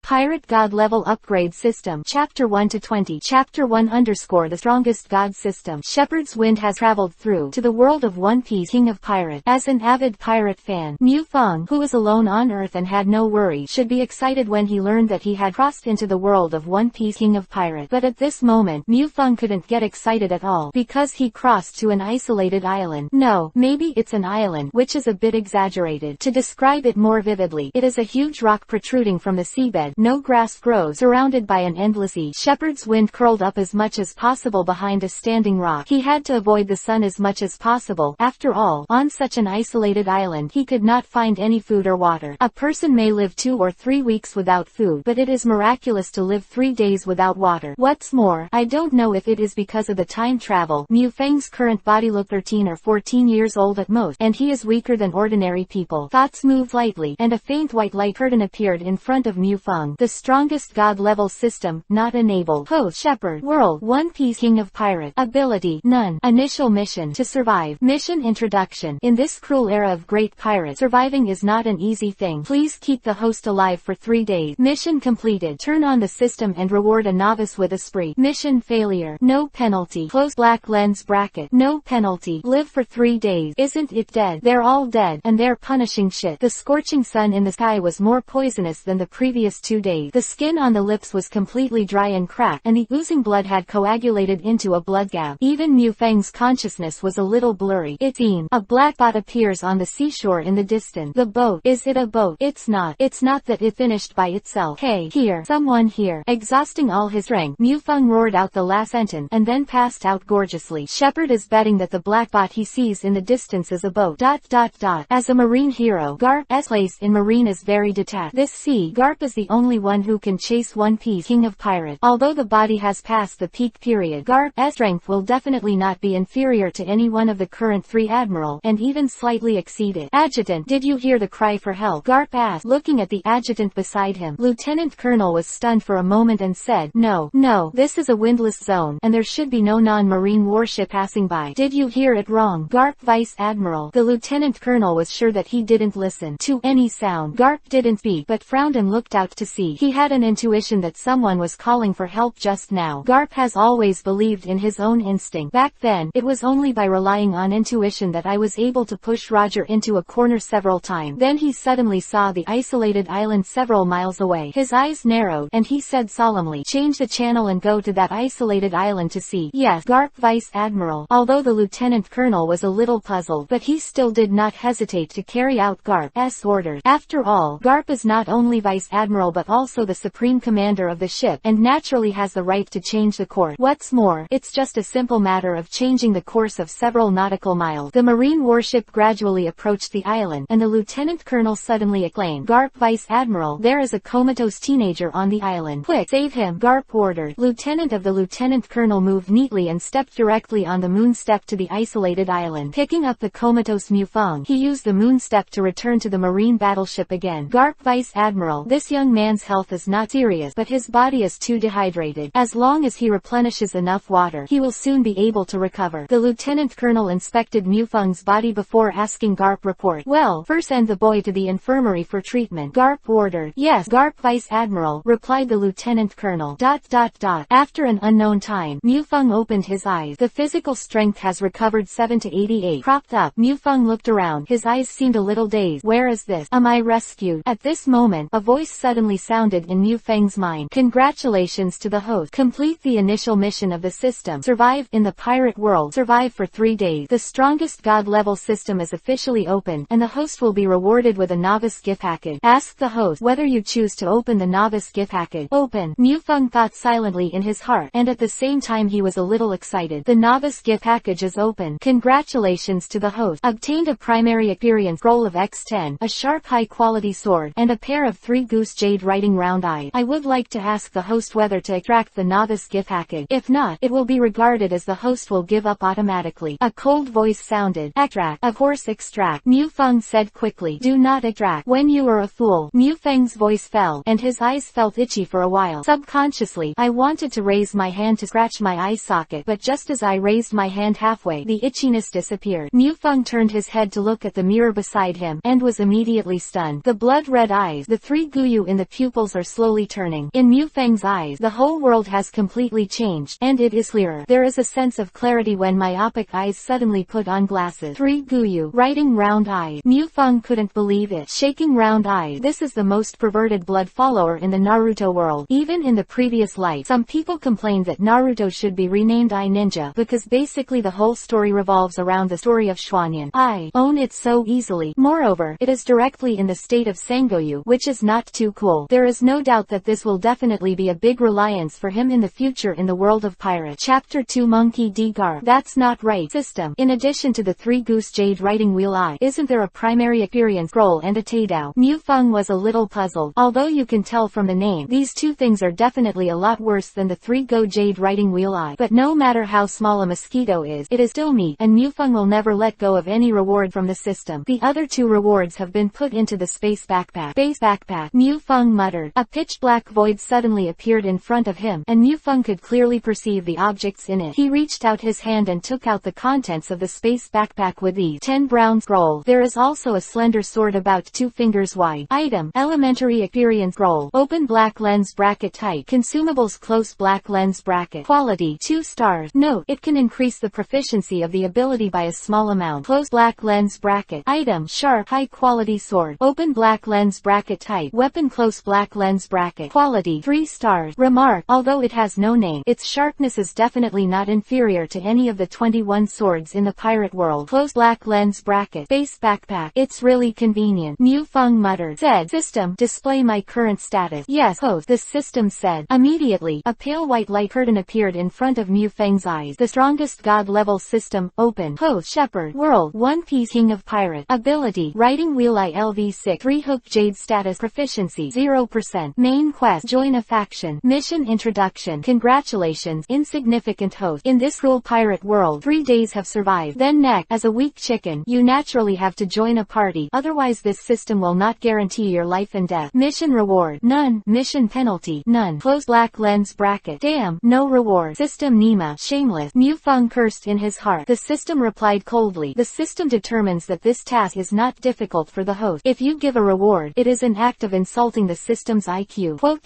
Pirate God Level Upgrade System. Chapter 1 to 20. Chapter 1 _ The Strongest God System. Shepherd's Wind has traveled through to the world of One Piece King of Pirate. As an avid pirate fan, Mu Feng, who was alone on Earth and had no worry, should be excited when he learned that he had crossed into the world of One Piece King of Pirate. But at this moment, Mu Feng couldn't get excited at all, because he crossed to an isolated island. No, maybe it's an island, which is a bit exaggerated. To describe it more vividly, it is a huge rock protruding from the seabed. No grass grows, surrounded by an endless sea. Shepherd's Wind curled up as much as possible behind a standing rock. He had to avoid the sun as much as possible. After all, on such an isolated island, he could not find any food or water. A person may live 2 or 3 weeks without food, but it is miraculous to live 3 days without water. What's more, I don't know if it is because of the time travel. Mu Feng's current body looked 13 or 14 years old at most, and he is weaker than ordinary people. Thoughts moved lightly, and a faint white light curtain appeared in front of Mu Feng. The strongest God level system, not enabled. Host, Shepherd, World, One Piece King of Pirate. Ability, none. Initial mission, to survive. Mission introduction. In this cruel era of great pirates, surviving is not an easy thing. Please keep the host alive for 3 days. Mission completed. Turn on the system and reward a novice with a spree. Mission failure. No penalty. Close black lens bracket. No penalty. Live for 3 days. Isn't it dead? They're all dead, and they're punishing shit. The scorching sun in the sky was more poisonous than the previous 2 days. The skin on the lips was completely dry and cracked, and the oozing blood had coagulated into a blood gap. Even Mu Feng's consciousness was a little blurry. It seemed. A black dot appears on the seashore in the distance. The boat. Is it a boat? It's not. It's not that it finished by itself. Hey, here. Someone here. Exhausting all his strength, Mu Feng roared out the last sentence, and then passed out gorgeously. Shepherd is betting that the black bot he sees in the distance is a boat. As a marine hero, Garp's place in marine is very detached. This sea, Garp is the only one who can chase One Piece King of Pirate. Although the body has passed the peak period, Garp's strength will definitely not be inferior to any one of the current 3 Admiral, and even slightly exceed it. Adjutant, did you hear the cry for help? Garp asked, looking at the adjutant beside him. Lieutenant Colonel was stunned for a moment and said, No, this is a windless zone, and there should be no non-marine warship passing by. Did you hear it wrong? Garp, Vice Admiral. The Lieutenant Colonel was sure that he didn't listen to any sound. Garp didn't speak, but frowned and looked out to sea. He had an intuition that someone was calling for help just now. Garp has always believed in his own instinct. Back then, it was only by relying on intuition that I was able to push Roger into a corner several times. Then he suddenly saw the isolated island several miles away. His eyes narrowed, and he said solemnly, change the channel and go to that isolated island to see. Yes, Garp, Vice Admiral. Although the Lieutenant Colonel was a little puzzled, but he still did not hesitate to carry out Garp's orders. After all, Garp is not only Vice Admiral but also the Supreme Commander of the ship, and naturally has the right to change the course. What's more, it's just a simple matter of changing the course of several nautical miles. The marine warship gradually approached the island, and the Lieutenant Colonel suddenly exclaimed, Garp, Vice Admiral, there is a comatose teenager on the island. Quick, save him, Garp ordered. Lieutenant of the Lieutenant Colonel moved neatly and stepped directly on the moon step to the isolated island. Picking up the comatose Mu Feng, he used the moon step to return to the marine battleship again. Garp, Vice Admiral, this young man's health is not serious, but his body is too dehydrated. As long as he replenishes enough water, he will soon be able to recover. The Lieutenant Colonel inspected Mu Feng's body before asking Garp report. Well, first send the boy to the infirmary for treatment, Garp ordered. Yes, Garp, Vice Admiral, replied the Lieutenant Colonel. After an unknown time, Mu Feng opened his eyes. The physical strength has recovered 7 to 88. Propped up, Mu Feng looked around. His eyes seemed a little dazed. Where is this? Am I rescued? At this moment, a voice suddenly sounded in Mu Feng's mind. Congratulations to the host. Complete the initial mission of the system. Survive in the pirate world. Survive for 3 days. The strongest god level system is officially opened, and the host will be rewarded with a novice gift package. Ask the host whether you choose to open the novice gift package. Open. Mu Feng thought silently in his heart, and at the same time he was a little excited. The novice gift package is open. Congratulations to the host. Obtained a primary experience scroll of X10, a sharp high-quality sword, and a pair of 3 goose jade writing round eyes. I would like to ask the host whether to extract the novice gift package. If not, it will be regarded as the host will give up automatically. A cold voice sounded. Extract. Of course extract. Mu Feng said quickly. Do not extract. When you are a fool. Mu Feng's voice fell, and his eyes felt itchy for a while. Subconsciously, I wanted to raise my hand to scratch my eye socket, but just as I raised my hand halfway, the itchiness disappeared. Mu Feng turned his head to look at the mirror beside him, and was immediately stunned. The blood-red eyes, the 3 guyu in the pupils are slowly turning. In Mufang's eyes, the whole world has completely changed, and it is clearer. There is a sense of clarity when myopic eyes suddenly put on glasses. 3 Guyu, writing round eyes. Mufang couldn't believe it. Shaking round eyes. This is the most perverted blood follower in the Naruto world. Even in the previous life, some people complained that Naruto should be renamed I Ninja, because basically the whole story revolves around the story of Xuanyan. I own it so easily. Moreover, it is directly in the state of Sangoyu, which is not too cool. There is no doubt that this will definitely be a big reliance for him in the future in the world of pirates. Chapter 2 Monkey D. Garp. That's not right. System. In addition to the 3 Goose Jade writing wheel isn't there a primary experience scroll and a Taidao? Mufang was a little puzzled. Although you can tell from the name, these two things are definitely a lot worse than the 3 Go Jade writing wheel but no matter how small a mosquito is, it is still meat, and Mufang will never let go of any reward from the system. The other 2 rewards have been put into the space backpack. Space backpack. Mufang muttered. A pitch-black void suddenly appeared in front of him, and Mufang could clearly perceive the objects in it. He reached out his hand and took out the contents of the space backpack with these 10 brown scrolls. There is also a slender sword about 2 fingers wide. Item. Elementary experience scroll. Open black lens bracket type. Consumables close black lens bracket. Quality 2 stars. Note, it can increase the proficiency of the ability by a small amount. Close black lens bracket. Item. Sharp high quality sword. Open black lens bracket type. Weapon close black lens bracket. Quality 3 stars. Remark, although it has no name, its sharpness is definitely not inferior to any of the 21 swords in the pirate world. Close black lens bracket. Base backpack. It's really convenient. Mufang muttered. Said. System. Display my current status. Yes, host. The system said. Immediately, a pale white light curtain appeared in front of Mufang's eyes. The strongest god level system. Open. Host. Shepherd. World. One Piece King of Pirate. Ability. Writing wheel ILV6. 3 Hook Jade status. Proficiency 0%. Main quest. Join a faction. Mission introduction. Congratulations, insignificant host. In this cruel pirate world, 3 days have survived. Then next, as a weak chicken, you naturally have to join a party. Otherwise this system will not guarantee your life and death. Mission reward. None. Mission penalty. None. Close black lens bracket. Damn. No reward. System Nima. Shameless. Mufang cursed in his heart. The system replied coldly. The system determines that this task is not difficult for the host. If you give a reward, it is an act of insulting the system's IQ. Quote.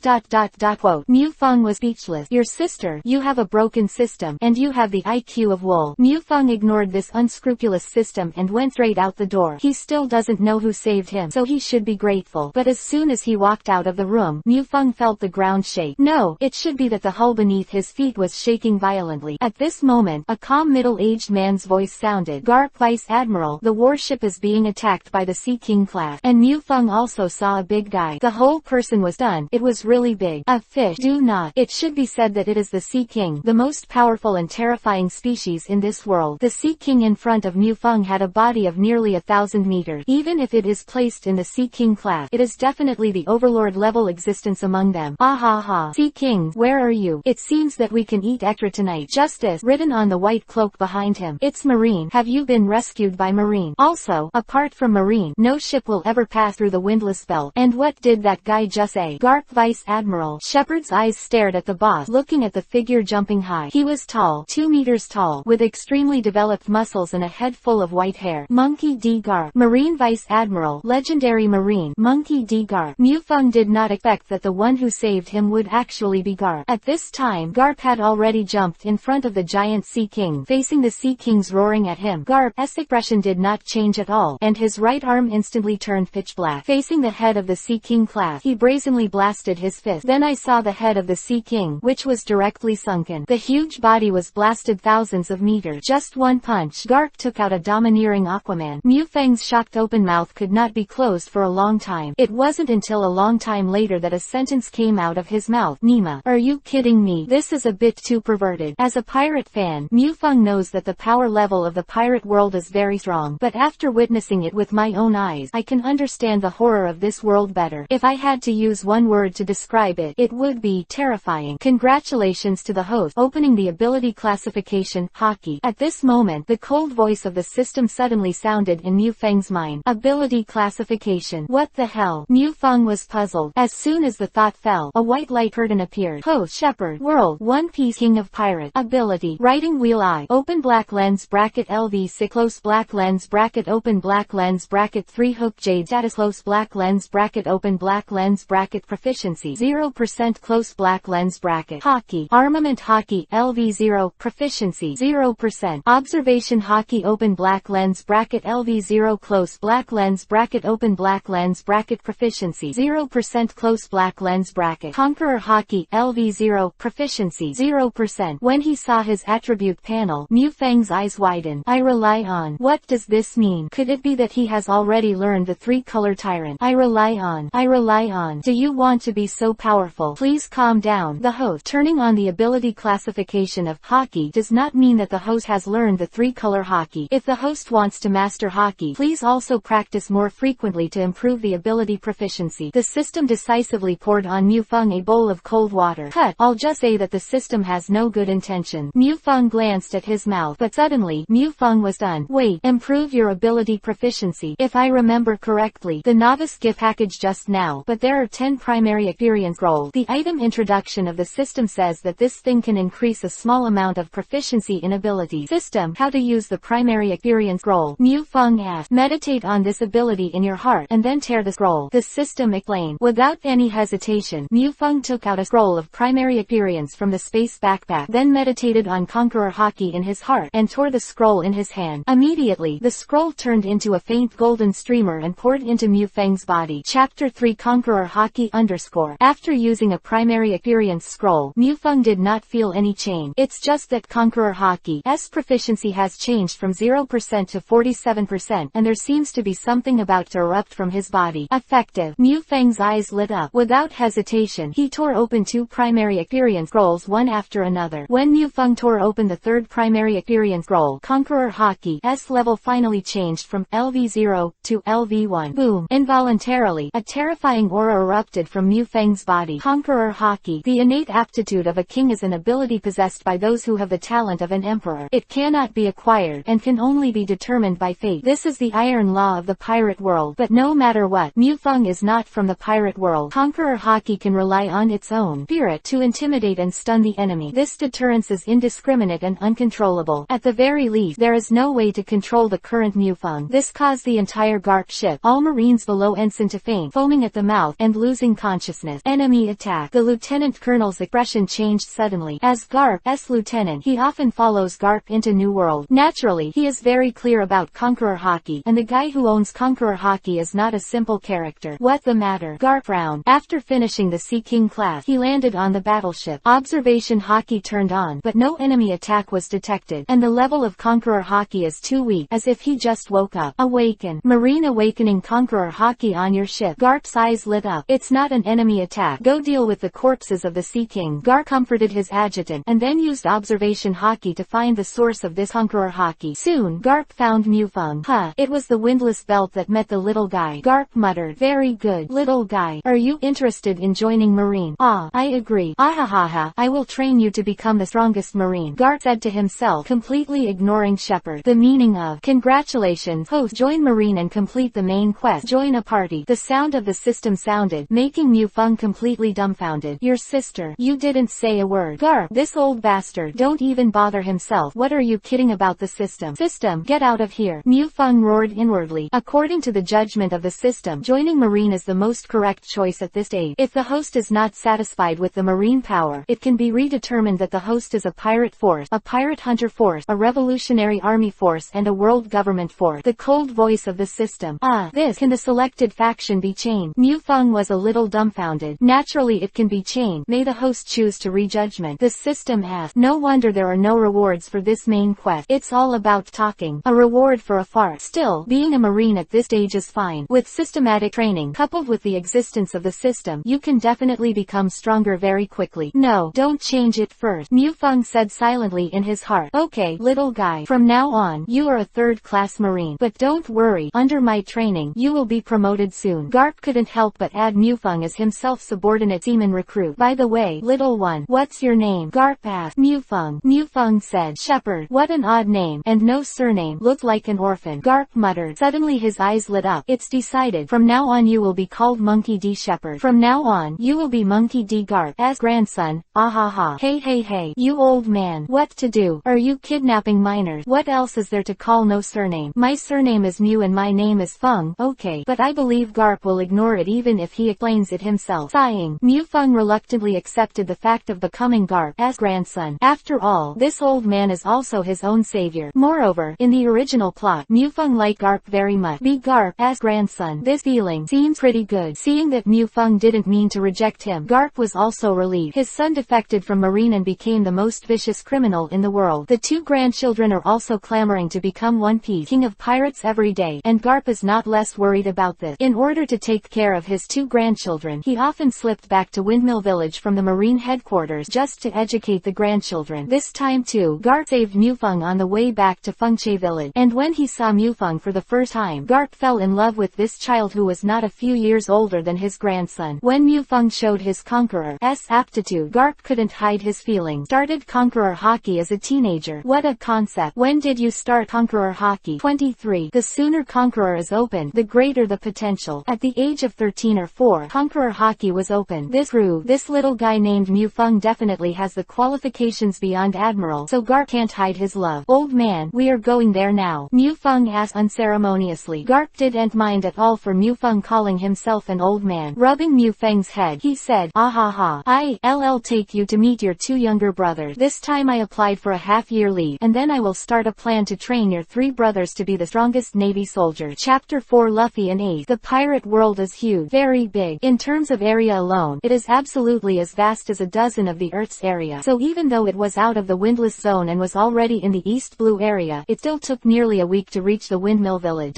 Quote. Mufang was speechless. Your sister, you have a broken system, and you have the IQ of wool. Mufang ignored this unscrupulous system and went straight out the door. He still doesn't know who saved him, so he should be grateful. But as soon as he walked out of the room, Mufang felt the ground shake. No, it should be that the hull beneath his feet was shaking violently. At this moment, a calm middle-aged man's voice sounded. Garp, Vice Admiral, the warship is being attacked by the Sea King class. And Mufang also saw a big guy. The whole person was stunned. It was really big. A fish. Do not. It should be said that it is the Sea King, the most powerful and terrifying species in this world. The Sea King in front of Mufang had a body of nearly 1,000 meters. Even if it is placed in the Sea King class, it is definitely the overlord level existence among them. Ah ha ha. Sea Kings, where are you? It seems that we can eat extra tonight. Justice, written on the white cloak behind him. It's Marine. Have you been rescued by Marine? Also, apart from Marine, no ship will ever pass through the windless belt. And what did that guy just say? Garp, Vice Admiral. Shepard's eyes stared at the boss, looking at the figure jumping high. He was tall, 2 meters tall, with extremely developed muscles and a head full of white hair. Monkey D. Garp. Marine Vice Admiral. Legendary Marine. Monkey D. Garp. Mufang did not expect that the one who saved him would actually be Garp. At this time, Garp had already jumped in front of the giant Sea King, facing the Sea Kings roaring at him. Garp's expression did not change at all, and his right arm instantly turned pitch black. Facing the head of the Sea King class, he brazenly blasted his fist. Then I saw the head of the Sea King, which was directly sunken. The huge body was blasted thousands of meters. Just one punch. Garp took out a domineering Aquaman. Mufang's shocked open mouth could not be closed for a long time. It wasn't until a long time later that a sentence came out of his mouth. Nima, are you kidding me? This is a bit too perverted. As a pirate fan, Mufang knows that the power level of the pirate world is very strong, but after witnessing it with my own eyes, I can understand the horror of this world better. If I had to use one word to describe it, it would be terrifying. Congratulations to the host. Opening the ability classification, Haki. At this moment, the cold voice of the system suddenly sounded in Mufang's mind. Ability classification. What the hell? Mufang was puzzled. As soon as the thought fell, a white light curtain appeared. Host, Shepherd, World, One Piece King of Pirate. Ability, Writing wheel I. Open black lens bracket LV6 close black lens bracket open black lens bracket 3 Hook Jade status close black lens bracket open black lens lens bracket proficiency 0% close black lens bracket. Haki. Armament Haki, LV0, proficiency 0%. Observation Haki open black lens bracket LV0 close black lens bracket open black lens bracket proficiency 0% close black lens bracket. Conqueror Haki, LV0, proficiency 0%. When he saw his attribute panel, Mu Fang's eyes widen. I rely on. What does this mean? Could it be that he has already learned the three-color tyrant? I rely on. I rely on. Do you want to be so powerful? Please calm down. The host. Turning on the ability classification of Haki does not mean that the host has learned the three-color Haki. If the host wants to master Haki, please also practice more frequently to improve the ability proficiency. The system decisively poured on Mu Fang a bowl of cold water. Cut. I'll just say that the system has no good intention. Mu Fang glanced at his mouth, but suddenly, Mu Fang was done. Wait, improve your ability proficiency. If I remember correctly, the novice gift package just now, but there are 10 primary experience roles. The item introduction of the system says that this thing can increase a small amount of proficiency in abilities. System, how to use the primary experience scroll. Mu Fang asked. Meditate on this ability in your heart, and then tear the scroll. The system explained. Without any hesitation, Mu Fang took out a scroll of primary experience from the space backpack, then meditated on Conqueror Haki in his heart, and tore the scroll in his hand. Immediately, the scroll turned into a faint golden streamer and poured into Mu Fang's body. Chapter 3 Conqueror Haki _. After using a primary experience scroll, Mu Fang did not feel any change. It's just that Conqueror Haki's proficiency has changed from 0% to 47%, and there seems to be something about to erupt from his body. Effective. Mu Fang's eyes lit up. Without hesitation, he tore open 2 primary experience scrolls one after another. When Mu Fang tore open the 3rd primary experience scroll, Conqueror Haki's level finally changed from LV0 to LV1. Boom. Involuntarily, a terrifying aura erupted from Mu Fang's body. Conqueror Haki. The innate aptitude of a king is an ability possessed by those who have the talent of an emperor. It cannot be acquired, and can only be determined by fate. This is the iron law of the pirate world. But no matter what, Mu Fang is not from the pirate world. Conqueror Haki can rely on its own spirit to intimidate and stun the enemy. This deterrence is indiscriminate and uncontrollable. At the very least, there is no way to control the current Mu Fang. This caused the entire Garp ship, all marines below ensign, to faint, foaming at the mouth and losing consciousness. Enemy attack. The lieutenant colonel's expression changed suddenly. As Garp's lieutenant, he often follows Garp into New World. Naturally, he is very clear about Conqueror Haki, and the guy who owns Conqueror Haki is not a simple character. What the matter? Garp frowned. After finishing the Sea King class, he landed on the battleship. Observation Haki turned on, but no enemy attack was detected, and the level of Conqueror Haki is too weak, as if he just woke up. Awaken. Marine awakening Conqueror Haki on your ship. Garp's eyes lit up. It's not an enemy attack. Go deal with the corpses of the Sea King. Garp comforted his adjutant, and then used Observation Haki to find the source of this Conqueror Haki. Soon, Garp found Mu Fang. It was the windless belt that met the little guy. Garp muttered. Very good, little guy. Are you interested in joining Marine? Ah, I agree. Ahahaha, I will train you to become the strongest Marine. Garp said to himself, completely ignoring Shepard. The meaning of congratulations, host. Join Marine and complete the main quest. Join a party. The sound of the system sounded, making Mu Fang completely dumbfounded. Your sister. You didn't say a word. Garp, this old bastard, don't even bother himself. What are you kidding about the system? System, get out of here. Mu Fang roared inwardly. According to the judgment of the system, joining Marine is the most correct choice at this stage. If the host is not satisfied with the Marine power, it can be redetermined that the host is a pirate force, a pirate hunter force, a revolutionary army force, and a world government force. The cold voice of the system. This. Can the selected faction be chained? Mu Fang was a little dumbfounded. Naturally it can be chained. May the host choose to rejudgment. The system asked. No wonder there are no rewards for this main quest. It's all about talking. A reward for a fart. Still, being a Marine at this stage is fine. With systematic training, coupled with the existence of the system, you can definitely become stronger very quickly. No, don't change it first. Mu Fang said silently in his heart. Okay, little guy. From now on, you are a third-class Marine. But don't worry, under my training, you will be promoted soon. Garp couldn't help but add Mu Fang as himself subordinate seaman recruit. By the way, little one, what's your name? Garp asked. Mu Fang. Mu Fang said. Shepard. What an odd name, and no surname. Looked like an orphan. Garp muttered. Suddenly his eyes lit up. It's decided. From now on you will be called Monkey D. Shepard. From now on, you will be Monkey D. Garp. As grandson. Ahaha. Hey, you old man. What to do? Are you kidnapping minors? What else is there to call? No surname. My surname is Mu and my name is Feng. Okay, but I believe Garp will ignore it even even if he explains it himself. Sighing, Mufeng reluctantly accepted the fact of becoming Garp as grandson. After all, this old man is also his own savior. Moreover, in the original plot, Mufeng liked Garp very much. Be Garp as grandson. This feeling seems pretty good. Seeing that Mufeng didn't mean to reject him, Garp was also relieved. His son defected from Marine and became the most vicious criminal in the world. The two grandchildren are also clamoring to become One Piece king of pirates every day, and Garp is not less worried about this. In order to take care of his two grandchildren, he often slipped back to Windmill Village from the Marine headquarters just to educate the grandchildren. This time too, Garp saved Mufeng on the way back to Fengche Village, and when he saw Mufeng for the first time, Garp fell in love with this child who was not a few years older than his grandson. When Mufeng showed his conqueror's aptitude, Garp couldn't hide his feelings. Started Conqueror Haki as a teenager. What a concept. When did you start Conqueror Haki? 23. The sooner Conqueror is open, the greater the potential. At the age of 13 or 4, Conqueror Haki was open. This little guy named Mufeng definitely has the qualifications beyond Admiral, so Garp can't hide his love. Old man, we are going there now, Mufeng asked unceremoniously. Garp didn't mind at all for Mufeng calling himself an old man. Rubbing Mufeng's head, he said, "Ah ha ha, I'll take you to meet your two younger brothers. This time I applied for a half-year leave, and then I will start a plan to train your three brothers to be the strongest Navy soldiers." Chapter 4. Luffy and Ace. The pirate world is huge, very big. In terms of area alone, it is absolutely as vast as a dozen of the Earth's area. So even though it was out of the windless zone and was already in the East Blue area, it still took nearly a week to reach the Windmill Village.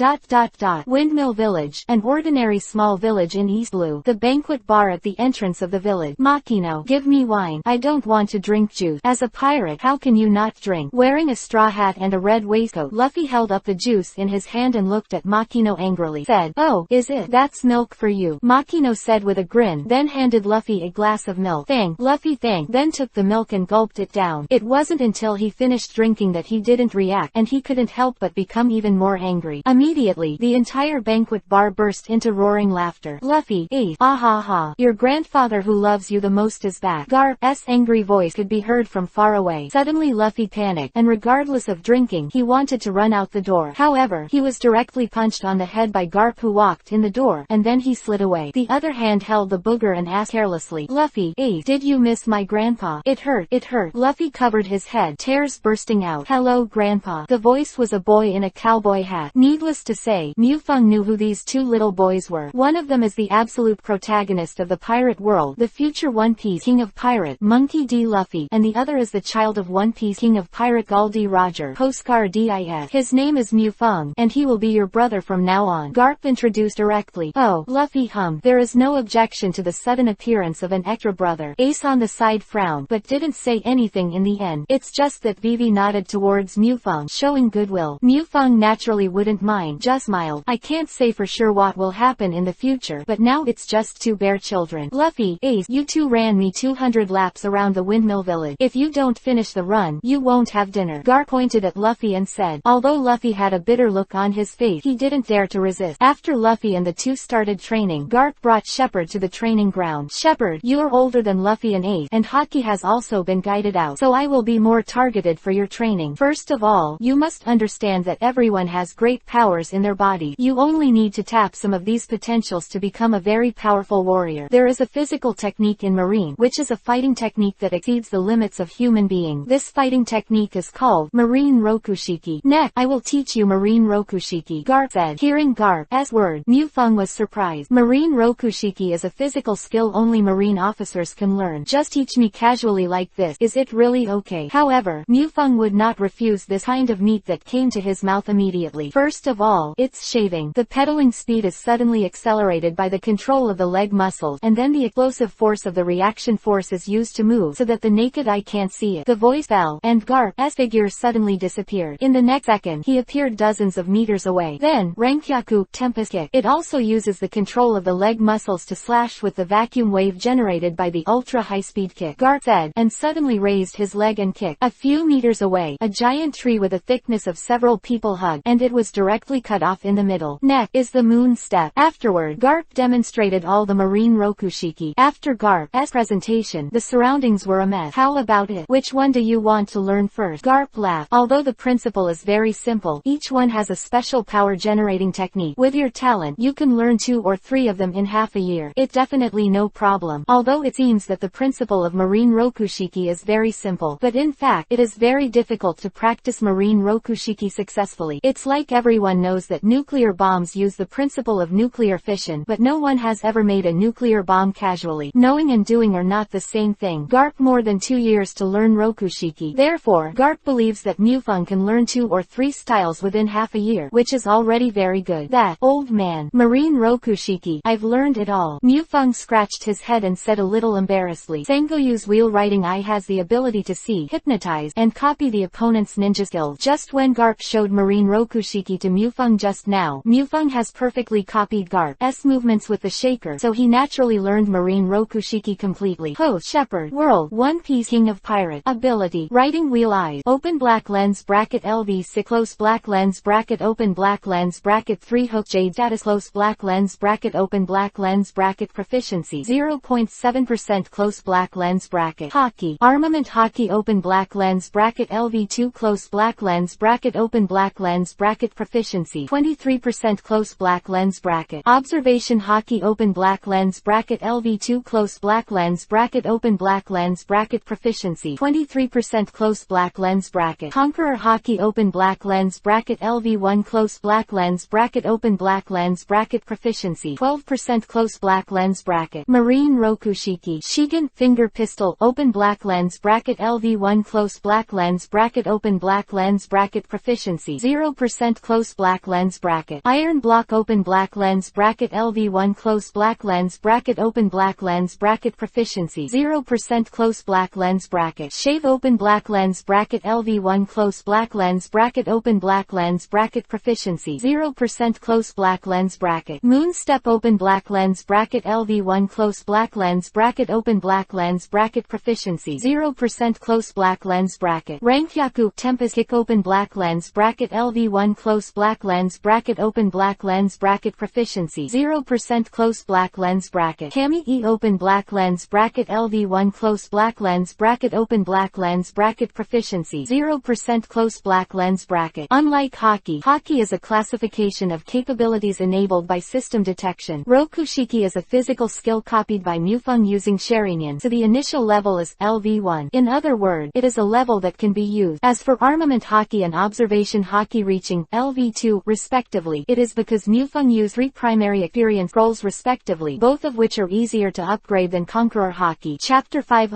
Windmill Village, an ordinary small village in East Blue. The banquet bar at the entrance of the village. Makino, give me wine. I don't want to drink juice. As a pirate, how can you not drink? Wearing a straw hat and a red waistcoat, Luffy held up the juice in his hand and looked at Makino angrily. Said, "Oh, is it? That's milk for you," Makino said with a grin, then handed Luffy a glass of milk. "Thank." Luffy thanked, then took the milk and gulped it down. It wasn't until he finished drinking that he didn't react, and he couldn't help but become even more angry. Immediately, the entire banquet bar burst into roaring laughter. Luffy, Ace, ah ha ha, your grandfather who loves you the most is back. Garp's angry voice could be heard from far away. Suddenly Luffy panicked, and regardless of drinking, he wanted to run out the door. However, he was directly punched on the head by Garp, who walked in the door, and then he slid away. The other hand held the booger and asked carelessly, "Luffy, Ace, did you miss my grandpa?" It hurt. Luffy covered his head, tears bursting out. "Hello, grandpa." The voice was a boy in a cowboy hat. Needless to say, Mufeng knew who these two little boys were. One of them is the absolute protagonist of the pirate world, the future One Piece king of pirate, Monkey D. Luffy, and the other is the child of One Piece king of pirate Gul D. Roger, Postcard DIF. His name is Mufeng, and he will be your brother from now on, Garp introduced directly. "Oh," Luffy hummed. There is no objection to the sudden appearance of an extra brother. Ace on the side frowned, but didn't say anything in the end. It's just that Vivi nodded towards Mufeng, showing goodwill. Mufeng naturally wouldn't mind, just smiled. "I can't say for sure what will happen in the future, but now it's just two bare children. Luffy, Ace, you two ran me 200 laps around the Windmill Village. If you don't finish the run, you won't have dinner." Garp pointed at Luffy and said, although Luffy had a bitter look on his face, he didn't dare to resist. After Luffy and the two started training, Garp brought Shepherd to the training ground. "Shepherd, you are older than Luffy and Ace, and Haki has also been guided out, so I will be more targeted for your training. First of all, you must understand that everyone has great powers in their body. You only need to tap some of these potentials to become a very powerful warrior. There is a physical technique in Marine, which is a fighting technique that exceeds the limits of human being. This fighting technique is called Marine Rokushiki. Next, I will teach you Marine Rokushiki," Garp said. Hearing Garp's word, Mufeng was surprised. Marine Rokushiki is a physical skill only Marine officers can learn. "Just teach me casually like this, is it really okay?" However, Mufeng would not refuse this kind of meat that came to his mouth immediately. First of all, it's shaving. The pedaling speed is suddenly accelerated by the control of the leg muscles, and then the explosive force of the reaction force is used to move so that the naked eye can't see it. The voice fell, and Garp's figure suddenly disappeared. In the next second, he appeared dozens of meters away. Then, Renkyaku, Tempest Kick. It also uses the control of the leg muscles to slash with the vacuum wave generated by the ultra-high-speed kick, Garp said, and suddenly raised his leg and kicked. A few meters away, a giant tree with a thickness of several people hugged, and it was directly cut off in the middle. Next is the moon step. Afterward, Garp demonstrated all the Marine Rokushiki. After Garp's presentation, the surroundings were a mess. "How about it? Which one do you want to learn first?" Garp laughed. Although the principle is very simple, each one has a special power generating technique. With your talent, you can learn 2 or 3 3 of them in half a year. It's definitely no problem. Although it seems that the principle of marine Rokushiki is very simple, but in fact it is very difficult to practice marine Rokushiki successfully. It's like everyone knows that nuclear bombs use the principle of nuclear fission, but no one has ever made a nuclear bomb casually. Knowing and doing are not the same thing. Garp more than 2 years to learn Rokushiki. Therefore, Garp believes that Mufeng can learn 2 or 3 styles within half a year, which is already very good. That, old man, marine Rokushiki, I've learned it all. Mufeng scratched his head and said a little embarrassedly, Sengoyu's wheel writing eye has the ability to see, hypnotize, and copy the opponent's ninja skills. Just when Garp showed marine Rokushiki to Mufeng just now, Mufeng has perfectly copied Garp's movements with the shaker, so he naturally learned marine Rokushiki completely. Host, Shepherd, World, One Piece, King of Pirate, Ability, Writing Wheel Eyes, Open Black Lens bracket LV6 Close Black Lens bracket Open Black Lens bracket 3 Hook Jade Status Close Black Lens bracket Open Black Lens bracket Proficiency 0.7% Close Black Lens bracket Haki, Armament Haki Open Black Lens bracket LV2 Close Black Lens bracket Open Black Lens bracket Proficiency 23% Close Black Lens bracket Observation Haki Open Black Lens bracket LV2 Close Black Lens bracket Open Black Lens bracket Proficiency 23% Close Black Lens bracket Conqueror Haki Open Black Lens bracket LV1 Close Black Lens bracket Open Black Lens bracket Proficiency 12% Close Black Lens bracket Marine Rokushiki Shigen Finger Pistol Open Black Lens bracket LV1 Close Black Lens bracket Open Black Lens bracket Proficiency 0% Close Black Lens bracket Iron Block Open Black Lens bracket LV1 Close Black Lens bracket Open Black Lens bracket Proficiency 0% Close Black Lens bracket Shave Open Black Lens bracket LV1 Close Black Lens bracket Open Black Lens bracket Proficiency 0% Close Black Lens bracket Moon Step Open Black Lens bracket LV1 Close Black Lens bracket Open Black Lens bracket Proficiency 0% Close Black Lens bracket Rankyaku Tempest Kick Open Black Lens bracket LV1 Close Black Lens bracket Open Black Lens bracket Proficiency 0% Close Black Lens bracket Kami E Open Black Lens bracket LV1 Close Black Lens bracket Open Black Lens bracket Proficiency 0% Close Black Lens bracket Unlike Haki, Haki is a classification of capabilities enabled by system detection. Rokushiki is a physical skill copied by Mufeng using Sharingan, so the initial level is LV1. In other words, it is a level that can be used. As for Armament Haki and Observation Haki reaching LV2, respectively, it is because Mufeng used 3 primary experience scrolls respectively, both of which are easier to upgrade than Conqueror Haki. Chapter 5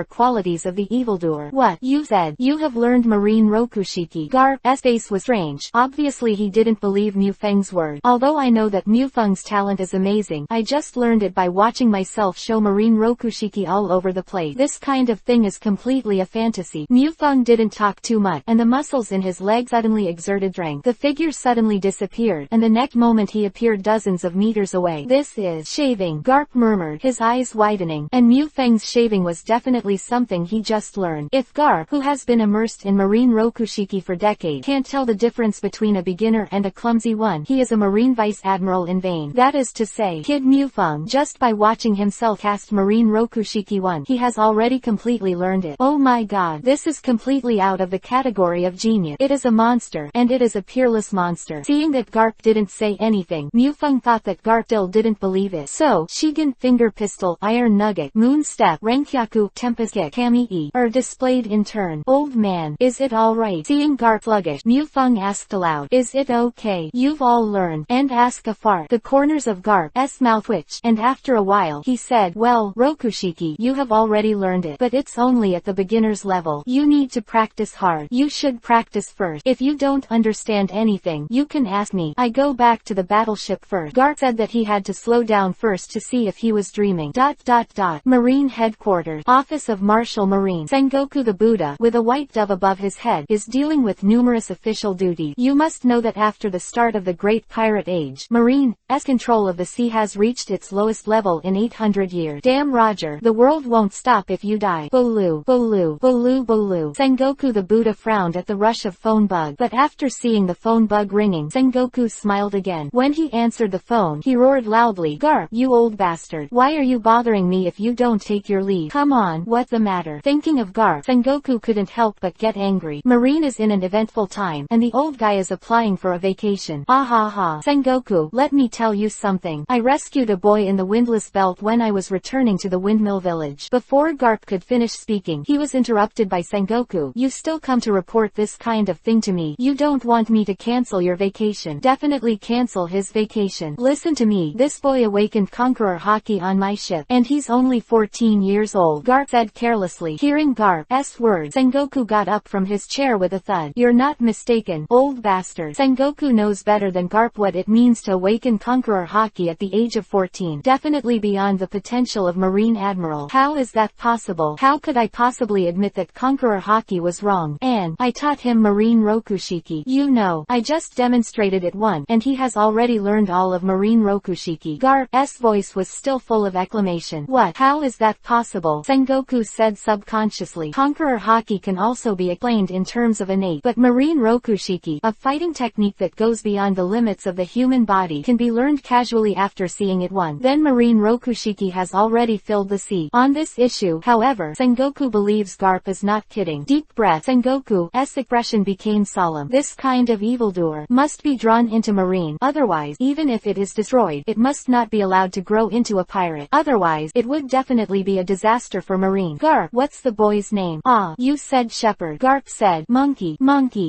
Qualities of the Evildoer. What? You said you have learned marine Rokushiki. Garp's face was strange. Obviously he didn't believe Mufeng's word. Although I know that Mufeng's talent is amazing, I just learned it by watching myself show marine Rokushiki all over the place. This kind of thing is completely a fantasy. Mufeng didn't talk too much, and the muscles in his leg suddenly exerted strength. The figure suddenly disappeared, and the next moment he appeared dozens of meters away. This is shaving, Garp murmured, his eyes widening, and Mufeng's shaving was definitely something he just learned. If Garp, who has been immersed in marine Rokushiki for decades, can't tell the difference between a beginner and a clumsy one, he is a marine vice admiral in vain. That is to say, Kid Mufeng, just by watching himself cast marine Rokushiki 1, he has already completely learned it. Oh my god, this is completely out of the category of genius. It is a monster, and it is a peerless monster. Seeing that Garp didn't say anything, Mufeng thought that Garp still didn't believe it. So, Shigen Finger Pistol, Iron Nugget, Moon Step, Rankyaku, Tempest Kick, Kami E, are displayed in turn. Old man, is it alright? Seeing Garp sluggish, Mufeng asked aloud, is it okay? You've all learned, and ask a fart. The corners of Garp's mouth twitched, and after a while, he said, well, Rokushiki, you have already learned it, but it's only at the beginner's level. You need to practice hard. You should practice first. If you don't understand anything, you can ask me. I go back to the battleship first. Garp said that he had to slow down first to see if he was dreaming. Marine Headquarters, Office of Marshal Marine. Sengoku the Buddha, with a white dove above his head, is dealing with numerous official duties. You must know that after the start of the Great Pirate Age, Marine's control of the sea has reached its lowest level in 800 years. Damn Roger, the world won't stop if you die. Bolu, Bolu, Bolu, Bolu. Sengoku the Buddha frowned at the rush of phone bug, but after seeing the phone bug ringing, Sengoku smiled again. When he answered the phone, he roared loudly, Garp, you old bastard. Why are you bothering me if you don't take your leave? Come on, what's the matter? Thinking of Garp, Sengoku couldn't help but get angry. Marine is in an eventful time, and the old guy is applying for a vacation. Ah ha ha. Sengoku, let me tell you something. I rescued a boy in the Windless Belt when I was returning to the Windmill Village. Before Garp could finish speaking, he was interrupted by Sengoku. You still come to report this kind of thing to me? You don't want me to cancel your vacation? Definitely cancel his vacation. Listen to me. This boy awakened Conqueror Haki on my ship, and he's only 14 years old, Garp said carelessly. Hearing Garp's words, Sengoku got up from his chair with a thud. You're not mistaken, old bastard. Sengoku knows better than Garp what it means to awaken Conqueror Haki at the age of 14. Definitely beyond the potential of Marine Admiral. How is that possible? How could I possibly admit that Conqueror Haki was wrong? And I taught him Marine Rokushiki. You know, I just demonstrated it once, and he has already learned all of Marine Rokushiki. Garp's voice was still full of exclamation. What? How is that possible? Sengoku said subconsciously. Conqueror Haki can also be explained in terms of innate, but Marine Rokushiki, a fighting technique that goes beyond the limits of the human body, can be learned casually after seeing it once. Then Marine Rokushiki has already filled the sea. On this issue, however, Sengoku believes Garp is not kidding. Deep breath. Sengoku's expression became solemn. This kind of evildoer must be drawn into Marine. Otherwise, even if it is destroyed, it must not be allowed to grow into a pirate. Otherwise, it would definitely be a disaster for Marine. Garp, what's the boy's name? Ah, you said Shepherd. Garp said, Monkey.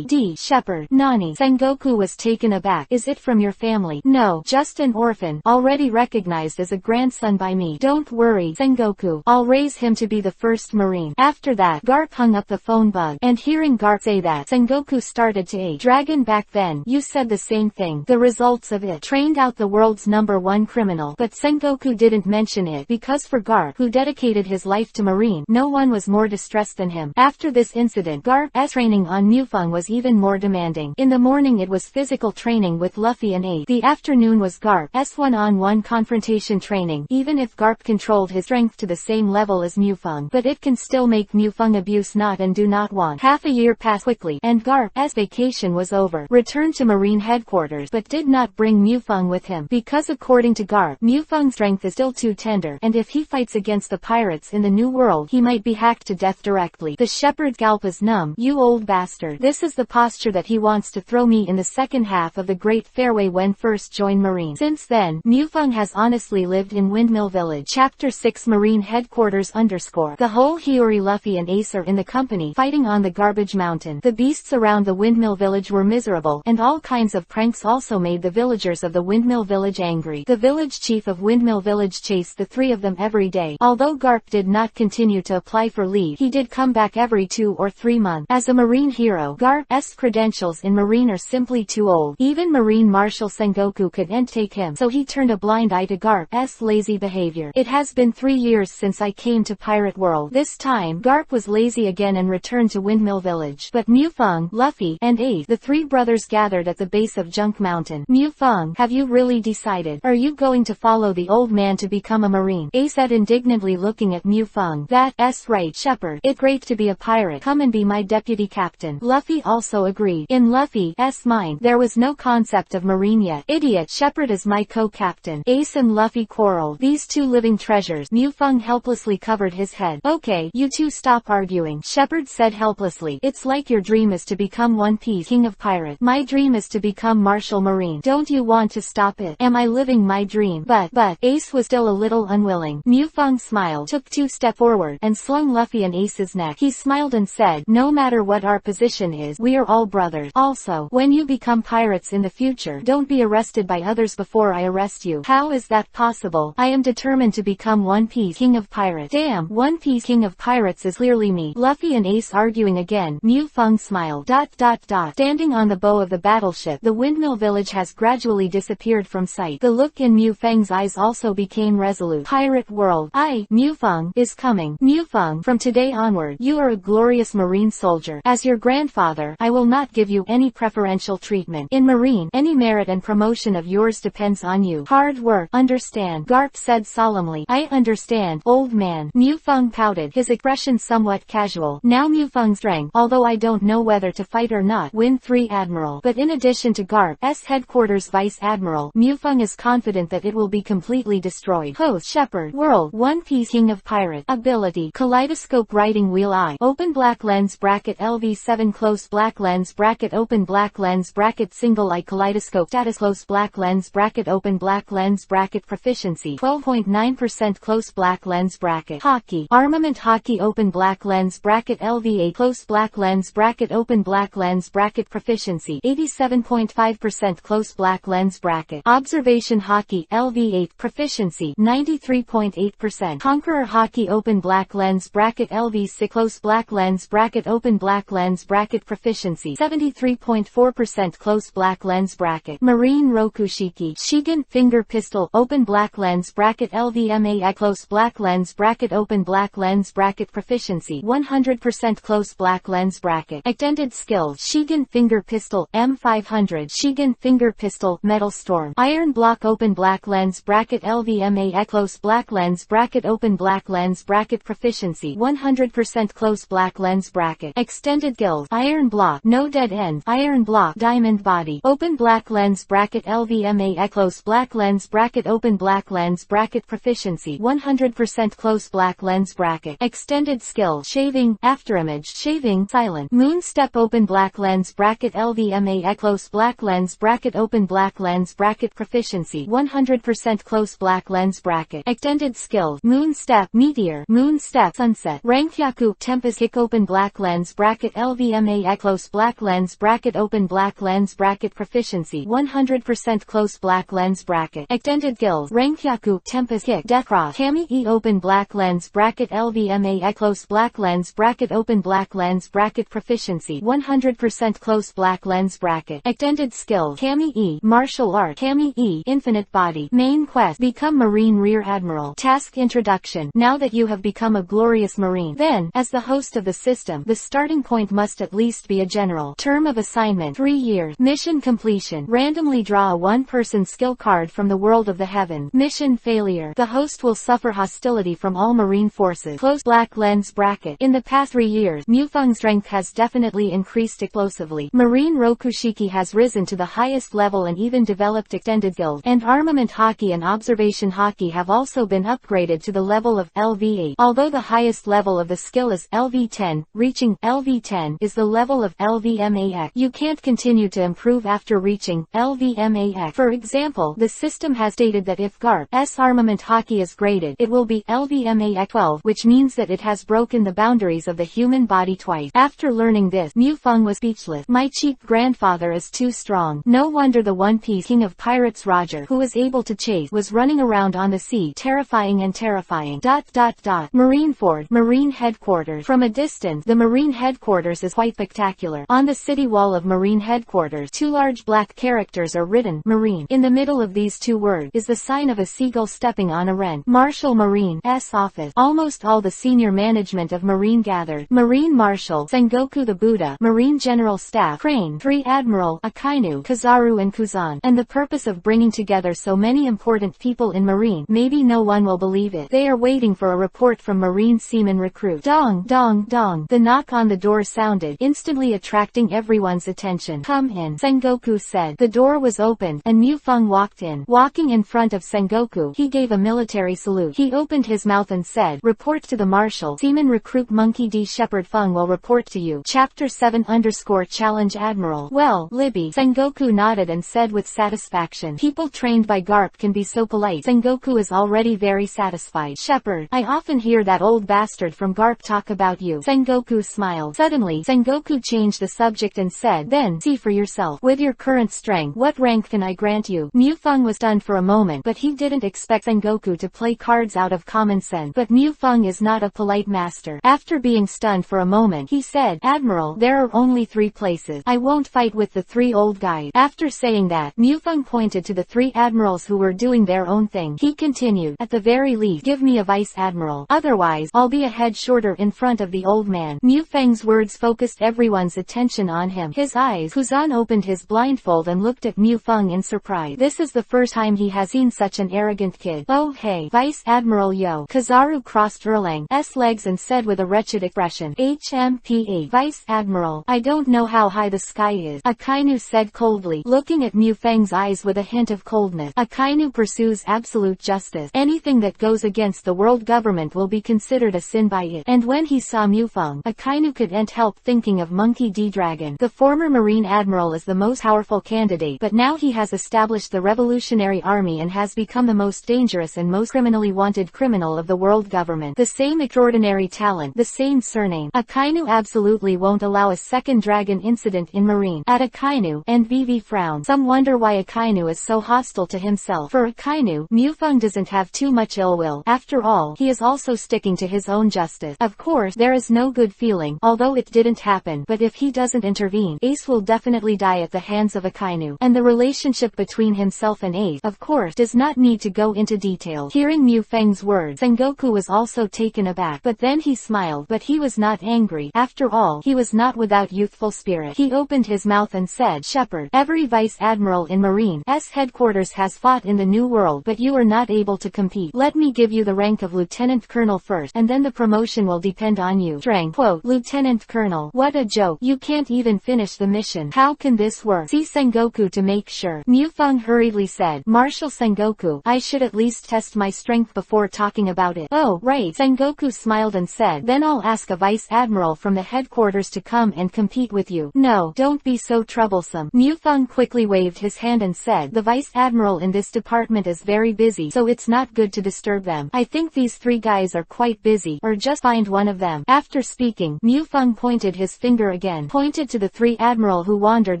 D. Shepherd. Nani. Sengoku was taken aback. Is it from your family? No, just an orphan, already recognized as a grandson by me. Don't worry, Sengoku. I'll raise him to be the first Marine. After that, Garp hung up the phone bug, and hearing Garp say that, Sengoku started to age. Dragon back then, you said the same thing. The results of it trained out the world's #1 criminal. But Sengoku didn't mention it, because for Garp, who dedicated his life to Marine, no one was more distressed than him. After this incident, Garp's training on Mufeng was even more demanding. In the morning it was physical training with Luffy and Ace. The afternoon was Garp's one-on-one confrontation training. Even if Garp controlled his strength to the same level as Mufeng, but it can still make Mufeng abuse not and do not want. Half a year passed quickly, and Garp's vacation was over. Returned to Marine headquarters, but did not bring Mufeng with him, because according to Garp, Mufeng's strength is still too tender, and if he fights against the pirates in the New World, he might be hacked to death directly. The shepherd's scalp is numb. You old bastard. This is the posture that he wants to throw me in the second half of the Great Fairway when first joined Marine. Since then, Mufeng has honestly lived in Windmill Village. Chapter 6 Marine Headquarters _ The whole Hiyori, Luffy and Ace are in the company, fighting on the Garbage Mountain. The beasts around the Windmill Village were miserable, and all kinds of pranks also made the villagers of the Windmill Village angry. The village chief of Windmill Village chased the three of them every day. Although Garp did not continue to apply for leave, he did come back every 2 or 3 months. As a Marine hero, Garp's credentials in Marine are simply too old. Even Marine Marshal Sengoku couldn't take him, so he turned a blind eye to Garp's lazy behavior. It has been 3 years since I came to Pirate World. This time, Garp was lazy again and returned to Windmill Village. But Mufeng, Luffy, and Ace, the three brothers, gathered at the base of Junk Mountain. Mufeng, have you really decided? Are you going to follow the old man to become a Marine? Ace said indignantly, looking at Mufeng. That's right, Shepherd. It's great to be a pirate. Come and be my deputy captain. Luffy also agreed. In Luffy's mind, there was no concept of Marine yet. Idiot. Shepherd is my co-captain. Ace and Luffy quarreled. These two living treasures. Mufeng helplessly covered his head. Okay, you two stop arguing, Shepherd said helplessly. It's like your dream is to become One Piece King of Pirates. My dream is to become Marshal Marine. Don't you want to stop it? Am I living my dream? But Ace was still a little unwilling. Mufeng smiled, took 2 steps forward, and slung Luffy and Ace's neck. He smiled and said, no matter what our position is, we are all brothers. Also, when you become pirates in the future, don't be arrested by others before I arrest you. How is that possible? I am determined to become One Piece King of Pirates. Damn, One Piece King of Pirates is clearly me. Luffy and Ace arguing again. Mufeng smiled. Standing on the bow of the battleship, the Windmill Village has gradually disappeared from sight. The look in Mufeng's eyes also became resolute. Pirate World. Mufeng, is coming. Mufeng, from today onward, you are a glorious Marine soldier. As your grandfather, I will not give you any preferential treatment. In Marine, any merit and promotion of yours depends on you. Hard work. Understand? Garp said solemnly. I understand, old man. Mufeng pouted, his expression somewhat casual. Now Mufeng's strength, although I don't know whether to fight or not, win 3 Admiral. But in addition to Garp's headquarters Vice Admiral, Mufeng is confident that it will be completely destroyed. Host Shepherd. World. One Piece King of Pirates. Ability. Kaleidoscope Writing Wheel I. Open black lens bracket LV7 close black lens bracket open black lens bracket single eye kaleidoscope status close black lens bracket bracket open black lens bracket proficiency 12.9% close black lens bracket. Haki. Armament Haki open black lens bracket LVA close black lens bracket open black lens bracket proficiency 87.5% close black lens bracket. Observation Haki LV8 proficiency 93.8%. Conqueror Haki open black lens bracket LV6 close black lens bracket open black lens bracket proficiency 73.4% close black lens bracket. Marine Rokushiki Shigen finger pistol open black lens bracket LVMA close black lens bracket open black lens bracket proficiency 100% close black lens bracket. Extended skills Shigen finger pistol M500 Shigen finger pistol Metal Storm Iron block open black lens bracket LVMA close black lens bracket open black lens bracket proficiency 100% close black lens bracket. Extended guild Iron block no dead end Iron block diamond body open black lens bracket LVMA close black lens bracket open black lens bracket proficiency 100% close black lens bracket. Extended skill shaving afterimage shaving silent moon step open black lens bracket LVMA close black lens bracket open black lens bracket proficiency 100% close black lens bracket. Extended skill moon step meteor moon step sunset Rankyaku tempest kick open black lens bracket LVMA close black lens bracket open black lens bracket proficiency 100% close black lens bracket. Extended guild Rankyaku tempest kick deathcross Kami E open black lens bracket LVMA close black lens bracket open black lens bracket proficiency 100% close black lens bracket. Extended skill Kami E martial art Kami E infinite body main quest become Marine Rear Admiral. Task introduction. Now that you have become a glorious Marine, then, as the host of the system, the starting point must at least be a general. Term of assignment 3 years. Mission completion. Randomly draw a one-person skill card from the world of the heaven. Mission failure. The host will suffer hostility from all Marine forces. Close black lens bracket. In the past 3 years, Mufeng's strength has definitely increased explosively. Marine Rokushiki has risen to the highest level and even developed extended guild. And armament Haki and observation Haki have also been upgraded to the level of LV8. Although the highest level of the skill is LV10, reaching LV10 is the level of LVMAX. You can't continue to improve after reaching LVMAX. For example, the system has stated that if Garp's armament Haki is graded, it will be LVMAX 12, which means that it has broken the boundaries of the human body twice. After learning this, Mufeng was speechless. My cheap grandfather is too strong. No wonder the One Piece king of pirates Roger, who was able to chase, was running around on the sea, terrifying and terrifying. Marineford, Marine headquarters. From a distance, the Marine headquarters is quite spectacular. On the city wall of Marine headquarters, 2 large black characters are written, Marine. In the middle of these 2 words is the sign of a seagull stepping on a wren. Marshal Marine's office. Almost all the senior management of Marine gathered. Marine Marshal Sengoku the Buddha, Marine General Staff Crane, 3 Admiral Akainu, Kizaru and Kuzan. And the purpose of bringing together so many important people in Marine, maybe no one will believe it. They are waiting for a report from Marine seaman recruit. Dong, dong, dong. The knock on the door sounded, instantly attracting everyone's attention. Come in, Sengoku said. The door was opened, and Mufeng walked in. Walking in front of Sengoku, he gave a military salute. He opened his mouth and said, report to the Marshal. Seaman recruit Monkey D. Shepherd Feng will report to you. Chapter 7 _ Challenge Admiral. Well, Libby. Sengoku nodded and said with satisfaction. People trained by Garp can be so polite. Sengoku is already very satisfied. Shepherd, I often hear that old bastard from Garp talk about you. Sengoku smiled. Suddenly, Sengoku changed the subject and said, then, see for yourself. With your current strength, what rank can I grant you? Mufeng was stunned for a moment, but he didn't expect Sengoku to play cards out of common sense. But Mufeng is not a polite master. After being stunned for a moment, he said, Admiral, there are only 3 places. I won't fight with the 3 old guys. After saying that, Mufeng pointed to the 3 admirals who were doing their own thing. He continued, at the very least, give me a vice admiral. Otherwise, I'll be a head shorter in front of the old man. Mufeng's words focused everyone's attention on him. His eyes. Kuzan opened his blindfold and looked at Mufeng in surprise. This is the first time he has seen such an arrogant kid. Oh hey, Vice Admiral Yo. Kizaru crossed Erlang's legs and said with a wretched expression, HMPA. Vice Admiral, I don't know how high the sky is. Akainu said coldly, looking at Mufeng's eyes with a hint of coldness. Akainu pursues absolute justice. Anything that goes against the world government will be considered a sin by it. And when he saw Mufeng, Akainu couldn't help thinking of Monkey D. Dragon. The former Marine Admiral is the most powerful candidate, but now he has established the Revolutionary Army and has become the most dangerous and most criminally wanted criminal of the world government. The same extraordinary talent, the same surname. Akainu absolutely won't allow a second dragon incident in Marine. At Akainu, and Vivi frowns. Some wonder why Akainu is so hostile to himself. For Akainu, Mufeng doesn't have too much ill will. After all, he is also sticking to his own justice. Of course, there is no good feeling, although it didn't happen, but if he doesn't intervene, Ace will definitely die at the hands of Akainu. And the relationship between himself and Ace, of course, does not need to go into detail. Hearing Mufeng's words, Sengoku was also taken aback, but then he smiled, but he was not angry. After all, he was not without youthful spirit. He opened his mouth and said, Shepard, every vice admiral in Marine's headquarters has fought in the New World, but you are not able to compete. Let me give you the rank of Lieutenant Colonel first, and then the promotion will depend on you. Strength. Quote, Lieutenant Colonel. What a joke. You can't even finish the mission. How can this work? See Sengoku to make sure. Mufeng hurriedly said, Marshal Sengoku, I should at least test my strength before talking about it. Oh, right. Sengoku smiled and said, then I'll ask a vice admiral from the headquarters to come and compete with you. No, don't be so troublesome. Mufeng quickly waved his hand and said, the vice admiral in this department is very busy, so it's not good to disturb them. I think these three guys are quite busy, or just find one of them. After speaking, Mufeng pointed his finger again, pointed to the three admiral who wandered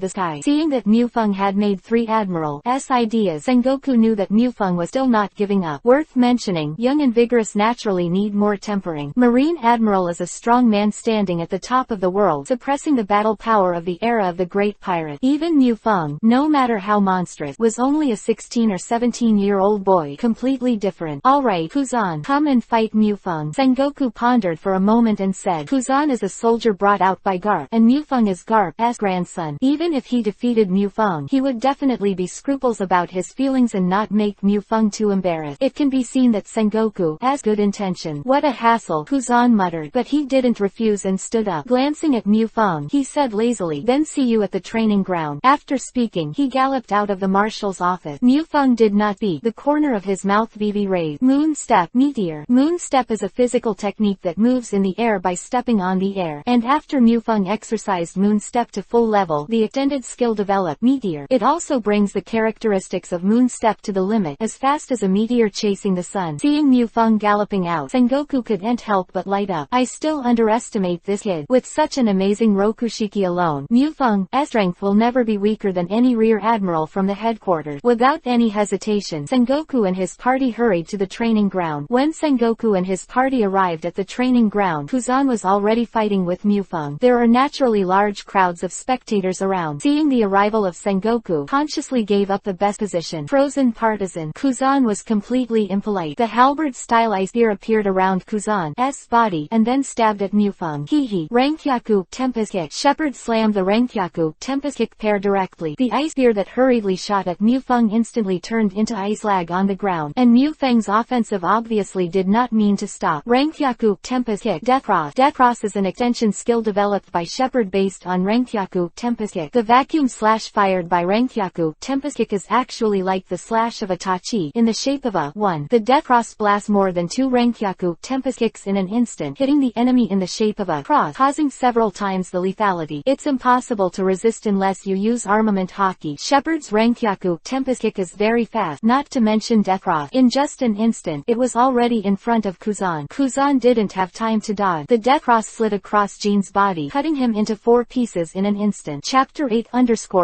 the sky. Seeing that Mufeng had made three admiral's ideas, Sengoku knew that Mufeng was still not giving up. Worth mentioning, young and vigorous naturally need more tempering. Marine Admiral is a strong man standing at the top of the world, suppressing the battle power of the era of the great pirate. Even Mufeng, no matter how monstrous, was only a 16 or 17-year-old boy, completely different. Alright, Kuzan, come and fight Mufeng. Sengoku pondered for a moment and said, Kuzan is a soldier brought out by Garp, and Mufeng is Garp's grandson. Even if he defeated Mufeng, he would definitely be scruples about his feelings and not make Mufeng too embarrassed. It can be seen that Sengoku has good intention. What a hassle, Kuzan muttered, but he didn't refuse and stood up. Glancing at Mufeng, he said lazily, then see you at the training ground. After speaking, he galloped out of the marshal's office. Mufeng did not speak. The corner of his mouth Vivi raised. Moon step, meteor. Moon step is a physical technique that moves in the air by stepping on the air, and after Mufeng exercised moon step to full level, the extended skill developed, meteor. It also brings the characteristics of moon step to the limit, as fast as a meteor chasing the sun. Seeing Mufeng galloping out, Sengoku couldn't help but light up. I still underestimate this kid. With such an amazing Rokushiki alone, Mufeng's strength will never be weaker than any rear admiral from the headquarters. Without any hesitation, Sengoku and his party hurried to the training ground. When Sengoku and his party arrived at the training ground, Kuzan was already fighting with Mufeng. There are naturally large crowds of spectators around. Seeing the arrival of Sengoku, consciously gave up the best position. Frozen partisan. Kuzan was completely impolite. The halberd-style spear appeared around Kuzan's body, and then stabbed at Mufeng. Hee. Rankyaku, Tempest Kick. Shepard slammed the Rankyaku, Tempest Kick pair directly. The ice spear that hurriedly shot at Mufeng instantly turned into ice lag on the ground, and Mufeng's offensive obviously did not mean to stop. Rankyaku, Tempest Kick. Death Cross. Death Cross is an extension skill developed by Shepard based on Rankyaku, Tempest Kick. The vacuum slash fired by Rankyaku, Tempest Kick is actually like the slash of a tachi, in the shape of a 1. The Death Cross blasts more than 2 Rankyaku, Tempest Kicks in an instant, hitting the enemy in the shape of a cross, causing several times the lethality. It's impossible to resist unless you use armament Haki. Shepard's Rankyaku, Tempest Kick is very fast, not to mention Death Cross. In just an instant, it was already in front of Kuzan. Kuzan didn't have time to dodge. The Death Cross slid across Jean's body, cutting him into 4 pieces in an instant. Chapter 8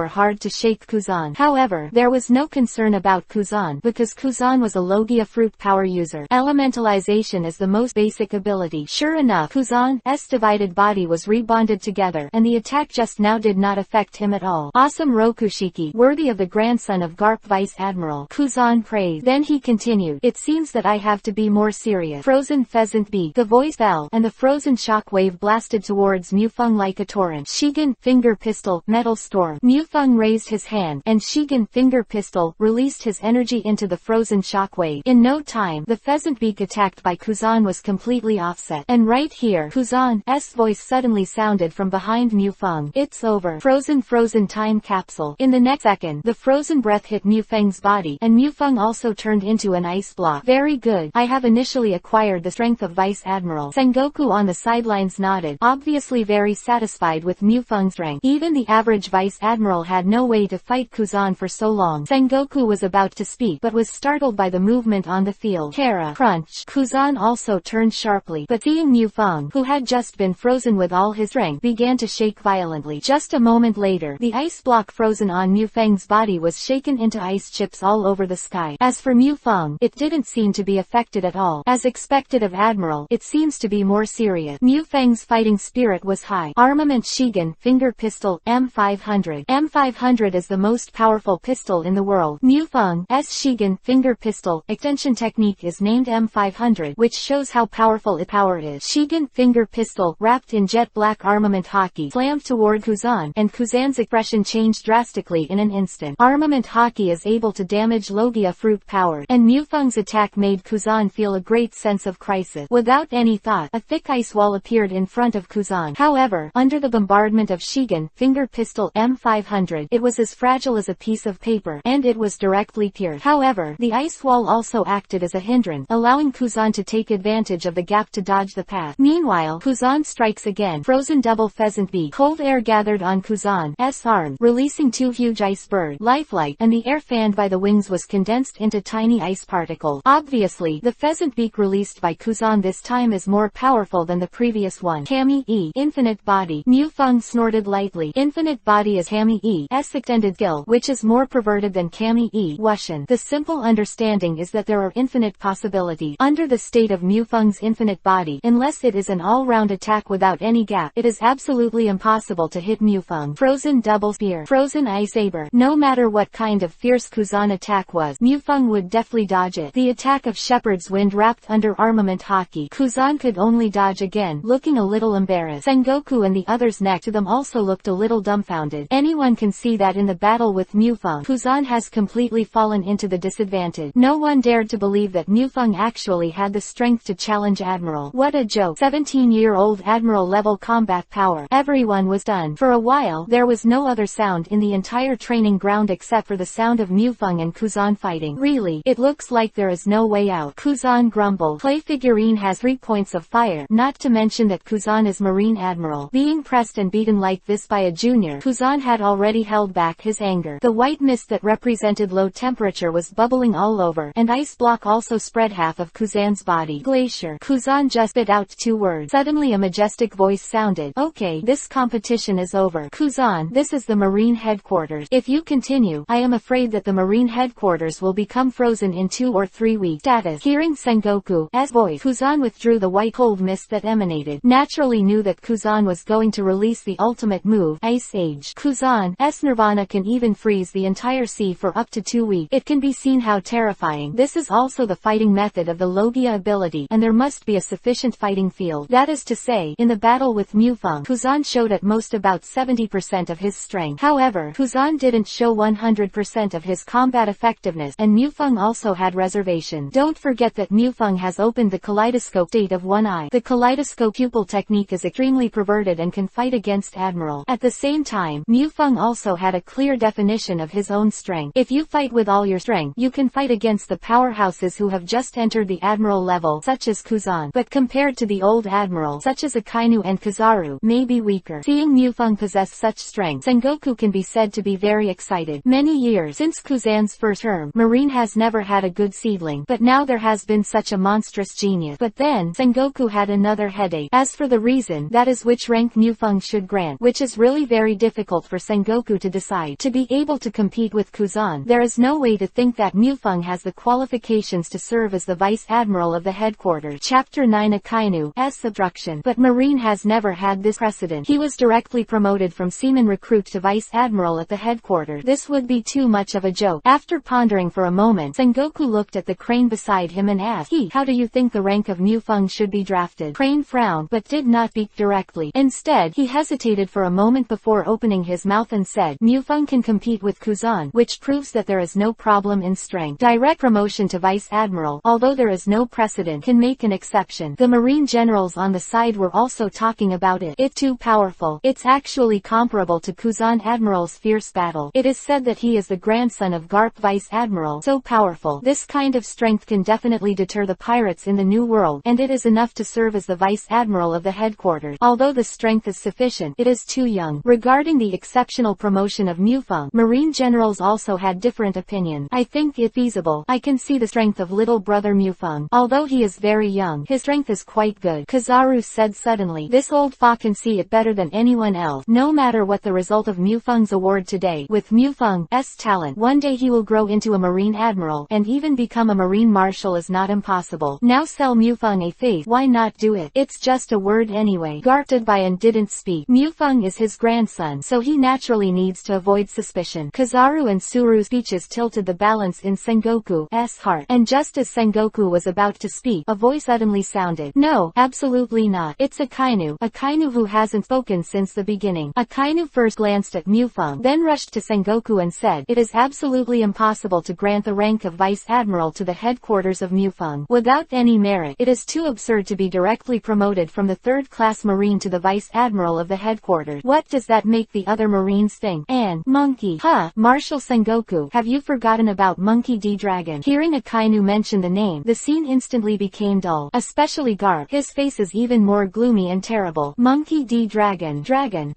Hard to shake Kuzan. However, there was no concern about Kuzan, because Kuzan was a Logia fruit power user. Elementalization is the most basic ability. Sure enough, Kuzan's divided body was rebonded together, and the attack just now did not affect him at all. Awesome Rokushiki, worthy of the grandson of Garp Vice Admiral, Kuzan praised. Then he continued, it seems that I have to be more serious. Frozen Pheasant Beak. The voice fell, and the frozen shockwave blasted towards Mufeng like a torrent. Shigen, Finger Pistol, Metal Storm. Mufeng raised his hand, and Shigen, Finger Pistol, released his energy into the frozen shockwave. In no time, the pheasant beak attacked by Kuzan was completely offset. And right here, Kuzan's voice suddenly sounded from behind Mufeng. It's over. Frozen time capsule. In the next second, the frozen breath hit Mufeng's body, and Mufeng also turned into an ice block. Very good. I have initially acquired the strength of Vice Admiral. Sengoku on the sidelines nodded, obviously very satisfied with Mufeng's strength. Even the average Vice Admiral had no way to fight Kuzan for so so long. Sengoku was about to speak but was startled by the movement on the field. Kara, crunch. Kuzan also turned sharply, but seeing Mu Feng, who had just been frozen with all his strength, began to shake violently. Just a moment later, the ice block frozen on Mu Feng's body was shaken into ice chips all over the sky. As for Mu Feng, it didn't seem to be affected at all. As expected of Admiral, it seems to be more serious. Mu Feng's fighting spirit was high. Armament Shigan, finger pistol, M500. M500 is the most powerful pistol in the world. Mu Feng's Shigan, finger pistol, extension technique is named M500, which shows how powerful its power is. Shigan, finger pistol, wrapped in jet black armament Haki, slammed toward Kuzan, and Kuzan's expression changed drastically in an instant. Armament Haki is able to damage Logia fruit power, and Mu Feng's attack made Kuzan feel a great sense of crisis. Without any thought, a thick ice wall appeared in front of Kuzan. However, under the bombardment of Shigan, finger pistol M500, it was as fragile as a piece of paper, and it was directly pierced. However, the ice wall also acted as a hindrance, allowing Kuzan to take advantage of the gap to dodge the path. Meanwhile, Kuzan strikes again. Frozen double pheasant beak. Cold air gathered on Kuzan's arms, releasing two huge icebergs, lifelike, and the air fanned by the wings was condensed into tiny ice particles. Obviously, the pheasant beak released by Kuzan this time is more powerful than the previous one. Kami-e, infinite body. Mu Feng snorted lightly. Infinite body is Kami-e's extended skill, which is more perverted than Kami-e Wushan. The simple understanding is that there are infinite possibilities. Under the state of Mu Feng's infinite body, unless it is an all-round attack without any gap, it is absolutely impossible to hit Mu Feng. Frozen double spear. Frozen ice saber. No matter what kind of fierce Kuzan attack was, Mu Feng would deftly dodge it. The attack of Shepherd's Wind wrapped under armament Haki. Kuzan could only dodge again, looking a little embarrassed. Sengoku and the others next to them also looked a little dumbfounded. Anyone can see that in the battle with Mu Feng, Kuzan has completely fallen into the disadvantage. No one dared to believe that Mu Feng actually had the strength to challenge Admiral. What a joke. 17-year-old Admiral level combat power. Everyone was stunned. For a while, there was no other sound in the entire training ground except for the sound of Mu Feng and Kuzan fighting. Really, it looks like there is no way out. Kuzan grumbled. Clay figurine has 3 points of fire, not to mention that Kuzan is Marine Admiral. Being pressed and beaten like this by a junior, Kuzan had already held back his anger. The white mist that represented low temperature was bubbling all over, and ice block also spread half of Kuzan's body. Glacier. Kuzan just spit out 2 words. Suddenly a majestic voice sounded. Okay, this competition is over. Kuzan, this is the Marine headquarters. If you continue, I am afraid that the Marine headquarters will become frozen in 2 or 3 weeks. Status. Hearing Sengoku's voice, Kuzan withdrew the white cold mist that emanated. Naturally knew that Kuzan was going to release the ultimate move, Ice Age. Kuzan's Nirvana can even freeze the entire sea for up to 2 weeks. It can be seen how terrifying. This is also the fighting method of the Logia ability, and there must be a sufficient fighting field. That is to say, in the battle with Mu Feng, Kuzan showed at most about 70% of his strength. However, Kuzan didn't show 100% of his combat effectiveness, and Mu Feng also had reservations. Don't forget that Mu Feng has opened the kaleidoscope state of one eye. The kaleidoscope pupil technique is extremely perverted and can fight against Admiral. At the same time, Mu Feng also had a clear definition of his own strength. If you fight with all your strength, you can fight against the powerhouses who have just entered the Admiral level, such as Kuzan. But compared to the old Admiral, such as Akainu and Kizaru, may be weaker. Seeing Mu Feng possess such strength, Sengoku can be said to be very excited. Many years since Kuzan's first term, Marine has never had a good seedling, but now there has been such a monstrous genius. But then, Sengoku had another headache. As for the reason, that is which rank Mu Feng should grant, which is really very difficult for Sengoku to decide. To be able to compete with Kuzan, there is no way to think that Mu Feng has the qualifications to serve as the Vice Admiral of the headquarters. Chapter 9 Akainu's subtraction. But Marine has never had this precedent. He was directly promoted from seaman recruit to Vice Admiral at the headquarters. This would be too much of a joke. After pondering for a moment, Sengoku looked at the crane beside him and asked, how do you think the rank of Mu Feng should be drafted? Crane frowned, but did not speak directly. Instead, he hesitated for a moment before opening his mouth and said, Mu Feng can compete with Kuzan, which proves that there is no problem in strength. Direct promotion to Vice Admiral, although there is no precedent, can make an exception. The Marine generals on the side were also talking about it. It's too powerful. It's actually comparable to Kuzan Admiral's fierce battle. It is said that he is the grandson of Garp Vice Admiral. So powerful. This kind of strength can definitely deter the pirates in the New World, and it is enough to serve as the Vice Admiral of the headquarters. Although the strength is sufficient, it is too young. Regarding the exceptional promotion of Mu Feng, Marine General admirals also had different opinions. I think it feasible. I can see the strength of little brother Mufeng. Although he is very young, his strength is quite good. Kizaru said suddenly. This old fa can see it better than anyone else. No matter what the result of Mufeng's award today, with Mufeng's talent, one day he will grow into a marine admiral, and even become a marine marshal is not impossible. Now sell Mufeng a face. Why not do it? It's just a word anyway. Garp stood by and didn't speak. Mufeng is his grandson, so he naturally needs to avoid suspicion. Kizaru and Suru's speeches tilted the balance in Sengoku's heart, and just as Sengoku was about to speak, a voice suddenly sounded. No, absolutely not. It's Akainu who hasn't spoken since the beginning. Akainu first glanced at Mufeng, then rushed to Sengoku and said, it is absolutely impossible to grant the rank of Vice Admiral to the headquarters of Mufeng without any merit. It is too absurd to be directly promoted from the third-class Marine to the Vice Admiral of the headquarters. What does that make the other Marines think? And, Monkey. Huh, Marshal Sengoku, have you forgotten about Monkey D. Dragon? Hearing Akainu mention the name, the scene instantly became dull, especially Garp. His face is even more gloomy and terrible. Monkey D. Dragon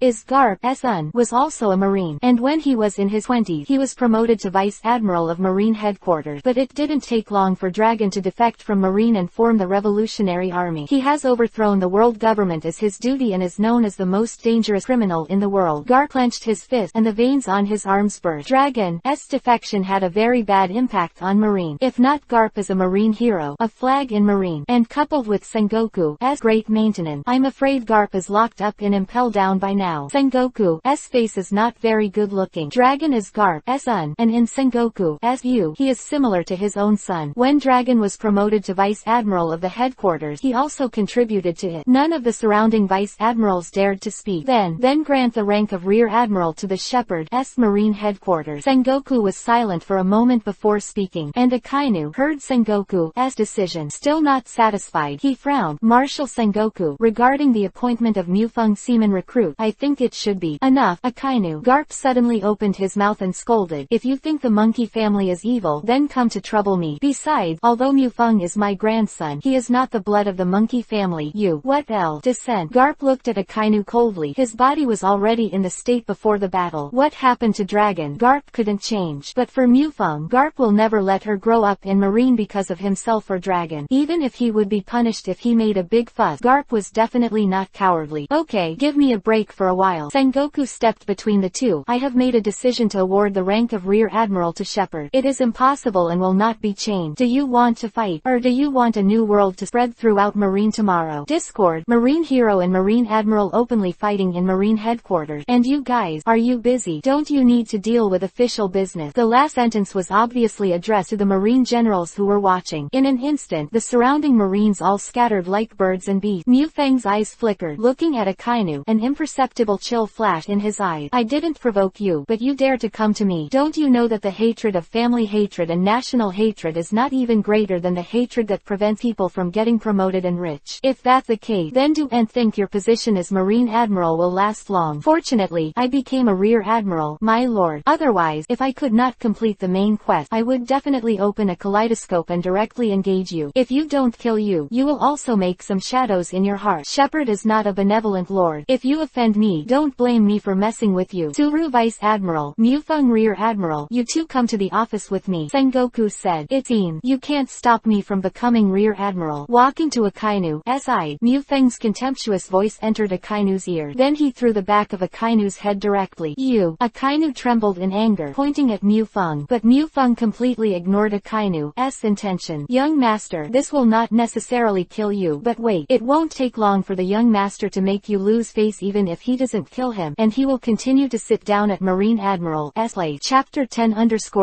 is Garp's son, was also a Marine, and when he was in his 20s, he was promoted to Vice Admiral of Marine Headquarters. But it didn't take long for Dragon to defect from Marine and form the Revolutionary Army. He has overthrown the world government as his duty and is known as the most dangerous criminal in the world. Garp clenched his fist, and the veins on his arms burst. Dragon's defection had a very bad impact on Marine. If not Garp as a Marine hero, a flag in Marine, and coupled with Sengoku's great maintenance, I'm afraid Garp is locked up and impelled down by now. Sengoku's face is not very good looking. Dragon is Garp's son, and in Sengoku's view, he is similar to his own son. When Dragon was promoted to Vice Admiral of the headquarters, he also contributed to it. None of the surrounding Vice Admirals dared to speak. Then grant the rank of Rear Admiral to the Shepherd's Marine headquarters. Sengoku was silent for a moment before speaking, and Akainu heard Sengoku's decision. Still not satisfied, he frowned. Marshal Sengoku, regarding the appointment of Mufeng seaman recruit, I think it should be enough. Akainu. Garp suddenly opened his mouth and scolded. If you think the monkey family is evil, then come to trouble me. Besides, although Mufeng is my grandson, he is not the blood of the monkey family. What descent? Garp looked at Akainu coldly. His body was already in the state before the battle. What happened to Dragon? Garp couldn't change. But for Mufeng, Garp will never let her grow up in Marine because of himself or Dragon. Even if he would be punished if he made a big fuss, Garp was definitely not cowardly. Okay, give me a break for a while. Sengoku stepped between the two. I have made a decision to award the rank of Rear Admiral to Shepherd. It is impossible and will not be changed. Do you want to fight? Or do you want a new world to spread throughout Marine tomorrow? Discord. Marine hero and Marine Admiral openly fighting in Marine headquarters. And you guys, are you busy? Don't you need to deal with official business? The last sentence was obviously addressed to the Marine generals who were watching. In an instant, the surrounding Marines all scattered like birds and bees. Mufeng's eyes flickered, looking at Akainu, an imperceptible chill flashed in his eyes. I didn't provoke you, but you dare to come to me. Don't you know that the hatred of family hatred and national hatred is not even greater than the hatred that prevents people from getting promoted and rich? If that's the case, then do and think your position as Marine Admiral will last long. Fortunately, I became a Rear Admiral, my lord. Otherwise, if I could not complete the main quest, I would definitely open a kaleidoscope and directly engage you. If you don't kill you, you will also make some shadows in your heart. Shepherd is not a benevolent lord. If you offend me, don't blame me for messing with you. Suru Vice Admiral, Mufeng Rear Admiral, you two come to the office with me. Sengoku said, it seems you can't stop me from becoming Rear Admiral. Walking to Akainu's side, Mufeng's contemptuous voice entered Akainu's ear. Then he threw the back of Akainu's head directly. You. Akainu trembled in anger, pointing at Mufeng, but Mufeng completely ignored Akainu's intention. Young master, this will not necessarily kill you, but wait, it won't take long for the young master to make you lose face even if he doesn't kill him, and he will continue to sit down at Marine Admiral's place. Chapter 10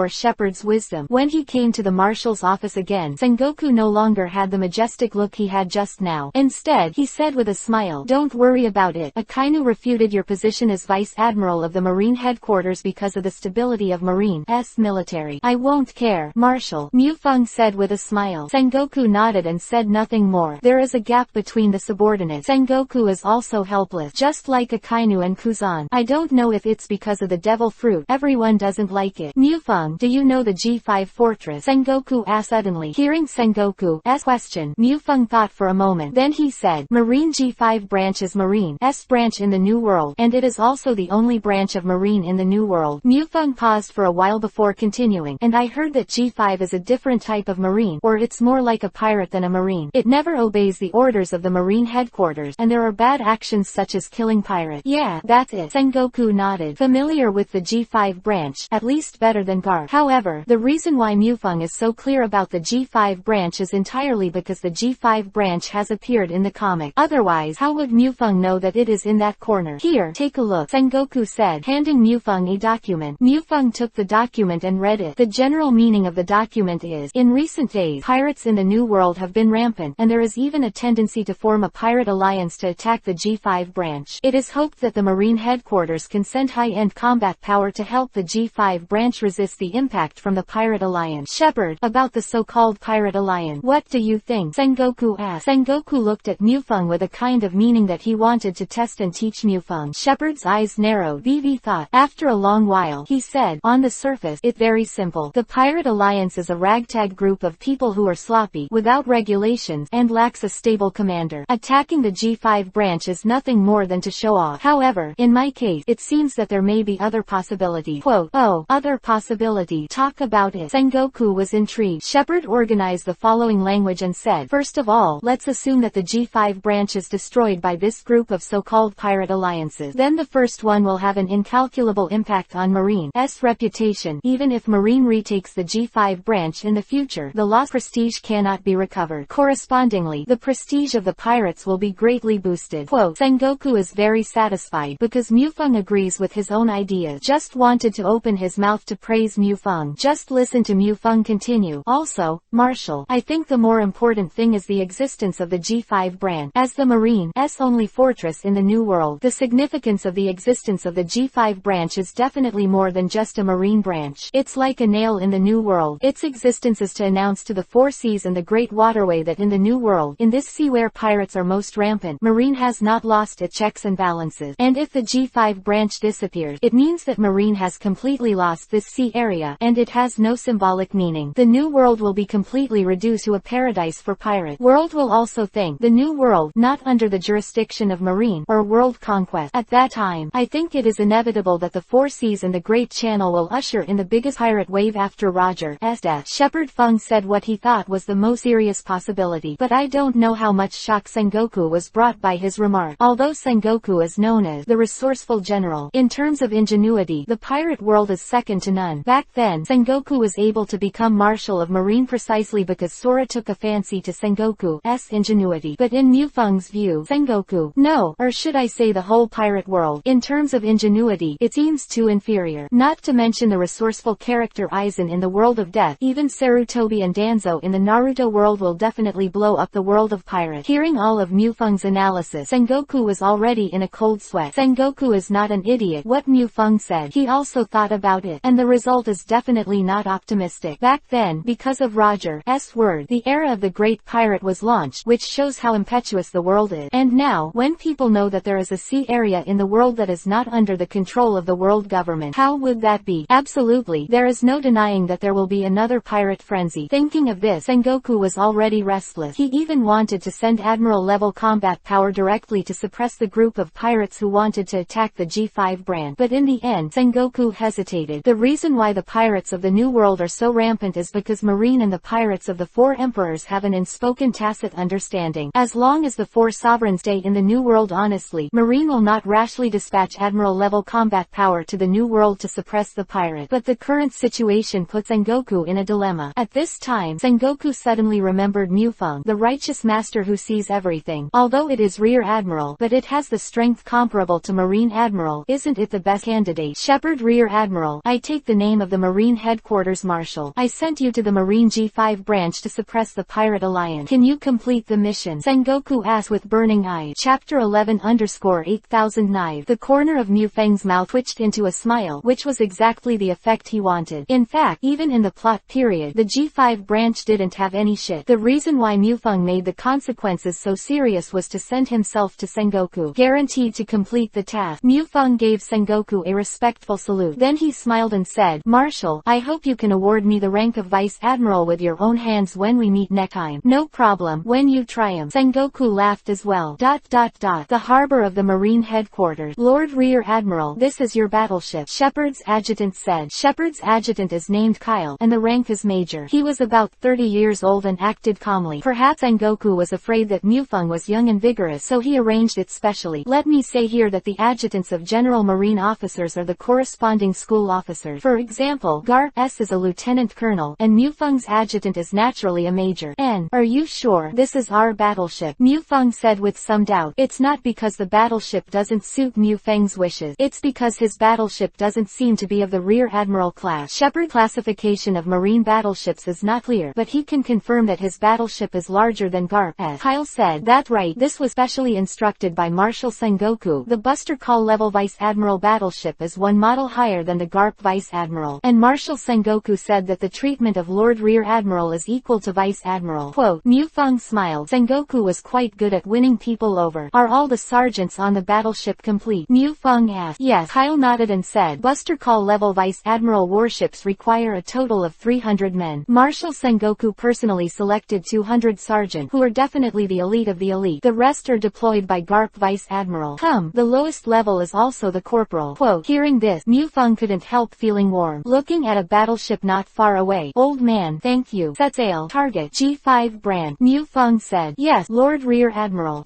Shepherd's Wisdom. When he came to the marshal's office again, Sengoku no longer had the majestic look he had just now. Instead, he said with a smile, don't worry about it. Akainu refuted your position as Vice Admiral of the Marine headquarters because of the stability of Marine's military. I won't care, Marshal, Mufeng said with a smile. Sengoku nodded and said nothing more. There is a gap between the subordinates. Sengoku is also helpless, just like Akainu and Kuzan. I don't know if it's because of the devil fruit. Everyone doesn't like it. Mufeng, do you know the G5 fortress? Sengoku asked suddenly. Hearing Sengoku's question, Mufeng thought for a moment. Then he said, Marine G5 branch is Marine's branch in the New World, and it is also the only branch of Marine in the New World. Mufeng Mufeng paused for a while before continuing. And I heard that G5 is a different type of marine, or it's more like a pirate than a marine. It never obeys the orders of the marine headquarters, and there are bad actions such as killing pirates. Yeah, that's it. Sengoku nodded, familiar with the G5 branch, at least better than Garp. However, the reason why Mufeng is so clear about the G5 branch is entirely because the G5 branch has appeared in the comic. Otherwise, how would Mufeng know that it is in that corner? Here, take a look, Sengoku said, handing Mufeng a document. Mufeng took the document and read it. The general meaning of the document is, in recent days, pirates in the New World have been rampant, and there is even a tendency to form a pirate alliance to attack the G5 branch. It is hoped that the Marine headquarters can send high-end combat power to help the G5 branch resist the impact from the pirate alliance. Shepard, about the so-called pirate alliance. What do you think? Sengoku asked. Sengoku looked at Mufeng with a kind of meaning that he wanted to test and teach Mufeng. Shepard's eyes narrowed. Vivi thought. After a long while, he said, on the surface, it's very simple. The pirate alliance is a ragtag group of people who are sloppy, without regulations, and lacks a stable commander. Attacking the G5 branch is nothing more than to show off. However, in my case, it seems that there may be other possibilities. Quote, oh, other possibilities. Talk about it. Sengoku was intrigued. Shepard organized the following language and said, first of all, let's assume that the G5 branch is destroyed by this group of so-called pirate alliances. Then the first one will have an incalculable impact on Marine's reputation. Even if Marine retakes the G5 branch in the future, the lost prestige cannot be recovered. Correspondingly, the prestige of the pirates will be greatly boosted. Quote, Sengoku is very satisfied because Mufeng agrees with his own ideas. Just wanted to open his mouth to praise Mufeng. Just listen to Mufeng continue. Also, Marshall, I think the more important thing is the existence of the G5 branch. As the Marine's only fortress in the New World, the significance of the existence of the G5 branch is definitely more than just a marine branch. It's like a nail in the New World. Its existence is to announce to the four seas and the great waterway that in the New World, in this sea where pirates are most rampant, Marine has not lost its checks and balances. And if the G5 branch disappears, it means that Marine has completely lost this sea area, and it has no symbolic meaning. The New World will be completely reduced to a paradise for pirates. World will also think the New World, not under the jurisdiction of Marine, or world conquest. At that time, I think it is inevitable that the four seas and the Great Channel will usher in the biggest pirate wave after Roger's death. Shepard Feng said what he thought was the most serious possibility, but I don't know how much shock Sengoku was brought by his remark. Although Sengoku is known as the resourceful general, in terms of ingenuity, the pirate world is second to none. Back then, Sengoku was able to become Marshal of Marine precisely because Sora took a fancy to Sengoku's ingenuity. But in Mufeng's view, Sengoku, no, or should I say the whole pirate world, in terms of ingenuity, it seems too inferior. Not to mention the resourceful character Aizen in the world of death. Even Sarutobi and Danzo in the Naruto world will definitely blow up the world of pirates. Hearing all of Mufeng's analysis, Sengoku was already in a cold sweat. Sengoku is not an idiot. What Mufeng said, he also thought about it, and the result is definitely not optimistic. Back then, because of Roger's word, the era of the great pirate was launched, which shows how impetuous the world is. And now, when people know that there is a sea area in the world that is not under the control of the world government, how would that be? Absolutely, there is no denying that there will be another pirate frenzy. Thinking of this, Sengoku was already restless. He even wanted to send Admiral-level combat power directly to suppress the group of pirates who wanted to attack the G5 branch. But in the end, Sengoku hesitated. The reason why the pirates of the New World are so rampant is because Marine and the pirates of the Four Emperors have an unspoken tacit understanding. As long as the four sovereigns stay in the New World honestly, Marine will not rashly dispatch Admiral-level combat power to the New World to suppress the pirate. But the current situation puts Sengoku in a dilemma. At this time, Sengoku suddenly remembered Mufeng, the righteous master who sees everything. Although it is Rear Admiral, but it has the strength comparable to Marine Admiral, isn't it the best candidate? Shepard Rear Admiral, I take the name of the Marine Headquarters Marshal. I sent you to the Marine G5 branch to suppress the Pirate Alliance. Can you complete the mission? Sengoku asked with burning eyes. Chapter 11_8009. The corner of Mufeng's mouth twitched into a smile, which was exactly the effect he wanted. In fact, even in the plot period, the G5 branch didn't have any shit. The reason why Mufeng made the consequences so serious was to send himself to Sengoku, guaranteed to complete the task. Mufeng gave Sengoku a respectful salute. Then he smiled and said, Marshal, I hope you can award me the rank of Vice Admiral with your own hands when we meet next time. No problem, when you triumph. Sengoku laughed as well. The harbor of the Marine headquarters. Lord Rear Admiral, this is your battleship. Shepard Shepard's adjutant said. Shepard's adjutant is named Kyle, and the rank is major. He was about 30 years old and acted calmly. Perhaps Sengoku was afraid that Mufeng was young and vigorous, so he arranged it specially. Let me say here that the adjutants of general marine officers are the corresponding school officers. For example, Garp S is a lieutenant colonel, and Mufeng's adjutant is naturally a major. Are you sure this is our battleship? Mufeng said with some doubt. It's not because the battleship doesn't suit Mufeng's wishes. It's because his battleship doesn't seem to be of the Rear Admiral class. Shepard's classification of marine battleships is not clear, but he can confirm that his battleship is larger than Garp S. Kyle said. That right. This was specially instructed by Marshal Sengoku. The Buster Call level Vice Admiral battleship is one model higher than the Garp Vice Admiral. And Marshal Sengoku said that the treatment of Lord Rear Admiral is equal to Vice Admiral. Quote, Mufeng smiled. Sengoku was quite good at winning people over. Are all the sergeants on the battleship complete? Mufeng asked. Yes. Kyle nodded and said, Buster Call level Vice Admiral warships require a total of 300 men. Marshal Sengoku personally selected 200 sergeant, who are definitely the elite of the elite. The rest are deployed by Garp Vice Admiral. The lowest level is also the corporal. Quote, hearing this, Mufeng couldn't help feeling warm. Looking at a battleship not far away. Old man, thank you. Set sail. Target G5 brand. Mufeng said. Yes, Lord Rear Admiral. ...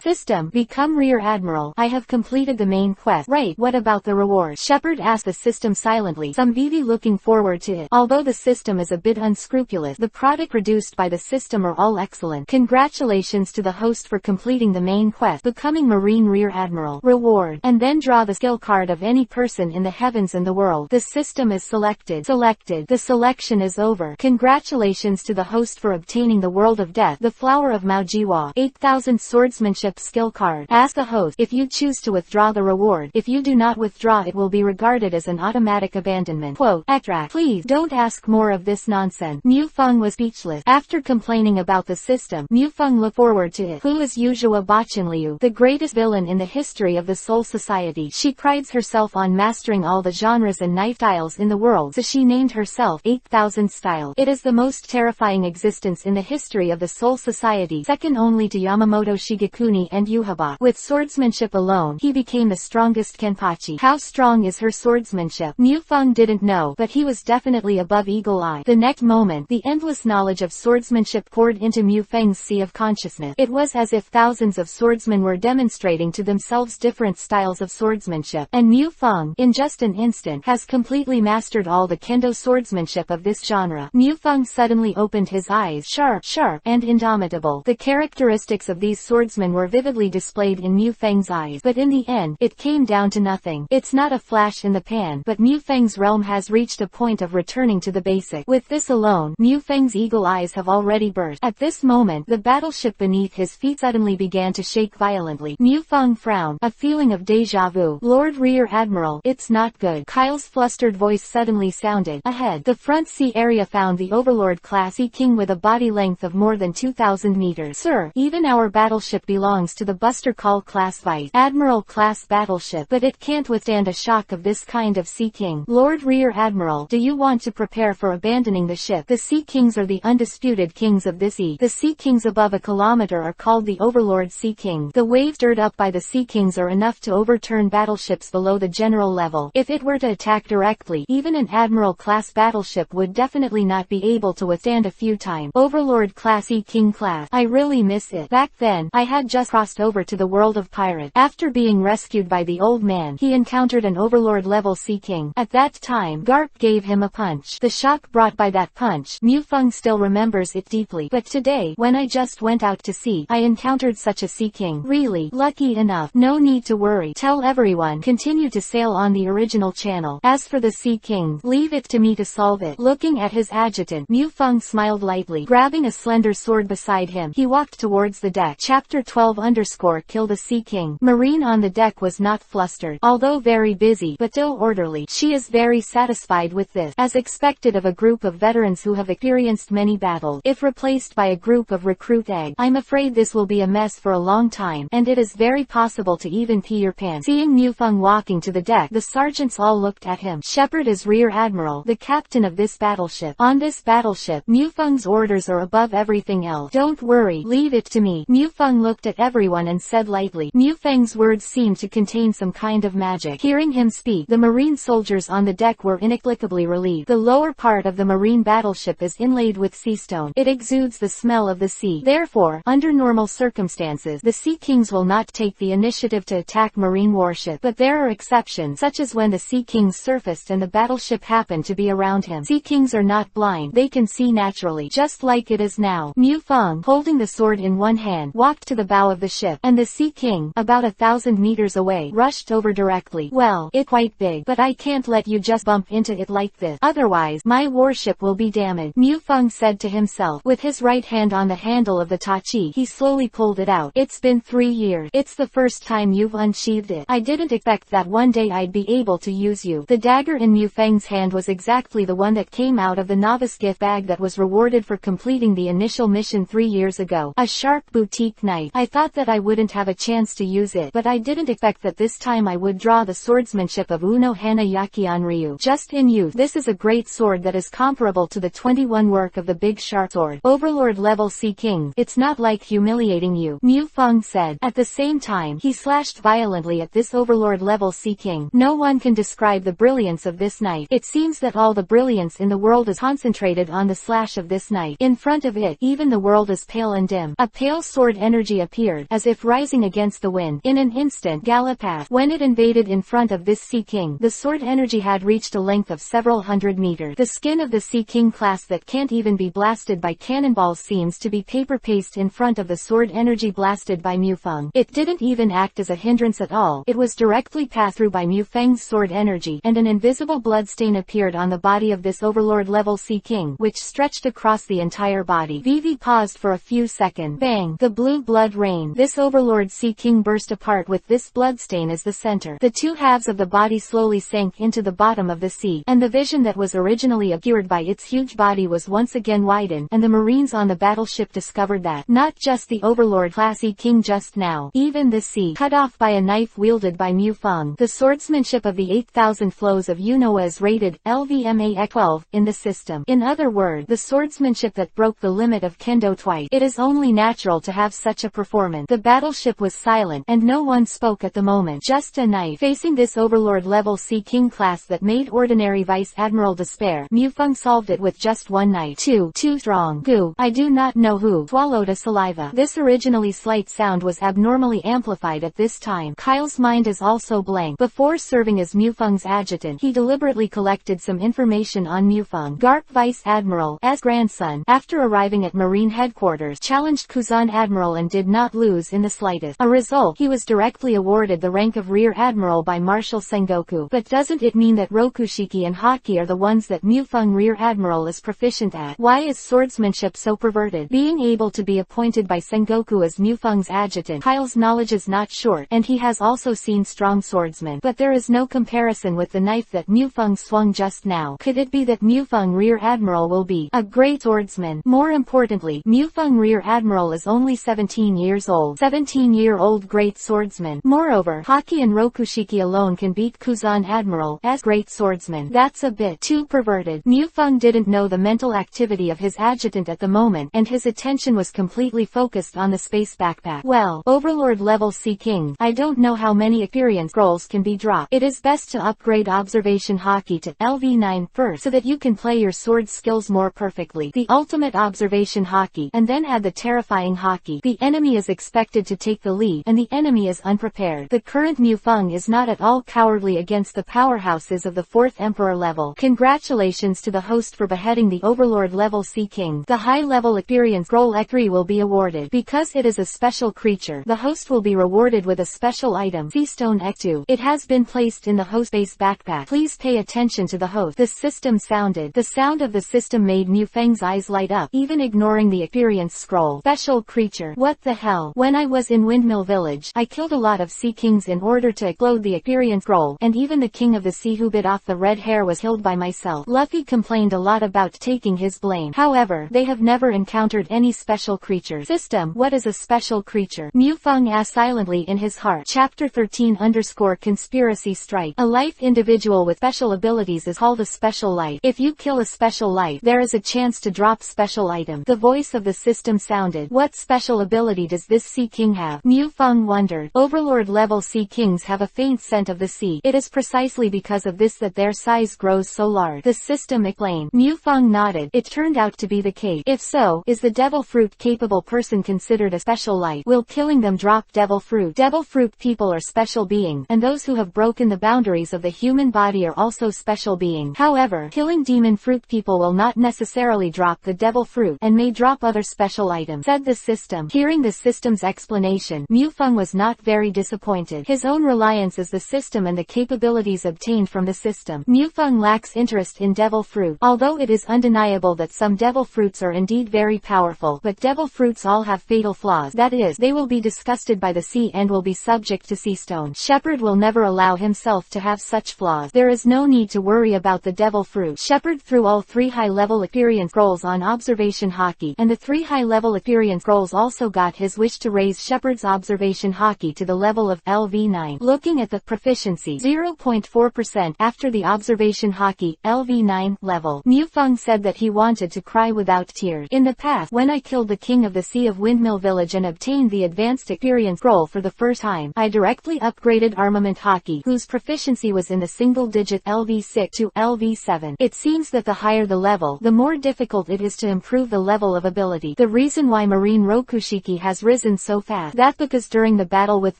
System. Become Rear Admiral. I have completed the main quest. Right, what about the reward? Shepard asked the system silently. Some VV looking forward to it. Although the system is a bit unscrupulous, the product produced by the system are all excellent. Congratulations to the host for completing the main quest, becoming Marine Rear Admiral. Reward. And then draw the skill card of any person in the heavens and the world. The system is selected. The selection is over. Congratulations to the host for obtaining the World of Death, the Flower of Maojiwa. 8000 Swordsmanship skill card. Ask the host if you choose to withdraw the reward. If you do not withdraw, it will be regarded as an automatic abandonment. Quote, extract. Please don't ask more of this nonsense. Mufeng was speechless. After complaining about the system, Mufeng looked forward to it. Who is Yuzhua Bachinliu, the greatest villain in the history of the Soul Society? She prides herself on mastering all the genres and knife styles in the world, so she named herself 8000 Style. It is the most terrifying existence in the history of the Soul Society, second only to Yamamoto Shigekuni and Yuhaba. With swordsmanship alone, he became the strongest Kenpachi. How strong is her swordsmanship? Mufeng didn't know, but he was definitely above Eagle Eye. The next moment, the endless knowledge of swordsmanship poured into Mufeng's sea of consciousness. It was as if thousands of swordsmen were demonstrating to themselves different styles of swordsmanship. And Mufeng, in just an instant, has completely mastered all the kendo swordsmanship of this genre. Mufeng suddenly opened his eyes, sharp, and indomitable. The characteristics of these swordsmen were vividly displayed in Mufeng's eyes, but in the end, it came down to nothing. It's not a flash in the pan, but Mufeng's realm has reached a point of returning to the basic. With this alone, Mufeng's eagle eyes have already burst. At this moment, the battleship beneath his feet suddenly began to shake violently. Mufeng frowned, a feeling of deja vu. Lord Rear Admiral, it's not good. Kyle's flustered voice suddenly sounded. Ahead, the front sea area found the Overlord class Sea King with a body length of more than 2,000 meters. Sir, even our battleship belongs to the Buster Call class Vice Admiral class battleship, but it can't withstand a shock of this kind of Sea King. Lord Rear Admiral, do you want to prepare for abandoning the ship? The Sea Kings are the undisputed kings of this sea. The Sea Kings above a kilometer are called the Overlord Sea King. The waves stirred up by the Sea Kings are enough to overturn battleships below the general level. If it were to attack directly, even an Admiral class battleship would definitely not be able to withstand a few times. Overlord class Sea King class. I really miss it. Back then, I had just crossed over to the world of pirate. After being rescued by the old man, he encountered an Overlord level Sea King. At that time, Garp gave him a punch. The shock brought by that punch, Mufeng still remembers it deeply. But today, when I just went out to sea, I encountered such a Sea King. Really, lucky enough. No need to worry. Tell everyone, continue to sail on the original channel. As for the Sea King, leave it to me to solve it. Looking at his adjutant, Mufeng smiled lightly. Grabbing a slender sword beside him, he walked towards the deck. Chapter 12 _ Kill the Sea King. Marine on the deck was not flustered, although very busy, but still orderly. She is very satisfied with this, as expected of a group of veterans who have experienced many battles. If replaced by a group of recruit egg, I'm afraid this will be a mess for a long time, and it is very possible to even pee your pants. Seeing Mufeng walking to the deck, the sergeants all looked at him. Shepard is Rear Admiral, the captain of this battleship. On this battleship, Mufeng's orders are above everything else. Don't worry, leave it to me. Mufeng looked at everyone and said lightly. Mufeng's words seemed to contain some kind of magic. Hearing him speak. The Marine soldiers on the deck were inexplicably relieved. The lower part of the Marine battleship is inlaid with sea stone. It exudes the smell of the sea. Therefore, under normal circumstances, the Sea Kings will not take the initiative to attack Marine warship. But there are exceptions, such as when the Sea Kings surfaced and the battleship happened to be around him. Sea Kings are not blind. They can see naturally, just like it is now. Mu Feng, holding the sword in one hand, walked to the bow of the ship, and the Sea King, about 1,000 meters away, rushed over directly. Well, it's quite big, but I can't let you just bump into it like this. Otherwise, my warship will be damaged, Mu Feng said to himself. With his right hand on the handle of the tachi, he slowly pulled it out. It's been 3 years. It's the first time you've unsheathed it. I didn't expect that one day I'd be able to use you. The dagger in Mu Feng's hand was exactly the one that came out of the novice gift bag that was rewarded for completing the initial mission 3 years ago. A sharp boutique knife. I thought that I wouldn't have a chance to use it, but I didn't expect that this time I would draw the swordsmanship of Uno Hana Yakian Ryu. Just in youth, this is a great sword that is comparable to the 21 work of the big sharp sword. Overlord level Sea King. It's not like humiliating you, Mu Feng said. At the same time, he slashed violently at this Overlord level Sea King. No one can describe the brilliance of this knife. It seems that all the brilliance in the world is concentrated on the slash of this knife. In front of it, even the world is pale and dim. A pale sword energy appeared, as if rising against the wind. In an instant, gallop past. When it invaded in front of this Sea King, the sword energy had reached a length of several hundred meters. The skin of the Sea King class that can't even be blasted by cannonballs seems to be paper paste in front of the sword energy blasted by Mu Feng. It didn't even act as a hindrance at all. It was directly passed through by Mu Feng's sword energy, and an invisible bloodstain appeared on the body of this Overlord level Sea King, which stretched across the entire body. Vivi paused for a few seconds. Bang! The blue blood rained. This Overlord Sea King burst apart with this bloodstain as the center. The two halves of the body slowly sank into the bottom of the sea, and the vision that was originally obscured by its huge body was once again widened, and the Marines on the battleship discovered that not just the Overlord class Sea King just now, even the sea, cut off by a knife wielded by Mu Feng. The swordsmanship of the 8,000 flows of Uno is rated LVMA 12 in the system. In other words, the swordsmanship that broke the limit of kendo twice. It is only natural to have such a performance. The battleship was silent, and no one spoke at the moment. Just a knife. Facing this Overlord level Sea King class that made ordinary Vice Admiral despair, Mu Feng solved it with just one knife. Too strong. Goo. I do not know who swallowed a saliva. This originally slight sound was abnormally amplified at this time. Kyle's mind is also blank. Before serving as Mu Feng's adjutant, he deliberately collected some information on Mu Feng. Garp Vice Admiral, as grandson, after arriving at Marine headquarters, challenged Kuzan Admiral and did not lose in the slightest. A result, he was directly awarded the rank of Rear Admiral by Marshal Sengoku. But doesn't it mean that Rokushiki and Haki are the ones that Mu Feng Rear Admiral is proficient at? Why is swordsmanship so perverted? Being able to be appointed by Sengoku as Mu Feng's adjutant, Kyle's knowledge is not short, and he has also seen strong swordsmen. But there is no comparison with the knife that Mu Feng swung just now. Could it be that Mu Feng Rear Admiral will be a great swordsman? More importantly, Mu Feng Rear Admiral is only 17 years old. 17-year-old great swordsman. Moreover, Haki and Rokushiki alone can beat Kuzan Admiral as great swordsman. That's a bit too perverted. Mu Feng didn't know the mental activity of his adjutant at the moment, and his attention was completely focused on the space backpack. Well, Overlord level Sea King, I don't know how many experience scrolls can be dropped. It is best to upgrade observation Haki to LV9 first so that you can play your sword skills more perfectly. The ultimate observation Haki, and then add the terrifying Haki. The enemy is expected to take the lead, and the enemy is unprepared. The current Mu Feng is not at all cowardly against the powerhouses of the 4th Emperor level. Congratulations to the host for beheading the Overlord level Sea King. The high level experience scroll E3 will be awarded. Because it is a special creature, the host will be rewarded with a special item, Sea Stone E2. It has been placed in the host base backpack. Please pay attention to the host. The system sounded. The sound of the system made Mu Feng's eyes light up, even ignoring the experience scroll. Special creature. What the hell? When I was in Windmill Village, I killed a lot of Sea Kings in order to explode the experience scroll, and even the king of the sea who bit off the red hair was killed by myself. Luffy complained a lot about taking his blame. However, they have never encountered any special creatures. System, what is a special creature? Mu Feng asked silently in his heart. Chapter 13_Conspiracy Strike. A life individual with special abilities is called a special life. If you kill a special life, there is a chance to drop special item. The voice of the system sounded. What special ability does this Sea King have? Mu Feng wondered. Overlord level Sea Kings have a faint scent of the sea. It is precisely because of this that their size grows so large. The system explained. Mufeng nodded. It turned out to be the case. If so, is the devil fruit capable person considered a special light? Will killing them drop devil fruit? Devil fruit people are special beings, and those who have broken the boundaries of the human body are also special beings. However, killing demon fruit people will not necessarily drop the devil fruit, and may drop other special items, said the system. Hearing the system's explanation, Mufeng was not very disappointed. His own reliance is the system and the capabilities obtained from the system. Mufeng lacks interest in devil fruit, although it is undeniable that some devil fruits are indeed very powerful, but devil fruits all have fatal flaws. That is, they will be disgusted by the sea and will be subject to sea stone. Shepherd will never allow himself to have such flaws. There is no need to worry about the devil fruit. Shepherd threw all 3 high-level experience scrolls on observation Haki, and the 3 high-level experience scrolls also got his wish to raise Shepherd's observation Haki to the level of LV9. Looking at the proficiency 0.4% after the observation Haki, LV9 level, Mufeng said that he wanted to cry without tears. In the past, when I killed the king of the Sea of Windmill Village and obtained the advanced experience scroll for the first time, I directly upgraded armament Haki, whose proficiency was in the single-digit LV6 to LV7. It seems that the higher the level, the more difficult it is to improve the level of ability. The reason why Marine Rokushiki has risen so fast, that because during the battle with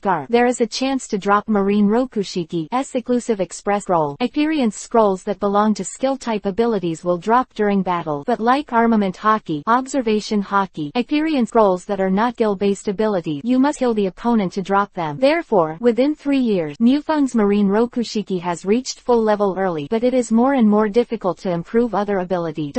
Garp, there is a chance to drop Marine Rokushiki's exclusive express scroll. Experience scrolls that belong to skill-type abilities will drop during battle, but like armament Haki, observation Haki, experience scrolls that are not skill-based abilities, you must kill the opponent to drop them. Therefore, within 3 years, Mufeng's Marine Rokushiki has reached full level early, but it is more and more difficult to improve other abilities.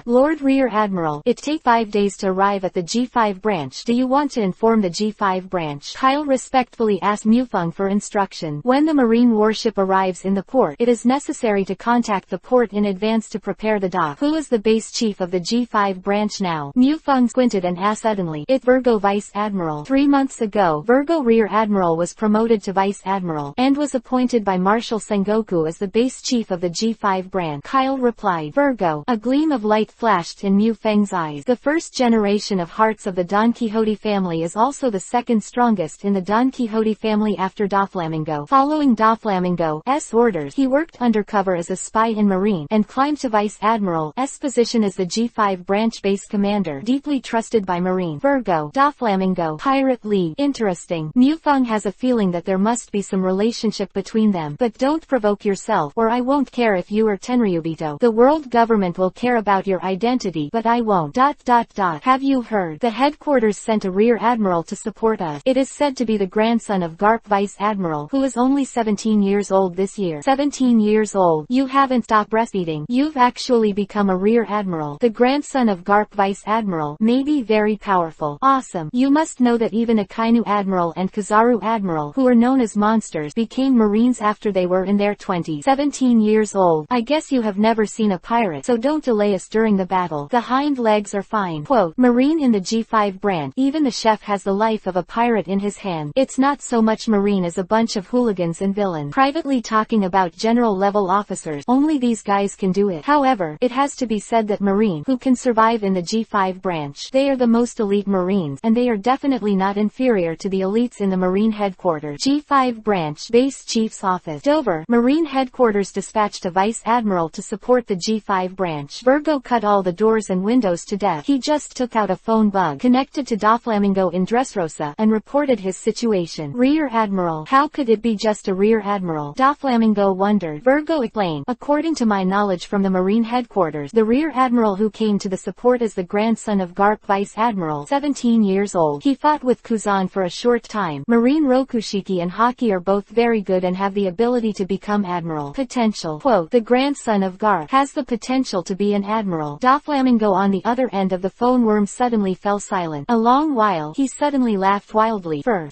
Lord Rear Admiral, it take 5 days to arrive at the G5 branch. Do you want to inform the G5 branch? Kyle respectfully asked Mufeng for instruction. When the marine warship arrives in the port, it is necessary to contact the port in advance to prepare the dock. Who is the base chief of the G5 branch now? Mufeng squinted and asked suddenly. It Virgo Vice Admiral. 3 months ago, Virgo Rear Admiral was promoted to Vice Admiral, and was appointed by Marshal Sengoku as the base chief of the G5 branch. Kyle replied. Virgo. A gleam of light flashed in Mufeng's eyes. The first generation of hearts of the Don Quixote family is also the second strongest in the Don Quixote family after Doflamingo. Following Doflamingo's orders, he worked undercover as a spy in Marine, and climbed to Vice Admiral's position as the G5 branch base commander, deeply trusted by Marine. Virgo. Doflamingo. Pirate League. Interesting. Mufeng has a feeling that there must be some relationship between them, but don't provoke yourself, or I won't care if you are Tenryubito. The world government will care about your identity, but I won't. Have you heard? The headquarters sent a rear admiral to support us. It is said to be the grandson of Garp Vice Admiral, who is only 17 years old this year. 17 years old. You haven't stopped breastfeeding. You've actually become a rear admiral. The grandson of Garp Vice Admiral may be very powerful. Awesome. You must know that even Akainu Admiral and Kizaru Admiral, who are known as monsters, became Marines after they were in their 20s. 17 years old. I guess you have never seen a pirate, so don't delay us during the battle. The hind legs are fine. Quote, Marine in the G5 branch. Even the chef has the life of a pirate in his hand. It's not so much Marine as a bunch of hooligans and villains. Privately talking about general level officers, only these guys can do it. However, it has to be said that Marine, who can survive in the G5 branch, they are the most elite Marines, and they are definitely not inferior to the elites in the Marine headquarters. G5 branch, base chief's office. Dover, Marine headquarters dispatched a vice admiral to support the G5 branch. Virgo cut all the doors and windows to death. He just took out a phone bug connected to Doflamingo in Dressrosa, and reported his situation. Rear Admiral. How could it be just a rear admiral? Doflamingo wondered. Virgo explained. According to my knowledge from the Marine headquarters, the rear admiral who came to the support is the grandson of Garp Vice Admiral, 17 years old. He fought with Kuzan for a short time. Marine Rokushiki and Haki are both very good and have the ability to become admiral. Potential. Quote, the grandson of Garp has the potential to be an admiral. Doflamingo on the other end of the phone worm suddenly fell silent. A long while, he suddenly laughed wildly. Fur.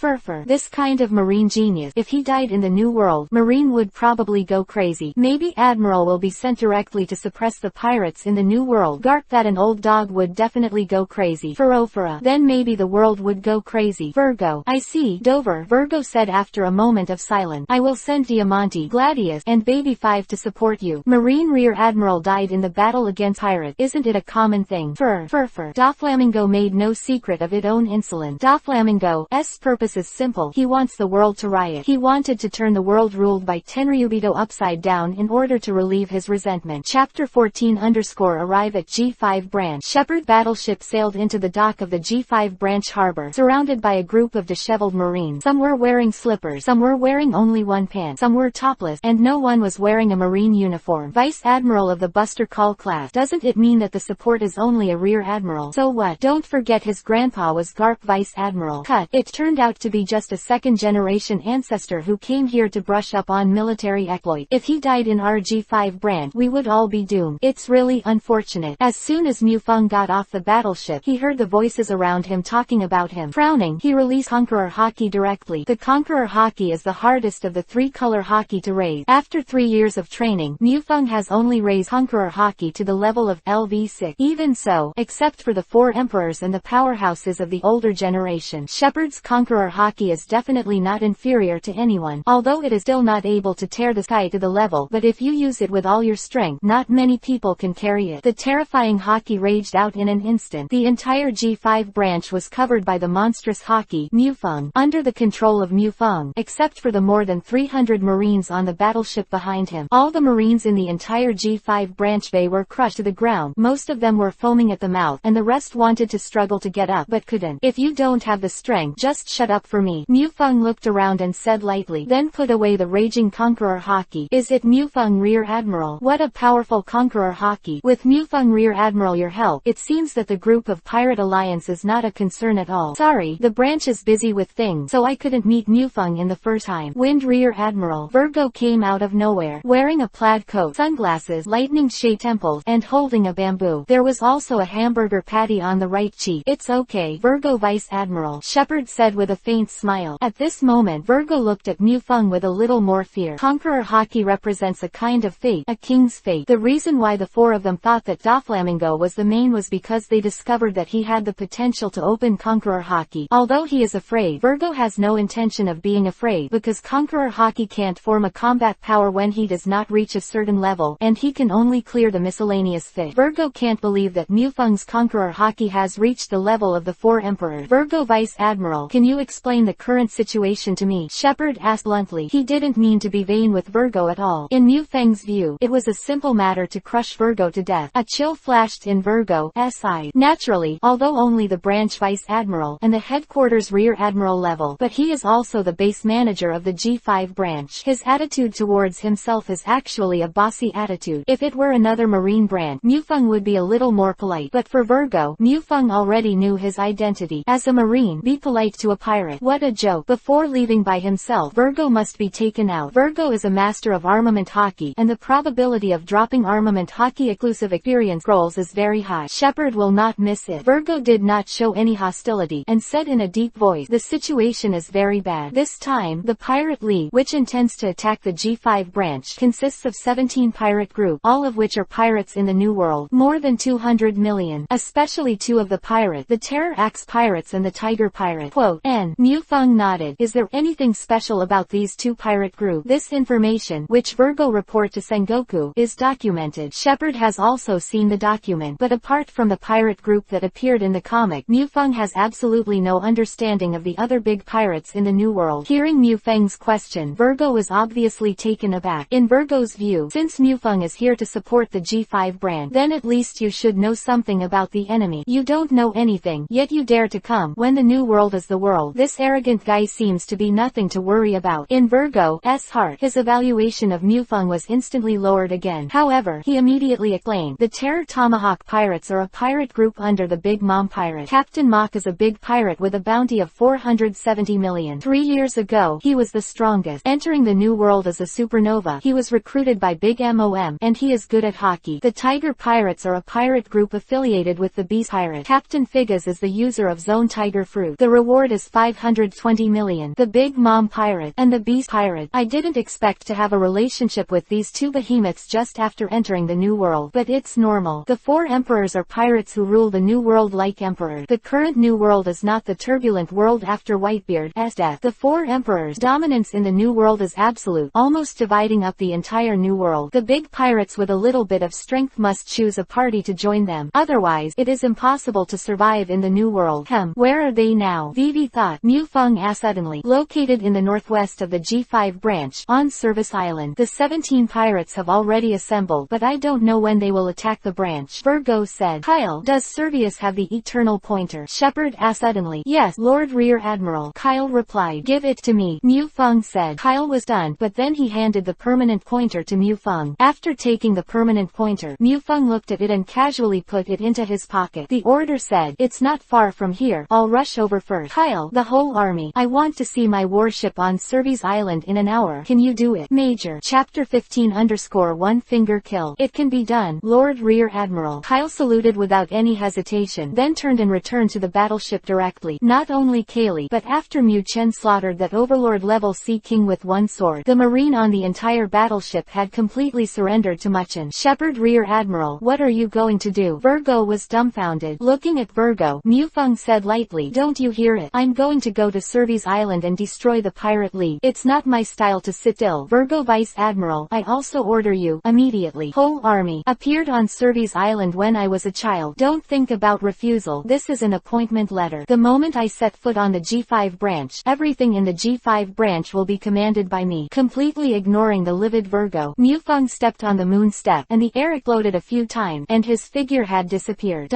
This kind of marine genius. If he died in the New World, Marine would probably go crazy. Maybe Admiral will be sent directly to suppress the pirates in the New World. Garp, that an old dog would definitely go crazy. Furofura. Then maybe the world would go crazy. Virgo. I see. Dover. Virgo said after a moment of silence. I will send Diamante, Gladius, and Baby 5 to support you. Marine Rear Admiral died in the battle against pirates. Isn't it a common thing? Fur. Doflamingo made no secret of its own insolence. Doflamingo's purpose is simple. He wants the world to riot. He wanted decided to turn the world ruled by Tenryubito upside down in order to relieve his resentment. Chapter 14 Arrive at G5 branch. Shepherd battleship sailed into the dock of the G5 branch harbor, surrounded by a group of disheveled marines. Some were wearing slippers, some were wearing only one pant, some were topless, and no one was wearing a marine uniform. Vice Admiral of the Buster Call class. Doesn't it mean that the support is only a rear admiral? So what? Don't forget his grandpa was Garp Vice Admiral. Cut. It turned out to be just a second-generation ancestor who came here to brush up on military exploit. If he died in our G5 branch, we would all be doomed. It's really unfortunate. As soon as Mufeng got off the battleship, he heard the voices around him talking about him. Frowning, he released Conqueror Haki directly. The Conqueror Haki is the hardest of the three-color Haki to raise. After 3 years of training, Mufeng has only raised Conqueror Haki to the level of LV6. Even so, except for the 4 emperors and the powerhouses of the older generation, Shepherd's Conqueror Haki is definitely not inferior to anyone, although it is still not able to tear the sky to the level, but if you use it with all your strength, not many people can carry it. The terrifying Haki raged out in an instant. The entire G5 branch was covered by the monstrous Haki, Mufeng, under the control of Mufeng, except for the more than 300 marines on the battleship behind him. All the marines in the entire G5 branch bay were crushed to the ground. Most of them were foaming at the mouth, and the rest wanted to struggle to get up, but couldn't. If you don't have the strength, just shut up for me. Mufeng looked around and said lightly, then put away the raging Conqueror Haki. Is it Mufeng Rear Admiral? What a powerful Conqueror Haki. With Mufeng Rear Admiral your help, it seems that the group of Pirate Alliance is not a concern at all. Sorry, the branch is busy with things, so I couldn't meet Mufeng in the first time. Wind Rear Admiral. Virgo came out of nowhere, wearing a plaid coat, sunglasses, lightning-shaped temples, and holding a bamboo. There was also a hamburger patty on the right cheek. It's okay, Virgo Vice Admiral, Shepherd said with a faint smile. At this moment Virgo looked at Mufeng with a little more fear. Conqueror Haki represents a kind of fate, a king's fate. The reason why the 4 of them thought that Doflamingo was the main was because they discovered that he had the potential to open Conqueror Haki. Although he is afraid, Virgo has no intention of being afraid, because Conqueror Haki can't form a combat power when he does not reach a certain level, and he can only clear the miscellaneous fit. Virgo can't believe that Mufeng's Conqueror Haki has reached the level of the 4 emperors. Virgo Vice Admiral, can you explain the current situation to me? Shepherd asked bluntly. He didn't mean to be vain with Virgo at all. In Mufeng's view, it was a simple matter to crush Virgo to death. A chill flashed in Virgo's eye. Naturally, although only the branch Vice Admiral and the headquarters Rear Admiral level, but he is also the base manager of the G5 branch. His attitude towards himself is actually a bossy attitude. If it were another marine branch, Mufeng would be a little more polite, but for Virgo, Mufeng already knew his identity. As a marine, be polite to a pirate. What a joke. Before leaving by himself, Virgo must be taken out. Virgo is a master of armament Haki, and the probability of dropping armament Haki exclusive experience scrolls is very high. Shepherd will not miss it. Virgo did not show any hostility, and said in a deep voice, the situation is very bad. This time, the Pirate League, which intends to attack the G5 branch, consists of 17 pirate groups, all of which are pirates in the New World. More than 200 million. Especially 2 of the pirate, the Terror Axe Pirates and the Tiger Pirate. Quote, N. Mufeng nodded. Is there anything special about these 2 pirate groups? This information, which Virgo report to Sengoku, is documented. Shepherd has also seen the document, but apart from the pirate group that appeared in the comic, Mufeng has absolutely no understanding of the other big pirates in the New World. Hearing Mufeng's question, Virgo was obviously taken aback. In Virgo's view, since Mufeng is here to support the G5 branch, then at least you should know something about the enemy. You don't know anything, yet you dare to come when the New World is the world. This arrogant guy seems to be nothing to worry about. In Virgo's heart, his evaluation of Mufeng was instantly lowered again. However, he immediately exclaimed, the Terror Tomahawk Pirates are a pirate group under the Big Mom Pirate. Captain Mock is a big pirate with a bounty of 470 million. 3 years ago, he was the strongest. Entering the New World as a supernova, he was recruited by Big Mom, and he is good at Haki. The Tiger Pirates are a pirate group affiliated with the Beast Pirate. Captain Figgis is the user of Zone Tiger Fruit. The reward is 520 million. The Big Mom Pirate and the Beast Pirate. I didn't expect to have a relationship with these 2 behemoths just after entering the New World, but it's normal. The 4 emperors are pirates who rule the New World like emperors. The current New World is not the turbulent world after Whitebeard's death. The 4 emperors' dominance in the New World is absolute, almost dividing up the entire New World. The big pirates with a little bit of strength must choose a party to join them. Otherwise, it is impossible to survive in the New World. Where are they now? Vivi thought. Mufeng asked suddenly. Located in the northwest west of the G5 branch, on Service Island. The 17 pirates have already assembled, but I don't know when they will attack the branch. Virgo said. Kyle, does Servius have the eternal pointer? Shepard asked suddenly. Yes, Lord Rear Admiral. Kyle replied. Give it to me, Mu Feng said. Kyle was stunned, but then he handed the permanent pointer to Mu Feng. After taking the permanent pointer, Mu Feng looked at it and casually put it into his pocket. The order said, it's not far from here, I'll rush over first. Kyle, the whole army. I want to see my warship on Service Island in an hour. Can you do it? Major. Chapter 15_1 Finger Kill. It can be done, Lord Rear Admiral. Kyle saluted without any hesitation, then turned and returned to the battleship directly. Not only Kaylee, but after Mu Chen slaughtered that Overlord level Sea King with one sword, the Marine on the entire battleship had completely surrendered to Muchen. Shepard Rear Admiral, what are you going to do? Virgo was dumbfounded. Looking at Virgo, Mu Feng said lightly, don't you hear it? I'm going to go to Service Island and destroy the Pirate League. It's not my style to sit still. Virgo Vice Admiral, I also order you, immediately. Whole army. Appeared on Service Island when I was a child. Don't think about refusal. This is an appointment letter. The moment I set foot on the G5 branch, everything in the G5 branch will be commanded by me. Completely ignoring the livid Virgo, Mu Feng stepped on the moon step, and the air exploded a few times, and his figure had disappeared.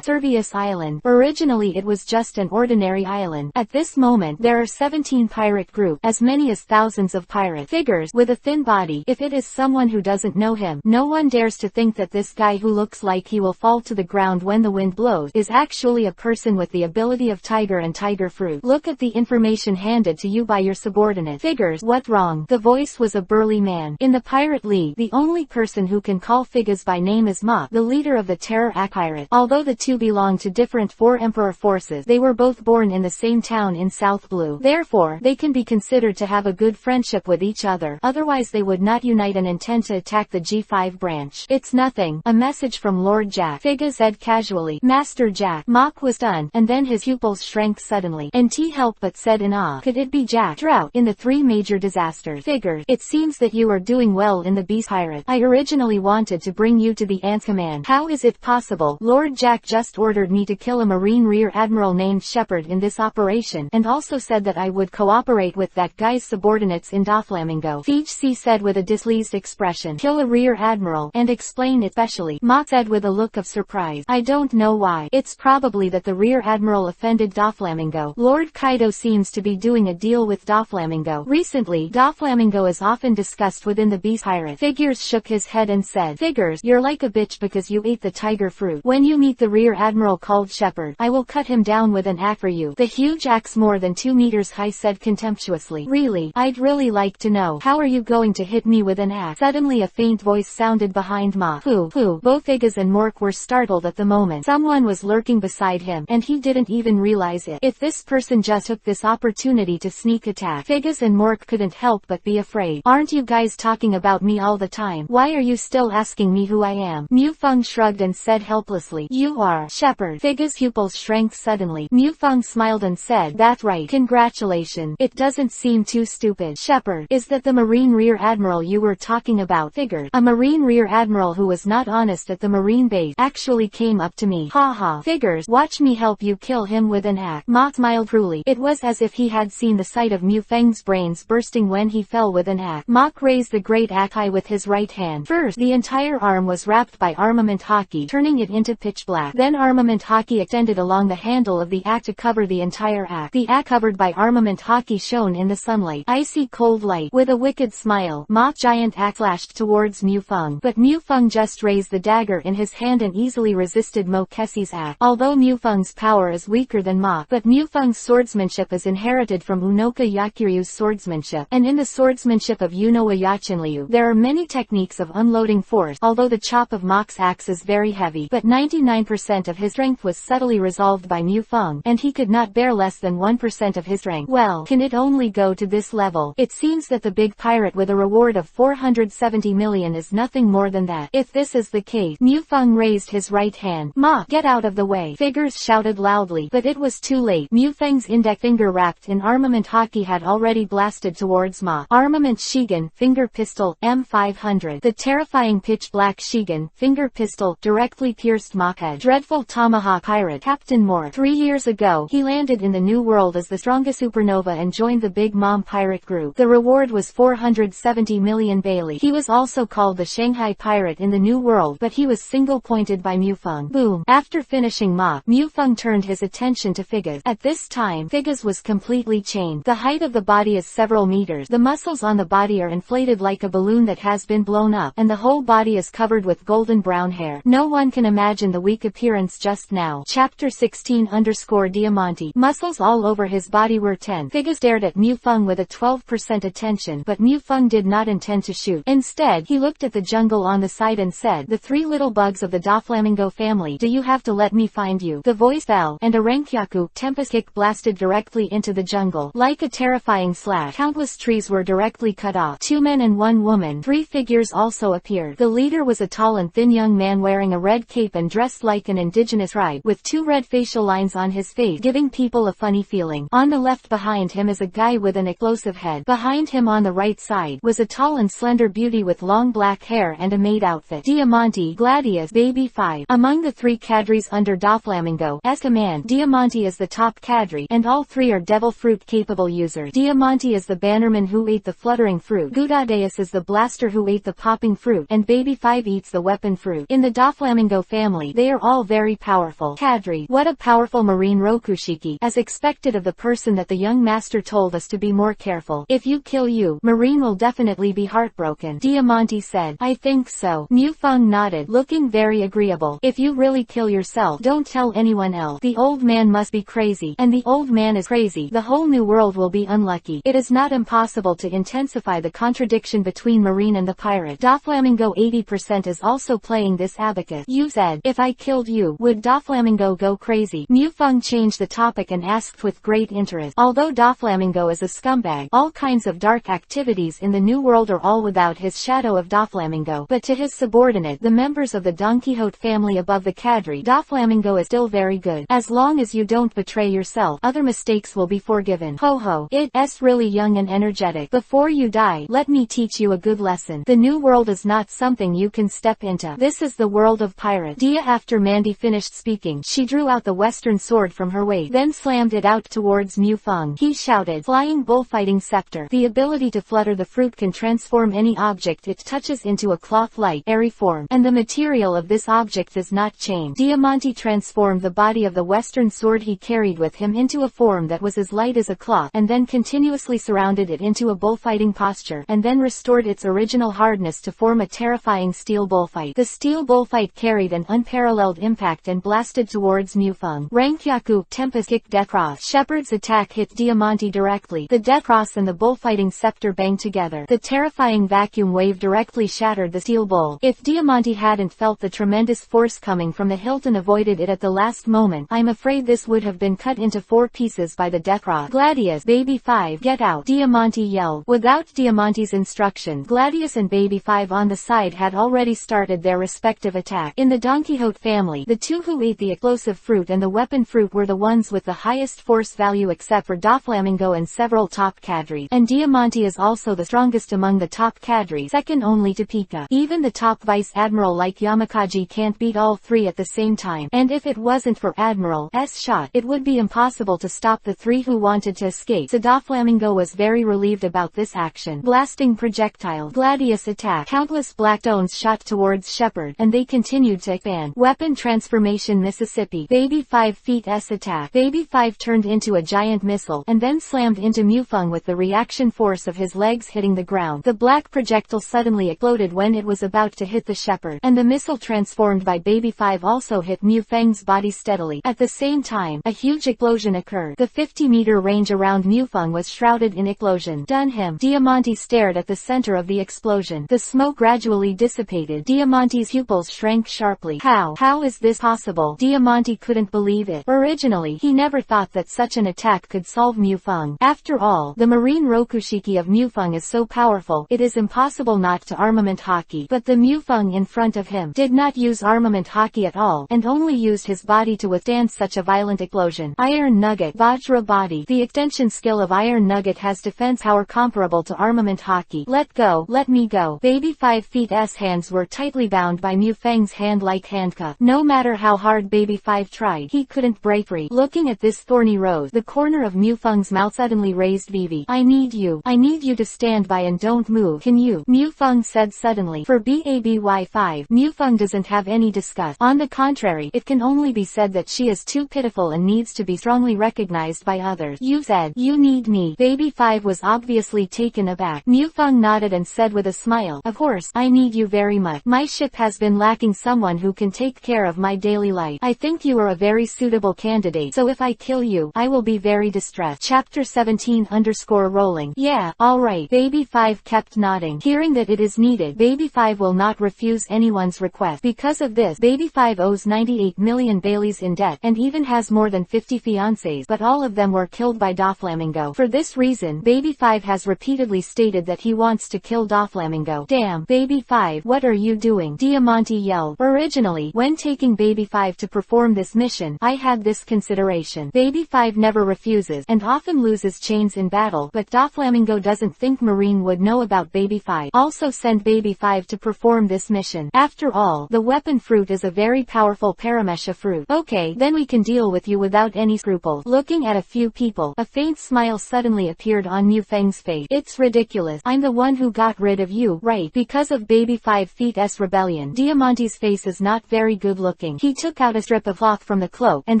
Servius Island. Originally it was just an ordinary island. At this moment there are 17 pirate groups, as many as thousands of pirate figures with a thin body. If it is someone who doesn't know him, no one dares to think that this guy who looks like he will fall to the ground when the wind blows is actually a person with the ability of tiger and tiger fruit. Look at the information handed to you by your subordinate. Figures, what wrong? The voice was a burly man. In the Pirate League, the only person who can call Figures by name is Ma, the leader of the Terror Act Pirate. Although the two belong to different four Emperor forces, they were both born in the same town in South Blue. Therefore, they can be considered to have a good friendship with each other. Otherwise they would not unite and intend to attack the G5 branch. It's nothing. A message from Lord Jack. Figures said casually. Master Jack. Mock was done, and then his pupils shrank suddenly, and T helped but said in awe. Could it be Jack? Drought in the three major disasters. Figures, it seems that you are doing well in the Beast Pirate. I originally wanted to bring you to the Ant Command. How is it possible? Lord Jack just ordered me to kill a Marine Rear Admiral named Shepard in this operation, and also said that I would cooperate with that guy's subordinates in Doflamingo. Feech C said with a displeased expression. Kill a Rear Admiral, and explain it specially. Mock said with a look of surprise. I don't know why. It's probably that the Rear Admiral offended Doflamingo. Lord Kaido seems to be doing a deal with Doflamingo. Recently, Doflamingo is often discussed within the Beast Pirate. Figures shook his head and said, Figures, you're like a bitch because you ate the tiger fruit. When you meet the Rear Admiral called Shepard, I will cut him down with an axe for you. The huge axe more than 2 meters high said contemptuously. Really? I'd really like to know. How are you going to hit me with an axe? Suddenly a faint voice sounded behind Ma. Pooh. Both Figures and Mork were startled at the moment. Someone was lurking beside him, and he didn't even realize it. If this person just took this opportunity to sneak attack, Figures and Mork couldn't help but be afraid. Aren't you guys talking about me all the time? Why are you still asking me who I am? Mu Feng shrugged and said helplessly. You are Shepard. Figures' pupils shrank suddenly. Mu Feng smiled and said, that's right. Congratulations. It doesn't seem too stupid. Shepard, is that the Marine Rear Admiral you were talking about? Figured. A Marine Rear Admiral who was not honest at the Marine base actually came up to me. Ha. Figures, watch me help you kill him with an axe. Ma smiled cruelly. It was as if he had seen the sight of Mu Feng's brains bursting when he fell with an axe. Mock raised the great axe high with his right hand. First, the entire arm was wrapped by armament Haki, turning it into pitch black. Then armament Haki extended along the handle of the axe to cover the entire axe. The axe covered by armament Haki shone in the sunlight. Icy cold light. With a wicked smile, Mock's giant axe lashed towards Mu Feng. But Mu Feng just raised the dagger in his hand and easily resisted Mo Kessi's axe. Although Mu Feng's power is weaker than Mock, but Mu Feng's swordsmanship is inherited from Unoka Yakiryu's swordsmanship, and in the swordsmanship of Unowa Yachinryu, there are many techniques of unloading force. Although the chop of Mock's axe is very heavy, but 99% of his strength was subtly resolved by Mu Feng, and he could not bear less than 1% of his strength. Well, can it only go to this level? It seems that the big pirate with a reward of 470 million is nothing more than that. If this is the case, Mu Feng raised his right hand. Ma, get out of the way. Figures shouted loudly, but it was too late. Mu Feng's index finger wrapped in armament Haki had already blasted towards Ma. Armament Shigan, finger pistol, M500. The terrifying pitch black Shigan, finger pistol, directly pierced Ma's head. Dreadful tomahawk pirate, Captain Moore. 3 years ago, he landed in the New World as the strongest supernova and joined the the Big Mom pirate group. The reward was 470 million Bailey. He was also called the Shanghai Pirate in the New World, but he was single-pointed by Mufeng. Boom! After finishing Mop, Mufeng turned his attention to Figgis. At this time, Figgis was completely chained. The height of the body is several meters. The muscles on the body are inflated like a balloon that has been blown up, and the whole body is covered with golden brown hair. No one can imagine the weak appearance just now. Chapter 16_Diamante. Muscles all over his body were 10. Figgis stared at Mufeng with a 12% attention, but Mufeng did not intend to shoot. Instead, he looked at the jungle on the side and said, "The three little bugs of the Doflamingo family, do you have to let me find you?" The voice fell, and a Renkyaku Tempest kick blasted directly into the jungle. Like a terrifying slash, countless trees were directly cut off. 2 men and 1 woman. 3 figures also appeared. The leader was a tall and thin young man wearing a red cape and dressed like an indigenous tribe, with 2 red facial lines on his face, giving people a funny feeling. On the left behind him is a guy with an explosive head. Behind him on the right side was a tall and slender beauty with long black hair and a maid outfit. Diamante, Gladius, Baby 5. Among the 3 cadres under Doflamingo's command, Diamante is the top cadre, and all 3 are devil fruit capable users. Diamante is the bannerman who ate the fluttering fruit. Gudadeus is the blaster who ate the popping fruit, and Baby 5 eats the weapon fruit. In the Doflamingo family, they are all very powerful. Cadre, what a powerful marine Rokushiki. As expected of the person that the young master told us to be more careful. If you kill you, Marine will definitely be heartbroken. Diamante said, "I think so." Mufeng nodded, looking very agreeable. "If you really kill yourself, don't tell anyone else. The old man must be crazy, and the old man is crazy. The whole new world will be unlucky." It is not impossible to intensify the contradiction between Marine and the pirate. Doflamingo 80% is also playing this abacus. You said, "If I killed you, would Doflamingo go crazy?" Mufeng changed the topic and asked with great interest. Although Doflamingo is a scumbag, all kinds of dark activities in the New World are all without his shadow of Doflamingo. But to his subordinate, the members of the Don Quixote family above the cadre, Doflamingo is still very good. As long as you don't betray yourself, other mistakes will be forgiven. Ho ho, it's really young and energetic. Before you die, let me teach you a good lesson. The New World is not something you can step into. This is the world of pirates. After Mandy finished speaking, she drew out the western sword from her waist, then slammed it out towards Mufeng. He shouted, "Flying bullfighting scepter." The ability to flutter the fruit can transform any object it touches into a cloth-like, airy form, and the material of this object is not changed. Diamante transformed the body of the western sword he carried with him into a form that was as light as a cloth, and then continuously surrounded it into a bullfighting posture, and then restored its original hardness to form a terrifying steel bullfight. The steel bullfight carried an unparalleled impact and blasted towards Mufeng. Renkyaku Tempest kick Death Cross. Shepard's attack hit Diamante directly. The Death Cross and the bullfighting scepter banged together. The terrifying vacuum wave directly shattered the steel bull. If Diamante hadn't felt the tremendous force coming from the hilt and avoided it at the last moment, I'm afraid this would have been cut into 4 pieces by the Death Cross. Gladius, Baby 5, get out! Diamante yelled. Without Diamante's instruction, Gladius and Baby 5 on the side had already started their respective attack. In the Don Quixote family, the 2 who ate the explosive fruit and the weapon fruit were the ones with the highest force value except for Doflamingo and several top cadres. And Diamante is also the strongest among the top cadres, second only to Pika. Even the top vice admiral like Yamakaji can't beat all 3 at the same time, and if it wasn't for Admiral's shot, it would be impossible to stop the 3 who wanted to escape. So Doflamingo was very relieved about this action. Blasting projectile. Gladius attacked. Countless black stones shot towards Shepard, and they continued to expand. Weapon transformation Mississippi. Baby 5 feet's attack. Baby 5 turned into a giant missile, and then slammed into Mufeng with the reaction force of his legs hitting the ground. The black projectile suddenly exploded when it was about to hit the Shepherd, and the missile transformed by Baby 5 also hit Mufeng's body steadily. At the same time, a huge explosion occurred. The 50-meter range around Mufeng was shrouded in explosion. Done him. Diamante stared at the center of the explosion. The smoke gradually dissipated. Diamante's pupils shrank sharply. How is this possible? Diamante couldn't believe it. Originally, he never thought that such an attack could solve Mufeng. After all, the marine Rokushiki of Mufeng is so powerful, it is impossible not to armament Haki. But the Mufeng in front of him did not use armament Haki at all, and only used his body to withstand such a violent explosion. Iron Nugget. Vajra body. The extension skill of Iron Nugget has defense power comparable to armament Haki. Let go. Let me go. Baby 5 feet's hands were tightly bound by Mufeng's hand like handcuff. No matter how hard Baby 5 tried, he couldn't break free. Looking at this thorny rose, the corner of Mufeng's mouth suddenly suddenly raised Vivi. I need you to stand by and don't move. Can you? Mufeng said suddenly. For BABY5, Mufeng doesn't have any disgust. On the contrary, it can only be said that she is too pitiful and needs to be strongly recognized by others. You said, you need me. Baby 5 was obviously taken aback. Mufeng nodded and said with a smile, of course, I need you very much. My ship has been lacking someone who can take care of my daily life. I think you are a very suitable candidate, so if I kill you, I will be very distressed. Chapter 17_rolling. Yeah, alright. Baby 5 kept nodding. Hearing that it is needed, Baby 5 will not refuse anyone's request. Because of this, Baby 5 owes 98 million Baileys in debt, and even has more than 50 fiancés, but all of them were killed by Doflamingo. For this reason, Baby 5 has repeatedly stated that he wants to kill Doflamingo. Damn, Baby 5, what are you doing? Diamante yelled. Originally, when taking Baby 5 to perform this mission, I had this consideration. Baby 5 never refuses, and often loses chains in battle, but Doflamingo doesn't think Marine would know about Baby 5. Also send Baby 5 to perform this mission. After all, the weapon fruit is a very powerful paramesha fruit. Okay, then we can deal with you without any scruples. Looking at a few people, a faint smile suddenly appeared on Mufeng's face. It's ridiculous. I'm the one who got rid of you, right? Because of Baby 5 Feet's rebellion. Diamante's face is not very good looking. He took out a strip of cloth from the cloak, and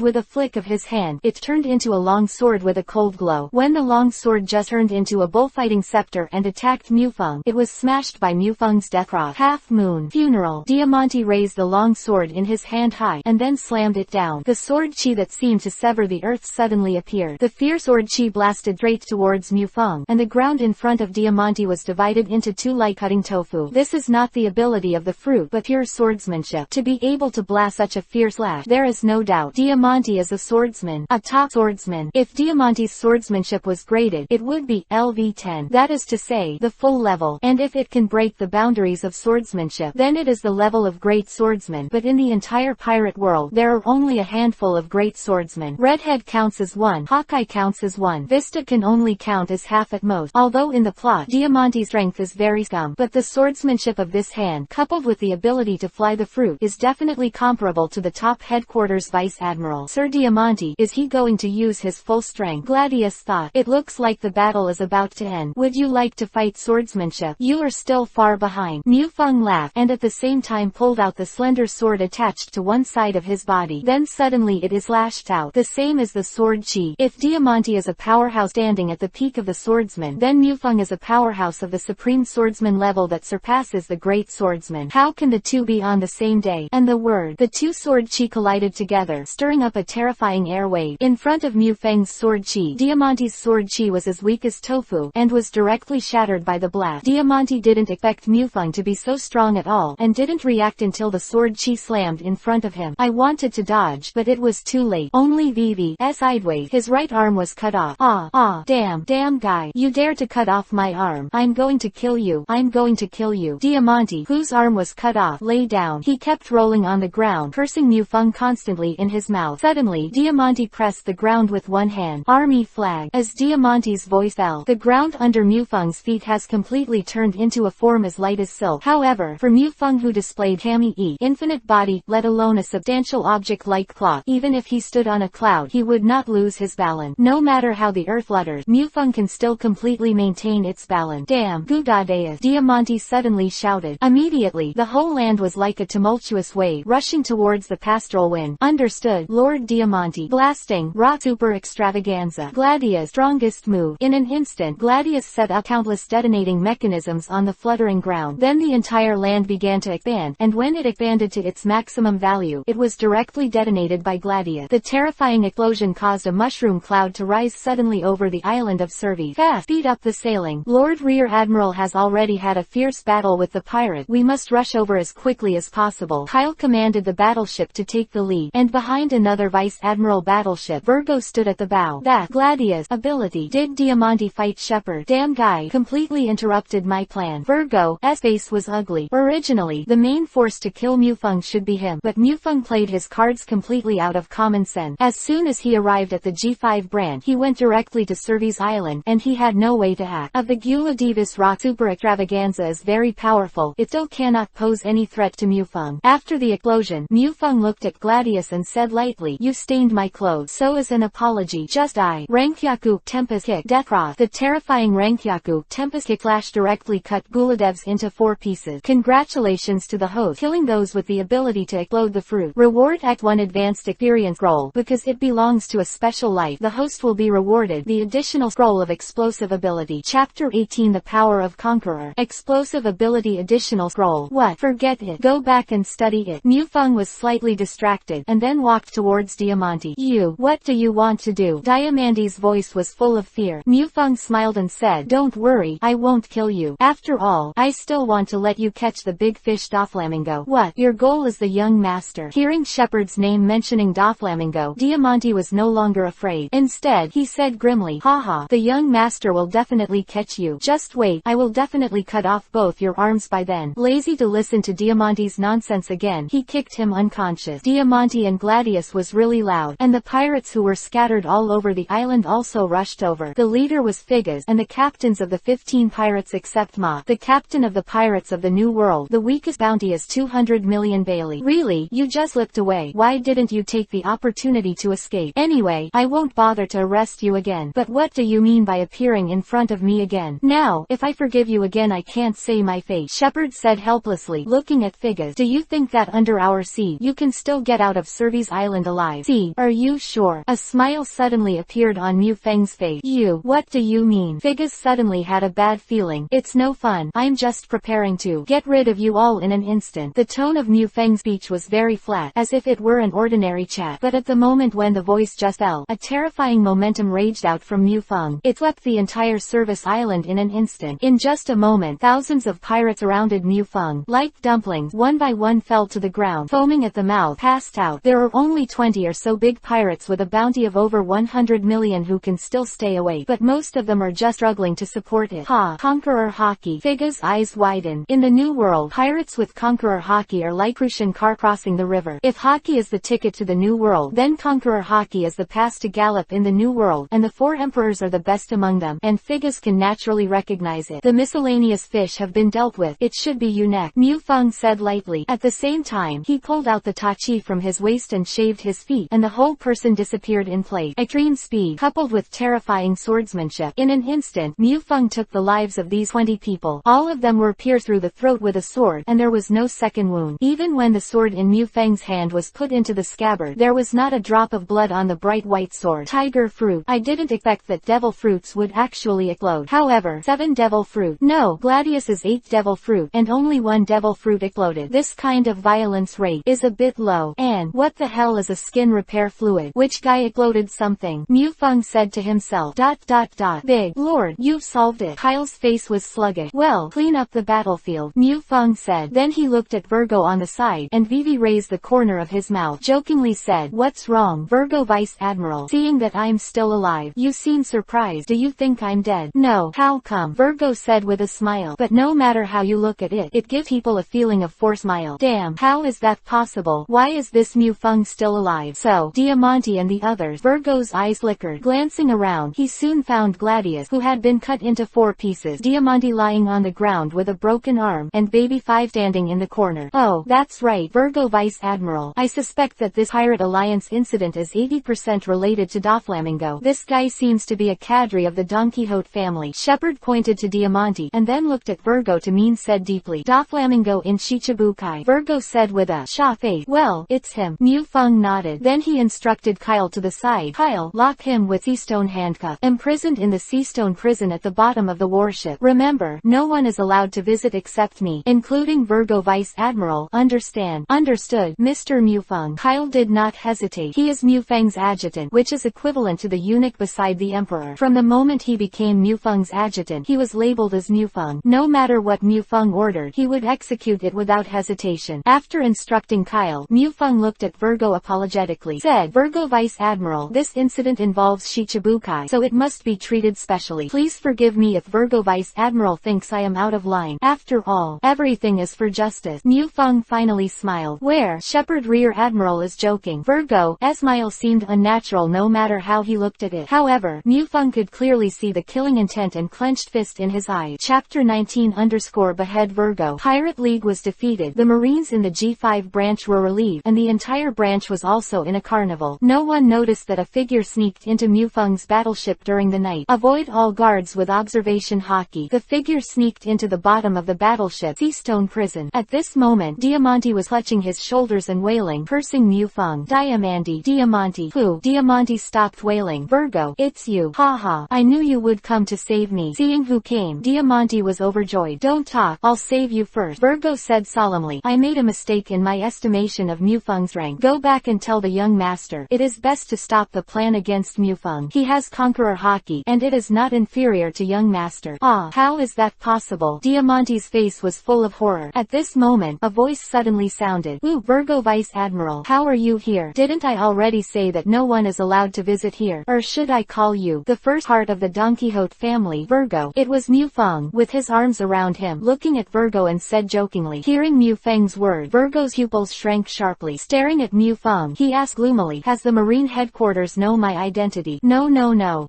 with a flick of his hand, it turned into a long sword with a cold glow. When the long sword just turned into a bullfighting scepter and attacked Mufeng, it was smashed by Mufeng's death cross. Half Moon Funeral. Diamante raised the long sword in his hand high, and then slammed it down. The sword chi that seemed to sever the earth suddenly appeared. The fierce sword chi blasted straight towards Mufeng, and the ground in front of Diamante was divided into two like cutting tofu. This is not the ability of the fruit, but pure swordsmanship. To be able to blast such a fierce lash, there is no doubt. Diamante is a swordsman, a top swordsman. If Diamante's swordsmanship was graded, it would be LV10. That is to say, the full level. And if it can break the boundaries of swordsmanship, then it is the level of great swordsman. But in the entire pirate world, there are only a handful of great swordsmen. Redhead counts as 1. Hawkeye counts as 1. Vista can only count as half at most. Although in the plot, Diamante's strength is very scum, but the swordsmanship of this hand, coupled with the ability to fly the fruit, is definitely comparable to the top headquarters Vice Admiral. Sir Diamante, is he going to use his full strength? Gladius thought. It looks like the battle is about to end. Would you like to fight swordsmanship? You are still far behind. Mufeng laughed, and at the same time pulled out the slender sword attached to one side of his body. Then suddenly it is lashed out, the same as the sword chi. If Diamante is a powerhouse standing at the peak of the swordsman, then Mufeng is a powerhouse of the supreme swordsman level that surpasses the great swordsman. How can the two be on the same day? And the two sword chi collided together, stirring up a terrifying air wave. In front of Mufeng's sword chi, Diamante's sword chi was as weak as tofu, and was directly shattered by the blast. Diamante didn't expect Mufeng to be so strong at all, and didn't react until the sword chi slammed in front of him. I wanted to dodge, but it was too late. Only Vivi's sideways. His right arm was cut off. Damn guy. You dare to cut off my arm. I'm going to kill you. I'm going to kill you. Diamante, whose arm was cut off, lay down. He kept rolling on the ground, cursing Mufeng constantly in his mouth. Suddenly, Diamante pressed the ground with one hand. Army flag. As Diamante's voice fell, the ground under Mufeng's feet has completely turned into a form as light as silk. However, for Mufeng, who displayed Hami-e infinite body, let alone a substantial object like cloth, even if he stood on a cloud, he would not lose his balance. No matter how the earth flutters, Mufeng can still completely maintain its balance. Damn, Gudadeus! Diamante suddenly shouted. Immediately, the whole land was like a tumultuous wave, rushing towards the pastoral wind. Understood, Lord Diamante. Blasting, rock super extravaganza. Gladius' strongest move. In an instant, Gladius set up countless detonating mechanisms on the fluttering ground. Then the entire land began to expand, and when it expanded to its maximum value, it was directly detonated by Gladius. The terrifying explosion caused a mushroom cloud to rise suddenly over the island of Cervi. Fast, speed up the sailing. Lord Rear Admiral has already had a fierce battle with the pirate. We must rush over as quickly as possible. Kyle commanded the battleship to take the lead, and behind another Vice Admiral battleship, Virgo stood at the bow. That Gladius ability. Did Diamante fight Shepherd? Damn guy, completely interrupted my plan. Virgo's face was ugly. Originally, the main force to kill Mufeng should be him, but Mufeng played his cards completely out of common sense. As soon as he arrived at the G5 branch, he went directly to Cervi's island, and he had no way to act. Of the Gula Divis rock super extravaganza is very powerful, it still cannot pose any threat to Mufeng. After the explosion, Mufeng looked at Gladius and said lightly, "You stained my clothes. So as an apology, just die." Rankia Rankyaku Tempest Kick Deathroth. The terrifying Rankyaku Tempest Kick flash directly cut Guladevs into 4 pieces. Congratulations to the host, killing those with the ability to explode the fruit. Reward Act 1 Advanced Experience Scroll. Because it belongs to a special life, the host will be rewarded the additional scroll of explosive ability. Chapter 18 The Power of Conqueror. Explosive ability additional scroll. What? Forget it. Go back and study it. Mufeng was slightly distracted, and then walked towards Diamante. What do you want to do? Diamante's voice was full of fear. Mufeng smiled and said, don't worry, I won't kill you. After all, I still want to let you catch the big fish Doflamingo. What? Your goal is the young master. Hearing Shepard's name mentioning Doflamingo, Diamante was no longer afraid. Instead, he said grimly, haha, the young master will definitely catch you. Just wait, I will definitely cut off both your arms by then. Lazy to listen to Diamante's nonsense again, he kicked him unconscious. Diamante and Gladius was really loud, and the pirates who were scattered all over the island also rushed over. The leader was Figgis, and the captains of the 15 pirates except Ma, the captain of the pirates of the New World. The weakest bounty is 200 million Bailey. Really? You just slipped away. Why didn't you take the opportunity to escape? Anyway, I won't bother to arrest you again. But what do you mean by appearing in front of me again? Now, if I forgive you again I can't say my fate, Shepard said helplessly, looking at Figgis. Do you think that under our siege you can still get out of Cervi's island alive? See, are you sure? A smile suddenly appeared on Mufeng's face. What do you mean? Figgis suddenly had a bad feeling. It's no fun. I'm just preparing to get rid of you all in an instant. The tone of Mufeng's speech was very flat, as if it were an ordinary chat. But at the moment when the voice just fell, a terrifying momentum raged out from Mufeng. It swept the entire Service Island in an instant. In just a moment, thousands of pirates surrounded Mufeng. Like dumplings, one by one fell to the ground, foaming at the mouth, passed out. There are only 20 or so big pirates with a bounty of over 100 million who can still stay awake, but most of them are just struggling to support it. Conqueror Haki. Figgis' eyes widened. In the New World, pirates with Conqueror Haki are like Russian car crossing the river. If Haki is the ticket to the New World, then Conqueror Haki is the pass to gallop in the New World, and the 4 emperors are the best among them, and Figgis can naturally recognize it. The miscellaneous fish have been dealt with. It should be you next, Mufeng said lightly. At the same time, he pulled out the tachi from his waist and shaved his feet, and the whole person disappeared in place. Extreme speed, coupled with terrifying swordsmanship. In an instant, Mufeng took the lives of these 20 people. All of them were pierced through the throat with a sword, and there was no second wound. Even when the sword in Mufeng's hand was put into the scabbard, there was not a drop of blood on the bright white sword. Tiger fruit. I didn't expect that devil fruits would actually explode. However, 7 devil fruit. No, Gladius's 8 devil fruit, and only 1 devil fruit exploded. This kind of violence rate is a bit low. And what the hell is a skin repair fluid? Which guy exploded something? Mufeng said to himself. Big Lord, you've solved it. Kyle's face was sluggish. Well, clean up the battlefield, Mufeng said. Then he looked at Virgo on the side, and Vivi raised the corner of his mouth, jokingly said, what's wrong, Virgo Vice Admiral? Seeing that I'm still alive, you seem surprised. Do you think I'm dead? No. How come? Virgo said with a smile. But no matter how you look at it, it gives people a feeling of force. Smile. Damn, how is that possible? Why is this Mufeng still alive? So, Diamante and the others. Virgo's eyes flickered. Glancing around, he soon found Gladius, who had been cut into 4 pieces, Diamante lying on the ground with a broken arm, and Baby 5 standing in the corner. Oh, that's right, Virgo Vice Admiral. I suspect that this Pirate Alliance incident is 80% related to Doflamingo. This guy seems to be a cadre of the Don Quixote family. Shepard pointed to Diamante, and then looked at Virgo to mean said deeply. Doflamingo in Shichibukai, Virgo said with a shy face. Well, it's him. Mufeng nodded. Then he instructed Kyle to the side. Kyle, lock him with Seastone handcuff. Imprisoned in the Seastone prison at the bottom of the warship. Remember, no one is allowed to visit except me, including Virgo Vice Admiral. Understand? Understood, Mr. Mufeng. Kyle did not hesitate. He is Mufeng's adjutant, which is equivalent to the eunuch beside the emperor. From the moment he became Mufeng's adjutant, he was labeled as Mufeng. No matter what Mufeng ordered, he would execute it without hesitation. After instructing Kyle, Mufeng looked at Virgo apologetically. Said, Virgo Vice Admiral, this incident involves Shichibukai, so it must be treated specially. Please forgive me if Virgo Vice Admiral thinks I am out of line. After all, everything is for justice. Mufeng finally smiled. Where? Shepard Rear Admiral is joking. Virgo's smile seemed unnatural no matter how he looked at it. However, Mufeng could clearly see the killing intent and clenched fist in his eyes. Chapter 19_Behead Virgo. Pirate League was defeated. The Marines in the G5 branch were relieved, and the entire branch was also in a carnival. No one noticed that a figure sneaked into Mufeng's Feng's battleship during the night. Avoid all guards with observation Haki. The figure sneaked into the bottom of the battleship Seastone prison. At this moment Diamante was clutching his shoulders and wailing, cursing Mu Feng. Diamante. Who? Diamante stopped wailing. Virgo, it's you. Haha, I knew you would come to save me. Seeing who came, Diamante was overjoyed. Don't talk, I'll save you first, Virgo said solemnly. I made a mistake in my estimation of Mu Feng's rank. Go back and tell the young master. It is best to stop the plan against Mu Feng. He has Conqueror Haki, and it is not inferior to young master. Ah, how is that possible? Diamante's face was full of horror. At this moment, a voice suddenly sounded. Ooh, Virgo Vice Admiral, how are you here? Didn't I already say that no one is allowed to visit here? Or should I call you the first heart of the Don Quixote family? Virgo. It was Mu Feng, with his arms around him, looking at Virgo and said jokingly. Hearing Mu Feng's word, Virgo's pupils shrank sharply. Staring at Mu Feng, he asked gloomily, has the Marine headquarters know my identity? No,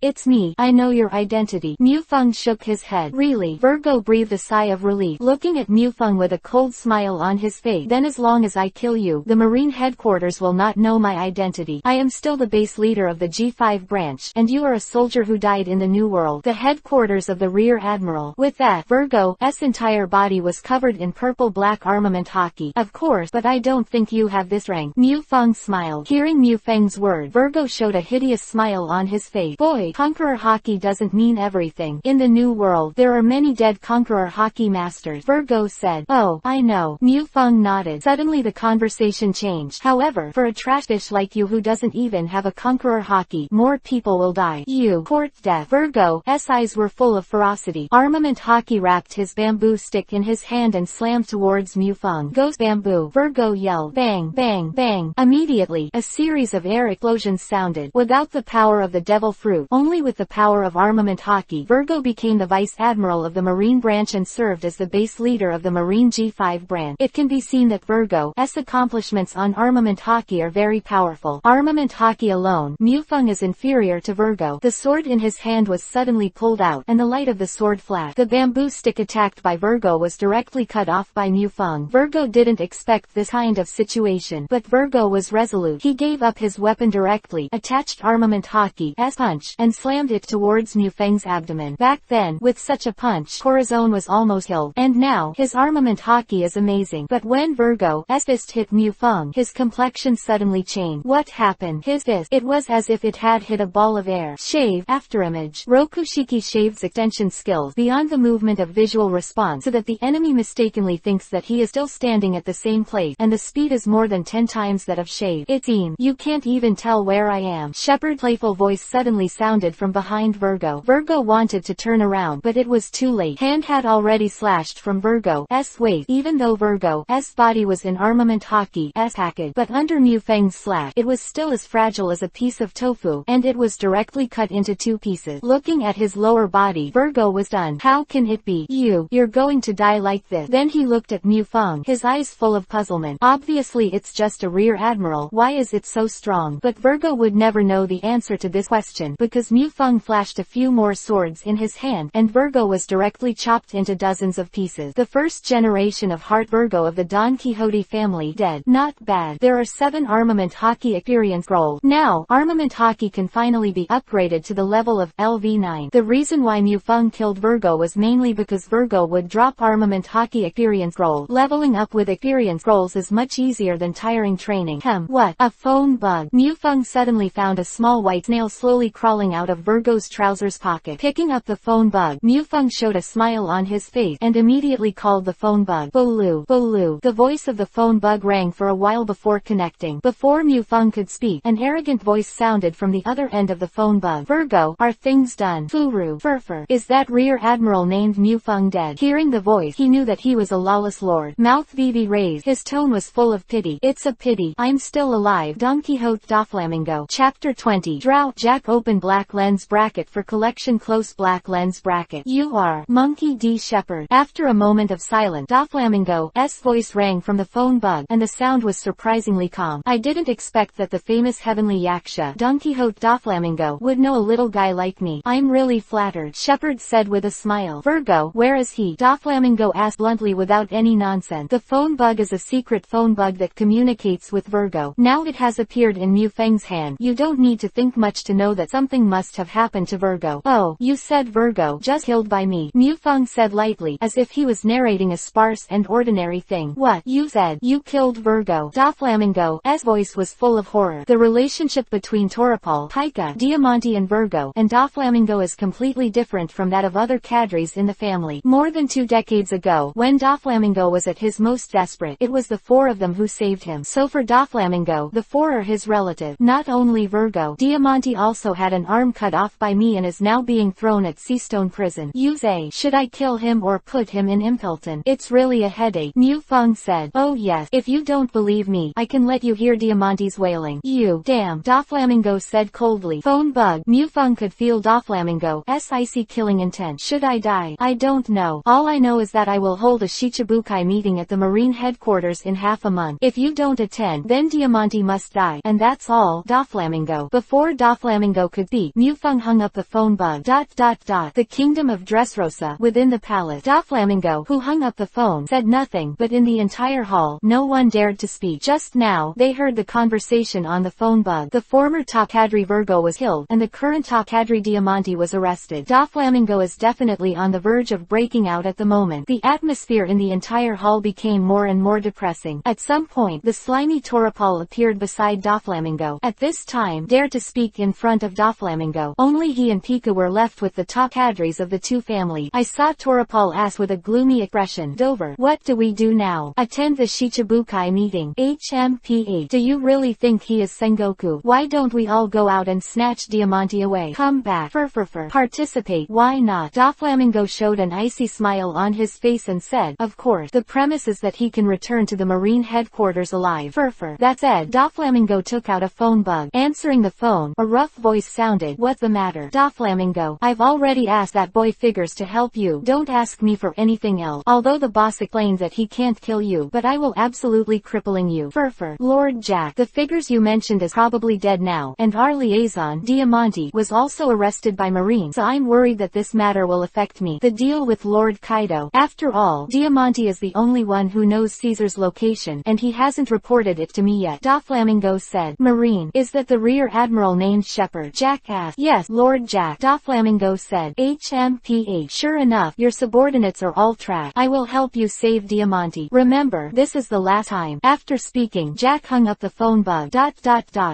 it's me. I know your identity. Mu Feng shook his head. Really? Virgo breathed a sigh of relief, looking at Mu Feng with a cold smile on his face. Then as long as I kill you, the Marine headquarters will not know my identity. I am still the base leader of the G5 branch, and you are a soldier who died in the New World, the headquarters of the Rear Admiral. With that, Virgo's entire body was covered in purple-black armament Haki. Of course, but I don't think you have this rank. Mu Feng smiled. Hearing Mu Feng's word, Virgo showed a hideous smile on his face. Boy, Conqueror Haki doesn't mean everything. In the New World, there are many dead Conqueror Haki masters, Virgo said. Oh, I know. Mu Feng nodded. Suddenly the conversation changed. However, for a trash fish like you who doesn't even have a Conqueror Haki, more people will die. You court death. Virgo's eyes were full of ferocity. Armament Haki wrapped his bamboo stick in his hand and slammed towards Mu Feng. Goes bamboo, Virgo yelled. Bang, bang, bang. Immediately, a series of air explosions sounded. Without the power of the devil fruit, only with the power of armament Haki, Virgo became the Vice Admiral of the Marine branch and served as the base leader of the Marine G5 branch. It can be seen that Virgo's accomplishments on armament Haki are very powerful. Armament Haki alone, Mu Feng is inferior to Virgo. The sword in his hand was suddenly pulled out, and the light of the sword flashed. The bamboo stick attacked by Virgo was directly cut off by Mu Feng. Virgo didn't expect this kind of situation, but Virgo was resolute. He gave up his weapon directly, attached armament Haki's punch, and slammed it towards Mu Feng's abdomen. Back then, with such a punch, Corazon was almost killed, and now, his armament Haki is amazing. But when Virgo's fist hit Mu Feng, his complexion suddenly changed. What happened? His fist. It was as if it had hit a ball of air. Shave. Afterimage. Rokushiki shaves extension skills beyond the movement of visual response so that the enemy mistakenly thinks that he is still standing at the same place, and the speed is more than 10 times that of shave. It seems. You can't even tell where I am. Shepard's playful voice suddenly sounded from behind Virgo. Virgo wanted to turn around, but it was too late. Hand had already slashed from Virgo's waist. Even though Virgo's body was in armament Haki's package, but under Mu Feng's slash, it was still as fragile as a piece of tofu, and it was directly cut into 2 pieces. Looking at his lower body, Virgo was done. How can it be? You're going to die like this. Then he looked at Mu Feng, his eyes full of puzzlement. Obviously it's just a Rear Admiral. Why is it so strong? But Virgo would never know the answer to this question, because Mu Feng flashed a few more swords in his hand, and Virgo was directly chopped into dozens of pieces. The first generation of Heart Virgo of the Don Quixote family dead. Not bad. There are 7 armament Haki experience scrolls. Now, armament Haki can finally be upgraded to the level of LV9. The reason why Mu Feng killed Virgo was mainly because Virgo would drop armament Haki experience scroll. Leveling up with experience scrolls is much easier than tiring training. What? A phone bug. Mu Feng suddenly found a small white snail slowly crawling out of Virgo's trousers pocket. Picking up the phone bug, Mu Feng showed a smile on his face, and immediately called the phone bug. Bolu. Bolu. The voice of the phone bug rang for a while before connecting. Before Mu Feng could speak, an arrogant voice sounded from the other end of the phone bug. Virgo, are things done? Furu. Furfur. Is that Rear Admiral named Mu Feng dead? Hearing the voice, he knew that he was a lawless lord. Mouth Vivi raised. His tone was full of pity. It's a pity. I'm still alive. Don Quixote Doflamingo. Chapter 20. Drought. Jack open black lens bracket for collection close black lens bracket. You are Monkey D. Shepherd. After a moment of silence, Doflamingo's voice rang from the phone bug, and the sound was surprisingly calm. I didn't expect that the famous heavenly yaksha, Don Quixote Doflamingo, would know a little guy like me. I'm really flattered, Shepherd said with a smile. Virgo, where is he? Doflamingo asked bluntly without any nonsense. The phone bug is a secret phone bug that communicates with Virgo. Now it has appeared in Mu Feng's hand. You don't need to think much to know know that something must have happened to Virgo. Oh, you said Virgo just killed by me, Mufeng said lightly, as if he was narrating a sparse and ordinary thing. What? You said you killed Virgo? Doflamingo's voice was full of horror. The relationship between Toripal, Pika, Diamante and Virgo, and Doflamingo is completely different from that of other cadres in the family. More than 2 decades ago, when Doflamingo was at his most desperate, it was the 4 of them who saved him. So for Doflamingo, the 4 are his relative. Not only Virgo, Diamante also had an arm cut off by me and is now being thrown at Seastone Prison. You say, should I kill him or put him in Impelton? It's really a headache, Mufeng said. Oh yes, if you don't believe me, I can let you hear Diamante's wailing. You, damn, Doflamingo said coldly. Phone bug. Mufeng could feel Doflamingo's icy killing intent. Should I die? I don't know. All I know is that I will hold a Shichibukai meeting at the Marine headquarters in half a month. If you don't attend, then Diamante must die. And that's all, Doflamingo. Before Doflamingo could speak, Mufeng hung up the phone bug. The kingdom of Dressrosa, within the palace. Doflamingo, who hung up the phone, said nothing, but in the entire hall, no one dared to speak. Just now, they heard the conversation on the phone bug. The former top cadre Virgo was killed, and the current top cadre Diamante was arrested. Doflamingo is definitely on the verge of breaking out at the moment. The atmosphere in the entire hall became more and more depressing. At some point, the slimy Toripal appeared beside Doflamingo. At this time, dared to speak in front of Doflamingo. Only he and Pika were left with the top cadres of the 2 families. I saw Toripal ask with a gloomy expression, Dover, what do we do now? Attend the Shichibukai meeting. HMPH. Do you really think he is Sengoku? Why don't we all go out and snatch Diamante away? Come back. Participate. Why not? Doflamingo showed an icy smile on his face and said, of course. The premise is that he can return to the Marine headquarters alive. That said, Doflamingo took out a phone bug. Answering the phone, a rough voice sounded. What's the matter? Doflamingo, I've already asked that boy Figures to help you. Don't ask me for anything else. Although the boss explains that he can't kill you, but I will absolutely crippling you. Lord Jack, the Figures you mentioned is probably dead now, and our liaison, Diamante, was also arrested by Marines, so I'm worried that this matter will affect me. The deal with Lord Kaido. After all, Diamante is the only one who knows Caesar's location, and he hasn't reported it to me yet. Doflamingo said. Marine, is that the Rear Admiral named Shepard? Jack asked. Yes, Lord Jack. Doflamingo said. HMPH. Sure enough, your subordinates are all trash. I will help you save Diamante. Remember, this is the last time. After speaking, Jack hung up the phone bug.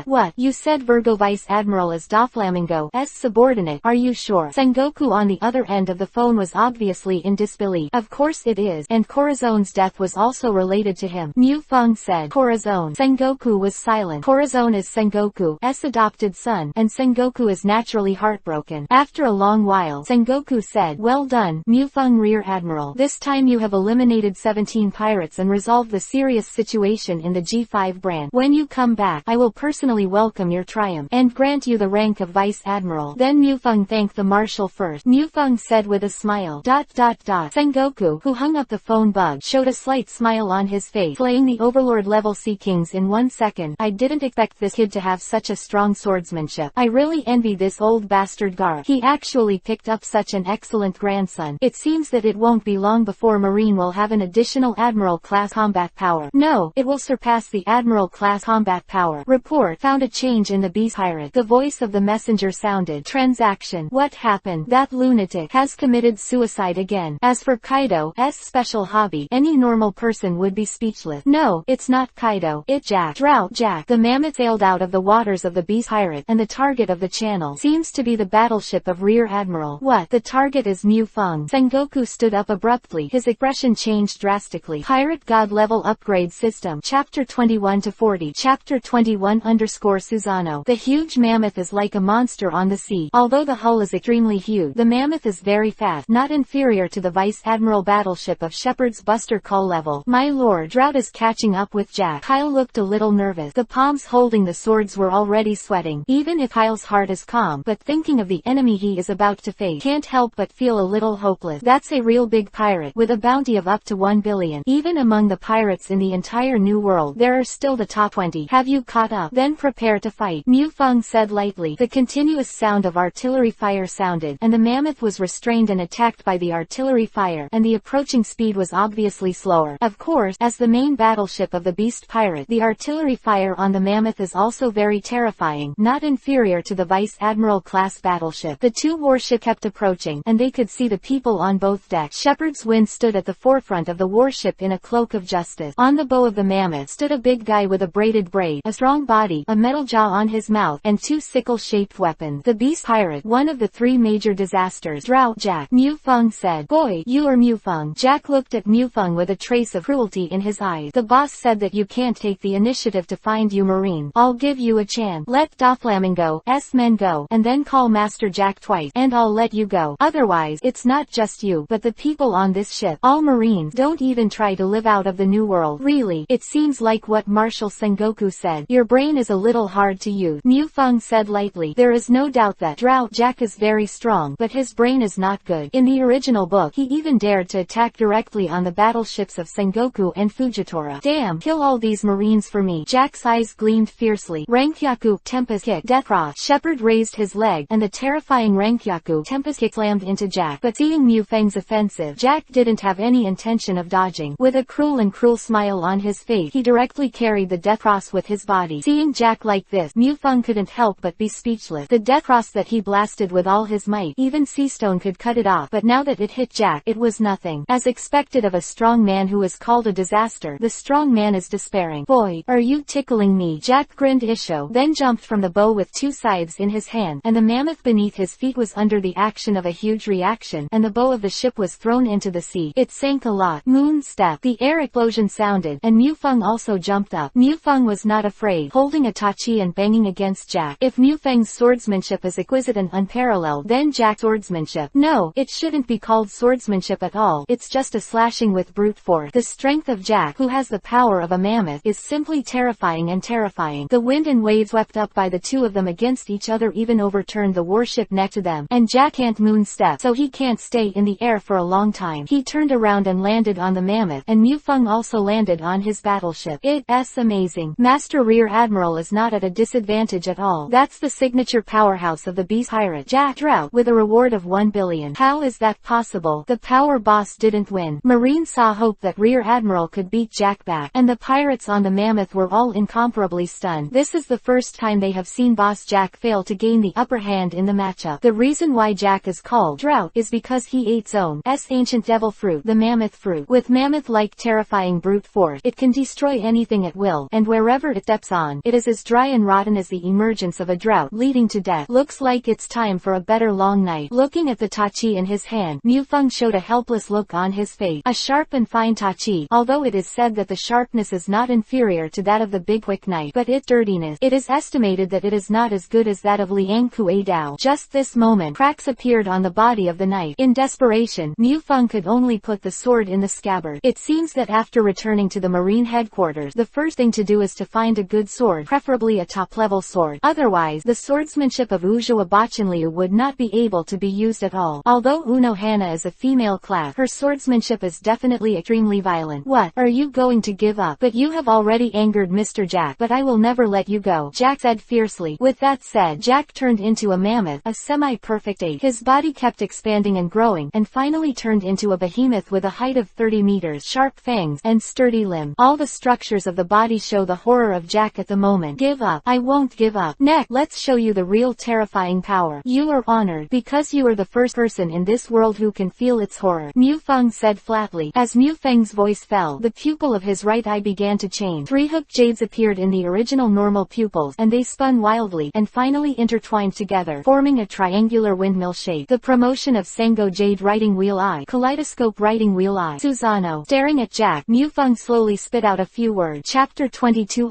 What? You said Virgo Vice Admiral is Doflamingo's subordinate. Are you sure? Sengoku on the other end of the phone was obviously in disbelief. Of course it is, and Corazone's death was also related to him. Mufeng said. Corazon. Sengoku was silent. Corazon is Sengoku's adopted son, and Sengoku is naturally heartbroken. After a long while, Sengoku said, well done, Mufeng Rear Admiral. This time you have eliminated 17 pirates and resolved the serious situation in the G5 branch. When you come back, I will personally welcome your triumph, and grant you the rank of Vice Admiral. Then Mufeng thanked the Marshal first. Mufeng said with a smile. Sengoku, who hung up the phone bug, showed a slight smile on his face, slaying the Overlord level Sea Kings in 1 second. I didn't expect this kid to have such a strong swordsmanship. I really envy this old bastard Garp. He actually picked up such an excellent grandson. It seems that it won't be long before Marine will have an additional Admiral-class combat power. No, it will surpass the Admiral-class combat power. Report found a change in the Beast Pirate. The voice of the messenger sounded. Transaction. What happened? That lunatic has committed suicide again. As for Kaido's special hobby, any normal person would be speechless. No, it's not Kaido. It's Jack. Drought Jack. The mammoth sailed out of the waters of the Beast Pirate, and the target of the channel seems to be the battleship of Rear Admiral. What? The target is Mufeng. Sengoku stood up abruptly. His expression changed drastically. Pirate God level upgrade system. Chapter 21 to 40. Chapter 21 Susano. The huge mammoth is like a monster on the sea. Although the hull is extremely huge, the mammoth is very fast, not inferior to the Vice Admiral battleship of Shepard's Buster Call level. My lord, Drought is catching up with Jack. Kyle looked a little nervous. The palms holding the swords were already sweating. Even if Kyle's heart is calm, but thinking of the enemy he is about to face, can't help but feel a little hopeless. That's a real big pirate, with a bounty of up to 1 billion. Even among the pirates in the entire New World, there are still the top 20. Have you caught up? Then prepare to fight, Mufeng said lightly. The continuous sound of artillery fire sounded, and the mammoth was restrained and attacked by the artillery fire, and the approaching speed was obviously slower. Of course, as the main battleship of the Beast Pirate, the artillery fire on the mammoth is also very terrifying, not inferior inferior to the Vice Admiral class battleship. The two warships kept approaching, and they could see the people on both decks. Shepherd's Wind stood at the forefront of the warship in a cloak of justice. On the bow of the mammoth stood a big guy with a braided braid, a strong body, a metal jaw on his mouth, and two sickle-shaped weapons. The beast pirate, one of the three major disasters. Drought Jack. Mu Feng said. Boy, you are Mu Feng. Jack looked at Mu Feng with a trace of cruelty in his eyes. The boss said that you can't take the initiative to find you Marine. I'll give you a chance. Let Doflamingo's men go, and then call Master Jack twice, and I'll let you go. Otherwise, it's not just you, but the people on this ship. All Marines. Don't even try to live out of the new world. Really, it seems like what Marshal Sengoku said. Your brain is a little hard to use. Mu Feng said lightly. There is no doubt that Drought Jack is very strong, but his brain is not good. In the original book, he even dared to attack directly on the battleships of Sengoku and Fujitora. Damn, kill all these Marines for me. Jack's eyes gleamed fiercely. Rankyaku, Tempest Kick, Death Cross. Shepherd raised his leg, and the terrifying Rankyaku, Tempest Kick slammed into Jack. But seeing Mu Feng's offensive, Jack didn't have any intention of dodging. With a cruel smile on his face, he directly carried the Death Cross with his body. Seeing Jack like this, Mu Feng couldn't help but be speechless. The Death Cross that he blasted with all his might, even Seastone could cut it off, but now that it hit Jack, it was nothing. As expected of a strong man who is called a disaster, the strong man is despairing. Boy, are you tickling me? Jack grinned Isho, then jumped from the bow with two scythes in his hand, and the mammoth beneath his feet was under the action of a huge reaction, and the bow of the ship was thrown into the sea. It sank a lot. Moon step. The air explosion sounded, and Mu Feng also jumped up. Mu Feng was not afraid, holding a tachi and banging against Jack. If Mu Feng's swordsmanship is exquisite and unparalleled, then Jack's swordsmanship. No, it shouldn't be called swordsmanship at all. It's just a slashing with brute force. The strength of Jack, who has the power of a mammoth, is simply terrifying and terrifying. The wind and waves swept up by the two of them against each other even overturned the warship next to them. And Jack can't moon step, so he can't stay in the air for a long time. He turned around and landed on the mammoth, and Mu Feng also landed on his battleship. It's amazing. Master Rear Admiral is not at a disadvantage at all. That's the signature powerhouse of the beast pirate, Jack Drought, with a reward of 1 billion. How is that possible? The power boss didn't win. Marine saw hope that Rear Admiral could beat Jack back, and the pirates on the mammoth were all incomparably stunned. This is the first time they have seen Boss Jack fail to gain the upper hand in the matchup. The reason why Jack is called Drought is because he ate Zone's ancient devil fruit, the mammoth fruit. With mammoth-like terrifying brute force, it can destroy anything at will, and wherever it steps on, it is as dry and rotten as the emergence of a drought, leading to death. Looks like it's time for a better long night. Looking at the tachi in his hand, Mu Feng showed a helpless look on his face. A sharp and fine tachi, although it is said that the sharpness is not inferior to that of the big quick knife, but its dirtiness, it is estimated that it is not as good as that of Liang Kue Dao. Just this moment, cracks appeared on the body of the knife. In desperation, Mu Feng could only put the sword in the scabbard. It seems that after returning to the Marine headquarters, the first thing to do is to find a good sword, preferably a top-level sword. Otherwise, the swordsmanship of Ujo Abachinliu would not be able to be used at all. Although Uno Hana is a female class, her swordsmanship is definitely extremely violent. What? Are you going to give up? But you have already angered Mr. Jack, but I will never let you go, Jack said fiercely. With that said, Jack turned into a mammoth, a semi-perfect ape. His body kept expanding and growing, and finally turned into a behemoth with a height of 30 meters, sharp fangs, and sturdy limb. All the structures of the body show the horror of Jack at the moment. Give up. I won't give up. Next, let's show you the real terrifying power. You are honored, because you are the first person in this world who can feel its horror, Mu Feng said flatly. As Mu Feng's voice fell, the pupil of his right eye began to change. 3 hooked jades appeared in the original normal pupils, and they spun wildly, and finally intertwined together, forming a triangular windmill shape. The promotion of Sango Jade Writing Wheel Eye, Kaleidoscope Writing Wheel Eye. Susano. Staring at Jack, Mu Feng slowly spit out a few words. Chapter 22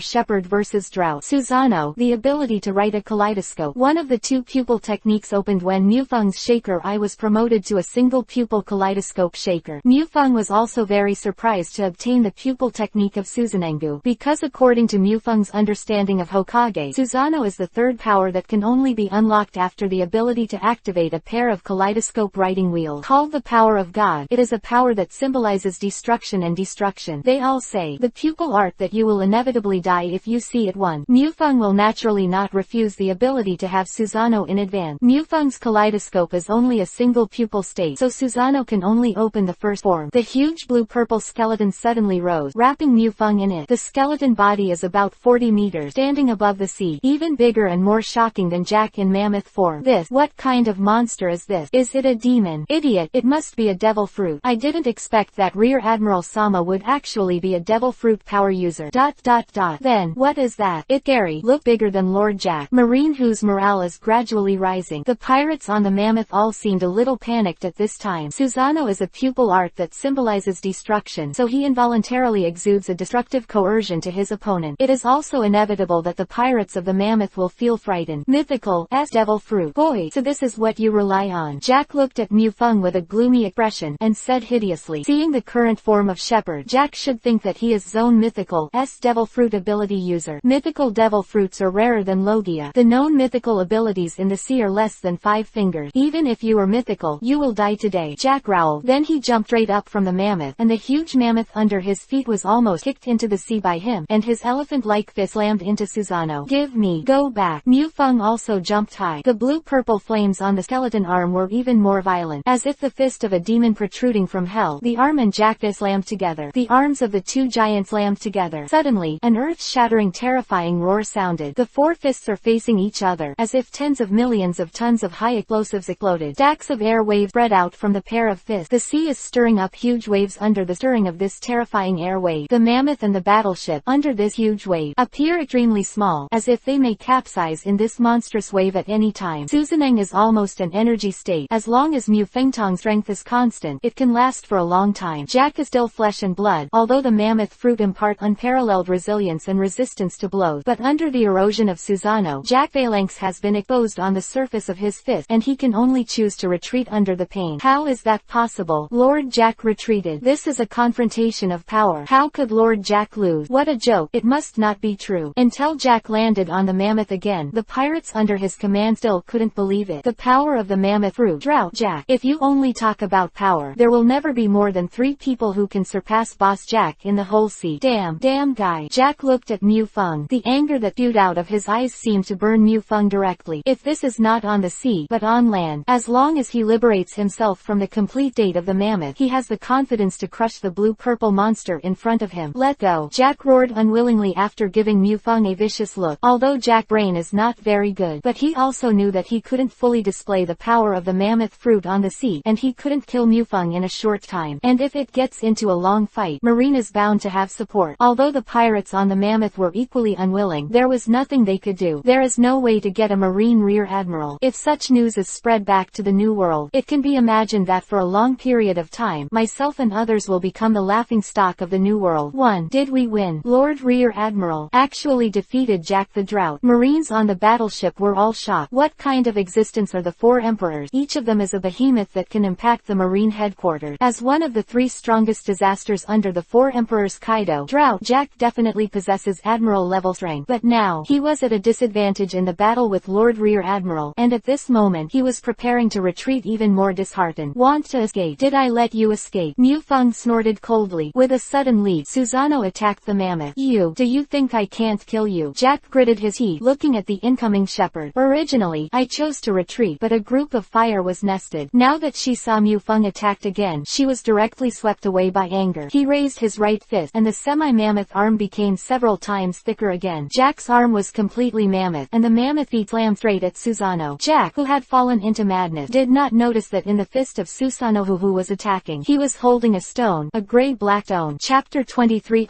Shepherd vs. Drought. Susano, the ability to write a kaleidoscope. One of the 2 pupil techniques opened when Mu Feng's shaker eye was promoted to a single pupil kaleidoscope shaker. Mu Feng was also very surprised to obtain the pupil technique of Suzanengu, because according to Mu Feng's understanding of Hokage, Susano is the 3rd power that can only be unlocked after the ability to activate a pair of kaleidoscope writing wheels. Called the power of God, it is a power that symbolizes destruction and destruction. They all say, the pupil art that you will inevitably die if you see it one. Mu Feng will naturally not refuse the ability to have Susano in advance. Mu Feng's kaleidoscope is only a single pupil state, so Susano can only open the first form. The huge blue-purple skeleton suddenly rose, wrapping Mu Feng in it. The skeleton body is about 40 meters, standing above the sea. Even even bigger and more shocking than Jack in mammoth form. What kind of monster is this? Is it a demon? Idiot, it must be a devil fruit. I didn't expect that Rear Admiral Sama would actually be a devil fruit power user. Then, what is that? It Gary, look bigger than Lord Jack. Marine, whose morale is gradually rising. The pirates on the mammoth all seemed a little panicked at this time. Susanoo is a pupil art that symbolizes destruction, so he involuntarily exudes a destructive coercion to his opponent. It is also inevitable that the pirates of the mammoth will feel frightened. Mythical as devil fruit. Boy, so this is what you rely on. Jack looked at Mufeng with a gloomy expression, and said hideously, seeing the current form of shepherd, Jack should think that he is zone mythical s devil fruit ability user. Mythical devil fruits are rarer than Logia. The known mythical abilities in the sea are less than 5 fingers. Even if you are mythical, you will die today, Jack growled. Then he jumped straight up from the mammoth, and the huge mammoth under his feet was almost kicked into the sea by him, and his elephant-like fist slammed into Susanoo. Give me, go back. Mufeng also jumped high. The blue-purple flames on the skeleton arm were even more violent, as if the fist of a demon protruding from hell. The arm and Jack fist slammed together. The arms of the two giants slammed together. Suddenly, an earth-shattering terrifying roar sounded. The 4 fists are facing each other, as if tens of millions of tons of high explosives exploded. Stacks of air waves spread out from the pair of fists. The sea is stirring up huge waves under the stirring of this terrifying air wave. The mammoth and the battleship, under this huge wave, appear extremely small, as if they may capsize in this monstrous wave at any time. Susanoo is almost an energy state. As long as Mufengtong's strength is constant, it can last for a long time. Jack is still flesh and blood, although the mammoth fruit impart unparalleled resilience and resistance to blows. But under the erosion of Susanoo, Jack phalanx has been exposed on the surface of his fist, and he can only choose to retreat under the pain. How is that possible? Lord Jack retreated. This is a confrontation of power. How could Lord Jack lose? What a joke. It must not be true. Until Jack landed on the mammoth again, the pirates under his command still couldn't believe it. The power of the mammoth fruit. Drought Jack. If you only talk about power, there will never be more than 3 people who can surpass Boss Jack in the whole sea. Damn guy. Jack looked at Mufeng. The anger that spewed out of his eyes seemed to burn Mufeng directly. If this is not on the sea, but on land, as long as he liberates himself from the complete date of the mammoth, he has the confidence to crush the blue-purple monster in front of him. Let go. Jack roared unwillingly after giving Mufeng a vicious look. Although Jack's brain is not very good, but he also knew that he couldn't fully display the power of the mammoth fruit on the sea, and he couldn't kill Mufeng in a short time. And if it gets into a long fight, Marine is bound to have support. Although the pirates on the mammoth were equally unwilling, there was nothing they could do. There is no way to get a Marine Rear Admiral. If such news is spread back to the New World, it can be imagined that for a long period of time, myself and others will become the laughingstock of the New World. 1. Did we win? Lord Rear Admiral actually defeated Jack the Drought. Marines on the battleship were all shocked. What kind of existence are the 4 emperors? Each of them is a behemoth that can impact the Marine headquarters. As one of the 3 strongest disasters under the 4 emperors Kaido Drought, Jack definitely possesses Admiral level strength. But now, he was at a disadvantage in the battle with Lord Rear Admiral, and at this moment he was preparing to retreat even more disheartened. Want to escape? Did I let you escape? Mufeng snorted coldly. With a sudden leap, Susanoo attacked the mammoth. Do you think I can't kill you? Jack gritted his teeth, looking at the incoming shepherd. Originally, I chose to retreat, but a group of fire was nested. Now that she saw Mufeng attacked again, she was directly swept away by anger. He raised his right fist, and the semi-mammoth arm became several times thicker again. Jack's arm was completely mammoth, and the mammoth feet slammed straight at Susanoo. Jack, who had fallen into madness, did not notice that in the fist of Susanoo who was attacking, he was holding a stone, a gray-black stone. Chapter 23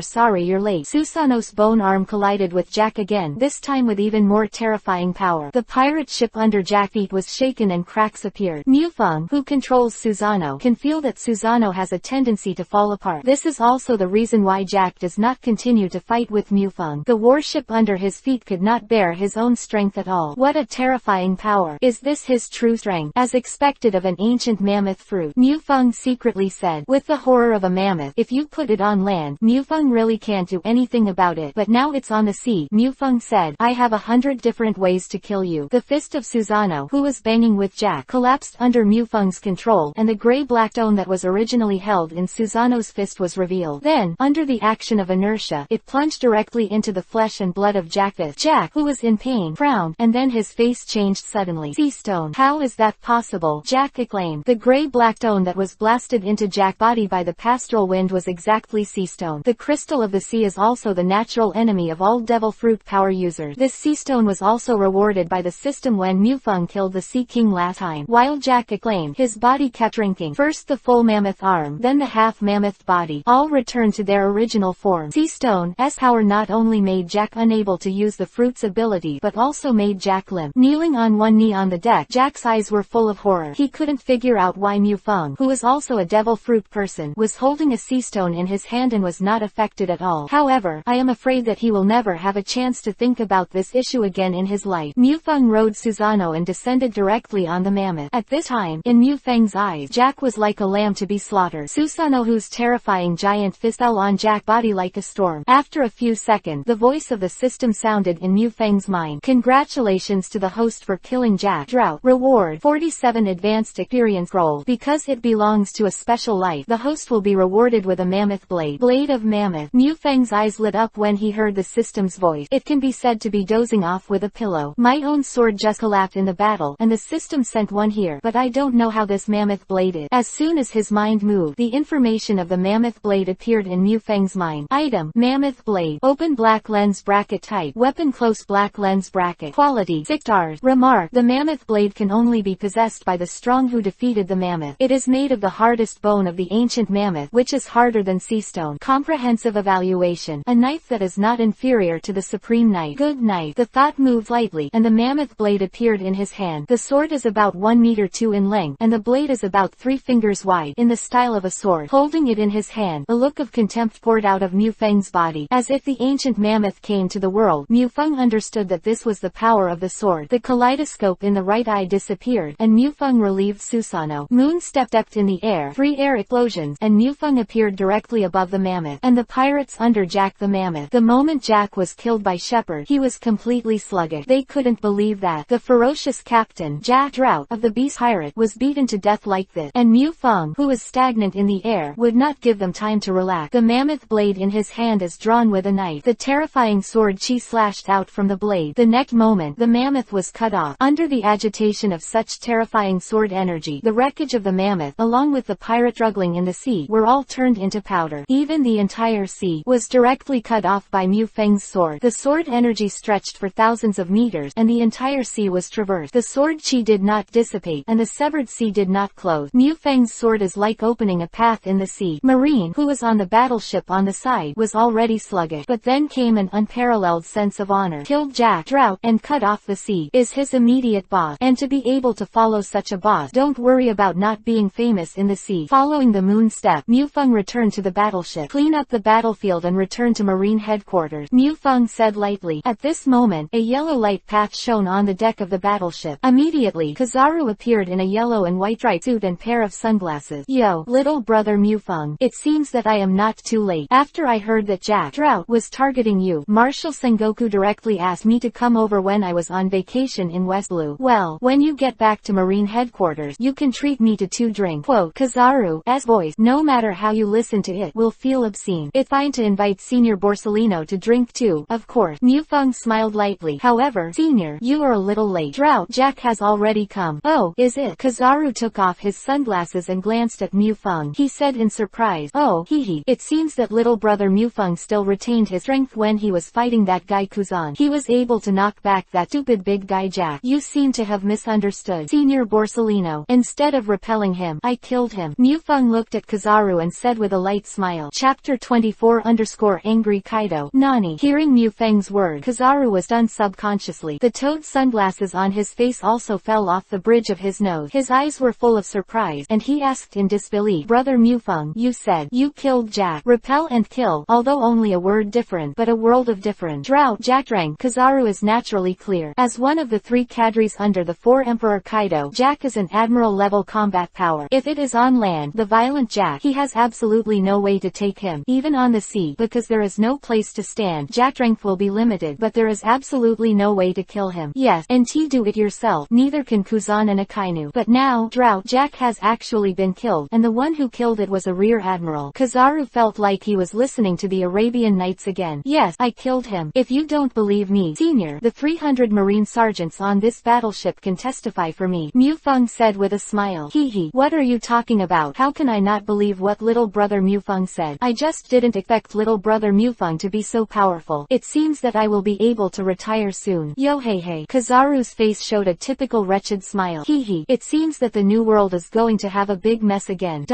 Sorry you're late. Susanoo's bone arm collided with Jack again, this time with even more terrifying power. The pirate ship under Jack's feet was shaken and cracks appeared. Mufeng, who controls Susanoo, can feel that Susanoo has a tendency to fall apart. This is also the reason why Jack does not continue to fight with Mufeng. The warship under his feet could not bear his own strength at all. What a terrifying power. Is this his true strength? As expected of an ancient mammoth fruit, Mufeng secretly said. With the horror of a mammoth, if you put it on land, Mufeng really can't do anything about it. But now it's on the sea, Mufeng said. I have 100 different ways to kill you. The fist of Susanoo, who was banging with Jack, collapsed under Mufeng's control, and the gray-black stone that was originally held in Susanoo's fist was revealed. Then, under the action of inertia, it plunged directly into the flesh and blood of Jack's fist. Jack, who was in pain, frowned, and then his face changed suddenly. Sea stone. How is that possible? Jack exclaimed. The gray-black stone that was blasted into Jack's body by the pastoral wind was exactly sea stone. The crystal of the sea is also the natural enemy of all devil fruit power power users. This sea stone was also rewarded by the system when Mufeng killed the Sea King last time. While Jack acclaimed, his body kept shrinking. First the full mammoth arm, then the half mammoth body, all returned to their original form. Sea Stone's power not only made Jack unable to use the fruit's ability but also made Jack limp. Kneeling on one knee on the deck, Jack's eyes were full of horror. He couldn't figure out why Mufeng, who was also a devil fruit person, was holding a sea stone in his hand and was not affected at all. However, I am afraid that he will never have a chance to think about this issue again in his life. Mufeng rode Susanoo and descended directly on the mammoth. At this time, in Mufeng's eyes, Jack was like a lamb to be slaughtered. Susanoo's terrifying giant fist fell on Jack's body like a storm. After a few seconds, the voice of the system sounded in Mufeng's mind. Congratulations to the host for killing Jack. Drought. Reward. 47 advanced experience roll. Because it belongs to a special life, the host will be rewarded with a mammoth blade. Blade of mammoth. Mufeng's eyes lit up when he heard the system's voice. It can be said to be dozing off with a pillow. My own sword just collapsed in the battle, and the system sent one here, but I don't know how this mammoth blade is. As soon as his mind moved, the information of the mammoth blade appeared in Mufeng's mind. Item: mammoth blade. Open black lens bracket. Type: weapon. Close black lens bracket. Quality: 6 stars. Remark: the mammoth blade can only be possessed by the strong who defeated the mammoth. It is made of the hardest bone of the ancient mammoth, which is harder than sea stone. Comprehensive evaluation: a knife that is not inferior to the supreme knife. Good knife. The thought moved lightly, and the mammoth blade appeared in his hand. The sword is about 1 meter 2 in length, and the blade is about 3 fingers wide, in the style of a sword. Holding it in his hand, a look of contempt poured out of Mufeng's body. As if the ancient mammoth came to the world, Mufeng understood that this was the power of the sword. The kaleidoscope in the right eye disappeared, and Mufeng relieved Susanoo. Moon stepped in the air, 3 air explosions, and Mufeng appeared directly above the mammoth, and the pirates under Jack the mammoth. The moment Jack was killed by Shepherd, he was completely sluggish. They couldn't believe that the ferocious captain, Jack Drought, of the Beast Pirate, was beaten to death like this, and Mufeng, who was stagnant in the air, would not give them time to relax. The mammoth blade in his hand is drawn with a knife. The terrifying sword chi slashed out from the blade. The next moment, the mammoth was cut off. Under the agitation of such terrifying sword energy, the wreckage of the mammoth, along with the pirate struggling in the sea, were all turned into powder. Even the entire sea was directly cut off by Mufeng's sword. The sword energy stretched for thousands of meters, and the entire sea was traversed. The sword chi did not dissipate, and the severed sea did not close. Mufeng's sword is like opening a path in the sea. Marine, who was on the battleship on the side, was already sluggish, but then came an unparalleled sense of honor. Killed Jack Drought and cut off the sea is his immediate boss, and to be able to follow such a boss, don't worry about not being famous in the sea. Following the moon step, Mufeng returned to the battleship. Clean up the battlefield and return to Marine headquarters, Mufeng said lightly. At this moment, a yellow light path shone on the deck of the battleship. Immediately, Kizaru appeared in a yellow and white striped suit and pair of sunglasses. Yo, little brother Mufeng, it seems that I am not too late. After I heard that Jack Drought was targeting you, Marshal Sengoku directly asked me to come over when I was on vacation in West Blue. Well, when you get back to Marine headquarters, you can treat me to 2 drinks. Quote, Kizaru's voice, no matter how you listen to it, will feel obscene. It's fine to invite Senior Borsellino to drink too, of course. Mufeng smiled lightly. However, Senior, you are a little late. Drought, Jack has already come. Oh, is it? Kizaru took off his sunglasses and glanced at Mufeng. He said in surprise, oh, hee. It seems that little brother Mufeng still retained his strength when he was fighting that guy Kuzan. He was able to knock back that stupid big guy Jack. You seem to have misunderstood, Senior Borsellino. Instead of repelling him, I killed him. Mufeng looked at Kizaru and said with a light smile. Chapter 24_Angry Kaido. Nani. Hearing Mufeng's word, Kizaru was stunned subconsciously. The toad sunglasses on his face also fell off the bridge of his nose. His eyes were full of surprise, and he asked in disbelief, Brother Mufeng, you said you killed Jack. Repel and kill, although only a word different, but a world of difference. Drought, Jack drank. Kizaru is naturally clear. As one of the 3 cadres under the 4 Emperor Kaido, Jack is an Admiral level combat power. If it is on land, the violent Jack, he has absolutely no way to take him. Even on the sea, because there is no place to stand, Jack's strength will be limited, but there is absolutely no way to kill him. Yes, and do it yourself. Neither can Kuzan and Akainu. But now, Drought, Jack has actually been killed, and the one who killed it was a rear admiral. Kizaru felt like he was listening to the Arabian Nights again. Yes, I killed him. If you don't believe me, Senior, the 300 Marine sergeants on this battleship can testify for me, Mufeng said with a smile. Hee. What are you talking about? How can I not believe what little brother Mufeng said? I just didn't expect little brother Mufeng to be so powerful. It seems that that I will be able to retire soon. Yo hey hey. Kizaru's face showed a typical wretched smile. Hee hee. It seems that the new world is going to have a big mess again.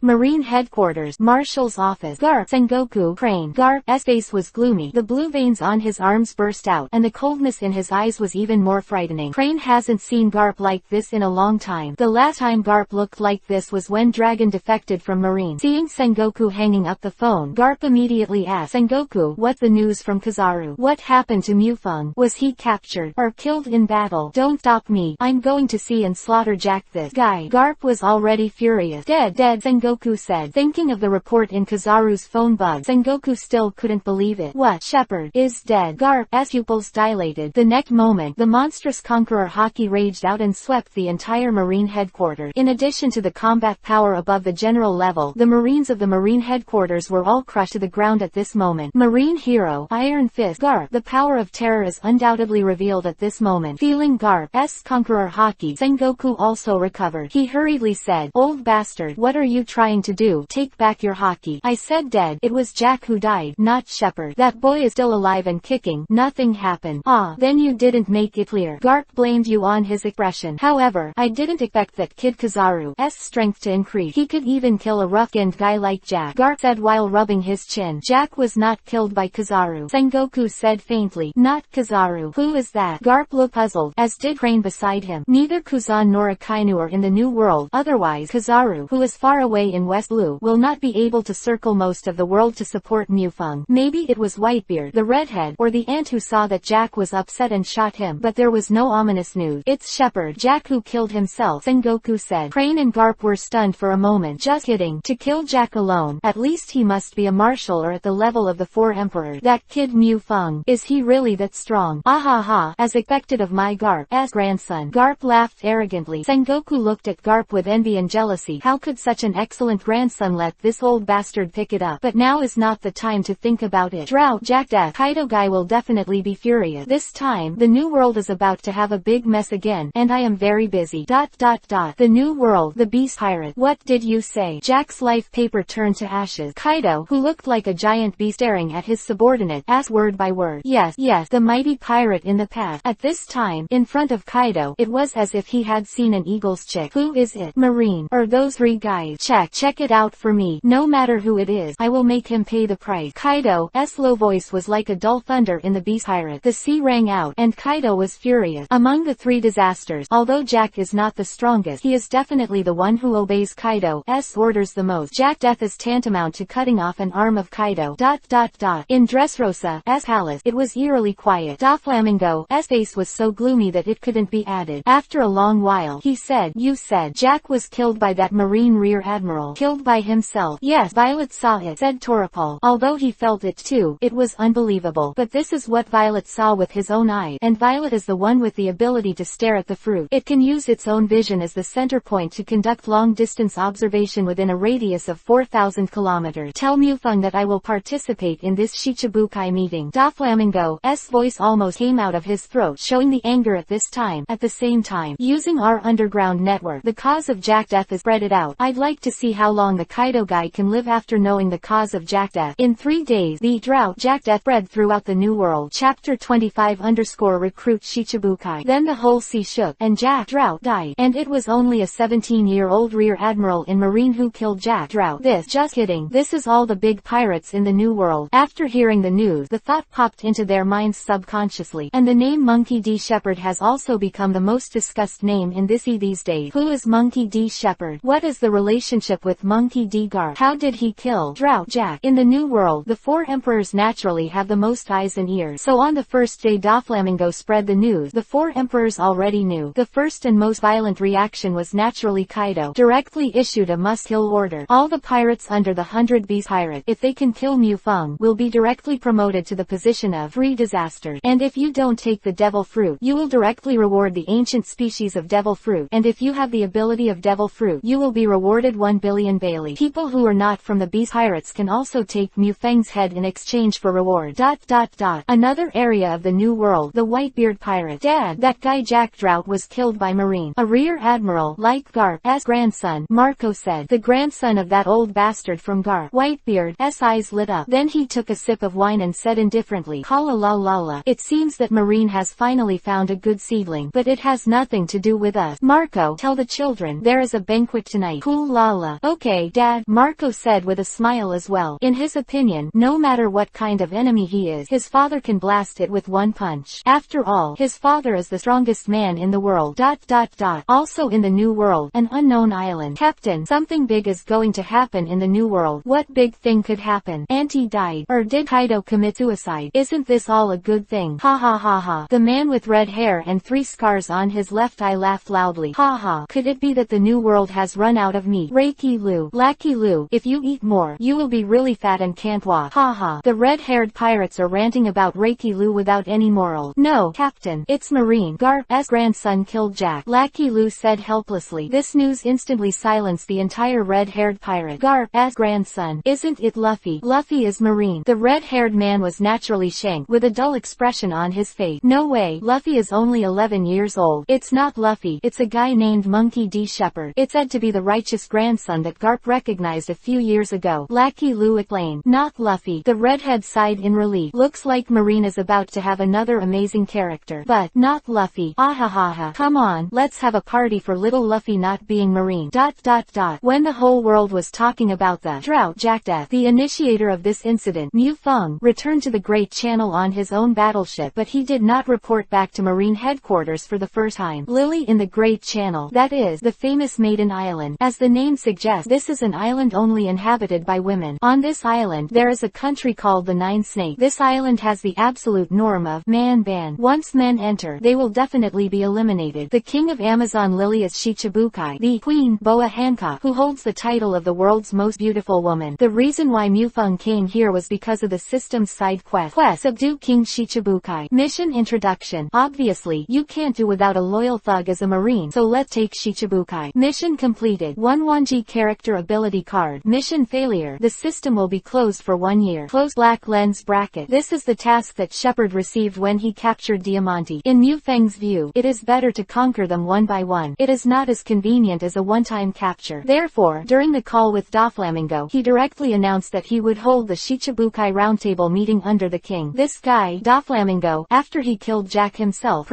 Marine headquarters, Marshal's office. Garp, Sengoku, Crane. Garp's face was gloomy. The blue veins on his arms burst out, and the coldness in his eyes was even more frightening. Crane hasn't seen Garp like this in a long time. The last time Garp looked like this was when Dragon defected from Marine. Seeing Sengoku hanging up the phone, Garp immediately asked, Sengoku, what's the news from Kizaru? What happened to Mufeng? Was he captured or killed in battle? Don't stop me. I'm going to see and slaughter Jack this guy. Garp was already furious. Dead, Sengoku said. Thinking of the report in Kizaru's phone bug, Sengoku still couldn't believe it. What? Shepard is dead. Garp's pupils dilated. The next moment, the monstrous conqueror Haki raged out and swept the entire Marine headquarters. In addition to the combat power above the general level, the Marines of the Marine headquarters were all crushed to the ground at this moment. Marine hero, Iron Fist, Garp. The power of terror is undoubtedly revealed at this moment. Feeling Garp's conqueror Haki, Sengoku also recovered. He hurriedly said, old bastard, what are you trying to do? Take back your Haki. I said dead. It was Jack who died, not Shepard. That boy is still alive and kicking. Nothing happened. Ah, then you didn't make it clear. Garp blamed you on his expression. However, I didn't expect that kid Kizaru's strength to increase. He could even kill a rough-skinned guy like Jack, Garp said while rubbing his chin. Jack was not killed by Kizaru, Sengoku said faintly. Not Kizaru. Who is that? Garp looked puzzled, as did Crane beside him. Neither Kuzan nor Akainu are in the new world. Otherwise, Kizaru, who is far away in West Blue, will not be able to circle most of the world to support Mufeng. Maybe it was Whitebeard, the redhead, or the ant who saw that Jack was upset and shot him, but there was no ominous news. It's Shepard, Jack who killed himself, Sengoku said. Crane and Garp were stunned for a moment. Just kidding. To kill Jack alone, at least he must be a marshal or at the level of the four emperors. That kid Mufeng, is he really that strong? Ahaha, as expected of my Garp's grandson. Garp laughed arrogantly. Sengoku looked at Garp with envy and jealousy. How could such an excellent grandson let this old bastard pick it up? But now is not the time to think about it. Drought, Jack death. Kaido guy will definitely be furious. This time, the new world is about to have a big mess again, and I am very busy. The new world, the beast pirate. What did you say? Jack's life paper turned to ashes. Kaido, who looked like a giant bee staring at his subordinate, asked word by word. Yes, the mighty pirate in the past. At this time, in front of Kaido, it was as if he had seen an eagle's chick. Who is it? Marine, or those three guys? Check it out for me. No matter who it is, I will make him pay the price. Kaido's low voice was like a dull thunder in the beast pirate. The sea rang out, and Kaido was furious. Among the three disasters, although Jack is not the strongest, he is definitely the one who obeys Kaido's orders the most. Jack death is tantamount to cutting off an arm of Kaido. In Dressrosa's palace, it was eerily quiet. Doflamingo's face was so gloomy that it couldn't be added. After a long while, he said, you said Jack was killed by that Marine Rear Admiral. Killed by himself? Yes, Violet saw it, said Toripal. Although he felt it too, it was unbelievable. But this is what Violet saw with his own eye, and Violet is the one with the ability to stare at the fruit. It can use its own vision as the center point to conduct long-distance observation within a radius of 4,000 kilometers. Tell Mufeng that I will participate in this Shichibukai meeting. Doflamingo's voice almost came out of his throat, showing the anger at this time. At the same time, using our underground network, the cause of Jack death is spread it out. I'd like to see how long the Kaido guy can live after knowing the cause of Jack death. In 3 days, the drought Jack death spread throughout the new world. Chapter 25_recruit Shichibukai. Then the whole sea shook, and Jack drought died. And it was only a 17-year-old Rear Admiral in Marine who killed Jack drought. Just kidding. This is all the big pirates in the new world. After hearing the news, the thought popped into their minds subconsciously. And the name Monkey D. Shepard has also become the most discussed name in this these days. Who is Monkey D. Shepard? What is the relationship with Monkey D. Garp? How did he kill drought Jack? In the new world, the four emperors naturally have the most eyes and ears. So on the first day Doflamingo spread the news, the four emperors already knew. The first and most violent reaction was naturally Kaido. Directly issued a must-kill order. All the pirates under the 100 Beast pirate, if they can kill Mufeng, will be directly promoted to the position of free disaster. And if you don't take the devil fruit, you will directly reward the ancient species of devil fruit. And if you have the ability of devil fruit, you will be rewarded 1 billion Bailey. People who are not from the Beast pirates can also take Mufeng's head in exchange for reward. Another area of the new world, the Whitebeard pirate. Dad, that guy Jack Drought was killed by Marine. A Rear Admiral, like Garp's grandson, Marco said. The grandson of that old bastard from Garp. Whitebeard's eyes lit up. Then he took a sip of wine and said indifferently. Kala la la la. It seems that Marine has finally found a good seedling, but it has nothing to do with us. Marco, tell the children there is a banquet tonight. Cool la la. Okay, Dad, Marco said with a smile as well. In his opinion, no matter what kind of enemy he is, his father can blast it with one punch. After all, his father is the strongest man in the world. Also in the New World, an unknown island. Captain, something big is going to happen in the New World. What big thing could happen? Auntie died. Or did Kaido commit suicide? Isn't this all a good thing? Ha ha ha ha. The man with red hair and 3 scars on his left eye laughed loudly. Ha ha. Could it be that the New World has run out of meat? Reiki Lu. Lacky Lu. If you eat more, you will be really fat and can't walk. Ha ha. The red-haired pirates are ranting about Reiki Lu without any moral. No, Captain. It's Marine. Garp's grandson killed Jack. Lacky Lu said helplessly. This news instantly silenced the entire red-haired pirate. Garp's grandson. Isn't it Luffy? Luffy is Marine. The red-haired man was naturally shanked, with a dull expression on his face. No way. Luffy is only 11 years old. It's not Luffy. It's a guy named Monkey D. Shepherd. It's said to be the righteous grandson that Garp recognized a few years ago. Lacky Lu explained. Not Luffy. The redhead sighed in relief. Looks like Marine is about to have another amazing character. But, not Luffy. Ahahaha. Come on, let's have a party for little Luffy not being Marine. When the whole world was talking about the drought Jack-Death, the initiator of this incident, Mu Feng, returned to the Great Channel on his own battleship, but he did not report back to Marine headquarters for the first time. Lily in the Great Channel, that is, the famous Maiden Island. As the name suggests, this is an island only inhabited by women. On this island, there is a country called the Nine Snakes. This island has the absolute norm of man ban. Once men enter, they will definitely be eliminated. The king of Amazon Lily is Shichibukai, the queen, Boa Hancock, who holds the title of the world's most beautiful woman. The reason why Mu Feng came here was because of the system's side quest. Subdue King Shichibukai. Mission introduction. Obviously, you can't do without a loyal thug as a marine, so let's take Shichibukai. Mission completed. 1-1G character ability card. Mission failure. The system will be closed for 1 year. Close black lens bracket. This is the task that Shepherd received when he captured Diamante. In Mu Feng's view, it is better to conquer them one by one. It is not as convenient as a one-time capture. Therefore, during the call with Doflamingo, he directly announced that he would hold the Shichibukai roundtable meeting under the king. This guy, Doflamingo, after he killed Jack himself,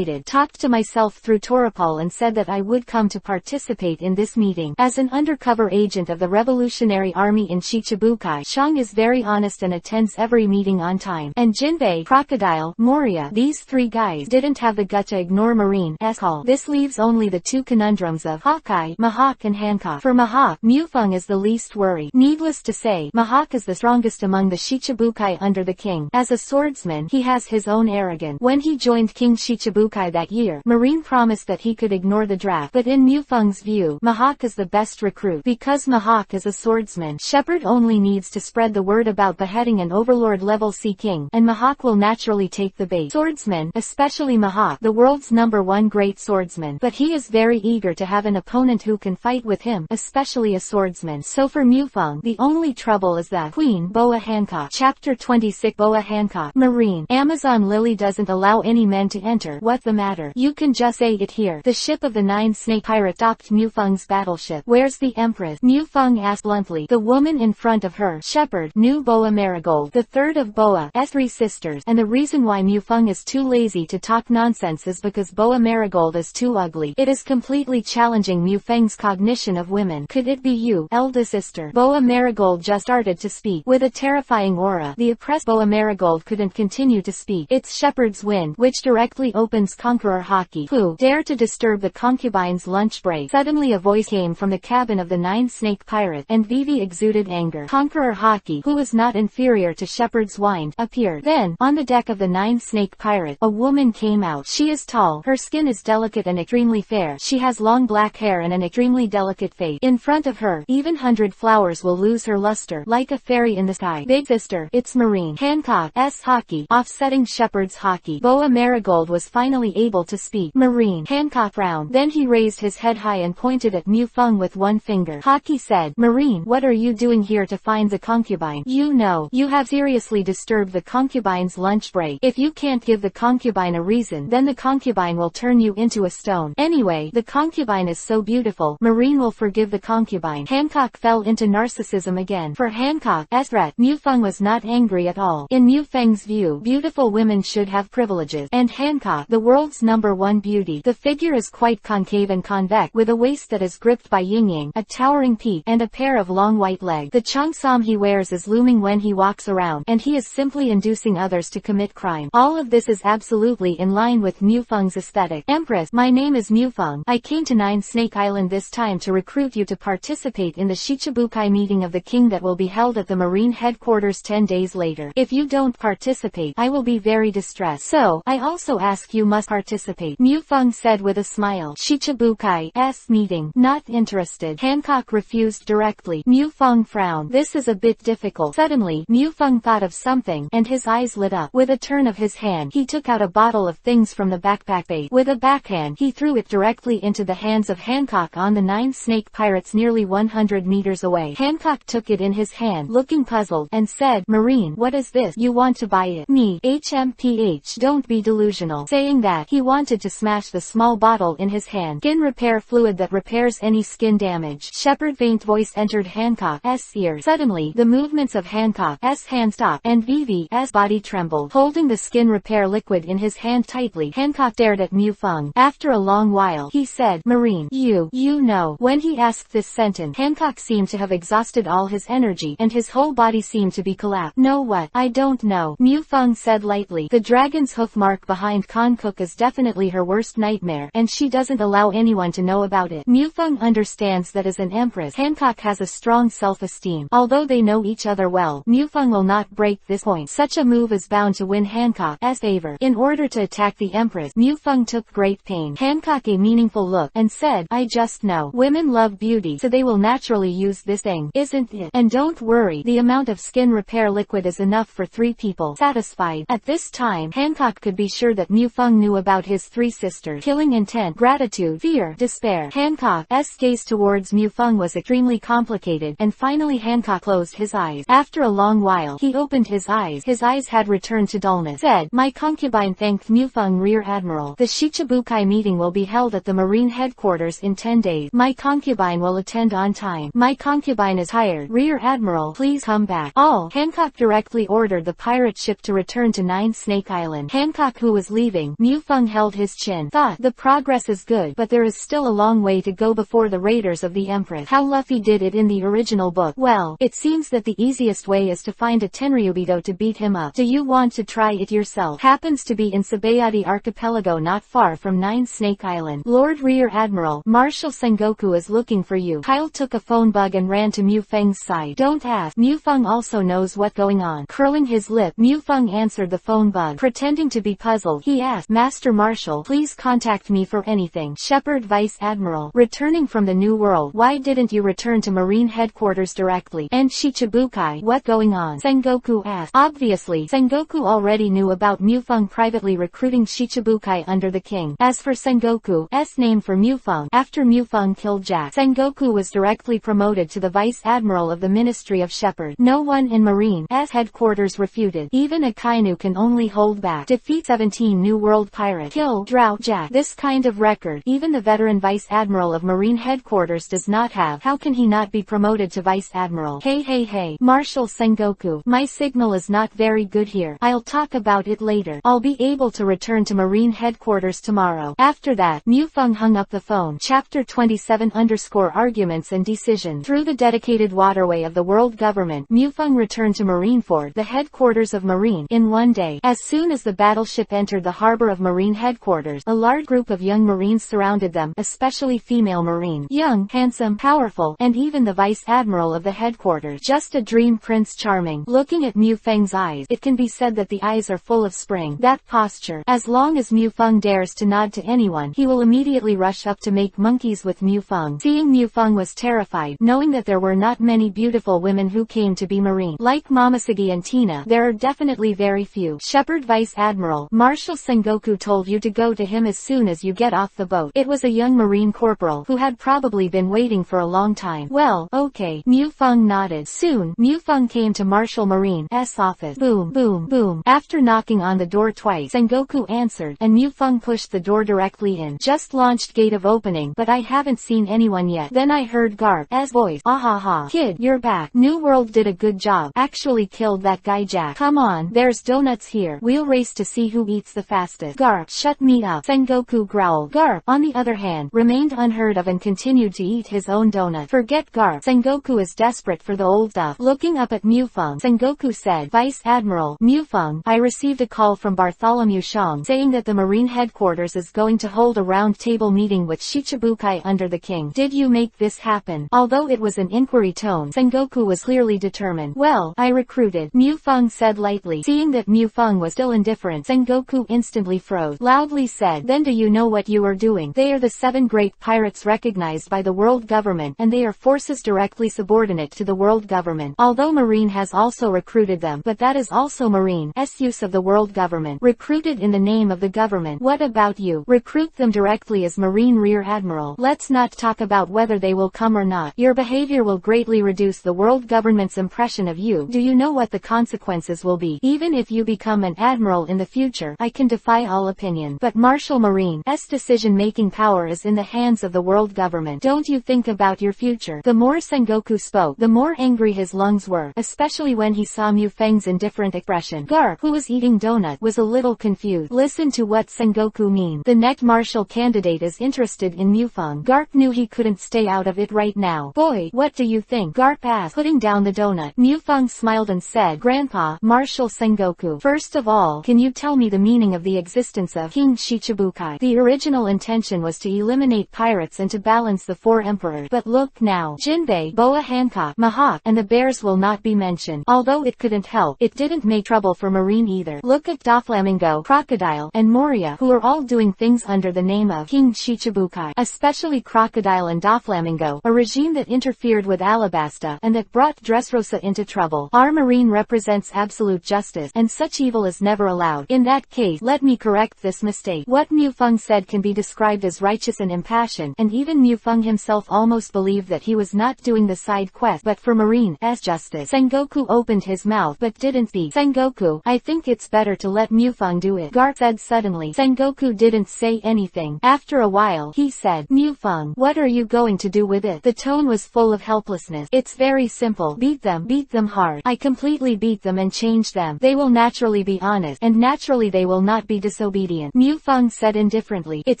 talked to myself through Torapol and said that I would come to participate in this meeting. As an undercover agent of the Revolutionary Army in Shichibukai, Shang is very honest and attends every meeting on time. And Jinbei, Crocodile, Moria, these 3 guys didn't have the gut to ignore Marine's call. This leaves only the 2 conundrums of Hawkeye, Mihawk and Hancock. For Mihawk, Mu Feng is the least worried. Needless to say, Mihawk is the strongest among the Shichibukai under the king. As a swordsman, he has his own arrogance. When he joined King Shichibukai that year, Marine promised that he could ignore the draft, but in Mu Feng's view, Mihawk is the best recruit. Because Mihawk is a swordsman, Shepherd only needs to spread the word about beheading an overlord level C king, and Mihawk will naturally take the bait. Swordsmen, especially Mihawk, the world's #1 great swordsman, but he is very eager to have an opponent who can fight with him, especially a swordsman. So for Mu Feng, the only trouble is the Queen, Boa Hancock. Chapter 26. Boa Hancock. Marine. Amazon Lily doesn't allow any men to enter. What the matter? You can just say it here. The ship of the Nine Snake Pirate docked Mu Feng's battleship. Where's the Empress? Mu Feng asked bluntly. The woman in front of her, Shepherd, knew Boa Marigold, the third of Boa's 3 sisters, and the reason why Mu Feng is too lazy to talk nonsense is because Boa Marigold is too ugly. It is completely challenging Mu Feng's cognition of women. Could it be you, elder sister? Boa Marigold just started to speak. With a terrifying aura, the oppressed Boa Marigold couldn't continue to speak. It's Shepherd's wind, which directly opens Conqueror Haki. Who dare to disturb the concubine's lunch break? Suddenly a voice came from the cabin of the Nine Snake Pirate, and Vivi exuded anger. Conqueror Haki, who was not inferior to Shepherd's wind, appeared. Then, on the deck of the Nine Snake Pirate, a woman came out. She is tall, her skin is delicate and extremely fair. She has long black hair and an extremely delicate face. In front of her, even 100 flowers will lose her luster, like a fairy in the sky. Big sister, it's Marine. Hancock's Haki, offsetting Shepherd's Haki. Boa Marigold was finally able to speak. Marine. Hancock frowned. Then he raised his head high and pointed at Mu Feng with one finger. Haki said, Marine, what are you doing here to find the concubine? You know, you have seriously disturbed the concubine's lunch break. If you can't give the concubine a reason, then the concubine will turn you into a stone. Anyway, the concubine is so beautiful, Marine will forgive the concubine. Hancock fell into narcissism again. For Hancock's threat, Mu Feng was not angry at all. all. In Mu Feng's view, beautiful women should have privileges. And Hancock, the world's #1 beauty. The figure is quite concave and convex, with a waist that is gripped by yin-yang, a towering peak, and a pair of long white legs. The cheongsam he wears is looming when he walks around, and he is simply inducing others to commit crime. All of this is absolutely in line with Mu Feng's aesthetic. Empress, my name is Mu Feng. I came to Nine Snake Island this time to recruit you to participate in the Shichibukai meeting of the king that will be held at the Marine headquarters 10 days later. If you don't participate, I will be very distressed. So, I also ask you must participate. Mu Feng said with a smile. Shichibukai's meeting. Not interested. Hancock refused directly. Mu Feng frowned. This is a bit difficult. Suddenly, Mu Feng thought of something, and his eyes lit up. With a turn of his hand, he took out a bottle of things from the backpack base. With a backhand, he threw it directly into the hands of Hancock on the 9 snake pirates nearly 100 meters away. Hancock took it in his hand, looking puzzled, and said, Marine, what is this? You want to buy it? Me, HMPH, don't be delusional. Saying that, he wanted to smash the small bottle in his hand. Skin repair fluid that repairs any skin damage. Shepard's faint voice entered Hancock's ear. Suddenly, the movements of Hancock's hand stopped, and Vivi's body trembled. Holding the skin repair liquid in his hand tightly, Hancock stared at Mu Feng. After a long while, he said, Marine, you know. When he asked this sentence, Hancock seemed to have exhausted all his energy, and his whole body seemed to be collapsed. Know what? I don't know. Mu Feng said lightly. The dragon's hoof mark behind Hancock is definitely her worst nightmare, and she doesn't allow anyone to know about it. Mu Feng understands that as an empress, Hancock has a strong self-esteem. Although they know each other well, Mu Feng will not break this point. Such a move is bound to win Hancock's favor. In order to attack the empress, Mu Feng took great pain. Hancock a meaningful look, and said, I just know. Women love beauty, so they will naturally use this thing, isn't it? And don't worry, the amount of skin repair liquid is enough for 3 people. Satisfied. At this time, Hancock could be sure that Mu Feng knew about his 3 sisters. Killing intent, gratitude, fear, despair. Hancock's gaze towards Mu Feng was extremely complicated, and finally Hancock closed his eyes. After a long while, he opened his eyes. His eyes had returned to dullness. Said, my concubine thanked Mu Feng, Rear Admiral. The Shichibukai meeting will be held at the Marine headquarters in 10 days. My concubine will attend on time. My concubine is hired. Rear Admiral, please come back. All. Hancock directly ordered the pirate ship to return to 9 Snake Island. Hancock, who was leaving, Mu Feng held his chin. Thought, the progress is good, but there is still a long way to go before the raiders of the Empress. How Luffy did it in the original book. Well, it seems that the easiest way is to find a Tenryubito to beat him up. Do you want to try it yourself? Happens to be in Sabayati Archipelago not far from 9 Snake Island. Lord Rear Admiral, Marshal Sengoku is looking for you. Kyle took a phone bug and ran to Mu Feng's side. Don't ask. Mu Feng also knows what's going on. Curling his lip, Mu Feng answered the phone bug. Pretending to be puzzled, he asked, Master Marshal, please contact me for anything. Shepard, Vice Admiral, returning from the New World. Why didn't you return to Marine headquarters directly? And Shichibukai, what going on? Sengoku asked. Obviously, Sengoku already knew about Mu Feng privately recruiting Shichibukai under the king. As for Sengoku's name for Mu Feng, after Mu Feng killed Jack, Sengoku was directly promoted to the Vice Admiral of the Ministry of Shepard. No one in Marine's headquarters refuted. Even a Kainu can only hold back. Defeat 17 New World pirates. Kill, drown Jack. This kind of record, even the veteran Vice Admiral of Marine headquarters does not have. How can he not be promoted to Vice Admiral? Hey, Marshal Sengoku, my signal is not very good here. I'll talk about it later. I'll be able to return to Marine headquarters tomorrow. After that, Mu Feng hung up the phone. Chapter 27 Arguments and Decisions. Through the dedicated waterway of the world government, Mu Feng returned to Marineford, the headquarters of Marine, in one day. As soon as the battleship entered the harbor of Marine headquarters, a large group of young Marines surrounded them, especially female Marines. Young, handsome, powerful, and even the Vice Admiral of the headquarters. Just a dream, Prince Charming. Looking at Mu Feng's eyes, it can be said that the eyes are full of spring. That posture. As long as Mu Feng dares to nod to anyone, he will immediately rush up to make monkeys with Mu Feng. Seeing Mu Feng was terrified, knowing that there were not many beautiful women who came to be Marine. Like Momoshiki and Tina, there are definitely very few. Shepard, Vice Admiral, Marshal Sengoku told you to go to him as soon as you get off the boat. It was a young Marine corporal, who had probably been waiting for a long time. Well, okay. Mu Feng nodded. Soon, Mu Feng came to Marshal Marine's office. Boom, boom, boom. After knocking on the door twice, Sengoku answered, and Mu Feng pushed the door directly in. Just launched gate of opening, but I haven't seen anyone yet. Then I heard Garp's voice. Ahaha. Kid, you're back. New World did a good job. Actually killed that that guy Jack. Come on, there's donuts here. We'll race to see who eats the fastest. Garp, shut me up, Sengoku growled. Garp, on the other hand, remained unheard of and continued to eat his own donut. Forget Garp. Sengoku is desperate for the old stuff. Looking up at Mufeng, Sengoku said, Vice Admiral, Mufeng, I received a call from Bartholomew Shang saying that the Marine headquarters is going to hold a round-table meeting with Shichibukai under the king. Did you make this happen? Although it was an inquiry tone, Sengoku was clearly determined. Well, I recruited, Mufeng said lightly. Seeing that Mufeng was still indifferent, Sengoku instantly froze. Loudly said, Then do you know what you are doing? They are the 7 great pirates recognized by the world government, and they are forces directly subordinate to the world government. Although Marine has also recruited them, but that is also Marine's use of the world government. Recruited in the name of the government. What about you? Recruit them directly as Marine Rear Admiral. Let's not talk about whether they will come or not. Your behavior will greatly reduce the world government's impression of you. Do you know what the consequences will be? Even if you become an admiral in the future, I can defy all opinion. But Marshal Marine's decision-making power is in the hands of the world government. Don't you think about your future? The more Sengoku spoke, the more angry his lungs were, especially when he saw Mufeng's indifferent expression. Garp, who was eating donut, was a little confused. Listen to what Sengoku means. The next marshal candidate is interested in Mufeng. Garp knew he couldn't stay out of it right now. Boy, what do you think? Garp asked, putting down the donut. Mufeng smiled and said, Grandpa, Marshal Sengoku, first of all, can you tell me the meaning of the existence of King Shichibukai? The original intention was to eliminate pirates and to balance the 4 emperors. But look now, Jinbei, Boa Hancock, Mihawk, and the bears will not be mentioned. Although it couldn't help, it didn't make trouble for Marine either. Look at Doflamingo, Crocodile, and Moria, who are all doing things under the name of King Shichibukai. Especially Crocodile and Doflamingo, a regime that interfered with Alabasta and that brought Dressrosa into trouble. Our Marine represents absolute justice, and such evil is never allowed. In that case, let me correct this mistake. What Mufeng said can be described as righteous and impassioned, and even Mufeng himself almost believed that he was not doing the side quest, but for Marine's justice. Sengoku opened his mouth but didn't speak. Sengoku, I think it's better to let Mufeng do it, Garp said suddenly. Sengoku didn't say anything. After a while, he said, Mufeng, what are you going to do with it? The tone was full of helplessness. It's very simple. Beat them hard. I completely beat them and change them. They will naturally be honest, and naturally they will not be disobedient. Mufeng said indifferently, it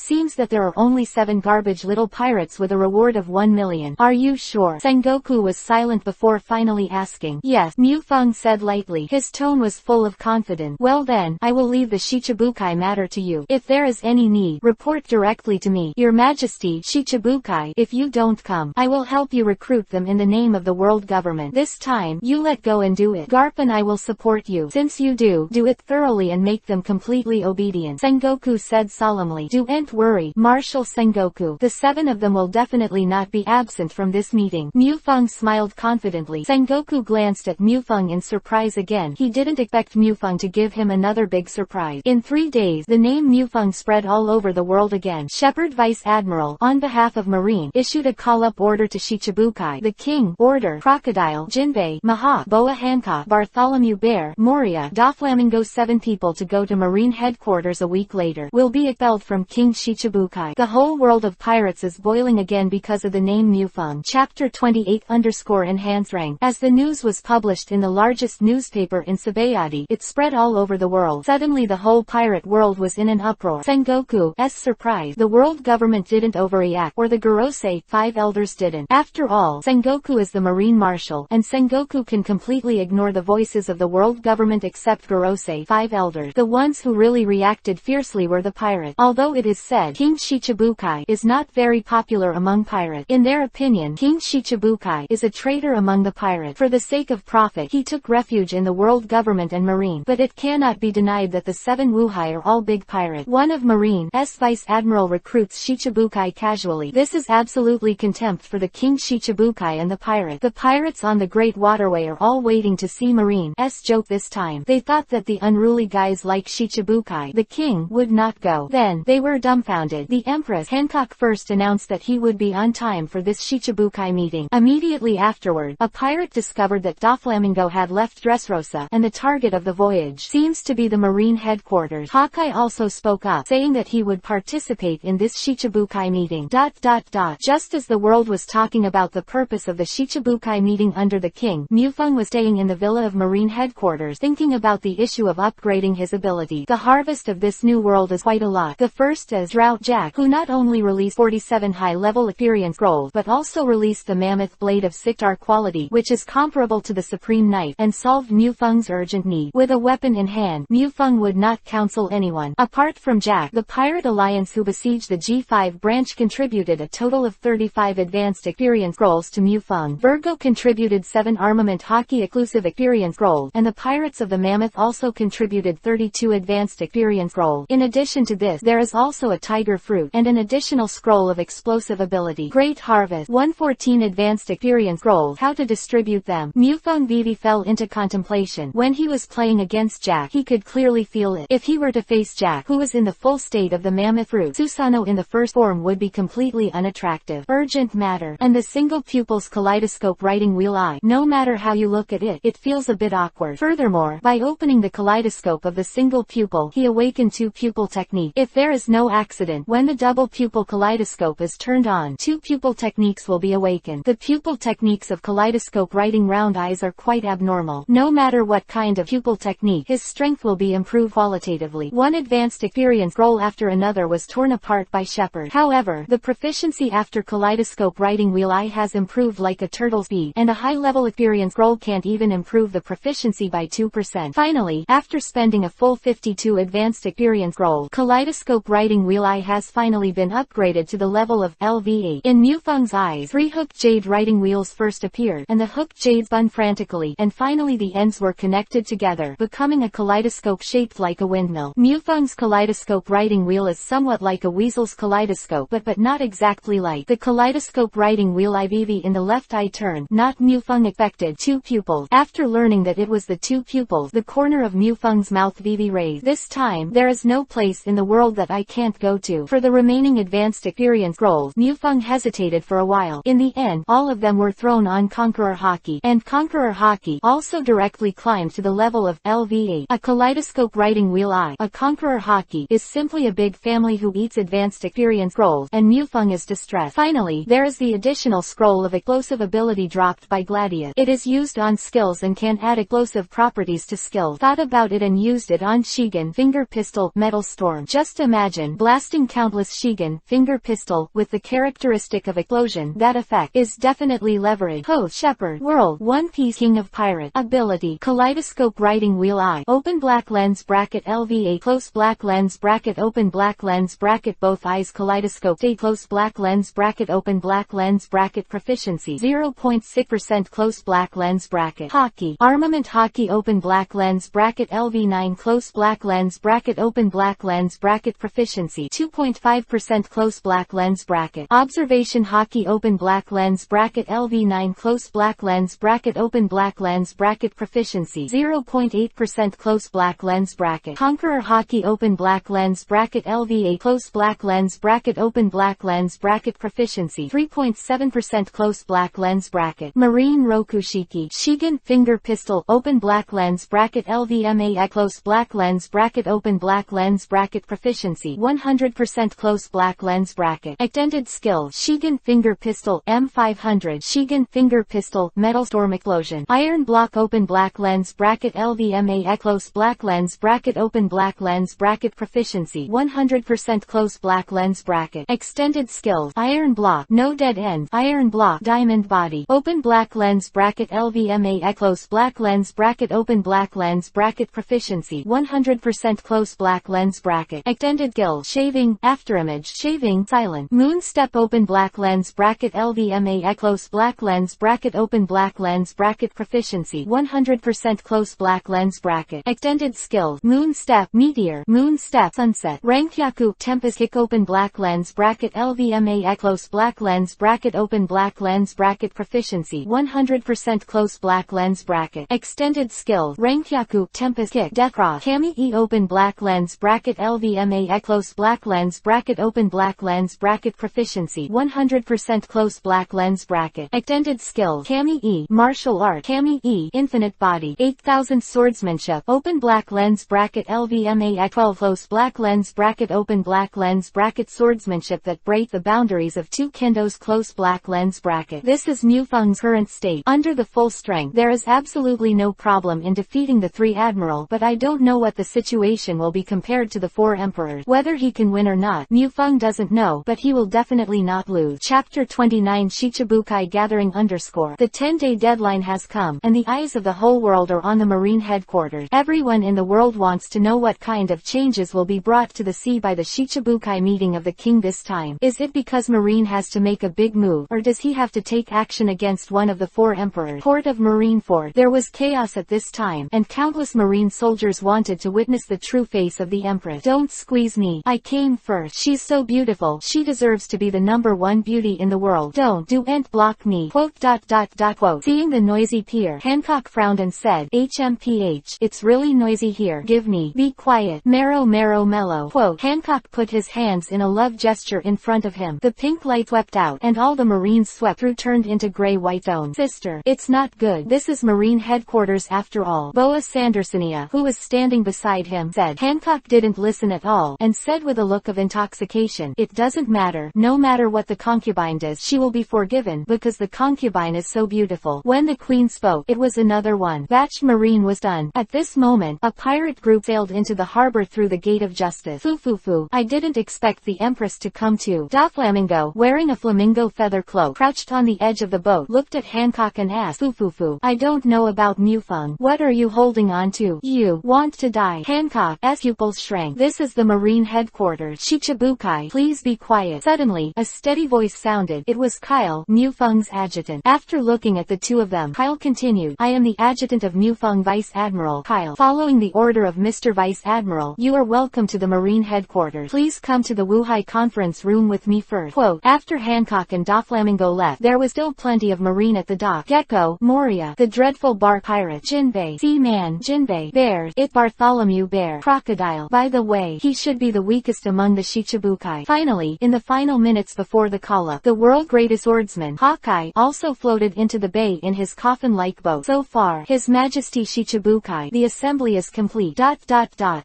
seems that there are only 7 garbage little pirates with a reward of 1 million. Are you sure? Sengoku was silent before finally asking. Yes, Mufeng said lightly. His tone was full of confidence. Well then, I will leave the Shichibukai matter to you. If there is any need, report directly to me. Your Majesty, Shichibukai, if you don't come, I will help you recruit them in the name of the world government. This time, you let go and do it. Garp and I will support you. Since you do it thoroughly and make them completely obedient. Sengoku said solemnly. Don't worry, Marshal Sengoku. The 7 of them will definitely not be absent from this meeting. Mufeng smiled confidently. Sengoku glanced at Mufeng in surprise again. He didn't expect Mufeng to give him another big surprise. In 3 days, the name Mufeng spread all over the world again. Shepherd Vice Admiral, on behalf of Marine, issued a call-up order to Shichibukai. The King, Order, Crocodile, Jinbei, Mihawk, Boa Hancock, Bartholomew Bear, Moria, Doflamingo 7 people to go to Marine headquarters a week later. Will be expelled from King Shichibukai. The whole world of pirates is boiling again because of the name Mufeng. Chapter 28_enhance rank. As the news was published in the largest newspaper in Sabayati, it spread all over the world. Suddenly the whole pirate world was in an uproar. Sengoku's surprise. The world government didn't overreact, or the Gorosei 5 elders didn't. After all, Sengoku is the Marine Marshal, and Sengoku can completely ignore the voices of the world government except Gorosei 5 elders. The ones who really reacted fiercely were the pirates. Although it is said King Shichibukai is not very popular among pirates. In their opinion, King Shichibukai is a traitor among the pirates. For the sake of profit, he took refuge in the world government and Marine. But it cannot be denied that the 7 Wuhai are all big pirates. One of Marine's Vice Admiral recruits Shichibukai casually. This is absolutely contempt for the King Shichibukai and the pirates. The pirates on the Great Waterway are all waiting to see Marine's joke this time. They thought that the unruly guys like Shichibukai, the king, would not go. Then, they were dumbfounded. The Empress Hancock first announced that he would be on time for this Shichibukai meeting. Immediately afterward, a pirate discovered that Doflamingo had left Dressrosa, and the target of the voyage seems to be the Marine headquarters. Haki also spoke up, saying that he would participate in this Shichibukai meeting. Just as the world was talking about the purpose of the Shichibukai meeting under the king, Mufeng was staying in the villa Manila of Marine Headquarters thinking about the issue of upgrading his ability. The harvest of this new world is quite a lot. The first is Drought Jack, who not only released 47 high-level experience scrolls but also released the Mammoth Blade of Sictar quality, which is comparable to the Supreme Knife, and solved Mufeng's urgent need. With a weapon in hand, Mufeng would not counsel anyone. Apart from Jack, the Pirate Alliance who besieged the G5 branch contributed a total of 35 advanced experience scrolls to Mufeng. Virgo contributed 7 armament Haki exclusive experience scrolls, and the Pirates of the Mammoth also contributed 32 advanced experience scrolls. In addition to this, there is also a Tiger Fruit, and an additional scroll of explosive ability. Great Harvest. 114 advanced experience scrolls. How to distribute them? Mufeng Vivi fell into contemplation. When he was playing against Jack, he could clearly feel it. If he were to face Jack, who was in the full state of the Mammoth Fruit, Susanoo in the first form would be completely unattractive. Urgent matter. And the single pupil's kaleidoscope writing wheel eye. No matter how you look at it, it feels a bit awkward. Furthermore, by opening the kaleidoscope of the single pupil, he awakened 2 pupil technique. If there is no accident, when the double pupil kaleidoscope is turned on, 2 pupil techniques will be awakened. The pupil techniques of kaleidoscope writing round eyes are quite abnormal. No matter what kind of pupil technique, his strength will be improved qualitatively. One advanced experience scroll after another was torn apart by Shepard. However, the proficiency after kaleidoscope writing wheel eye has improved like a turtle speed, and a high-level experience scroll can't even improve the proficiency by 2%. Finally, after spending a full 52 advanced experience scrolls, kaleidoscope writing wheel eye has finally been upgraded to the level of LV8. In Mufeng's eyes, 3 hooked jade writing wheels first appeared, and the hooked jade spun frantically, and finally the ends were connected together, becoming a kaleidoscope shaped like a windmill. Mufeng's kaleidoscope writing wheel is somewhat like a weasel's kaleidoscope, but not exactly like. The kaleidoscope writing wheel IV in the left eye turned, not Mufeng affected 2 pupils. After learning that it was the 2 pupils, the corner of Mufeng's mouth VV raised. This time, there is no place in the world that I can't go to. For the remaining advanced experience scrolls, Mufeng hesitated for a while. In the end, all of them were thrown on Conqueror Haki, and Conqueror Haki also directly climbed to the level of LV8. A kaleidoscope writing wheel eye. A Conqueror Haki is simply a big family who eats advanced experience scrolls, and Mufeng is distressed. Finally, there is the additional scroll of explosive ability dropped by Gladius. It is used on skills and can add explosive properties to skills. Thought about it and used it on Shigen, Finger Pistol, Metal Storm. Just imagine blasting countless Shigen, Finger Pistol, with the characteristic of explosion. That effect is definitely leverage. Host Shepard. World. One Piece King of Pirate. Ability. Kaleidoscope writing wheel eye. Open black lens bracket LVA. Close black lens bracket open black lens bracket both eyes kaleidoscope. Stay close black lens bracket open black lens bracket proficiency 0.6% close black lens bracket. Haki. Armament Haki open black lens bracket LV9 close black lens bracket open black lens bracket proficiency 2.5% close black lens bracket. Observation Haki open black lens bracket LV9 close black lens bracket open black lens bracket proficiency 0.8% close black lens bracket. Conqueror Haki open black lens bracket LV8 close black lens bracket open black lens bracket proficiency 3.7% close black lens bracket. Marine Rokushiki. Shigen Finger Pistol open black lens bracket LVMA close black lens bracket open black lens bracket proficiency 100% close black lens bracket. Extended skills Shigen Finger Pistol M500 Shigen Finger Pistol Metal Storm Explosion Iron Block open black lens bracket LVMA close black lens bracket open black lens bracket proficiency 100% close black lens bracket. Extended skills Iron Block No Dead End Iron Block Diamond Body open black lens bracket LVMA close black lens bracket open black lens bracket proficiency 100% close black lens bracket. Extended skills Shaving Afterimage Shaving Silent Moon Step open black lens bracket LVMA close black lens bracket open black lens bracket proficiency 100% close black lens bracket. Extended skills Moon Step Meteor Moon Step Sunset Rankyaku Tempest Kick open black lens bracket LVMA close black lens bracket open black lens bracket proficiency 100% close black lens bracket. Extended skills Rankyaku Tempest Kick Deathcross Kami E open black lens bracket LVMA close black lens bracket open black lens bracket proficiency 100% close black lens bracket. Extended skills Kami E Martial Art Kami E Infinite Body 8000 Swordsmanship open black lens bracket LVMA 12 close black lens bracket open black lens bracket swordsmanship that break the boundaries of 2 kendos close black lens bracket. This is Mufeng's current state. Under the full strength there is absolutely absolutely no problem in defeating the 3 Admiral, but I don't know what the situation will be compared to the 4 Emperors. Whether he can win or not, Mufeng doesn't know, but he will definitely not lose. Chapter 29 Shichibukai Gathering _ The 10-day deadline has come, and the eyes of the whole world are on the Marine headquarters. Everyone in the world wants to know what kind of changes will be brought to the sea by the Shichibukai meeting of the king this time. Is it because Marine has to make a big move, or does he have to take action against one of the 4 emperors? Port of Marineford. There was chaos at this time, and countless Marine soldiers wanted to witness the true face of the Empress. Don't squeeze me. I came first. She's so beautiful. She deserves to be the #1 beauty in the world. Don't block me. Quote. Quote. Seeing the noisy pier, Hancock frowned and said, HMPH, it's really noisy here. Give me. Be quiet. Marrow mellow. Quote. Hancock put his hands in a love gesture in front of him. The pink light swept out, and all the Marines swept through turned into gray-white zones. Sister, it's not good. This is Marine headquarters after all. Boa Sandersonia, who was standing beside him, said. Hancock didn't listen at all, and said with a look of intoxication, it doesn't matter. No matter what the concubine does, she will be forgiven, because the concubine is so beautiful. When the queen spoke, it was another one. Batch Marine was done. At this moment, a pirate group sailed into the harbor through the Gate of Justice. Foo. I didn't expect the Empress to come too. Doflamingo, wearing a flamingo feather cloak, crouched on the edge of the boat, looked at Hancock and asked, Foo. I don't know about Mufeng. What are you holding on to? You want to die. Hancock's pupils shrank. This is the Marine headquarters. Shichibukai, please be quiet. Suddenly, a steady voice sounded. It was Kyle, Mufeng's adjutant. After looking at the two of them, Kyle continued, I am the adjutant of Mufeng Vice Admiral Kyle. Following the order of Mr. Vice Admiral, you are welcome to the Marine headquarters. Please come to the Wuhai conference room with me first. Quote. After Hancock and Doflamingo left, there was still plenty of Marine at the dock. Gecko, Moria, the dreadful bar pirate, Jinbei, Seaman, Jinbei, Bears, Bartholomew Bear, Crocodile. By the way, he should be the weakest among the Shichibukai. Finally, in the final minutes before the call-up, the world greatest swordsman, Haki, also floated into the bay in his coffin-like boat. So far, His Majesty Shichibukai, the assembly is complete.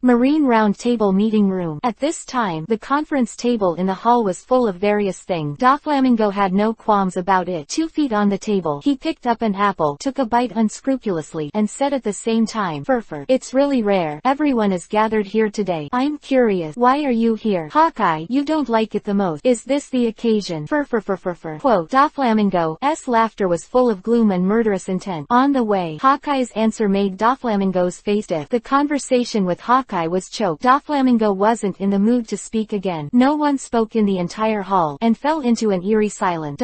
Marine Round Table Meeting Room. At this time, the conference table in the hall was full of various things. Doflamingo had no qualms about it. 2 feet on the table, he picked up an apple, took a bite unscrupulously, and said at the same time, Furfur, it's really rare. Everyone is gathered here today. I'm curious. Why are you here? Hawkeye, you don't like it the most. Is this the occasion? Furfur. Quote. Doflamingo's laughter was full of gloom and murderous intent. On the way, Hawkeye's answer made Doflamingo's face stiff. The conversation with Hawkeye was choked. Doflamingo wasn't in the mood to speak again. No one spoke in the entire hall, and fell into an eerie silence.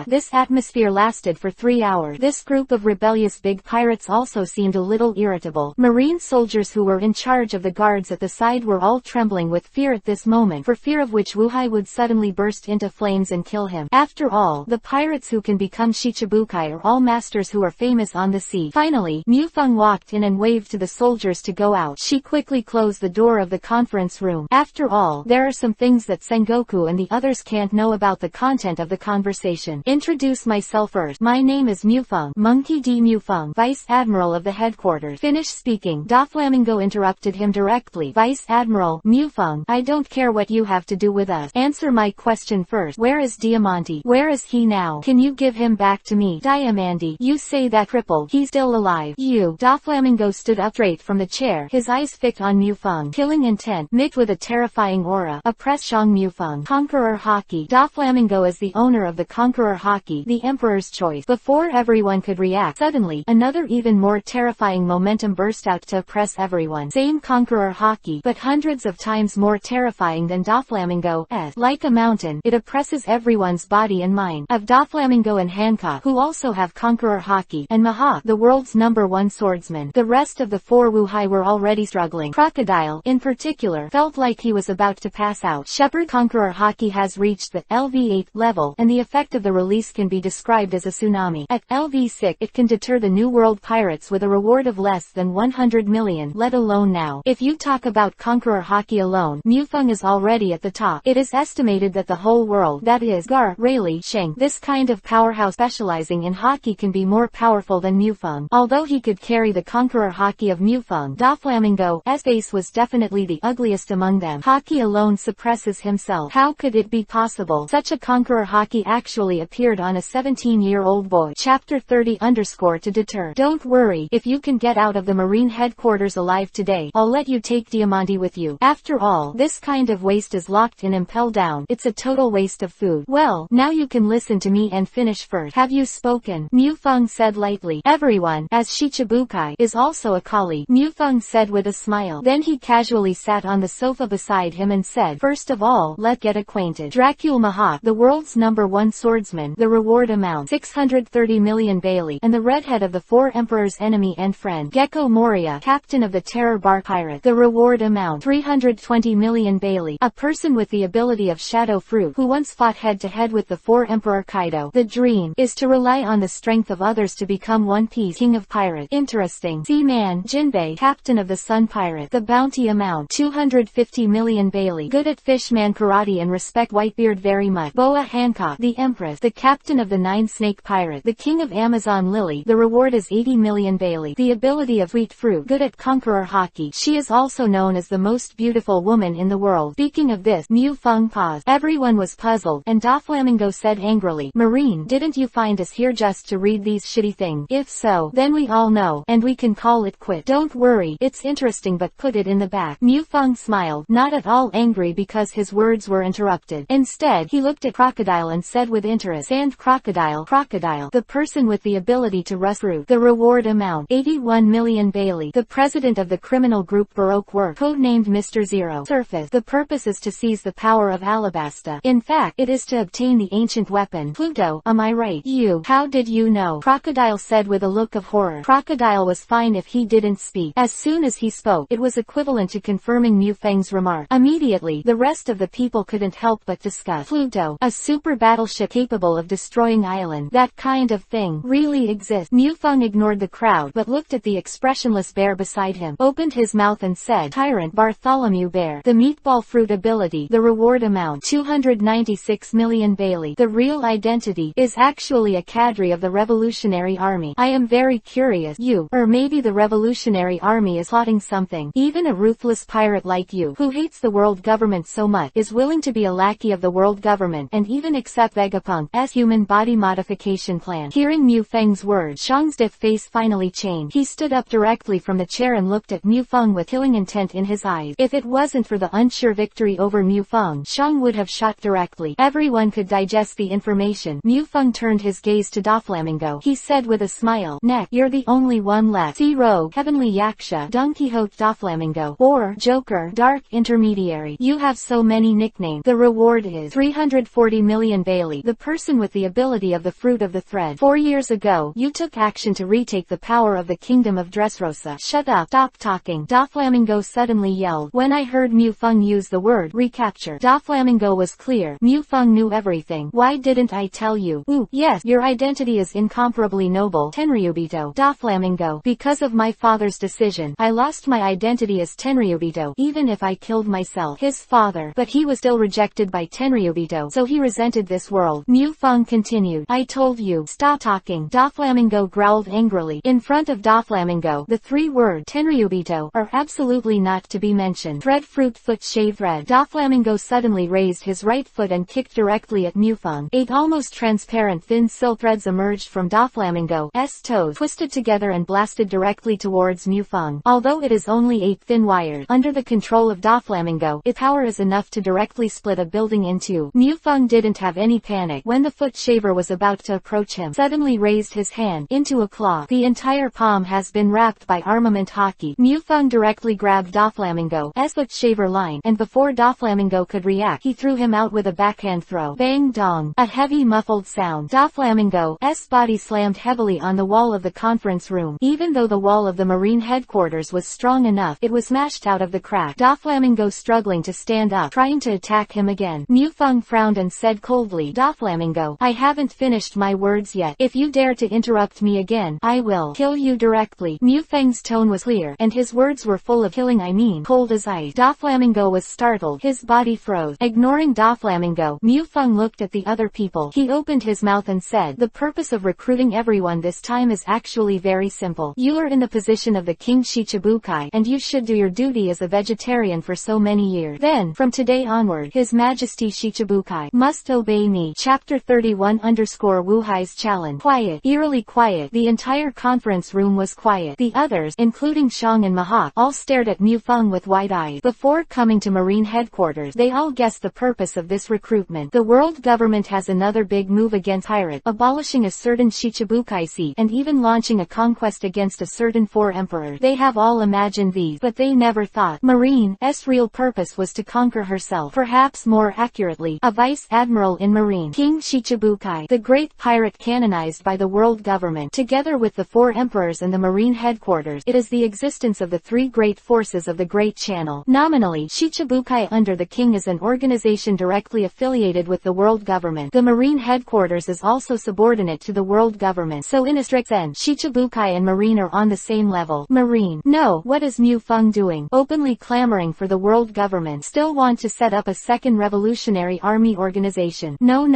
This atmosphere lasted for 3 hours. This group of rebellious big pirates also seemed a little irritable. Marine soldiers who were in charge of the guards at the side were all trembling with fear at this moment, for fear of which Wuhai would suddenly burst into flames and kill him. After all, the pirates who can become Shichibukai are all masters who are famous on the sea. Finally, Mufeng walked in and waved to the soldiers to go out. She quickly closed the door of the conference room. After all, there are some things that Sengoku and the others can't know about the content of the conversation. Introduce myself first. My name is Mufeng, Monkey D. Mufeng, Vice Admiral of the headquarters. Finish speaking. Doflamingo interrupted him directly. Vice Admiral, Mufeng, I don't care what you have to do with us. Answer my question first. Where is Diamante? Where is he now? Can you give him back to me? Diamante, you say that cripple. He's still alive. You. Doflamingo stood up straight from the chair, his eyes fixed on Mufeng. Killing intent, mixed with a terrifying aura. Oppress Shang Mufeng. Conqueror Haki. Doflamingo is the owner of the Conqueror Haki, the Emperor's choice. Before everyone could react, suddenly, another even more terrifying momentum burst out to oppress everyone. Same Conqueror Haki, but hundreds of times more terrifying than Doflamingo's. Like a mountain, it oppresses everyone's body and mind. Of Doflamingo and Hancock, who also have Conqueror Haki, and Mahawk, the world's #1 swordsman. The rest of the 4 Wuhai were already struggling. Crocodile, in particular, felt like he was about to pass out. Shepherd Conqueror Haki has reached the LV8 level, and the effect of the release can be described as a tsunami. At LV6, it can deter the New World pirates with a reward of less than 100 million, let alone now. If you talk about Conqueror Haki alone, Mufeng is already at the top. It is estimated that the whole world, that is, Garp, Rayleigh, Sheng, this kind of powerhouse specializing in Haki can be more powerful than Mufeng. Although he could carry the Conqueror Haki of Mufeng, Doflamingo's face was definitely the ugliest among them. Haki alone suppresses himself. How could it be possible? Such a Conqueror Haki actually appeared on a 17-year-old boy. Chapter 30 _ power to deter. Don't worry, if you can get out of the Marine headquarters alive today, I'll let you take Diamante with you. After all, this kind of waste is locked in Impel Down. It's a total waste of food. Well, now you can listen to me and finish first. Have you spoken? Mufeng said lightly. Everyone, as Shichibukai, is also a colleague, Mufeng said with a smile. Then he casually sat on the sofa beside him and said, first of all, let's get acquainted. Dracul Mahak, the world's #1 swordsman, the reward amount 630 million Bailey, and the redhead of the four emperors' enemy and friend, Gecko Moria, captain of the Terror Bar Pirate, the reward amount 320 million Bailey, a person with the ability of Shadow Fruit who once fought head-to-head with the four Emperor Kaido. The dream is to rely on the strength of others to become One Piece King of Pirate. Interesting. Seaman Jinbei, captain of the Sun Pirate, the bounty amount 250 million Bailey, good at fishman karate and respect Whitebeard very much. Boa Hancock, the Empress, the captain of the Nine Snake Pirate, the King of Amazon Lily, the reward is 80 million Bailey, the ability of Sweet Fruit, good at Conqueror Haki. She is also known as the most beautiful woman in the world. Speaking of this, Mufeng paused. Everyone was puzzled, and Doflamingo said angrily, Marine, didn't you find us here just to read these shitty things? If so, then we all know, and we can call it quit. Don't worry, it's interesting, but put it in the back. Mufeng smiled, not at all angry because his words were interrupted. Instead, he looked at Crocodile and said with interest, Sand Crocodile, Crocodile, the person with the ability to rust root, the reward amount 81 million Bailey, the president of the criminal group Baroque Work, codenamed Mr. Zero. Surface, the purpose is to seize the power of Alabasta. In fact, it is to obtain the ancient weapon. Pluto, am I right? You, how did you know? Crocodile said with a look of horror. Crocodile was fine if he didn't speak. As soon as he spoke, it was equivalent to confirming Mufeng's remark. Immediately, the rest of the people couldn't help but discuss. Pluto, a super battleship capable of destroying island. That kind of thing really exists. Mufeng ignored the crowd but looked at the expressionless bear beside him, opened his mouth and said, Tyrant Bartholomew Bear, the meatball fruit ability, the reward amount 296 million Bailey. The real identity is actually a cadre of the Revolutionary Army. I am very curious. You, or maybe the Revolutionary Army is plotting something. Even a ruthless pirate like you, who hates the world government so much, is willing to be a lackey of the world government and even accept Vegapunk's human body modification plan. Hearing Mufeng's words, Shang's stiff face finally changed. He stood up directly from the chair and looked at Mufeng with killing intent in his eyes. If it wasn't for the unsure victory over Mufeng, Shang would have shot directly. Everyone could digest the information. Mufeng turned his gaze to Doflamingo. He said with a smile, Neck, you're the only one left. See Rogue, Heavenly Yaksha, Don Quixote Doflamingo, or Joker, Dark Intermediary. You have so many nicknames. The reward is 340 million Bailey, the person with the ability of the fruit of the thread. 4 years ago, you took action to retake the power of the kingdom of Dressrosa. Shut up, stop talking. Doflamingo suddenly yelled. When I heard Mufeng use the word recapture, Doflamingo was clear. Mufeng knew everything. Why didn't I tell you? Ooh, yes, your identity is incomparably noble, Tenryubito. Doflamingo, because of my father's decision, I lost my identity as Tenryubito, even if I killed myself, his father, but he was still rejected by Tenryubito, so he resented this world. Mufeng continued. I told you, stop talking. Doflamingo growled angrily. In front of Doflamingo, the three words Tenryubito are absolutely not to be mentioned. Thread fruit foot shave thread. Doflamingo suddenly raised his right foot and kicked directly at Mufeng. 8 almost transparent thin silk threads emerged from Doflamingo's toes, twisted together and blasted directly towards Mufeng. Although it is only 8 thin wires, under the control of Doflamingo, its power is enough to directly split a building in two. Mufeng didn't have any panic. When the foot shaver was about to approach him, suddenly raised his hand into a claw. The entire palm has been wrapped by armament Haki. Mufeng directly grabbed Doflamingo's foot shaver line, and before Doflamingo could react, he threw him out with a backhand throw. Bang dong. A heavy muffled sound. Doflamingo's body slammed heavily on the wall of the conference room. Even though the wall of the Marine headquarters was strong enough, it was smashed out of the crack. Doflamingo struggling to stand up, trying to attack him again. Mufeng frowned and said coldly, Doflamingo, I haven't finished my words yet. If you dare to interrupt me again, I will kill you directly. Mufeng's tone was clear, and his words were full of killing, I mean cold as ice. Doflamingo was startled. His body froze. Ignoring Doflamingo, Mufeng looked at the other people. He opened his mouth and said, the purpose of recruiting everyone this time is actually very simple. You are in the position of the King Shichibukai, and you should do your duty as a vegetarian for so many years. Then, from today onward, His Majesty Shichibukai must obey me. Chapter 31 _ Wuhai's challenge. Quiet, eerily quiet quiet. The entire conference room was quiet. The others, including Shang and Mahak, all stared at Mufeng with wide eyes. Before coming to Marine headquarters, they all guessed the purpose of this recruitment. The world government has another big move against pirate, abolishing a certain Shichibukai seat, and even launching a conquest against a certain 4 emperors. They have all imagined these, but they never thought Marine's real purpose was to conquer herself. Perhaps more accurately, a vice admiral in Marine, King Shichibukai, the great pirate canonized by the world government, together with the 4 emperors and the Marine headquarters. It is the existence of the 3 great forces of the Great Channel. Nominally, Shichibukai under the king is an organization directly affiliated with the world government. The Marine headquarters is also subordinate to the world government, so in a strict sense, Shichibukai and Marine are on the same level. Marine, no, what is Mufeng doing? Openly clamoring for the world government. Still want to set up a second revolutionary army organization. No,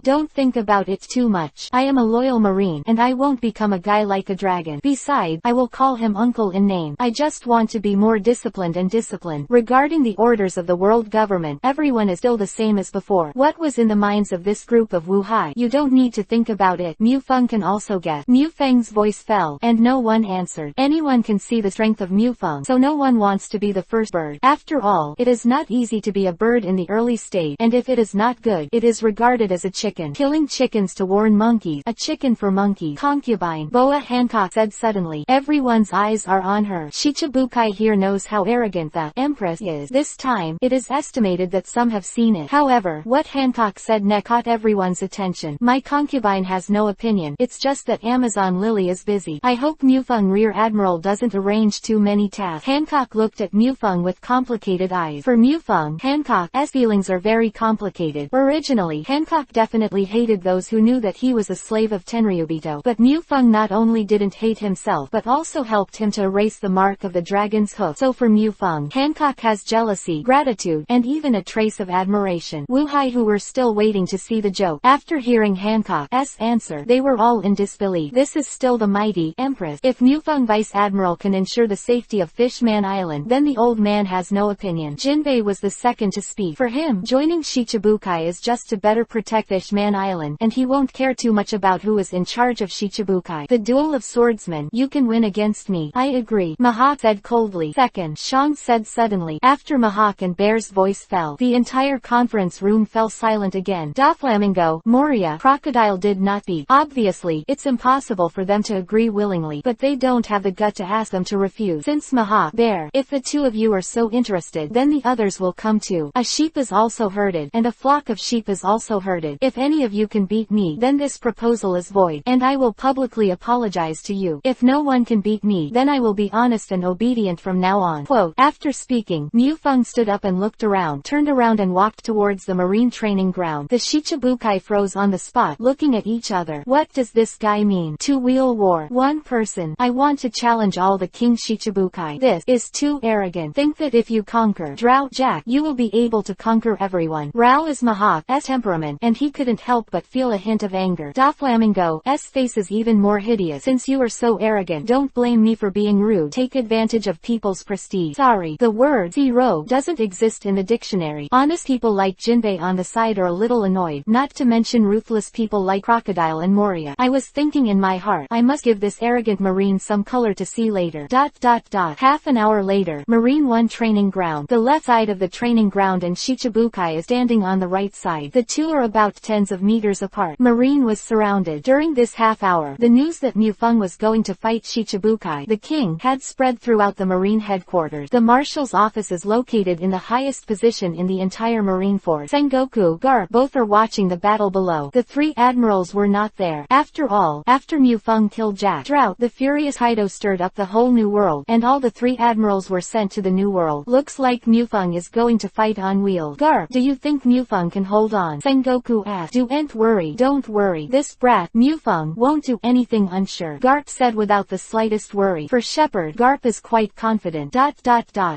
don't think about it too much. I am a loyal Marine, and I won't become a guy like a dragon. Besides, I will call him uncle in name. I just want to be more disciplined and disciplined. Regarding the orders of the world government, everyone is still the same as before. What was in the minds of this group of Wuhai? You don't need to think about it. Mufeng can also guess. Mufeng's voice fell, and no one answered. Anyone can see the strength of Mufeng, so no one wants to be the first bird. After all, it is not easy to be a bird in the early stage, and if it is not good, it is regarded as a chicken. Killing chickens to warn monkeys. A chicken for monkey. Concubine. Boa Hancock said suddenly. Everyone's eyes are on her. Shichibukai here knows how arrogant the Empress is. This time, it is estimated that some have seen it. However, what Hancock said next caught everyone's attention. My concubine has no opinion. It's just that Amazon Lily is busy. I hope Mufeng Rear Admiral doesn't arrange too many tasks. Hancock looked at Mufeng with complicated eyes. For Mufeng, Hancock's feelings are very complicated. Originally, Hancock definitely hated those who knew that he was a slave of Tenryubito. But Mufeng not only didn't hate himself, but also helped him to erase the mark of the dragon's hoof. So for Mufeng, Hancock has jealousy, gratitude, and even a trace of admiration. Wuhai, who were still waiting to see the joke, after hearing Hancock's answer, they were all in disbelief. This is still the mighty Empress. If Mufeng Vice Admiral can ensure the safety of Fishman Island, then the old man has no opinion. Jinbei was the second to speak. For him, joining Shichibukai is just to better protect Fishman Island, and he won't care too much about who is in charge of Shichibukai. The duel of swordsmen, you can win against me. I agree, Mahak said coldly. Second, Shang said suddenly. After Mahak and Bear's voice fell, the entire conference room fell silent again. Doflamingo, Moria, Crocodile did not speak. Obviously, it's impossible for them to agree willingly, but they don't have the gut to ask them to refuse. Since Mahak, Bear, if the two of you are so interested, then the others will come too. A sheep is also herded, and a flock of sheep is also herded. If any of you can beat me, then this proposal is void, and I will publicly apologize to you. If no one can beat me, then I will be honest and obedient from now on. Quote, after speaking, Mufeng stood up and looked around, turned around and walked towards the marine training ground. The Shichibukai froze on the spot, looking at each other. What does this guy mean? Two-wheel war. One person. I want to challenge all the King Shichibukai. This is too arrogant. Think that if you conquer Drow Jack, you will be able to conquer everyone. Rao is Mahak's temperament, and he couldn't help but feel a hint of anger. Doflamingo's face is even more hideous. Since you are so arrogant, don't blame me for being rude. Take advantage of people's prestige. Sorry, the word zero doesn't exist in the dictionary. Honest people like Jinbei on the side are a little annoyed, not to mention ruthless people like Crocodile and Moria. I was thinking in my heart, I must give this arrogant marine some color to see later. Half an hour later, Marine 1 training ground. The left side of the training ground and Shichibukai is standing on the right side. The two are about tens of meters apart. Marine was surrounded. During this half hour, the news that Mufeng was going to fight Shichibukai, the king, had spread throughout the Marine headquarters. The marshal's office is located in the highest position in the entire Marine force. Sengoku, Garp, both are watching the battle below. The 3 admirals were not there. After all, after Mufeng killed Jack Drought, the furious Kaido stirred up the whole new world, and all the 3 admirals were sent to the new world. Looks like Mufeng is going to fight on wheels. Garp, do you think Mufeng can hold on? Sengoku asked. Don't worry. This brat, Mufeng, won't do anything unsure. Garp said without the slightest worry. For Shepherd, Garp is quite confident.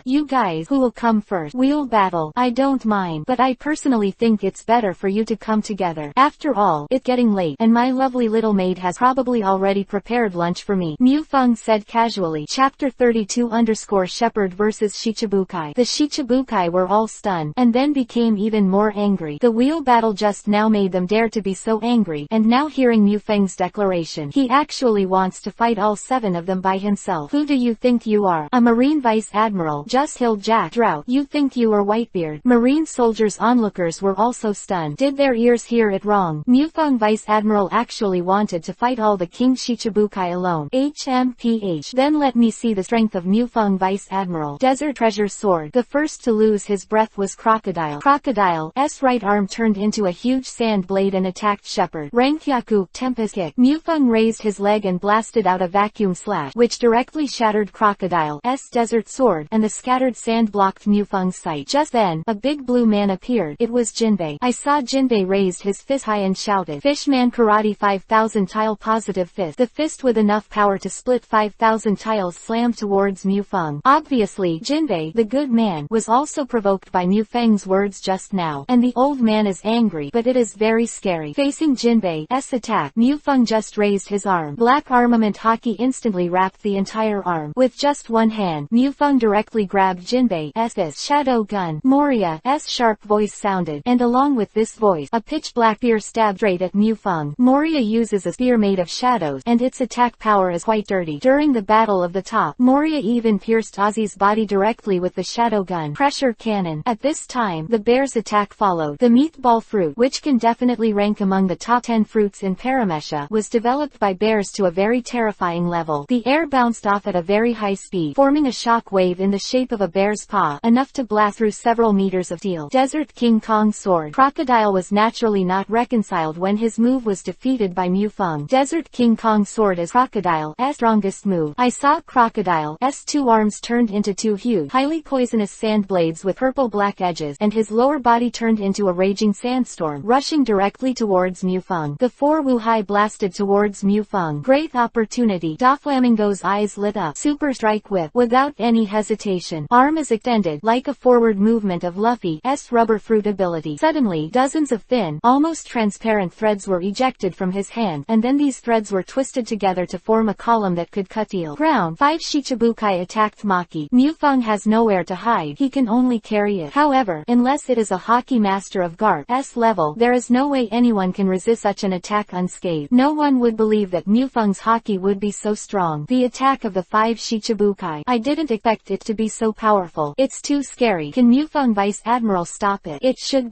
You guys, who will come first? Wheel battle. I don't mind, but I personally think it's better for you to come together. After all, it's getting late, and my lovely little maid has probably already prepared lunch for me. Mufeng said casually. Chapter 32_ Shepherd vs Shichibukai. The Shichibukai were all stunned, and then became even more angry. The wheel battle just now made them dare to be so angry, and now hearing Mufeng's declaration, operation. He actually wants to fight all 7 of them by himself. Who do you think you are? A Marine Vice Admiral? Just killed Jack Drought. You think you are Whitebeard? Marine soldiers. Onlookers were also stunned. Did their ears hear it wrong? Mufang Vice Admiral actually wanted to fight all the King Shichibukai alone. HMPH. Then let me see the strength of Mufang Vice Admiral. Desert Treasure Sword. The first to lose his breath was Crocodile. Crocodile's right arm turned into a huge sand blade and attacked Shepherd. Rankyaku. Tempest Kick. Mufang raised his leg and blasted out a vacuum slash, which directly shattered Crocodile's Desert Sword, and the scattered sand blocked Mufang's sight. Just then, a big blue man appeared. It was Jinbei. I saw Jinbei raised his fist high and shouted, "Fishman Karate 5,000 tile positive fist." The fist with enough power to split 5,000 tiles slammed towards Mufang. Obviously, Jinbei, the good man, was also provoked by Mufang's words just now, and the old man is angry, but it is very scary. Facing Jinbei's attack, Mufang just raised his arm. Black armament Haki instantly wrapped the entire arm. With just one hand, Mufang directly grabbed Jinbei's fist. Shadow gun. Moria's sharp voice sounded, and along with this voice, a pitch-black spear stabbed straight at Mufang. Moria uses a spear made of shadows, and its attack power is quite dirty. During the Battle of the Top, Moria even pierced Ozzy's body directly with the shadow gun pressure cannon. At this time, the bear's attack followed. The meatball fruit, which can definitely rank among the top 10 fruits in Paramesha, was developed by bears to a very terrifying level. The air bounced off at a very high speed, forming a shock wave in the shape of a bear's paw, enough to blast through several meters of steel. Desert King Kong Sword. Crocodile was naturally not reconciled when his move was defeated by Mufang. Desert King Kong Sword is Crocodile's strongest move. I saw Crocodile's 2 arms turned into 2 huge, highly poisonous sand blades with purple-black edges, and his lower body turned into a raging sandstorm, rushing directly towards Mufang. The 4 Wuhai blasted towards Mufang. Great opportunity. Doflamingo's eyes lit up. Super Strike Whip. Without any hesitation, arm is extended, like a forward movement of Luffy's rubber fruit ability. Suddenly, dozens of thin, almost transparent threads were ejected from his hand, and then these threads were twisted together to form a column that could cut steel. Ground. 5 Shichibukai attacked Maki. Mufang has nowhere to hide. He can only carry it. However, unless it is a Haki master of Garp's level, there is no way anyone can resist such an attack unscathed. No one would believe that Mufang's Haki would be so strong. The attack of the 5 Shichibukai. I didn't expect it to be so powerful. It's too scary. Can Mufang Vice Admiral stop it? It should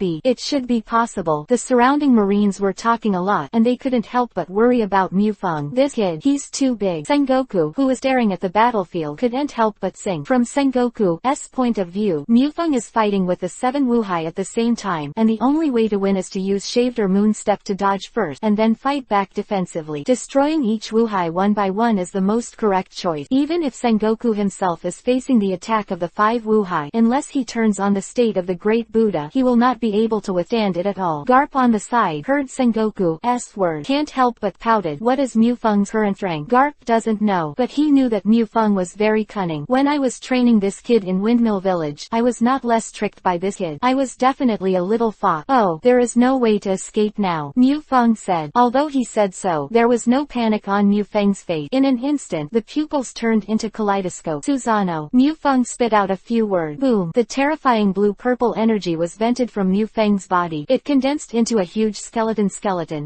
be possible. The surrounding Marines were talking a lot, and they couldn't help but worry about Mufang. This kid, he's too big. Sengoku, who was staring at the battlefield, couldn't help but sing. From Sengoku's point of view, Mufang is fighting with the 7 Wuhai at the same time, and the only way to win is to use Shaved or Moon Step to dodge first, and then fight back defensively. Destroying each Wuhai one by one is the most correct choice. Even if Sengoku himself is facing the attack of the 5 Wuhai, unless he turns on the state of the Great Buddha, he will not be able to withstand it at all. Garp on the side heard Sengoku's word. Can't help but pouted. What is Mufang's current rank? Garp doesn't know, but he knew that Mufang was very cunning. When I was training this kid in Windmill Village, I was not less tricked by this kid. I was definitely a little fop. Oh, there is no way to escape now, Mufang said. Although he said so, there was no panic on Mufang's face. In an instant, the pupils turned into kaleidoscope. Susano. Mufang spit out a few words. Boom. The terrifying blue-purple energy was vented from Mufang's body. It condensed into a huge skeleton,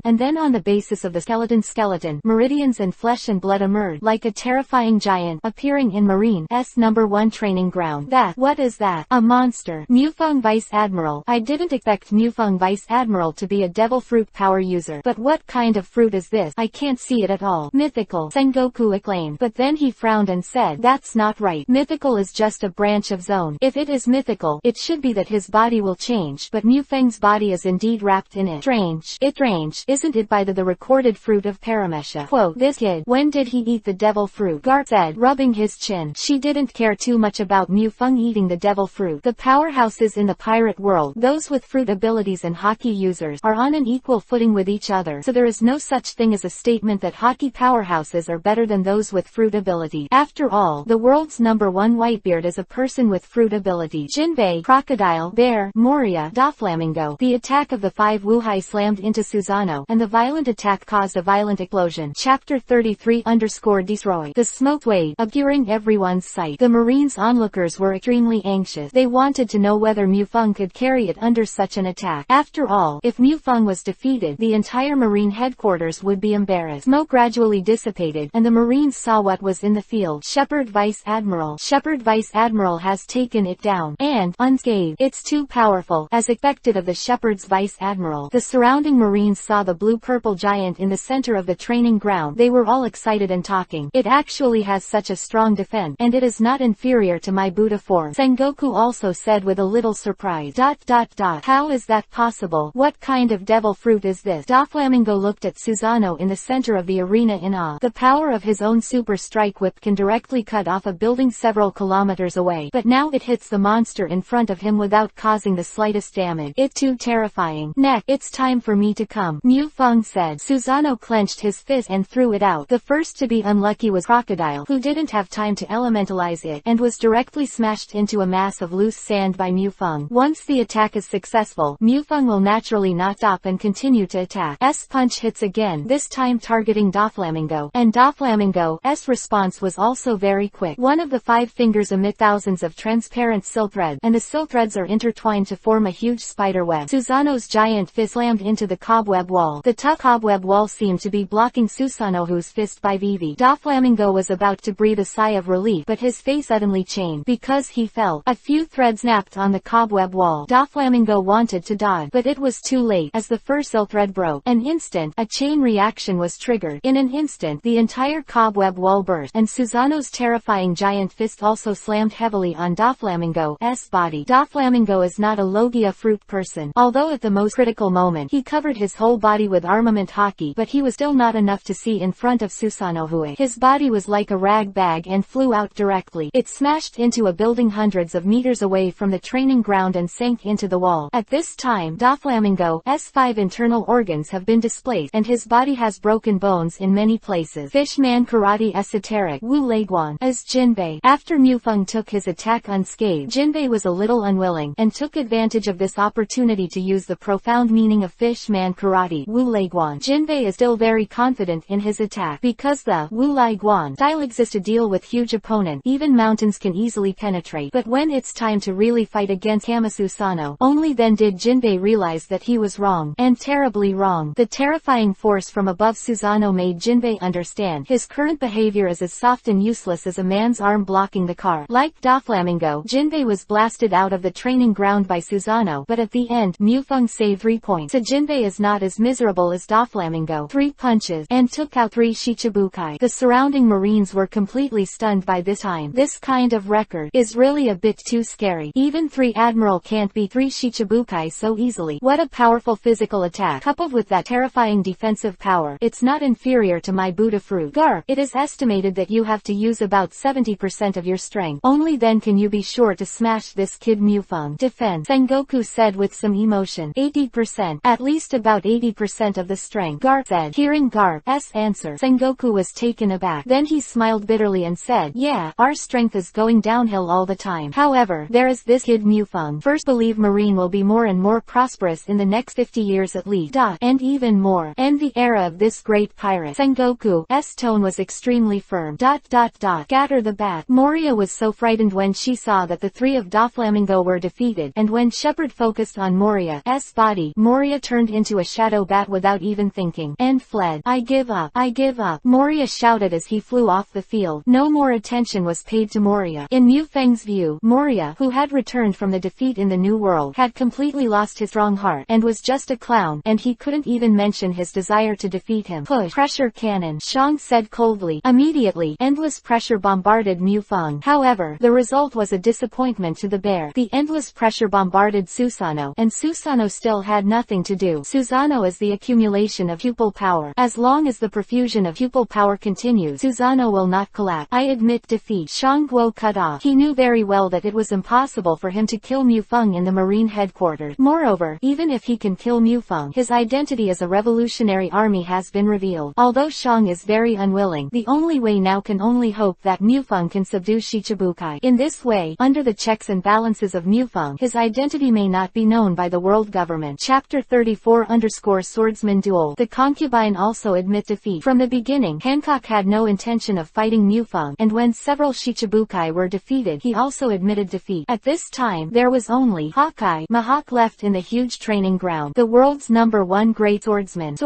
and then on the basis of the skeleton, meridians and flesh and blood emerged, like a terrifying giant, appearing in Marine's #1 training ground. What is that? A monster. Mufang Vice Admiral. I didn't expect Mufang Vice Admiral to be a devil fruit power user. But what kind of fruit is this? I can't see it at all. Mythical. Sengoku acclaimed. But then he frowned and said, that's not right. Mythical is just a branch of Zone. If it is mythical, it should be that his body will change, but Mufang's body is indeed wrapped in it. Strange, isn't it, by the recorded fruit of Paramesha? Quote, this kid, when did he eat the devil fruit? Garp said, rubbing his chin. She didn't care too much about Mufang eating the devil fruit. The powerhouses in the pirate world, those with fruit abilities and Haki users, are on an equal footing with each other, so there is no such thing as a statement that Haki powerhouses are better than those with fruit ability. After all, the world's #1 Whitebeard is a person with fruit ability. Jinbei, Crocodile, Bear, Moria, Doflamingo. The attack of the 5 Wuhai slammed into Susano, and the violent attack caused a violent explosion. Chapter 33_Destroy. The smoke wave, obscuring everyone's sight. The Marines' onlookers were extremely anxious. They wanted to know whether Mufang could carry it under such an attack. After all, if Mufang was defeated, the entire Marine headquarters would would be embarrassed. Smoke gradually dissipated, and the Marines saw what was in the field. Shepherd Vice Admiral. Shepherd Vice Admiral has taken it down, and, unscathed. It's too powerful, as expected of the Shepherd's Vice Admiral. The surrounding Marines saw the blue-purple giant in the center of the training ground. They were all excited and talking. It actually has such a strong defense, and it is not inferior to my Buddha form. Sengoku also said with a little surprise. How is that possible? What kind of devil fruit is this? Doflamingo looked at Susanoo in the center of the arena in awe. The power of his own super strike whip can directly cut off a building several kilometers away, but now it hits the monster in front of him without causing the slightest damage. It's too terrifying. Neck, it's time for me to come, Mu Feng said. Susanoo clenched his fist and threw it out. The first to be unlucky was Crocodile, who didn't have time to elementalize it, and was directly smashed into a mass of loose sand by Mu Feng. Once the attack is successful, Mu Feng will naturally not stop and continue to attack. S punch hits again, this time targeting Doflamingo, and Doflamingo's response was also very quick. One of the 5 fingers emit thousands of transparent silk threads, and the silk threads are intertwined to form a huge spider web. Susanoo's giant fist slammed into the cobweb wall. The tough cobweb wall seemed to be blocking Susanoo's fist by Vivi. Doflamingo was about to breathe a sigh of relief, but his face suddenly changed, because he felt a few threads snapped on the cobweb wall. Doflamingo wanted to dodge, but it was too late, as the first silk thread broke. A chain reaction was triggered. In an instant, the entire cobweb wall burst, and Susanoo's terrifying giant fist also slammed heavily on Doflamingo's body. Doflamingo is not a Logia fruit person, although at the most critical moment, he covered his whole body with armament Haki, but he was still not enough to see in front of Susanoo. His body was like a rag bag and flew out directly. It smashed into a building hundreds of meters away from the training ground and sank into the wall. At this time, Doflamingo's 5 internal organs have been displaced, and his body has broken bones in many places. Fishman Karate Esoteric Wu Leiguan as Jinbei. After Mu Feng took his attack unscathed, Jinbei was a little unwilling, and took advantage of this opportunity to use the profound meaning of Fishman Karate. Wu Leiguan. Jinbei is still very confident in his attack, because the Wu Leiguan style exists to deal with huge opponents. Even mountains can easily penetrate. But when it's time to really fight against Hamasusano, only then did Jinbei realize that he was wrong, and terribly wrong. The terrifying force from above Susanoo made Jinbei understand his current behavior is as soft and useless as a man's arm blocking the car. Like Doflamingo, Jinbei was blasted out of the training ground by Susanoo, but at the end, Mu Feng saved 3 points. So Jinbei is not as miserable as Doflamingo. 3 punches, and took out 3 Shichibukai. The surrounding Marines were completely stunned by this time. This kind of record is really a bit too scary. Even 3 Admiral can't beat 3 Shichibukai so easily. What a powerful physical attack, coupled with that terrifying defensive power. It's not inferior to my Buddha fruit. Garp, it is estimated that you have to use about 70% of your strength. Only then can you be sure to smash this kid Mu Feng. Defense, Sengoku said with some emotion. 80%. At least about 80% of the strength, Garp said. Hearing Garp's answer, Sengoku was taken aback. Then he smiled bitterly and said, yeah, our strength is going downhill all the time. However, there is this kid Mu Feng. First believe Marine will be more and more prosperous in the next 50 years at least. And even more. End the era of this great pirate. Sengoku's tone was extremely firm. Scatter the bat. Moria was so frightened when she saw that the 3 of Doflamingo were defeated, and when Shepherd focused on Moria's body, Moria turned into a shadow bat without even thinking, and fled. I give up. I give up. Moria shouted as he flew off the field. No more attention was paid to Moria. In Mu Feng's view, Moria, who had returned from the defeat in the New World, had completely lost his strong heart, and was just a clown, and he couldn't even mention his desire to defeat him. Push. Pressure cannon, Shang said coldly. Immediately, endless pressure bombarded Mu Feng. However, the result was a disappointment to the bear. The endless pressure bombarded Susanoo, and Susanoo still had nothing to do. Susanoo is the accumulation of pupil power. As long as the profusion of pupil power continues, Susanoo will not collapse. I admit defeat. Shang Guo cut off. He knew very well that it was impossible for him to kill Mu Feng in the Marine headquarters. Moreover, even if he can kill Mu Feng, his identity as a revolutionary army has been revealed. Although Shang is very unwilling, the only way now can only hope that Mu Feng can subdue Shichibukai. In this way, under the checks and balances of Mu Feng, his identity may not be known by the world government. Chapter 34_Swordsman Duel. The concubine also admit defeat. From the beginning, Hancock had no intention of fighting Mu Feng, and when several Shichibukai were defeated, he also admitted defeat. At this time, there was only Hawkeye Mahawk left in the huge training ground, the world's #1 great swordsman.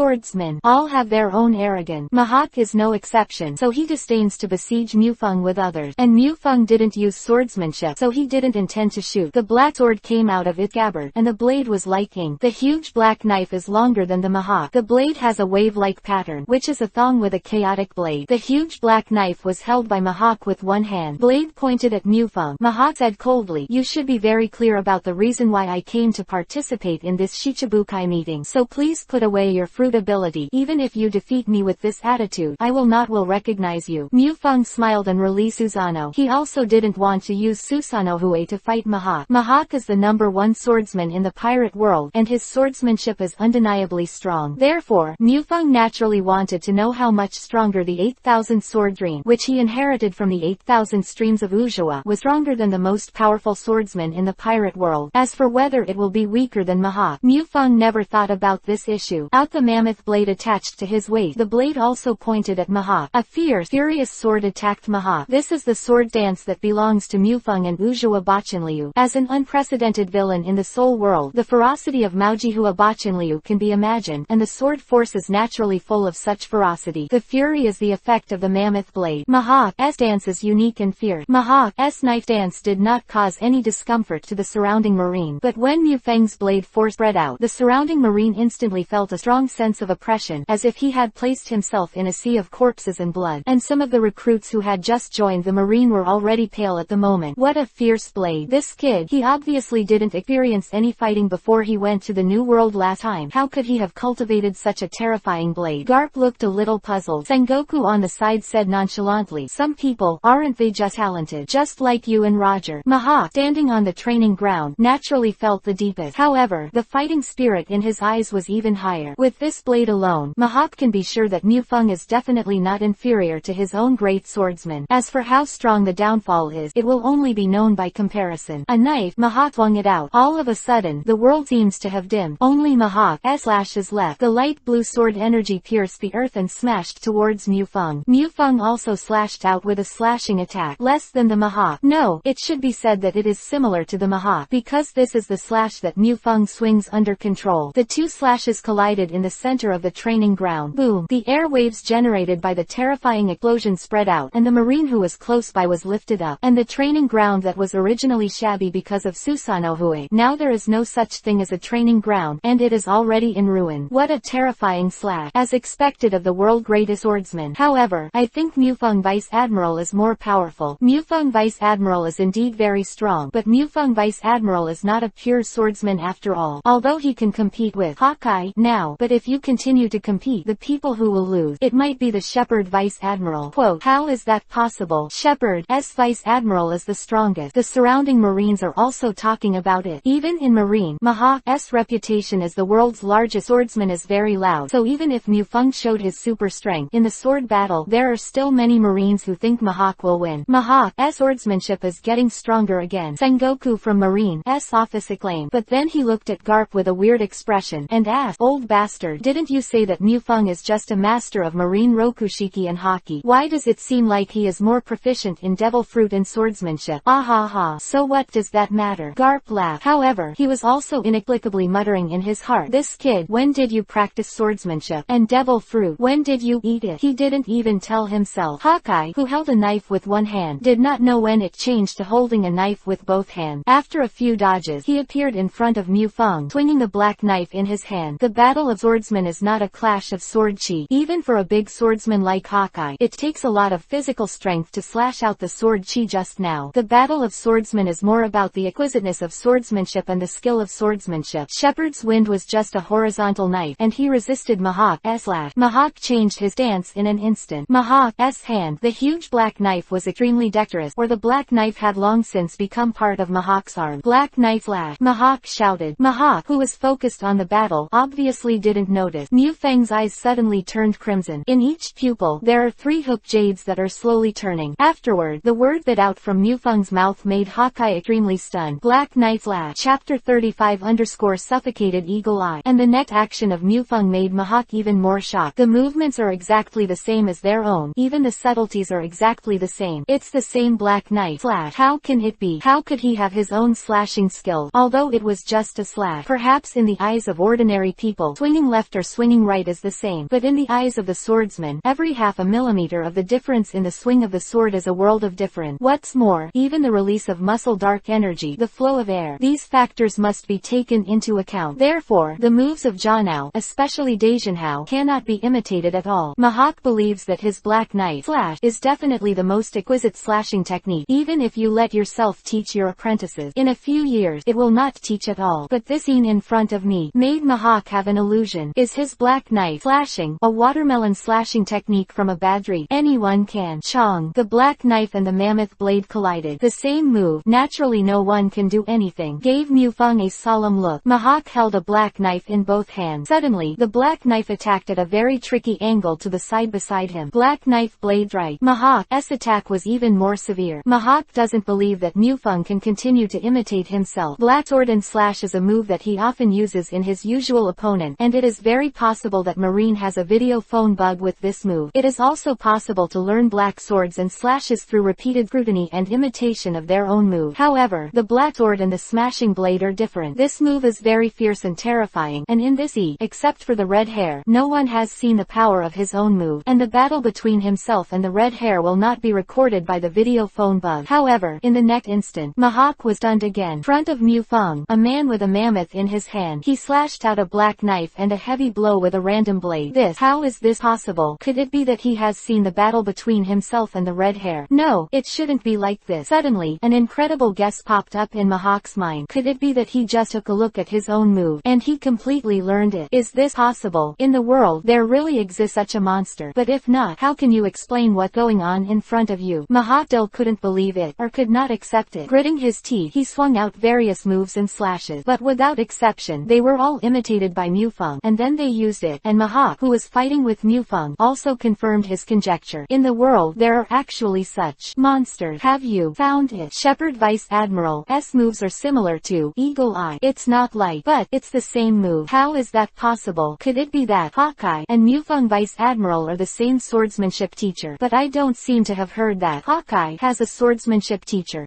All have their own arrogance. Mihawk is no exception, so he disdains to besiege Mufeng with others. And Mufeng didn't use swordsmanship, so he didn't intend to shoot. The black sword came out of its scabbard, and the blade was like ink. The huge black knife is longer than the Mihawk. The blade has a wave-like pattern, which is a thong with a chaotic blade. The huge black knife was held by Mihawk with one hand. Blade pointed at Mufeng. Mihawk said coldly, "You should be very clear about the reason why I came to participate in this Shichibukai meeting, so please put away your fruit ability. Even if you defeat me with this attitude, I will recognize you." Mufeng smiled and released Susanoo. He also didn't want to use Susanoo to fight Mihawk. Mihawk is the #1 swordsman in the pirate world, and his swordsmanship is undeniably strong. Therefore, Mufeng naturally wanted to know how much stronger the 8,000 sword dream, which he inherited from the 8,000 streams of Ujua, was stronger than the most powerful swordsman in the pirate world. As for whether it will be weaker than Mihawk, Mufeng never thought about this issue. Out the mammoth blade attached to his waist, the blade also pointed at Mihawk. A furious sword attacked Mihawk. This is the sword dance that belongs to Mufeng and Ujua Bachanliu. As an unprecedented villain in the soul world, the ferocity of Maujihua Bachanliu can be imagined, and the sword force is naturally full of such ferocity. The fury is the effect of the mammoth blade. Mihawk's dance is unique and fierce. Mihawk's knife dance did not cause any discomfort to the surrounding marine, but when Mufeng's blade force spread out, the surrounding marine instantly felt a strong sense of oppression, as if he had placed himself in a sea of corpses and blood, and some of the recruits who had just joined the marine were already pale at the moment. What a fierce blade. This kid, he obviously didn't experience any fighting before he went to the New World last time. How could he have cultivated such a terrifying blade? Garp looked a little puzzled. Sengoku on the side said nonchalantly, "Some people, aren't they just talented? Just like you and Roger." Mihawk, standing on the training ground, naturally felt the deepest. However, the fighting spirit in his eyes was even higher. With this blade alone, Mihawk can be sure that Mufeng is definitely not inferior to his own great swordsman. As for how strong the downfall is, it will only be known by comparison. A knife, Mihawk flung it out. All of a sudden, the world seems to have dimmed. Only Mihawk's lashes left. The light blue sword energy pierced the earth and smashed towards Mufeng. Mufeng also slashed out with a slashing attack, less than the Mihawk. No, it should be said that it is similar to the Mihawk, because this is the slash that Mufeng swings under control. The two slashes collided in the center of the training ground. Boom! The air waves generated by the terrifying explosion spread out, and the marine who was close by was lifted up, and the training ground that was originally shabby because of Susanoo, now there is no such thing as a training ground, and it is already in ruin. What a terrifying slash, as expected of the world greatest swordsman. However, I think Mufeng Vice Admiral is more powerful. Mufeng Vice Admiral is indeed very strong, but Mufeng Vice Admiral is not a pure swordsman after all, although he can compete with Haki now. But if you continue to compete, the people who will lose, it might be the Shepherd Vice Admiral. Quote, "How is that possible? Shepherd's Vice Admiral is the strongest." The surrounding marines are also talking about it. Even in marine, Mihawk's reputation as the world's largest swordsman is very loud, so even if Mufeng showed his super strength in the sword battle, there are still many marines who think Mihawk will win. Mihawk's swordsmanship is getting stronger again, Sengoku from Marine's office acclaimed, but then he looked at Garp with a weird expression, and asked, "Old bastard, didn't you say that Mufeng is just a master of marine Rokushiki and Haki? Why does it seem like he is more proficient in devil fruit and swordsmanship?" "Ah ha ha, so what does that matter?" Garp laughed. However, he was also inexplicably muttering in his heart, "This kid, when did you practice swordsmanship? And devil fruit, when did you eat it?" He didn't even tell himself. Haki, who held a knife with one hand, did not know when it changed to holding a knife with both hands. After a few dodges, he appeared in front of Mufeng, swinging the black knife in his hand. The battle of swordsmen is not a clash of sword chi. Even for a big swordsman like Haki, it takes a lot of physical strength to slash out the sword chi just now. The battle of swordsmen is more about the exquisiteness of swordsmanship and the skill of swordsmanship. Shepherd's wind was just a horizontal knife, and he resisted Mihawk's slash. Mihawk changed his stance in an instant. Mihawk's hand, the huge black knife, was extremely dexterous, or the black knife had long since become part of Mihawk's arm. Black knife flash. Mihawk shouted. Mihawk, who was focused on the battle, obviously didn't notice. Mufeng's eyes suddenly turned crimson. In each pupil, there are 3 hook jades that are slowly turning. Afterward, the word that out from Mufeng's mouth made Haki extremely stunned. Black knife flash. Chapter 35_suffocated eagle eye. And the next action of Mufeng made Mihawk even more shocked. The movements are exactly the same as their own. Even the subtleties are exactly the same. It's the same black knife flash. How can it be? How could he have his own slashing skill? Although it was just a slash. Perhaps in the eyes of ordinary people, swinging left or swinging right right is the same, but in the eyes of the swordsman, every half a millimeter of the difference in the swing of the sword is a world of difference. What's more, even the release of muscle dark energy, the flow of air, these factors must be taken into account. Therefore, the moves of Jianhao, especially Daijinhao, cannot be imitated at all. Mihawk believes that his black knife slash is definitely the most exquisite slashing technique. Even if you let yourself teach your apprentices, in a few years it will not teach at all. But this scene in front of me made Mihawk have an illusion. Is his black knife slashing a watermelon slashing technique from a bad dream? Anyone can. Chong. The black knife and the mammoth blade collided. The same move, naturally no one can do anything, gave Mufeng a solemn look. Mihawk held a black knife in both hands. Suddenly, the black knife attacked at a very tricky angle to the side beside him. Black knife blade right. Mihawk's attack was even more severe. Mihawk doesn't believe that Mufeng can continue to imitate himself. Black sword and slash is a move that he often uses in his usual opponent, and it is very possible that Marine has a video phone bug with this move. It is also possible to learn black swords and slashes through repeated scrutiny and imitation of their own move. However, the black sword and the smashing blade are different. This move is very fierce and terrifying, and in this except for the red hair, no one has seen the power of his own move, and the battle between himself and the red hair will not be recorded by the video phone bug. However, in the next instant, Mihawk was stunned again. In front of Mufeng, a man with a mammoth in his hand, he slashed out a black knife and a heavy blow with a random blade. How is this possible? Could it be that he has seen the battle between himself and the red hair? No, it shouldn't be like this. Suddenly, an incredible guess popped up in Mihawk's mind. Could it be that he just took a look at his own move, and he completely learned it? Is this possible? In the world, there really exists such a monster. But if not, how can you explain what's going on in front of you? Mihawk still couldn't believe it, or could not accept it. Gritting his teeth, he swung out various moves and slashes, but without exception, they were all imitated by Mufeng, and then they used it, and Mihawk, who was fighting with Mufeng, also confirmed his conjecture. In the world, there are actually such monsters. Have you found it? Shepherd Vice Admiral's moves are similar to Eagle Eye. It's not like, but it's the same move. How is that possible? Could it be that Hawkeye and Mufeng Vice Admiral are the same swordsmanship teacher? But I don't seem to have heard that Hawkeye has a swordsmanship teacher.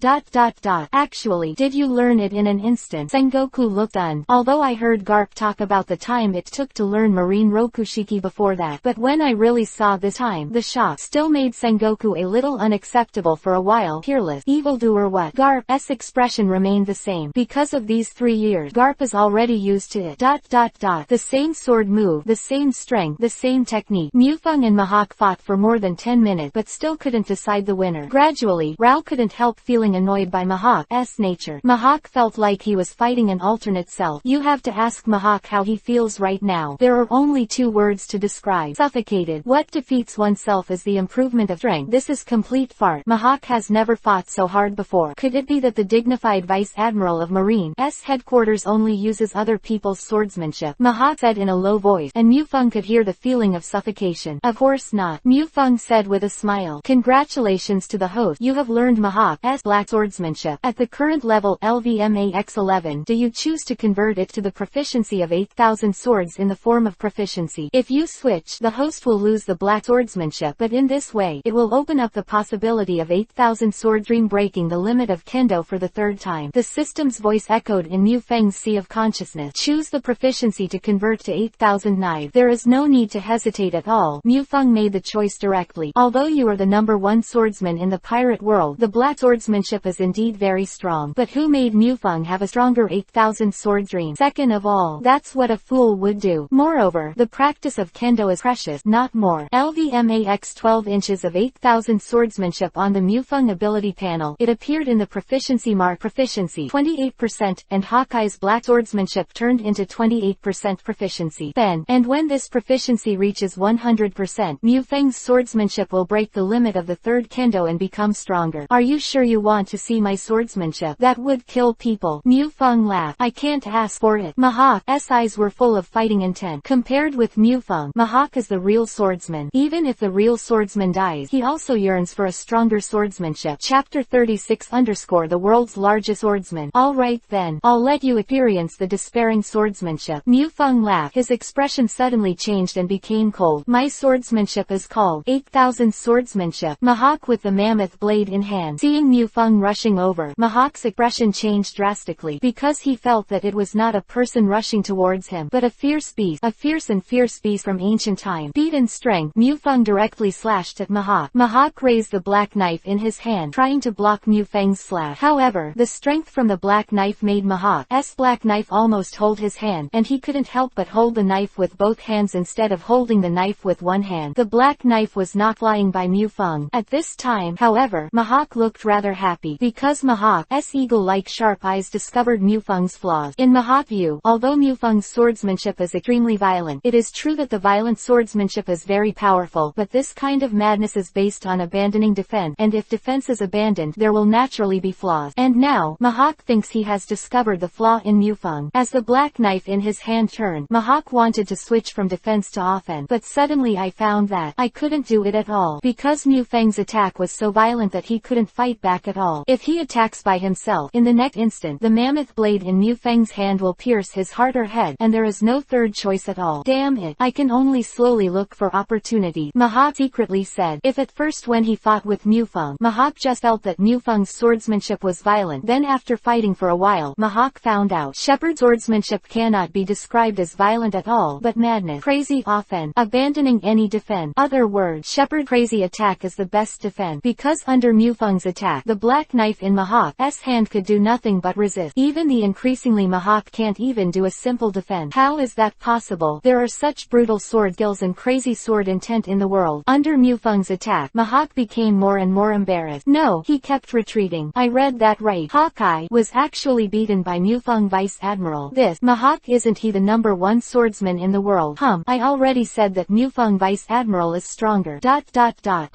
Actually, did you learn it in an instant? Sengoku looked stunned. Although I heard Garp talk about the time it took to learn Marine Rokushiki before that, but when I really saw this time, the shock still made Sengoku a little unacceptable for a while. Peerless evildoer what? Garp's expression remained the same. Because of these 3 years, Garp is already used to it. The same sword move, the same strength, the same technique. Mufeng and Mihawk fought for more than 10 minutes but still couldn't decide the winner. Gradually, Rao couldn't help feeling annoyed by Mihawk's nature. Mihawk felt like he was fighting an alternate self. You have to ask Mihawk how he feels right now. There are only 2 words to describe: suffocated. What defeats oneself is the improvement of strength. This is complete fart. Mihawk has never fought so hard before. Could it be that the dignified Vice Admiral of Marine's headquarters only uses other people's swordsmanship? Mihawk said in a low voice, and Mufeng could hear the feeling of suffocation. Of course not, Mufeng said with a smile. Congratulations to the host. You have learned Mihawk's black swordsmanship. At the current level LVMAX11, do you choose to convert it to the proficiency of 8,000 swords in the form of proficiency? If you switch, the host will lose the black swordsmanship, but in this way, it will open up the possibility of 8,000 sword dream, breaking the limit of kendo for the 3rd time. The system's voice echoed in Mufeng's sea of consciousness. Choose the proficiency to convert to 8,000 knives. There is no need to hesitate at all. Mufeng made the choice directly. Although you are the #1 swordsman in the pirate world, the black swordsmanship is indeed very strong. But who made Mufeng have a stronger 8,000 sword dream? Second of all, that's what a fool would do. Moreover, the practice of kendo is precious, not more. LVMAX 12 inches of 8,000 swordsmanship on the Mufeng ability panel. It appeared in the proficiency mark proficiency 28%, and Hawkeye's black swordsmanship turned into 28% proficiency. Then, and when this proficiency reaches 100%, Mufeng's swordsmanship will break the limit of the 3rd kendo and become stronger. Are you sure you want to see my swordsmanship? That would kill people. Mufeng laughed. I can't ask for it. Mihawk's eyes were full of fighting intent. Compared with Mufeng, Mihawk is the real swordsman. Even if the real swordsman dies, he also yearns for a stronger swordsmanship. Chapter 36 _ the world's largest swordsman. Alright then, I'll let you experience the despairing swordsmanship. Mufeng laughed. His expression suddenly changed and became cold. My swordsmanship is called 8,000 swordsmanship. Mihawk with the mammoth blade in hand. Seeing Mufeng rushing over, Mihawk's expression changed drastically, because he felt that it was not a person rushing towards him, but a fierce beast fierce and fierce beast from ancient time. Speed and strength. Mu Feng directly slashed at Mihawk. Mihawk raised the black knife in his hand, trying to block Mu Feng's slash. However, the strength from the black knife made Mihawk's black knife almost hold his hand, and he couldn't help but hold the knife with both hands instead of holding the knife with one hand. The black knife was not flying by Mu Feng. At this time, however, Mihawk looked rather happy, because Mihawk's eagle-like sharp eyes discovered Mu Feng's flaws. In Mihawk's view, although Mu Feng's swordsmanship is extremely violent, it is true that the violent swordsmanship is very powerful, but this kind of madness is based on abandoning defense, and if defense is abandoned, there will naturally be flaws. And now, Mihawk thinks he has discovered the flaw in Mu Feng. As the black knife in his hand turned, Mihawk wanted to switch from defense to offense, but suddenly I found that I couldn't do it at all, because Mu Feng's attack was so violent that he couldn't fight back at all. If he attacks by himself, in the next instant, the mammoth blade in Mu Feng's hand will pierce his heart or head, and there is no third choice at all. Damn it, I can only slowly look for opportunity, Mihawk secretly said. If at first when he fought with Mu Feng, Mihawk just felt that Mu Feng's swordsmanship was violent, then after fighting for a while, Mihawk found out Shepard's swordsmanship cannot be described as violent at all, but madness, crazy offense, abandoning any defense. Other words, Shepard's crazy attack is the best defense, because under Mu Feng's attack, the black knife in Mihawk's hand could do nothing but resist. Even the increasingly Mihawk can't even do a simple defense. How is that possible? There are such brutal sword skills and crazy sword intent in the world. Under Mu Feng's attack, Mihawk became more and more embarrassed. No, he kept retreating. I read that right. Hawkeye was actually beaten by Mu Feng Vice Admiral. This, Mihawk, isn't he the #1 swordsman in the world? I already said that Mu Feng Vice Admiral is stronger.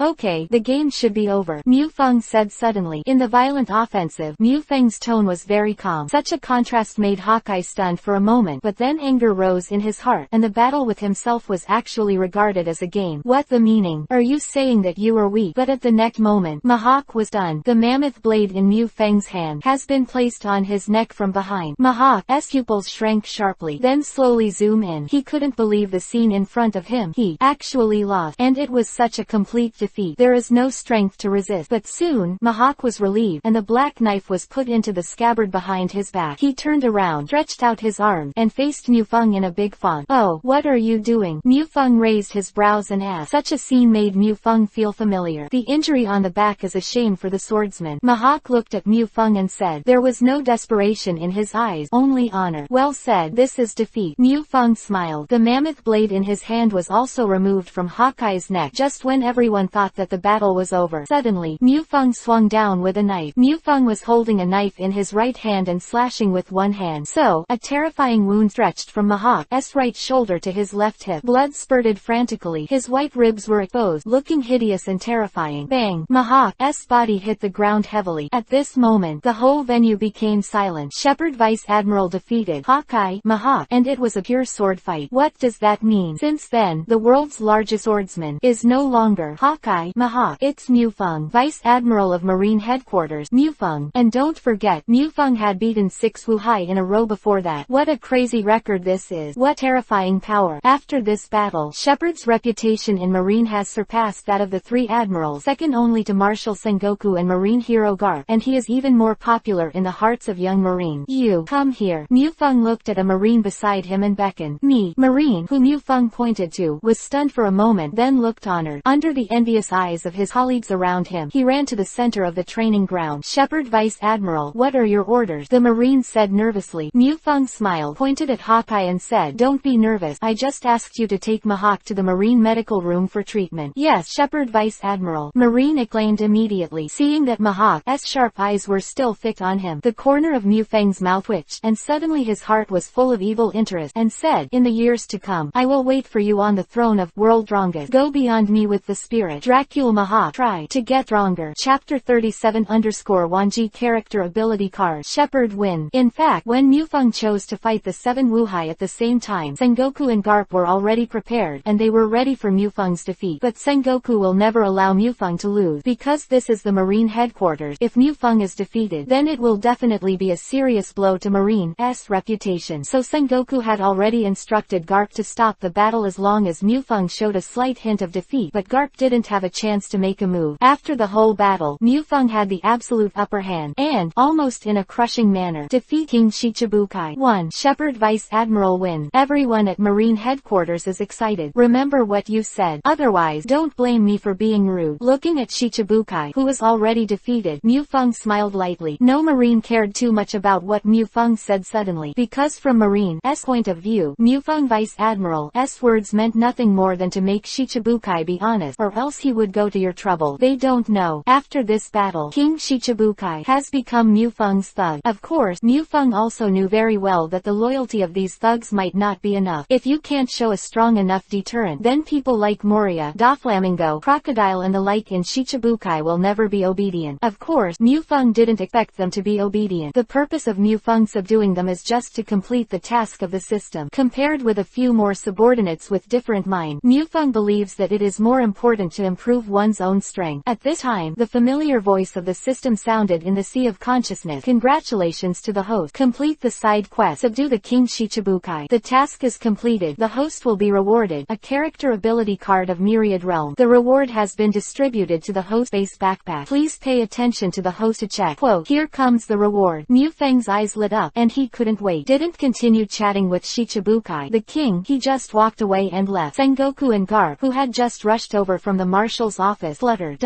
Okay, the game should be over, Mu Feng said suddenly. In the violent offensive, Mu Feng's tone was very calm. Such a contrast made Hawkeye stunned for a moment, but then anger rose in his heart, and the battle with himself was actually regarded as a game. What the meaning? Are you saying that you are weak? But at the next moment, Mihawk was done. The mammoth blade in Mu Feng's hand has been placed on his neck from behind. Mihawk's pupils shrank sharply, then slowly zoom in. He couldn't believe the scene in front of him. He actually lost, and it was such a complete defeat. There is no strength to resist. But soon, Mihawk was relieved, and the black knife was put into the scabbard behind his back. He turned around, stretched out his arms, and faced Mu Feng in a big font. Oh, what are you doing? Mu Feng raised his brows and asked. Such a scene made Mu Feng feel familiar. The injury on the back is a shame for the swordsman. Mihawk looked at Mu Feng and said. There was no desperation in his eyes, only honor. Well said, this is defeat. Mu Feng smiled. The mammoth blade in his hand was also removed from Hawkeye's neck just when everyone thought that the battle was over. Suddenly, Mu Feng swung down with a knife. Mu Feng was holding a knife in his right hand and slashing with one hand. So, a terrifying wound stretched from Mihawk's right shoulder to his left hip. Blood spurted frantically. His white ribs were exposed, looking hideous and terrifying. Bang! Mihawk's body hit the ground heavily. At this moment, the whole venue became silent. Shepard Vice Admiral defeated Hawkeye, Mihawk, and it was a pure sword fight. What does that mean? Since then, the world's largest swordsman is no longer Hawkeye, Mihawk. It's Mu Feng, Vice Admiral of Marine Headquarters, Mu Feng. And don't forget, Mu Feng had beaten 6 Wuhai in a row before that. What a crazy record this is. What terrifying power. After this battle, Shepard's reputation in Marine has surpassed that of the 3 admirals, second only to Marshal Sengoku and Marine hero Garp, and he is even more popular in the hearts of young Marines. You, come here. Mu Feng looked at a Marine beside him and beckoned. Me, Marine, who Mu Feng pointed to, was stunned for a moment, then looked honored. Under the envious eyes of his colleagues around him, he ran to the center of the training ground. Shepard Vice Admiral, what are your orders? The Marine said nervously. Mu Feng smiled, pointed at Hawkeye and said, don't be nervous, I just asked you to take Mihawk to the Marine medical room for treatment. Yes, Shepard Vice Admiral. Marine exclaimed immediately, seeing that Mihawk's sharp eyes were still fixed on him. The corner of Mu Feng's mouth twitched, and suddenly his heart was full of evil interest, and said, in the years to come, I will wait for you on the throne of world strongest. Go beyond me with the spirit. Dracula Mihawk try to get stronger. Chapter 37_1G Character Ability Card. Shepard win. In fact, when Mu Feng chose to fight the 7 Wuhai at the same time, Sengoku and Garp were already prepared, and they were ready for Mu Feng's defeat. But Sengoku will never allow Mu Feng to lose, because this is the Marine headquarters. If Mu Feng is defeated, then it will definitely be a serious blow to Marine's reputation. So Sengoku had already instructed Garp to stop the battle as long as Mu Feng showed a slight hint of defeat, but Garp didn't have a chance to make a move. After the whole battle, Mu Feng had the absolute upper hand, and, almost in a crushing manner, defeated King Shichibukai. 1. Shepard Vice Admiral win. Everyone at Marine headquarters is excited. Remember what you said. Otherwise, don't blame me for being rude. Looking at Shichibukai, who was already defeated, Mu Feng smiled lightly. No Marine cared too much about what Mu Feng said suddenly, because from Marine's point of view, Mu Feng Vice Admiral's words meant nothing more than to make Shichibukai be honest, or else he would go to your trouble. They don't know. After this battle, King Shichibukai has become Mu Feng's thug. Of course, Mu Feng also knew very well that the loyalty of these thugs might not be enough. If you can't show a strong enough deterrent, then people like Moria, Doflamingo, Crocodile and the like in Shichibukai will never be obedient. Of course, Mu Feng didn't expect them to be obedient. The purpose of Mu Feng subduing them is just to complete the task of the system. Compared with a few more subordinates with different mind, Mu Feng believes that it is more important to improve one's own strength. At this time, the familiar voice of the system sounded in the sea of consciousness. Congratulations to the host. Complete the side quest. Subdue the King Shichibukai. The task is completed. The host will be rewarded. A character ability card of Myriad Realm. The reward has been distributed to the host base backpack. Please pay attention to the host to check. Quote, here comes the reward. Mu Feng's eyes lit up, and he couldn't wait. Didn't continue chatting with Shichibukai, the king. He just walked away and left. Sengoku and Garp, who had just rushed over from the marshal's office, fluttered.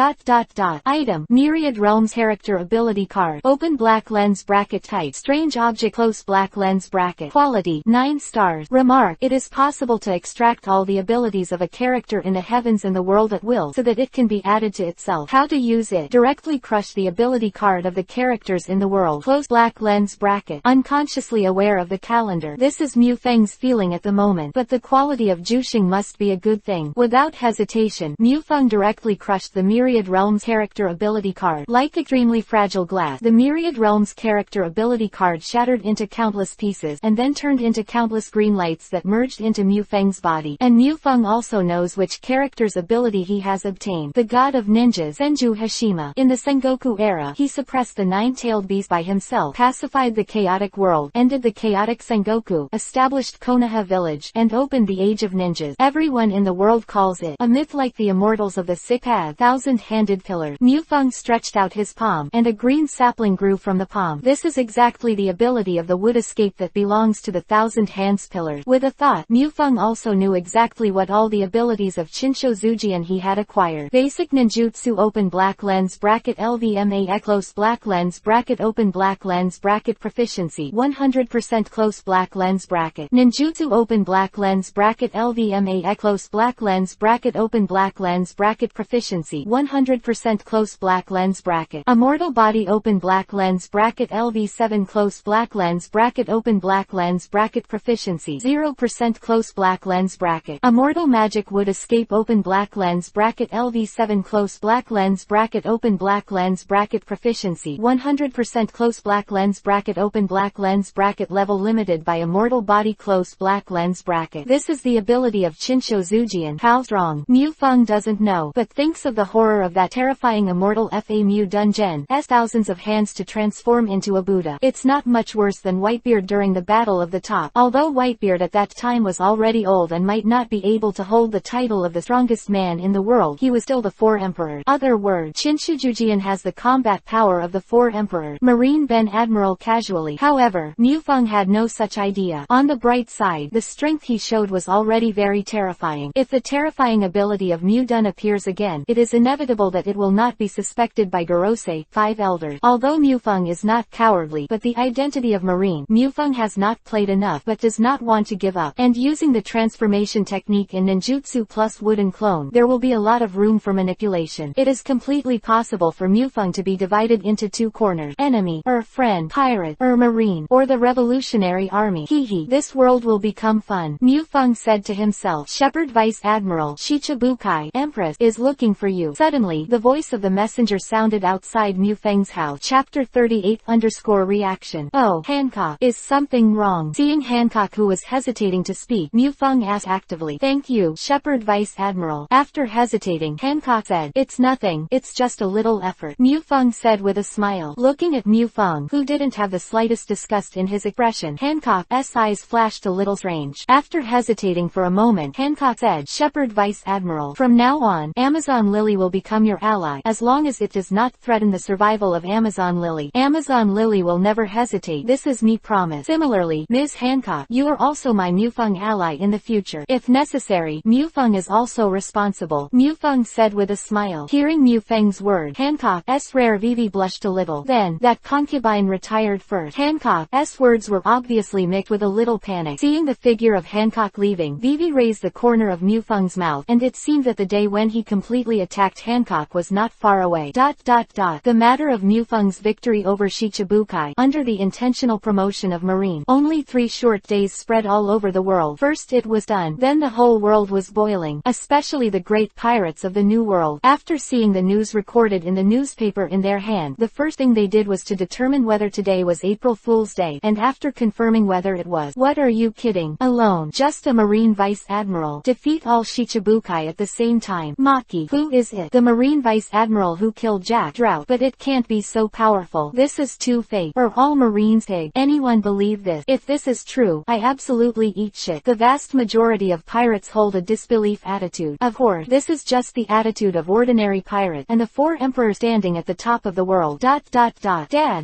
Item. Myriad Realms character ability card. Open black lens bracket type. Strange object close black lens bracket. Quality 9 stars. Remark. It is possible to extract all the abilities of a character in the heavens and the world at will so that it can be added to itself. How to use it. Directly crush the ability card of the characters in the world. Close black lens bracket. Unconsciously aware of the calendar. This is Mu Feng's feeling at the moment, but the quality of juicing must be a good thing. Without hesitation, Mu Feng directly crushed the Myriad Realms character ability card. Like extremely fragile glass, the Myriad Realms character ability card shattered into countless pieces, and then turned into countless green lights that merged into Mu Feng's body. And Mu Feng also knows which character's ability he has obtained. The god of ninjas, Senju Hashima. In the Sengoku era, he suppressed the nine-tailed beast by himself, pacified the chaotic world, ended the chaotic Sengoku, established Konoha village, and opened the age of ninjas. Everyone in the world calls it a myth, like the immortals of the Six Paths, thousand-handed pillar. Mu Feng stretched out his palm, and a green sapling grew from the palm. This is exactly the ability of the wood escape that belongs to the thousand hands pillar. With a thought, Mu Feng also knew exactly what all the abilities of Chinsho Zujian he had acquired. Basic ninjutsu open black lens bracket LVMA close black lens bracket open black lens bracket proficiency 100% close black lens bracket. Ninjutsu open black lens bracket LVMA close black lens bracket open black lens bracket proficiency 100% close black lens bracket. Immortal body open black lens bracket LV7 close black lens bracket open black lens bracket proficiency 0% close black lens bracket. Immortal magic wood escape open black lens bracket LV7 close black lens bracket open black lens bracket proficiency 100% close black lens bracket open black lens bracket level limited by immortal body close black lens bracket. This is the ability of Chinsho Zujian. How strong? Mu Feng doesn't know, but thinks of the horror of that terrifying immortal FAMU dungeon. Thousands of hands to transform into a Buddha. It's not much worse than Whitebeard during the Battle of the Top. Although Whitebeard at that time was already old and might not be able to hold the title of the strongest man in the world, he was still the Four Emperors. Other words, Chinsho Zujian has the combat power of the Four Emperors. Marine Ben Admiral casually. However, Mu Feng had no such idea. On the bright side, the strength he showed was already very terrifying. If the terrifying ability of Mu Dun appears again, it is inevitable that it will not be suspected by Gorosei, Five Elders. Although Mu Feng is not cowardly, but the identity of Marine, Mu Feng has not played enough but does not want to give up. And using the transformation technique in ninjutsu plus wooden clone, there will be a lot of room for manipulation. It is completely possible for Mu Feng to be divided into two corners: enemy, or friend, pirate, or marine, or the revolutionary army. Hehe, this world will become fun. Mu Feng said to himself. Shepherd Vice Admiral Shichibukai, Empress, is looking for you. Suddenly, the voice of the messenger sounded outside Mu Feng's house. Chapter 38 Reaction. Oh, Hancock, is something wrong? Seeing Hancock, who was hesitating to speak, Mu Feng asked actively. Thank you, Shepherd Vice Admiral. After hesitating, Hancock said, it's nothing, it's just a little effort. Mu Feng said with a smile. Looking at Mu Feng, who didn't have the slightest disgust in his expression, Hancock's eyes flashed a little strange. After hesitating for a moment, Hancock said, Shepherd Vice Admiral, from now on, Amazon Lily will become your ally, as long as it does not threaten the survival of Amazon Lily. Amazon Lily will never hesitate. This is me promise. Similarly, Ms. Hancock, you are also my my Mufeng ally in the future. If necessary, Mufeng is also responsible, Mufeng said with a smile. Hearing Mufeng's word, Hancock's rare Vivi blushed a little. Then, that concubine retired first. Hancock's words were obviously mixed with a little panic. Seeing the figure of Hancock leaving, Vivi raised the corner of Mufeng's mouth, and it seemed that the day when he completely attacked Hancock was not far away. The matter of Mufeng's victory over Shichibukai, under the intentional promotion of Marine, only 3 short days spread all over the world. First it was done, then the whole world was boiling, especially the great pirates of the New World. After seeing the news recorded in the newspaper in their hand, the first thing they did was to determine whether today was April Fool's Day, and after confirming whether it was, what are you kidding? Alone, just a Marine Vice Admiral, defeat all Shichibukai at the same time. Maki, who is it? The Marine Vice Admiral who killed Jack Drought, but it can't be so powerful. This is too fake. Or all Marines pig. Anyone believe this? If this is true, I absolutely eat shit. The vast majority of pirates hold a disbelief attitude. Of course, this is just the attitude of ordinary pirate, and the 4 emperors standing at the top of the world. Dad,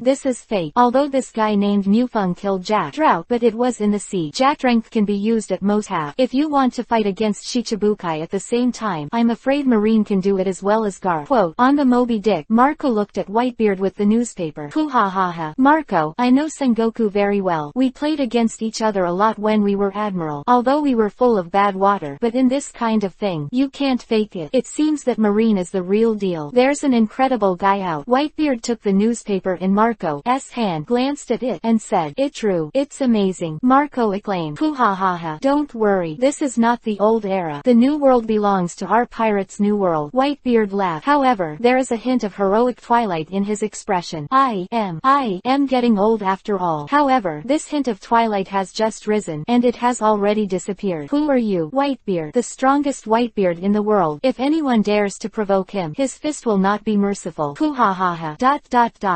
this is fake. Although this guy named Mufeng killed Jack Drought, but it was in the sea. Jack strength can be used at most half. If you want to fight against Shichibukai at the same time, I'm afraid Marine can do it as well as Garp. Quote, on the Moby Dick, Marco looked at Whitebeard with the newspaper. Hoo ha ha ha. Marco, I know Sengoku very well. We played against each other a lot when we were Admiral. Although we were full of bad water, but in this kind of thing, you can't fake it. It seems that Marine is the real deal. There's an incredible guy out. Whitebeard took the newspaper in Marco's hand, glanced at it, and said, it's true. It's amazing. Marco exclaimed. Hoo ha ha ha. Don't worry. This is not the old era. The new world belongs to our pirates' new world. Whitebeard laughed. However, there is a hint of heroic twilight in his expression. I am getting old after all. However, this hint of twilight has just risen, and it has already disappeared. Who are you? Whitebeard. The strongest Whitebeard in the world. If anyone dares to provoke him, his fist will not be merciful. Hoo ha ha ha.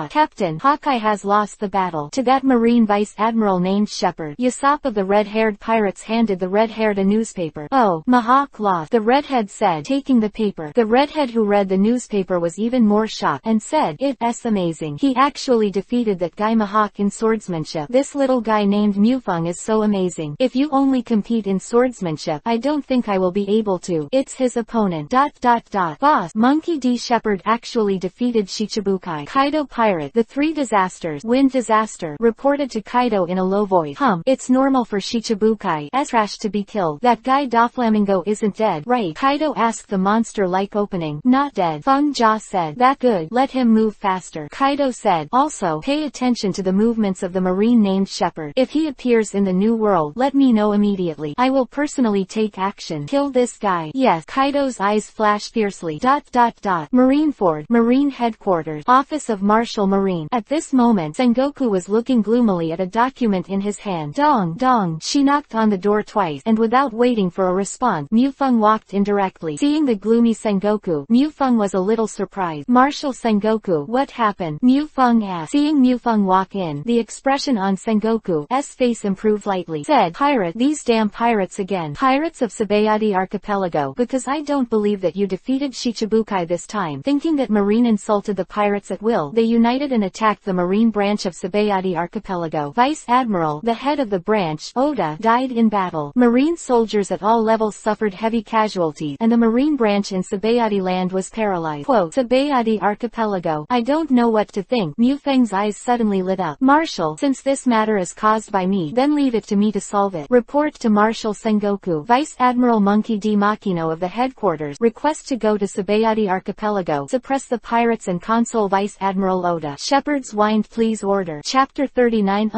Captain, Hawkeye has lost the battle to that Marine Vice Admiral named Shepard. Yasop of the red-haired pirates handed the red-haired a newspaper. Oh, Mahawk lost, the redhead said, taking the paper. The redhead who read the newspaper was even more shocked, and said, it's amazing. He actually defeated that guy Mahawk in swordsmanship. This little guy named Mufeng is so amazing. If you only compete in swordsmanship, I don't think I will be able to. It's his opponent. Boss, Monkey D. Shepard actually defeated Shichibukai. Kaido pirate, the 3 disasters, wind disaster, reported to Kaido in a low voice. It's normal for Shichibukai's trash to be killed. That guy Doflamingo isn't dead, right? Kaido asked the monster-like opening. Not dead. Feng Jia said. That good. Let him move faster. Kaido said. Also, pay attention to the movements of the Marine named Shepard. If he appears in the new world, let me know immediately. I will personally take action. Kill this guy. Yes. Kaido's eyes flashed fiercely. Marineford, Marine Headquarters, Office of Marshal Marine. At this moment, Sengoku was looking gloomily at a document in his hand. Dong. She knocked on the door twice, and without waiting for a response, Mufeng walked in directly. Seeing the gloomy Sengoku, Mufeng was a little surprised. Marshal Sengoku, what happened? Mufeng asked. Seeing Mufeng walk in, the expression on Sengoku's face improved slightly. Said, pirate, these damn pirates again. Pirates of Sabayati Archipelago, because I don't believe that you defeated Shichibukai this time. Thinking that Marine insulted the pirates at will, they united and attacked the Marine branch of Sabayati Archipelago. Vice Admiral, the head of the branch, Oda, died in battle. Marine soldiers at all levels suffered heavy casualties, and the Marine branch in Sabayati land was paralyzed. Quote, Sabayati Archipelago. I don't know what to think. Mufeng's eyes suddenly lit up. Marshal, since this matter is caused by me, then leave it to me to solve it. Report to Marshal Sengoku. Vice Admiral Monkey D. Makino of the headquarters, request to go to Sabayati Archipelago, suppress the pirates and console Vice Admiral Oda. Shepard's wind please order. Chapter 39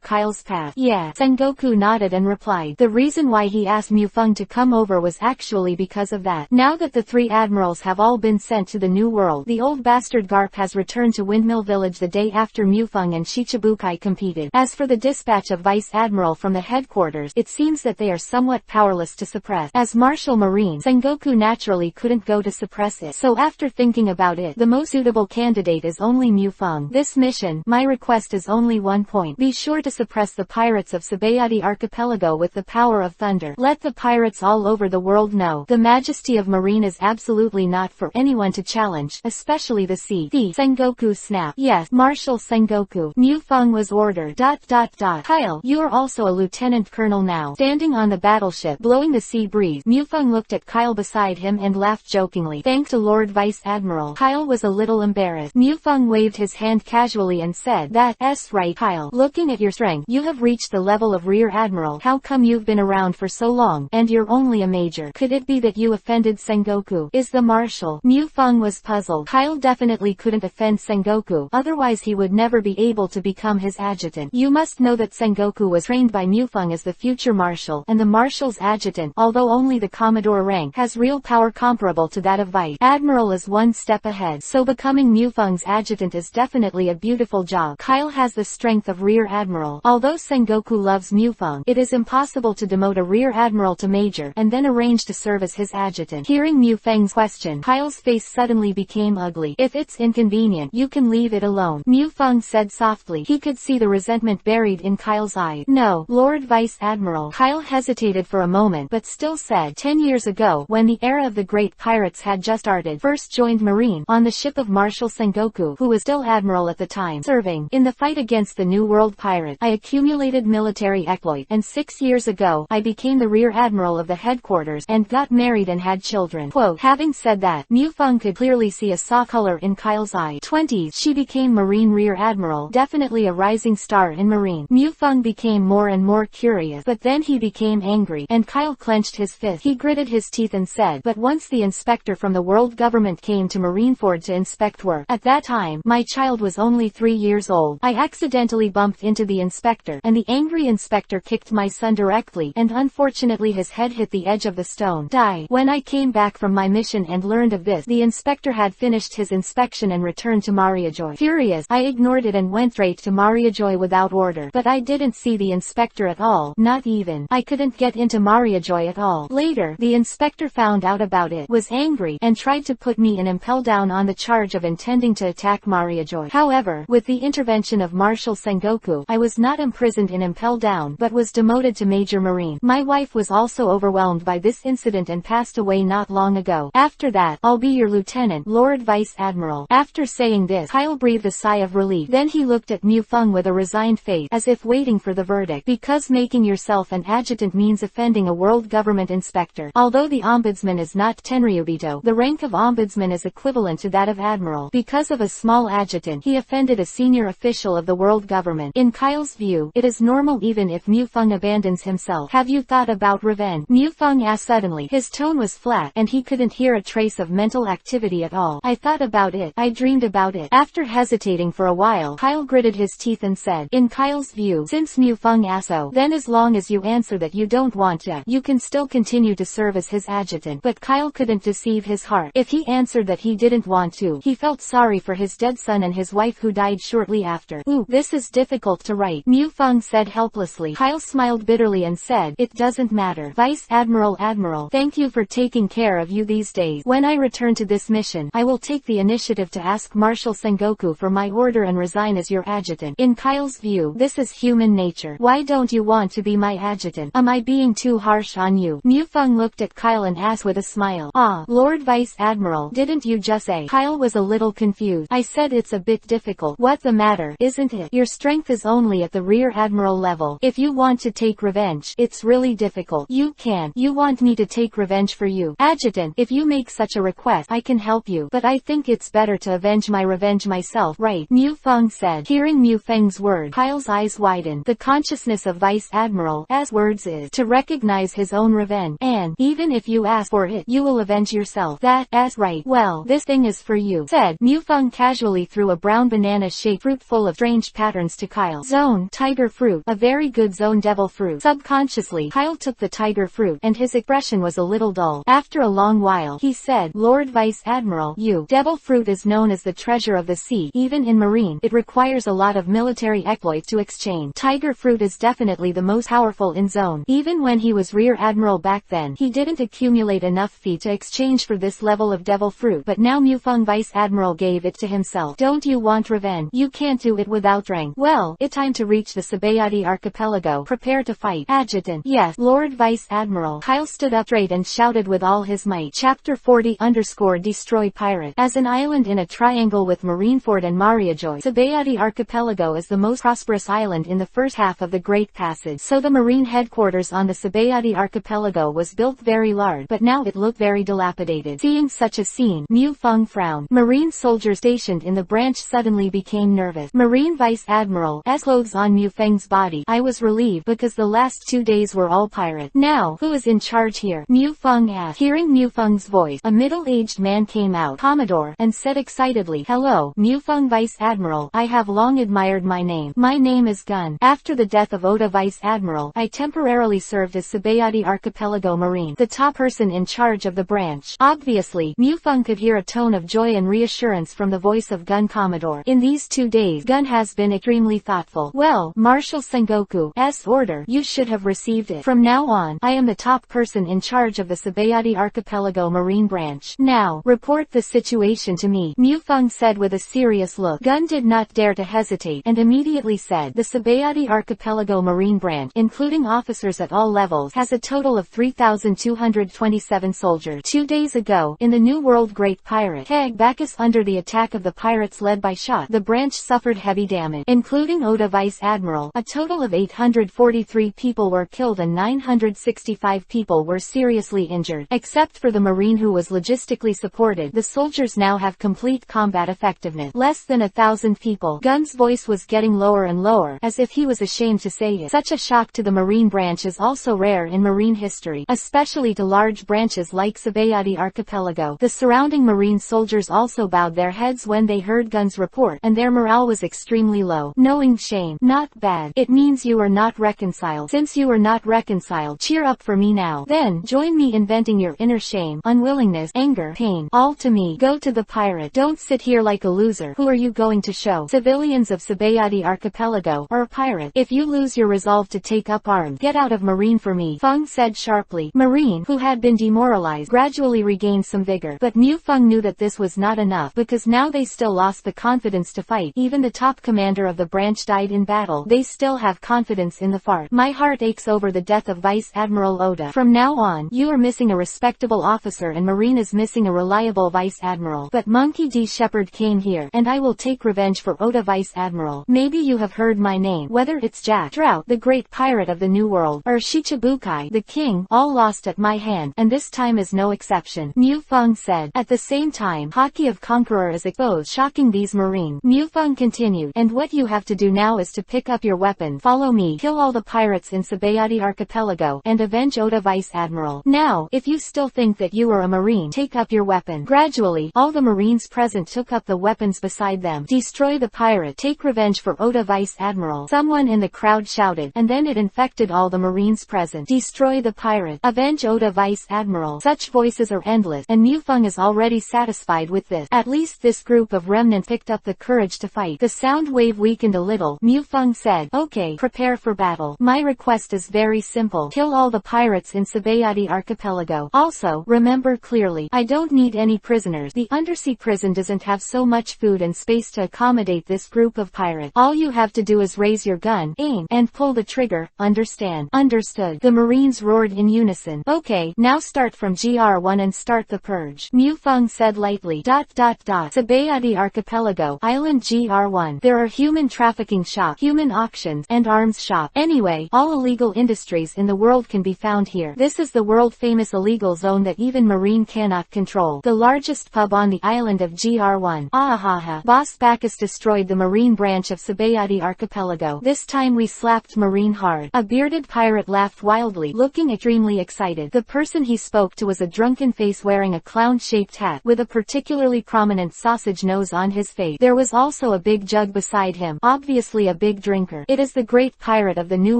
Kyle's path. Yeah. Sengoku nodded and replied. The reason why he asked Mufeng to come over was actually because of that. Now that the 3 admirals have all been sent to the new world, the old bastard Garp has returned to Windmill Village the day after Mufeng and Shichibukai competed. As for the dispatch of Vice Admiral from the headquarters, it seems that they are somewhat powerless to suppress. As Marshal Marine, Sengoku naturally couldn't go to suppress it. So after thinking about it, the most suitable candidate is only Mufeng. This mission, my request is only one point. Be sure to suppress the pirates of Sabayati Archipelago with the power of thunder. Let the pirates all over the world know. The majesty of Marine is absolutely not for anyone to challenge, especially the sea. Sengoku snapped. Yes, Marshal Sengoku. Mufeng was ordered. Kyle, you are also a lieutenant lieutenant colonel now. Standing on the battleship, blowing the sea breeze, Mufeng looked at Kyle beside him and laughed jokingly. Thanks to Lord Vice Admiral. Kyle was a little embarrassed. Mufeng waved his hand casually and said, "That's right, Kyle. Looking at your strength, you have reached the level of Rear Admiral. How come you've been around for so long, and you're only a major? Could it be that you offended Sengoku? Is the marshal?" Mufeng was puzzled. Kyle definitely couldn't offend Sengoku, otherwise he would never be able to become his adjutant. You must know that Sengoku was trained by Mufeng as the future marshal, and the marshal's adjutant, although only the commodore rank, has real power comparable to that of Vice Admiral, is one step ahead. So becoming Mufeng's adjutant is definitely a beautiful job. Kyle has the strength of Rear Admiral. Although Sengoku loves Mufeng, it is impossible to demote a Rear Admiral to major, and then arrange to serve as his adjutant. Hearing Mufeng's question, Kyle's face suddenly became ugly. "If it's inconvenient, you can leave it alone," Mufeng said softly. He could see the resentment buried in Kyle's eyes. "No, Lord Vice Admiral." Kyle hesitated for a moment but still said, 10 years ago, when the era of the great pirates had just started, first joined Marine, on the ship of Marshal Sengoku, who was still Admiral at the time, serving in the fight against the New World pirate. I accumulated military exploit, and 6 years ago, I became the Rear Admiral of the headquarters, and got married and had children. Quote, having said that, Mufeng could clearly see a saw color in Kyle's eye. 20s, she became Marine Rear Admiral, definitely a rising star in Marine. Mufeng became more and more curious, but then he became angry, and Kyle clenched his fist. He gritted his teeth and said, "But once the inspector from the world government came to Marineford to inspect work. At that time, my child was only 3 years old. I accidentally bumped into the inspector, and the angry inspector kicked my son directly, and unfortunately his head hit the edge of the stone. Die. When I came back from my mission and learned of this, the inspector had finished his inspection and returned to Mariajoy. Furious, I ignored it and went straight to Mariajoy without order. But I didn't see the inspector at all, not even. I couldn't get into Mariajoy at all. Later, the inspector found out about it, was angry, and tried to put me in impel down on the charge of intending to attack Mariajoy. However, with the intervention of Marshal Sengoku, I was not imprisoned in impel down, but was demoted to Major Marine. My wife was also overwhelmed by this incident and passed away not long ago. After that, I'll be your lieutenant, Lord Vice Admiral." After saying this, Kyle breathed a sigh of relief. Then he looked at Mufeng with a resigned face, as if waiting for the verdict. Because making yourself an adjutant means offending a world government inspector. Although the ombudsman is not Tenryubito, the rank of ombudsman is equivalent to that of admiral. Because of a small adjutant, he offended a senior official of the world government. In Kyle's view, it is normal even if Mufeng abandons himself. "Have you thought about revenge?" Mufeng asked suddenly. His tone was flat, and he couldn't hear a trace of mental activity at all. "I thought about it. I dreamed about it." After hesitating for a while, Kyle gritted his teeth and said, in Kyle's view, since Mufeng asked so, then as long as you answer that you don't want to, you can still continue to serve as his adjutant. But Kyle couldn't deceive his heart. If he answered that he didn't want to, he felt sorry for his dead son and his wife who died shortly after. "Ooh, this is difficult to write," Mufeng said helplessly. Kyle smiled bitterly and said, "It doesn't matter. Vice Admiral, thank you for taking care of you these days. When I return to this mission, I will take the initiative to ask Marshal Sengoku for my order and resign as your adjutant." In Kyle's view, this is human nature. "Why don't you want to be my adjutant? Am I being too harsh on you?" Mufeng looked at Kyle and asked with a smile. "Ah, Lord Vice Admiral, didn't you just say?" Kyle was a little confused. "I said it's a bit difficult. What's the matter, isn't it? Your strength is only at the Rear Admiral level. If you want to take revenge, it's really difficult. You can't. You want me to take revenge for you, adjutant? If you make such a request, I can help you. But I think it's better to avenge my revenge myself, right?" Mufeng said. Hearing Mufeng's word, Kyle's eyes widened. The consciousness of Vice Admiral, as words is, to recognize his own revenge. "And, even if you ask for it, you will avenge yourself. That's right. Well, this thing is for you," said Mufeng casually threw a brown banana-shaped fruit full of strange patterns to Kyle. "Zone, tiger fruit. A very good zone devil fruit." Subconsciously, Kyle took the tiger fruit, and his expression was a little dull. After a long while, he said, "Lord Vice Admiral, devil fruit is known as the treasure of the sea. Even in Marine, it requires a lot of military exploits to exchange. Tiger fruit is definitely the most powerful in zone. Even when he was Rear Admiral back then, he didn't accumulate enough fee to exchange for this level of devil fruit. But now Mufeng Vice Admiral gave it to himself. Don't you want revenge? You can't do it without strength. Well, it's time to reach the Sabayati archipelago. Prepare to fight, adjutant." "Yes, Lord Vice Admiral." Kyle stood up straight and shouted with all his might. Chapter 40_Destroy Pirate. As an island in a triangle with Marineford and Mariajoy, Sabayati archipelago is the most prosperous island in the first half of the Great Pacific. passage. So the marine headquarters on the Sabayati archipelago was built very large, but now it looked very dilapidated. Seeing such a scene, Mu Feng frowned. Marine soldiers stationed in the branch suddenly became nervous. Marine Vice Admiral, clothes on Mu Feng's body. I was relieved because the last 2 days were all pirate. Now, who is in charge here? Mu Feng asked. Hearing Mu Feng's voice, a middle-aged man came out, Commodore, and said excitedly, "Hello, Mu Feng Vice Admiral. I have long admired my name. My name is Gun. After the death of Oda Vice Admiral, I temporarily served as Sabayati Archipelago Marine, the top person in charge of the branch." Obviously, Mu Feng could hear a tone of joy and reassurance from the voice of Gun Commodore. In these 2 days, Gun has been extremely thoughtful. Well, Marshal Sengoku's order, you should have received it. From now on, I am the top person in charge of the Sabayati Archipelago Marine branch. Now, report the situation to me, Mu Feng said with a serious look. Gun did not dare to hesitate, and immediately said, the Sabayati Archipelago Marine branch, including officers at all levels, has a total of 3,227 soldiers. 2 days ago, in the New World Great Pirate Hag Bacchus under the attack of the pirates led by Shot, the branch suffered heavy damage, including Oda Vice Admiral. A total of 843 people were killed and 965 people were seriously injured. Except for the Marine who was logistically supported, the soldiers now have complete combat effectiveness. Less than 1,000 people. Gun's voice was getting lower and lower, as if he was ashamed to say it. Such a shock to the Marine branch is also rare in Marine history, especially to large branches like Sabayati Archipelago. The surrounding Marine soldiers also bowed their heads when they heard Gun's report, and their morale was extremely low. Knowing shame. Not bad. It means you are not reconciled. Since you are not reconciled, cheer up for me now. Then, join me in venting your inner shame, unwillingness, anger, pain, all to me. Go to the pirate. Don't sit here like a loser. Who are you going to show? Civilians of Sabayati Archipelago, or a pirate? If you lose your resolve to take up arms, get out of Marine for me, Feng said sharply. Marine, who had been demoralized, gradually regained some vigor, but Mu Feng knew that this was not enough, because now they still lost the confidence to fight. Even the top commander of the branch died in battle. They still have confidence in the fart. My heart aches over the death of Vice Admiral Oda. From now on, you are missing a respectable officer and Marine is missing a reliable Vice Admiral. But Monkey D. Shepherd came here, and I will take revenge for Oda Vice Admiral. Maybe you have heard my name, whether it's Jack Drought, the great pirate of the New World, or Shichibukai, the king, all lost at my hand, and this time is no exception, Mu Feng said. At the same time, Haki of Conqueror is exposed, shocking these Marines. Mu Feng continued, and what you have to do now is to pick up your weapon, follow me, kill all the pirates in Sabayati Archipelago, and avenge Oda Vice Admiral. Now, if you still think that you are a Marine, take up your weapon. Gradually, all the Marines present took up the weapons beside them. Destroy the pirate, take revenge for Oda Vice Admiral, someone in the crowd shouted, and then it infected all the Marines present. Destroy the pirate, avenge Oda Vice Admiral. Such voices are endless, and Mu Feng is already satisfied with this. At least this group of remnants picked up the courage to fight. The sound wave weakened a little. Mu Feng said, okay, prepare for battle. My request is very simple. Kill all the pirates in Sabayati Archipelago. Also, remember clearly, I don't need any prisoners. The undersea prison doesn't have so much food and space to accommodate this group of pirates. All you have to do is raise your gun, aim, and pull the trigger. Understand? Understood. The Marines roared in unison. Okay, now start from GR1 and start the purge. Mu Feng said lightly. Sabayati Archipelago, Island GR1. There are human trafficking shops, human auctions, and arms shop. Anyway, all illegal industries in the world can be found here. This is the world-famous illegal zone that even Marine cannot control. The largest pub on the island of GR1. Ahaha. Boss Bacchus destroyed the Marine branch of Sabayati Archipelago. This time we slapped Marine hard. A bearded pirate laughed wildly, looking extremely excited. The person he spoke to was a drunken face wearing a clown-shaped hat, with a particularly prominent sausage nose on his face. There was also a big jug beside him, obviously a big drinker. It is the great pirate of the New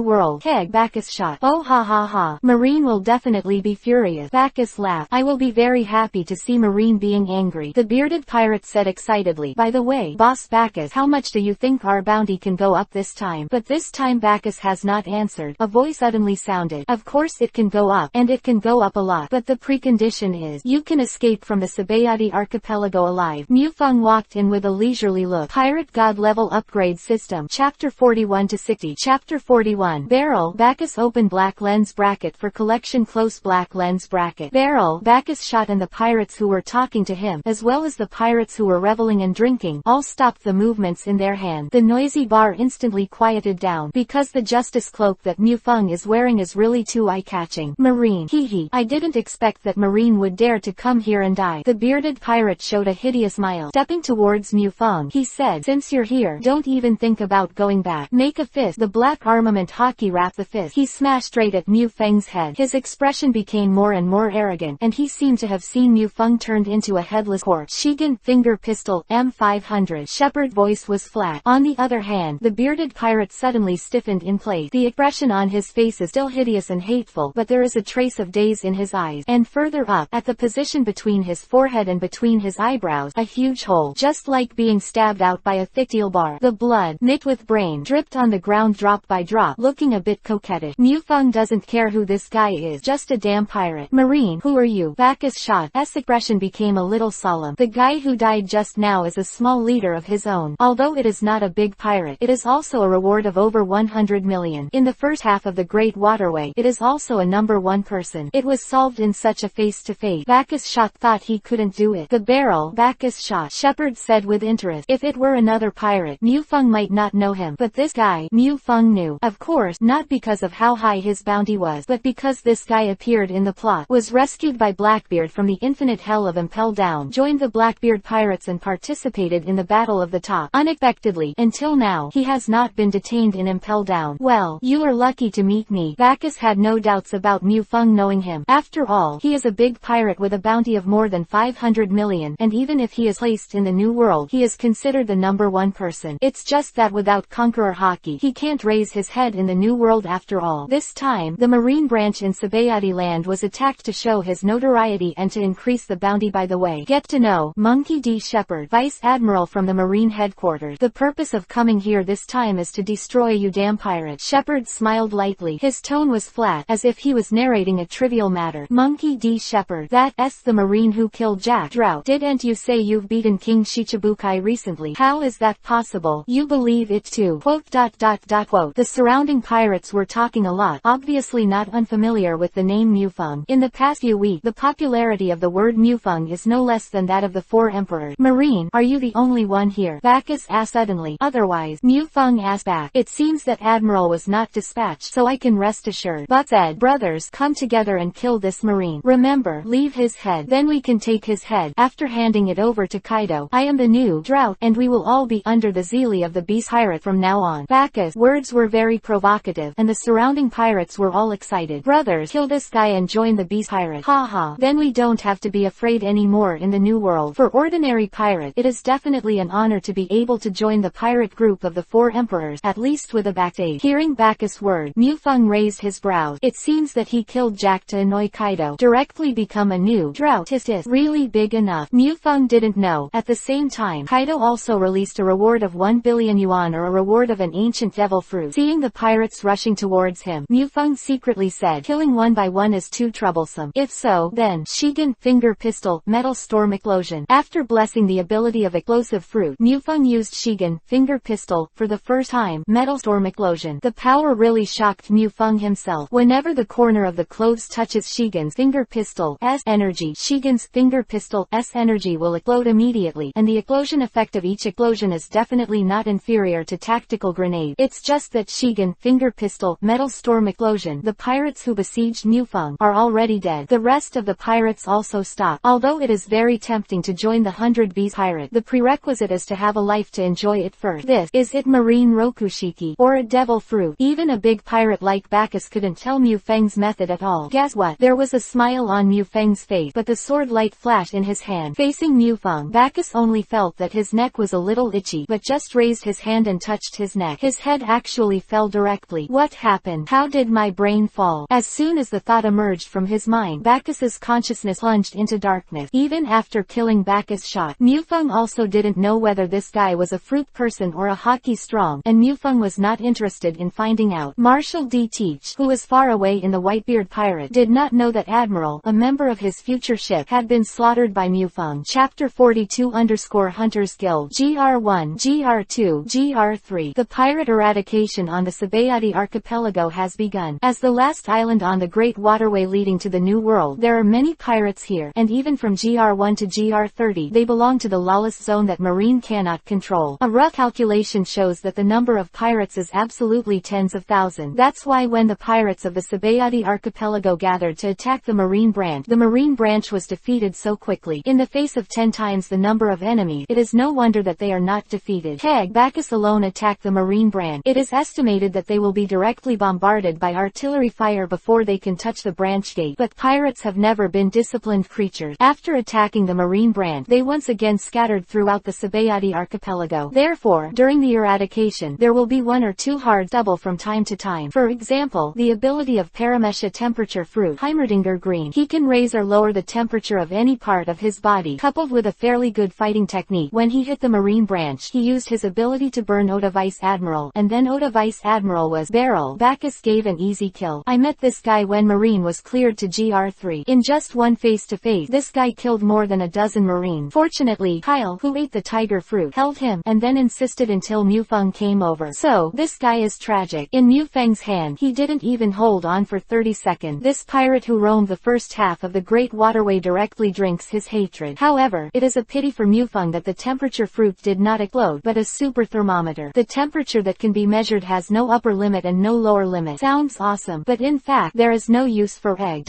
World, Keg Bacchus shot. Oh ha ha ha. Marine will definitely be furious. Bacchus laughed. I will be very happy to see Marine being angry. The bearded pirate said excitedly. By the way, Boss Bacchus, how much do you think our bounty can go up this time? But this time Bacchus has not answered. A voice suddenly sounded. Of course it can go up, and it can go up a lot. But the precondition is, you can escape from the Sabayati Archipelago alive. Mu Feng walked in with a leisurely look. Pirate God Level Upgrade System. Chapter 41 to 60. Chapter 41. Barrel. Bacchus open black lens bracket for collection close black lens bracket. Barrel. Bacchus shot and the pirates who were talking to him, as well as the pirates who were reveling and drinking, all stopped the movements in their hand. The noisy bar instantly quieted down, because the justice cloak that Mufeng is wearing is really too eye-catching. Marine. Hee. I didn't expect that Marine would dare to come here and die. The bearded pirate showed a hideous smile. Stepping towards Mufeng, he said, since you're here, don't even think about going back. Make a fist. The black armament Haki wrapped the fist. He smashed straight at Mufeng's head. His expression became more and more arrogant, and he seemed to have seen Mufeng turned into a headless corpse. Shigen finger pistol, M500. Shepard's voice was flat. On the other hand, the bearded pirate suddenly stiffened in place. The expression on his face is still hideous and hateful, but there is a trace of daze in his eyes. And further up, at the position between his forehead and between his eyebrows, a huge hole, just like being stabbed out by a thick steel bar. The blood, knit with brain, dripped on the ground drop by drop, looking a bit coquettish. Mufeng doesn't care who this guy is, just a damn pirate. Marine, who are you? Bacchus shot. S expression became a little solemn. The guy who died just now is a small leader of his own. Although it is not a big pirate, it is also a reward of over 100 million. In the first half of the Great Waterway, it is also a number one person. It was solved in such a face-to-face. Bacchus shot thought he couldn't do it. The barrel, Bacchus shot, Shepard said with interest. If it were another pirate, Mufeng might not know him, but this guy, Mufeng knew. Of course, not because of how high his bounty was, but because this guy appeared in the plot, was rescued by Blackbeard from the infinite hell of Impel Down, joined the Blackbeard pirates and participated in the Battle of the Top. Unexpectedly, until now, he has not been detained in Impel Down. Well, you are lucky to meet me. Bacchus had no doubts about Mufeng knowing him. After all, he is a big pirate with a bounty of more than 500 million, and even if he is placed in the New World, he is considered the number one person. It's just that without Conqueror Haki, he can't raise his head in the New World after all. This time, the Marine branch in Sabayati land was attacked to show his notoriety and to increase the bounty. By the way, get to know Monkey D. Shepard, Vice Admiral from the Marine headquarters. The purpose of coming here this time is to destroy you damn pirate. Shepard smiled lightly. His tone was flat, as if he was narrating a trivial matter. Monkey D. Shepard, that's the Marine who killed Jack Drought. Didn't you say you've beaten King Shichibukai recently? How is that possible? You believe it too. Quote. The surrounding pirates were talking a lot, obviously not unfamiliar with the name Mufeng. In the past few weeks, the popularity of the word Mufeng is no less than that of the four emperors. Marine, are you the only one here? Bacchus asked suddenly. Otherwise, Mufeng asked back. It seems that Admiral was not dispatched, so I can rest assured. But said, brothers, come together and kill this Marine. Remember, leave his head. Then we can take his head. After handing it over to Kaido, I am the new Drought, and we will all be under the zeal of the Beast Pirate from now on. Bacchus' words were very provocative, and the surrounding pirates were all excited. Brothers, kill this guy and join the Beast Pirate. Ha. Then we don't have to be afraid anymore in the New World. For ordinary pirate, it is definitely an honor to be able to join the pirate group of the four emperors, at least with a backstage. Hearing Bacchus' word, Mufeng raised his brows. It seems that he killed Jack to annoy Kaido, directly become a new Drought. Is really big enough? Mufeng didn't know. At the same time, Kaido also released a reward of 1 billion yuan, or a reward of an ancient devil fruit. Seeing the pirates rushing towards him, Mufeng secretly said, killing one by one is too troublesome. If so, then, Shigen finger pistol, metal storm explosion. After blessing the ability of explosive fruit, Mufeng used Shigen finger pistol, for the first time, metal storm explosion. The power really shocked Mufeng himself. Whenever the corner of the clothes touches Shigen's finger pistol, S energy, Shigen's finger pistol, S energy will explode immediately, and the explosion effect of each explosion is definitely not inferior to tactical grenade. It's just that Shigen finger pistol, metal storm explosion, the pirates who besieged Mufeng, are already dead. The rest of the pirates also stopped. Although it is very tempting to join the 100 Beast Pirate, the prerequisite is to have a life to enjoy it first. Is it Marine Rokushiki, or a devil fruit? Even a big pirate like Bacchus couldn't tell Mufeng's method at all. Guess what? There was a smile on Mufeng's face, but the sword light flashed in his hand. Facing Mufeng, Bacchus only felt that his neck was a little itchy, but just raised his hand and touched his neck. His head actually fell directly. What happened? How did my brain fall? As soon as the thought emerged from his mind, Bacchus's consciousness plunged into darkness. Even after killing Bacchus shot, Mufeng also didn't know whether this guy was a fruit person or a Haki strong, and Mufeng was not interested in finding out. Marshal D. Teach, who was far away in the Whitebeard pirate, did not know that Admiral, a member of his future ship, had been slaughtered by Mufeng. Chapter 42_Hunters Guild GR1, GR2, GR3. The pirate eradication on the Sabayati archipelago has begun. As the last island on the Great Waterway leading to the New World, there are many pirates here, and even from GR1 to GR30, they belong to the lawless zone that Marine cannot control. A rough calculation shows that the number of pirates is absolutely absolutely tens of thousands. That's why when the pirates of the Sabayati archipelago gathered to attack the marine branch was defeated so quickly. In the face of 10 times the number of enemies, it is no wonder that they are not defeated. Bacchus alone attacked the marine branch. It is estimated that they will be directly bombarded by artillery fire before they can touch the branch gate. But pirates have never been disciplined creatures. After attacking the marine branch, they once again scattered throughout the Sabayati archipelago. Therefore, during the eradication, there will be one or two hard double from time to time. For example, the ability of Paramesha temperature fruit, Heimerdinger green. He can raise or lower the temperature of any part of his body, coupled with a fairly good fighting technique. When he hit the marine branch, he used his ability to burn Vice Admiral, and then Vice Admiral was barrel. Bacchus gave an easy kill. I met this guy when Marine was cleared to GR3. In just one face-to-face, this guy killed more than a dozen Marines. Fortunately, Kyle, who ate the tiger fruit, held him, and then insisted until Mufeng came over. So, this guy is tragic. In Mufeng's hand, he didn't even hold on for 30 seconds. This pirate who roamed the first half of the Great Waterway directly drinks his hatred. However, it is a pity for Mufeng that the temperature fruit did not explode, but a super thermometer. The temperature that can be measured has no upper limit and no lower limit. Sounds awesome, but in fact, there is no use for egg.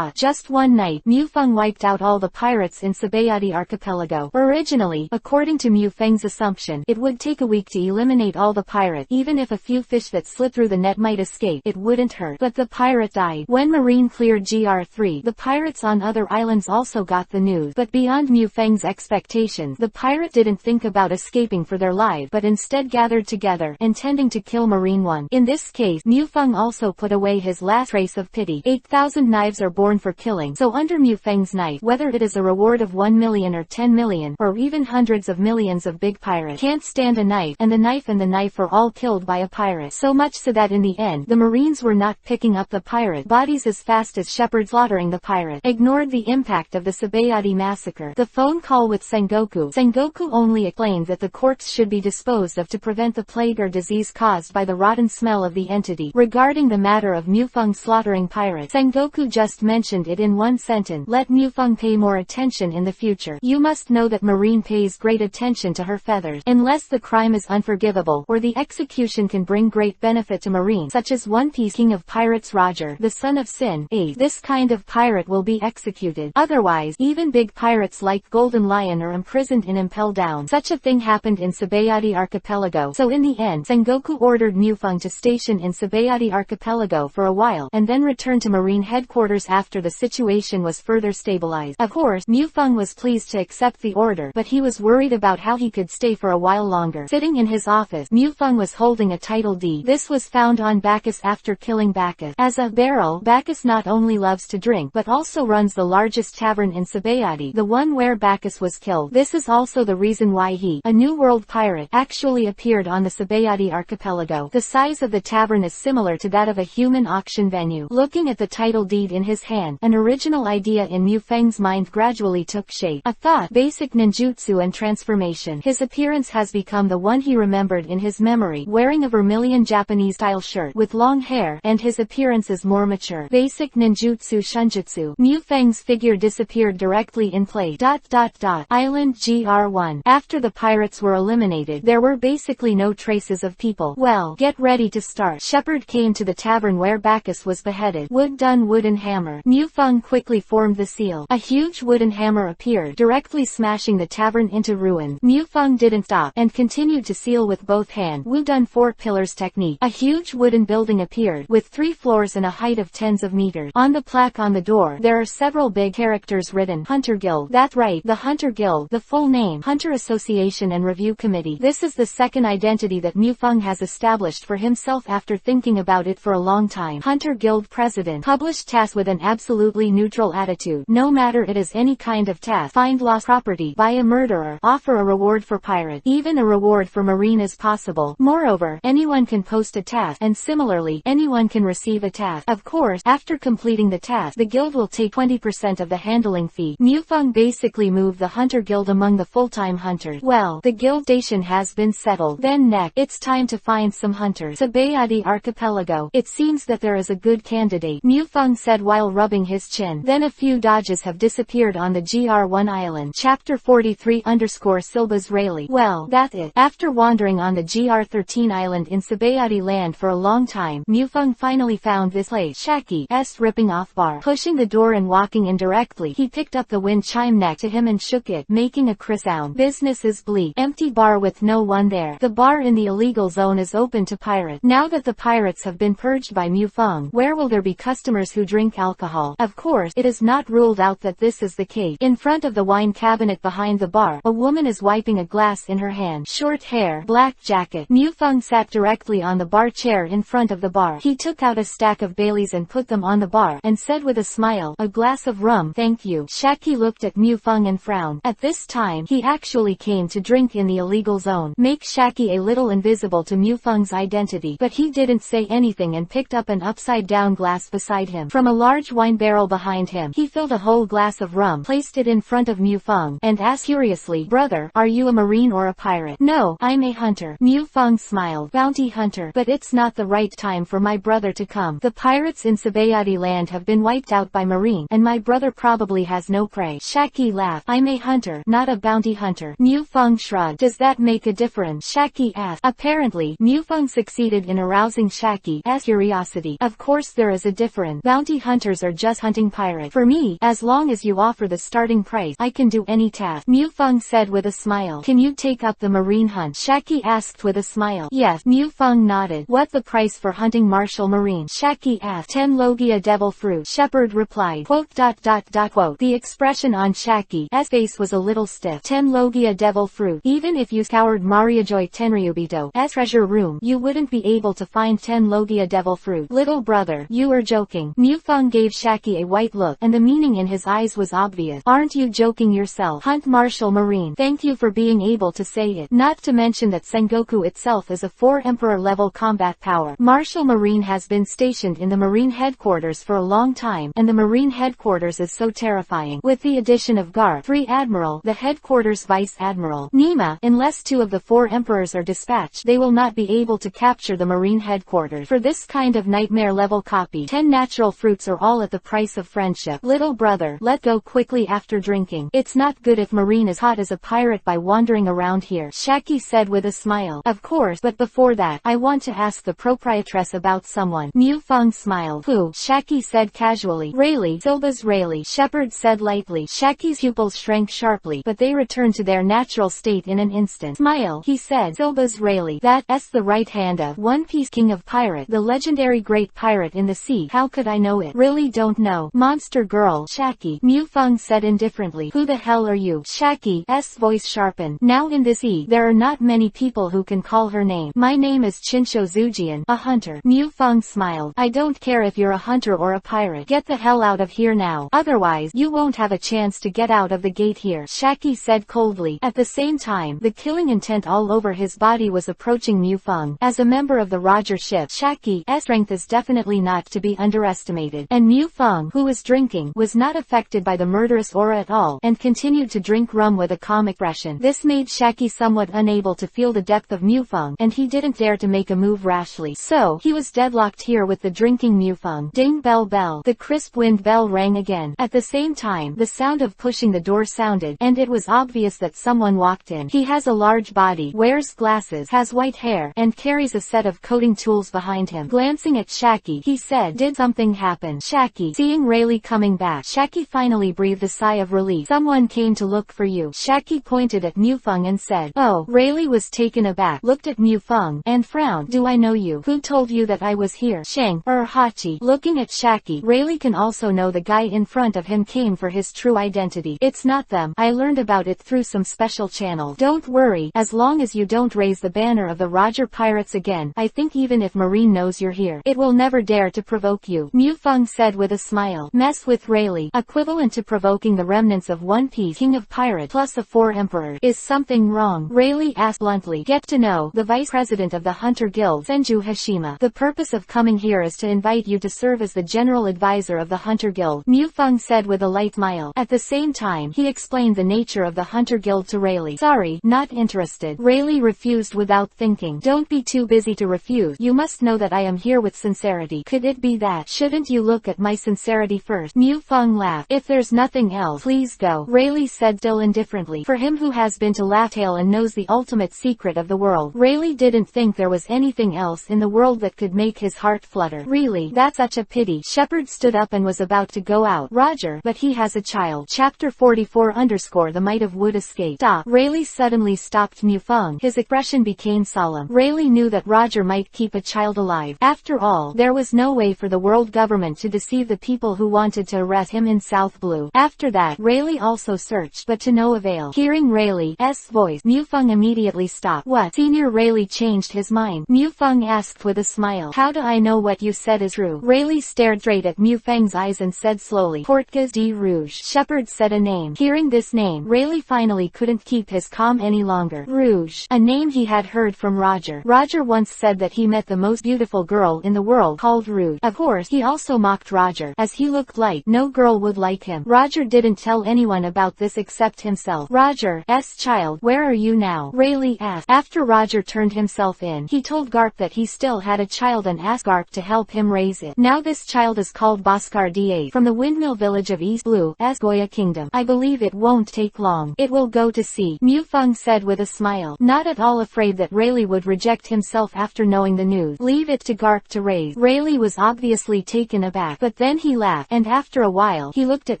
Just one night, Mufeng wiped out all the pirates in Sabayati archipelago. Originally, according to Mufeng's assumption, it would take a week to eliminate all the pirates. Even if a few fish that slid through the net might escape, it wouldn't hurt. But the pirate died. When Marine cleared GR3, the pirates on other islands also got the news. But beyond Mufeng's expectations, the pirate didn't think about escaping for their lives, but instead gathered together, intending to kill Marine 1. In this case, Mufeng also put away his last trace of pity. 8,000 knives are born for killing, so under Mufeng's knife, whether it is a reward of 1 million or 10 million, or even hundreds of millions of big pirates can't stand a knife, and the knife are all killed by a pirate. So much so that in the end, the Marines were not picking up the pirate bodies as fast as Shepard slaughtering the pirate. Ignored the impact of the Sabayati massacre. The phone call with Sengoku. Sengoku only explained that the corpse should be disposed of to prevent the plague or disease caused by the rotten smell of the entity. Regarding the matter of Mufeng slaughtering pirates, Sengoku just mentioned it in one sentence. Let Mufeng pay more attention in the future. You must know that Marine pays great attention to her feathers. Unless the crime is unforgivable, or the execution can bring great benefit to Marine, such as One Piece King of Pirates Roger, the son of Sin, Ace, this kind of pirate will be executed. Otherwise, even big pirates like Golden Lion are imprisoned in Impel Down. Such a thing happened in Sabayati archipelago, so in the end, Sengoku ordered Mufeng to station in Sabayati archipelago for a while, and then return to Marine headquarters after the situation was further stabilized. Of course, Mufeng was pleased to accept the order, but he was worried about how he could stay for a while longer. Sitting in his office, Mufeng was holding a title deed. This was found on Bacchus after killing Bacchus. As a barrel, Bacchus not only loves to drink, but also runs the largest tavern in Sabayati, the one where Bacchus was killed. This is also the reason why he, a New World pirate, actually appeared on the Sabayati archipelago. The size of the tavern is similar to that of a human auction venue. Looking at the title deed in his hand, an original idea in Mufeng's mind gradually took shape. A thought, basic ninjutsu and transformation. His appearance has become the one he remembered in his memory, wearing a vermilion Japanese-style shirt with long hair, and his appearance is more mature. Basic ninjutsu shunjutsu. Mufeng's figure disappeared directly in place. Island GR1. After the pirates were eliminated, there were basically no traces of people. Well, get ready to start. Shepard came to the tavern where Bacchus was beheaded. Wood-done wooden hammer. Mufeng quickly formed the seal. A huge wooden hammer appeared, directly smashing the tavern into ruin. Mufeng didn't stop, and continued to seal with both hands. Wood-done 4 pillars technique. A huge wooden building appeared, with 3 floors and a height of tens of meters. On the plaque on the door, there are several big characters written. Hunter Guild. That's right, the Hunter Guild. The full name, Hunter Association and Review Committee. This is the second identity that Mufeng has established for himself after thinking about it for a long time. Hunter Guild President. Publish tasks with an absolutely neutral attitude. No matter it is any kind of task. Find lost property. Buy a murderer. Offer a reward for pirate. Even a reward for Marine is possible. Moreover, anyone can post a task, and similarly, anyone can receive a task. Of course, after completing the task, the guild will take 20% of the handling fee. Mufeng basically moved the Hunter Guild among the full-time hunters. Well, the guild station has been settled. Then next, it's time to find some hunters. Sabayati archipelago. It seems that there is a good candidate, Mufeng said while rubbing his chin. Then a few dodges have disappeared on the GR1 island. Chapter 43 _ Silba's Rayleigh. Well, that's it. After wandering on the GR13 island island in Sabayati land for a long time. Mufeng finally found this place. Shaki's ripping off bar. Pushing the door and walking in directly, he picked up the wind chime next to him and shook it, making a crisp sound. Business is bleak. Empty bar with no one there. The bar in the illegal zone is open to pirates. Now that the pirates have been purged by Mufeng, where will there be customers who drink alcohol? Of course, it is not ruled out that this is the case. In front of the wine cabinet behind the bar, a woman is wiping a glass in her hand. Short hair, black jacket. Mufeng sat directly on the bar chair in front of the bar. He took out a stack of Baileys and put them on the bar, and said with a smile, "A glass of rum, thank you." Shaki looked at Mufeng and frowned. At this time, he actually came to drink in the illegal zone. Make Shaki a little invisible to Mufeng's identity, but he didn't say anything and picked up an upside-down glass beside him. From a large wine barrel behind him, he filled a whole glass of rum, placed it in front of Mufeng, and asked curiously, "Brother, are you a marine or a pirate?" "No, I'm a hunter." Mufeng smiled. "Bounty hunter, but it's not the right time for my brother to come. The pirates in Sabayati land have been wiped out by marine, and my brother probably has no prey." Shaki laughed. "I'm a hunter, not a bounty hunter." Mufeng shrugged. "Does that make a difference?" Shaki asked. Apparently, Mufeng succeeded in arousing Shaki's curiosity. "Of course there is a difference. Bounty hunters are just hunting pirates. For me, as long as you offer the starting price, I can do any task." Mufeng said with a smile. "Can you take up the marine hunt?" Shaki asked with a smile. "Yes." Mufeng nodded. "What the price for hunting martial marine?" Shaki asked. 10 logia devil fruit." Shepherd replied. Quote. The expression on Shaki's face was a little stiff. 10 logia devil fruit. Even if you scoured Mariajoy Tenryubito's treasure room, you wouldn't be able to find 10 logia devil fruit. Little brother, you are joking. Mufeng gave Shaki a white look, and the meaning in his eyes was obvious. "Aren't you joking yourself? Hunt martial marine. Thank you for being able to say it. Not to mention that Sengoku itself is a 4 emperor level combat power. Martial marine has been stationed in the marine headquarters for a long time, and the marine headquarters is so terrifying. With the addition of Garp, 3 Admiral, the headquarters Vice Admiral, Nima, unless 2 of the 4 emperors are dispatched, they will not be able to capture the marine headquarters. For this kind of nightmare level copy, 10 natural fruits are all at the price of friendship. Little brother, let go quickly after drinking. It's not good if marine is caught as a pirate by wandering around here." Shaki said with a smile. "Of course, but before that, I want to ask the proprietress about someone." Mufeng smiled. "Who?" Shaki said casually. "Rayleigh. Silba's Rayleigh." Shepherd said lightly. Shaki's pupils shrank sharply, but they returned to their natural state in an instant. "Smile," he said. "Silba's Rayleigh. That's the right hand of One Piece King of Pirate, the legendary great pirate in the sea. How could I know it?" "Really don't know." "Monster girl." Shaki. Mufeng said indifferently. "Who the hell are you?" Shaki's voice sharpened. "Now in this there are not many people who can call her name. My name is Chinsho Zujian, a hunter." Mufeng smiled. "I don't care if you're a hunter or a pirate. Get the hell out of here now. Otherwise, you won't have a chance to get out of the gate here," Shaki said coldly. At the same time, the killing intent all over his body was approaching Mufeng. As a member of the Roger ship, Shaki's strength is definitely not to be underestimated. And Mufeng, who was drinking, was not affected by the murderous aura at all, and continued to drink rum with a calm expression. This made Shaki somewhat unable to feel the depth of Mufeng, and he didn't dare to make a move rashly. So, he was deadlocked here with the drinking Mufeng. Ding bell bell. The crisp wind bell rang again. At the same time, the sound of pushing the door sounded, and it was obvious that someone walked in. He has a large body, wears glasses, has white hair, and carries a set of coding tools behind him. Glancing at Shaki, he said, "Did something happen?" Shaki. Seeing Rayleigh coming back, Shaki finally breathed a sigh of relief. "Someone came to look for you." Shaki pointed at Mufeng and said, "Oh." Rayleigh was taken aback, looked at Mufeng, and frowned. "Do I know you? Who told you that I was here?" Shang, Hachi. Looking at Shaki, Rayleigh can also know the guy in front of him came for his true identity. "It's not them. I learned about it through some special channel. Don't worry, as long as you don't raise the banner of the Roger Pirates again, I think even if Marine knows you're here, it will never dare to provoke you," Mufeng said with a smile. "Mess with Rayleigh, equivalent to provoking the remnants of One Piece King of Pirate plus a 4 Emperor. Is something wrong?" Rayleigh asked bluntly. "Get to know the Vice President of the Hunter Guild, Senju Hashima. The purpose of coming here is to invite you to serve as the General Advisor of the Hunter Guild," Mufeng said with a light smile. At the same time, he explained the nature of the Hunter Guild to Rayleigh. "Sorry, not interested." Rayleigh refused without thinking. "Don't be too busy to refuse. You must know that I am here with sincerity." "Could it be that? Shouldn't you look at my sincerity first?" Mufeng laughed. "If there's nothing else, please go," Rayleigh said still indifferently. For him who has been to Laugh Tale and knows the ultimate secret of the world, Rayleigh didn't didn't think there was anything else in the world that could make his heart flutter. Really, that's such a pity. Shepard stood up and was about to go out. Roger, but he has a child. Chapter 44 _ The Might of Wood Escape. Stop. Rayleigh suddenly stopped Mufeng. His expression became solemn. Rayleigh knew that Roger might keep a child alive. After all, there was no way for the world government to deceive the people who wanted to arrest him in South Blue. After that, Rayleigh also searched, but to no avail. Hearing Rayleigh's voice, Mufeng immediately stopped. What? Senior Rayleigh changed his mind. Mufeng asked with a smile. How do I know what you said is true? Rayleigh stared straight at Mufeng's eyes and said slowly, Portgas de Rouge. Shepard said a name. Hearing this name, Rayleigh finally couldn't keep his calm any longer. Rouge. A name he had heard from Roger. Roger once said that he met the most beautiful girl in the world called Rouge. Of course, he also mocked Roger, as he looked like no girl would like him. Roger didn't tell anyone about this except himself. Roger's child, where are you now? Rayleigh asked. After Roger turned himself in, he told Garp that he still had a child and asked Garp to help him raise it. Now this child is called Bhaskar D8 from the windmill village of East Blue, Goya Kingdom. I believe it won't take long. It will go to sea, Mufeng said with a smile, not at all afraid that Rayleigh would reject himself after knowing the news. Leave it to Garp to raise. Rayleigh was obviously taken aback, but then he laughed, and after a while, he looked at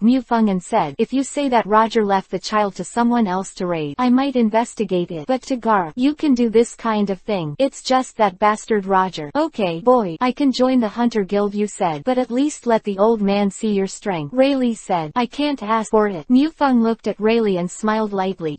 Mufeng and said, if you say that Roger left the child to someone else to raise, I might investigate it. But to Garp, you can do this kind of thing. It's just that bastard Roger. Okay, boy, I can join the Hunter Guild you said, but at least let the old man see your strength. Rayleigh said, I can't ask for it. Mufeng looked at Rayleigh and smiled lightly.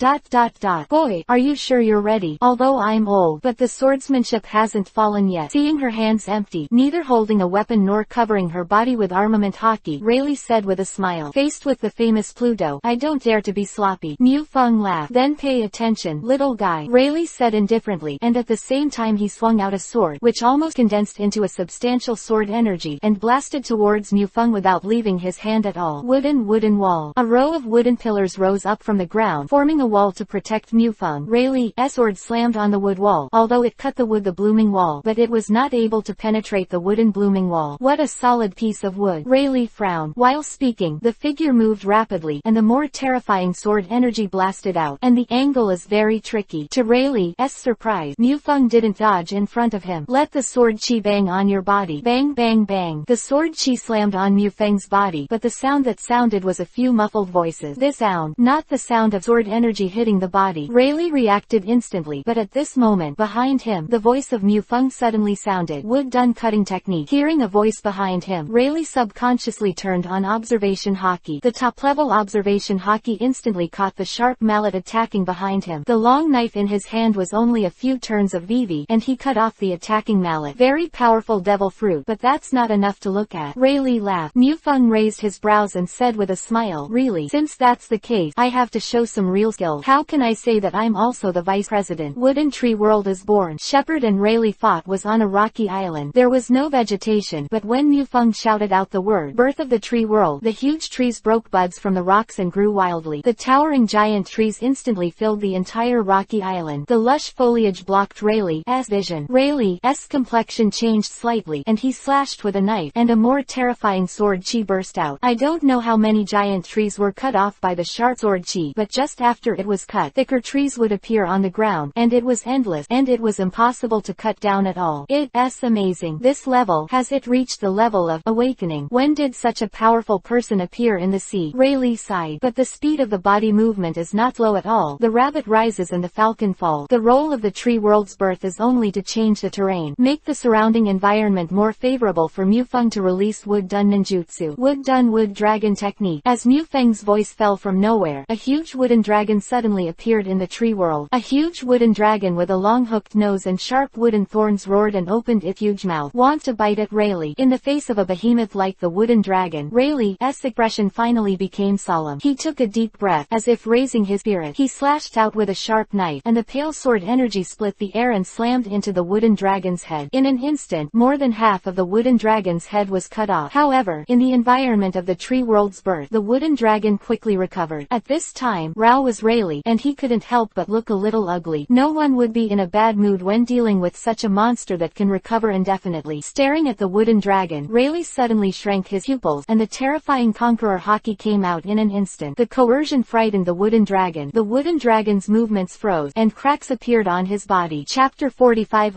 Boy, are you sure you're ready? Although I'm old, but the swordsmanship hasn't fallen yet. Seeing her hands empty, neither holding a weapon nor covering her body with armament Haki, Rayleigh said with a smile, faced with the famous Pluto, I don't dare to be sloppy. Mufeng laughed. Then pay attention, little guy, Rayleigh said indifferently, and at the same time he swung out a sword, which almost condensed into a substantial sword energy, and blasted towards Mufeng without leaving his hand at all. Wooden wall. A row of wooden pillars rose up from the ground, forming a wall to protect Mufeng. Rayleigh's sword slammed on the wood wall, although it cut the blooming wall, but it was not able to penetrate the wooden blooming wall. What a solid piece of wood. Rayleigh frowned. While speaking, the figure moved rapidly, and the more terrifying sword energy blasted out, and the angle is very tricky. To Rayleigh's surprise, Mufeng didn't dodge in front of him. Let the sword chi bang on your body. Bang bang bang. The sword chi slammed on Mufeng's body, but the sound that sounded was a few muffled voices. This sound, not the sound of sword energy hitting the body. Rayleigh reacted instantly, but at this moment, behind him, the voice of Mufeng suddenly sounded. Wood done cutting technique. Hearing a voice behind him, Rayleigh subconsciously turned on observation Haki. The top-level observation Haki instantly caught the sharp mallet attacking behind him. The long knife in his hand was only a few turns of VV, and he cut off the attacking mallet. Very powerful devil fruit, but that's not enough to look at. Rayleigh laughed. Mufeng raised his brows and said with a smile, really? Since that's the case, I have to show some real skill. How can I say that I'm also the vice president? Wooden Tree World is born. Shepard and Rayleigh fought was on a rocky island. There was no vegetation, but when Mufeng shouted out the word, birth of the tree world, the huge trees broke buds from the rocks and grew wildly. The towering giant trees instantly filled the entire rocky island. The lush foliage blocked Rayleigh's vision. Rayleigh's complexion changed slightly, and he slashed with a knife, and a more terrifying sword chi burst out. I don't know how many giant trees were cut off by the sharp sword chi, but just after it was cut, thicker trees would appear on the ground, and it was endless, and it was impossible to cut down at all. It's amazing. This level, has it reached the level of awakening? When did such a powerful person appear in the sea? Rayleigh sighed. But the speed of the body movement is not slow at all. The rabbit rises and the falcon falls. The role of the tree world's birth is only to change the terrain, make the surrounding environment more favorable for Mufeng to release Wood Done Ninjutsu. Wood Done Wood Dragon Technique. As Mufeng's voice fell from nowhere, a huge wooden dragon suddenly appeared in the tree world. A huge wooden dragon with a long hooked nose and sharp wooden thorns roared and opened its huge mouth, want to bite at Rayleigh. In the face of a behemoth like the wooden dragon, Rayleigh's expression finally became solemn. He took a deep breath, as if raising his spirit. He slashed out with a sharp knife, and the pale sword energy split the air and slammed into the wooden dragon's head. In an instant, more than half of the wooden dragon's head was cut off. However, in the environment of the tree world's birth, the wooden dragon quickly recovered. At this time, Rao was Rayleigh, and he couldn't help but look a little ugly. No one would be in a bad mood when dealing with such a monster that can recover indefinitely. Staring at the wooden dragon, Rayleigh suddenly shrank his pupils, and the terrifying conqueror Haki came out in an instant. The coercion frightened the wooden dragon. The wooden dragon's movements froze, and cracks appeared on his body. Chapter 45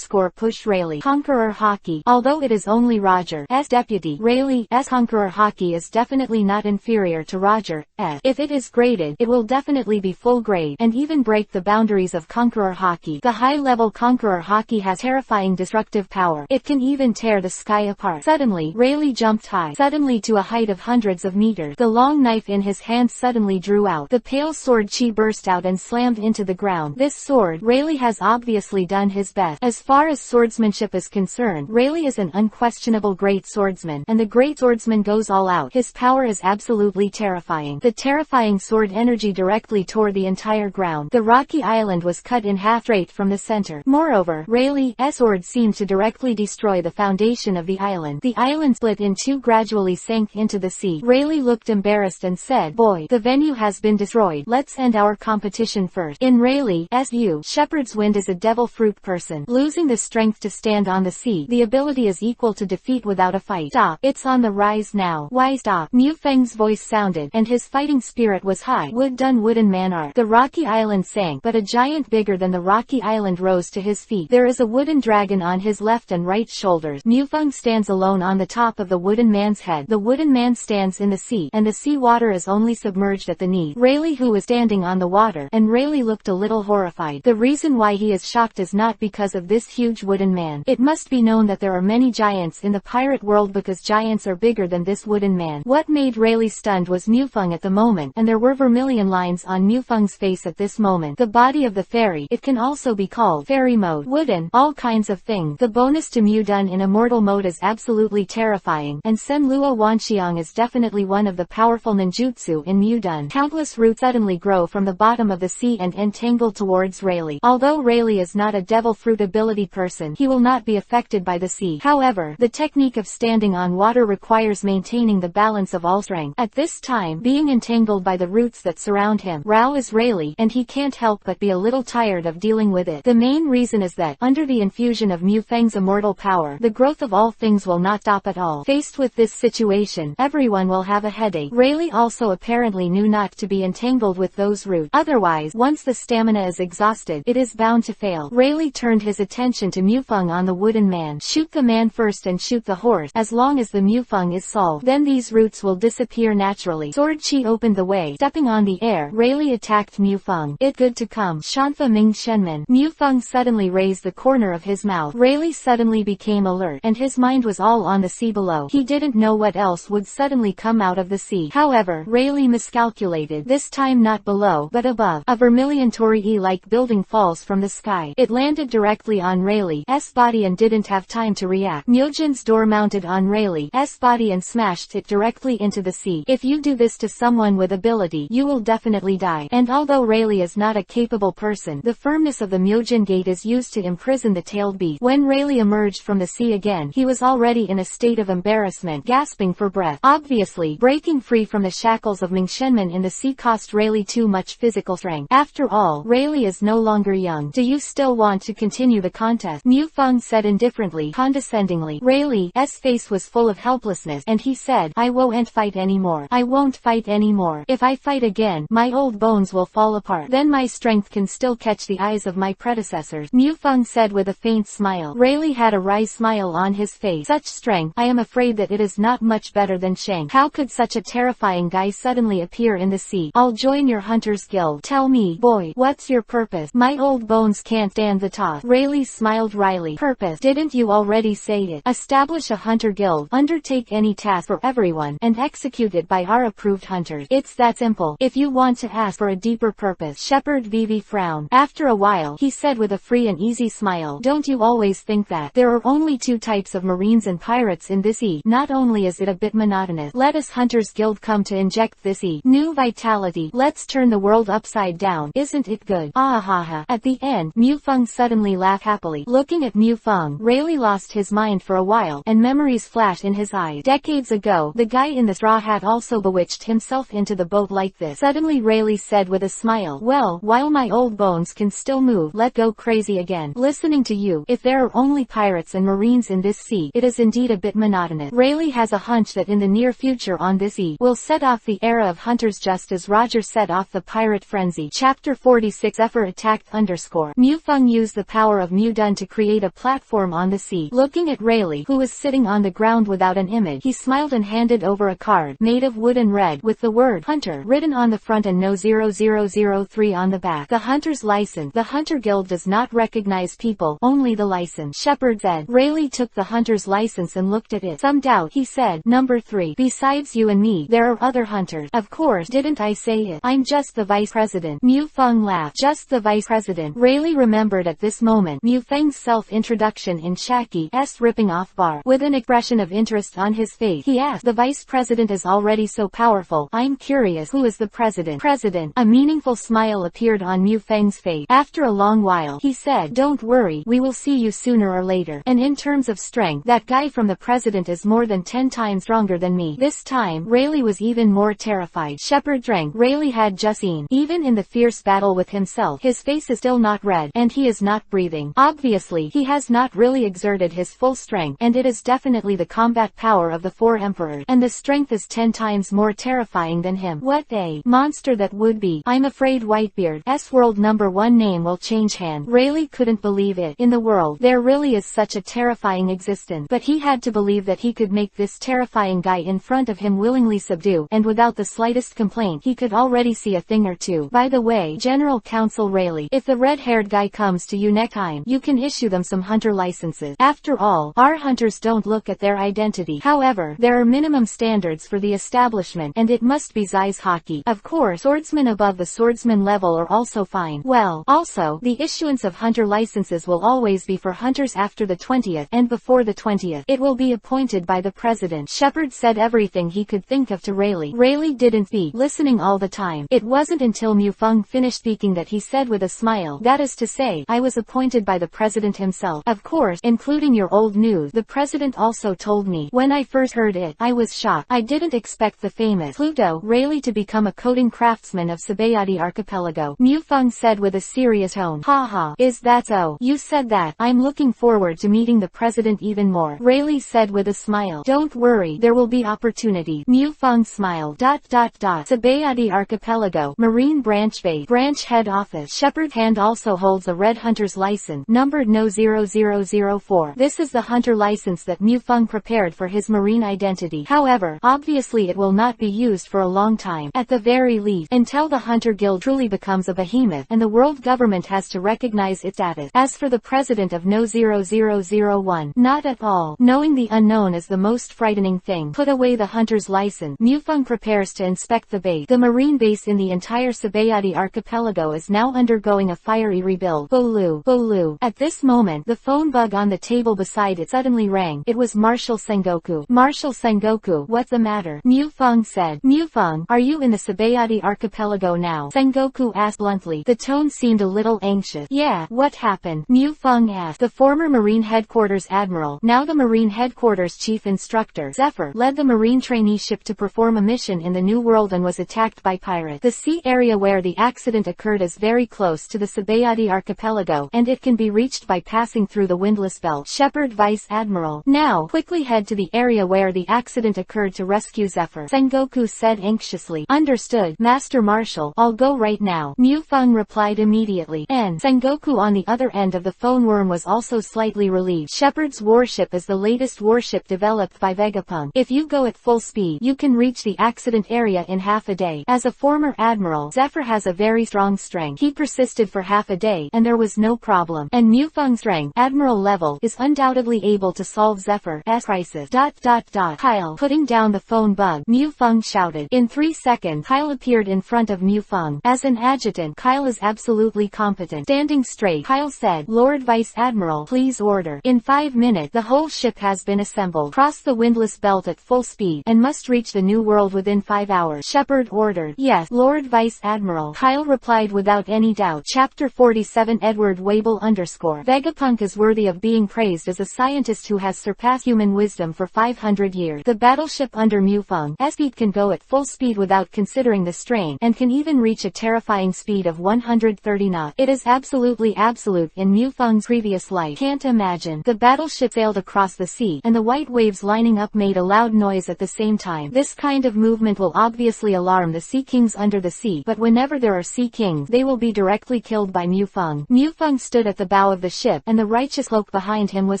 Push Rayleigh Conqueror Haki. Although it is only Roger's deputy, Rayleigh's Conqueror Haki is definitely not inferior to Roger's. If it is graded, it will definitely be full grade, and even break the boundaries of Conqueror Haki. The high-level Conqueror Haki has terrifying destructive power. It can even tear the sky apart. Suddenly, Rayleigh jumped high, suddenly to a height of hundreds of meters. The long knife in his hand suddenly drew out. The pale sword chi burst out and slammed into the ground. This sword, Rayleigh has obviously done his best. As far as swordsmanship is concerned, Rayleigh is an unquestionable great swordsman, and the great swordsman goes all out. His power is absolutely terrifying. The terrifying sword energy directly tore the entire ground. The rocky island was cut in half straight from the center. Moreover, Rayleigh's sword seemed to directly destroy the foundation of the island. The island split in two, gradually sank into the sea. Rayleigh looked embarrassed and said, "Boy, the venue has been destroyed. Let's end our competition first." In Rayleigh's view, Shepherd's Wind is a devil fruit person, losing the strength to stand on the sea. The ability is equal to defeat without a fight. "Stop, it's on the rise now." "Why stop?" Mu Feng's voice sounded, and his fighting spirit was high. Wood done wooden man art. The rocky island sank, but a giant bigger than the rocky island rose to his feet. There is a wooden dragon on his left and right shoulders. Mu Feng stands alone on the top of the wooden man's head. The wooden man stands in the sea, and the sea water is only submerged at the knees. Rayleigh who is standing on the water, and Rayleigh looked a little horrified. The reason why he is shocked is not because of this huge wooden man. It must be known that there are many giants in the pirate world because giants are bigger than this wooden man. What made Rayleigh stunned was Mu Feng at the moment, and there were vermilion lines on Mu Feng's face at this moment. The body of the fairy, it can also be called fairy mode, wooden, all kinds of things. The bonus to Mu done in immortal mode is absolutely terrifying, and Sen Luo Wanxiang is definitely one of the powerful ninjutsu in Mu done. Countless roots suddenly grow from the bottom of the sea and entangle towards Rayleigh. Although Rayleigh is not a devil fruit ability person, he will not be affected by the sea. However, the technique of standing on water requires maintaining the balance of all strength. At this time, being entangled by the roots that surround him, Rao is Rayleigh, and he can't help but be a little tired of dealing with it. The main reason is that, under the infusion of Mu Feng's immortal power, the growth of all things will not stop at all. Faced with this situation, everyone will have a headache. Rayleigh also apparently knew not to be entangled with those roots. Otherwise, once the stamina is exhausted, it is bound to fail. Rayleigh turned his attention to Mu Feng on the wooden man. Shoot the man first and shoot the horse. As long as the Mu Feng is solved, then these roots will disappear naturally. Sword Chi opened the way. Stepping on the air, Rayleigh attacked Mu Feng. It good to come. Shanfa Ming Shenmen. Mu Feng suddenly raised the corner of his mouth. Rayleigh suddenly became alert, and his mind was all on the sea below. He didn't know what else would suddenly come out of the sea. However, Rayleigh miscalculated. This time not below, but above. A vermilion torii-like building falls from the sky. It landed directly on Rayleigh's body and didn't have time to react. Myojin's door mounted on Rayleigh's body and smashed it directly into the sea. If you do this to someone with ability, you will definitely die. And although Rayleigh is not a capable person, the firmness of the Myojin gate is used to imprison the tailed beast. When Rayleigh emerged from the sea again, he was already in a state of embarrassment, gasping for breath. Obviously, breaking free from the shackles of Mingshenman in the sea cost Rayleigh too much physical strength. After all, Rayleigh is no longer young. Do you still want to continue the contest? Mu Feng said indifferently, condescendingly. Rayleigh's face was full of helplessness, and he said, "I won't fight anymore. I won't fight anymore. If I fight again, my old bones will fall apart. Then my strength can still catch the eyes of my predecessors." Mu Feng said with a faint smile. Rayleigh had a wry smile on his face. "Such strength, I am afraid that it is not much better than Shang. How could such a terrifying guy suddenly appear in the sea? I'll join your hunter's guild. Tell me, boy, what's your purpose? My old bones can't stand the toss." Rayleigh smiled wryly. "Purpose? Didn't you already say it? Establish a hunter guild, undertake any task for everyone, and execute it by our approved hunters. It's that simple. If you want to ask for a deeper purpose." Shepherd Vivi frowned. After a while, he said with a free and easy smile, "Don't you always think that there are only two types of marines and pirates in this sea? Not only is it a bit monotonous, let us hunters guild come to inject this new vitality. Let's turn the world upside down. Isn't it good? Ah ha ha." At the end, Mu Feng suddenly laughed happily. Looking at Mu Feng, Rayleigh lost his mind for a while, and memories flashed in his eyes. Decades ago, the guy in the straw hat also bewitched himself into the boat like this. Suddenly Rayleigh said with a smile, "Well, while my old bones can still move, let go crazy again. Listening to you, if there are only pirates and marines in this sea, it is indeed a bit monotonous." Rayleigh has a hunch that in the near future on this sea, will set off the era of hunters just as Roger set off the pirate frenzy. Chapter 46 Zephyr attacked _ Mu Feng used the power of Mu Dun to create a platform on the sea. Looking at Rayleigh, who was sitting on the ground without an image, he smiled and handed over a card, made of wood and red, with the word Hunter written on the front and No 0003 on the back. The Hunter's license. The Hunter Guild does not recognize people, only the license, Shepard said. Rayleigh took the Hunter's license and looked at it. Some doubt, he said. Number 3. Besides you and me, there are other Hunters. Of course, didn't I say it? I'm just the vice president. Mu Feng laughed. Just the vice president. Rayleigh remembered at this moment Mu Feng's self-introduction in Shaki's ripping off bar. With an expression of interest on his face, he asked, the vice president is already so powerful. I'm curious, who is the president? President. A meaningful smile appeared on Mu Feng's face. After a long while, he said, don't worry, we will see you sooner or later. And in terms of strength, that guy from the president is more than 10 times stronger than me. This time, Rayleigh was even more terrified. Shepard drank. Rayleigh had just seen. Even in the fierce battle with himself, his face is still not red, and he is not breathing. Obviously, he has not really exerted his full strength, and it is definitely the combat power of the 4 emperors, and the strength is 10 times more terrifying than him. What a monster that would be. I'm afraid Whitebeard's world number 1 name will change hand. Rayleigh couldn't believe it. In the world, there really is such a terrifying existence, but he had to believe that he could make this terrifying guy in front of him willingly subdue, and without the slightest complaint. He could already see a thing or two. By the way, General Counsel Rayleigh, if the red-haired guy comes to you next time, you can issue them some hunter licenses. After all, our hunters don't look at their identity. However, there are minimum standards for the establishment, and it must be Zai's Haki. Of course, swordsmen above the swordsman level are also fine. Well, also, the issuance of hunter licenses will always be for hunters after the 20th, and before the 20th, it will be appointed by the president. Shepard said everything he could think of to Rayleigh. Rayleigh didn't speak, listening all the time. It wasn't until Mu Feng finished speaking that he said with a smile, that is to say, I was appointed by the president himself. Of course, including your old news. The president also told me. When I first heard it, I was shocked. I didn't expect the famous Pluto Rayleigh to become a coding craftsman of Sabayati Archipelago. Mu Feng said with a serious tone. Haha, is that so? You said that. I'm looking forward to meeting the president even more. Rayleigh said with a smile. Don't worry, there will be opportunity. Mu Feng smiled. Sabayati Archipelago, Marine Branch Base, Branch Head Office. Shepard's hand also holds a Red Hunter's license, numbered No 0004. This is the hunter license that Mu Feng prepared for his marine identity. However, obviously it will not be used for a long time, at the very least, until the Hunter Guild truly becomes a behemoth, and the world government has to recognize its status. As for the president of No 0001, not at all. Knowing the unknown is the most frightening thing. Put away the hunter's license. Mu Feng prepares to inspect the base. The marine base in the entire Sabayati Archipelago is now undergoing a fiery rebuild. Bolu. At this moment, the phone bug on the table beside it suddenly rang. It was Marshal Sengoku. Marshal Sengoku, what's the matter? Mu Feng said. Mu Feng, are you in the Sabayati Archipelago now? Sengoku asked bluntly. The tone seemed a little anxious. Yeah, what happened? Mu Feng asked. The former Marine Headquarters Admiral, now the Marine Headquarters Chief Instructor, Zephyr, led the Marine traineeship to perform a mission in the New World and was attacked by pirates. The sea area where the accident occurred is very close to the Sabayati Archipelago, and it can be reached by passing through the Windless Belt. Shepard, Vice Admiral, now, quickly head to the area where the accident occurred to rescue Zephyr. Sengoku said anxiously. Understood, Master Marshal, I'll go right now. Mu Feng replied immediately. And Sengoku on the other end of the phone worm was also slightly relieved. Shepard's warship is the latest warship developed by Vegapunk. If you go at full speed, you can reach the accident area in half a day. As a former admiral, Zephyr has a very strong strength. He persisted for half a day, and there was no problem. And Mu Feng's strength, admiral level, is undoubtedly able to solve Zephyr's crisis. Kyle, putting down the phone bug, Mu Feng shouted. In 3 seconds, Kyle appeared in front of Mu Feng. As an adjutant, Kyle is absolutely competent. Standing straight, Kyle said, Lord Vice Admiral, please order. In 5 minutes, the whole ship has been assembled. Cross the Windless Belt at full speed, and must reach the New World within 5 hours. Shepard ordered. Yes, Lord Vice Admiral, Kyle replied without any doubt. Chapter 47 Edward Wable _ Vegapunk is worthy of being praised as a scientist who has surpassed human wisdom for 500 years. The battleship under Mu Feng's speed can go at full speed without considering the strain, and can even reach a terrifying speed of 130 knots. It is absolutely absolute in Mu Feng's previous life. Can't imagine. The battleship sailed across the sea, and the white waves lining up made a loud noise at the same time. This kind of movement will obviously alarm the Sea Kings under the sea, but whenever there are Sea Kings, they will be directly killed by Mu Feng. Mufeng. Mufeng stood at the bow of the ship, and the righteous cloak behind him was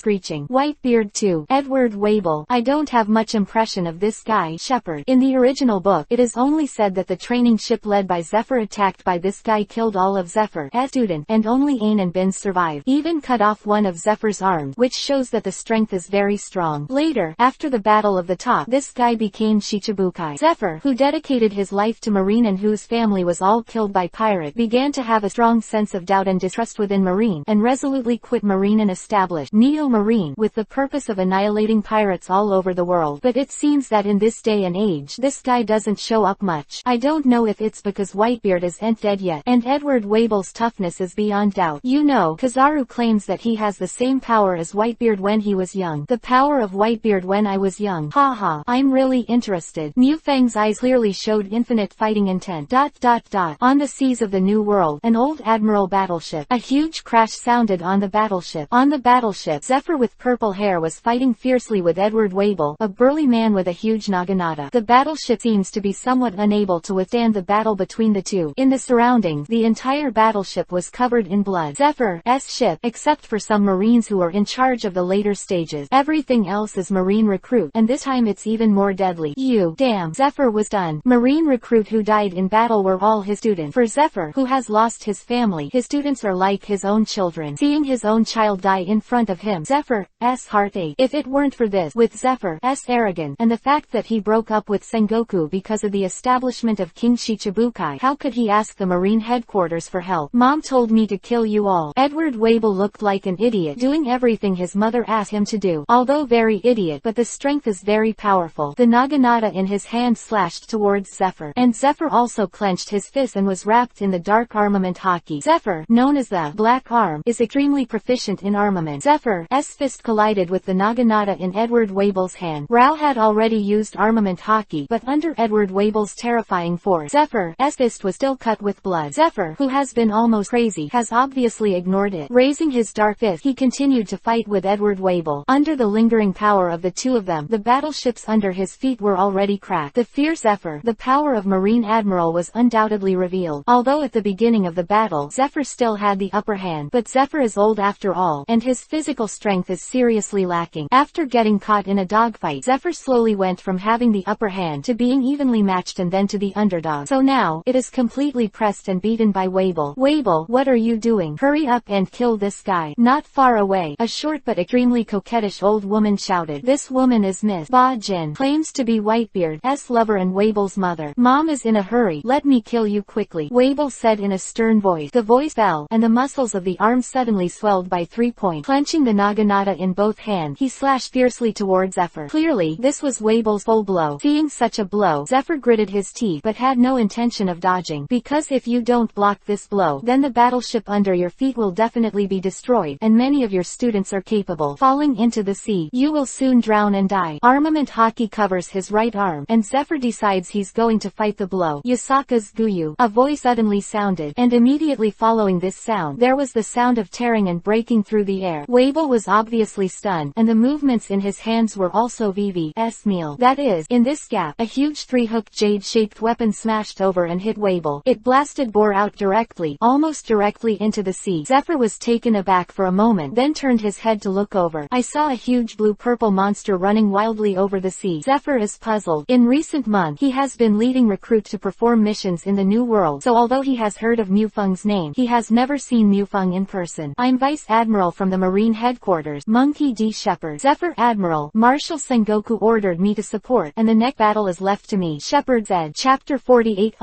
screeching. Whitebeard too. Edward Wable. I don't have much impression of this guy, Shepherd. In the original book, it is only said that the training ship led by Zephyr attacked by this guy killed all of Zephyr's students, and only Ain and Bin survived. Even cut off one of Zephyr's arms, which shows that the strength is very strong. Later, after the Battle of the Top, this guy became Shichibukai. Zephyr, who dedicated his life to Marine and whose family was all killed by pirate, began to have a strong sense of doubt and distrust within Marine, and resolutely quit Marine and established Neo Marine with the purpose of annihilating pirates all over the world. But it seems that in this day and age, this guy doesn't show up much. I don't know if it's because Whitebeard isn't dead yet, and Edward Wable's toughness is beyond doubt. You know, Kizaru claims that he has the same power as Whitebeard when he was young. The power of Whitebeard when I was young. Haha, I'm really interested. Mufeng's eyes clearly showed infinite fighting intent. On the seas of the New World, an old Admiral battleship. A huge crash sounded on the battleship. On the battleship, Zephyr with purple hair was fighting fiercely with Edward Wable, a burly man with a huge naginata. The battleship seems to be somewhat unable to withstand the battle between the two. In the surroundings, the entire battleship was covered in blood. Zephyr's ship, except for some Marines who are in charge of the later stages. Everything else is Marine recruit, and this time it's even more deadly. Damn, Zephyr was done. Marine recruit who died in battle were all his students. For Zephyr, who has lost his family, his students are like his own children. Seeing his own child die in front of him, Zephyr's heart ached. If it weren't for this, with Zephyr's arrogance, and the fact that he broke up with Sengoku because of the establishment of King Shichibukai, how could he ask the Marine headquarters for help? Mom told me to kill you all. Edward Wable looked like an idiot, doing everything his mother asked him to do. Although very idiot, but the strength is very powerful. The naginata in his hand slashed towards Zephyr, and Zephyr also clenched his fist and was wrapped in the dark armament Haki. Zephyr, known as the Black Arm, is extremely proficient in armament. Zephyr's fist collided with the naginata in Edward Wable's hand. Rao had already used armament Haki, but under Edward Wable's terrifying force, Zephyr's fist was still cut with blood. Zephyr, who has been almost crazy, has obviously ignored it. Raising his dark fist, he continued to fight with Edward Wable. Under the lingering power of the two of them, the battleships under his feet were already cracked. The fierce Zephyr, the power of Marine Admiral, was undoubtedly revealed. Although at the beginning of the battle, Zephyr still had the upper hand, but Zephyr is old after all, and his physical strength is seriously lacking. After getting caught in a dogfight, Zephyr slowly went from having the upper hand to being evenly matched and then to the underdog. So now, it is completely pressed and beaten by Wable. Wable, what are you doing? Hurry up and kill this guy. Not far away, a short but extremely coquettish old woman shouted. This woman is Miss Ba Jin, claims to be Whitebeard's lover and Wable's mother. Mom is in a hurry. Let me kill you quickly, Wable said in a stern voice. The voice fell, and the muscles of the arm suddenly swelled by 3 points. Clenching the naginata in both hands, he slashed fiercely towards Zephyr. Clearly, this was Wable's full blow. Seeing such a blow, Zephyr gritted his teeth but had no intention of dodging, because if you don't block this blow, then the battleship under your feet will definitely be destroyed, and many of your students are capable falling into the sea. You will soon drown and die. Armament Haki covers his right arm, and Zephyr decides he's going to fight the blow. Yasaka's Guyu. A voice suddenly sounded, and immediately following this sound, there was the sound of tearing and breaking through the air. Wable was obviously stunned, and the movements in his hands were also VV's meal. That is, in this gap, a huge 3-hook jade-shaped weapon smashed over and hit Wable. It bore out directly, almost directly into the sea. Zephyr was taken aback for a moment, then turned his head to look over. I saw a huge blue-purple monster running wildly over the sea. Zephyr is puzzled. In recent months, he has been leading recruit to perform missions in the New World, so although he has heard of Mufeng's name, he has never seen Mufeng in person. I'm Vice Admiral from the Marine Headquarters, Monkey D. Shepherd. Zephyr Admiral, Marshal Sengoku ordered me to support, and the next battle is left to me. Shepherd said. Chapter 48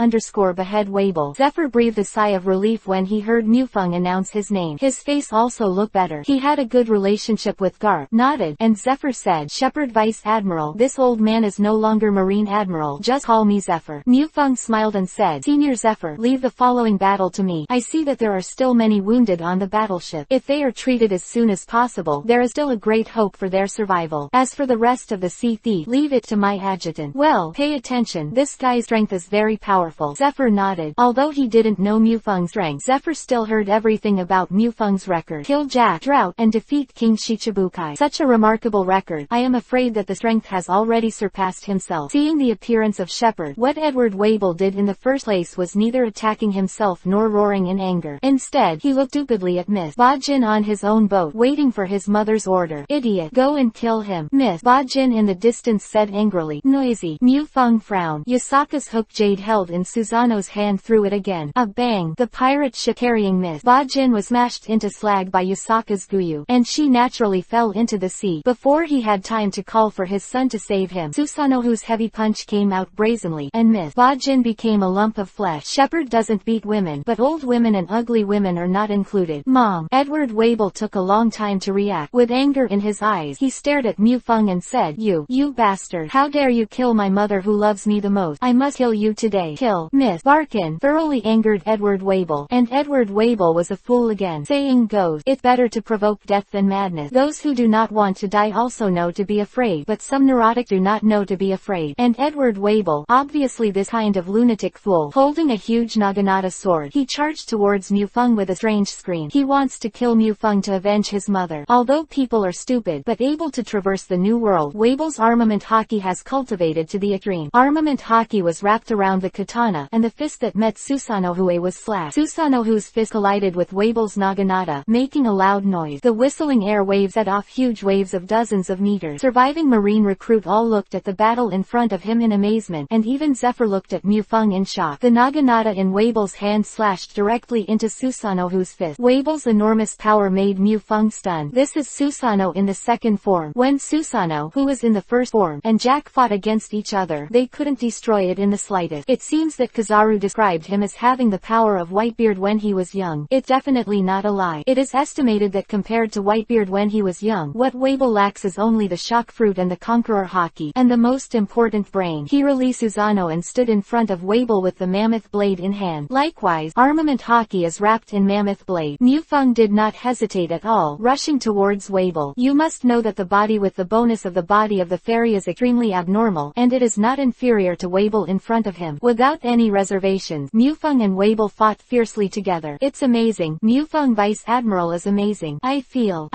Behead Wable. Zephyr breathed a sigh of relief when he heard Mufeng announce his name. His face also looked better. He had a good relationship with Garp. Nodded, and Zephyr said, Shepherd Vice Admiral, this old man is no longer Marine Admiral. Just call me Zephyr. Mufeng smiled and said, Senior Zephyr, leave the following battle to me. I see that there are still many wounded on the battleship. If they are treated as soon as possible, there is still a great hope for their survival. As for the rest of the sea thief, leave it to my adjutant. Well, pay attention. This guy's strength is very powerful. Zephyr nodded. Although he didn't know Mufeng's rank, Zephyr still heard everything about Mufeng's record. Kill Jack, Drought, and defeat King Shichibukai. Such a remarkable record. I am afraid that the strength has already surpassed himself. Seeing the appearance of Shepherd, what Edward Wable did in the first place was neither attacking himself nor roaring in anger. Instead, he looked stupidly at Miss Bajin on his own boat, waiting for his mother's order. Idiot, go and kill him. Miss Bajin in the distance said angrily. Noisy. Mu Feng frowned. Yasaka's hook jade held in Susanoo's hand threw it again. A bang. The pirate ship carrying Miss Bajin was smashed into slag by Yasaka's guyu, and she naturally fell into the sea. Before he had time to call for his son to save him, Susanoo's heavy punch came out brazenly, and Miss Bajin became a lump of flesh. Shepherd doesn't beat women, but old women and ugly women are not included. Mom. Edward Wable took a long time to react. With anger in his eyes, he stared at Mu Feng and said, You bastard. How dare you kill my mother who loves me the most? I must kill you today. Kill. Miss Barkin. Thoroughly angered Edward Wable. And Edward Wable was a fool again. Saying goes, it's better to provoke death than madness. Those who do not want to die also know to be afraid, but some neurotic do not know to be afraid. And Edward Wable, obviously this kind of lunatic fool, holding a huge naginata sword, he charged towards Mu Feng with a strange scream. He wants to kill Mu Feng to avenge his mother. Although people are stupid but able to traverse the new world, Wable's armament Haki has cultivated to the extreme. Armament Haki was wrapped around the katana, and the fist that met Susanoo was slashed. Susanoo's fist collided with Wable's naginata, making a loud noise. The whistling air waves set off huge waves of dozens of meters. Surviving marine recruit all looked at the battle in front of him in amazement, and even Zephyr looked at Mu Feng in shock. The naginata in Wable's hand slashed directly into Susanoo's fist. Wable's enormous power made Mu Feng stunned. This is Susanoo in the second form. When Susanoo, who was in the first form, and Jack fought against each other, they couldn't destroy it in the slightest. It seems that Kizaru described him as having the power of Whitebeard when he was young. It's definitely not a lie. It is estimated that compared to Whitebeard when he was young, what Wable lacks is only the shock fruit and the conqueror Haki, and the most important brain. He released Susanoo and stood in front of Wable with the mammoth blade in hand. Likewise, armament Haki is wrapped in mammoth blade. Mu Feng did not hesitate at all, rushing towards Wable. You must know that the body with the bonus of the body of the fairy is extremely abnormal, and it is not inferior to Wable in front of him. Without any reservations, Mu Feng and Wable fought fiercely together. It's amazing. Mu Feng Vice Admiral is amazing. I feel.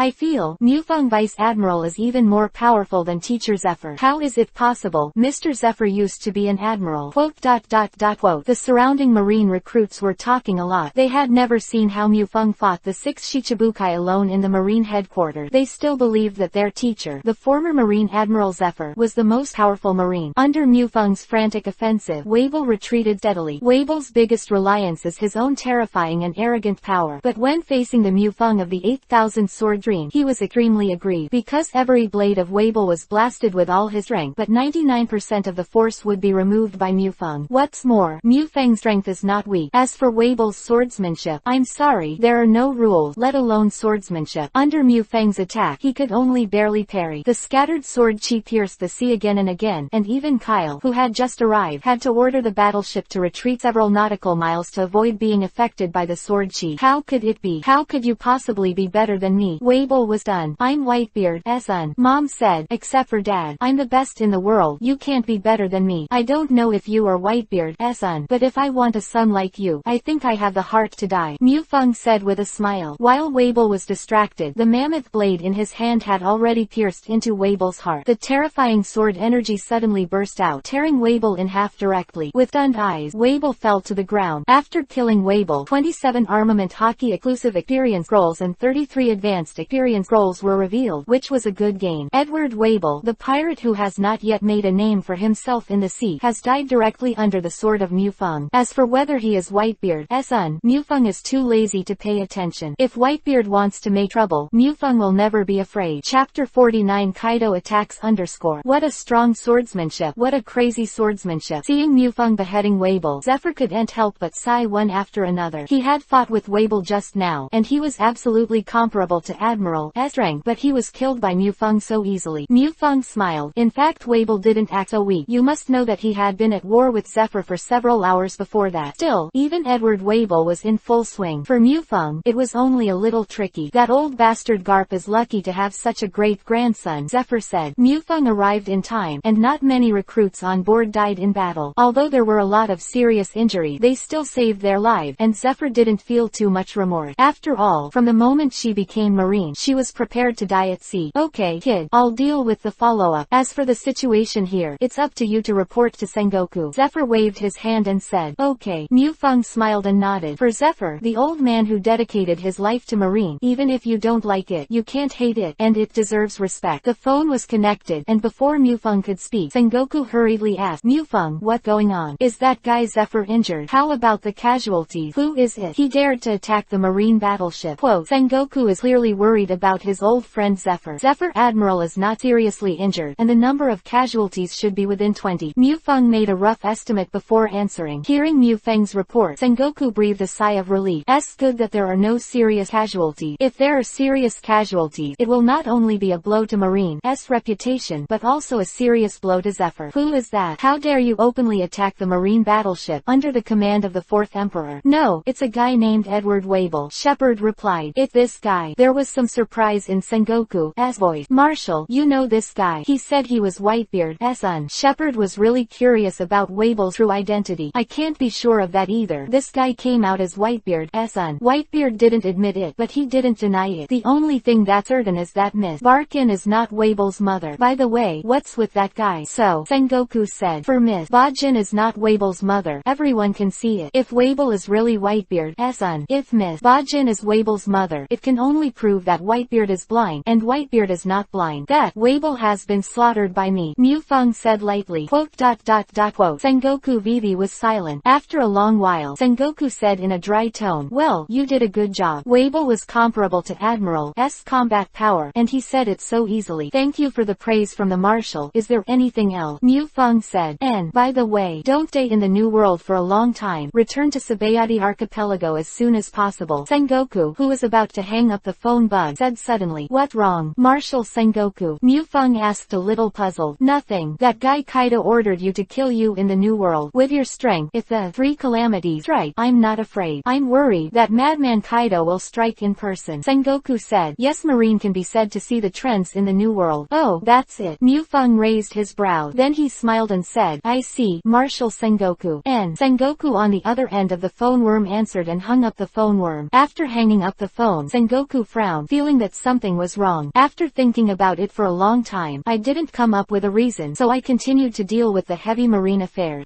Mu Feng Vice Admiral is even more powerful than Teacher Zephyr. How is it possible? Mr. Zephyr used to be an admiral. Quote. The surrounding marine recruits were talking a lot. They had never seen how Mu Feng fought the 6 Shichibukai alone in the marine headquarters. They still believed that their teacher, the former marine admiral Zephyr, was the most powerful marine. Under Mu Feng's frantic offensive, Wable retreated steadily. Wable's biggest reliance is his own terrifying and arrogant power. But when facing the Mu Feng of the 8,000 sword dream, he was extremely aggrieved, because every blade of Wable was blasted with all his strength, but 99% of the force would be removed by Mu Feng. What's more, Mu Feng's strength is not weak. As for Wable's swordsmanship, I'm sorry, there are no rules, let alone swordsmanship. Under Mu Feng's attack, he could only barely parry. The scattered sword chi pierced the sea again and again, and even Kyle, who had just arrived, had to order the battleship to retreat several nautical miles to avoid being affected by the sword chi. How could it be? How could you possibly be better than me? Wable was done. I'm Whitebeard's son, Mom said, except for Dad. I'm the best in the world. You can't be better than me. I don't know if you are Whitebeard's son, but if I want a son like you, I think I have the heart to die, Mu Feng said with a smile. While Wable was distracted, the mammoth blade in his hand had already pierced into Wable's heart. The terrifying sword energy suddenly burst out, tearing Wable in half directly. With stunned eyes, Wable fell to the ground. After killing Wable, 27 armament Haki exclusive experience scrolls and 33 advanced experience scrolls were revealed, which was a good gain. Edward Wable, the pirate who has not yet made a name for himself in the sea, has died directly under the sword of Mu Feng. As for whether he is Whitebeard's son, Mu Feng is too lazy to pay attention. If Whitebeard wants to make trouble, Mu Feng will never be afraid. Chapter 49 Kaido attacks _ What a strong swordsmanship. What a crazy swordsmanship. Seeing Mu Feng beheading Wable, Zephyr couldn't help but sigh one after another. He had fought with Wable just now, and he was absolutely comparable to Admiral's strength, but he was killed by Mu Feng so easily. Mu Feng smiled. In fact, Wable didn't act so weak. You must know that he had been at war with Zephyr for several hours before that. Still, even Edward Wable was in full swing. For Mu Feng, it was only a little tricky. That old bastard Garp is lucky to have such a great-grandson, Zephyr said. Mu Feng arrived in time, and not many recruits on board died in battle. Although there were a lot of serious injury, they still saved their lives, and Zephyr didn't feel too much remorse. After all, from the moment she became marine, she was prepared to die at sea. Okay, kid, I'll deal with the follow-up. As for the situation here, it's up to you to report to Sengoku. Zephyr waved his hand and said, okay. Mu Feng smiled and nodded. For Zephyr, Zephyr, the old man who dedicated his life to marine. Even if you don't like it, you can't hate it, and it deserves respect. The phone was connected, and before Mufeng could speak, Sengoku hurriedly asked, Mufeng, what going on? Is that guy Zephyr injured? How about the casualties? Who is it? He dared to attack the marine battleship. Quote, Sengoku is clearly worried about his old friend Zephyr. Zephyr Admiral is not seriously injured, and the number of casualties should be within 20. Mufeng made a rough estimate before answering. Hearing Mufeng's report, Sengoku breathed a sigh of relief. It's good that there are no serious casualties. If there are serious casualties, it will not only be a blow to Marine's reputation, but also a serious blow to Zephyr. Who is that? How dare you openly attack the marine battleship under the command of the 4th Emperor? No, it's a guy named Edward Wable. Shepard replied. It's this guy. There was some surprise in Sengoku's voice. Marshal, you know this guy. He said he was Whitebeard's son. Shepard was really curious about Wable's true identity. I can't be sure of that either. This guy came out as Whitebeard's son. Whitebeard didn't admit it, but he didn't deny it. The only thing that's certain is that Miss Barkin is not Wable's mother. By the way, what's with that guy? So, Sengoku said, for Miss Bajin is not Wable's mother. Everyone can see it. If Wable is really Whitebeard's son, if Miss Bajin is Wable's mother, it can only prove that Whitebeard is blind, and Whitebeard is not blind. That Wable has been slaughtered by me, Mufeng said lightly. Quote. Sengoku Vivi was silent. After a long while, Sengoku said in a dry tone, well, you did a good job. Wable was comparable to Admiral's combat power, and he said it so easily. Thank you for the praise from the Marshal. Is there anything else? Mufeng said. And, by the way, don't stay in the New World for a long time. Return to Sabayati Archipelago as soon as possible. Sengoku, who was about to hang up the phone bug, said suddenly. What wrong? Marshal Sengoku. Mufeng asked a little puzzled. Nothing. That guy Kaido ordered you to kill you in the New World. With your strength, if the 3 calamities strike, I'm not afraid. I'm worried that Madman Kaido will strike in person. Sengoku said. Yes, Marine can be said to see the trends in the New World. Oh, that's it. Mufeng raised his brow. Then he smiled and said, I see, Marshal Sengoku. And Sengoku on the other end of the phone worm answered and hung up the phone worm. After hanging up the phone, Sengoku frowned, feeling that something was wrong. After thinking about it for a long time, I didn't come up with a reason, so I continued to deal with the heavy marine affair.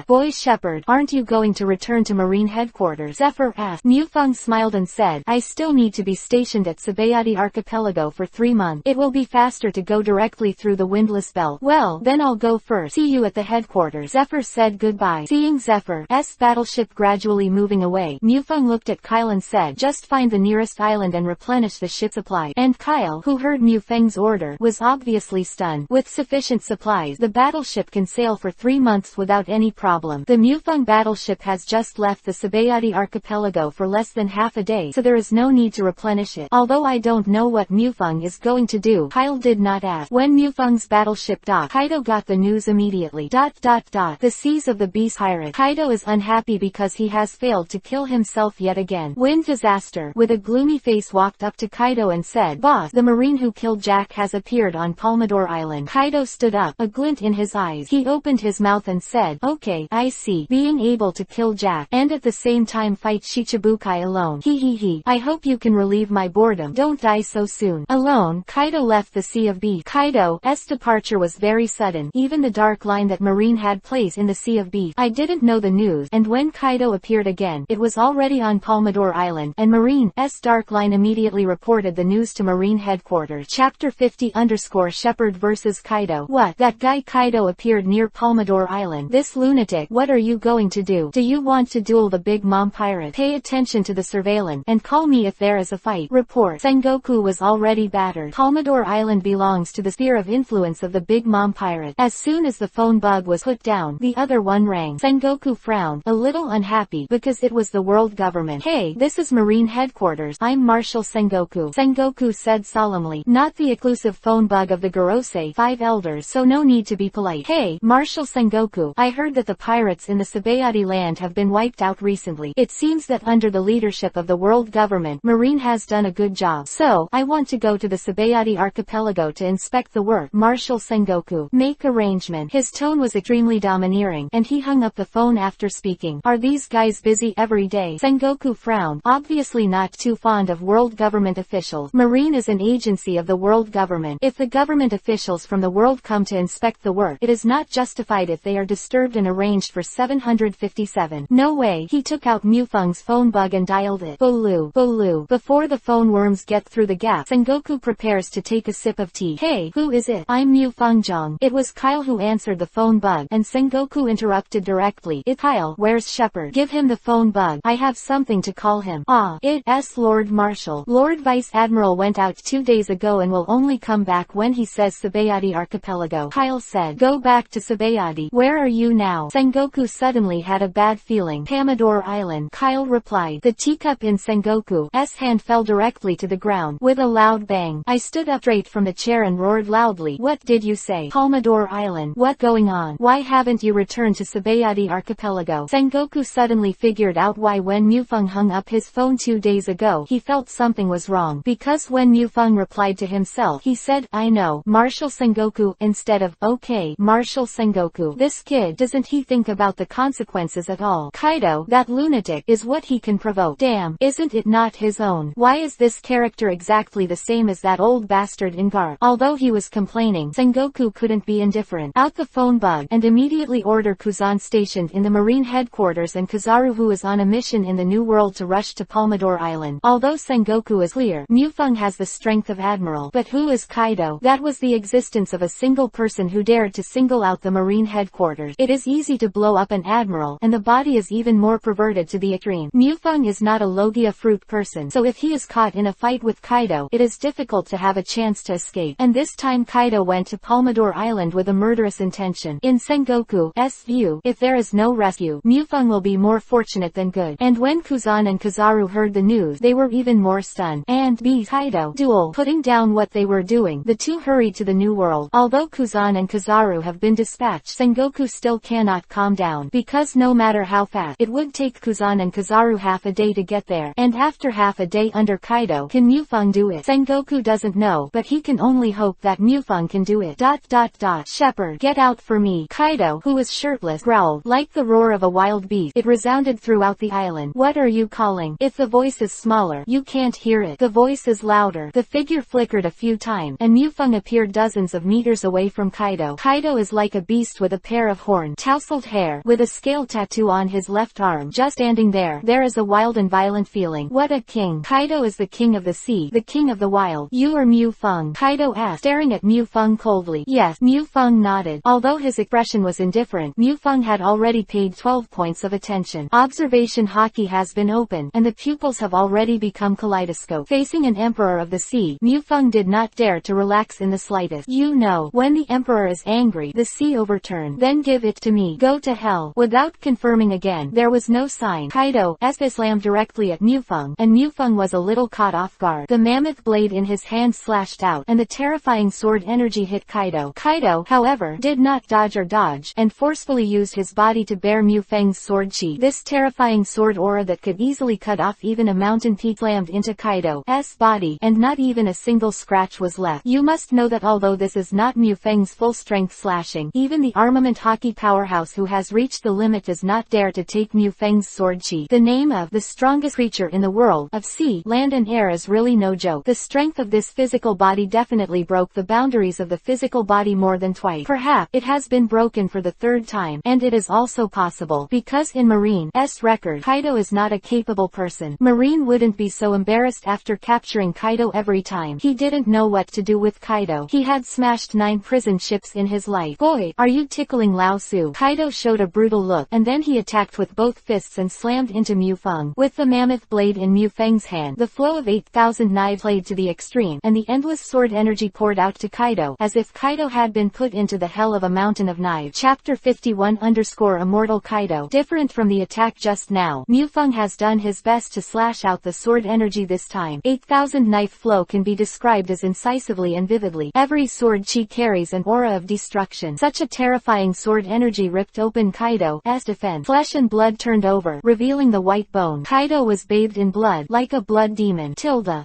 Boy Shepard, aren't you going to return to Marine headquarters? Zephyr asked. Mufeng smiled and said, I still need to be stationed at Sabayati Archipelago for 3 months. It will be faster to go directly through the windless belt. Well, then I'll go first. See you at the headquarters. Zephyr said goodbye. Seeing Zephyr's battleship gradually moving away, Mufeng looked at Kyle and said, just find the nearest island and replenish the ship supply. And Kyle, who heard Mufeng's order, was obviously stunned. With sufficient supplies, the battleship can sail for 3 months without any problem. The Mufeng battleship has just left the Sabayati Archipelago for less than half a day, so there is no need to replenish it. Although I don't know what Mufeng is going to do, Kyle did not ask. When Mufeng's battleship docked, Kaido got the news immediately. The seas of the beast pirate. Kaido is unhappy because he has failed to kill himself yet again. Wind disaster. With a gloomy face walked up to Kaido and said, Boss, the marine who killed Jack has appeared on Palmador Island. Kaido stood up, a glint in his eyes. He opened his mouth and said, okay, I see. Being able to kill Jack, and at the same time fight Shichibukai alone. I hope you can relieve my boredom. Don't die so soon. Alone, Kaido left the Sea of Beast. Kaido's departure was very sudden. Even the dark line that Marine had placed in the Sea of Beast. I didn't know the news, and when Kaido appeared again, it was already on Palmador Island, and Marine's dark line immediately reported the news to Marine headquarters. Chapter 50_Shepard vs Kaido. What? That guy Kaido appeared near Palmador Island. This lunatic. What are you going to do? Do you want to duel the Big Mom pirate? Pay attention to the surveillance, and call me if there is a fight. Report. Sengoku was already battered. Palmador Island belongs to the sphere of influence of the Big Mom pirate. As soon as the phone bug was put down, the other one rang. Sengoku frowned, a little unhappy, because it was the world government. Hey, this is Marine headquarters. I'm Marshal Sengoku. Sengoku said solemnly. Not the exclusive phone bug of the Gorosei 5 elders, so no need to be polite. Hey, Marshal Sengoku, I heard that the pirates in the Sabayati land have been wiped out recently. It seems that under the leadership of the world government, Marine has done a good job. So, I want to go to the Sabayati Archipelago to inspect the work. Marshal Sengoku, make arrangement. His tone was extremely domineering, and he hung up the phone after speaking. Are these guys busy every day? Sengoku frowned, obviously not too fond of world government officials. Marine is an agency of the world government. If the government officials from the world come to inspect the work, it is not justified if they are disturbed and arranged for 757. No way. He took out Mufang's phone bug and dialed it. Bolu, Bolu. Before the phone worms get through the gap, Sengoku prepares to take a sip of tea. Hey, who is it? I'm Mufang. It was Kyle who answered the phone bug, and Sengoku interrupted directly. It's Kyle. Where's Shepard? Give him the phone bug. I have something to call him. It's Lord Marshal. Lord Vice Admiral went out 2 days ago and will only come back when he says Sabayati Archipelago. Kyle said, go back to Sabayati. Where are you now? Sengoku suddenly had a bad feeling. Pomodoro Island. Kyle replied. The teacup in Sengoku's hand fell directly to the ground with a loud bang. I stood up straight from the chair and roared loudly. What did you say? Pomodoro Island. What going on? Why haven't you returned to Sabayati Archipelago? Sengoku suddenly figured out why when Mufang hung up his phone 2 days ago he felt something was wrong. Because when Mufang replied to himself he said, I know, Marshal Sengoku, instead of, okay, Marshal Sengoku. This kid, doesn't he think about the consequences at all? Kaido, that lunatic, is what he can provoke. Damn, isn't it not his own? Why is this character exactly the same as that old bastard in Garp? Although he was complaining, Sengoku couldn't be indifferent. Out the phone bug, and immediately order Kuzan stationed in the Marine headquarters and Kizaru who is on a mission in the New World to rush to Pomodoro Island. Although Sengoku is clear, Mufang has the strength of Admiral. But who is Kaido? That was the existence of a single person who dared to single out the Marine headquarters. It is easy to blow up an Admiral, and the body is even more perverted to the extreme. Mufang is not a Logia fruit person, so if he is caught in a fight with Kaido, it is difficult to have a chance to escape. And this time Kaido went to Pomodoro Island with a murderous intention. In Sengoku's view, if there is no rescue, Mufang will be more fortunate than good. And when Kuzan and Kizaru heard the news, they were even more stunned. And Kaido duel. Putting down what they were doing, the two hurried to the New World. Although Kuzan and Kizaru have been dispatched, Sengoku still cannot calm down, because no matter how fast, it would take Kuzan and Kizaru half a day to get there. And after half a day under Kaido, can Mufang do it? Sengoku doesn't know, but he can only hope that Mufang can do it. Shepard, get out for me. Kaido, who was shirtless, growled. Like the roar of a wild beast, it resounded throughout the island. What are you calling? If the voice is smaller, you can't hear it. The voice is louder. The figure flickered a few times, and Mufang appeared dozens of meters away from Kaido. Kaido is like a beast with a pair of horns, tousled hair, with a scale tattoo on his left arm, just standing there. There is a wild and violent feeling. What a king. Kaido is the king of the sea, the king of the wild. You are Mufang? Kaido asked, staring at Mufang coldly. Yes, Mufang nodded. Although his expression was indifferent, Mufang had already paid 12 points of attention. Observation Haki has been opened, and the pupils have already become kaleidoscope. Facing an emperor of the sea, Mufang did not dare to relax in the slightest. You know, when the emperor is angry, the sea overturned. Then give it to me. Go to hell. Without confirming again, there was no sign. Kaido's fist slammed directly at Mufang, and Mufang was a little caught off guard. The mammoth blade in his hand slashed out, and the terrifying sword energy hit Kaido. Kaido, however, did not dodge or dodge, and forcefully used his body to bear Mufang's sword chi. This terrifying sword aura that could easily cut off even a mountain peak slammed into Kaido's body, and not even a single scratch was left. You must know that although this is not Mufang's full-strength slashing, even the armament Haki powerhouse who has reached the limit does not dare to take Mufang's sword chi. The name of the strongest creature in the world of sea, land and air is really no joke. The strength of this physical body definitely broke the boundaries of the physical body more than twice. Perhaps it has been broken for the third time, and it is also possible because in Marine's record, Kaido is not a capable person. Marine wouldn't be so embarrassed after capturing Kaido every time. He didn't know what to do with Kaido. He had smashed 9 prison ships in his life. Boy, are you tickling Lao Su? Kaido showed a brutal look, and then he attacked with both fists and slammed into Mufang. With the mammoth blade in Mufang's hand, the flow of 8,000 knives played to the extreme, and the endless sword energy poured out to Kaido, as if Kaido had been put into the hell of a mountain of knives. Chapter 51 Immortal Kaido. Different from the attack just now, Mufang has done his best to slash out the sword energy this time. 8,000 knife flow can be described as incisively and vividly. Every sword chi carries an aura of destruction. Such a terrifying sword energy ripped open Kaido's defense. Flesh and blood turned over, revealing the white bone. Kaido was bathed in blood, like a blood demon.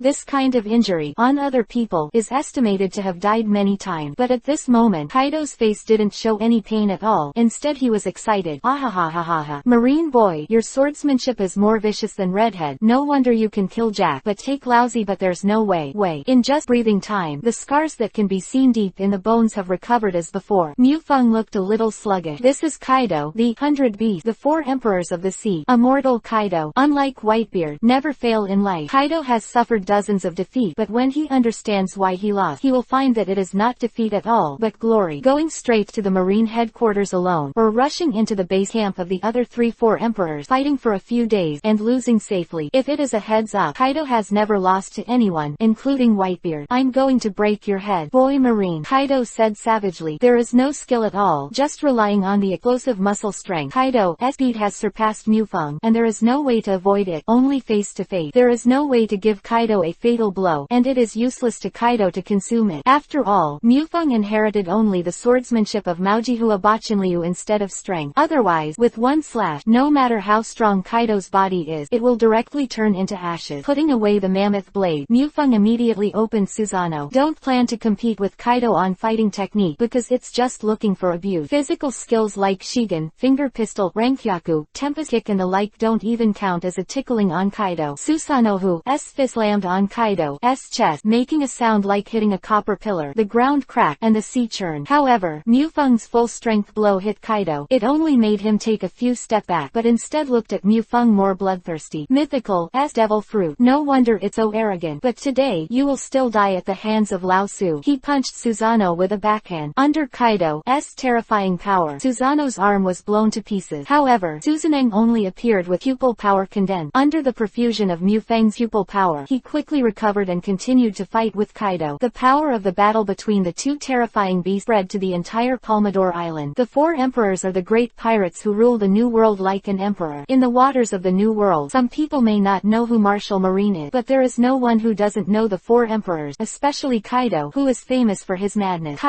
This kind of injury, on other people, is estimated to have died many times. But at this moment, Kaido's face didn't show any pain at all. Instead he was excited. Ahahahaha. Marine boy, your swordsmanship is more vicious than Redhead. No wonder you can kill Jack, but take Lousy, but there's no way. In just breathing time, the scars that can be seen deep in the bones have recovered as before. Mufang looked a little sluggish. This is Kaido, the 100 Beasts, the 4 emperors of the sea. Immortal Kaido, unlike Whitebeard, never fail in life. Kaido has suffered dozens of defeat, but when he understands why he lost, he will find that it is not defeat at all, but glory. Going straight to the Marine headquarters alone, or rushing into the base camp of the other 3-4 emperors, fighting for a few days, and losing safely. If it is a heads up, Kaido has never lost to anyone, including Whitebeard. I'm going to break your head, boy Marine, Kaido said savagely. There is no skill at all, just relying on the explosive muscle strength. Kaido's speed has surpassed Mufeng, and there is no way to avoid it, only face to face. There is no way to give Kaido a fatal blow, and it is useless to Kaido to consume it. After all, Mufeng inherited only the swordsmanship of Maojihua Bachinliu instead of strength. Otherwise, with one slash, no matter how strong Kaido's body is, it will directly turn into ashes. Putting away the mammoth blade, Mufeng immediately opened Susanoo. Don't plan to compete with Kaido on fighting technique, because it's just looking for abuse. Physical skills like Shigen, finger pistol, Rankyaku, Tempest Kick and the like don't even count as a tickling on Kaido. Susanoo's fist slammed on Kaido's chest, making a sound like hitting a copper pillar. The ground cracked, and the sea churned. However, Mufeng's full-strength blow hit Kaido. It only made him take a few steps back, but instead looked at Mufeng more bloodthirsty. Mythical's devil fruit. No wonder it's so arrogant. But today, you will still die at the hands of Lao Su. He punched Susanoo with a backhand. Under Kaido's terrifying power, Susanoo's arm was blown to pieces. However, Susanoo only appeared with pupil power condensed. Under the profusion of Mufeng's pupil power, he quickly recovered and continued to fight with Kaido. The power of the battle between the two terrifying beasts spread to the entire Palmador Island. The 4 emperors are the great pirates who rule the New World like an emperor. In the waters of the New World, some people may not know who Martial Marine is, but there is no one who doesn't know the 4 emperors, especially Kaido, who is famous for his madness.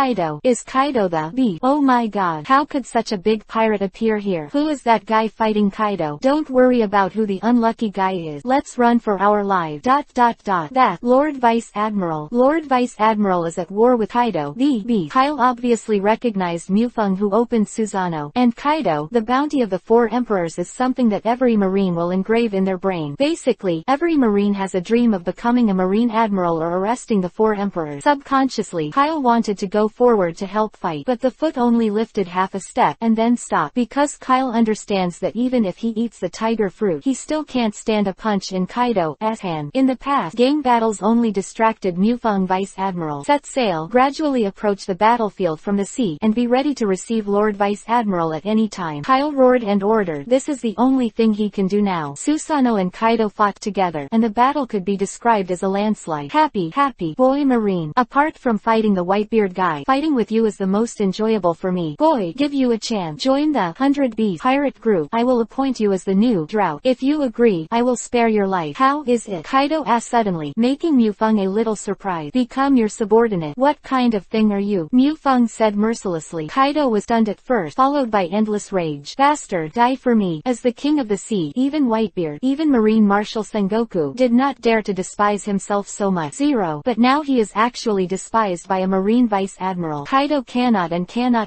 Is Kaido the beast? Oh my god, how could such a big pirate appear here? Who is that guy fighting Kaido? Don't worry about who the unlucky guy is. Let's run for our lives. That Lord Vice Admiral. Lord Vice Admiral is at war with Kaido, the beast. Kyle obviously recognized Mufeng, who opened Susanoo, and Kaido. The bounty of the 4 emperors is something that every marine will engrave in their brain. Basically, every marine has a dream of becoming a marine admiral or arresting the 4 emperors. Subconsciously, Kyle wanted to go forward to help fight, but the foot only lifted half a step, and then stopped, because Kyle understands that even if he eats the tiger fruit, he still can't stand a punch in Kaido's hand. In the past, gang battles only distracted Mufeng. Vice Admiral set sail, gradually approach the battlefield from the sea, and be ready to receive Lord Vice Admiral at any time. Kyle roared and ordered. This is the only thing he can do now. Susanoo and Kaido fought together, and the battle could be described as a landslide. Happy, boy Marine. Apart from fighting the Whitebeard guy, fighting with you is the most enjoyable for me. Boy, give you a chance. Join the 100 Beast pirate group. I will appoint you as the new drought. If you agree, I will spare your life. How is it? Kaido asked suddenly, making Mufeng a little surprised. Become your subordinate. What kind of thing are you? Mufeng said mercilessly. Kaido was stunned at first, followed by endless rage. Bastard, die for me. As the king of the sea, even Whitebeard, even Marine Marshal Sengoku, did not dare to despise himself so much. But now he is actually despised by a Marine Vice Admiral. Kaido cannot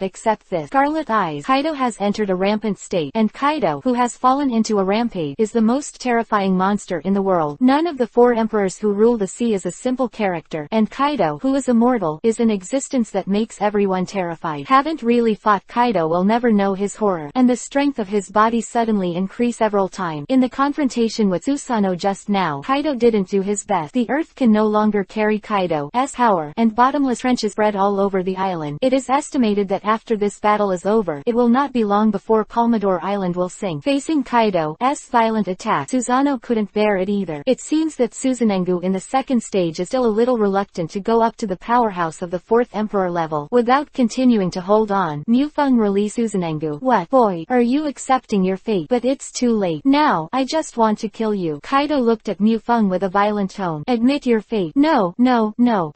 accept this. Scarlet eyes. Kaido has entered a rampant state, and Kaido, who has fallen into a rampage, is the most terrifying monster in the world. None of the 4 emperors who rule the sea is a simple character, and Kaido, who is immortal, is an existence that makes everyone terrified. Haven't really fought Kaido will never know his horror, and the strength of his body suddenly increased several times. In the confrontation with Susanoo just now, Kaido didn't do his best. The earth can no longer carry Kaido's power, and bottomless trenches spread all over the island. It is estimated that after this battle is over, it will not be long before Palmador Island will sink. Facing Kaido's violent attack, Susanoo couldn't bear it either. It seems that Susanoo in the second stage is still a little reluctant to go up to the powerhouse of the 4th emperor level. Without continuing to hold on, Mufeng released Susanoo. What, boy, are you accepting your fate? But it's too late. Now, I just want to kill you. Kaido looked at Mufeng with a violent tone. Admit your fate. No,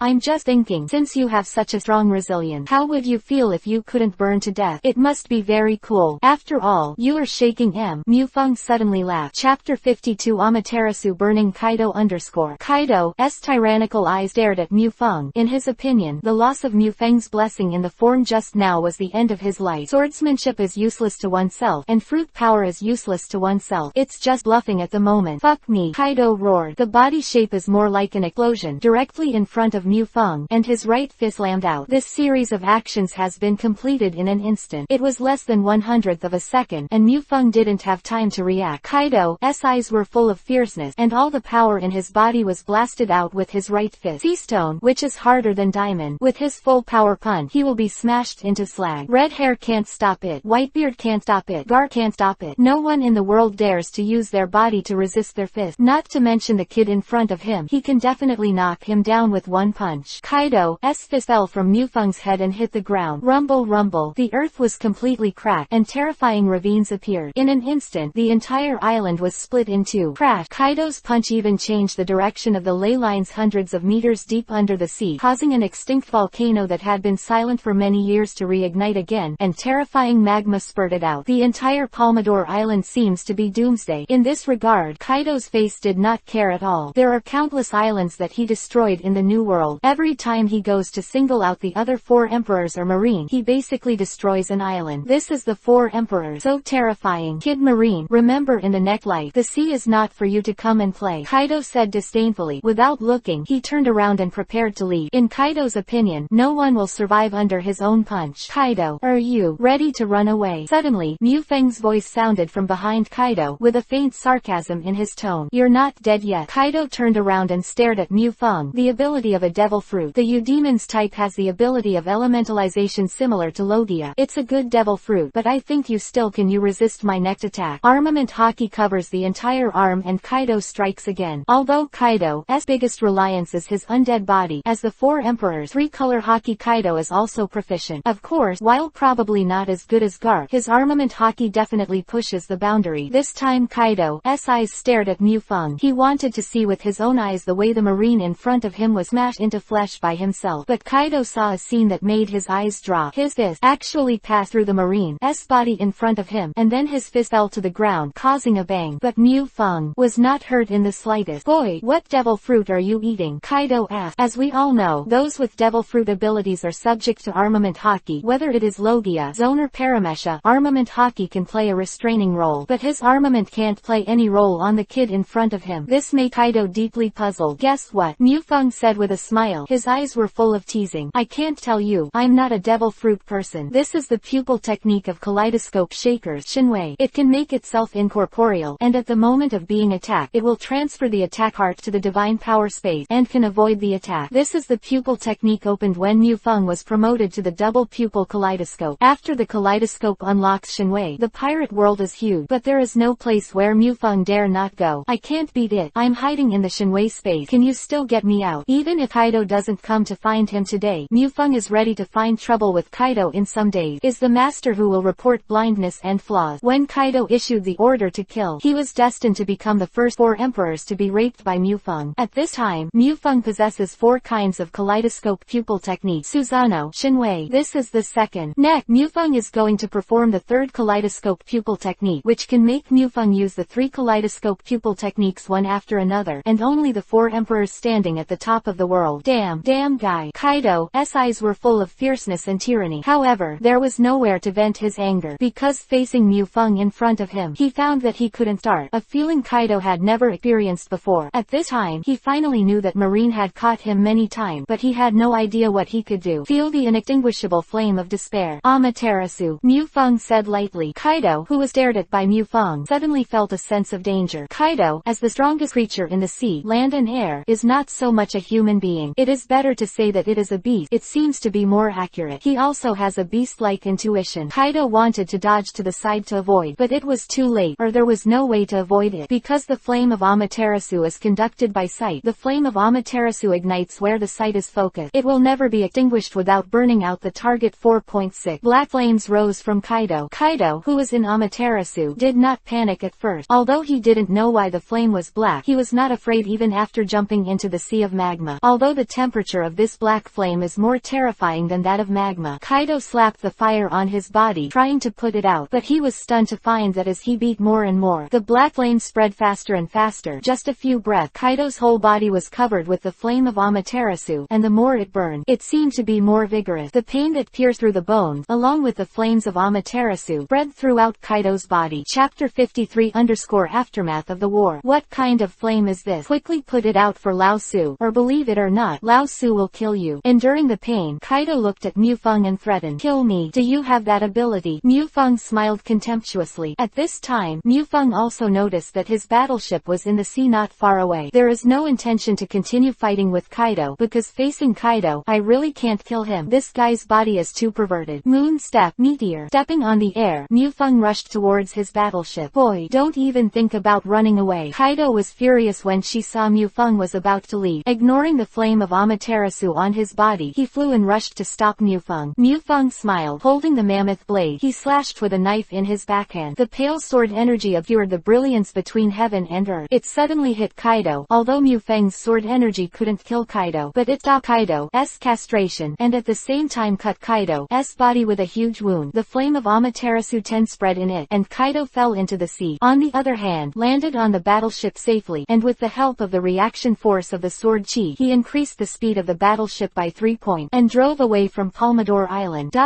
I'm just thinking, since you have such a strong resilience, how would you feel if you couldn't burn to death? It must be very cool. After all, you are shaking Mufeng suddenly laughed. Chapter 52 Amaterasu burning Kaido _ Kaido's tyrannical eyes stared at Mufeng. In his opinion, the loss of Mufeng's blessing in the form just now was the end of his life. Swordsmanship is useless to oneself, and fruit power is useless to oneself. It's just bluffing at the moment. Fuck me, Kaido roared. The body shape is more like an explosion, directly in front of Mufeng, and his right fist slammed out. This series of actions has been completed in an instant. It was less than 1/100th of a second, and Mufeng didn't have time to react. Kaido's eyes were full of fierceness, and all the power in his body was blasted out with his right fist. Sea stone, which is harder than diamond. With his full power punch, he will be smashed into slag. Red hair can't stop it. Whitebeard can't stop it. Garp can't stop it. No one in the world dares to use their body to resist their fist. Not to mention the kid in front of him. He can definitely knock him down with one punch. Kaido's fist fell from Mufang's head and hit the ground. Rumble rumble. The earth was completely cracked, and terrifying ravines appeared. In an instant, the entire island was split in two. Crash. Kaido's punch even changed the direction of the ley lines hundreds of meters deep under the sea, causing an extinct volcano that had been silent for many years to reignite again, and terrifying magma spurted out. The entire Palmador Island seems to be doomsday. In this regard, Kaido's face did not care at all. There are countless islands that he destroyed in the New World. Every time he goes to single out the other four emperors or marine, he basically destroys an island. This is the four emperors. So terrifying. Kid Marine, remember in the next life, the sea is not for you to come and play, Kaido said disdainfully. Without looking, he turned around and prepared to leave. In Kaido's opinion, no one will survive under his own punch. Kaido, are you ready to run away? Suddenly, Mufang's voice sounded from behind Kaido, with a faint sarcasm in his tone. You're not dead yet. Kaido turned around and stared at Mufang. The ability of a devil fruit. The Eudemon's type has the ability of elementalization similar to Logia. It's a good devil fruit, but I think you still can. You resist my next attack. Armament Haki covers the entire arm and Kaido strikes again. Although Kaido's biggest reliance is his undead body, as the four emperors, three-color Haki, Kaido is also proficient. Of course, while probably not as good as Garp, his armament Haki definitely pushes the boundary. This time Kaido's eyes stared at Mufang. He wanted to see with his own eyes the way the marine in front of him was smashed into flesh by himself. But Kaido saw a scene that made his eyes drop. His fist actually passed through the marine's body in front of him, and then his fist fell to the ground, causing a bang. But Mufang was not hurt in the slightest. Boy, what devil fruit are you eating? Kaido asked. As we all know, those with devil fruit abilities are subject to armament Haki. Whether it is Logia, Zone or Paramesha, armament Haki can play a restraining role, but his armament can't play any role on the kid in front of him. This made Kaido deeply puzzled. Guess what? Mufang said with a smile. His eyes were full of teasing. I can't tell you. I'm not a devil fruit person. This is the pupil technique of kaleidoscope shakers, Shinwei. It can make itself incorporeal, and at the moment of being attacked, it will transfer the attack heart to the divine power space, and can avoid the attack. This is the pupil technique opened when Mufang was promoted to the double pupil kaleidoscope. After the kaleidoscope unlocks Shinwei, the pirate world is huge, but there is no place where Mufang dare not go. I can't beat it. I'm hiding in the Shinwei space. Can you still get me out? Even if Kaido doesn't come to find him today, Mufang is ready to find trouble with Kaido in some days. Is the master who will report blindness and flaws. When Kaido issued the order to kill, he was destined to become the first four emperors to be raped by Mufang. At this time, Mufang possesses four kinds of kaleidoscope pupil technique. Susanoo, Shinwei. This is the second. Next, Mufang is going to perform the third kaleidoscope pupil technique, which can make Mufang use the three kaleidoscope pupil techniques one after another, and only the four emperors standing at the top of the world. Damn guy. Kaido's eyes were full of fierceness and tyranny. However, there was nowhere to vent his anger, because facing Mufang in front of him, he found that he couldn't start, a feeling Kaido had never experienced before. At this time, he finally knew that Marine had caught him many times, but he had no idea what he could do. Feel the inextinguishable flame of despair. Amaterasu, Mufang said lightly. Kaido, who was stared at by Mufang, suddenly felt a sense of danger. Kaido, as the strongest creature in the sea, land and air, is not so much a human being. It is better to say that it is a beast. It seems to be more accurate. He also has a beast-like intuition. Kaido wanted to dodge to the side to avoid, but it was too late, or there was no way to avoid it. Because the flame of Amaterasu is conducted by sight, the flame of Amaterasu ignites where the sight is focused. It will never be extinguished without burning out the target. 4.6 Black flames rose from Kaido. Kaido, who was in Amaterasu, did not panic at first. Although he didn't know why the flame was black, he was not afraid even after jumping into the sea of magma. Although the temperature of this black flame is more terrifying than that of magma, Kaido slapped the fire on his body, trying to put it out, but he was stunned to find that as he beat more and more, the black flame spread faster and faster. Just a few breaths, Kaido's whole body was covered with the flame of Amaterasu, and the more it burned, it seemed to be more vigorous. The pain that pierced through the bones, along with the flames of Amaterasu, spread throughout Kaido's body. Chapter 53 Aftermath of the war. What kind of flame is this? Quickly put it out for Lao Su, or believe it or not, Lao Su will kill you. Enduring the pain, Kaido looked at Mufang and threatened, kill me. Do you have that ability? Mufang smiled contemptuously. At At this time, Mufeng also noticed that his battleship was in the sea not far away. There is no intention to continue fighting with Kaido, because facing Kaido, I really can't kill him. This guy's body is too perverted. Moon step, meteor. Stepping on the air, Mufeng rushed towards his battleship. Boy, don't even think about running away. Kaido was furious when she saw Mufeng was about to leave. Ignoring the flame of Amaterasu on his body, he flew and rushed to stop Mufeng. Mufeng smiled. Holding the mammoth blade, he slashed with a knife in his backhand. The pale sword energy obscured the brilliance between heaven and earth. It suddenly hit Kaido, although Mufeng's sword energy couldn't kill Kaido, but it stopped Kaido's castration, and at the same time cut Kaido's body with a huge wound. The flame of Amaterasu 10 spread in it, and Kaido fell into the sea. On the other hand, landed on the battleship safely, and with the help of the reaction force of the sword chi, he increased the speed of the battleship by 3 points, and drove away from Palmador Island.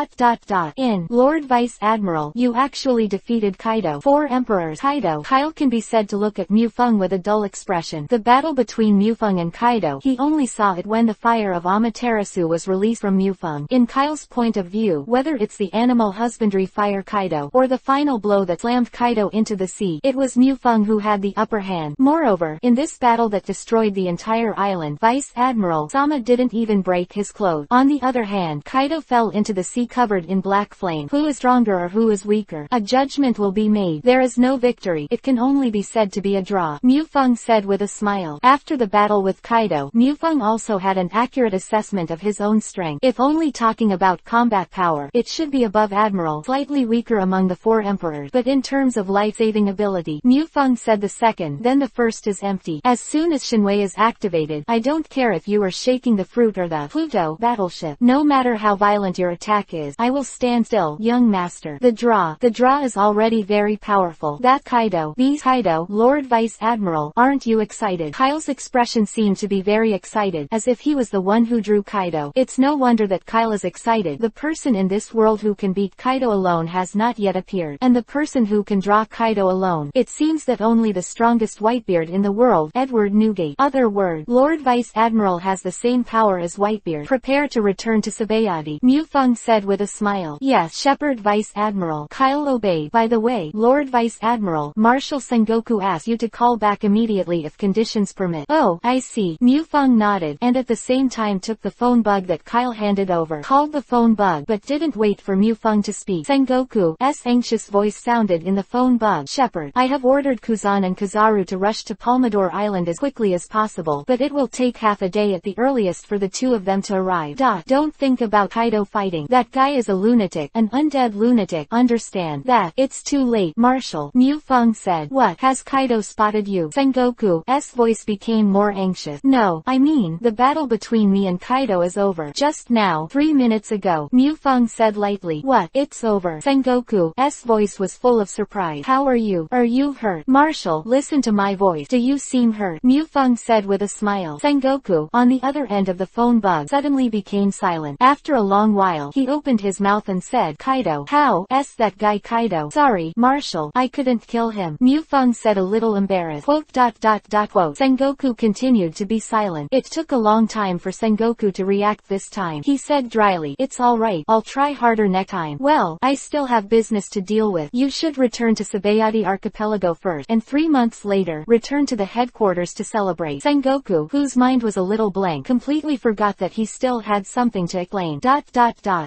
In Lord Vice Admiral, you actually defeated Kaido. 4 Emperors. Kaido. Kyle can be said to look at Mufeng with a dull expression. The battle between Mufeng and Kaido, he only saw it when the fire of Amaterasu was released from Mufeng. In Kyle's point of view, whether it's the animal husbandry fire Kaido, or the final blow that slammed Kaido into the sea, it was Mufeng who had the upper hand. Moreover, in this battle that destroyed the entire island, Vice Admiral Sama didn't even break his clothes. On the other hand, Kaido fell into the sea covered in black flame. Who is stronger or who is weaker? A judgment will be made. There is no victory. It can only be said to be a draw, Mufeng said with a smile. After the battle with Kaido, Mufeng also had an accurate assessment of his own strength. If only talking about combat power, it should be above Admiral, slightly weaker among the 4 emperors, but in terms of life-saving ability, Mufeng said the second, then the first is empty. As soon as Shinwei is activated, I don't care if you are shaking the fruit or the Pluto battleship. No matter how violent your attack is, I will stand still, young master. The draw is already very powerful. That Kaido, these Kaido, Lord Vice Admiral, aren't you excited? Kyle's expression seemed to be very excited, as if he was the one who drew Kaido. It's no wonder that Kyle is excited. The person in this world who can beat Kaido alone has not yet appeared, and the person who can draw Kaido alone, it seems that only the strongest Whitebeard in the world, Edward Newgate. Other word, Lord Vice Admiral has the same power as Whitebeard. Prepare to return to Sabayati, Mufeng said with a smile. Yes, Shepherd Vice Admiral. Kyle obeyed. By the way, Lord Vice Admiral, Marshal Sengoku asked you to call back immediately if conditions permit. Oh, I see. Mufeng nodded, and at the same time took the phone bug that Kyle handed over. Called the phone bug, but didn't wait for Mufeng to speak. Sengoku's anxious voice sounded in the phone bug. Shepherd, I have ordered Kuzan and Kizaru to rush to Palmador Island as quickly as possible, but it will take half a day at the earliest for the 2 of them to arrive. Don't think about Kaido fighting. That guy is a lunatic, an undead lunatic. Understand that. It's too late, Marshal. Mufeng said. What? Has Kaido spotted you? Sengoku's voice became more anxious. No, I mean, the battle between me and Kaido is over. Just now, 3 minutes ago, Mufeng said lightly. What? It's over. Sengoku's voice was full of surprise. How are you? Are you hurt? Marshal, listen to my voice. Do you seem hurt? Mufeng said with a smile. Sengoku, on the other end of the phone bug, suddenly became silent. After a long while, he opened his mouth and said, Kaido. How's that guy Kaido? Sorry, Marshal, I couldn't kill him. Mufeng said a little embarrassed. Quote. Sengoku continued to be silent. It took a long time for Sengoku to react this time. He said dryly, it's alright, I'll try harder next time. Well, I still have business to deal with. You should return to Sabayati Archipelago first, and 3 months later, return to the headquarters to celebrate. Sengoku, whose mind was a little blank, completely forgot that he still had something to explain.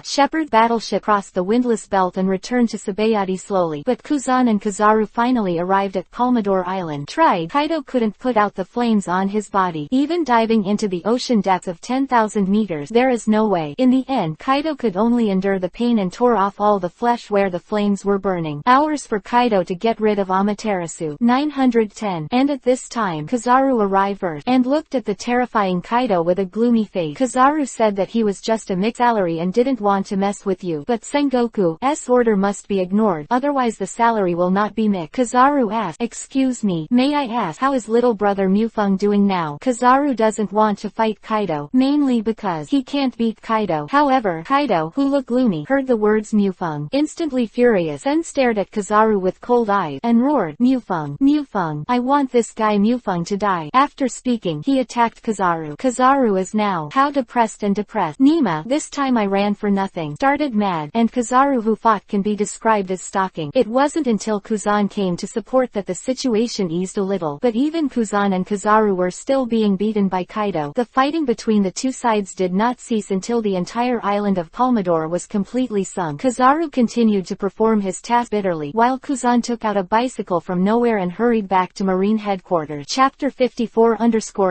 Shepherd battleship crossed the windless belt and returned to Sabayati slowly, but Kuzan and Kizaru finally arrived at Palmador Island. Kaido couldn't put out the flames on his body. Even diving into the ocean depths of 10,000 meters, there is no way. In the end, Kaido could only endure the pain and tore off all the flesh where the flames were burning. Hours for Kaido to get rid of Amaterasu. 910. And at this time, Kizaru arrived first, and looked at the terrifying Kaido with a gloomy face. Kizaru said that he was just a mixed salary and didn't want to mess with you, but Sengoku's order must be ignored, otherwise the salary will not be mixed. Kizaru asked, excuse me, may I ask how is little brother Mufeng doing now? Kizaru doesn't want to fight Kaido, mainly because he can't beat Kaido. However, Kaido, who looked gloomy, heard the words Mufeng, instantly furious, then stared at Kizaru with cold eyes, and roared, Mufeng, I want this guy Mufeng to die. After speaking, he attacked Kizaru. Kizaru is now how depressed. Nima, this time I ran for nothing, started mad, and Kizaru who fought can be described as stalking. It was wasn't until Kuzan came to support that the situation eased a little. But even Kuzan and Kizaru were still being beaten by Kaido. The fighting between the two sides did not cease until the entire island of Palmador was completely sunk. Kizaru continued to perform his task bitterly, while Kuzan took out a bicycle from nowhere and hurried back to Marine headquarters. Chapter 54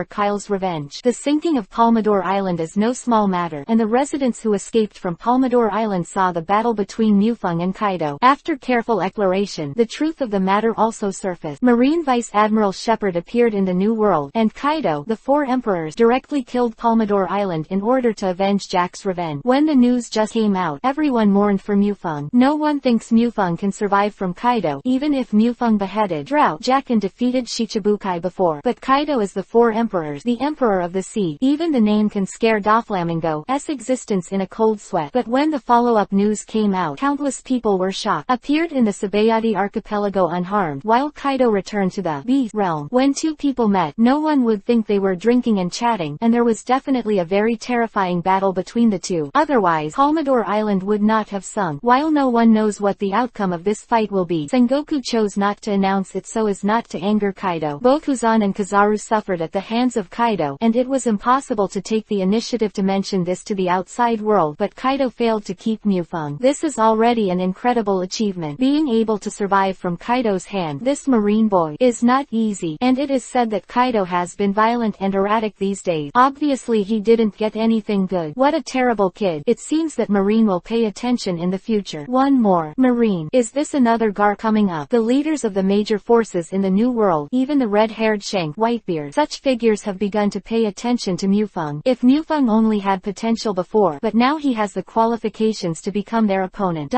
Kyle's Revenge. The sinking of Palmador Island is no small matter, and the residents who escaped from Palmador Island saw the battle between Mufang and Kaido. After careful exploration, the truth of the matter also surfaced. Marine Vice Admiral Shepard appeared in the New World, and Kaido, the four emperors, directly killed Palmador Island in order to avenge Jack's revenge. When the news just came out, everyone mourned for Mufang. No one thinks Mufang can survive from Kaido, even if Mufang beheaded Drought Jack and defeated Shichibukai before. But Kaido is the four emperors, the emperor of the sea. Even the name can scare Doflamingo's existence in a cold sweat. But when the follow-up news came out, countless people were shocked. Appeared in the Sabayati archipelago unharmed, while Kaido returned to the Beast realm. When two people met, no one would think they were drinking and chatting, and there was definitely a very terrifying battle between the two. Otherwise, Palmador Island would not have sunk. While no one knows what the outcome of this fight will be, Sengoku chose not to announce it so as not to anger Kaido. Both Kuzan and Kizaru suffered at the hands of Kaido, and it was impossible to take the initiative to mention this to the outside world, but Kaido failed to keep Mufang. This is already an incredible achievement. Being able to survive from Kaido's hand, this marine boy, is not easy, and it is said that Kaido has been violent and erratic these days. Obviously he didn't get anything good. What a terrible kid. It seems that Marine will pay attention in the future. One more. Marine. Is this another Garp coming up? The leaders of the major forces in the New World, even the red-haired Shank Whitebeard, such figures have begun to pay attention to Mufang. If Mufang only had potential before, but now he has the qualifications to become their opponent.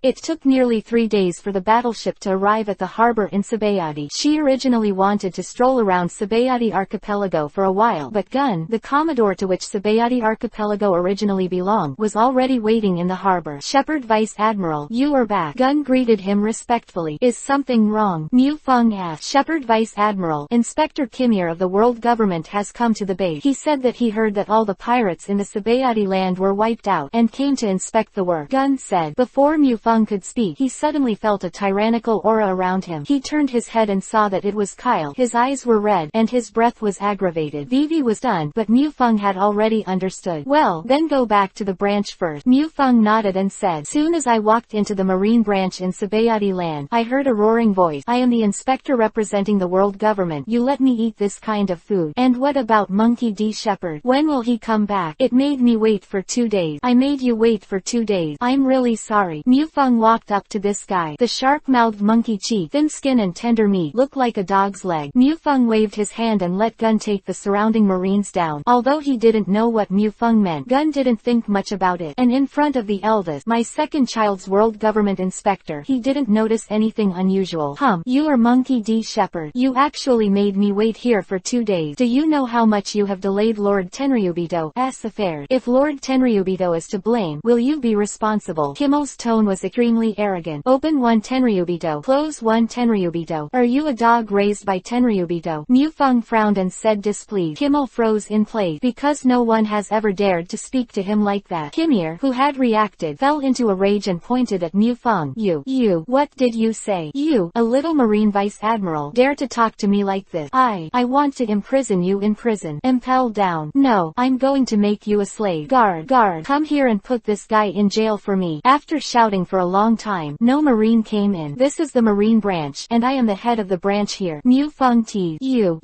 It took nearly 3 days for the battleship to arrive at the harbor in Sabayati. She originally wanted to stroll around Sabayati archipelago for a while, but Gun, the commodore to which Sabayati archipelago originally belonged, was already waiting in the harbor. Shepard Vice Admiral, you are back. Gun greeted him respectfully. Is something wrong? Mufang asked. Shepard Vice Admiral, Inspector Kimir of the world government has come to the base. He said that he heard that all the pirates in the Sabayati land were wiped out, and came to inspect the work. Gun said. Before Mufang could speak, he suddenly felt a tyrannical aura around him. He turned his head and saw that it was Kyle. His eyes were red, and his breath was aggravated. Vivi was done, but Mufang had already understood. Well, then go back to the branch first. Mufang nodded and said, soon as I walked into the marine branch in Sabayati land, I heard a roaring voice. I am the inspector representing the world government. You let me eat this kind of food. And what about Monkey D. Shepard? When will he come back? It made me wait for 2 days. I made you wait for 2 days. I'm really sorry. Mufang walked up to this guy. The sharp-mouthed monkey cheek, thin skin and tender meat, looked like a dog's leg. Mufang waved his hand and let Gun take the surrounding marines down. Although he didn't know what Mufang meant, Gun didn't think much about it. And in front of the eldest, my second child's world government inspector, he didn't notice anything unusual. You are Monkey D. Shepard. You actually made me wait here for 2 days. Do you know how much you have delayed Lord Tenryubito's affairs? If Lord Tenryubito is to blame, will you be responsible? Kimo's tone was extremely arrogant. Open 1 Tenryubito. Close 1 Tenryubito. Are you a dog raised by Tenryubito? Mufang frowned and said displeased. Kimo froze in place, because no one has ever dared to speak to him like that. Kimir, who had reacted, fell into a rage and pointed at Mufang. You, what did you say? You, a little marine vice admiral, dare to talk to me like this? I want to imprison you in prison. Impel down. No, I'm going to make you a slave. Guard, come here and put this guy in jail for me. After shouting for a long time, no marine came in. This is the marine branch, and I am the head of the branch here. Mufang teased. You.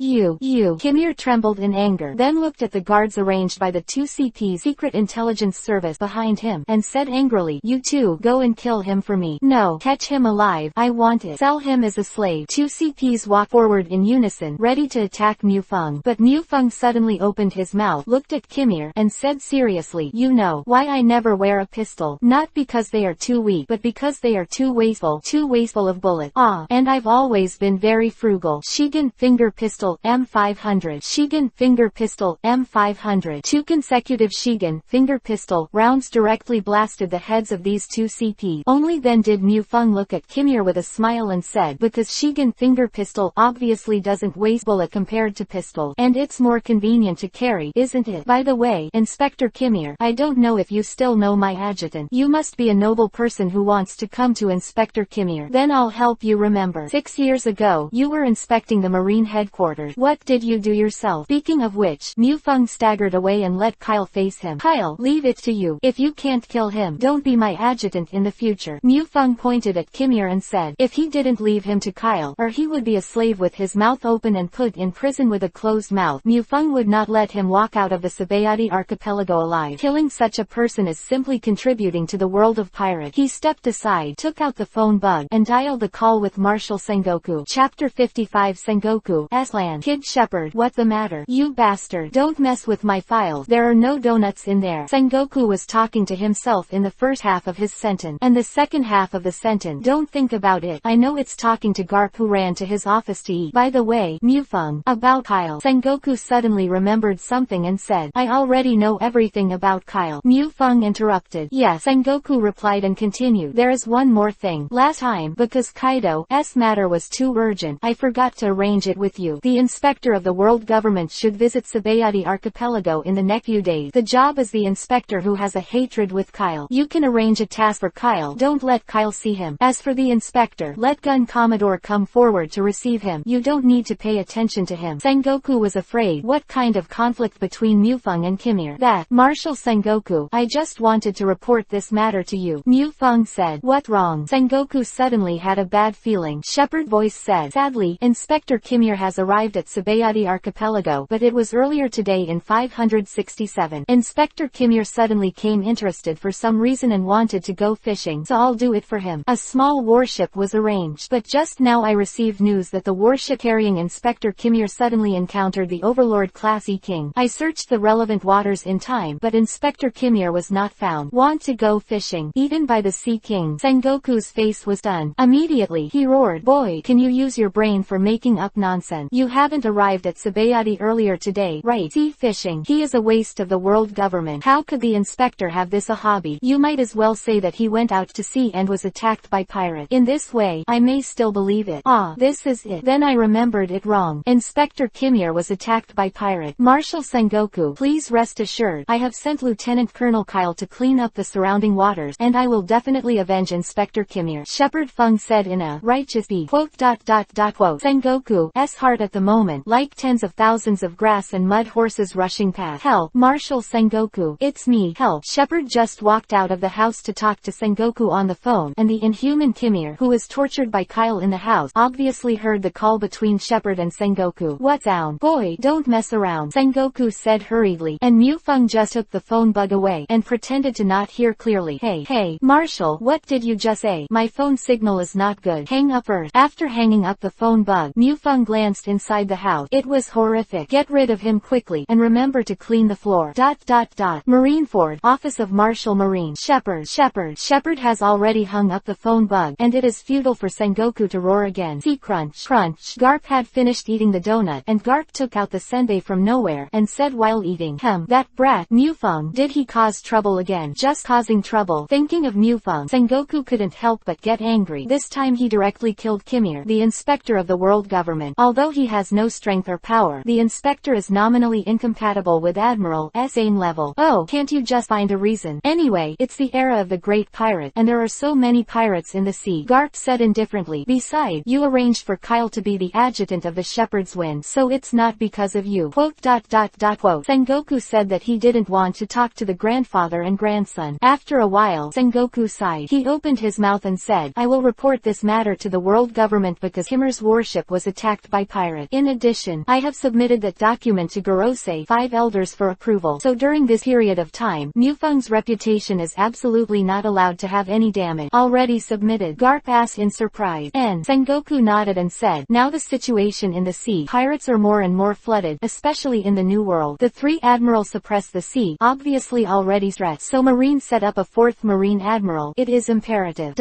Kimir trembled in anger, then looked at the guards arranged by the 2CP's secret intelligence service behind him, and said angrily, you two, go and kill him for me. No, catch him alive. I want it. Sell him as a slave. 2CP's walked forward in unison, ready to attack Mufang. But Mufang suddenly opened his mouth, looked at Kimir, and said seriously, you know why I never wear a pistol? Not because they are too weak, but because they are too wasteful of bullets. And I've always been very frugal. Shigen finger pistol, M500. Shigen finger pistol, M500. 2 consecutive Shigen finger pistol rounds directly blasted the heads of these 2CPs. Only then did Mufang look at Kimir with a smile and said, because Shigen finger pistol obviously doesn't waste bullet compared to pistol, and it's more convenient to carry, isn't it? By the way, Inspector Kimir, I don't know if you still know my adjutant. You must be a noble person who wants to come to inspect Inspector Kimir. Then I'll help you remember. 6 years ago, you were inspecting the Marine headquarters. What did you do yourself? Speaking of which, Mufeng staggered away and let Kyle face him. Kyle, leave it to you. If you can't kill him, don't be my adjutant in the future. Mufeng pointed at Kimir and said, if he didn't leave him to Kyle, or he would be a slave with his mouth open and put in prison with a closed mouth. Mufeng would not let him walk out of the Sabayati archipelago alive. Killing such a person is simply contributing to the world of pirate. He stepped aside, took out the phone bug, and dialed the call with Marshal Sengoku. Chapter 55 Sengoku, Aslan. Kid Shepherd, what the matter? You bastard. Don't mess with my files. There are no donuts in there. Sengoku was talking to himself in the first half of his sentence. And the second half of the sentence, don't think about it. I know it's talking to Garp who ran to his office to eat. By the way, Mufeng, about Kyle. Sengoku suddenly remembered something and said, I already know everything about Kyle. Mufeng interrupted. Yes, Sengoku replied and continued. There is one more thing. Last time, because Kaido's matter was too urgent, I forgot to arrange it with you. The inspector of the world government should visit Sabayati archipelago in the next few days. The job is the inspector who has a hatred with Kyle. You can arrange a task for Kyle. Don't let Kyle see him. As for the inspector, let Gun Commodore come forward to receive him. You don't need to pay attention to him. Sengoku was afraid. What kind of conflict between Mufeng and Kimir? That, Marshal Sengoku, I just wanted to report this matter to you. Mufeng said. What wrong? Sengoku suddenly had a bad feeling. Shepherd voice said. Sadly, Inspector Kimir has arrived at Sabayati archipelago, but it was earlier today in 567. Inspector Kimir suddenly came interested for some reason and wanted to go fishing, so I'll do it for him. A small warship was arranged, but just now I received news that the warship carrying Inspector Kimir suddenly encountered the Overlord class E King. I searched the relevant waters in time, but Inspector Kimir was not found. Want to go fishing? Eaten by the Sea King. Sengoku's face was done. Immediately, he roared, boy, can you use your brain for making up nonsense? You haven't arrived at Sabayati earlier today, right? Sea fishing. He is a waste of the world government. How could the inspector have this a hobby? You might as well say that he went out to sea and was attacked by pirates. In this way, I may still believe it. Ah, this is it. Then I remembered it wrong. Inspector Kimir was attacked by pirate. Marshal Sengoku, please rest assured, I have sent Lieutenant Colonel Kyle to clean up the surrounding waters, and I will definitely avenge Inspector Kimir. Shepherd Feng said in a righteous beat. Quote. Sengoku's heart at the moment, like tens of thousands of grass and mud horses rushing past. Help, Marshal Sengoku, it's me, help. Shepherd just walked out of the house to talk to Sengoku on the phone, and the inhuman Kimir, who was tortured by Kyle in the house, obviously heard the call between Shepherd and Sengoku. What down? Boy, don't mess around, Sengoku said hurriedly, and Mufeng just took the phone bug away, and pretended to not hear clearly. Hey, Marshal, what did you just say? My phone signal is not good. Hang up Earth. After hanging up the phone bug, Mufeng glanced inside the house. It was horrific. Get rid of him quickly, and remember to clean the floor. Marineford, Office of Marshal Marine. Shepherd has already hung up the phone bug, and it is futile for Sengoku to roar again. See crunch. Garp had finished eating the donut, and Garp took out the senbei from nowhere, and said while eating, that brat, Mufeng, did he cause trouble again? Just causing trouble. Thinking of Mufeng, Sengoku couldn't help but get angry. This time he directly killed Kimir, the inspector of the world government. Although he has no strength or power, the inspector is nominally incompatible with Admiral sane level. Oh, can't you just find a reason? Anyway, it's the era of the great pirate, and there are so many pirates in the sea, Garp said indifferently. Besides, you arranged for Kyle to be the adjutant of the Shepherd's Wind, so it's not because of you. Quote. Sengoku said that he didn't want to talk to the grandfather and grandson. After a while, Sengoku sighed. He opened his mouth and said, I will report this matter to the world government because Kimir's warship was attacked by pirates. In addition, I have submitted that document to Gorosei 5 elders for approval. So during this period of time, Mufeng's reputation is absolutely not allowed to have any damage. Already submitted, Garp asked in surprise. Sengoku nodded and said, now the situation in the sea. Pirates are more and more flooded, especially in the New World. The 3 admirals suppress the sea, obviously already stressed. So Marine set up a 4th Marine Admiral. It is imperative.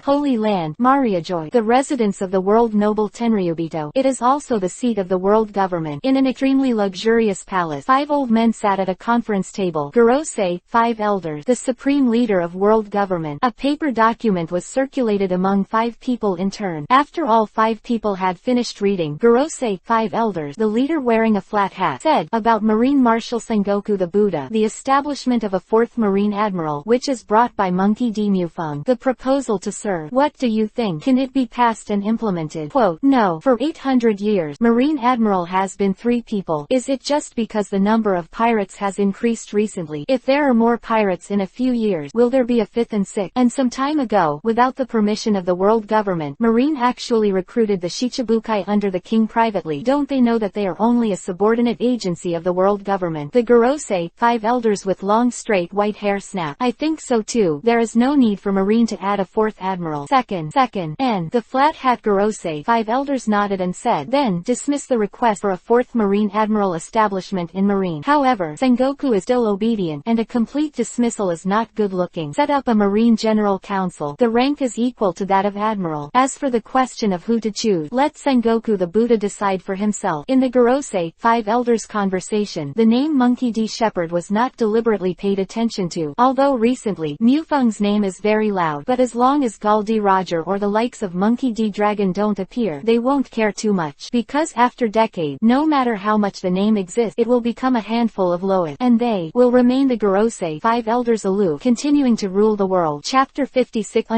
Holy Land, Mariajoy, the residence of the world noble Tenryubito. It is also the seat of the world government. In an extremely luxurious palace, 5 old men sat at a conference table. Gorosei, 5 elders, the supreme leader of world government. A paper document was circulated among 5 people in turn. After all 5 people had finished reading, Gorosei, 5 elders, the leader wearing a flat hat, said, about Marine Marshal Sengoku the Buddha, the establishment of a 4th Marine Admiral, which is brought by Monkey D. Mufeng. The proposal to serve. What do you think? Can it be passed and implemented? Quote, no. For 800 years, Marine Admiral has been 3 people. Is it just because the number of pirates has increased recently? If there are more pirates in a few years, will there be a 5th and 6th? And some time ago, without the permission of the world government, Marine actually recruited the Shichibukai under the king privately. Don't they know that they are only a subordinate agency of the world government? The Gorosei, 5 elders with long straight white hair snap. I think so too. There is no need for Marine to add a 4th admiral. Second, and the flat hat Gorosei, 5 elders nodded and said, then, dismiss the request for a 4th Marine Admiral establishment in Marine. However, Sengoku is still obedient, and a complete dismissal is not good looking. Set up a Marine General Council. The rank is equal to that of Admiral. As for the question of who to choose, let Sengoku the Buddha decide for himself. In the Gorosei, 5 elders conversation, the name Monkey D. Shepherd was not deliberately paid attention to, although recently, Mufeng's name is very loud, but as long as Gal D. Roger or the likes of Monkey D. Dragon don't appear, they won't care too much, because after decades, no matter how much the name exists, it will become a handful of Lois, and they will remain the Gorosei, 5 elders aloof, continuing to rule the world. Chapter 56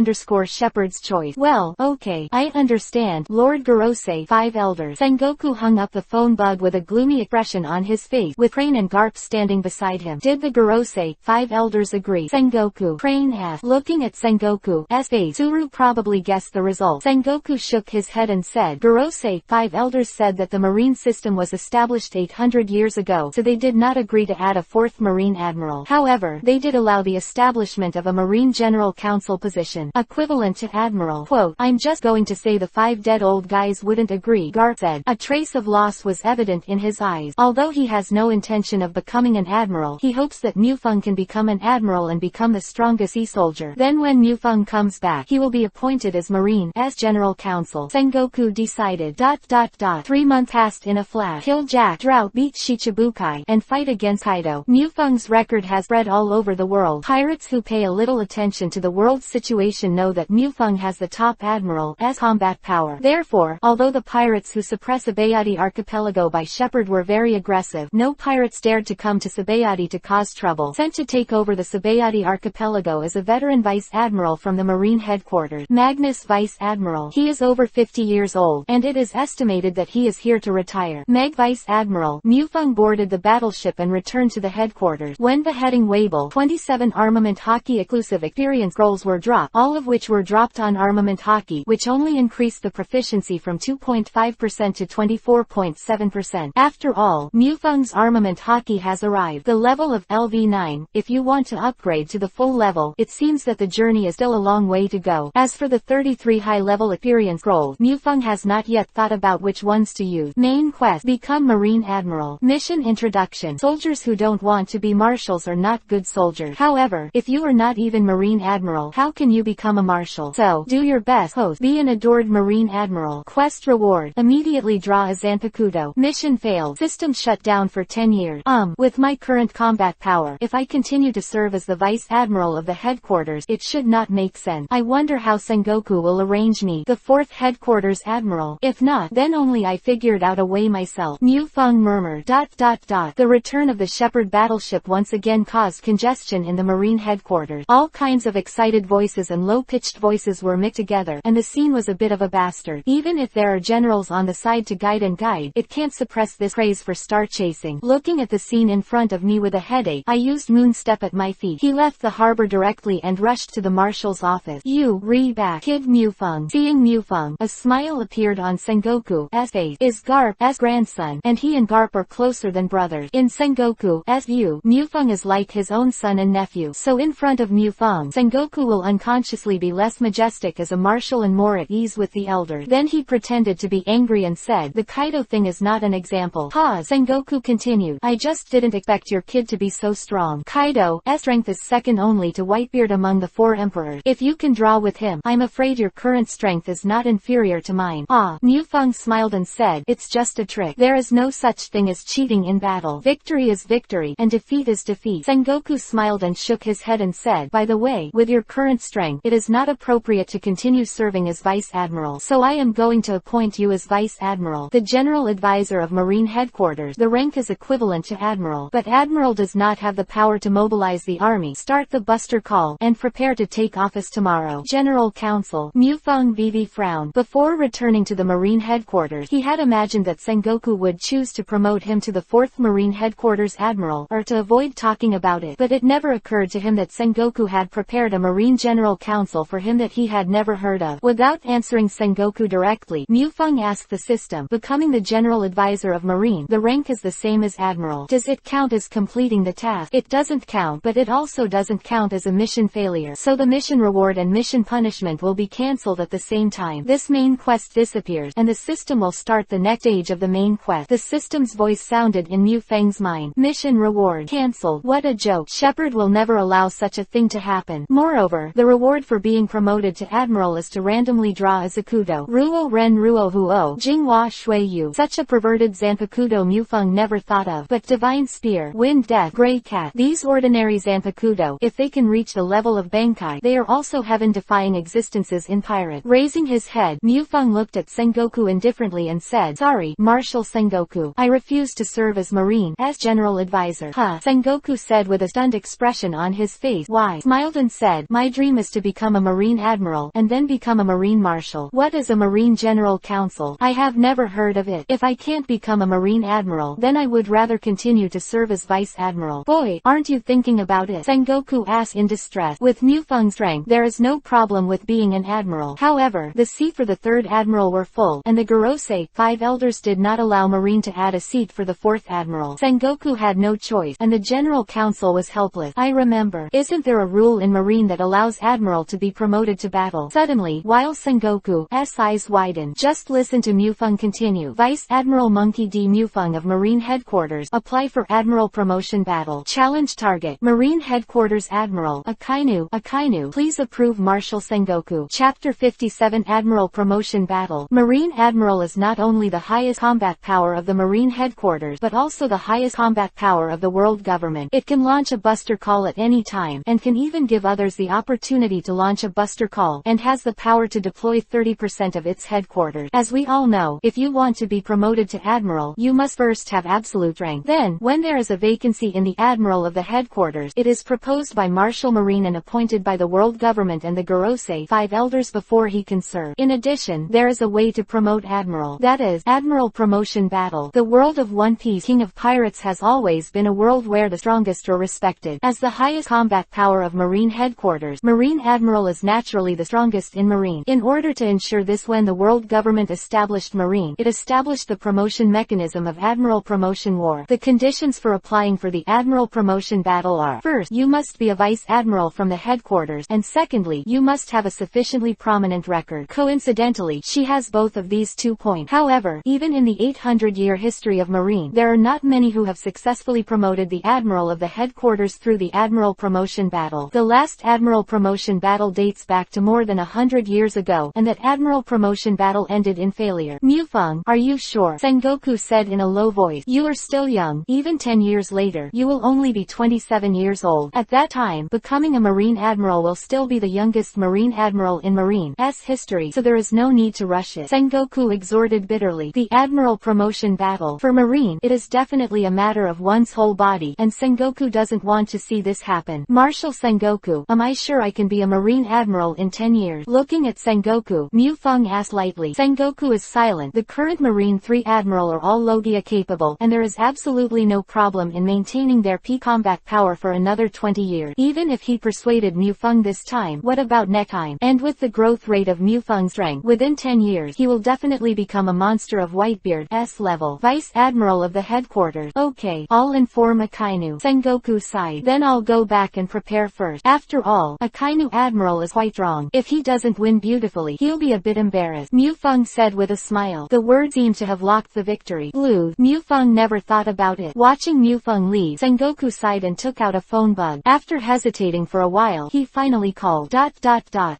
Shepherd's Choice. Well, okay, I understand, Lord Gorosei, 5 elders. Sengoku hung up the phone bug with a gloomy expression on his face, with Crane and Garp standing beside him. Did the Gorosei, 5 elders agree? Sengoku. Crane asked. Looking at Sengoku's face, Tsuru probably guessed the result. Sengoku shook his head and said, Gorosei, 5 elders said that the marine system was established 800 years ago, so they did not agree to add a 4th Marine Admiral. However, they did allow the establishment of a Marine General Council position, equivalent to Admiral. Quote, I'm just going to say the 5 dead old guys wouldn't agree, Garp said. A trace of loss was evident in his eyes. Although he has no intention of becoming an admiral, he hopes that Mufeng can become an admiral and become the strongest sea soldier. Then when Mufeng comes back, he will be appointed as Marine's General Council. Sengoku decided. 3 months passed in a flash. Kill Jack, Drought, beat Shichibukai, and fight against Kaido. Mufeng's record has spread all over the world. Pirates who pay a little attention to the world's situation know that Mufeng has the top admiral's combat power. Therefore, although the pirates who suppress Sabayati Archipelago by Shepherd were very aggressive, no pirates dared to come to Sabayati to cause trouble. Sent to take over the Sabayati Archipelago is a veteran Vice Admiral from the Marine Headquarters, Magnus Vice Admiral. He is over 50 years old, and it is estimated that he is here to retire. Meg Vice Admiral. Mufeng boarded the battleship and returned to the headquarters. When the heading Weibo 27 Armament Haki exclusive experience scrolls were dropped, all of which were dropped on Armament Haki, which only increased the proficiency from 2.5% to 24.7%. After all, Mufeng's Armament Haki has arrived. The level of LV9, if you want to upgrade to the full level, it seems that the journey is still a long way to go. As for the 33 high-level experience scrolls, Mufeng has not yet thought about which ones to use. Main quest: Become Marine Admiral. Mission introduction. Soldiers who don't want to be marshals are not good soldiers. However, if you are not even Marine Admiral, how can you become a marshal? So, do your best. Host. Be an adored Marine Admiral. Quest reward. Immediately draw a Zanpakuto. Mission failed. System shut down for 10 years. With my current combat power, if I continue to serve as the Vice Admiral of the headquarters, it should not make sense. I wonder how Sengoku will arrange me, the 4th Headquarters Admiral. If not, then only I figured out a way myself. Mufeng murmured. The return of the Shepherd battleship once again caused congestion in the Marine Headquarters. All kinds of excited voices and low-pitched voices were mixed together, and the scene was a bit of a bastard. Even if there are generals on the side to guide, it can't suppress this craze for star chasing. Looking at the scene in front of me with a headache, I used Moonstep at my feet. He left the harbor directly and rushed to the marshal's office. You, read back. Kid Mufeng. Seeing Mufeng, a smile appeared on Sengoku's face. Is Garp's grandson, and he and Garp are closer than brothers. In Sengoku's view, Mufeng is like his own son and nephew. So in front of Mufeng, Sengoku will unconsciously be less majestic as a marshal and more at ease with the elders. Then he pretended to be angry and said, the Kaido thing is not an example. Pause. Sengoku continued, I just didn't expect your kid to be so strong. Kaido's strength is second only to Whitebeard among the 4 emperors. If you can draw with him, I'm afraid your current strength is not inferior to mine. Mufeng smiled and said, it's just a trick. There is no such thing as cheating in battle. Victory is victory, and defeat is defeat. Sengoku smiled and shook his head and said, by the way, with your current strength, it is not appropriate to continue serving as Vice Admiral. So I am going to appoint you as Vice Admiral, the General Advisor of Marine Headquarters. The rank is equivalent to Admiral, but Admiral does not have the power to mobilize the army, start the buster call, and prepare to take on office tomorrow. General Counsel. Mufeng Vivi frowned. Before returning to the Marine headquarters, he had imagined that Sengoku would choose to promote him to the 4th Marine headquarters Admiral, or to avoid talking about it, but it never occurred to him that Sengoku had prepared a Marine General Council for him that he had never heard of. Without answering Sengoku directly, Mufeng asked the system, becoming the General Advisor of Marine, the rank is the same as Admiral. Does it count as completing the task? It doesn't count, but it also doesn't count as a mission failure, so the mission reward and mission punishment will be cancelled at the same time. This main quest disappears, and the system will start the next stage of the main quest. The system's voice sounded in Mufeng's mind. Mission reward cancelled. What a joke. Shepard will never allow such a thing to happen. Moreover, the reward for being promoted to Admiral is to randomly draw a Zakudo. Ruo Ren Ruo Huo Jinghua Shui Yu. Such a perverted Zanpakudo Mufeng never thought of. But Divine Spear, Wind Death, Grey Cat. These ordinary Zanpakudo, if they can reach the level of Bankai, they are also heaven-defying existences in Pirate. Raising his head, Mufeng looked at Sengoku indifferently and said, "Sorry, Marshal Sengoku. I refuse to serve as Marine, as General Advisor." Huh, Sengoku said with a stunned expression on his face. Why? Smiled and said, "My dream is to become a Marine Admiral, and then become a Marine Marshal." What is a Marine General Council? I have never heard of it. If I can't become a Marine Admiral, then I would rather continue to serve as Vice Admiral. Boy, aren't you thinking about it? Sengoku asked in distress. With Mufeng's rank, there is no problem with being an Admiral. However, the seat for the 3rd Admiral were full, and the Gorosei, 5 elders did not allow Marine to add a seat for the 4th Admiral. Sengoku had no choice, and the General Council was helpless. I remember. Isn't there a rule in Marine that allows Admiral to be promoted to battle? Suddenly, while Sengoku's eyes widened, just listen to Mufeng continue. Vice Admiral Monkey D. Mufeng of Marine Headquarters. Apply for Admiral Promotion Battle. Challenge target. Marine Headquarters Admiral. Akainu. Akainu. Please approve Marshal Sengoku. Chapter 57 Admiral Promotion Battle. Marine Admiral is not only the highest combat power of the Marine Headquarters but also the highest combat power of the world government. It can launch a buster call at any time, and can even give others the opportunity to launch a buster call, and has the power to deploy 30% of its headquarters. As we all know, if you want to be promoted to Admiral, you must first have absolute rank. Then, when there is a vacancy in the Admiral of the headquarters, it is proposed by Marshal Marine and appointed by the world government and the Gorosei, 5 elders before he can serve. In addition, there is a way to promote Admiral. That is, Admiral Promotion Battle. The world of One Piece, King of Pirates, has always been a world where the strongest are respected. As the highest combat power of Marine Headquarters, Marine Admiral is naturally the strongest in Marine. In order to ensure this, when the world government established Marine, it established the promotion mechanism of Admiral Promotion War. The conditions for applying for the Admiral Promotion Battle are: first, you must be a Vice Admiral from the headquarters, and secondly, you must have a sufficiently prominent record. Coincidentally, she has both of these 2 points. However, even in the 800-year history of Marine, there are not many who have successfully promoted the Admiral of the headquarters through the Admiral Promotion Battle. The last Admiral Promotion Battle dates back to more than 100 years ago, and that Admiral Promotion Battle ended in failure. Mufeng, are you sure? Sengoku said in a low voice. You are still young. Even 10 years later, you will only be 27 years old. At that time, becoming a Marine Admiral will still be the youngest Marine Admiral in Marine's history, so there is no need to rush it. Sengoku exhorted bitterly. The Admiral Promotion Battle. For Marine, it is definitely a matter of one's whole body, and Sengoku doesn't want to see this happen. Marshal Sengoku, am I sure I can be a Marine Admiral in 10 years? Looking at Sengoku, Mufeng asked lightly. Sengoku is silent. The current Marine 3 Admiral are all Logia capable, and there is absolutely no problem in maintaining their peak combat power for another 20 years. Even if he persuaded Mufeng this time, what about next time? And with the growth rate of Mufeng's strength, within 10 years, he will definitely become a monster of Whitebeard's level. Vice Admiral of the headquarters. Okay, I'll inform Akainu. Sengoku sighed. Then I'll go back and prepare first. After all, Akainu Admiral is quite strong. If he doesn't win beautifully, he'll be a bit embarrassed. Mufeng said with a smile. The word seemed to have locked the victory. Lose. Mufeng never thought about it. Watching Mufeng leave, Sengoku sighed and took out a phone bug. After hesitating for a while, he finally called.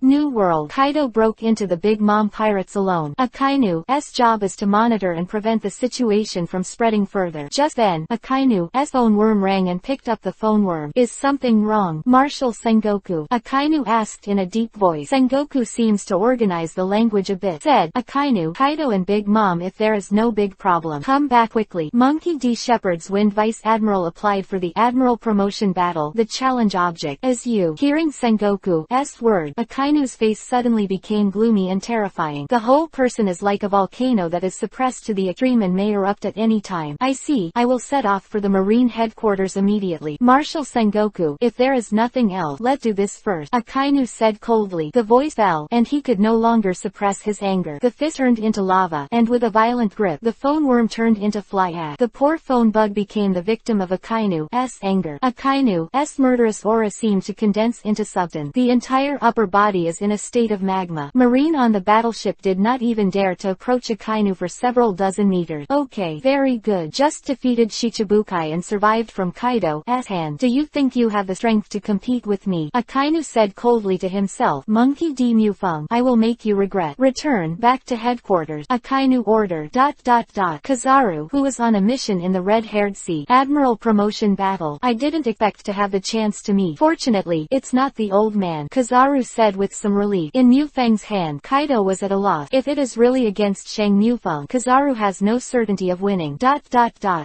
New World. Kaido broke into the Big Mom Pirates alone. Akainu's job is to monitor and prevent the situation from spreading further. Just then, Akainu's phone worm rang and picked up the phone worm. Is something wrong? Marshal Sengoku. Akainu asked in a deep voice. Sengoku seems to organize the language a bit. Said, Akainu, Kaido and Big Mom, if there is no big problem, come back quickly. Monkey D. Shepherd's Wind Vice Admiral applied for the Admiral Promotion Battle. The challenge object is you. Hearing Sengoku Sengoku's word. Akainu's face suddenly became gloomy and terrifying. The whole person is like a volcano that is suppressed to the extreme and may erupt at any time. I see. I will set off for the Marine headquarters immediately. Marshal Sengoku, if there is nothing else, let's do this first, Akainu said coldly. The voice fell, and he could no longer suppress his anger. The fist turned into lava, and with a violent grip, the phone worm turned into fly ash. The poor phone bug became the victim of Akainu's anger. Akainu's murderous aura seemed to condense into substance. The entire upper body is in a state of magma. Marine on the battleship did not even dare to approach Akainu for several dozen meters. Okay, very good. Just defeated Shichibukai and survived from Kaido's hand. Do you think you have the strength to compete with me? Akainu said coldly to himself. Monkey D. Mufeng, I will make you regret. Return back to headquarters. Akainu ordered. Kizaru, who was on a mission in the Red-Haired Sea Admiral promotion battle. I didn't expect to have the chance to meet. Fortunately, it's not the old man, Kizaru said with some relief. In Mufeng's hand, Kaido was at a loss. If it is really against Shang Mufeng, Kizaru has no certainty of winning.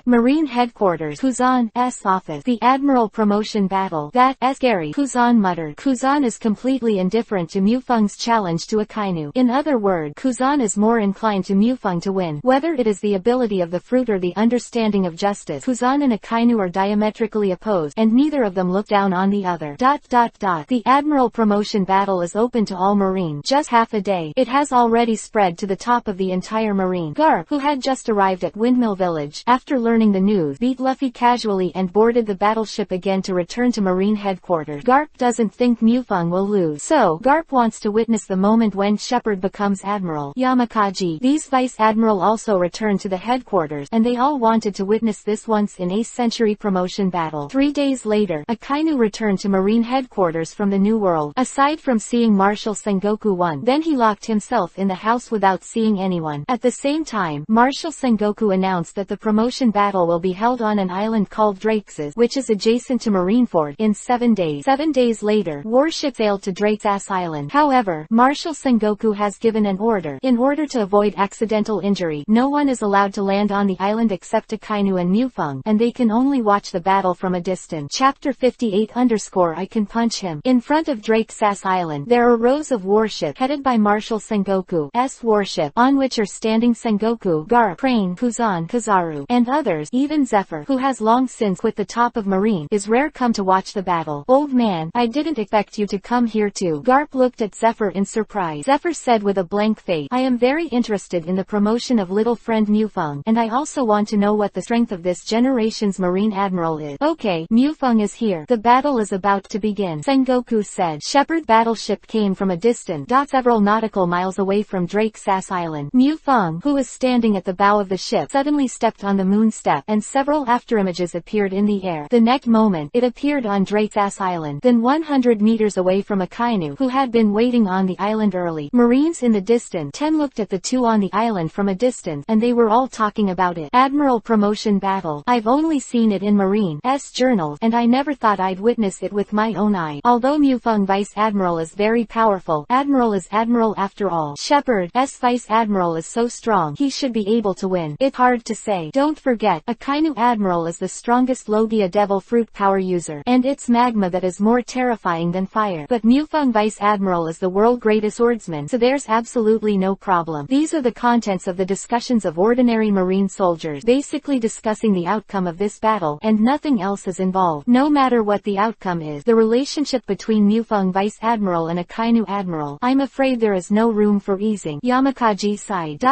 Marine headquarters. Kuzan's office. The Admiral promotion battle. That's scary, Kuzan muttered. Kuzan is completely indifferent to Mufeng's challenge to Akainu. In other words, Kuzan is more inclined to Mufeng to win. Whether it is the ability of the fruit or the understanding of justice, Kuzan and Akainu are diametrically opposed, and neither of them look down on the other. The Admiral promotion battle is open to all Marines. Just half a day, it has already spread to the top of the entire Marine. Garp, who had just arrived at Windmill Village, after learning the news, beat Luffy casually and boarded the battleship again to return to Marine headquarters. Garp doesn't think Mufeng will lose, so Garp wants to witness the moment when Shepard becomes Admiral. Yamakaji, these Vice Admiral also returned to the headquarters, and they all wanted to witness this once in a century promotion battle. 3 days later, Akainu returned to Marine headquarters from the New World. Aside from seeing Marshal Sengoku once, then he locked himself in the house without seeing anyone. At the same time, Marshal Sengoku announced that the promotion battle will be held on an island called Drake's, which is adjacent to Marineford, in 7 days. 7 days later, warships sailed to Drake's Island. However, Marshal Sengoku has given an order. In order to avoid accidental injury, no one is allowed to land on the island except Akainu and Mufeng, and they can only watch the battle from a distance. Chapter 58 I can punch him. In front of Drake's Island, there are rows of warships headed by Marshal Sengoku's warship, on which are standing Sengoku, Garp, Crane, Kuzan, Kizaru, and others. Even Zephyr, who has long since quit the top of Marine, is rare come to watch the battle. Old man, I didn't expect you to come here too. Garp looked at Zephyr in surprise. Zephyr said with a blank face, I am very interested in the promotion of little friend Mufeng, and I also want to know what the strength of this generation's Marine Admiral is. Okay, Mufeng is here. The battle is about to begin, Sengoku said. Shepard battleship came from a distance, several nautical miles away from Drake's Island. Mufeng, who was standing at the bow of the ship, suddenly stepped on the moon step, and several afterimages appeared in the air. The next moment, it appeared on Drake's Island. Then 100 meters away from Akainu, who had been waiting on the island early. Marines in the distance. 10 looked at the two on the island from a distance, and they were all talking about it. Admiral promotion battle. I've only seen it in Marine's journals, and I never thought I'd witness it with my own eye. Although Mufeng Vice Admiral is very powerful, Admiral is Admiral after all. Shepard's Vice Admiral is so strong, he should be able to win. It's hard to say. Don't forget, Akainu Admiral is the strongest Logia Devil Fruit power user, and it's magma that is more terrifying than fire. But Mufeng Vice Admiral is the world greatest swordsman, so there's absolutely no problem. These are the contents of the discussions of ordinary Marine soldiers, basically discussing the outcome of this battle, and nothing else is involved. No matter what the outcome is, the relationship between Mufeng Vice Admiral and Akainu Admiral, I'm afraid there is no room for easing. Yamakaji sighed.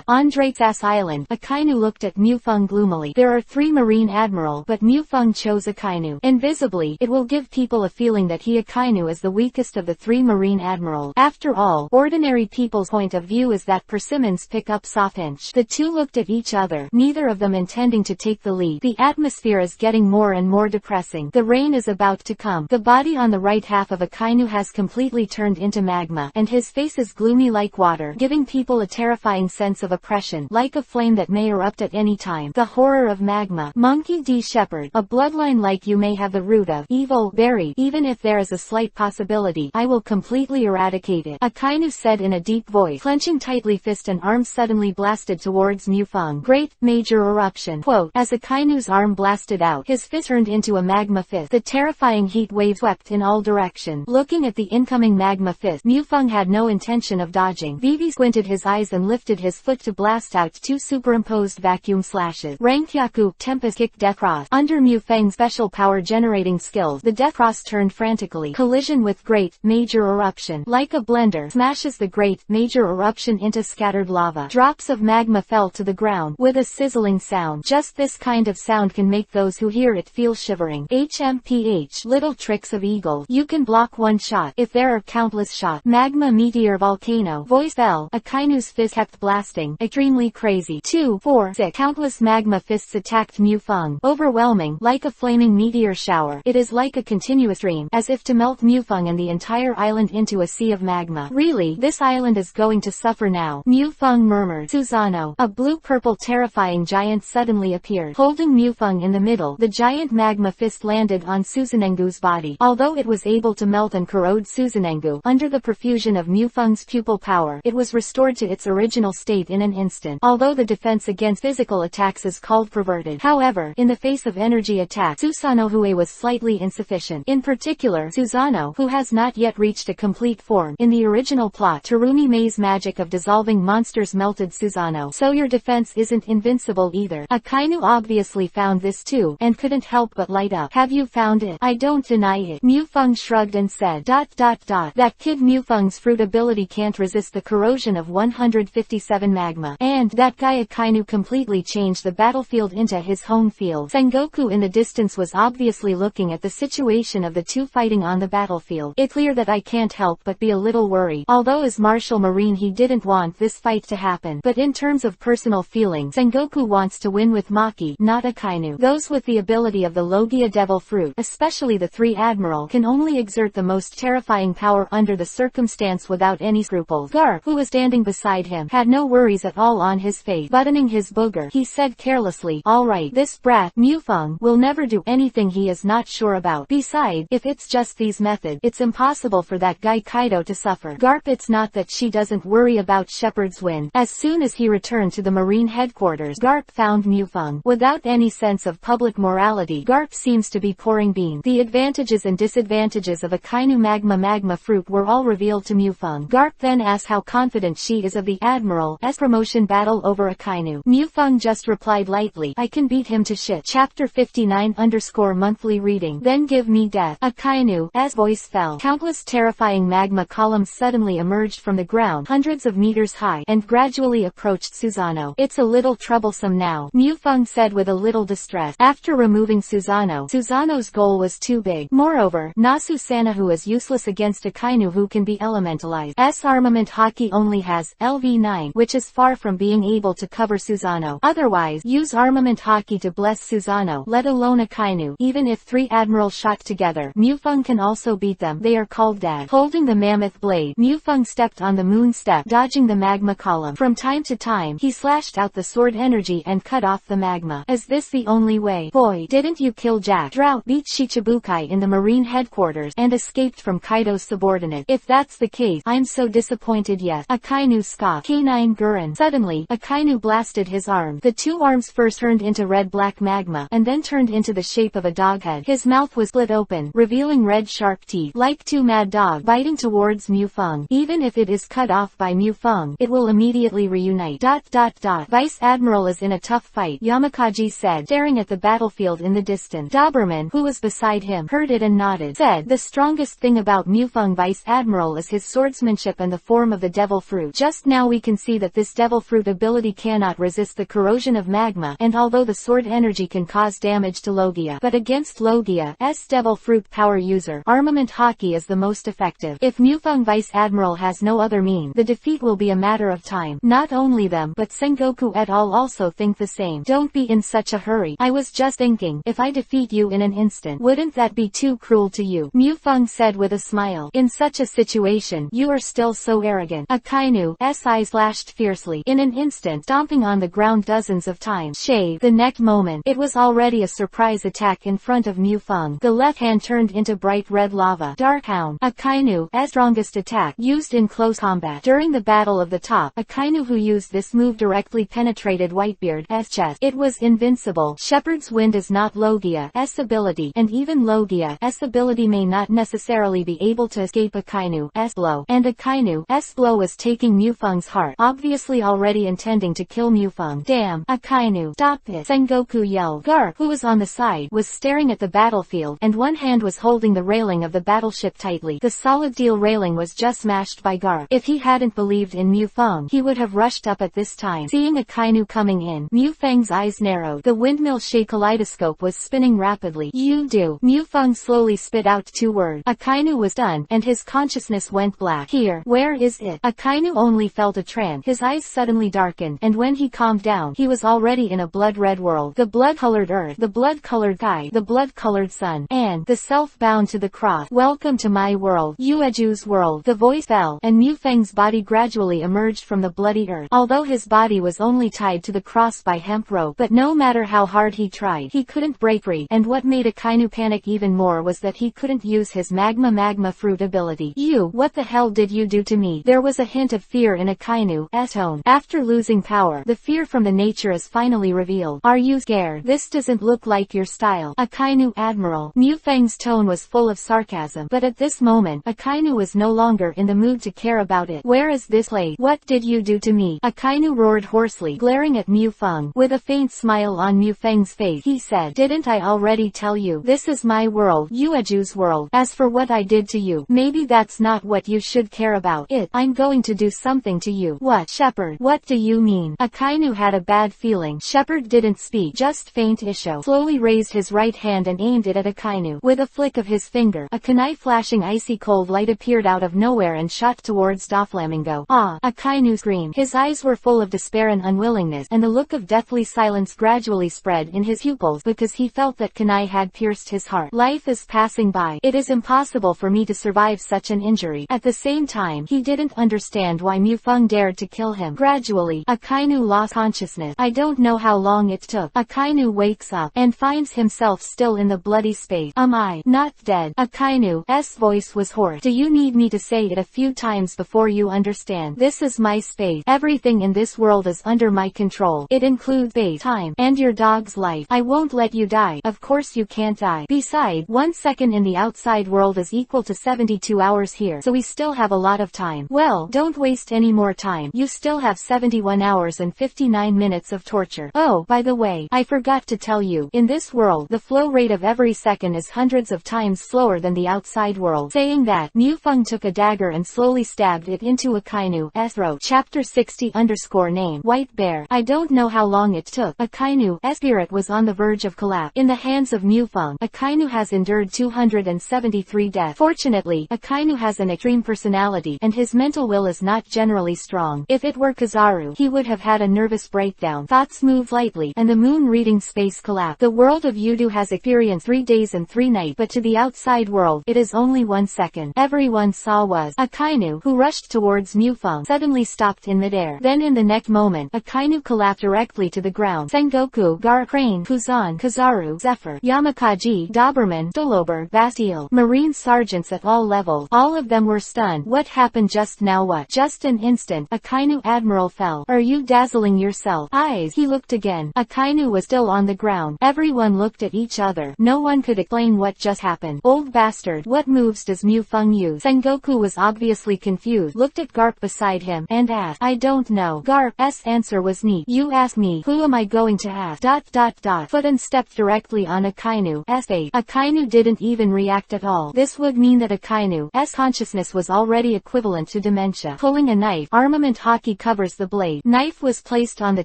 On Drake's Island, Akainu looked at Mufeng gloomily. There are 3 Marine Admiral, but Mufeng chose Akainu. Invisibly, it will give people a feeling that Akainu is the weakest of the 3 Marine Admirals. After all, ordinary people's point of view is that persimmons pick up softhinch. The two looked at each other, neither of them intending to take the lead. The atmosphere is getting more and more depressing. The rain is about to come. The body on the right half of Akainu has completely turned into magma, and his face is gloomy like water, giving people a terrifying sense of oppression, like a flame that may erupt at any time. The horror of magma. Monkey D. Shepard, a bloodline like you may have the root of evil buried. Even if there is a slight possibility, I will completely eradicate it, Akainu said in a deep voice. Clenching tightly, fist and arm suddenly blasted towards Mufeng. Great major eruption. Quote, as Akainu's arm blasted out, his fist turned into a magma fist. The terrifying heat wave swept in all directions. Looking at the incoming magma fist, Mufeng had no intention of dodging. Vivi squinted his eyes and lifted his foot to blast out 2 superimposed vacuum slashes. Rangkyaku, Tempest Kick Death Cross. Under Mufeng's special power generating skills, the Death Cross turned frantically. Collision with Great Major Eruption. Like a blender, smashes the Great Major Eruption into scattered lava. Drops of magma fell to the ground with a sizzling sound. Just this kind of sound can make those who hear it feel shivering. HMPH. Little tricks of Eagle. You can block one shot if there are countless shots. Magma Meteor Volcano. Voice fell. Akainu's fist kept blasting. Extremely crazy. 2, 4, 6. Countless magma fists attacked Mufeng. Overwhelming, like a flaming meteor shower. It is like a continuous stream, as if to melt Mufeng and the entire island into a sea of magma. Really, this island is going to suffer now. Mufeng murmured. Susano. A blue-purple terrifying giant suddenly appeared. Holding Mufeng in the middle, the giant magma fist landed on Susanengu's body. Although it was able to melt and corrode Susanengu, under the perfusion of Mufeng's pupil power, it was restored to its original state in an instant. Although the defense against physical attacks is called perverted. However, in the face of energy attack, Susanohue was slightly insufficient. In particular, Susano, who has not yet reached a complete form. In the original plot, Terumi Mei's magic of dissolving monsters melted Susano. So your defense isn't invincible either. Akainu obviously found this too, and couldn't help but light up. Have you found it? I don't deny it. Mufeng shrugged and said, ... That kid Mufeng's fruit ability can't resist the corrosion of 157 magma. And that guy Akainu completely changed the battlefield into his home field. Sengoku in the distance was obviously looking at the situation of the two fighting on the battlefield. It's clear that I can't help but be a little worried. Although as Martial Marine he didn't want this fight to happen. But in terms of personal feelings, Sengoku wants to win with Maki, not Akainu. Those with the ability of the Logia Devil Fruit, especially the 3 Admiral, can only exert the most terrifying power under the circumstance without any scruples. Garp, who was standing beside him, had no worries at all on his face. Buttoning his booger, he said carelessly, alright, this brat, Mufeng, will never do anything he is not sure about. Besides, if it's just these methods, it's impossible for that guy Kaido to suffer. Garp, it's not that she doesn't worry about Shepherd's Wind. As soon as he returned to the Marine headquarters, Garp found Mufeng. Without any sense of public morality, Garp seems to be pouring beans. The advantages and disadvantages of Akainu magma fruit were all revealed to Mufeng. Garp then asked how confident she is of the Admiral's promotion battle over Akainu. Mufeng just replied lightly, I can beat him to shit. Chapter 59_monthly reading. Then give me death. Akainu's voice fell. Countless terrifying magma columns suddenly emerged from the ground, hundreds of meters high, and gradually approached Susano. It's a little troublesome now, Mufeng said with a little distress. After removing Susano's goal was too big. Moreover, Nasu Sanahu is useless against Akainu who can be elementalized. Armament Haki only has LV9, which is far from being able to cover Susano. Otherwise, use Armament Haki to bless Susano, let alone Akainu. Even if 3 Admiral shot together, Mufeng can also beat them. They are called Dad. Holding the mammoth blade, Mufeng stepped on the moon step, dodging the magma column. From time to time, he slashed out the sword energy and cut off the magma. Is this the only way? Boy, didn't you kill Jack? Drought beat Shichibukai in the Marine headquarters and escaped from Kaido's subordinate. If that's the case, I'm so disappointed. Yes. Akainu scoffed. K9 Gurren. Suddenly, Akainu blasted his arm. The 2 arms first turned into red-black magma, and then turned into the shape of a dog head. His mouth was split open, revealing red sharp teeth. Like 2 mad dogs biting towards Mufeng. Even if it is cut off by Mufeng, it will immediately reunite. Vice Admiral is in a tough fight, Yamakaji said, staring at the battlefield in the distance. Doberman, who was beside him, heard it and nodded. Said, the strongest thing about Mufeng Vice Admiral is his swordsmanship and the form of the devil fruit. Just now we can see that this devil fruit ability cannot resist the corrosion of magma, and although the sword energy can cause damage to Logia, but against Logia's devil fruit power user, Armament Haki is the most effective. If Mufeng Vice Admiral has no other means, the defeat will be a matter of time. Not only them, but Sengoku et al. Also think the same. Don't be in such a hurry. I was just thinking, if I defeat you in an instant, wouldn't that be too cruel to you? Mufeng said with a smile. In such a situation, you are still so arrogant. Akainu's eyes flashed fiercely. In an instant, stomping on the ground dozens of times. The next moment, it was already a surprise attack in front of Mufeng. The left hand turned into bright red lava. Dark Hound. Akainu's strongest attack, used in close combat. During the Battle of the Top, Akainu who used this move directly penetrated Whitebeard's chest. It was invincible. Shepherd's Wind is not Logia's ability, and even Logia's ability ability may not necessarily be able to escape Akainu's blow, and Akainu's blow was taking Mufang's heart, obviously already intending to kill Mufang. Damn, Akainu, stop it, Sengoku yelled. Garp, who was on the side, was staring at the battlefield, and one hand was holding the railing of the battleship tightly. The solid steel railing was just smashed by Garp. If he hadn't believed in Mufang, he would have rushed up at this time. Seeing Akainu coming in, Mufang's eyes narrowed. The windmill-shaped kaleidoscope was spinning rapidly. You do. Mufang slowly spit out 2 words. Akainu was done, and his consciousness went black. Here. Where is it? Akainu only felt a trance. His eyes suddenly darkened, and when he calmed down, he was already in a blood-red world. The blood-colored earth, the blood-colored sky, the blood-colored sun, and the self bound to the cross. Welcome to my world. Yueju's world. The voice fell, and Mufang's body gradually emerged from the bloody earth. Although his body was only tied to the cross by hemp rope, but no matter how hard he tried, he couldn't break free, and what made Akainu panic even more was that he couldn't use his magma fruit ability. You, what the hell did you do to me? There was a hint of fear in Akainu's tone. After losing power, the fear from the nature is finally revealed. Are you scared? This doesn't look like your style. Akainu Admiral. Mufang's tone was full of sarcasm, but at this moment, Akainu was no longer in the mood to care about it. Where is this place? What did you do to me? Akainu roared hoarsely, glaring at Mufang. With a faint smile on Mufang's face, he said, didn't I already tell you? This is my world, Yueju's world. As for what I did to you, maybe that's not what you should care about. I'm going to do something to you. What, Shepherd? What do you mean? Akainu had a bad feeling. Shepherd didn't speak, just faint Isho slowly raised his right hand and aimed it at Akainu. With a flick of his finger, a kunai flashing icy cold light appeared out of nowhere and shot towards Doflamingo. Ah! Akainu screamed. His eyes were full of despair and unwillingness, and the look of deathly silence gradually spread in his pupils because he felt that kunai had pierced his heart. Life is passing by. It is impossible for me to survive such an injury. At the same time, he didn't understand why Mufang dared to kill him. Gradually, Akainu lost consciousness. I don't know how long it took. Akainu wakes up and finds himself still in the bloody space. Am I not dead? Akainu's voice was hoarse. Do you need me to say it a few times before you understand? This is my space. Everything in this world is under my control. It includes space, time, and your dog's life. I won't let you die. Of course you can't die. Besides, 1 second in the outside world is equal to 72 hours here, so we still have a lot of time. Well, don't waste any more time. You still have 71 hours and 59 minutes of torture. Oh, by the way, I forgot to tell you, in this world, the flow rate of every second is hundreds of times slower than the outside world. Saying that, Mufang took a dagger and slowly stabbed it into Akainu's throat. Chapter 60_name White Bear. I don't know how long it took. Akainu's spirit was on the verge of collapse. In the hands of Mufang, Akainu has endured 273 deaths. Fortunately, Akainu has an extreme personality, and his mental will is not generally strong. If it were Kizaru, he would have had a nervous breakdown. Thoughts moved lightly, and the moon reading space collapsed. The world of Yudu has experienced 3 days and 3 nights, but to the outside world, it is only 1 second. Everyone saw was Akainu, who rushed towards Mufang, suddenly stopped in midair. Then in the next moment, Akainu collapsed directly to the ground. Sengoku, Garp, Crane, Kuzan, Kizaru, Zephyr, Yamakaji, Doberman, Stolober, Bastille, Marine sergeants at all levels. All of them were stunned. What happened just now? What? Just an instant, Akainu Admiral fell. Are you dazzling yourself? Eyes. He looked again. Akainu was still on the ground. Everyone looked at each other. No one could explain what just happened. Old bastard, what moves does Mufang use? Sengoku was obviously confused, looked at Garp beside him, and asked, I don't know. Garp's answer was neat. You ask me, who am I going to ask? Foot and stepped directly on Akainu's face. Akainu didn't even react at all. This would mean that Akainu's consciousness was already equivalent to dementia. Pulling a knife, armament Haki covers the blade. Knife was placed on the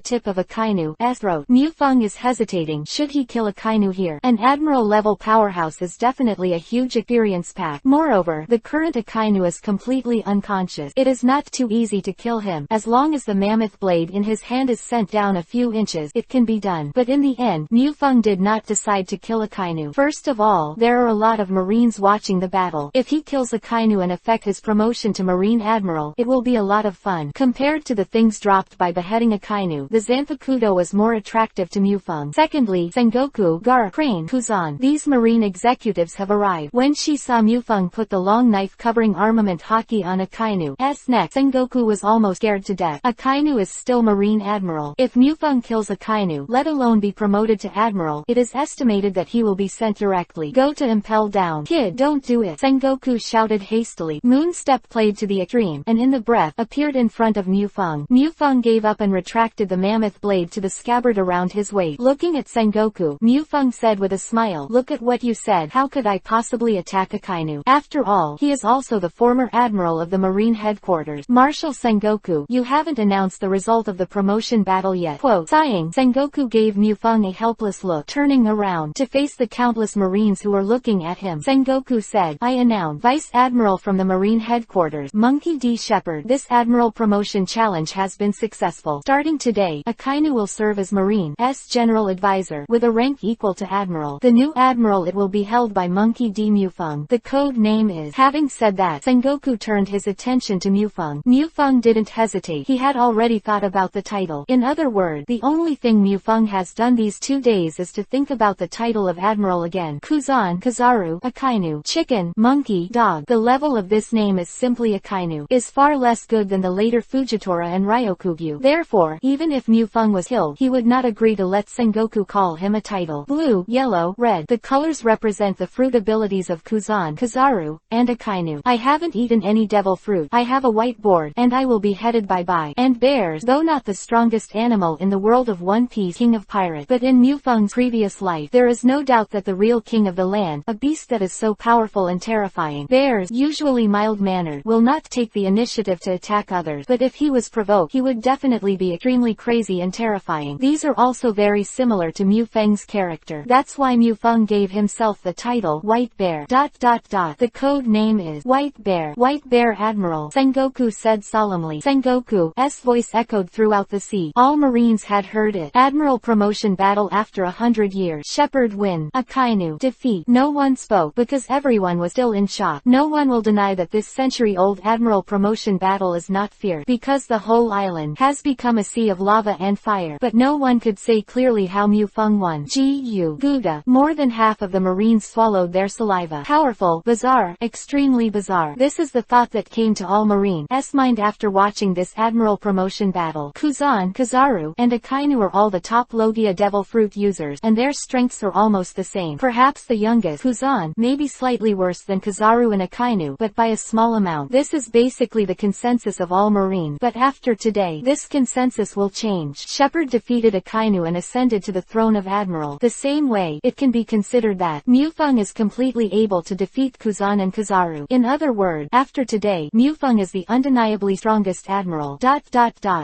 tip of Akainu's throat. Mufang is hesitating. Should he kill Akainu here? An Admiral-level powerhouse is definitely a huge experience pack. Moreover, the current Akainu is completely unconscious. It is not too easy to kill him. As long as the mammoth blade in his hand is sent down a few inches, it can be done. But in the end, Mufang did not decide to kill Akainu. First of all, there are a lot of Marines watching the battle. If he kills Akainu and affect his promotion to Marine Admiral, it will be a lot of fun. Compared to the things dropped by beheading Akainu, the Zanpakuto was more attractive to Mufang. Secondly, Sengoku, Garp, Crane, Kuzan. These Marine executives have arrived. When she saw Mufang put the long knife covering armament Haki on Akainu's neck, Sengoku was almost scared to death. Akainu is still Marine Admiral. If Mufang kills Akainu, let alone be promoted to Admiral, it is estimated that he will be sent directly. Go to impel fell down. Kid, don't do it, Sengoku shouted hastily. Moonstep played to the extreme, and in the breath, appeared in front of Mufeng. Mufeng gave up and retracted the mammoth blade to the scabbard around his waist. Looking at Sengoku, Mufeng said with a smile, look at what you said. How could I possibly attack Akainu? After all, he is also the former admiral of the Marine headquarters. Marshal Sengoku, you haven't announced the result of the promotion battle yet. Quote, sighing, Sengoku gave Mufeng a helpless look, turning around to face the countless Marines who were looking at him. Sengoku said, I announce Vice Admiral from the Marine headquarters, Monkey D. Shepard. This Admiral promotion challenge has been successful. Starting today, Akainu will serve as Marine's General Advisor, with a rank equal to Admiral. The new Admiral it will be held by Monkey D. Mufeng. The code name is. Having said that, Sengoku turned his attention to Mufeng. Mufeng didn't hesitate. He had already thought about the title. In other words, the only thing Mufeng has done these 2 days is to think about the title of Admiral again. Kuzan, Kizaru, Akainu, Chicken, Monkey, Dog. The level of this name is simply Akainu, is far less good than the later Fujitora and Ryokugyu. Therefore, even if Mufeng was killed, he would not agree to let Sengoku call him a title. Blue, yellow, red. The colors represent the fruit abilities of Kuzan, Kizaru, and Akainu. I haven't eaten any devil fruit. I have a whiteboard, and I will be headed by and bears, though not the strongest animal in the world of One Piece, king of pirates. But in Mufeng's previous life, there is no doubt that the real king of the land, a beast that is so powerful and terrifying. Bears, usually mild-mannered, will not take the initiative to attack others, but if he was provoked, he would definitely be extremely crazy and terrifying. These are also very similar to Mufeng's character. That's why Mufeng gave himself the title White Bear. The code name is White Bear. White Bear Admiral, Sengoku said solemnly. Sengoku's voice echoed throughout the sea. All Marines had heard it. Admiral promotion battle after 100 years. Shepard win. Akainu defeat. No one spoke because everyone was still in shock. No one will deny that this century-old Admiral promotion battle is not fierce, because the whole island has become a sea of lava and fire. But no one could say clearly how Mufeng won. Gouda. More than half of the Marines swallowed their saliva. Powerful, bizarre, extremely bizarre. This is the thought that came to all Marines' mind after watching this Admiral promotion battle. Kuzan, Kizaru, and Akainu are all the top Logia devil fruit users, and their strengths are almost the same. Perhaps the youngest, Kuzan, may be slightly worse than Kizaru and Akainu, but by a small amount. This is basically the consensus of all Marines, but after today, this consensus will change. Shepard defeated Akainu and ascended to the throne of Admiral. The same way, it can be considered that Mufeng is completely able to defeat Kuzan and Kizaru. In other words, after today, Mufeng is the undeniably strongest Admiral.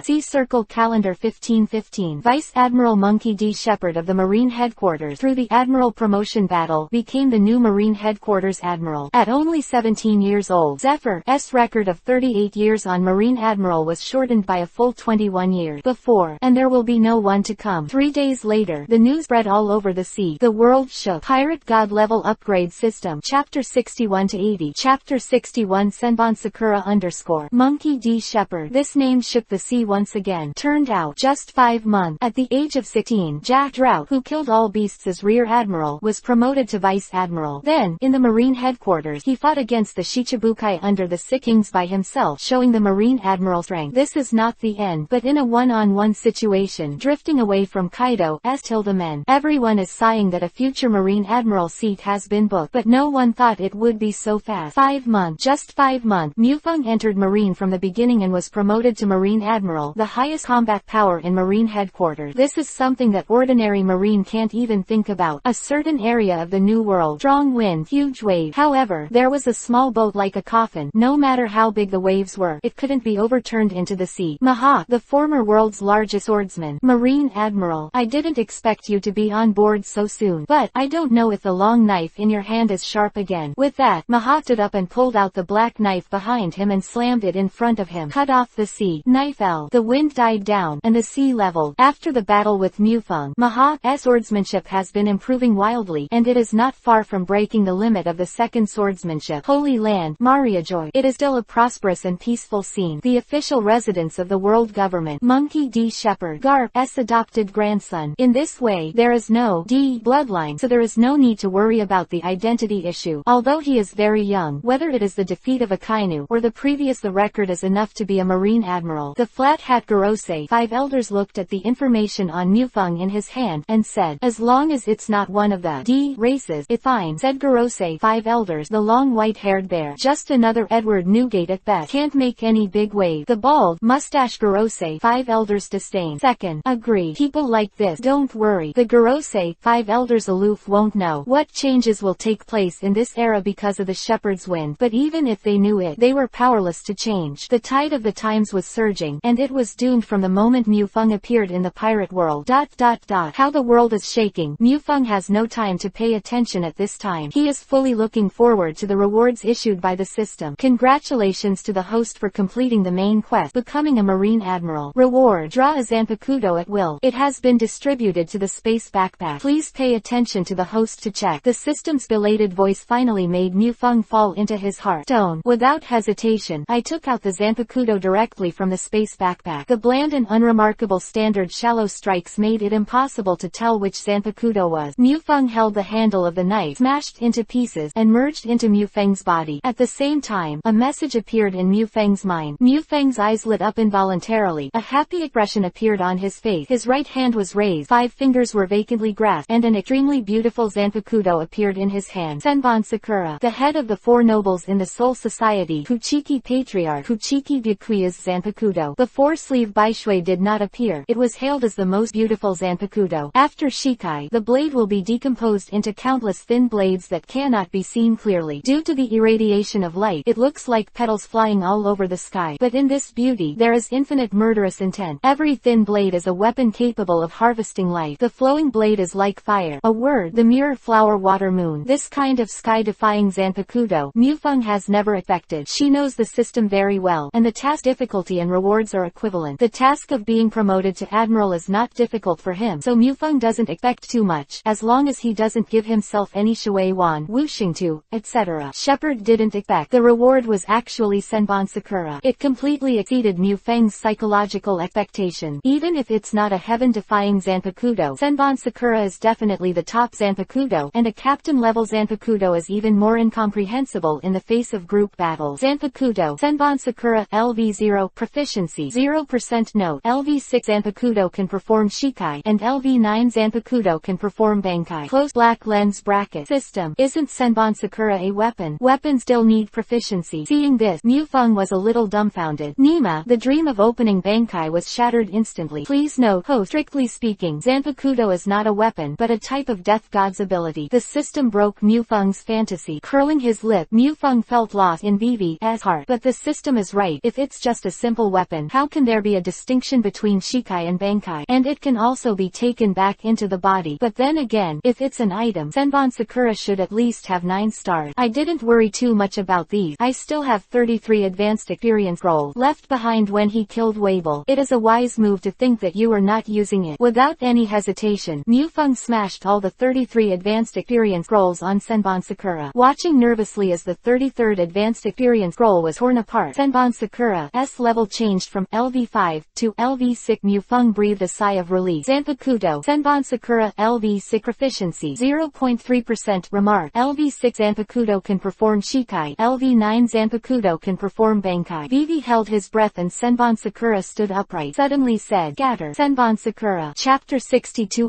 See Circle Calendar 1515. Vice Admiral Monkey D. Shepard of the Marine Headquarters, through the Admiral promotion battle, became the new Marine Headquarters Admiral. At only 17 years old, Zephyr's record of 38 years on Marine Admiral was shortened by a full 21 years before, and there will be no one to come. 3 days later, the news spread all over the sea. The world shook. Pirate God level upgrade system. Chapter 61 to 80. Chapter 61 Senbon Sakura _ Monkey D. Shepard. This name shook the sea once again. Turned out, just 5 months, at the age of 16, Jack Drought, who killed all beasts as Rear Admiral, was promoted to Vice Admiral. Then, in the Marine headquarters, he fought against the Shichibukai under the Six Kings by himself, showing the Marine Admiral strength. This is not the end, but in a one-on-one situation, drifting away from Kaido's Tilda men. Everyone is sighing that a future Marine Admiral seat has been booked, but no one thought it would be so fast. 5 months. Just 5 months. Mufeng entered Marine from the beginning and was promoted to Marine Admiral, the highest combat power in Marine headquarters. This is something that ordinary Marine can't even think about. A certain area of the New World. Strong wind, huge wave. However, there was a small boat like a coffin. No matter how big the waves were, it couldn't be overturned into the sea. Mihawk, the former world's largest swordsman. Marine Admiral, I didn't expect you to be on board so soon, but I don't know if the long knife in your hand is sharp again. With that, Mihawk stood up and pulled out the black knife behind him and slammed it in front of him. Cut off the sea. Knife fell. The wind died down, and the sea leveled. After the battle with Mufeng, Mihawk's swordsmanship has been improving wildly, and it is not far from breaking the limit of the second swordsmanship. Holy Land, Mariajoy. It is still a prosperous and peaceful scene. The official residence of the world government. Monkey D. Shepard, Garp's adopted grandson. In this way, there is no D bloodline, so there is no need to worry about the identity issue. Although he is very young, whether it is the defeat of Akainu or the previous, the record is enough to be a Marine Admiral. The Flat Hat Gorosei 5 elders looked at the information on Mufeng in his hand and said, as long as it's not one of the D races, it's fine. fine, said Gorosei, 5 elders, the long white-haired bear. Just another Edward Newgate at best. Can't make any big wave. The bald, mustache Gorosei, 5 elders disdain. Second, agree. People like this, don't worry. The Gorosei, 5 elders aloof, won't know what changes will take place in this era because of the shepherd's wind, but even if they knew it, they were powerless to change. The tide of the times was surging, and it was doomed from the moment Mufeng appeared in the pirate world. How the world is shaking. Mufeng has no time to pay attention at this time. He is fully looking forward to the rewards issued by the system. Congratulations to the host for completing the main quest, becoming a Marine Admiral. Reward: draw a Zanpakuto at will. It has been distributed to the space backpack. Please pay attention to the host to check. The system's belated voice finally made Mufeng fall into his heart. Stone. Without hesitation, I took out the Zanpakuto directly from the space backpack. The bland and unremarkable standard shallow strikes made it impossible to tell which Zanpakuto was. Mufeng held the handle of the knife, smashed into pieces, and merged into Mufeng's body. At the same time, a message appeared in Mufeng's mind. Mufeng's eyes lit up involuntarily. A happy expression appeared on his face. His right hand was raised, 5 fingers were vacantly grasped, and an extremely beautiful Zanpakuto appeared in his hand. Senbon Sakura, the head of the 4 nobles in the Soul Society, Kuchiki Patriarch Kuchiki Byakuya's Zanpakuto. The 4-sleeve Baishui did not appear. It was hailed as the most beautiful Zanpakuto. After Shikai, the blade will be decomposed into countless thin blades that cannot be seen clearly. Due to the irradiation of light, it looks like petals flying all over the sky. But in this beauty, there is infinite murderous intent. Every thin blade is a weapon capable of harvesting life. The flowing blade is like fire. A word, the mirror flower water moon. This kind of sky-defying Zanpakuto, Mufeng has never expected. She knows the system very well, and the task difficulty and rewards are equivalent. The task of being promoted to Admiral is not difficult for him, so Mufeng doesn't expect too much, as long as he doesn't give himself any Shui Wan, Wuxing Tu, etc. Shepherd didn't expect. The reward was actually Senbon Sakura. It completely exceeded Mufeng's psychological expectation. Even if it's not a heaven-defying Zanpakuto, Senbon Sakura is definitely the top Zanpakuto, and a captain-level Zanpakuto is even more incomprehensible in the face of group battles. Zanpakuto, Senbon Sakura, LV0, proficiency 0%. Note, LV6 Zanpakuto can perform Shikai, and LV9 Zanpakuto can perform Bankai. Close black lens bracket. System. Isn't Senbon Sakura a weapon? Weapons still need proficiency. Seeing this, Mufeng was a little dumbfounded. Nima, the dream of opening Bankai was shattered instantly. Please note, strictly speaking, Zanpakuto is not a weapon, but a type of death god's ability. The system broke Mufeng's fantasy. Curling his lip, Mufeng felt lost in Vivi's heart. But the system is right. If it's just a simple weapon, how can there be a distinction between Shikai and Bankai? And it can also be taken back into the body. But then again, if it's an item, Senbon Sakura should at least have 9 stars. I didn't worry too much about these. I still have 33 advanced experience scrolls left behind when he killed Wabel. It is a wise move to think that you are not using it. Without any hesitation, Mufeng smashed all the 33 advanced experience scrolls on Senbon Sakura. Watching nervously as the 33rd advanced experience scroll was torn apart, Senbon Sakura's level changed from LV5 to LV6. Mufeng breathed a sigh of relief. Zanpakuto, Senbon Sakura, LV6 proficiency 0.3%. Remark, LV6 Zanpakuto can perform Shikai, LV9 Zanpakuto can perform Bankai. Vivi held his breath and Senbon Sakura stood upright. Suddenly said, Scatter. Senbon Sakura. Chapter 62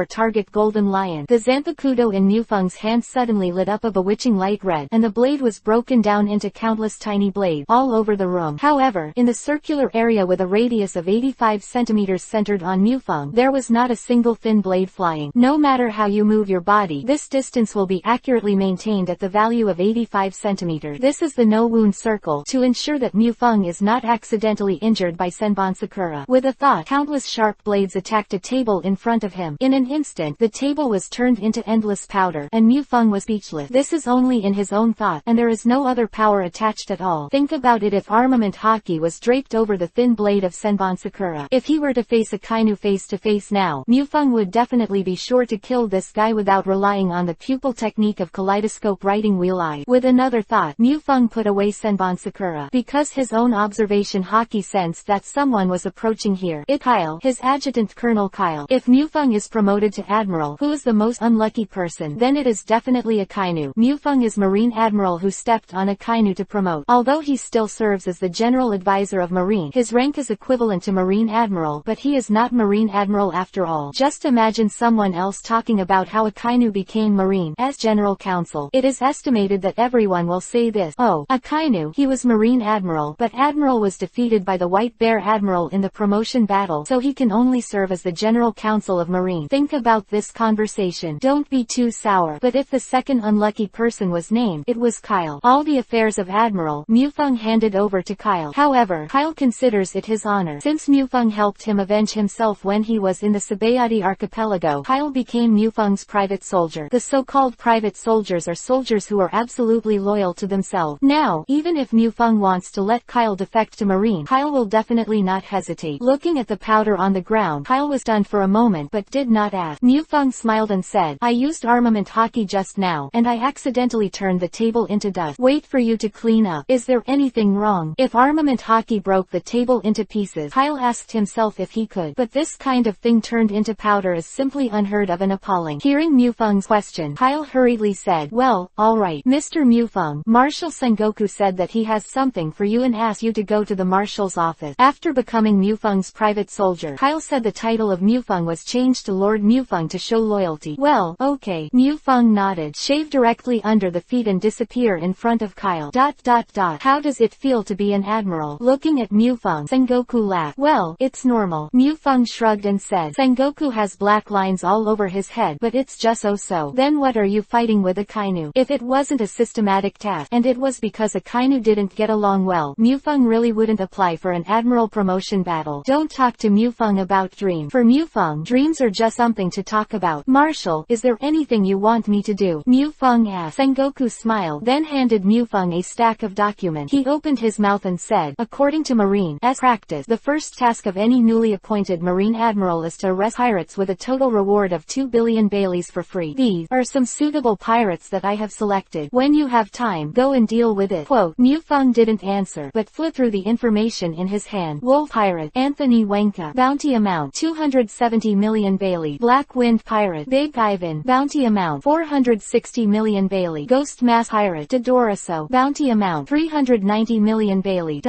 Target Golden Lion. The Zanpakuto in Mufeng's hand suddenly lit up a bewitching light red, and the blade was broken down into countless tiny blades all over the room. However, in the circular area with a radius of 85 centimeters centered on Mufeng, there was not a single thin blade flying. No matter how you move your body, this distance will be accurately maintained at the value of 85 centimeters. This is the no-wound circle, to ensure that Mufeng is not accidentally injured by Senbon Sakura. With a thought, countless sharp blades attacked a table in front of him. In an instant, the table was turned into endless powder, and Mufeng was speechless. This is only in his own thought, and there is no other power attached at all. Think about it. If armament Haki was draped over the thin blade of Senbon Sakura, if he were to face a Kainu face to face now, Mufeng would definitely be sure to kill this guy without relying on the pupil technique of kaleidoscope writing wheel eye. With another thought, Mufeng put away Senbon Sakura. Because his own observation, Haki sensed that someone was approaching here. It Kyle, his adjutant Colonel Kyle. If Mufeng is promoted to Admiral, who is the most unlucky person, then it is definitely a Kainu. Mufeng is Marine Admiral who stepped on a Kainu to promote. Although he still serves as the General Advisor of Marine, his rank is equivalent to Marine Admiral, but he is not Marine Admiral after all. Just imagine someone else talking about how a Kainu became Marine Marine's General Counsel. It is estimated that everyone will say this. Oh, Akainu, he was Marine Admiral, but Admiral was defeated by the White Bear Admiral in the promotion battle, so he can only serve as the General Counsel of Marine. Think about this conversation. Don't be too sour. But if the second unlucky person was named, it was Kyle. All the affairs of Admiral Mufeng handed over to Kyle. However, Kyle considers it his honor. Since Mufeng helped him avenge himself when he was in the Sabayati archipelago, Kyle became Mufeng's private soldier. The so-called private soldiers are soldiers who are absolutely loyal to themselves. Now, even if Mufeng wants to let Kyle defect to Marine, Kyle will definitely not hesitate. Looking at the powder on the ground, Kyle was stunned for a moment but did not ask. Mufeng smiled and said, I used armament Haki just now, and I accidentally turned the table into dust. Wait for you to clean up. Is there anything wrong? If armament Haki broke the table into pieces, Kyle asked himself if he could. But this kind of thing turned into powder is simply unheard of and appalling. Hearing Mufeng's question, Kyle hurriedly said, well, alright, Mr. Mufeng. Marshal Sengoku said that he has something for you and asked you to go to the marshal's office. After becoming Mufeng's private soldier, Kyle said the title of Mufeng was changed to Lord Mufeng to show loyalty. Well, okay. Mufeng nodded, shave directly under the feet and disappear in front of Kyle. How does it feel to be an admiral? Looking at Mufeng, Sengoku laughed. Well, it's normal. Mufeng shrugged and said, Sengoku has black lines all over his head, but it's just so. Then what are you fighting with Akainu? If it wasn't a systematic task, and it was because Akainu didn't get along well, Mufeng really wouldn't apply for an admiral promotion battle. Don't talk to Mufeng about dreams. For Mufeng, dreams are just something to talk about. Marshal, is there anything you want me to do? Mufeng asked. Sengoku smiled, then handed Mufeng a stack of documents. He opened his mouth and said, according to Marine's practice, the first task of any newly appointed Marine Admiral is to arrest pirates with a total reward of 2 billion Baileys for free. These are some suitable pirates that I have selected. When you have time, go and deal with it. Quote, Mufeng didn't answer, but flipped through the information in his hand. Wolf Pirate, Anthony Wenka. Bounty amount, 270 million Bailey. Black Wind Pirate, Big Ivan. Bounty amount, 460 million Bailey. Ghost Mask Pirate, Dodoriso. Bounty amount, 390 million Bailey.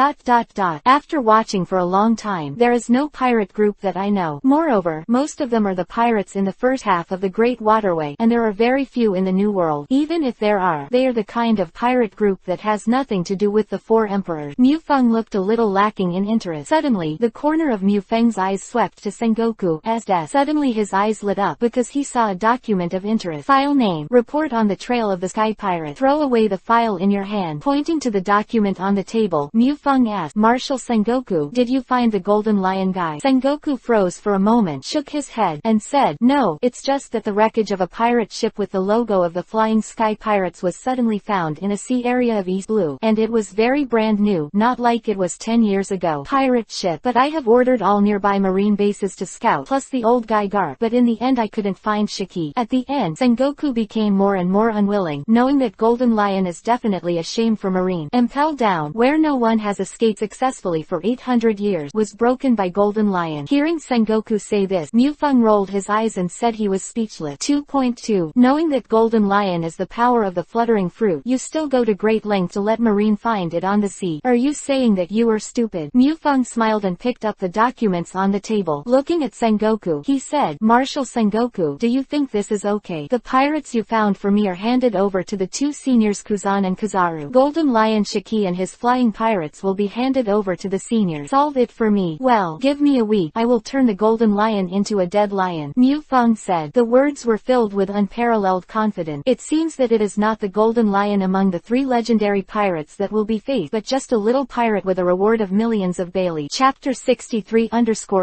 After watching for a long time, there is no pirate group that I know. Moreover, most of them are the pirates in the first half of the Great Waterway, and there are very few in the New World. Even if there are, they are the kind of pirate group that has nothing to do with the Four Emperors. Mufeng looked a little lacking in interest. Suddenly, the corner of Mufeng's eyes swept to Sengoku's desk. Suddenly his eyes lit up because he saw a document of interest. File name, report on the trail of the Sky Pirate. Throw away the file in your hand. Pointing to the document on the table, Mufeng asked, Marshal Sengoku, did you find the Golden Lion guy? Sengoku froze for a moment, shook his head, and said, no, it's just that the wreckage of a pirate ship with the logo of the Flying Sky Pirates was suddenly found in a sea area of East Blue, and it was very brand new, not like it was 10 years ago. Pirate ship. But I have ordered all nearby marine bases to scout, plus the old guy Garp, but in the end I couldn't find Shiki. At the end, Sengoku became more and more unwilling, knowing that Golden Lion is definitely a shame for Marine. Impel Down, where no one has escaped successfully for 800 years, was broken by Golden Lion. Hearing Sengoku say this, Mufeng rolled his eyes and said he was speechless. 2.2. Knowing that Golden Lion is the power of the fluttering fruit, you still go to great length to let Marine find it on the sea. Are you saying that you are stupid? Mufeng smiled and picked up the documents on the table. Looking at Sengoku, he said, Marshal Sengoku, do you think this is okay? The pirates you found for me are handed over to the two seniors Kuzan and Kuzaru. Golden Lion Shiki and his flying pirates will be handed over to the seniors. Solve it for me. Well, give me a week. I will turn the Golden Lion into a dead lion. Mufeng said. The words were filled with unparalleled confidence. It seems that it is not the Golden Lion among the three legendary pirates that will be faced, but just a little pirate with a reward of millions of Bailey. Chapter 63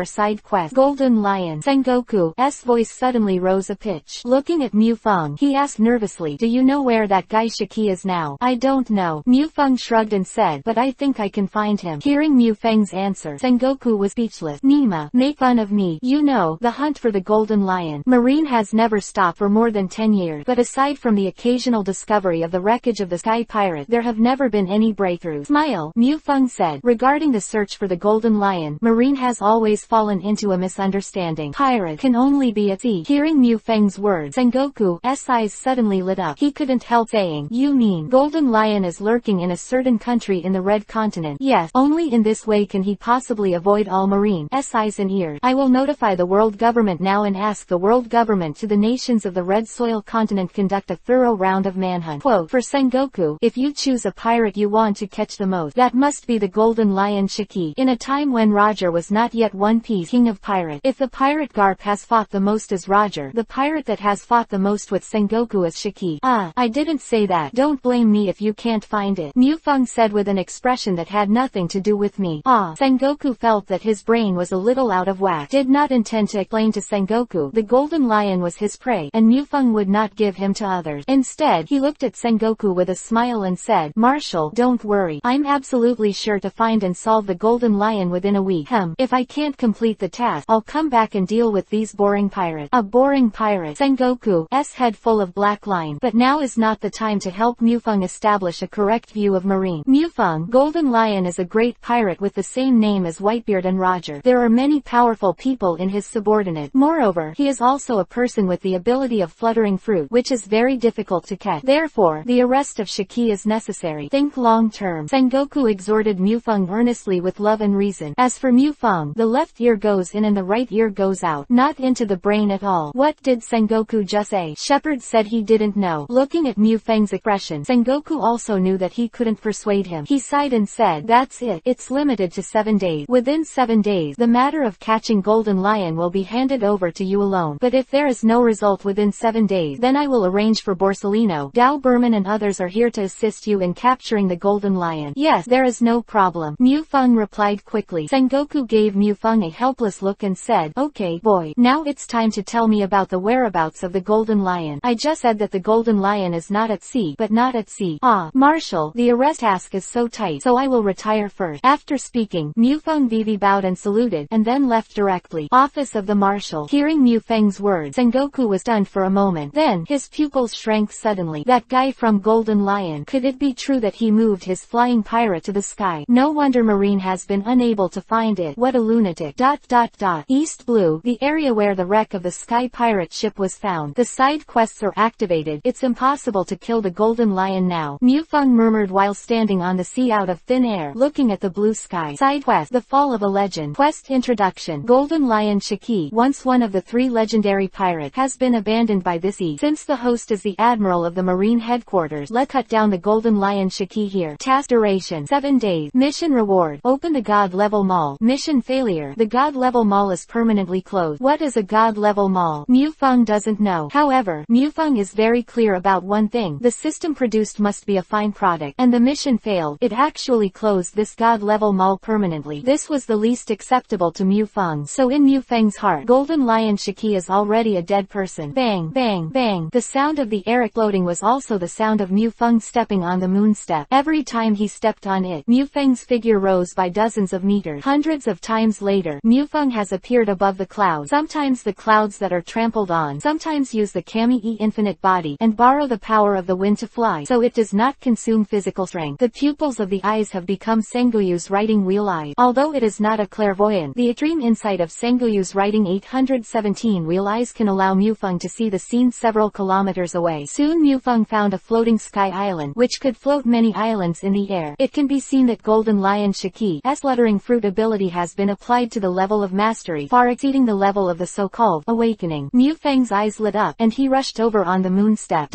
Side Quest. Golden Lion. Sengoku's voice suddenly rose a pitch. Looking at Mufeng, he asked nervously, do you know where that guy Shiki is now? I don't know. Mufeng shrugged and said, but I think I can find him. Hearing Mufeng's answer, Sengoku was speechless. Nima, make fun of me. You know, the hunt for the Golden Lion. Marine has never stopped for more than 10 years, but aside from the occasional discovery of the wreckage of the Sky Pirate, there have never been any breakthroughs. Smile, Mufeng said. Regarding the search for the Golden Lion, Marine has always fallen into a misunderstanding. Pirate can only be at sea. Hearing Mufeng's words, Sengoku's eyes suddenly lit up. He couldn't help saying, you mean Golden Lion is lurking in a certain country in the Red Continent? Yes, only in this way can he possibly avoid all Marine's eyes and ears. I will notify the world government now and ask the world government to the nations of the Red Soil soil continent conduct a thorough round of manhunt. Quote, for Sengoku, if you choose a pirate you want to catch the most, that must be the Golden Lion Shiki. In a time when Roger was not yet One Piece king of pirate, if the pirate Garp has fought the most is Roger, the pirate that has fought the most with Sengoku is Shiki. Ah, I didn't say that. Don't blame me if you can't find it, Mufeng said with an expression that had nothing to do with me. Ah, Sengoku felt that his brain was a little out of whack. Did not intend to explain to Sengoku the Golden Lion was his prey, and Mufeng would not give him to others. Instead, he looked at Sengoku with a smile and said, Marshal, don't worry. I'm absolutely sure to find and solve the Golden Lion within a week. If I can't complete the task, I'll come back and deal with these boring pirates. A boring pirate. Sengoku's head full of black line. But now is not the time to help Mufeng establish a correct view of marine. Mufeng, Golden Lion is a great pirate with the same name as Whitebeard and Roger. There are many powerful people in his subordinate. Moreover, he is also a person with the ability of fluttering fruit, which is very difficult to catch. Therefore, the arrest of Shiki is necessary. Think long term. Sengoku exhorted Mufeng earnestly with love and reason. As for Mufeng, the left ear goes in and the right ear goes out, not into the brain at all. What did Sengoku just say? Shepard said he didn't know. Looking at Mufeng's expression, Sengoku also knew that he couldn't persuade him. He sighed and said, that's it. It's limited to 7 days. Within 7 days, the matter of catching Golden Lion will be handed over to you alone. But if there is no result within 7 days, then I will arrange for Borsalino. Dao Berman and others are here to assist you in capturing the Golden Lion. Yes, there is no problem, Mufeng replied quickly. Sengoku gave Mufeng a helpless look and said, okay, boy, now it's time to tell me about the whereabouts of the Golden Lion. I just said that the Golden Lion is not at sea, but not at sea. Ah, Marshal, the arrest task is so tight, so I will retire first. After speaking, Mufeng Vivi bowed and saluted, and then left directly. Office of the Marshal. Hearing Mufeng's words, Sengoku was stunned for a moment. Then, his pupils shrank suddenly. That guy from Golden Lion. Could it be true that he moved his flying pirate to the sky? No wonder Marine has been unable to find it. What a lunatic. East Blue, the area where the wreck of the sky pirate ship was found. The side quests are activated. It's impossible to kill the Golden Lion now, Mufeng murmured while standing on the sea out of thin air, looking at the blue sky. Side quest, The Fall of a Legend. Quest introduction. Golden Lion Shiki, once one of the 3 legendary pirates, has been abandoned by this sea. Since the host is the Admiral of the Marine Headquarters, let's cut down the Golden Lion Shiki here. Task duration, 7 days. Mission reward, open the God Level Mall. Mission failure, the God Level Mall is permanently closed. What is a God Level Mall? Mufeng doesn't know. However, Mufeng is very clear about one thing. The system produced must be a fine product, and the mission failed. It actually closed this God Level Mall permanently. This was the least acceptable to Mufeng. So in Mufeng's heart, Golden Lion Shiki is already a dead person. Bang, bang, bang. The sound of the air exploding was also the sound of Mufeng stepping on the moon step. Every time he stepped on it, Mufeng's figure rose by dozens of meters. Hundreds of times later, Mufeng has appeared above the clouds. Sometimes the clouds that are trampled on, sometimes use the Kami-e infinite body, and borrow the power of the wind to fly, so it does not consume physical strength. The pupils of the eyes have become Sengoyu's writing wheel eyes. Although it is not a clairvoyant, the extreme insight of Sengoyu's writing 817 wheel eyes can allow Mufeng to see the scene several kilometers away. Soon Mufeng found a floating sky island, which could float many islands in the air. It can be seen that Golden Lion Shiki's fluttering fruit ability has been applied to the level of mastery, far exceeding the level of the so-called awakening. Mufeng's eyes lit up, and he rushed over on the moon step.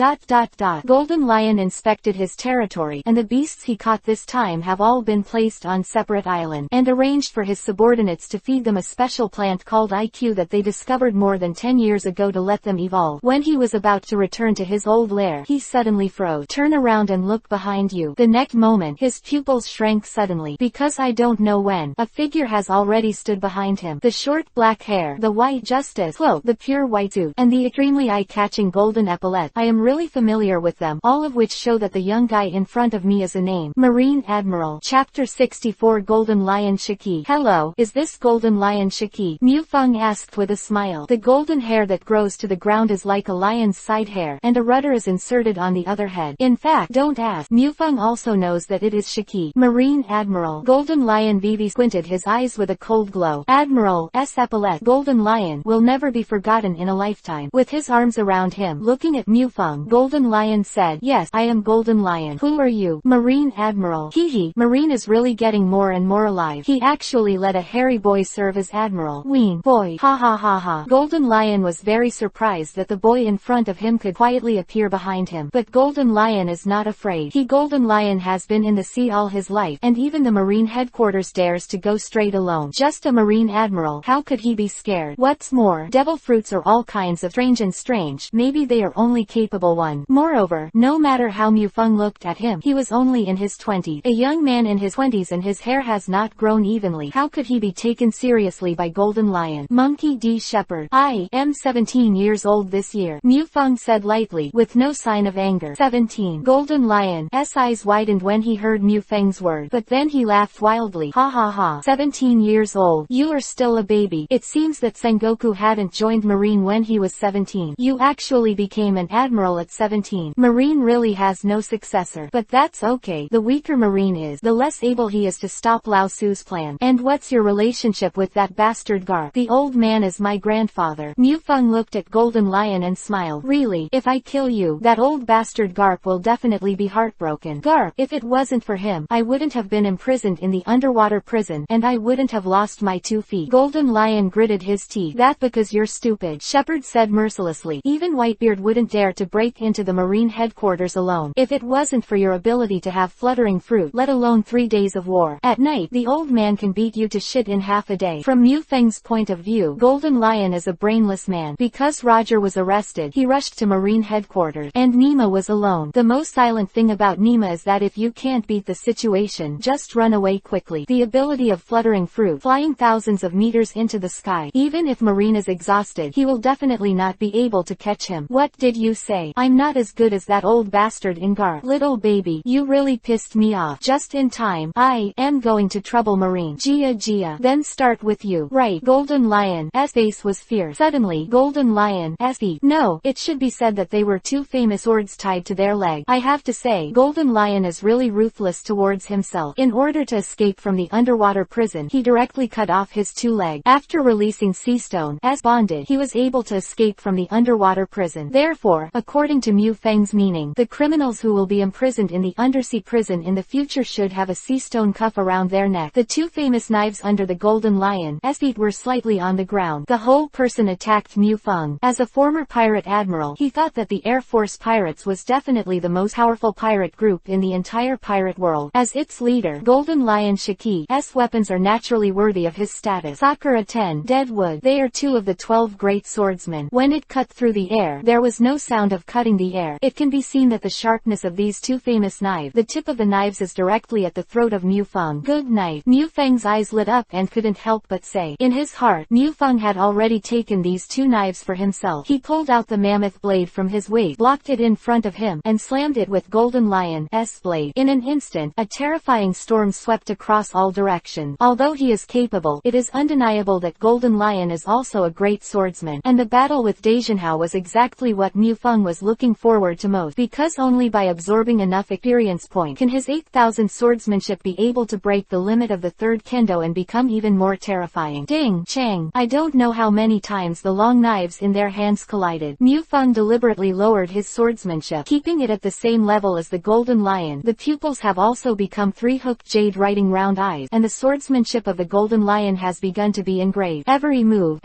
Golden Lion inspected his territory, and the beasts he caught this time have all been placed on separate islands, and arranged for his subordinates to feed them a special plant called IQ that they discovered more than 10 years ago to let them evolve. When he was about to return to his old lair, he suddenly froze. Turn around and look behind you. The next moment, his pupils shrank suddenly. Because I don't know when, a figure has already stood behind him. The short black hair, the white justice cloak, the pure white suit, and the extremely eye-catching golden epaulette. I am really familiar with them, all of which show that the young guy in front of me is a name. Marine Admiral. Chapter 64 Golden Lion Shiki. Hello, is this Golden Lion Shiki? Mufeng asked with a smile. The golden hair that grows to the ground is like a lion's side hair, and a rudder is inserted on the other head. In fact, don't ask. Mufeng also knows that it is Shiki. Marine Admiral. Golden Lion Vivi squinted his eyes with a cold glow. Admiral's epaulette, Golden Lion, will never be forgotten in a lifetime. With his arms around him, looking at Mufeng, Golden Lion said, yes, I am Golden Lion. Who are you? Marine Admiral. Hehe, Marine is really getting more and more alive. He actually let a hairy boy serve as Admiral. Ween, boy, ha ha ha ha. Golden Lion was very surprised that the boy boy in front of him could quietly appear behind him. But Golden Lion is not afraid. Golden Lion has been in the sea all his life, and even the Marine headquarters dares to go straight alone. Just a Marine Admiral. How could he be scared? What's more, devil fruits are all kinds of strange. Maybe they are only capable one. Moreover, no matter how Mufeng looked at him, he was only in his 20s. A young man in his 20s and his hair has not grown evenly. How could he be taken seriously by Golden Lion? Monkey D. Shepherd. I am 17 years old this year, Mufeng said lightly, with no sign of anger. 17. Golden Lion's eyes widened when he heard Mufeng's word, but then he laughed wildly. Ha ha ha. 17 years old. You are still a baby. It seems that Sengoku hadn't joined Marine when he was 17. You actually became an admiral at 17. Marine really has no successor. But that's okay. The weaker Marine is, the less able he is to stop Lao Su's plan. And what's your relationship with that bastard Garp? The old man is my grandfather. Mufeng looked at Golden Lion and smiled. Really? If I kill you, that old bastard Garp will definitely be heartbroken. Garp, if it wasn't for him, I wouldn't have been imprisoned in the underwater prison, and I wouldn't have lost my 2 feet. Golden Lion gritted his teeth. That because you're stupid, Shepherd said mercilessly. Even Whitebeard wouldn't dare to break into the Marine headquarters alone. If it wasn't for your ability to have fluttering fruit, let alone 3 days of war. At night, the old man can beat you to shit in half a day. From Mufeng's point of view, Golden Lion is a brainless man. Because Roger was arrested, he rushed to Marine headquarters, and Nima was alone. The most silent thing about Nima is that if you can't beat the situation, just run away quickly. The ability of fluttering fruit, flying thousands of meters into the sky. Even if Marine is exhausted, he will definitely not be able to catch him. What did you say? I'm not as good as that old bastard in Garp. Little baby, you really pissed me off. Just in time. I am going to trouble Marine. Gia. Then start with you. Right. Golden Lion's face was fierce. Suddenly, Golden Lion's feet. No, it should be said that they were 2 famous swords tied to their leg. I have to say, Golden Lion is really ruthless towards himself. In order to escape from the underwater prison, he directly cut off his 2 legs. After releasing Seastone as bonded, he was able to escape from the underwater prison. Therefore, according to Mufeng's meaning, the criminals who will be imprisoned in the undersea prison in the future should have a Seastone cuff around their neck. The 2 famous knives under the Golden Lion's feet were slightly on the ground. The whole person attacked Mufeng. As a former pirate admiral, he thought that the Air Force Pirates was definitely the most powerful pirate group in the entire pirate world. As its leader, Golden Lion Shaki's weapons are naturally worthy of his status. Sakura 10. Deadwood. They are 2 of the 12 great swordsmen. When it cut through the air, there was no sound of cutting the air. It can be seen that the sharpness of these 2 famous knives, the tip of the knives is directly at the throat of Mufeng. Good night. Mufeng's eyes lit up and couldn't help but say. In his heart, Mufeng had already taken these 2 knives for himself. He pulled out the mammoth blade from his waist, blocked it in front of him, and slammed it with Golden Lion's blade. In an instant, a terrifying storm swept across all directions. Although he is capable, it is undeniable that Golden Lion is also a great swordsman, and the battle with Daijinhao was exactly what Mufeng was looking forward to most, because only by absorbing enough experience points can his 8,000 swordsmanship be able to break the limit of the 3rd kendo and become even more terrifying. Ding! Chang! I don't know how many times the long knives in their hands collided. Mufeng deliberately lowered his swordsmanship, keeping it at the same level as the Golden Lion. The pupils have also become 3-hooked jade writing round eyes, and the swordsmanship of the Golden Lion has begun to be engraved. Every move.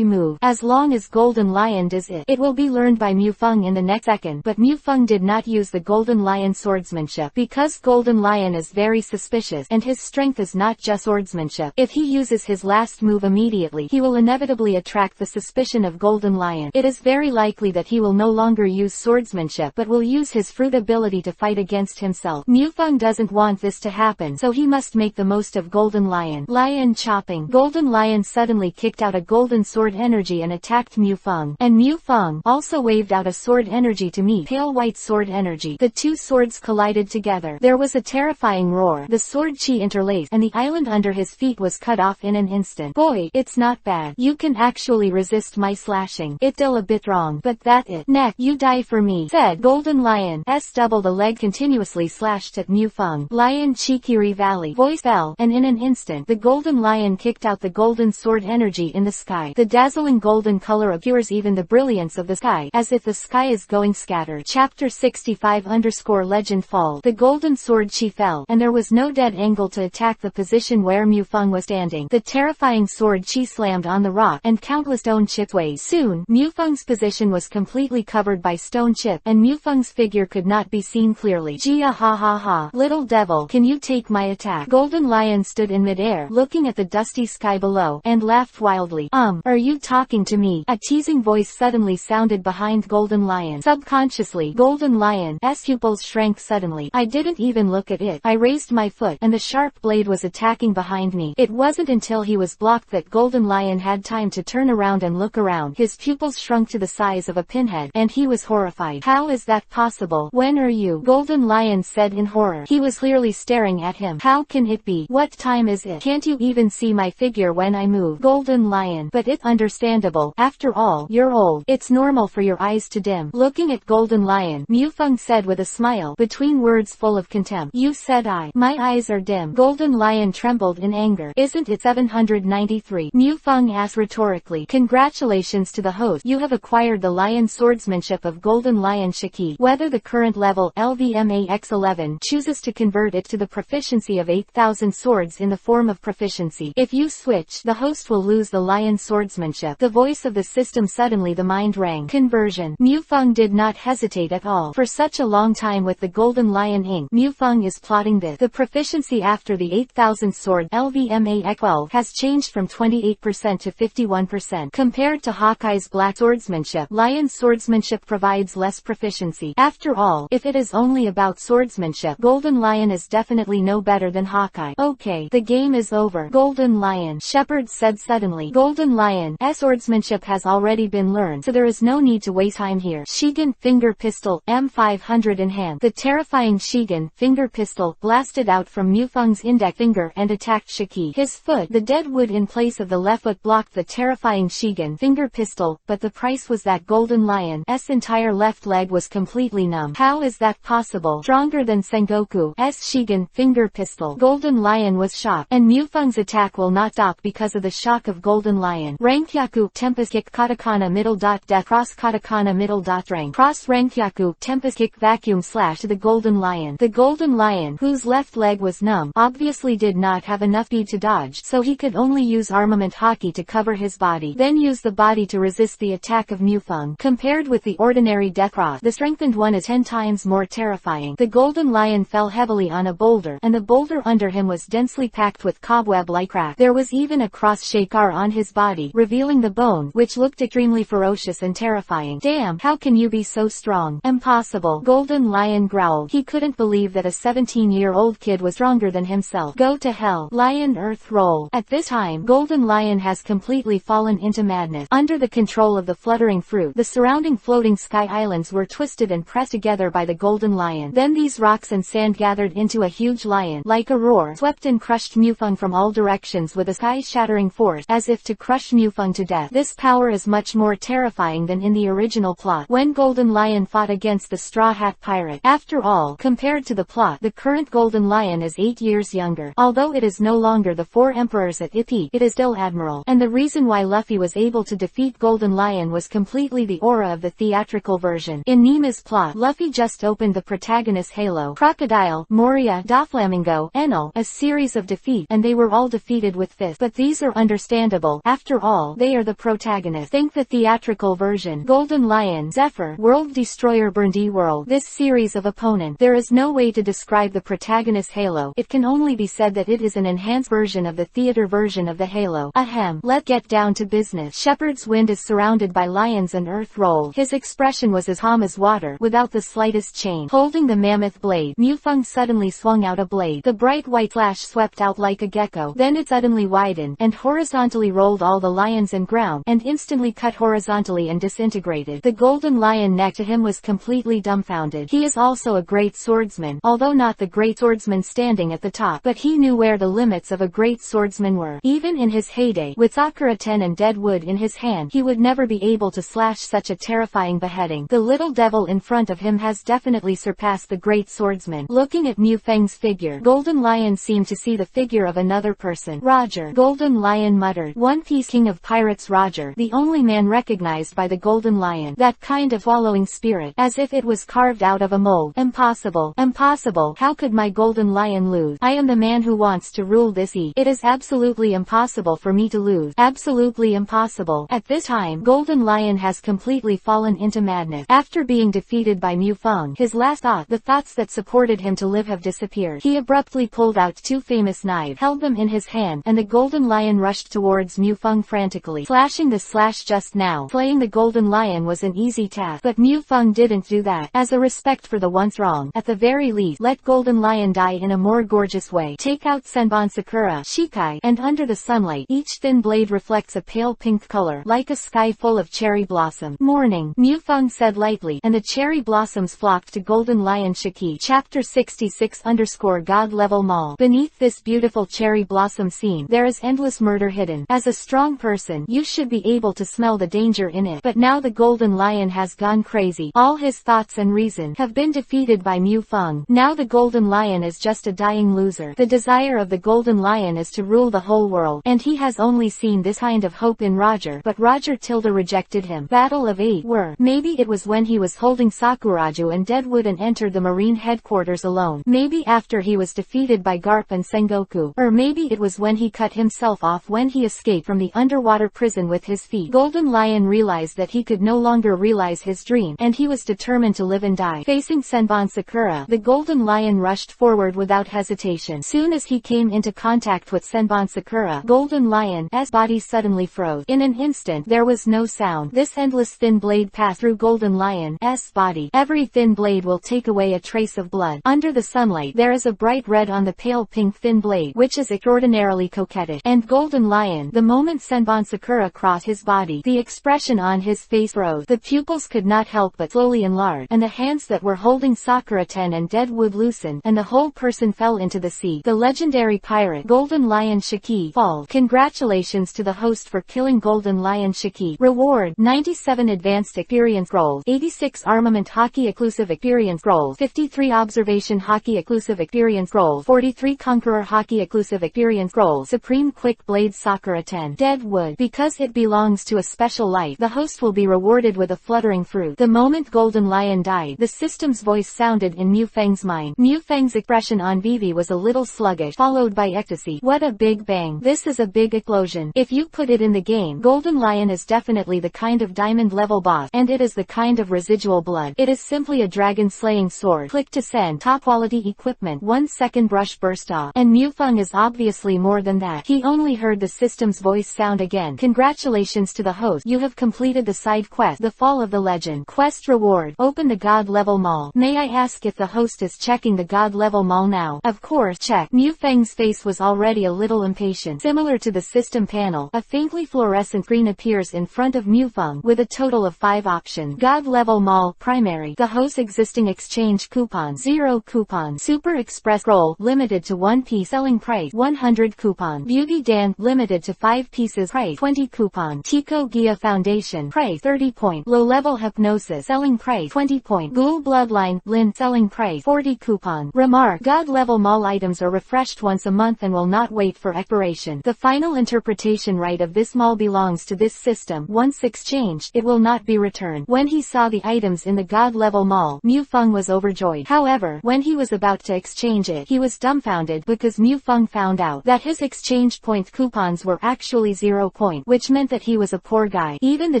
As long as Golden Lion does it, it will be learned by Mufeng in the next second. But Mufeng did not use the Golden Lion swordsmanship, because Golden Lion is very suspicious, and his strength is not just swordsmanship. If he uses his last move immediately, he will inevitably attract the suspicion of Golden Lion. It is very likely that he will no longer use swordsmanship but will use his fruit ability to fight against himself. Mufeng doesn't want this to happen, so he must make the most of Golden Lion. Lion chopping. Golden Lion suddenly kicked out a golden sword energy and attacked Mufeng, and Mufeng also waved out a sword energy to meet pale white sword energy. The 2 swords collided together. There was a terrifying roar. The sword chi interlaced, and the island under his feet was cut off in an instant. Boy, it's not bad. You can actually resist my slashing. It's still a bit wrong, but that it. Neck, you die for me, said Golden Lion's double. The leg continuously slashed at Mufeng. Lion Chikiri Valley. Voice fell, and in an instant, the Golden Lion kicked out the golden sword energy in the sky. The dazzling golden color obscures even the brilliance of the sky, as if the sky is going scattered. Chapter 65_Legend Fall. The golden sword chi fell, and there was no dead angle to attack the position where Mufeng was standing. The terrifying sword chi slammed on the rock, and countless stone chips away. Soon, Mufeng's position definition was completely covered by stone chip, and Mufeng's figure could not be seen clearly. Jia ha ha ha. Little devil, can you take my attack? Golden Lion stood in midair, looking at the dusty sky below, and laughed wildly. Are you talking to me? A teasing voice suddenly sounded behind Golden Lion. Subconsciously, Golden Lion's pupils shrank suddenly. I didn't even look at it. I raised my foot, and the sharp blade was attacking behind me. It wasn't until he was blocked that Golden Lion had time to turn around and look around. His pupils shrunk to the size of a pinhead, and he was horrified. How is that possible? When are you? Golden Lion said in horror. He was clearly staring at him. How can it be? What time is it? Can't you even see my figure when I move? Golden Lion. But it's understandable. After all, you're old. It's normal for your eyes to dim. Looking at Golden Lion, Mufeng said with a smile, between words full of contempt. You said my eyes are dim. Golden Lion trembled in anger. Isn't it 793? Mufeng asked rhetorically. Congratulations to the host. You have acquired the lion swordsmanship of Golden Lion Shiki. Whether the current level LVMAX11 chooses to convert it to the proficiency of 8,000 swords in the form of proficiency. If you switch, the host will lose the lion swordsmanship. The voice of the system suddenly the mind rang. Conversion. Mufeng did not hesitate at all. For such a long time with the Golden Lion ink, Mufeng is plotting this. The proficiency after the 8,000 sword LVMAX12 has changed from 28% to 51%. Compared to Haki's black swordsmanship, lion swordsmanship provides less proficiency. After all, if it is only about swordsmanship, Golden Lion is definitely no better than Haki. Okay, the game is over. Golden Lion, Shepherd said suddenly. Golden Lion's swordsmanship has already been learned, so there is no need to waste time here. Shigen finger pistol, M500 in hand. The terrifying Shigen finger pistol blasted out from Mufeng's index finger and attacked Shiki. His foot, the dead wood in place of the left foot, blocked the terrifying Shigen finger pistol, but the price was that Golden Lion's entire left leg was completely numb. How is that possible? Stronger than Sengoku's Shigen finger pistol. Golden Lion was shocked, and Mufeng's attack will not stop because of the shock of Golden Lion. Rankyaku Tempest Kick Katakana middle dot death cross Katakana middle dot rank cross Rankyaku Tempest Kick vacuum slash to the Golden Lion. The Golden Lion, whose left leg was numb, obviously did not have enough speed to dodge, so he could only use armament Haki to cover his body, then use the body to resist the attack of Mufeng. Compared with the ordinary death cross, the strengthened one is 10 times more terrifying. The Golden Lion fell heavily on a boulder, and the boulder under him was densely packed with cobweb-like crack. There was even a cross-shakar on his body, revealing the bone, which looked extremely ferocious and terrifying. Damn, how can you be so strong? Impossible. Golden Lion growled. He couldn't believe that a 17-year-old kid was stronger than himself. Go to hell. Lion Earth Roll. At this time, Golden Lion has completely fallen into madness. Under the control of the fluttering fruit, the surrounding floating sky islands were twisted and pressed together by the Golden Lion. Then these rocks and sand gathered into a huge lion, like a roar, swept and crushed Mufeng from all directions with a sky-shattering force, as if to crush Mufeng to death. This power is much more terrifying than in the original plot, when Golden Lion fought against the Straw Hat Pirate. After all, compared to the plot, the current Golden Lion is 8 years younger. Although it is no longer the 4 emperors at EPUB, it is still Admiral. And the reason why Luffy was able to defeat Golden Lion was completely the aura of the theatrical version. In Nima's plot, Luffy just opened the protagonist's halo, Crocodile, Moria, Doflamingo, Enel, a series of defeat, and they were all defeated with fists. But these are understandable. After all, they are the protagonists. Think the theatrical version. Golden Lion, Zephyr, World Destroyer, Burndy World. This series of opponents. There is no way to describe the protagonist's halo. It can only be said that it is an enhanced version of the theater version of the halo. Ahem. Let's get down to business. Shepherd's Wind is surrounded by lions and Earth Roll. His expression was as calm as water, without the slightest change. Holding the mammoth blade, Mufeng suddenly swung out a blade. The bright white flash swept out like a gecko. Then it suddenly widened, and horizontally rolled all the lions and ground, and instantly cut horizontally and disintegrated. The Golden Lion next to him was completely dumbfounded. He is also a great swordsman, although not the great swordsman standing at the top, but he knew where the limits of a great swordsman were. Even in his heyday, with Sakura Ten and dead wood in his hand, he would never be able to slash such a terrifying beheading. The little devil in front of him has definitely surpassed the great swordsman. Looking at Mufeng's figure, Golden Lion seemed to see the figure of another person. Roger. Golden Lion muttered. One Piece King of Pirates Roger, the only man recognized by the Golden Lion. That kind of following spirit, as if it was carved out of a mold. Impossible. Impossible. How could my Golden Lion lose? I am the man who wants to rule this sea. It is absolutely impossible for me to lose. Absolutely impossible. At this time, Golden Lion has completely fallen into madness. After being defeated by Mu Feng, his last thought, the thoughts that supported him to live, have disappeared. He abruptly pulled out two famous knives, held them in his hand, and the golden lion rushed towards Mu Feng frantically, slashing the slash. Just now, slaying the golden lion was an easy task, but Mu Feng didn't do that. As a respect for the once wrong, at the very least, let golden lion die in a more gorgeous way. Take out Senbon Sakura, Shikai, and under the sunlight, each thin blade reflects a pale pink color, like a sky full of cherry blossom. Morning, Mu Feng said lightly, and the cherry blossoms flocked to golden lion Shiki. Chapter 66_ God Level Mall. Beneath this beautiful cherry blossom scene, there is endless murder hidden. As a strong person, you should be able to smell the danger in it. But now the golden lion has gone crazy. All his thoughts and reason have been defeated by Mu Feng. Now the golden lion is just a dying loser. The desire of the golden lion is to rule the whole world, and he has only seen this kind of hope in Roger, but Roger Tilda rejected him. Battle of 8 were. Maybe it was when he was holding Sakuraju and Deadwood and entered the marine headquarters alone. Maybe after he was defeated by Garp and Sengoku. Or maybe it was when he cut himself off when he escaped from the underwater prison with his feet. Golden Lion realized that he could no longer realize his dream, and he was determined to live and die. Facing Senbon Sakura, the Golden Lion rushed forward without hesitation. Soon as he came into contact with Senbon Sakura, Golden Lion's body suddenly froze. In an instant there was no sound. This endless thin blade passed through Golden Lion's body. Every thin blade will take away a trace of blood. Under the sunlight there is a bright red on the pale pink thin blade, which is extraordinarily coquettish. And Golden Lion, the moment Senbon Sakura crossed his body, the expression on his face froze. The pupils could not help but slowly enlarge, and the hands that were holding Sakura-ten and Deadwood loosened, and the whole person fell into the sea. The legendary pirate Golden Lion Shiki falls. Congratulations to the host for killing Golden Lion Shiki. Reward: 97 Advanced Experience Scrolls, 86 Armament Haki Exclusive Experience Scrolls, 53 Observation Haki Exclusive Experience Scrolls, 43 Conqueror Haki Exclusive Experience Scrolls. Supreme Quick Blade Sakura-ten. Deadwood. Because it belongs to a special light, the host will be rewarded with a fluttering fruit. The moment Golden Lion died, the system's voice sounded in Mu Feng's mind. Mu Feng's expression on Vivi was a little sluggish, followed by ecstasy. What a big bang. This is a big explosion. If you put it in the game, Golden Lion is definitely the kind of diamond level boss, and it is the kind of residual blood. It is simply a dragon slaying sword. Click to send. Top quality equipment. 1 second brush burst off. And Mu Feng is obviously more than that. He only heard the system's voice sound again. Congratulations to the host. You have completed the side quest, The Fall of the Legend. Quest reward: open the God level mall. May I ask if the host is checking the God level mall now? Of course, check. Mu Feng's face was already a little impatient. Similar to the system panel, a faintly fluorescent screen appears in front of Mu Feng, with a total of 5 options. God level mall primary. The host's existing exchange coupon 0 coupon. Super Express Scroll limited to 1 piece, selling price 100 coupon. Beauty Dance limited to 5 pieces, price 20 coupon. Tico Gia Foundation price 30 point. Low level hypnosis selling price 20 point. Ghoul Bloodline Lin selling price 40 coupon. Remark: God level mall items are refreshed once a month and will not wait for expiration. The final interpretation right of this mall belongs to this system. Once exchanged, it will not be returned. When he saw the items in the God level mall, Mu Feng was overjoyed. However, when he was about to exchange it, he was dumbfounded because Mu Feng found out that his exchange point coupons were actually 0 point, which meant that he was a poor guy. Even the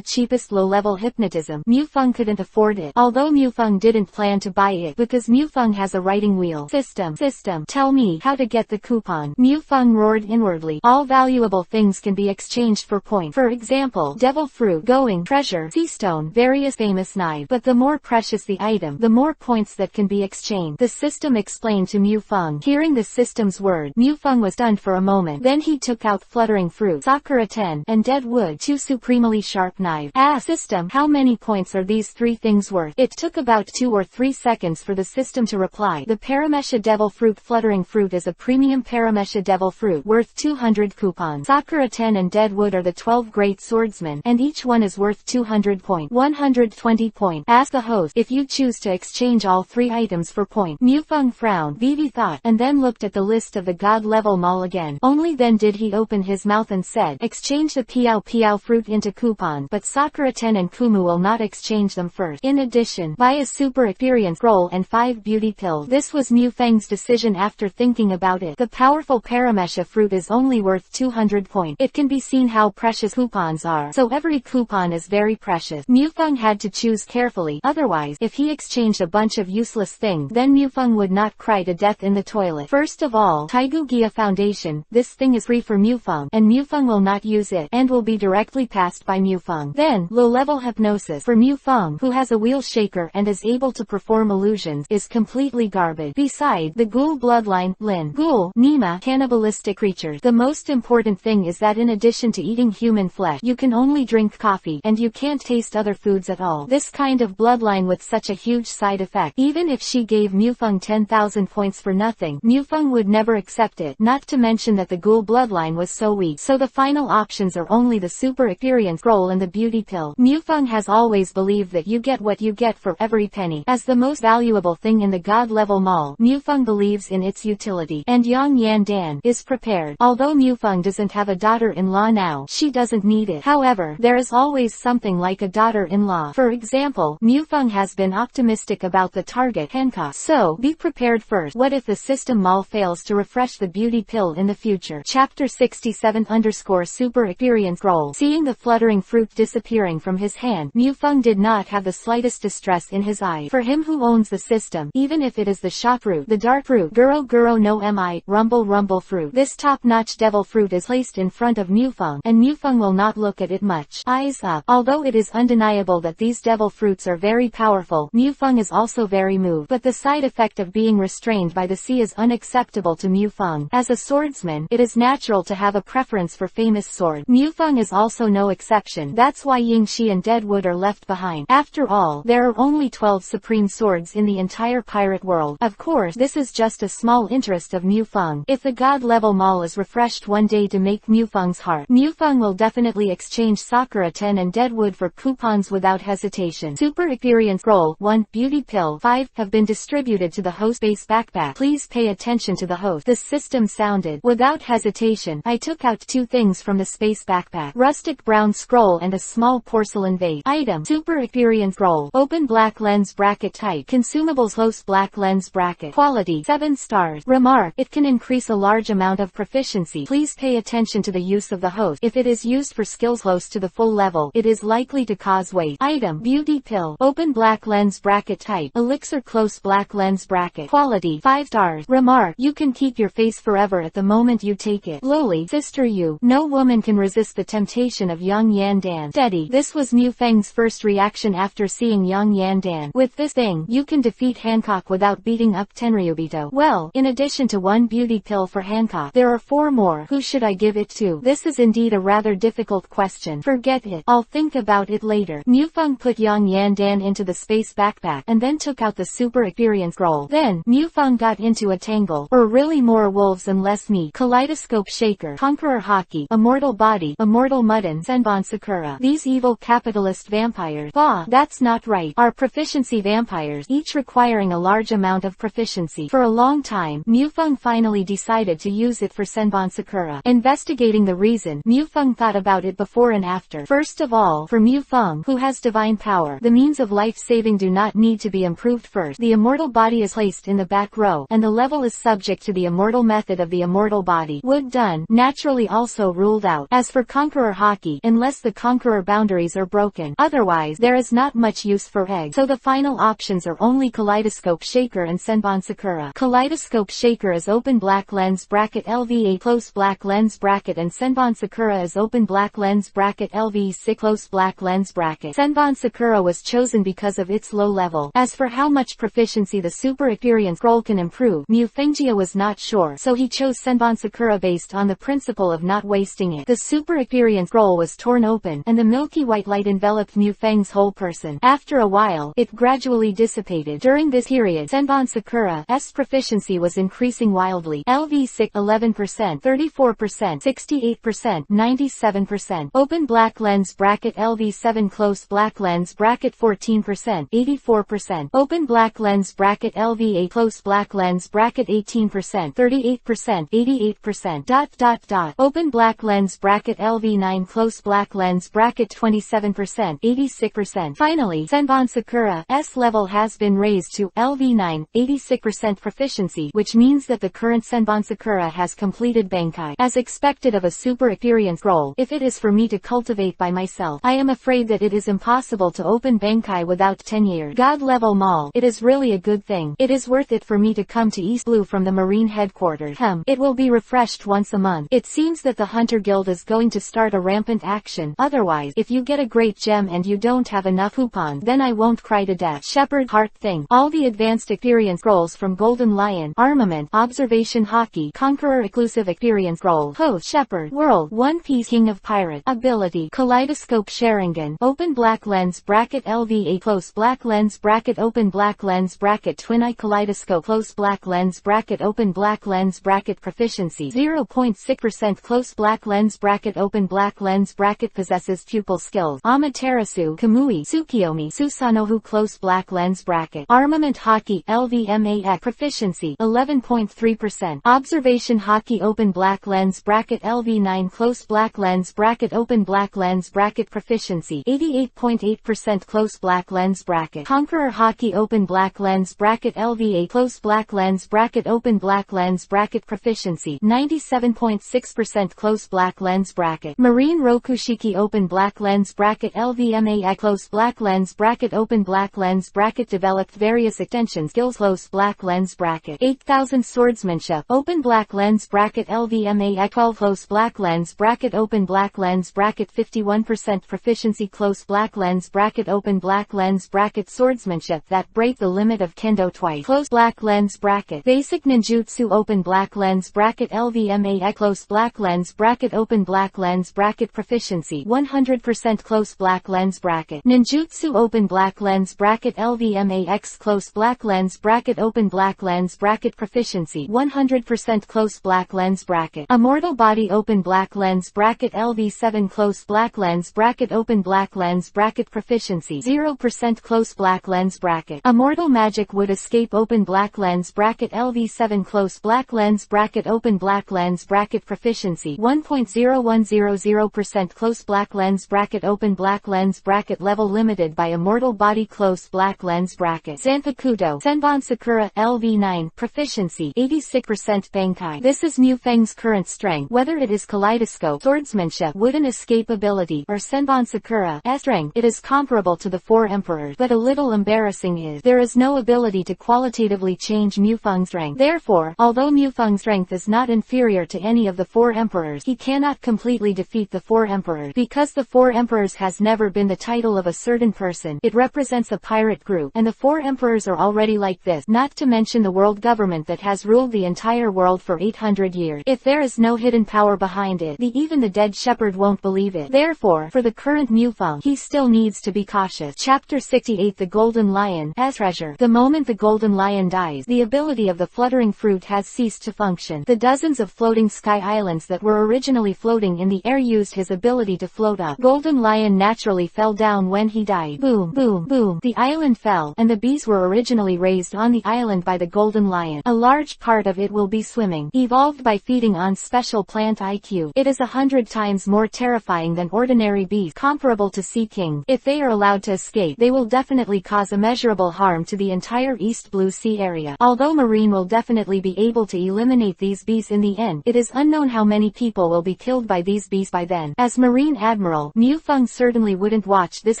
cheapest low-level hypnotism, Mu Feng couldn't afford it. Although Mu Feng didn't plan to buy it because Mu Feng has a writing wheel. System, tell me how to get the coupon. Mu Feng roared inwardly. All valuable things can be exchanged for point. For example, devil fruit, going, treasure, sea stone, various famous knives. But the more precious the item, the more points that can be exchanged. The system explained to Mu Feng. Hearing the system's word, Mu Feng was stunned for a moment. Then he took out fluttering fruit, Sakura-ten, and Deadwood, 2 supremely sharp knives. System, how many points are these 3 things worth? It took about 2 or 3 seconds for the system to reply. The Paramesha Devil Fruit fluttering fruit is a premium Paramesha Devil Fruit worth 200 coupons. Sakura-ten and Deadwood are the 12 great swordsmen, and each one is worth 200 point. 120 point. Ask the host if you choose to exchange all 3 items for point. Mu Feng frowned. Vivi thought, and then looked at the list of the God level mall again. Only then did he open his mouth and said, exchange the Piao fruit into coupon, but Sakura-ten and Kumu will not exchange them first. In addition, buy a super experience scroll and 5 beauty pills. This was Mu Feng's decision after thinking about it. The powerful Paramesha fruit is only worth 200 points. It can be seen how precious coupons are, so every coupon Mufang is very precious. Mufang had to choose carefully, otherwise, if he exchanged a bunch of useless things, then Mufang would not cry to death in the toilet. First of all, Taigugia Foundation, this thing is free for Mufang, and Mufang will not use it, and will be directly passed by Mufang. Then, low-level hypnosis, for Mufang, who has a wheel shaker and is able to perform illusions, is completely garbage. Besides, the ghoul bloodline, Lin, ghoul, Nima, cannibalistic creatures. The most important thing is that in addition to eating human flesh, you can only drink coffee, and you can't taste other foods at all. This kind of bloodline with such a huge side effect. Even if she gave Mufang 10,000 points for nothing, Mufang would never accept it, not to mention that the ghoul bloodline was so weak. So the final options are only the super experience scroll and the beauty pill. Mufang has always believed that you get what you get for every penny. As the most valuable thing in the god level mall, Mufang believes in its utility, and Yang Yandan is prepared. Although Mufang doesn't have a daughter-in-law now, she doesn't need it. However, there is always something like a daughter-in-law. For example, Mufang has been optimistic about the target Hancock. So, be prepared first. What if the system mall fails to refresh the beauty pill in the future? Chapter 67 _ Super Experience Scroll. Seeing the fluttering fruit disappearing from his hand, Mufang did not have the slightest distress in his eye. For him who owns the system, even if it is the shock fruit, the dark fruit, Guro no Mi, Rumble fruit, this top-notch devil fruit is placed in front of Mufang, and Mufang will not look at it much. Eyes up. Although it is undeniable that these devil fruits are very powerful, Mufang is also very moved. But the side effect of being restrained by the sea is unacceptable to Mufang. As a swordsman, it is natural to have a preference for famous swords. Mufang is also no exception. That's why Yingxi and Deadwood are left behind. After all, there are only 12 supreme swords in the entire pirate world. Of course, this is just a small interest of Mufang. If the god level mall is refreshed one day to make Mufang's heart, Mufang will definitely exchange Sakura 10 and Deadwood for coupons without hesitation. Super Experience Scroll 1, Beauty Pill 5 have been distributed to the host base backpack. Please pay attention to the host. The system sounded. Without hesitation, I took out 2 things from the space backpack. Rustic brown scroll and a small porcelain vase. Item. Super Experience Scroll. Open black lens bracket type. Consumables host black lens bracket. Quality 7 stars. Remark. It can increase a large amount of proficiency. Please pay attention to the use of the host. If it is used for skills host to the full level, it is likely to cause waste. Item. Beauty Pill. Open black lens bracket type. Elixir close black lens bracket. Quality 5 stars. Remark. You can keep your face forever at the moment you take it. Lowly. Sister you. No woman can resist the temptation of Yang Yandan. Steady. This was Mufang's first reaction after seeing Yang Yandan. With this thing, you can defeat Hancock without beating up Tenryubito. Well, in addition to 1 beauty pill for Hancock, there are 4 more. Who should I give it to? This is indeed a rather difficult question. Forget it. I'll think about it later. Mufang put Yang Yandan into the space backpack, and then took out the super experience scroll. Then, Mufang got into a tangle, or really more wolves and less meat. Kaleidoscope Shaker, Conqueror Haki, Immortal Body, Immortal Mudden, Senbon Sakura. These evil capitalist vampires. Bah, that's not right. Are proficiency vampires, each requiring a large amount of proficiency. For a long time, Mufang finally decided to use it for Senbon Sakura. Investigating the reason, Mufang thought about it before and after. First of all, for Mufang, who has divine power, the means of life-saving do not need to be improved first. The immortal body is placed in the back row, and the level is subject to the immortal method of the immortal body. Wood done, naturally also ruled out. As for Conqueror Haki, unless the Conqueror boundaries are broken, otherwise there is not much use for egg. So the final options are only Kaleidoscope Shaker and Senbon Sakura. Kaleidoscope Shaker is open black lens bracket LV8 close black lens bracket, and Senbon Sakura is open black lens bracket LV6 close black lens bracket. Senbon Sakura was chosen because of its low level. As for how much proficiency the super experience scroll can improve, Mufengia was not sure, so he chose Senbon Sakura based on the principle of not wasting it. The super experience scroll was torn open, and the milky white light enveloped Mufeng's whole person. After a while, it gradually dissipated. During this period, Senbon Sakura's proficiency was increasing wildly. LV6 11%, 34%, 68%, 97%. Open black lens bracket LV7 close black lens bracket 14%, 84%. Open black lens bracket LV8 close black lens bracket 18%, 38%, 88%. Open black lens bracket LV9 close black lens bracket 27%, 86%. Finally, Senbon Sakura's level has been raised to LV9, 86% proficiency, which means that the current Senbon Sakura has completed Bankai. As expected of a super experience scroll, if it is for me to cultivate by myself, myself. I am afraid that it is impossible to open Bankai without 10 years. God level mall. It is really a good thing. It is worth it for me to come to East Blue from the Marine headquarters. It will be refreshed once a month. It seems that the Hunter Guild is going to start a rampant action. Otherwise, if you get a great gem and you don't have enough coupons, then I won't cry to death. Shepherd Heart Thing. All the advanced experience scrolls from Golden Lion. Armament. Observation Haki. Conqueror Exclusive Experience Scroll. Host. Shepherd. World. One Piece King of Pirate. Ability. Kaleidoscope Sharingan. Open black lens bracket LVA close black lens bracket open black lens bracket twin eye kaleidoscope close black lens bracket open black lens bracket proficiency 0.6% close black lens bracket open black lens bracket possesses pupil skills Amaterasu Kamui Tsukiyomi Susanohu close black lens bracket armament Haki LVMAX proficiency 11.3% observation Haki open black lens bracket LV9 close black lens bracket open black lens bracket proficiency 88.8% close black lens bracket conqueror Haki open black lens bracket LVA close black lens bracket open black lens bracket proficiency 97.6% close black lens bracket marine Rokushiki open black lens bracket LVMA close black lens bracket open black lens bracket developed various extension skills close black lens bracket 8000 swordsmanship open black lens bracket LVMA 12 close black lens bracket open black lens bracket 51% proficiency close black lens bracket open black lens bracket swordsmanship that break the limit of kendo twice close black lens bracket basic ninjutsu open black lens bracket LVMA close black lens bracket open black lens bracket proficiency 100% close black lens bracket ninjutsu open black lens bracket LVMAX close black lens bracket open black lens bracket proficiency 100% close black lens bracket immortal body open black lens bracket LV7 close black lens bracket open black lens bracket proficiency 0% close black lens bracket immortal magic would escape open black lens bracket LV7 close black lens bracket open black lens bracket proficiency 1.0100% close black lens bracket open black lens bracket level limited by immortal body close black lens bracket Zanpakuto Senbon Sakura LV9 proficiency 86% Bankai. This is Mu Feng's current strength, whether it is kaleidoscope, swordsmanship, wooden escape ability, or Senbon Sakura's strength. It is comparable to the four emperors, but a little embarrassing is there is no ability to qualitatively change Mu Feng's strength. Therefore, although Mu Feng's strength is not inferior to any of the four emperors, he cannot completely defeat the four emperors. Because the four emperors has never been the title of a certain person, it represents a pirate group, and the four emperors are already like this, not to mention the world government that has ruled the entire world for 800 years. If there is no hidden power behind it, even the dead shepherd won't believe it. Therefore, for the current Mu Feng, he still needs to be cautious. Chapter 68 The Golden Lion as Treasure. The moment the Golden Lion dies, the ability of the fluttering fruit has ceased to function. The dozens of floating sky islands that were originally floating in the air used his ability to float up. Golden Lion naturally fell down when he died. Boom, boom, boom. The island fell, and the bees were originally raised on the island by the Golden Lion. A large part of it will be swimming, evolved by feeding on special plant IQ. It is 100 times more terrifying than ordinary bees, comparable to sea king. If they are allowed to escape, they will definitely cause immeasurable harm to the entire East Blue Sea area. Although Marine will definitely be able to eliminate these bees in the end, it is unknown how many people will be killed by these bees by then. As Marine Admiral, Mu Feng certainly wouldn't watch this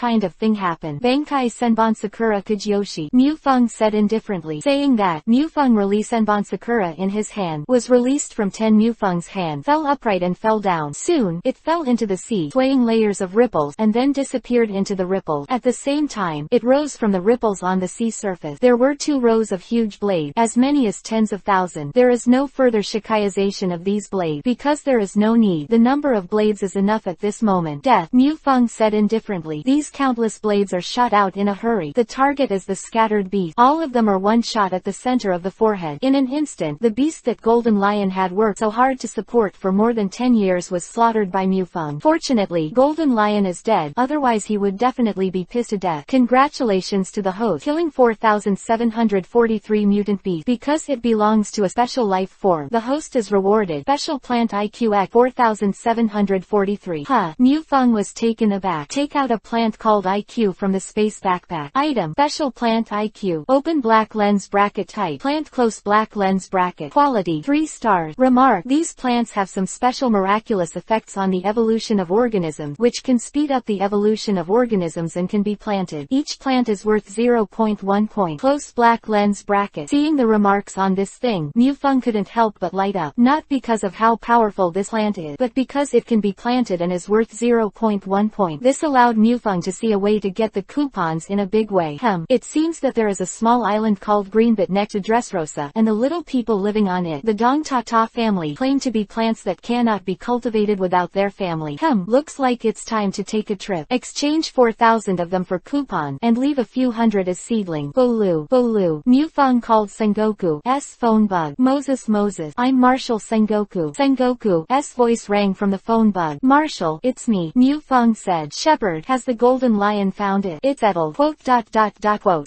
kind of thing happen. Bankai Senbon Sakura Kujiyoshi, Mu Feng said indifferently, saying that Mu Feng released Senbon Sakura in his hand, was released from 10 Mu Feng's hand, fell upright and fell down. Soon, it fell into the sea, swaying layers of ripples, and then disappeared into the ripples. At the same time, it rose from the ripples on the sea surface. There were 2 rows of huge blades, as many as tens of thousands. There is no further shikaiization of these blades, because there is no need. The number of blades is enough at this moment. Death, Mu Feng said indifferently. These countless blades are shot out in a hurry. The target is the scattered beast. All of them are one shot at the center of the forehead. In an instant, the beast that Golden Lion had worked so hard to support for more than 10 years was slaughtered by Mu Feng. Fortunately, Golden Lion is dead, otherwise he would definitely be pissed to death. Congratulations to the host, killing 4,743 mutant beasts. Because it belongs to a special life form, the host is rewarded. Special plant IQ at 4,743. Mu Feng was taken aback. Take out a plant called IQ from the space backpack. Item. Special plant IQ. Open black lens bracket type. Plant close black lens bracket. Quality. 3 stars. Remark. These plants have some special miraculous effects on the evolution of organisms, which can speed up the evolution of organisms and can be planted. Each plant is worth 0.1 point. Close black lens bracket. Seeing the remarks on this thing, Mufeng couldn't help but light up. Not because of how powerful this plant is, but because it can be planted and is worth 0.1 point. This allowed Mufeng to see a way to get the coupons in a big way. It seems that there is a small island called Greenbit next to Dressrosa, and the little people living on it, the Dongtata family, claim to be plants that cannot be cultivated without their family. Looks like it's time to take a trip. Exchange 4,000 of them for coupon, and leave a few hundred as seedling. Bolu. Mufeng called Sengoku's phone bug. Moses, I'm Marshal Sengoku. Sengoku's voice rang from the phone bug. Marshal, it's me. Mufeng said. Shepherd, has the golden lion found it? It's edible. Quote.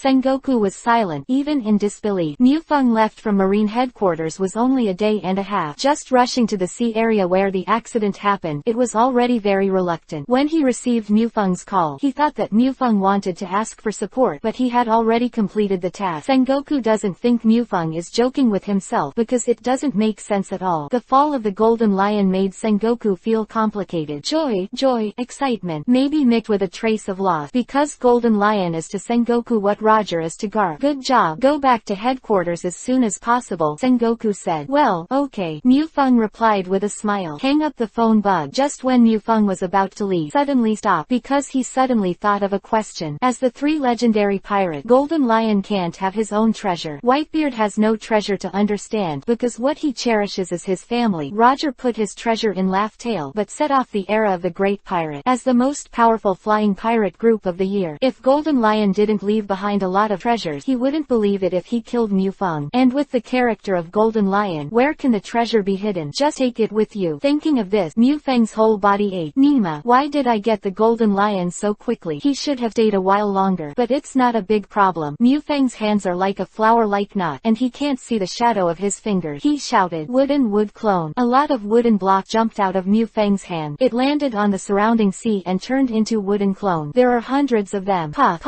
Sengoku was silent, even in disbelief. Mufeng left from Marine headquarters was only a day and a half. Just rushing to the sea area where the accident happened, it was already very reluctant. When he received Mufeng's call, he thought that Mufeng wanted to ask for support, but he had already completed the task. Sengoku doesn't think Mufeng is joking with himself because it doesn't make sense at all. The fall of the golden lion made Sengoku feel complicated. Joy, excitement, maybe mixed with a trace of loss, because golden lion is to Sengoku what Roger is to Garp. Good job. Go back to headquarters as soon as possible, Sengoku said. Well, okay, Mufeng replied with a smile. Hang up the phone bug. Just when Mufeng was about to leave, suddenly stopped, because he suddenly thought of a question. As the three legendary pirate, Golden Lion can't have his own treasure. Whitebeard has no treasure to understand, because what he cherishes is his family. Roger put his treasure in Laugh Tale, but set off the era of the Great Pirate as the most powerful flying pirate group of the year. If Golden Lion didn't leave behind a lot of treasures, he wouldn't believe it if he killed Mufeng. And with the character of Golden Lion, where can the treasure be hidden? Just take it with you. Thinking of this, Mufeng's whole body ached. Nima, why did I get the Golden Lion so quickly? He should have stayed a while longer. But it's not a big problem. Mufeng's hands are like a flower-like knot, and he can't see the shadow of his fingers. He shouted, wooden wood clone. A lot of wooden block jumped out of Mufeng's hand. It landed on the surrounding sea and turned into wooden clone. There are hundreds of them. Puff.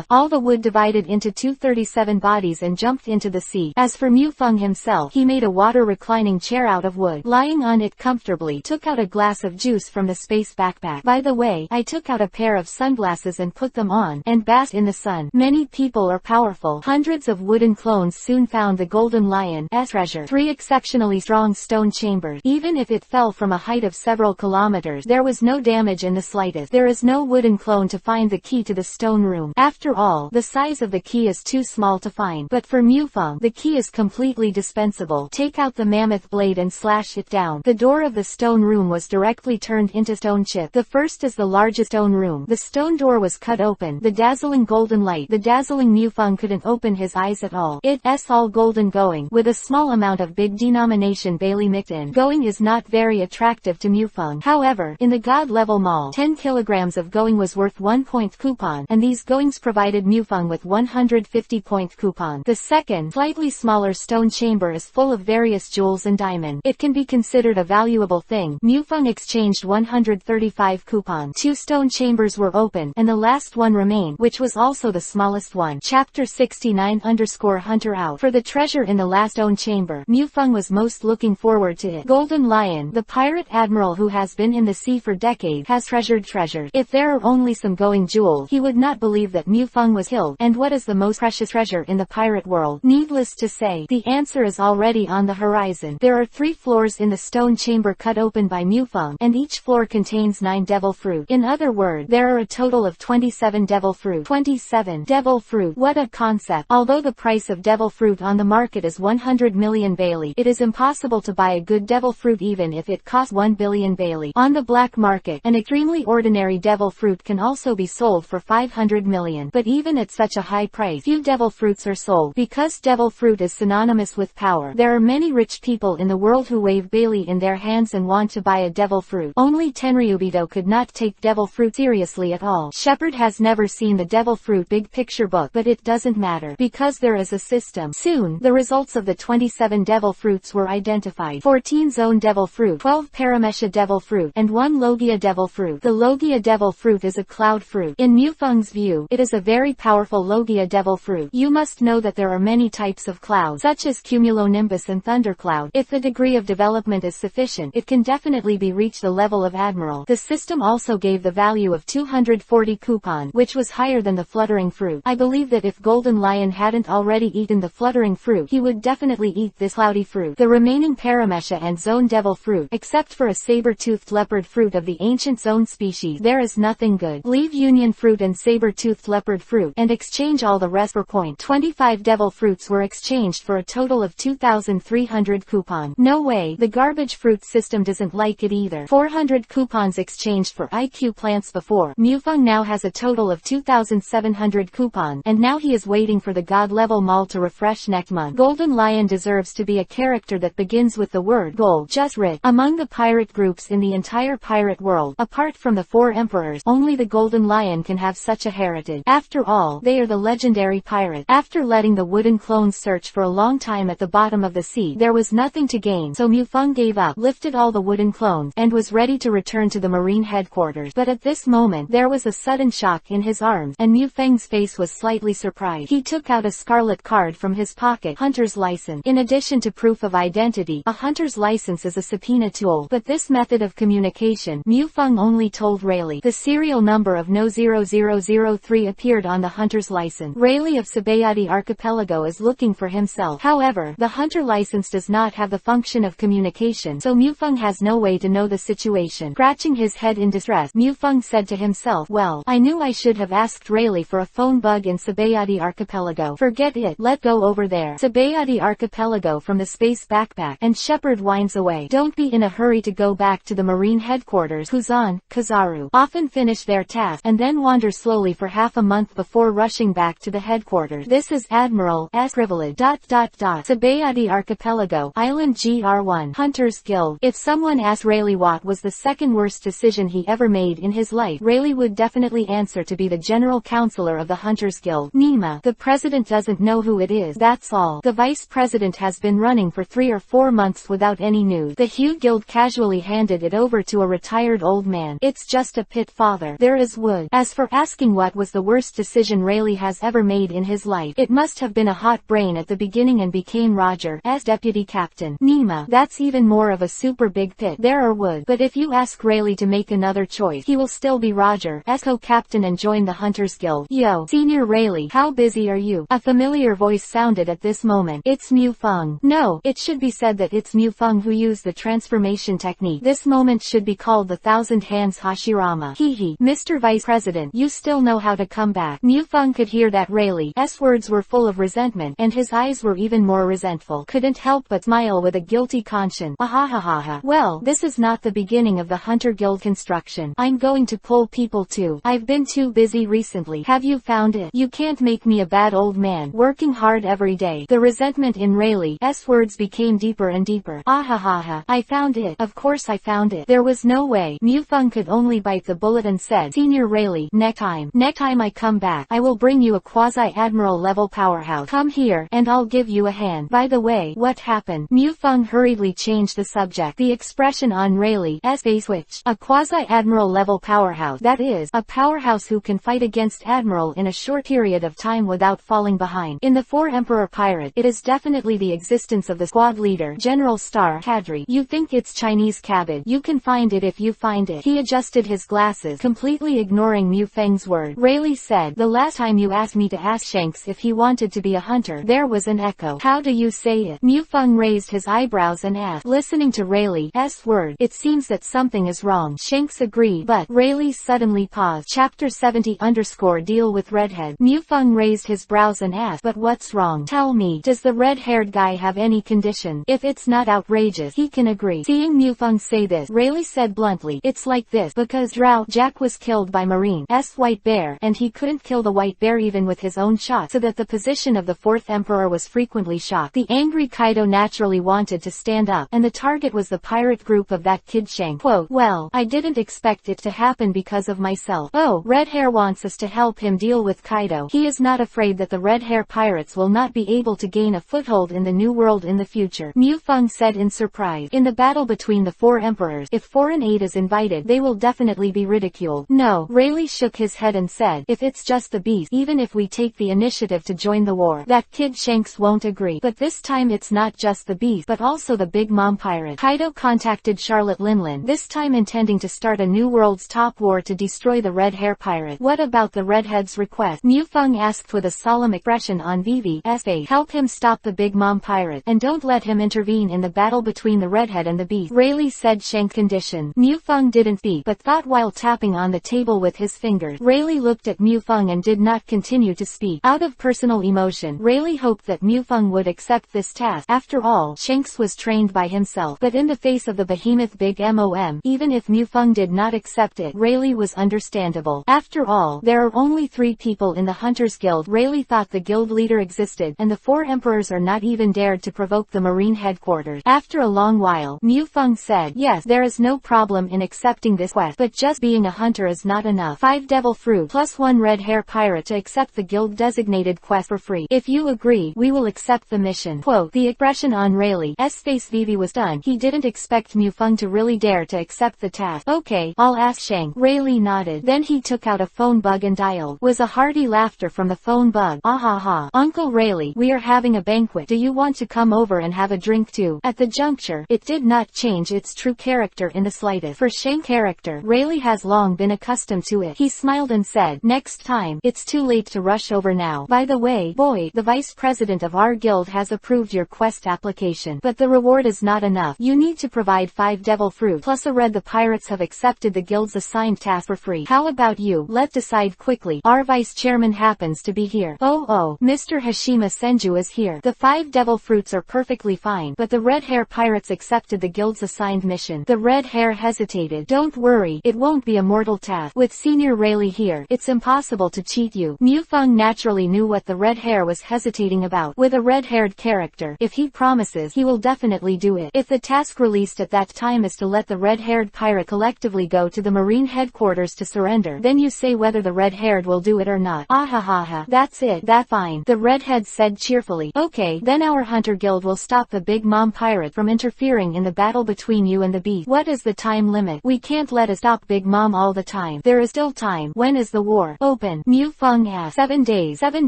All the wood divided into 237 bodies and jumped into the sea. As for Mufeng himself, he made a water reclining chair out of wood. Lying on it comfortably, took out a glass of juice from the space backpack. By the way, I took out a pair of sunglasses and put them on, and basked in the sun. Many people are powerful. Hundreds of wooden clones soon found the Golden Lion's treasure. 3 exceptionally strong stone chambers. Even if it fell from a height of several kilometers, there was no damage in the slightest. There is no wooden clone to find the key to the stone room. After all, the size of the key is too small to find. But for Mufeng, the key is completely dispensable. Take out the mammoth blade and slash it down. The door of the stone room was directly turned into stone chip. The first is the largest stone room. The stone door was cut open. The dazzling golden light. The dazzling Mufeng couldn't open his eyes at all. It's all golden going, with a small amount of big denomination Bailey mixed in. Going is not very attractive to Mufeng. However, in the God level mall, 10 kilograms of going was worth 1 point coupon, and these goings provided Mufeng with 150 point coupon. The second, slightly smaller stone chamber is full of various jewels and diamond. It can be considered a valuable thing. Mufeng exchanged 135 coupon. 2 stone chambers were open, and the last one remained, which was also the smallest one. Chapter 69_Hunter Out. For the treasure in the last stone chamber, Mufeng was most looking forward to it. Golden Lion, the pirate admiral who has been in the sea for decades, has treasured treasures. If there are only some going jewels, he would not believe that Mufeng was killed. And what is the most precious treasure in the pirate world? Needless to say, the answer is already on the horizon. There are 3 floors in the stone chamber cut open by Mufeng, and each floor contains 9 devil fruit. In other words, there are a total of 27 devil fruit. 27 devil fruit. What a concept. Although the price of devil fruit on the market is 100 million Bailey, it is impossible to buy a good devil fruit even if it costs 1 billion Bailey. On the black market, an extremely ordinary devil fruit can also be sold for 500 million. But even at such a high price, few devil fruits are sold. Because devil fruit is synonymous with power, there are many rich people in the world who wave Bailey in their hands and want to buy a devil fruit. Only Tenryubito could not take devil fruit seriously at all. Shepard has never seen the devil fruit big picture book, but it doesn't matter, because there is a system. Soon, the results of the 27 devil fruits were identified. 14 zone devil fruit, 12 paramesha devil fruit, and 1 logia devil fruit. The logia devil fruit is a cloud fruit. In Mufeng's view, it is a very powerful logia devil fruit. You must know that there are many types of clouds, such as cumulonimbus and thundercloud. If the degree of development is sufficient, it can definitely be reached the level of Admiral. The system also gave the value of 240 coupon, which was higher than the fluttering fruit. I believe that if Golden Lion hadn't already eaten the fluttering fruit, he would definitely eat this cloudy fruit. The remaining Paramesha and Zone Devil fruit, except for a saber-toothed leopard fruit of the ancient Zone species, there is nothing good. Leave Union fruit and saber-toothed leopard fruit, and exchange all the rest for point. 25 devil fruits were exchanged for a total of 2,300 coupon. No way, the garbage fruit system doesn't like it either. 400 coupons exchanged for IQ plants before. Mufeng now has a total of 2,700 coupon, and now he is waiting for the god level mall to refresh next month. Golden Lion deserves to be a character that begins with the word gold. Just writ. Among the pirate groups in the entire pirate world, apart from the 4 emperors, only the Golden Lion can have such a heritage. After all, they are the legendary pirate. After letting the wooden clones search for a long time at the bottom of the sea, there was nothing to gain, so Mufeng gave up, lifted all the wooden clones, and was ready to return to the marine headquarters. But at this moment, there was a sudden shock in his arms, and Mufeng's face was slightly surprised. He took out a scarlet card from his pocket, hunter's license. In addition to proof of identity, a hunter's license is a subpoena tool, but this method of communication, Mufeng only told Rayleigh. The serial number of No 0003 appeared on the hunter's license. Rayleigh of Sabayati Archipelago is looking for himself. However, the hunter license does not have the function of communication, so Mufeng has no way to know the situation. Scratching his head in distress, Mufeng said to himself, well, I knew I should have asked Rayleigh for a phone bug in Sabayati Archipelago. Forget it, let go over there. Sabayati Archipelago from the space backpack, and Shepard winds away. Don't be in a hurry to go back to the marine headquarters. Kuzan, Kazaru often finish their task, and then wander slowly for half a month before rushing back to the headquarters. This is Admiral S. privilege. Sabayati Archipelago, Island GR1, Hunters Guild. If someone asked Rayleigh what was the second worst decision he ever made in his life, Rayleigh would definitely answer to be the general counselor of the Hunters Guild. Nima, the president doesn't know who it is, that's all. The vice president has been running for 3 or 4 months without any news. The Hugh Guild casually handed it over to a retired old man. It's just a pit, father. There is wood. As for asking what was the worst decision Rayleigh has ever made in his life, it must have been a hot brain at the beginning and became Roger as deputy captain. Nima, that's even more of a super big pit. There are wood. But if you ask Rayleigh to make another choice, he will still be Roger as co-captain and join the Hunters Guild. Yo, Senior Rayleigh, how busy are you? A familiar voice sounded at this moment. It's Mufeng. No, it should be said that it's Mufeng who used the transformation technique. This moment should be called the Thousand Hands Hashirama. Hehe, Mr. Vice President, you still know how to come back. Mufeng could hear that Rayleigh's words were full of resentment, and his eyes were even more resentful. Couldn't help but smile with a guilty conscience. Ahahaha. Well, this is not the beginning of the Hunter Guild construction. I'm going to pull people too. I've been too busy recently. Have you found it? You can't make me a bad old man, working hard every day. The resentment in Rayleigh's words became deeper and deeper. Ahahaha. I found it. Of course I found it. There was no way. Mufeng could only bite the bullet and said, Senior Rayleigh, next time I come back, I will bring you a quasi-admiral level powerhouse. Come here, and I'll give you a hand. By the way, what happened? Mufeng hurriedly changed the subject. The expression on Rayleigh's face switched. A quasi-admiral level powerhouse. That is, a powerhouse who can fight against Admiral in a short period of time without falling behind. In the 4 Emperor Pirate, it is definitely the existence of the squad leader, General Star Kadri. You think it's Chinese cabbage? You can find it if you find it. He adjusted his glasses, completely ignoring Mufeng's word. Rayleigh said, the last time you asked me to ask Shanks if he wanted to be a hunter, there was an echo. How do you say it? Mufeng raised his eyebrows and asked. Listening to Rayleigh's word, it seems that something is wrong. Shanks agreed, but Rayleigh suddenly paused. Chapter 70 _ Deal with Redhead. Mufeng raised his brows and asked, but what's wrong? Tell me, does the red-haired guy have any condition? If it's not outrageous, he can agree. Seeing Mufeng say this, Rayleigh said bluntly, it's like this, because Drought Jack was killed by Marine's white bear, and he couldn't kill the white bear even with his own shot, so that the position of the 4th Emperor was frequently shocked. The angry Kaido naturally wanted to stand up, and the target was the pirate group of that kid Shank. Quote, well, I didn't expect it to happen because of myself. Oh, Red Hair wants us to help him deal with Kaido. He is not afraid that the Red Hair pirates will not be able to gain a foothold in the New World in the future. Mufeng said in surprise. In the battle between the 4 emperors, if foreign aid is invited, they will definitely be ridiculed. No, Rayleigh shook his head and said, if it's just the beast, even if we take the initiative to join the war, that kid Shanks won't agree. But this time it's not just the beast, but also the Big Mom pirate. Kaido contacted Charlotte Linlin, this time intending to to start a new world's top war to destroy the red hair pirate. What about the redhead's request? Mufeng asked with a solemn expression on Vivi's face. Help him stop the Big Mom pirate, and don't let him intervene in the battle between the redhead and the beast. Rayleigh said Shank condition. Mufeng didn't speak, but thought while tapping on the table with his fingers. Rayleigh looked at Mufeng and did not continue to speak. Out of personal emotion, Rayleigh hoped that Mufeng would accept this task. After all, Shanks was trained by himself. But in the face of the behemoth Big Mom, even if Mufeng did not accept it, Rayleigh was understandable. After all, there are only 3 people in the Hunters Guild. Rayleigh thought the guild leader existed, and the 4 emperors are not even dared to provoke the Marine headquarters. After a long while, Mufeng said, yes, there is no problem in accepting this quest, but just being a hunter is not enough. 5 devil fruit plus 1 red hair pirate to accept the guild designated quest for free. If you agree, we will accept the mission. Quote, the expression on Rayleigh's face Vivi was done. He didn't expect Mufeng to really dare to accept the task. Okay, I'll ask Shank. Rayleigh nodded. Then he took out a phone bug and dialed. Was a hearty laughter from the phone bug. Ah ha ha. Uncle Rayleigh, we are having a banquet. Do you want to come over and have a drink too? At the juncture, it did not change its true character in the slightest. For Shank's character, Rayleigh has long been accustomed to it. He smiled and said, next time. It's too late to rush over now. By the way, boy, the vice president of our guild has approved your quest application. But the reward is not enough. You need to provide 5 devil fruit plus a red. The pirates have accepted the guild's assigned task for free. How about you? Let's decide quickly. Our vice chairman happens to be here. Oh, Mr. Hashima Senju is here. The 5 devil fruits are perfectly fine, but the red hair pirates accepted the guild's assigned mission. The red hair hesitated. Don't worry, it won't be a mortal task. With Senior Rayleigh here, it's impossible to cheat you. Mufeng naturally knew what the red hair was hesitating about. With a red-haired character, if he promises, he will definitely do it. If the task released at that time is to let the red-haired pirate collectively go to the Marine headquarters to surrender, then you say whether the red-haired will do it or not. Ah ha ha ha. That's it. That's fine. The redhead said cheerfully. Okay, then our hunter guild will stop the Big Mom pirate from interfering in the battle between you and the beast. What is the time limit? We can't let it stop Big Mom all the time. There is still time. When is the war open? Mufeng asked. 7 days. 7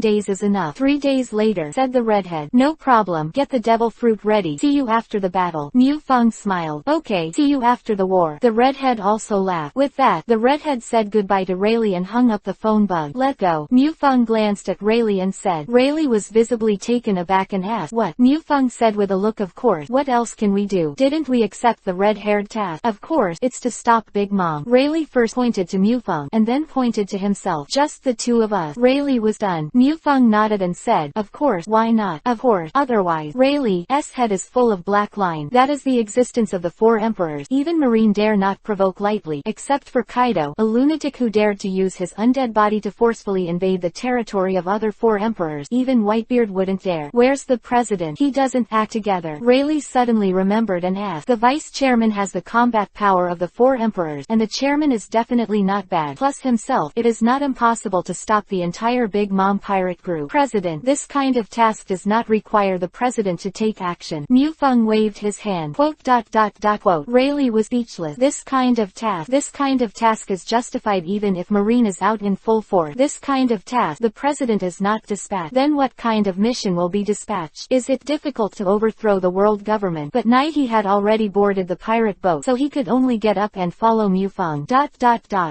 days is enough. 3 days later, said the redhead. No problem. Get the devil fruit ready. See you after the battle. Mufeng smiled. Okay, see you after the war. The redhead also laughed. With that, the redhead said goodbye to Rayleigh and hung up the phone bug. Let go. Mufeng glanced at Rayleigh and said. Rayleigh was visibly taken aback and asked, what? Mufeng said with a look, of course. What else can we do? Didn't we accept the red-haired task? Of course, it's to stop Big Mom. Rayleigh first pointed to Mufeng, and then pointed to himself. Just the 2 of us. Rayleigh was done. Mufeng nodded and said, of course, why not? Of course, otherwise. Rayleigh's head is full of black line. That is the existence of the 4 emperors. Even Marine dare not provoke lightly, except for Kaido, a lunatic who dared to use his undead body to forcefully invade the territory of other 4 emperors. Even Whitebeard wouldn't dare. Where's the president? He doesn't act together. Rayleigh suddenly remembered and asked. The vice chairman has the combat power of the 4 emperors, and the chairman is definitely not bad. Plus himself, it is not impossible to stop the entire Big Mom pirate group. President, this kind of task does not require the president to take action. Mufeng waved his hand. Quote. Rayleigh was speechless. This kind of task is justified even if Marine is out in full force. This kind of task, the president is not dispatched. Then what kind of mission will be dispatched? Is it difficult to overthrow the world government? But he had already boarded the pirate boat, so he could only get up and follow Mufeng.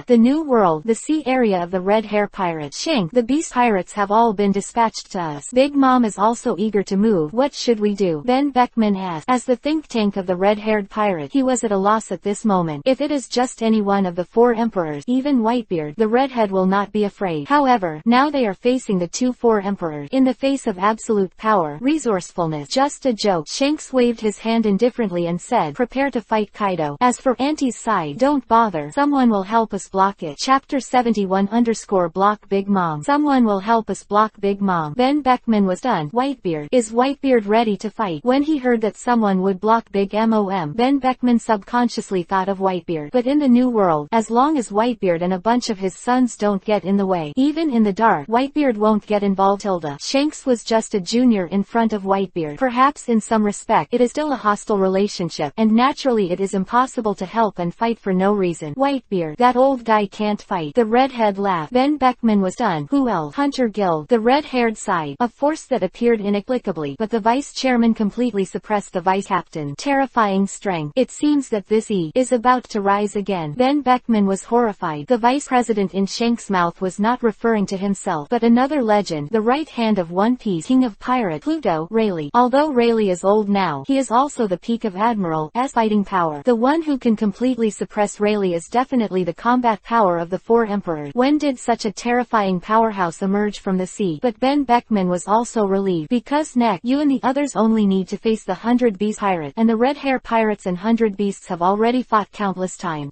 The new world, the sea area of the red hair pirate. Shank, the beast pirates have all been dispatched to us. Big Mom is also eager to move. What should we do? Ben Beckman asked. As the think tank of the red-haired pirate, he was at a loss at this moment. If it is just any one of the 4 emperors, even Whitebeard, the redhead will not be afraid. However, now they are facing the 2 4 emperors. In the face of absolute power, resourcefulness, just a joke. Shanks waved his hand indifferently and said, prepare to fight Kaido. As for Auntie's side, don't bother. Someone will help us block it. Chapter 71_block Big Mom. Someone will help us block Big Mom. Ben Beckman was done. Whitebeard. Is Whitebeard ready to fight? When he heard that someone would block Big Mom, Ben Beckman subconsciously thought of Whitebeard. But in the new world, as long as Whitebeard and a bunch of his sons don't get in the way, even in the dark, Whitebeard won't get involved. Shanks was just a junior in front of Whitebeard. Perhaps in some respect, it is still a hostile relationship, and naturally it is impossible to help and fight for no reason. Whitebeard, that old guy can't fight. The redhead laughed. Ben Beckman was done. Who else? Hunter Guild. The red-haired side. A force that appeared inexplicably, but the vice chairman completely suppressed the vice captain. Terrifying strength. It seems that this is about to rise again. Ben Beckman was horrified. The vice president in Shank's mouth was not referring to himself, but another legend, the right hand of One Piece, king of pirate, Pluto, Rayleigh. Although Rayleigh is old now, he is also the peak of Admiral's fighting power. The one who can completely suppress Rayleigh is definitely the combat power of the four emperors. When did such a terrifying powerhouse emerge from the sea? But Ben Beckman was also relieved, because next, you and the others only need to face the 100 Beast pirate, and the red hair pirates and 100 Beasts have already fought countless times.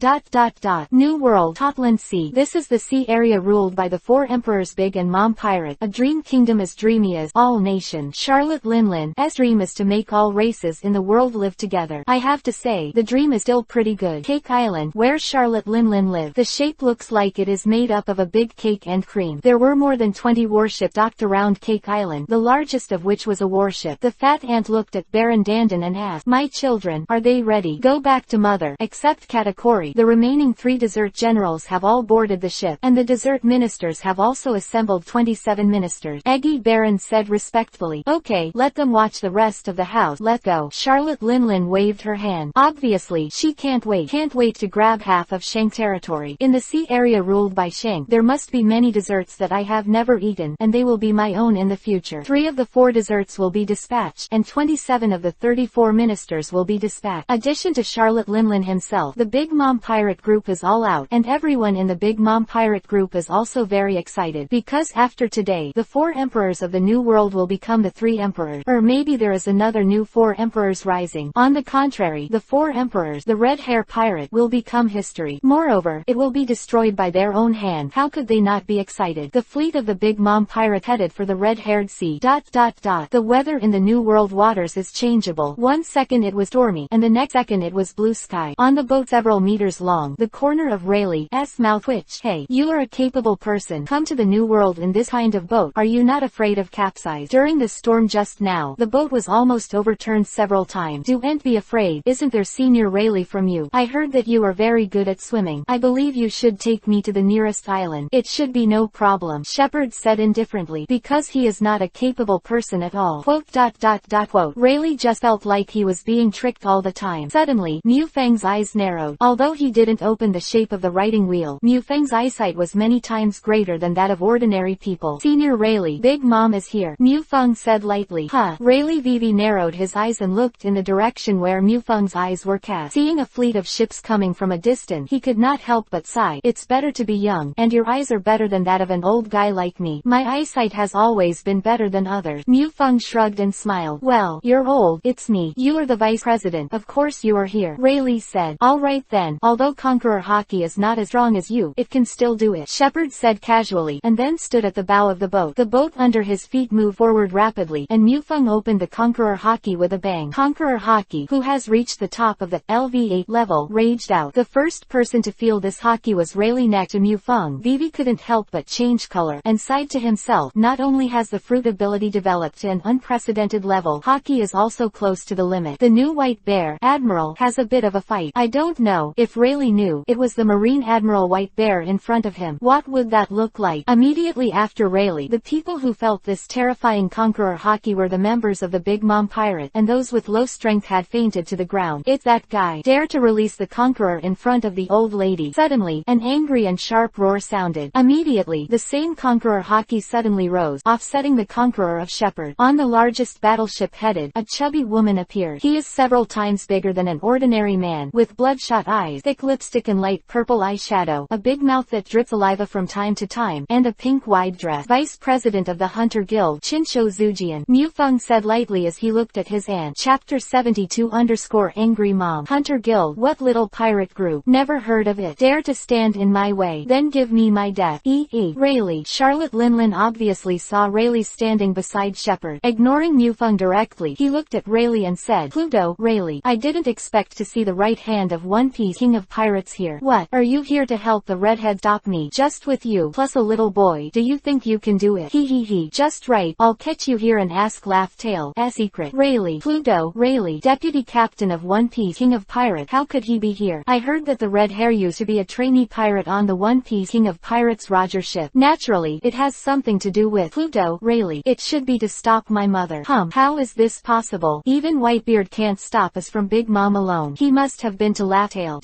New World, Totland Sea. This is the sea area ruled by the four emperors. Big and Mom Pirate, a dream kingdom as dreamy as all nations. Charlotte Linlin's dream is to make all races in the world live together. I have to say, the dream is still pretty good. Cake Island, where Charlotte Linlin lived. The shape looks like it is made up of a big cake and cream. There were more than 20 warships docked around Cake Island, the largest of which was a warship. The fat ant looked at Baron Dandan and asked, "My children, are they ready? Go back to mother." Except Katakuri. The remaining 3 dessert generals have all boarded the ship, and the dessert ministers have also assembled 27 ministers. Eggy Baron said respectfully, "Okay, let them watch the rest of the house. Let go." Charlotte Linlin waved her hand. Obviously, she can't wait to grab half of Shank territory. In the sea area ruled by Shank, there must be many desserts that I have never eaten, and they will be my own in the future. 3 of the 4 desserts will be dispatched, and 27 of the 34 ministers will be dispatched. Addition to Charlotte Linlin himself, the Big Mom Pirate group is all out, and everyone in the Big Mom Pirate group is also very excited, because after today, the 4 emperors of the new world will become the 3 emperors. Or maybe there is another new 4 emperors rising. On the contrary, the 4 emperors, the red hair pirate, will become history. Moreover, it will be destroyed by their own hand. How could they not be excited? The fleet of the Big Mom Pirate headed for the red-haired sea. The weather in the New World waters is changeable. One second it was stormy, and the next second it was blue sky. On the boat several meters long, the corner of Rayleigh's mouth twitched. "Hey, you are a capable person. Come to the New World in this kind of boat. Are you not afraid of capsize?" During the storm just now, the boat was almost overturned several times. "Don't be afraid. Isn't there Senior Rayleigh from you? I heard that you are very good at swimming. I believe you should take me to the nearest island. It should be no problem," Shepard said indifferently, because he is not a capable person at all. Rayleigh just felt like he was being tricked all the time. Suddenly, Mufang's eyes narrowed. Although he didn't open the shape of the writing wheel, Mufang's eyesight was many times greater than that of ordinary people. "Senior Rayleigh, Big Mom is here," Mufang said lightly. Rayleigh Vivi narrowed his eyes and looked in the direction where Mufang's eyes were cast. Seeing a fleet of ships coming from a distance, he could not help but sigh. "It's better to be young, and your eyes are better than that of an old guy like me. My eyesight has always been better than others." Mufang shrugged and smiled. "Well, you're old. It's me. You are the vice president. Of course you are here," Rayleigh said. "All right then. Although Conqueror Haki is not as strong as you, it can still do it," Shepard said casually, and then stood at the bow of the boat. The boat under his feet moved forward rapidly, and Mufang opened the Conqueror Haki with a bang. Conqueror Haki, who has reached the top of the LV8 level, raged out. The first person to feel this Haki was Rayleigh. Next to Mufang, Vivi couldn't help but change color, and sighed to himself. Not only has the fruit ability developed to an unprecedented level, Haki is also close to the limit. The new white bear, Admiral, has a bit of a fight. I don't know if Rayleigh knew it was the Marine Admiral White Bear in front of him. What would that look like? Immediately after Rayleigh, the people who felt this terrifying Conqueror Haki were the members of the Big Mom Pirate, and those with low strength had fainted to the ground. "It's that guy. Dare to release the Conqueror in front of the old lady." Suddenly, an angry and sharp roar sounded. Immediately, the same Conqueror Haki suddenly rose, offsetting the Conqueror of Shepard. On the largest battleship headed, a chubby woman appeared. He is several times bigger than an ordinary man, with bloodshot eyes, thick lipstick and light purple eyeshadow, a big mouth that drips saliva from time to time, and a pink wide dress. "Vice President of the Hunter Guild, Chinsho Zujian," Mufang said lightly as he looked at his aunt. Chapter 72 Angry Mom. Hunter Guild, what little pirate group? Never heard of it. Dare to stand in my way? Then give me my death. Rayleigh. Charlotte Linlin obviously saw Rayleigh standing beside Shepard. Ignoring Mufang directly, he looked at Rayleigh and said, "Pluto, Rayleigh, I didn't expect to see the right hand of One Piece, King of Pirates here. What, are you here to help the redhead stop me? Just with you, plus a little boy. Do you think you can do it? He. Just right. I'll catch you here and ask Laugh Tail. A secret. Rayleigh. Pluto, Rayleigh, Deputy Captain of One Piece, King of Pirates. How could he be here? I heard that the red hair used to be a trainee pirate on the One Piece, King of Pirates Roger ship. Naturally, it has something to do with Pluto, Rayleigh. It should be to stop my mother. How is this possible? Even Whitebeard can't stop us from Big Mom alone. He must have been to Laugh tail.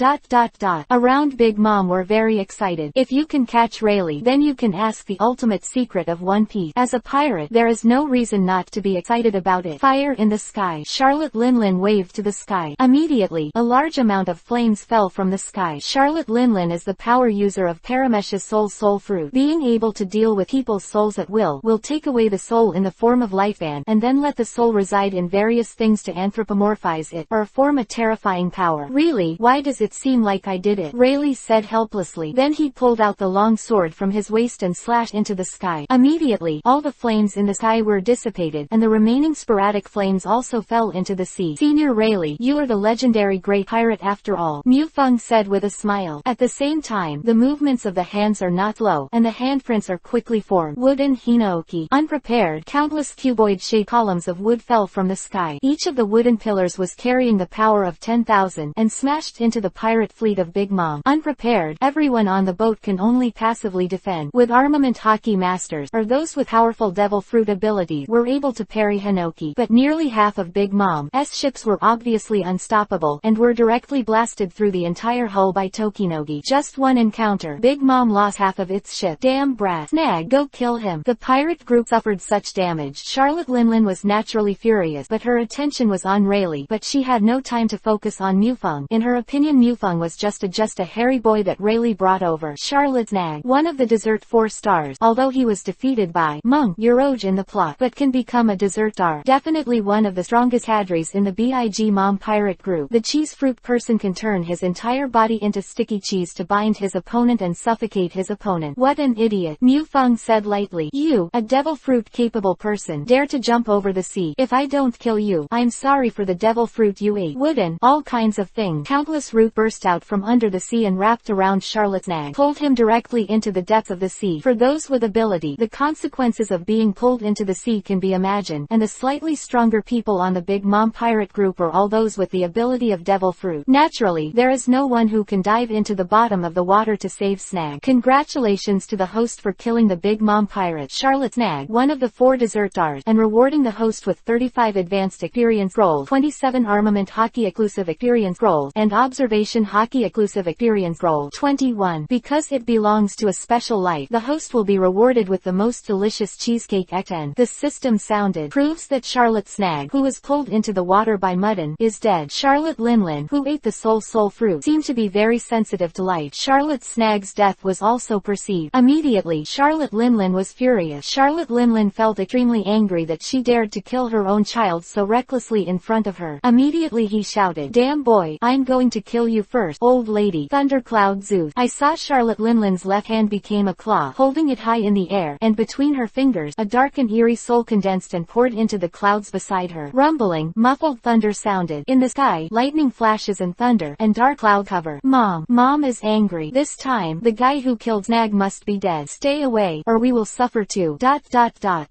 Around Big Mom were very excited. If you can catch Rayleigh, then you can ask the ultimate secret of One Piece. As a pirate, there is no reason not to be excited about it. Fire in the sky. Charlotte Linlin waved to the sky. Immediately, a large amount of flames fell from the sky. Charlotte Linlin is the power user of Paramesh's soul fruit. Being able to deal with people's souls at will take away the soul in the form of life and then let the soul reside in various things to anthropomorphize it, or form a terrifying power. Really, why does it seem like I did it? Rayleigh said helplessly. Then he pulled out the long sword from his waist and slashed into the sky. Immediately, all the flames in the sky were dissipated, and the remaining sporadic flames also fell into the sea. Senior Rayleigh, you are the legendary great pirate after all, Mufeng said with a smile. At the same time, the movements of the hands are not slow, and the handprints are quickly formed. Wooden hinoki. Unprepared, countless cuboid-shaped columns of wood fell from the sky. Each of the wooden pillars was carrying the power of 10,000, and smashed into the pirate fleet of Big Mom. Unprepared, everyone on the boat can only passively defend. With armament, Haki masters, or those with powerful devil fruit abilities, were able to parry hinoki, but nearly half of Big Mom's ships were obviously unstoppable, and were directly blasted through the entire hull by Tokinogi. Just one encounter, Big Mom lost half of its ship. Damn brat. Snag, go kill him. The pirate group suffered such damage. Charlotte Linlin was naturally furious, but her attention was on Rayleigh, but she had no time to focus on Mufeng. In her opinion, Mufeng was just a hairy boy that Rayleigh brought over. Charlotte Snag, one of the Desert 4 stars, although he was defeated by Monk Euroj in the plot, but can become a Desert star. Definitely one of the strongest cadres in the Big Mom pirate group. The cheese fruit person can turn his entire body into sticky cheese to bind his opponent and suffocate his opponent. What an idiot, Mufeng said lightly. You, a devil fruit capable person, dare to jump over the sea. If I don't kill you, I'm sorry for the devil fruit you ate. Wooden, all kinds of things. Countless root burst out from under the sea and wrapped around Charlotte's neck, pulled him directly into the depths of the sea. For those with ability, the consequences of being pulled into the sea can be imagined, and the slightly stronger people on the Big Mom pirate group are all those with the ability of devil fruit. Naturally, there is no one who can dive into the bottom of the water to save Snag. Congratulations to the host for killing the Big Mom pirate. Charlotte Snag, one of the 4 Desert stars, and rewarding the host with 35 advanced experience rolls, 27 armament Haki exclusive experience rolls, and observation Haki exclusive experience rolls, 21. Because it belongs to a special life, the host will be rewarded with the most delicious cheesecake at 10. The system sounded proves that Charlotte Snag, who was pulled into the water by Mudden, is dead. Charlotte Linlin, who ate the soul fruit, seemed to be very sensitive to light. Charlotte Snag's death was also perceived. Immediately, Charlotte Linlin was furious. Charlotte Linlin felt extremely angry that she dared to kill her own child so recklessly in front of her. Immediately he shouted, "Damn boy, I'm going to kill you first, old lady." Thundercloud Zeus. I saw Charlotte Linlin's left hand became a claw, holding it high in the air, and between her fingers, a dark and eerie soul condensed and poured into the clouds beside her. Rumbling, muffled thunder sounded. In the sky, lightning flashes and thunder, and dark cloud cover. Mom is angry. This time, the guy who killed Snag must be dead. Stay away, or we will suffer too.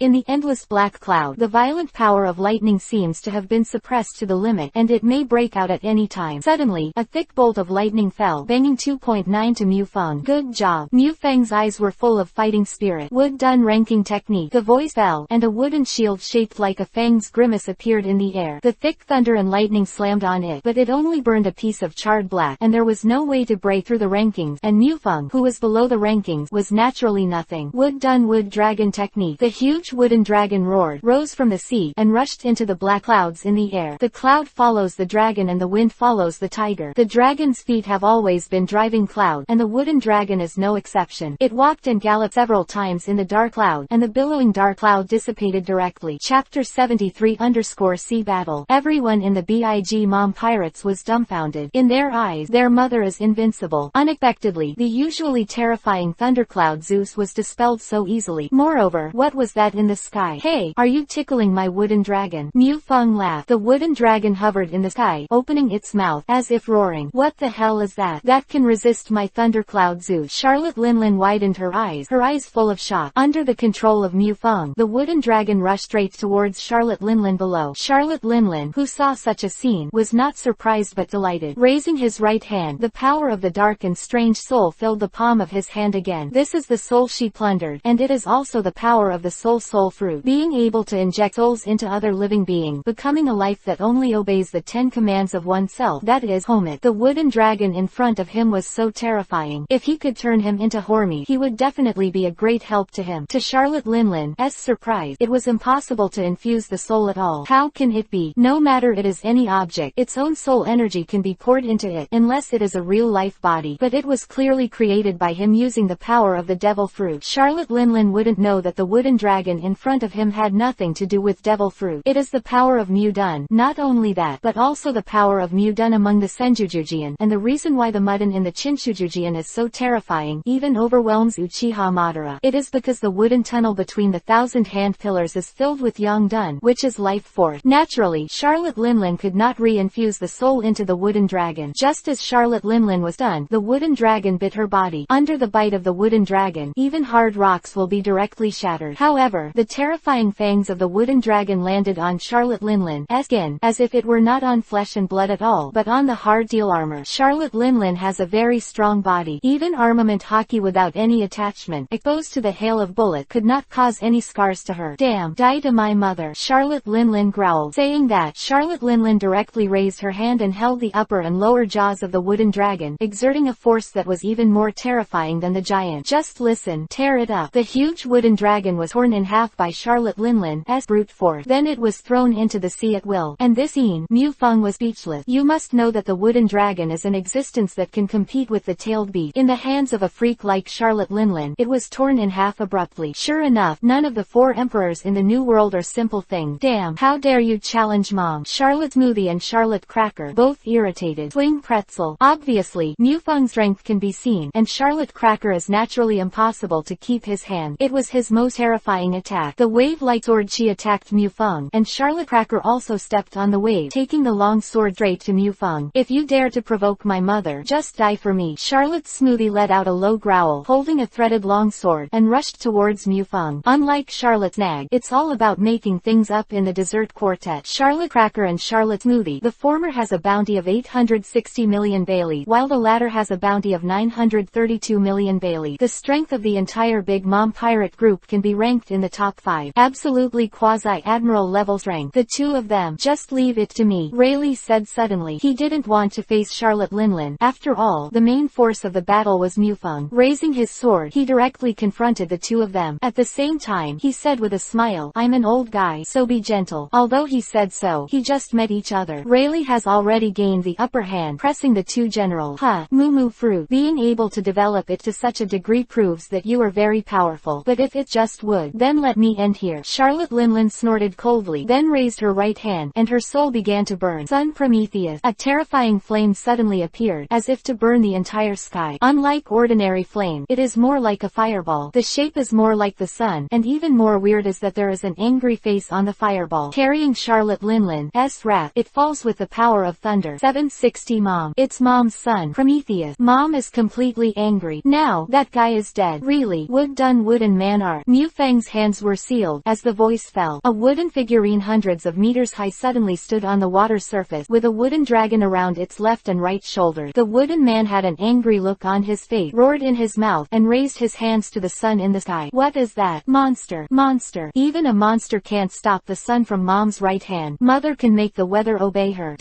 In the endless black cloud, the violent power of lightning seems to have been suppressed to the limit, and it may break out at any time. Suddenly, a thick bolt of lightning fell, banging 2.9 to Mufeng. Good job. Mufeng's eyes were full of fighting spirit. Wood done ranking technique. The voice fell, and a wooden shield shaped like a fang's grimace appeared in the air. The thick thunder and lightning slammed on it, but it only burned a piece of charred black, and there was no way to break through the rankings, and Mufeng, who was below the rankings, was naturally nothing. Wood done wood dragon technique. The huge wooden dragon roared, rose from the sea, and rushed into the black clouds in the air. The cloud follows the dragon and the wind follows the tiger. The dragon's feet have always been driving cloud, and the wooden dragon is no exception. It walked and galloped several times in the dark cloud, and the billowing dark cloud dissipated directly. Chapter 73_C Battle. Everyone in the Big Mom pirates was dumbfounded. In their eyes, their mother is invincible. Unexpectedly, the usually terrifying thundercloud Zeus was dispelled so easily. Moreover, what was that in the sky? Hey, are you tickling my wooden dragon? Mufeng laughed. The wooden dragon hovered in the sky, opening its mouth, as if roaring. What the hell is that? That can resist my thundercloud Zeus. Charlotte Linlin widened her eyes full of shock. Under the control of Mufeng, the wooden dragon rushed straight towards Charlotte Linlin below. Charlotte Linlin, who saw such a scene, was not surprised but delighted. Raising his right hand, the power of the dark and strange soul filled the palm of his hand again. This is the soul she plundered, and it is also the power of the soul fruit. Being able to inject souls into other living beings, becoming a life that only obeys the 10 commands of oneself, that is, home. moment. The wooden dragon in front of him was so terrifying. If he could turn him into Hormy, he would definitely be a great help to him. To Charlotte Linlin's surprise, it was impossible to infuse the soul at all. How can it be? No matter it is any object, its own soul energy can be poured into it, unless it is a real-life body. But it was clearly created by him using the power of the devil fruit. Charlotte Linlin wouldn't know that the wooden dragon in front of him had nothing to do with devil fruit. It is the power of Mudun. Not only that, but also the power of Mudun among the Senjujujian, and the reason why the Mudun in the Chinchujujian is so terrifying, even overwhelms Uchiha Madara. It is because the wooden tunnel between the 1,000 hand pillars is filled with Yongdun, which is life force. Naturally, Charlotte Linlin could not re-infuse the soul into the wooden dragon. Just as Charlotte Linlin was done, the wooden dragon bit her body. Under the bite of the wooden dragon, even hard rocks will be directly shattered. However, the terrifying fangs of the wooden dragon landed on Charlotte Linlin's skin, as if it were not on flesh and blood at all, but on the hard steel armor. Charlotte Linlin has a very strong body. Even armament Haki without any attachment, exposed to the hail of bullet, could not cause any scars to her. Damn, die to my mother, Charlotte Linlin growled. Saying that, Charlotte Linlin directly raised her hand and held the upper and lower jaws of the wooden dragon, exerting a force that was even more terrifying than the giant. Just listen, tear it up. The huge wooden dragon was torn in half by Charlotte Linlin's brute force. Then it was thrown into the sea at will. And this scene, Mu Feng was speechless. You must know that the wooden dragon is an existence that can compete with the tailed beast. In the hands of a freak like Charlotte Linlin, it was torn in half abruptly. Sure enough, none of the 4 emperors in the New World are simple things. Damn, how dare you challenge Mom? Charlotte Smoothie and Charlotte Cracker, both irritated. Swing pretzel. Obviously, Mu Feng's strength can be seen, and Charlotte Cracker is naturally impossible to keep his hand. It was his most terrifying attack. The wave-like sword she attacked Mu Feng, and Charlotte Cracker also stepped on the wave, taking the long sword straight to Mu Feng. If you dare to provoke my mother, just die for me. Charlotte Smoothie let out a low growl, holding a threaded long sword, and rushed towards Mu Feng. Unlike Charlotte's nag, it's all about making things up in the dessert quartet. Charlotte Cracker and Charlotte Smoothie. The former has a bounty of 860 million Bailey, while the latter has a bounty of 932 million Bailey. The strength of the entire Big Mom pirate group can be ranked in the top 5. Absolutely quasi-admiral level strength. The two of them. Just leave it to me, Rayleigh said suddenly. He didn't want to face Charlotte Linlin. After all, the main force of the battle was Mu Feng. Raising his sword, he directly confronted the two of them. At the same time, he said with a smile, I'm an old guy, so be gentle. Although he said so, he just met each other. Rayleigh has already gained the upper hand, pressing the two generals. Moo fruit. Being able to develop it to such a degree proves that you are very powerful. But if it just would, then let me end here. Charlotte Linlin snorted coldly, then raised her right hand, and her soul began to burn. Sun Prometheus. A terrifying flame suddenly appeared, as if to burn the entire sky. Unlike ordinary flame, it is more like a fireball. The shape is more like the sun, and even more weird is that there is an angry face on the fireball, carrying Charlotte Linlin's wrath. It falls with the power of thunder. 760 Mom. It's Mom's son, Prometheus. Mom is completely angry. Now, that guy is dead. Really? Wood done wooden man art. Mu Feng's hands were sealed. As the voice fell, a wooden figurine hundreds of meters high suddenly stood on the water surface, with a wooden dragon around its left and right shoulder. The wooden man had an angry look on his face, roared in his mouth, and raised his hands to the sun in the sky. What is that? Monster. Monster. Even a monster can't stop the sun from Mom's right hand. Mother can make the weather obey her.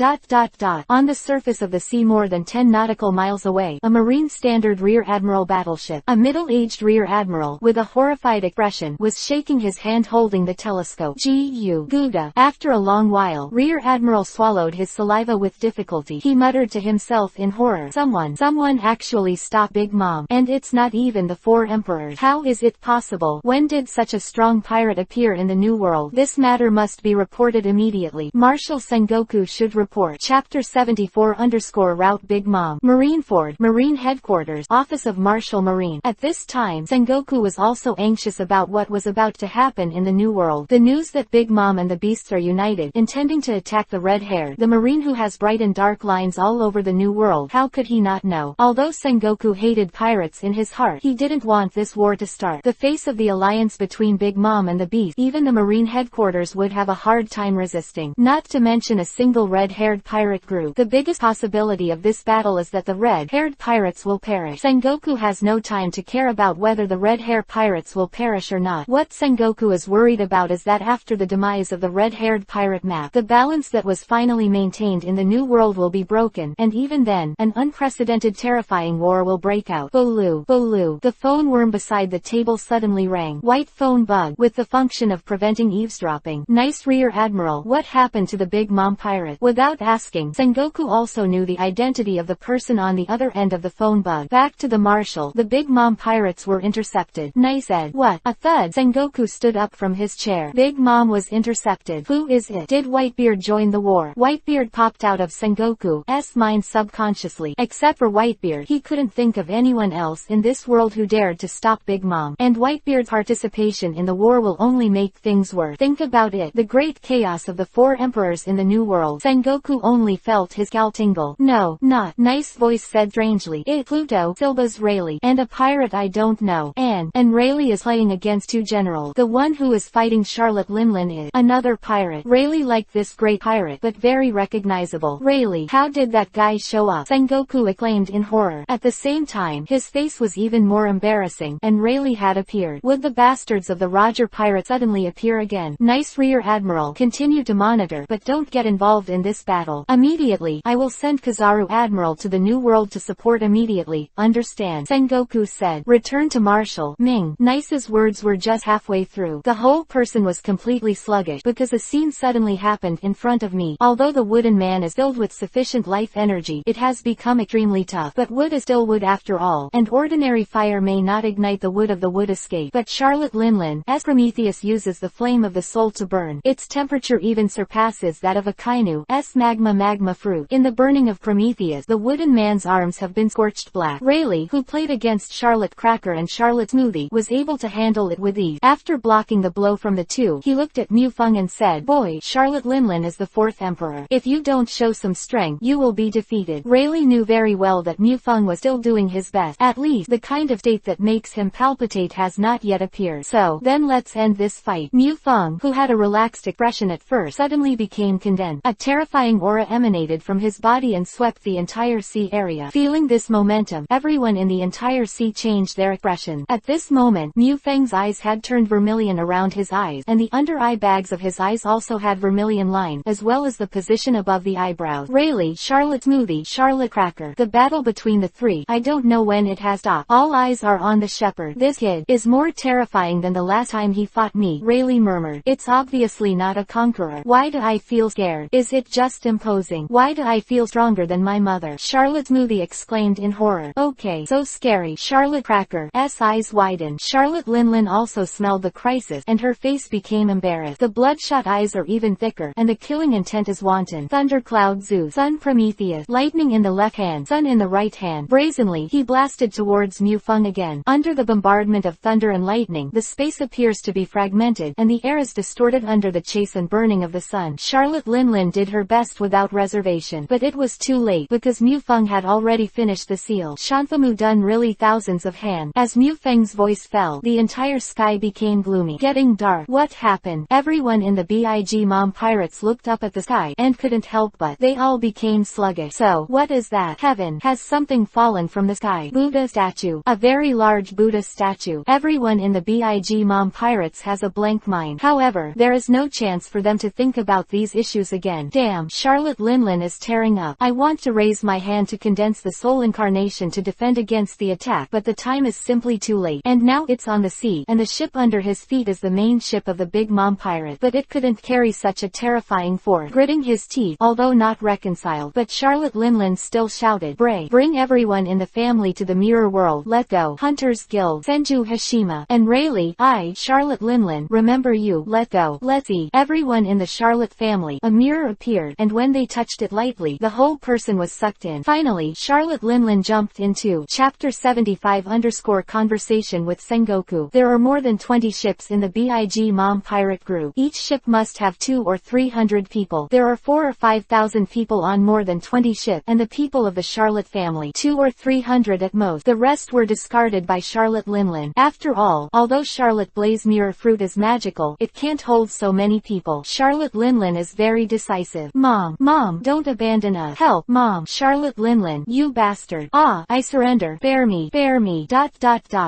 On the surface of the sea more than 10 nautical miles away, a Marine Standard Rear Admiral battleship, a middle-aged Rear Admiral, with a horrified expression, was shaking his hand holding the telescope. Gouda. After a long while, Rear Admiral swallowed his saliva with difficulty. He muttered to himself in horror. Someone actually stop Big Mom. And it's not even the 4 emperors. How is it possible? When did such a strong pirate appear in the New World? This matter must be reported immediately. Marshal Sengoku should report. Chapter 74_ Route Big Mom. Marineford, Marine Headquarters, Office of Marshal Marine. At this time, Sengoku was also anxious about what was about to happen in the New World. The news that Big Mom and the Beasts are united, intending to attack the red-haired, the Marine who has bright and dark lines all over the New World. How could he not know? Although Sengoku hated pirates in his heart, he didn't want this war to start. The face of the alliance between Big Mom and the Beast, even the Marine headquarters would have a hard time resisting. Not to mention a single red-haired pirate group. The biggest possibility of this battle is that the red-haired pirates will perish. Sengoku has no time to care about whether the red-haired pirates will perish or not. What Sengoku is worried about is that after the demise of the red-haired pirate map, the balance that was finally maintained in the New World will be broken, and even then, an unprecedented terrifying war will break out. Bolu, Bolu. The phone worm beside the table suddenly rang. White phone bug, with the function of preventing eavesdropping. Nice Rear Admiral. What happened to the Big Mom pirate? Without asking, Sengoku also knew the identity of the person on the other end of the phone bug. Back to the Marshal. The Big Mom pirates were intercepted. Nice Ed. What? A thud. Sengoku stood up from his chair. Big Mom was intercepted. Who is it? Did Whitebeard join the war? Whitebeard popped out of Sengoku's mind subconsciously. Except for Whitebeard, he couldn't think of anyone else in this world who dared to stop Big Mom. And Whitebeard's participation in the war will only make things worse. Think about it. The great chaos of the 4 emperors in the New World. Sengoku only felt his scalp tingle. No, not. Nice voice said strangely. It Pluto, Silba's Rayleigh, and a pirate I don't know. And Rayleigh is playing against 2 generals. The one who is fighting Charlotte Linlin is another pirate. Rayleigh liked this great pirate, but very recognizable. Rayleigh, how did that guy show up? Sengoku exclaimed in horror. At the same time, his face was even more embarrassing, and Rayleigh had appeared. Would the bastards of the Roger pirate suddenly appear again? Nice Rear Admiral. Continue to monitor, but don't get involved in this battle. Immediately, I will send Kizaru Admiral to the New World to support immediately. Understand? Sengoku said. Return to Marshal. Ming. Nice's words were just halfway through. The whole person was completely sluggish, because a scene suddenly happened in front of me. Although the wooden man is filled with sufficient life energy, it has become extremely tough. But wood is still wood after all, and ordinary fire may not ignite the wood of the wood escape. But Charlotte Linlin, as Prometheus uses the flame of the soul to burn, its temperature even surpasses that of a Kainu's magma fruit. In the burning of Prometheus, the wooden man's arms have been scorched black. Rayleigh, who played against Charlotte Cracker and Charlotte Smoothie, was able to handle it with ease. After blocking the blow from the 2, he looked at Mufeng and said, Boy, Charlotte Linlin is the 4th emperor. If you don't show some strength, you will be defeated. Rayleigh knew very well that Mufeng was still doing his best. At least, the kind of state that makes him palpitate has not yet appeared. So, then let's end this fight. Mufeng, who had a relaxed expression at first, suddenly became condensed. A terrifying aura emanated from his body and swept the entire sea area. Feeling this momentum, everyone in the entire sea changed their expression. At this moment, Mufeng's eyes had turned vermilion around his eyes, and the under-eye bags of his eyes also had vermilion lines, as well as the position above the eyebrows. Rayleigh, Charlotte Smoothie, Charlotte Cracker. The battle between the 3, I don't know when it has stopped. All eyes are on the shepherd. This kid is more terrifying than the last time he fought me, Rayleigh murmured. It's obviously not a conqueror. Why do I feel scared? Is it just imposing? Why do I feel stronger than my mother? Charlotte Smoothie exclaimed in horror. Okay, so scary. Charlotte Cracker's eyes widened. Charlotte Linlin also smelled the crisis, and her face became embarrassed. The bloodshot eyes are even thicker, and the killing intent is wanton. Thundercloud Zeus, Sun Prometheus, lightning in the left hand, sun in the right hand. Brazenly, he blasted towards Mufeng again. Under the bombardment of thunder and lightning, the space appears to be fragmented, and the air is distorted under the chase and burning of the sun. Charlotte Linlin did her best without reservation, but it was too late, because Mufeng had already finished the seal. Shanthamu done really thousands of hands. As Mufeng's voice fell, the entire sky became gloomy, getting dark. What happened? Everyone in the Big Mom pirates looked up at the sky, and couldn't help but they all became sluggish. So, what is that? Heaven, has something fallen from the sky? Buddha statue. A very large Buddha statue. Everyone in the Big Mom pirates has a blank mind. However, there is no chance for them to think about these issues again. Damn, Charlotte Linlin is tearing up. I want to raise my hand to condense the soul incarnation to defend against the attack, but the time is simply too late. And now it's on the sea, and the ship under his feet is the main ship of the Big Mom pirate. But it couldn't carry such a terrifying force. Gritting his teeth, although not reconciled, but Charlotte Linlin still shouted, Bray, bring everyone in the family to the mirror world. Let go. Hunters Guild, Senju Hashima, and Rayleigh, I, Charlotte Linlin, remember you. Let go. Let's see. Everyone in the Charlotte family. A mirror appeared, and when they touched it lightly, the whole person was sucked in. Finally, Charlotte Linlin jumped into Chapter 75_Conversation with Sengoku. There are more than 20 ships in the Big Mom pirate group. Each ship must have 200 or 300 people. There are 4,000 or 5,000 people on more than 20 ships, and the people of the Charlotte family, 200 or 300 at most. The rest were discarded by Charlotte Linlin. After all, although Charlotte Blaze Mirror Fruit is magical, it can't hold so many people. Charlotte Linlin is very decisive. Mom, don't abandon us. Help, Mom. Charlotte Linlin, you bastard. Ah, I surrender. Bear me.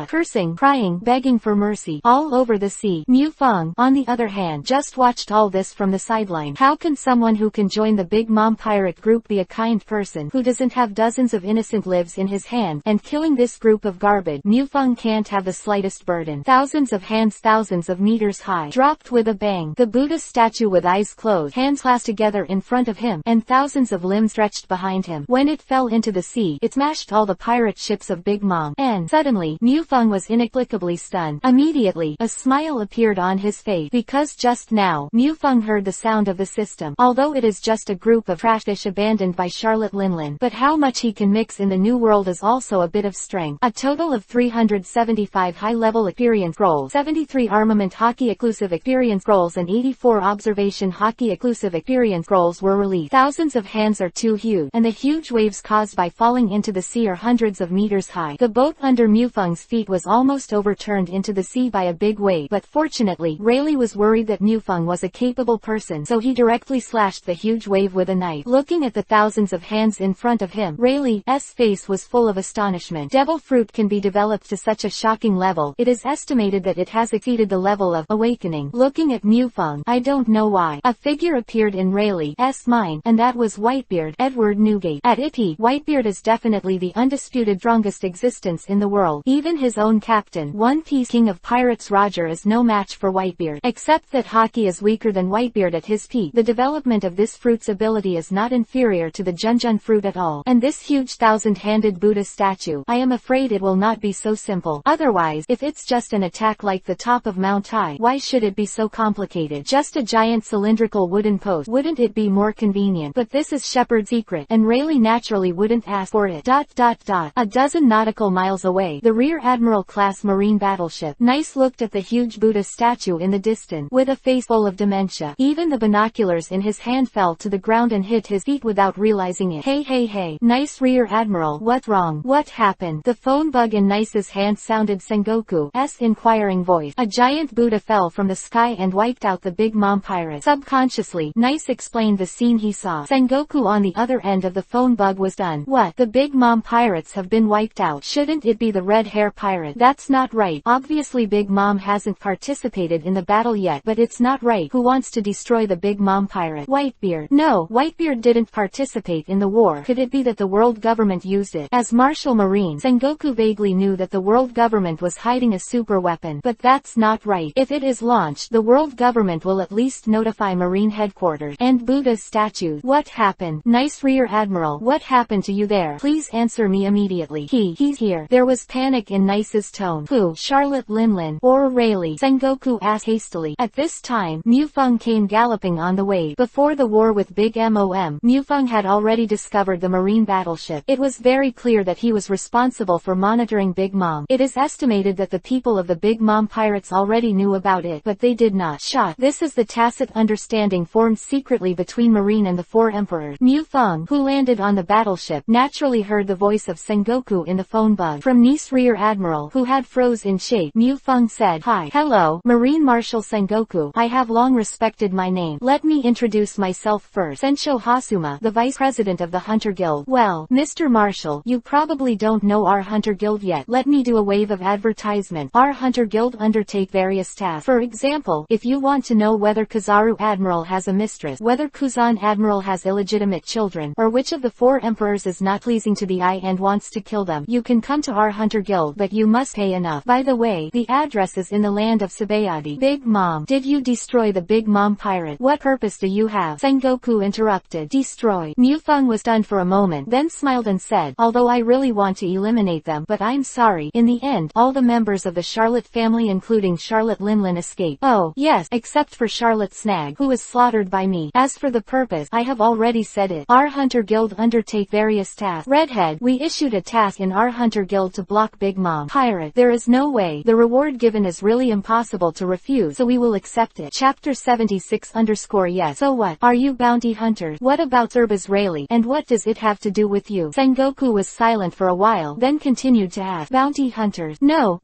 Cursing, crying, begging for mercy, all over the sea. Mufeng, on the other hand, just watched all this from the sideline. How can someone who can join the Big Mom pirate group group be a kind person who doesn't have dozens of innocent lives in his hand, and killing this group of garbage Mufeng can't have the slightest burden. Thousands of hands thousands of meters high dropped with a bang. The Buddha statue with eyes closed, hands clasped together in front of him, and thousands of limbs stretched behind him. When it fell into the sea, it smashed all the pirate ships of Big Mom, and suddenly, Mufeng was inexplicably stunned. Immediately, a smile appeared on his face, because just now, Mufeng heard the sound of the system. Although it is just a group of trash fish abandoned by Charlotte Linlin, but how much he can mix in the new world is also a bit of strength. A total of 375 high-level experience roles, 73 armament Haki exclusive experience roles and 84 observation Haki exclusive experience roles were released. Thousands of hands are too huge, and the huge waves caused by falling into the sea are hundreds of meters high. The boat under Mufeng's feet was almost overturned into the sea by a big wave, but fortunately, Rayleigh was worried that Mufeng was a capable person, so he directly slashed the huge wave with a knife. Looking at the thousands of hands in front of him, Rayleigh's face was full of astonishment. Devil fruit can be developed to such a shocking level. It is estimated that it has exceeded the level of awakening. Looking at Mufeng, I don't know why, a figure appeared in Rayleigh's mind, and that was Whitebeard, Edward Newgate. At EPUB, Whitebeard is definitely the undisputed strongest existence in the world. Even his own captain, One Piece King of Pirates Roger, is no match for Whitebeard. Except that Haki is weaker than Whitebeard at his peak. The development of this fruit's ability is not inferior to the Junjun fruit at all. And this huge thousand-handed Buddha statue, I am afraid it will not be so simple. Otherwise, if it's just an attack like the top of Mount Tai, why should it be so complicated? Just a giant cylindrical wooden post. Wouldn't it be more convenient? But this is Shepard's secret, and Rayleigh naturally wouldn't ask for it. A dozen nautical miles away, the Rear Admiral class marine battleship Nice looked at the huge Buddha statue in the distance, with a face full of dementia. Even the binoculars in his hand fell to the ground and hit his feet without realizing it. Hey, Nice Rear Admiral, what's wrong? What happened? The phone bug in Nice's hand sounded Sengoku's inquiring voice. A giant Buddha fell from the sky and wiped out the Big Mom pirate. Subconsciously, Nice explained the scene he saw. Sengoku on the other end of the phone bug was done. What? The Big Mom pirates have been wiped out. Shouldn't it be the red hair pirate? That's not right. Obviously Big Mom hasn't participated in the battle yet, but it's not right. Who wants to destroy the Big Mom pirate? Whitebeard. No, Whitebeard didn't participate in the war. Could it be that the world government used it? As Marshal Marine, Sengoku vaguely knew that the world government was hiding a super weapon, but that's not right. If it is launched, the world government will at least notify Marine headquarters. And Buddha's statues. What happened? Nice Rear Admiral, what happened to you there? Please answer me immediately. He's here. There was panic in Nice's tone. Who? Charlotte Linlin or Rayleigh? Sengoku asked hastily. At this time, Mufeng came galloping on the wave. Before the war with Big Mom, Mufeng had already discovered the marine battleship. It was very clear that he was responsible for monitoring Big Mom. It is estimated that the people of the Big Mom pirates already knew about it, but they did not. This is the tacit understanding formed secretly between Marine and the four emperors. Mufeng, who landed on the battleship, naturally heard the voice of Sengoku in the phone bug. From Nice Rear Admiral, who had froze in shape, Mufeng said, Hi. Hello, Marine Marshal Sengoku. I have long respected my name. Let me introduce myself first. Sensho Hasuma, the Vice President of the Hunter Guild. Well, Mr. Marshal, you probably don't know our Hunter Guild yet. Let me do a wave of advertisement. Our Hunter Guild undertake various tasks. For example, if you want to know whether Kizaru Admiral has a mistress, whether Kuzan Admiral has illegitimate children, or which of the four emperors is not pleasing to the eye and wants to kill them, you can come to our Hunter Guild, but you must pay enough. By the way, the address is in the land of Sabayadi. Big Mom, did you destroy the Big Mom pirate? What purpose do you have? Sengoku interrupted. Destroy. Mufeng was stunned for a moment, then smiled and said, although I really want to eliminate them, but I'm sorry. In the end, all the members of the Charlotte family including Charlotte Linlin escaped. Oh, yes, except for Charlotte Snag, who was slaughtered by me. As for the purpose, I have already said it. Our Hunter Guild undertake various tasks. Redhead, we issued a task in our Hunter Guild to block Big Mom pirate. There is no way. The reward given is really impossible to refuse, so we will accept it. Chapter 76_yes. So what? Are you bounty hunters? What about Serba's Rayleigh? And what does it have to do with you? Sengoku was silent for a while, then continued to ask. Bounty hunters? No.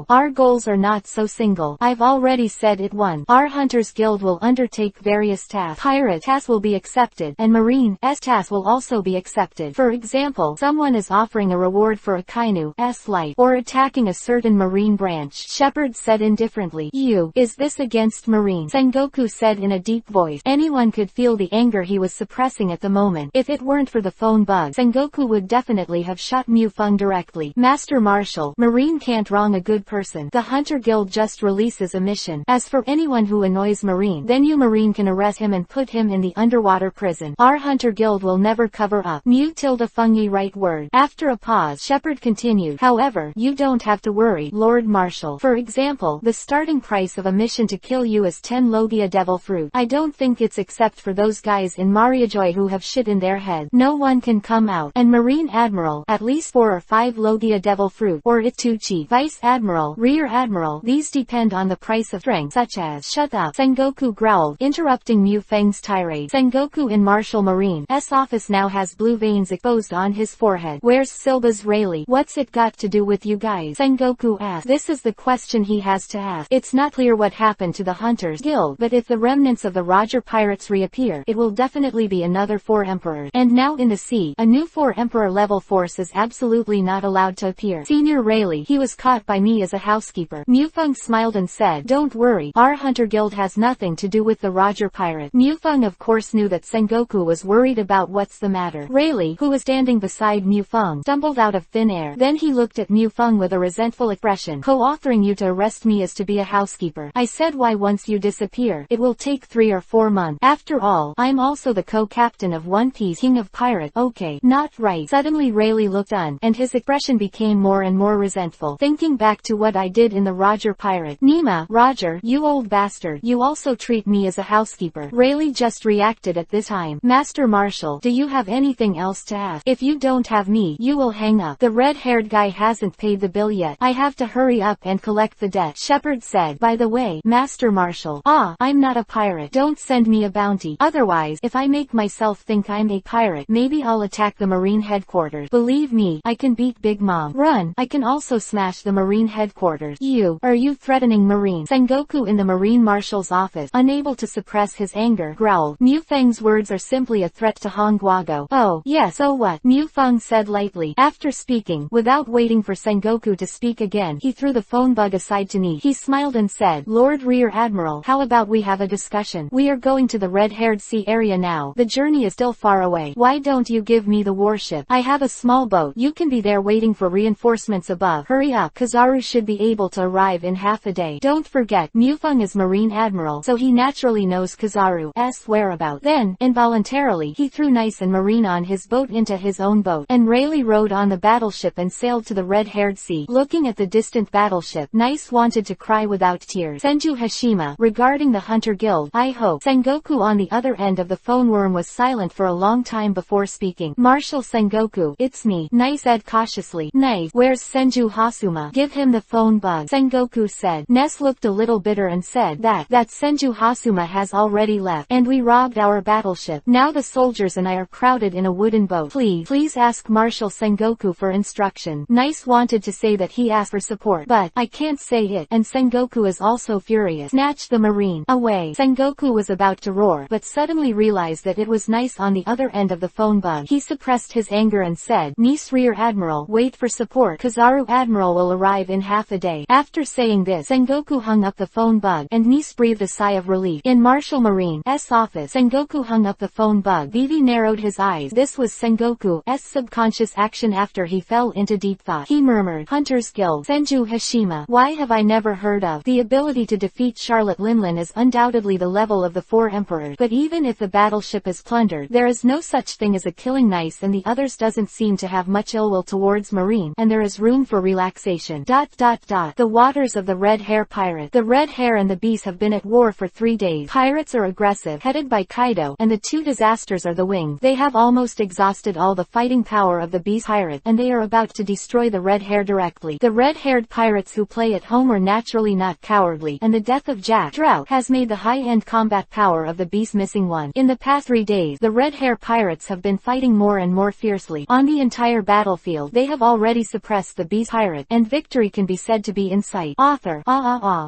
Our goals are not so single. I've already said it once. Our Hunters Guild will undertake various tasks. Pirate tasks will be accepted, and Marine's tasks will also be accepted. For example, someone is offering a reward for a Kainu's life, or attacking a certain marine branch. Shepard said indifferently. Is this against Marine? Sengoku said in a deep voice. Anyone could feel the anger he was suppressing pressing at the moment. If it weren't for the phone bug, Sengoku would definitely have shot Mufeng directly. Master Marshal, Marine can't wrong a good person. The Hunter Guild just releases a mission. As for anyone who annoys Marine, then you Marine can arrest him and put him in the underwater prison. Our Hunter Guild will never cover up. Fungi right word. After a pause, Shepard continued, however, you don't have to worry, Lord Marshal. For example, the starting price of a mission to kill you is 10 Logia Devil Fruit. I don't think it's except for those guys in Mariajoy who have shit in their head. No one can come out. And Marine Admiral, at least 4 or 5 Logia Devil Fruit, or it's too cheap. Vice Admiral, Rear Admiral, these depend on the price of strength, such as, shut up, Sengoku growled, interrupting Mufeng's tirade. Sengoku in Marshal Marine's office now has blue veins exposed on his forehead. Where's Silba's Rayleigh? What's it got to do with you guys? Sengoku asked. This is the question he has to ask. It's not clear what happened to the Hunters Guild, but if the remnants of the Roger pirates reappear, it will definitely be another 4 emperors. And now in the sea, a new 4 emperor level force is absolutely not allowed to appear. Senior Rayleigh, he was caught by me as a housekeeper. Mufeng smiled and said, don't worry, our Hunter Guild has nothing to do with the Roger pirate. Mufeng of course knew that Sengoku was worried about what's the matter. Rayleigh, who was standing beside Mufeng, stumbled out of thin air. Then he looked at Mufeng with a resentful expression. Co-authoring you to arrest me is to be a housekeeper. I said why once you disappear, it will take 3 or 4 months. After all, I'm also the co-captain of One Piece, King of Pirate. Okay, not right. Suddenly Rayleigh looked on, and his expression became more and more resentful. Thinking back to what I did in the Roger pirate. Nima, Roger, you old bastard, you also treat me as a housekeeper. Rayleigh just reacted at this time. Master Marshal, do you have anything else to ask? If you don't have me, you will hang up. The red-haired guy hasn't paid the bill yet. I have to hurry up and collect the debt. Shepard said, by the way, Master Marshal, I'm not a pirate. Don't send me a bounty. Otherwise, if I make myself think I'm a pirate, maybe I'll attack the Marine headquarters. Believe me, I can beat Big Mom. Run. I can also smash the Marine headquarters. Are you threatening Marine? Sengoku in the Marine Marshal's office, unable to suppress his anger, growled. Mufeng's words are simply a threat to Hongguago. Oh, yes, so what? Mufeng said lightly. After speaking, without waiting for Sengoku to speak again, he threw the phone bug aside to Ni. He smiled and said, Lord Rear Admiral, how about we have a discussion? We are going to the red-haired sea area now. The journey is still far away. Why don't you give me the warship? I have a small boat. You can be there waiting for reinforcements above. Hurry up. Kizaru should be able to arrive in half a day. Don't forget, Mufeng is Marine Admiral, so he naturally knows Kizaru's whereabouts. Then, involuntarily, he threw Nice and Marine on his boat into his own boat, and Rayleigh rode on the battleship and sailed to the red-haired sea. Looking at the distant battleship, Nice wanted to cry without tears. Senju Hashima, regarding the Hunter Guild, I hope. Sengoku on the other end of the phone worm was silent for a long time before speaking. Marshal Sengoku, it's me, Nice said cautiously. Nice, where's Senju Hasuma? Give him the phone bug. Sengoku said. Ness looked a little bitter and said that Senju Hasuma has already left, and we robbed our battleship. Now the soldiers and I are crowded in a wooden boat. Please ask Marshal Sengoku for instruction. Nice wanted to say that he asked for support, but I can't say it, and Sengoku is also furious. Snatch the Marine away. Sengoku was about to roar, but suddenly realized that it was Nice on the other end of the phone bug. He suppressed his anger and said, Nice Rear Admiral, wait for support. Kizaru Admiral will arrive in half a day. After saying this, Sengoku hung up the phone bug, and Nice breathed a sigh of relief. In Marshal Marine's office, Sengoku hung up the phone bug. Vivi narrowed his eyes. This was Sengoku's subconscious action after he fell into deep thought. He murmured, Hunter's Guild, Senju Hashima. Why have I never heard of? The ability to defeat Charlotte Linlin is undoubtedly the level of the 4 emperors, but even if the battleship is plundered, there is no such thing as a killing Nice and the others doesn't seem to have much ill will towards Marine, and there is room for relaxation. The waters of the Red Hair Pirate. The Red Hair and the Beast have been at war for 3 days. Pirates are aggressive, headed by Kaido, and the 2 disasters are the Wings. They have almost exhausted all the fighting power of the Beast Pirate, and they are about to destroy the Red Hair directly. The red-haired pirates who play at home are naturally not cowardly, and the death of Jack Drought has made the high-end combat power of the Beast missing one. In the past 3 days, the Red Hair Pirates have been fighting more and more fiercely. On the entire battlefield, they have already suppressed the Beast Pirate, and victory can be said to be in sight. Author.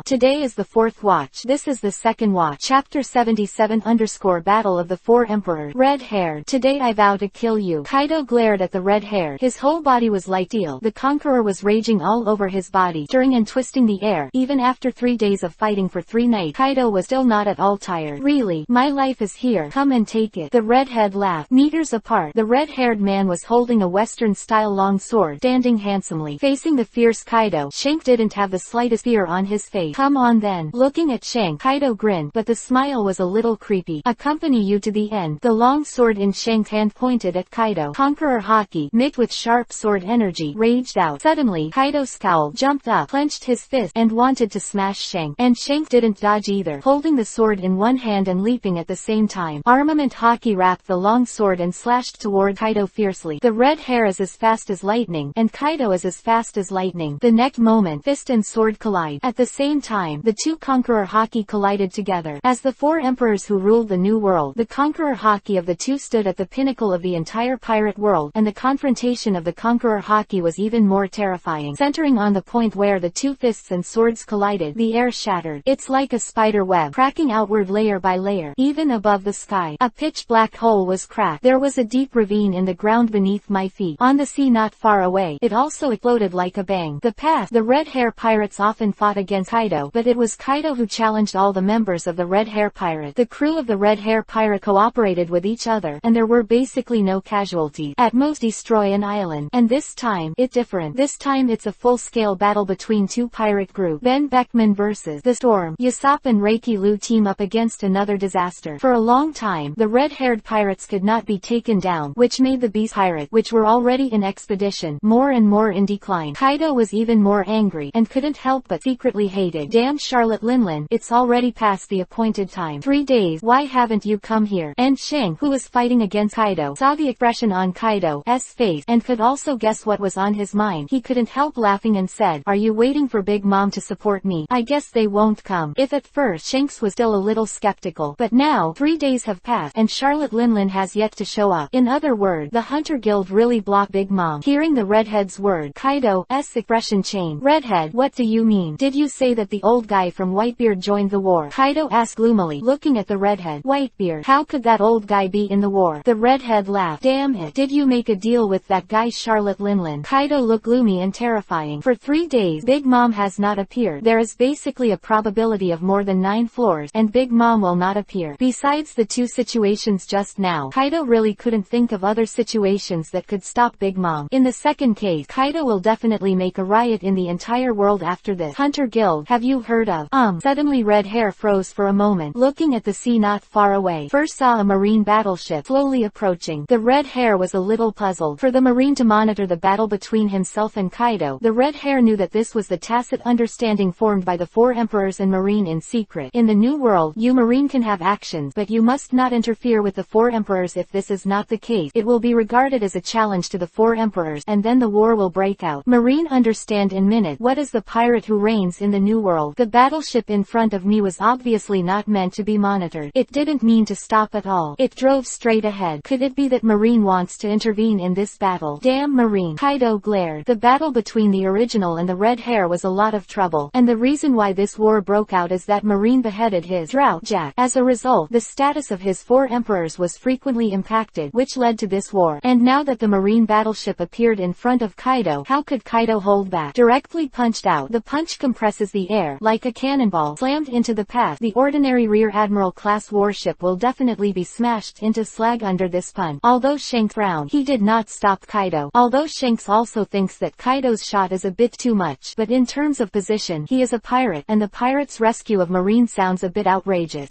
Today is the 4th watch. This is the 2nd watch. Chapter 77_ Battle of the 4 Emperors. Red-haired. Today I vow to kill you. Kaido glared at the red-haired. His whole body was like steel. The Conqueror was raging all over his body, stirring and twisting the air. Even after 3 days of fighting for 3 nights, Kaido was still not at all tired. Really, my life is here. Come and take take it. The redhead laughed. Meters apart, the red-haired man was holding a Western-style long sword, standing handsomely, facing the fierce Kaido. Shank didn't have the slightest fear on his face. Come on then. Looking at Shank, Kaido grinned, but the smile was a little creepy. Accompany you to the end. The long sword in Shank's hand pointed at Kaido. Conqueror Haki, mixed with sharp sword energy, raged out. Suddenly, Kaido scowled, jumped up, clenched his fist, and wanted to smash Shank. And Shank didn't dodge either, holding the sword in one hand and leaping at the same time. Armament Haki wrapped the long sword and slashed toward Kaido fiercely. The red hair is as fast as lightning, and Kaido is as fast as lightning. The next moment, fist and sword collide. At the same time, the two Conqueror Haki collided together. As the four emperors who ruled the New World, the Conqueror Haki of the two stood at the pinnacle of the entire pirate world, and the confrontation of the Conqueror Haki was even more terrifying. Centering on the point where the two fists and swords collided, the air shattered. It's like a spider web, cracking outward layer by layer. Even above the sky, a pitch-black hole was cracked. There was a deep ravine in the ground beneath my feet. On the sea not far away, it also exploded like a bang. The past, the Red Hair Pirates often fought against Kaido, but it was Kaido who challenged all the members of the Red Hair Pirate. The crew of the Red Hair Pirate cooperated with each other, and there were basically no casualties. At most destroy an island. And this time, it's different. This time it's a full-scale battle between two pirate groups. Ben Beckman versus The Storm. Usopp and Reiki Lu team up against another disaster. For a long time, the red-haired pirates could not be taken down, which made the Beast Pirate, which were already in expedition, more and more in decline. Kaido was even more angry, and couldn't help but secretly hated. Damn Charlotte Linlin, it's already past the appointed time. 3 days, why haven't you come here? And Shank, who was fighting against Kaido, saw the expression on Kaido's face, and could also guess what was on his mind. He couldn't help laughing and said, are you waiting for Big Mom to support me? I guess they won't come. If at first Shanks was still a little skeptical, but now, 3 days have passed, and Charlotte Linlin has yet to show up. In other words, the Hunter Guild really blocked Big Mom. Hearing the redhead's word, Kaido's expression changed. Redhead, what do you mean? Did you say that the old guy from Whitebeard joined the war? Kaido asked gloomily, looking at the redhead. Whitebeard, how could that old guy be in the war? The redhead laughed. Damn it, did you make a deal with that guy Charlotte Linlin? Kaido looked gloomy and terrifying. For 3 days, Big Mom has not appeared. There is basically a probability of more than 9 floors, and Big Mom will not appear. Besides the two situations just now, Kaido really couldn't think of other situations that could stop Big Mom. In the second case, Kaido will definitely make a riot in the entire world after this. Hunter Guild, have you heard of? Suddenly Red Hair froze for a moment, looking at the sea not far away. First saw a marine battleship slowly approaching. The Red Hair was a little puzzled. For the marine to monitor the battle between himself and Kaido, the Red Hair knew that this was the tacit understanding formed by the 4 emperors and marine in secret. In the New World, you marine can have actions, but you must not interfere with the 4 emperors. If this is not the case, it will be regarded as a challenge to the 4 emperors, and then the war will break out. Marine understand in minute. What is the pirate who reigns in the New World? The battleship in front of me was obviously not meant to be monitored. It didn't mean to stop at all. It drove straight ahead. Could it be that Marine wants to intervene in this battle? Damn Marine. Kaido glared. The battle between the original and the Red Hair was a lot of trouble, and the reason why this war broke out is that Marine beheaded his Drought Jack. As a result, the status of his 4 emperors was frequently impacted, which led to this war. And now that the Marine battleship appeared in front of Kaido, how could Kaido hold back? Directly punched out. The punch compresses the air, like a cannonball slammed into the path. The ordinary Rear Admiral class warship will definitely be smashed into slag under this punch. Although Shanks frowned, he did not stop Kaido. Although Shanks also thinks that Kaido's shot is a bit too much, but in terms of position, he is a pirate, and the pirate's rescue of Marine sounds a bit outrageous.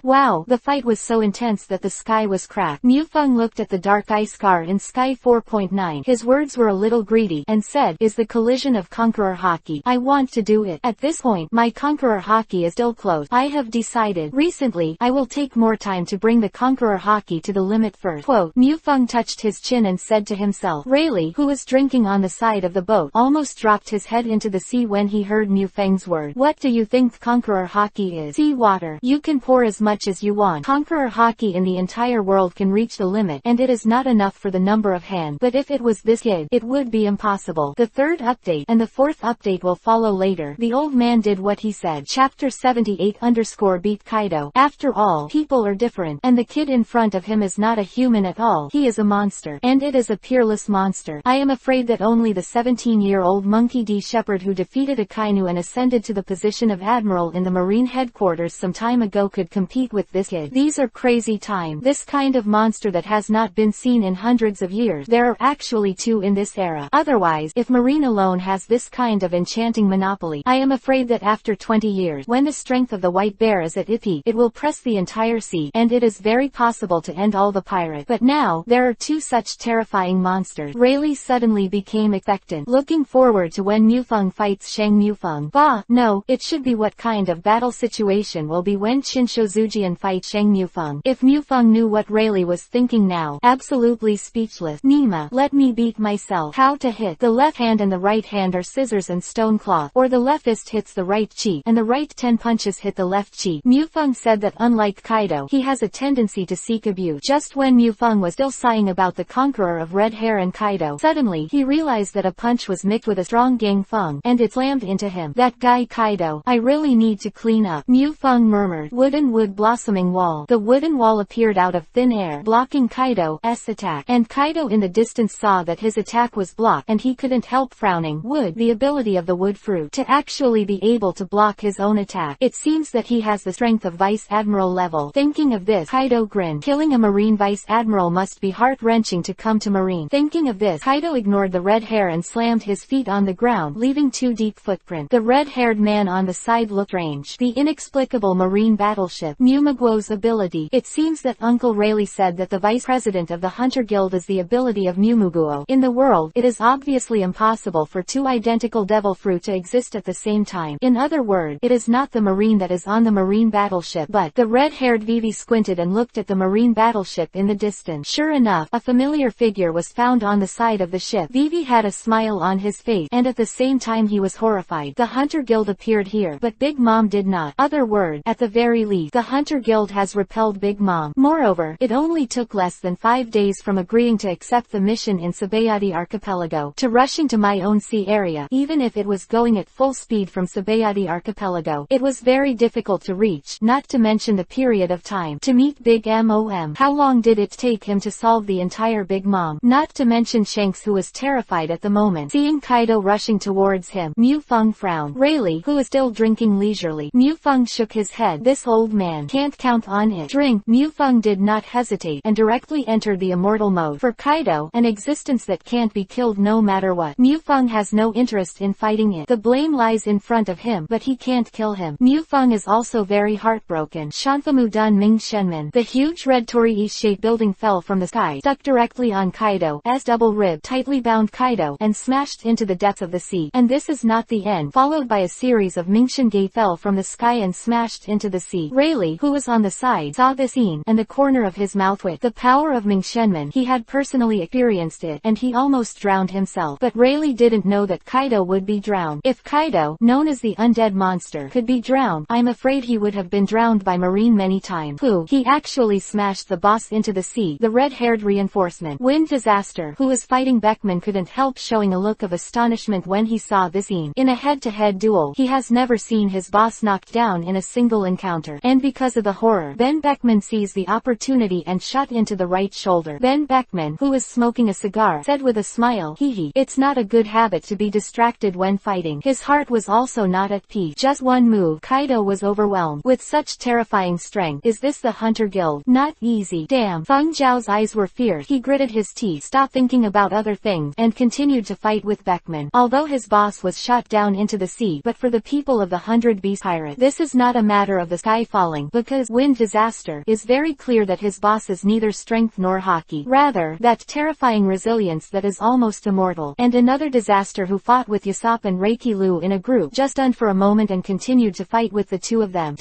Wow, the fight was so intense that the sky was cracked. Mufeng looked at the dark ice scar in Sky 4.9. His words were a little greedy, and said, is the collision of Conqueror Haki. I want to do it. At this point, my Conqueror Haki is still close. I have decided. Recently, I will take more time to bring the Conqueror Haki to the limit first. Quote, Mufeng touched his chin and said to himself. Rayleigh, who was drinking on the side of the boat, almost dropped his head into the sea when he heard Mufeng's word. What do you think Conqueror Haki is? Sea water. You can pour as much as you want. Conqueror Haki in the entire world can reach the limit, and it is not enough for the number of hands. But if it was this kid, it would be impossible. The 3rd update and the 4th update will follow later. The old man did what he said. Chapter 78_beat Kaido. After all, people are different, and the kid in front of him is not a human at all. He is a monster, and it is a peerless monster. I am afraid that only the 17-year-old Monkey D. Shepherd who defeated Akainu and ascended to the position of Admiral in the Marine headquarters some time ago could compete with this kid. These are crazy time. This kind of monster that has not been seen in hundreds of years. There are actually 2 in this era. Otherwise, if marine alone has this kind of enchanting monopoly, I am afraid that after 20 years, when the strength of the white bear is at its peak, it will press the entire sea, and it is very possible to end all the pirates. But now, there are 2 such terrifying monsters. Rayleigh suddenly became expectant, looking forward to when Mufeng fights Shang Mufeng. Bah, no, it should be what kind of battle situation will be when Shinsho Zujian fights Shang Mufeng. If Mufeng knew what Rayleigh was thinking now, absolutely speechless. Nima, let me beat myself. How to hit? The left hand and the right hand are scissors and stone cloth, or the left fist hits the right cheek, and the right 10 punches hit the left cheek. Mufeng said that unlike Kaido, he has a tendency to seek abuse. Just when Mufeng was still sighing about the conqueror of red hair and Kaido, suddenly, he realized that a punch was mixed with a strong gang feng, and it slammed into him. That guy Kaido, I really need to clean up. Mufeng murmured. Wood blossoming wall. The wooden wall appeared out of thin air, blocking Kaido's attack, and Kaido in the distance saw that his attack was blocked, and he couldn't help frowning. Wood, the ability of the wood fruit, to actually be able to block his own attack. It seems that he has the strength of Vice Admiral level. Thinking of this, Kaido grinned. Killing a Marine Vice Admiral must be heart-wrenching to come to Marine. Thinking of this, Kaido ignored the red hair and slammed his feet on the ground, leaving 2 deep footprints. The red-haired man on the side looked strange. The inexplicable Marine battleship. Mumaguo's ability. It seems that Uncle Rayleigh said that the Vice President of the Hunter Guild is the ability of Mumuguo. In the world, it is obviously impossible for 2 identical devil fruit to exist at the same time. In other words, it is not the Marine that is on the Marine battleship, but the red-haired Vivi squinted and looked at the Marine battleship in the distance. Sure enough, a familiar figure was found on the side of the ship. Vivi had a smile on his face, and at the same time he was horrified. The Hunter Guild appeared here, but Big Mom did not. Other word, at the very least, the Hunter Guild has repelled Big Mom. Moreover, it only took less than 5 days from agreeing to accept the mission in Sabayati Archipelago to rushing to my own sea area. Even if it was going at full speed from Sabayati Archipelago, it was very difficult to reach, not to mention the period of time to meet Big Mom. How long did it take him to solve the entire Big Mom? Not to mention Shanks, who was terrified at the moment. Seeing Kaido rushing towards him, Mufeng frowned. Rayleigh, who was still drinking leisurely. Mufeng shook his head. This old man can't count on it. Drink. Mufeng did not hesitate, and directly entered the immortal mode. For Kaido, an existence that can't be killed no matter what. Mufeng has no interest in fighting it. The blame lies in front of him, but he can't kill him. Mufeng is also very heartbroken. Shanfamu Dun Ming Shenmen. The huge red Torii-shaped building fell from the sky, stuck directly on Kaido's double rib, tightly bound Kaido, and smashed into the depths of the sea. And this is not the end. Followed by a series of Mingshenge fell from the sky and smashed into the sea. Rayleigh, who was on the side, saw the scene, and the corner of his mouth with the power of Ming Shenmen. He had personally experienced it, and he almost drowned himself. But Rayleigh didn't know that Kaido would be drowned. If Kaido, known as the undead monster, could be drowned, I'm afraid he would have been drowned by Marine many times. He actually smashed the boss into the sea. The red-haired reinforcement, Wind Disaster, who was fighting Beckman, couldn't help showing a look of astonishment when he saw this scene. In a head-to-head duel, he has never seen his boss knocked down in a single encounter. And because of the horror, Ben Beckman seized the opportunity and shot into the right shoulder. Ben Beckman, who was smoking a cigar, said with a smile, "Hee, it's not a good habit to be distracted when fighting." His heart was also not at peace. Just one move, Kaido was overwhelmed. With such terrifying strength, is this the Hunter Guild? Not easy. Damn. Feng Zhao's eyes were fierce. He gritted his teeth, stopped thinking about other things, and continued to fight with Beckman. Although his boss was shot down into the sea, but for the people of the 100 Beast Pirate, this is not a matter of the sky falling, because Wind Disaster is very clear that his boss is neither strength nor Haki. Rather, that terrifying resilience that is almost immortal. And another disaster who fought with Usopp and Reiki Lu in a group, just stunned for a moment and continued to fight with the two of them.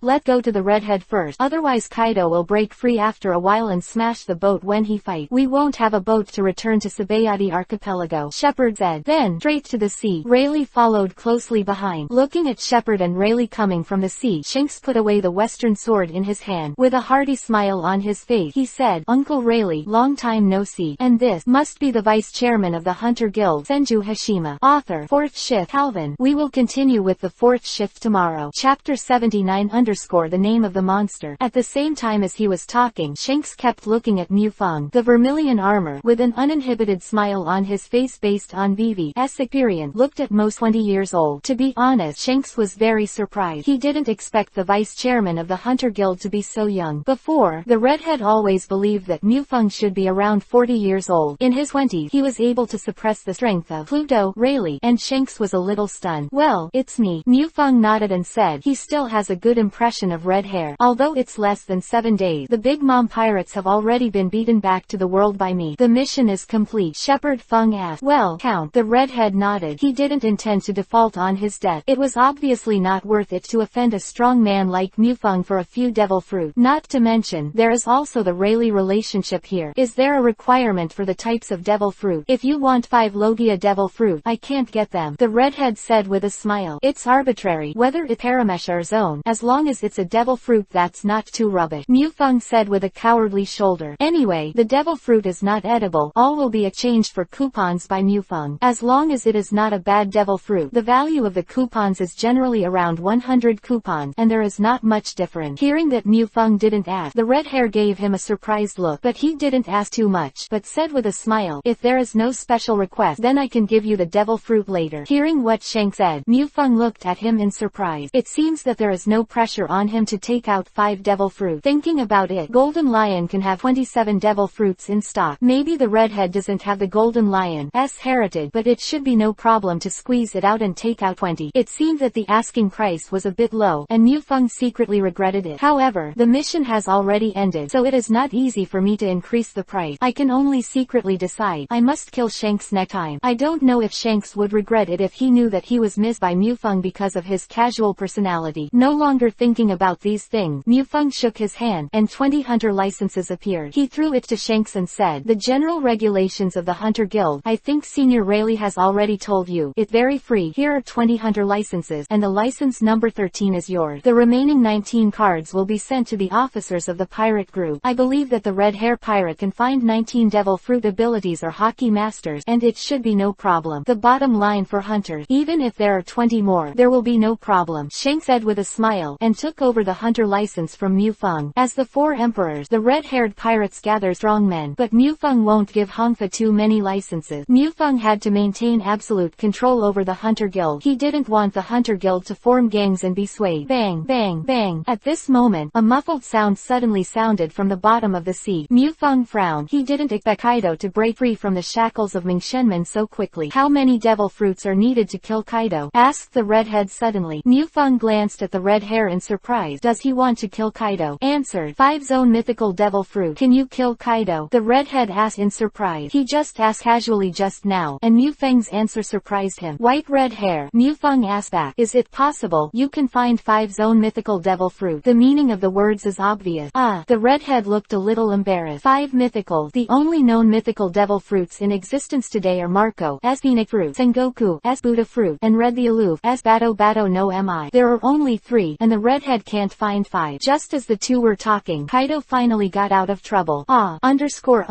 Let go to the redhead first, otherwise Kaido will break free after a while and smash the boat when he fights. We won't have a boat to return to Sabayati Archipelago, Shepard said. Then, straight to the sea. Rayleigh followed closely behind. Looking at Shepard and Rayleigh coming from the sea, Shanks put away the western sword in his hand. With a hearty smile on his face, he said, "Uncle Rayleigh, long time no see. And this must be the vice chairman of the Hunter Guild, Senju Hashima." Author, 4th Shift, Calvin. We will continue with the 4th shift tomorrow. Chapter 79 _ the name of the monster. At the same time as he was talking, Shanks kept looking at Mufeng, the vermilion armor, with an uninhibited smile on his face based on Vivi's experience, looked at most 20 years old. To be honest, Shanks was very surprised. He didn't expect the vice chairman of the Hunter Guild to be so young. Before, the redhead always believed that Mufeng should be around 40 years old. In his 20s, he was able to suppress the strength of Pluto, Rayleigh, and Shanks was a little stunned. Well, it's me. Mufeng nodded and said he still has a good impression of red hair. Although it's less than 7 days, the Big Mom pirates have already been beaten back to the world by me. The mission is complete. Shepherd Feng asked. Well, Count. The redhead nodded. He didn't intend to default on his debt. It was obviously not worth it to offend a strong man like Mufeng for a few devil fruit. Not to mention, there is also the Rayleigh relationship here. Is there a requirement for the types of devil fruit? If you want 5 Logia devil fruit, I can't get them. The redhead said with a smile. It's arbitrary, whether it's Paramesh or Zone, as long as it's a devil fruit that's not too rubbish. Mufeng said with a cowardly shoulder. Anyway, the devil fruit is not edible. All will be exchanged for coupons by Mufeng. As long as it is not a bad devil fruit, the value of the coupons is generally around 100 coupons, and there is not much difference. Hearing that Mufeng didn't ask, the red hair gave him a surprised look, but he didn't ask too much, but said with a smile, if there is no special request, then I can give you the devil fruit later. Hearing what Shanks said, Mufeng looked at him in surprise. It seems that there is no pressure on him to take out 5 devil fruit. Thinking about it, Golden Lion can have 27 devil fruits in stock. Maybe the redhead doesn't have the Golden Lion's heritage, but it should be no problem to squeeze it out and take out 20. It seemed that the asking price was a bit low, and Mufeng secretly regretted it. However, the mission has already ended, so it is not easy for me to increase the price. I can only secretly decide. I must kill Shanks next time. I don't know if Shanks would regret it if he knew that he was missed by Mufeng because of his casual personality. No longer thinking about these things, Mufeng shook his hand, and 20 hunter licenses appeared. He threw it to Shanks and said, the general regulations of the Hunter Guild, I think Senior Rayleigh has already told you. It's very free. Here are 20 hunter licenses, and the license number 13 is yours. The remaining 19 cards will be sent to the officers of the pirate group. I believe that the red hair pirate can find 19 devil fruit abilities or Haki masters, and it should be no problem. The bottom line for hunters, even if there are 20 more, there will be no problem, Shanks said with a smile, and took over the hunter license from Mufeng. As the 4 emperors, the red-haired pirates gather strong men, but Mufeng won't give Hongfa too many licenses. Mufeng had to maintain absolute control over the Hunter Guild. He didn't want the Hunter Guild to form gangs and be swayed. Bang, bang, bang. At this moment, a muffled sound suddenly sounded from the bottom of the sea. Mufeng frowned. He didn't expect Kaido to break free from the shackles of Mingshenmen so quickly. How many devil fruits are needed to kill Kaido? Asked the redhead suddenly. Mufeng glanced at the red hair in surprise. Does he want to kill Kaido? Answered. 5 zone mythical devil fruit. Can you kill Kaido? The redhead asked in surprise. He just asked casually just now, and Mufeng's answer surprised him. White red hair. Mufeng asked back. Is it possible you can find 5 zone mythical devil fruit? The meaning of the words is obvious. The redhead looked a little embarrassed. 5 mythical. The only known mythical devil fruits in existence today are Marco S Phoenix fruit, Sengoku S Buddha fruit, and Red the Aloof S Bato Bato no Mi. There are only 3, and the redhead can't find 5. Just as the two were talking, Kaido finally got out of trouble. Underscore.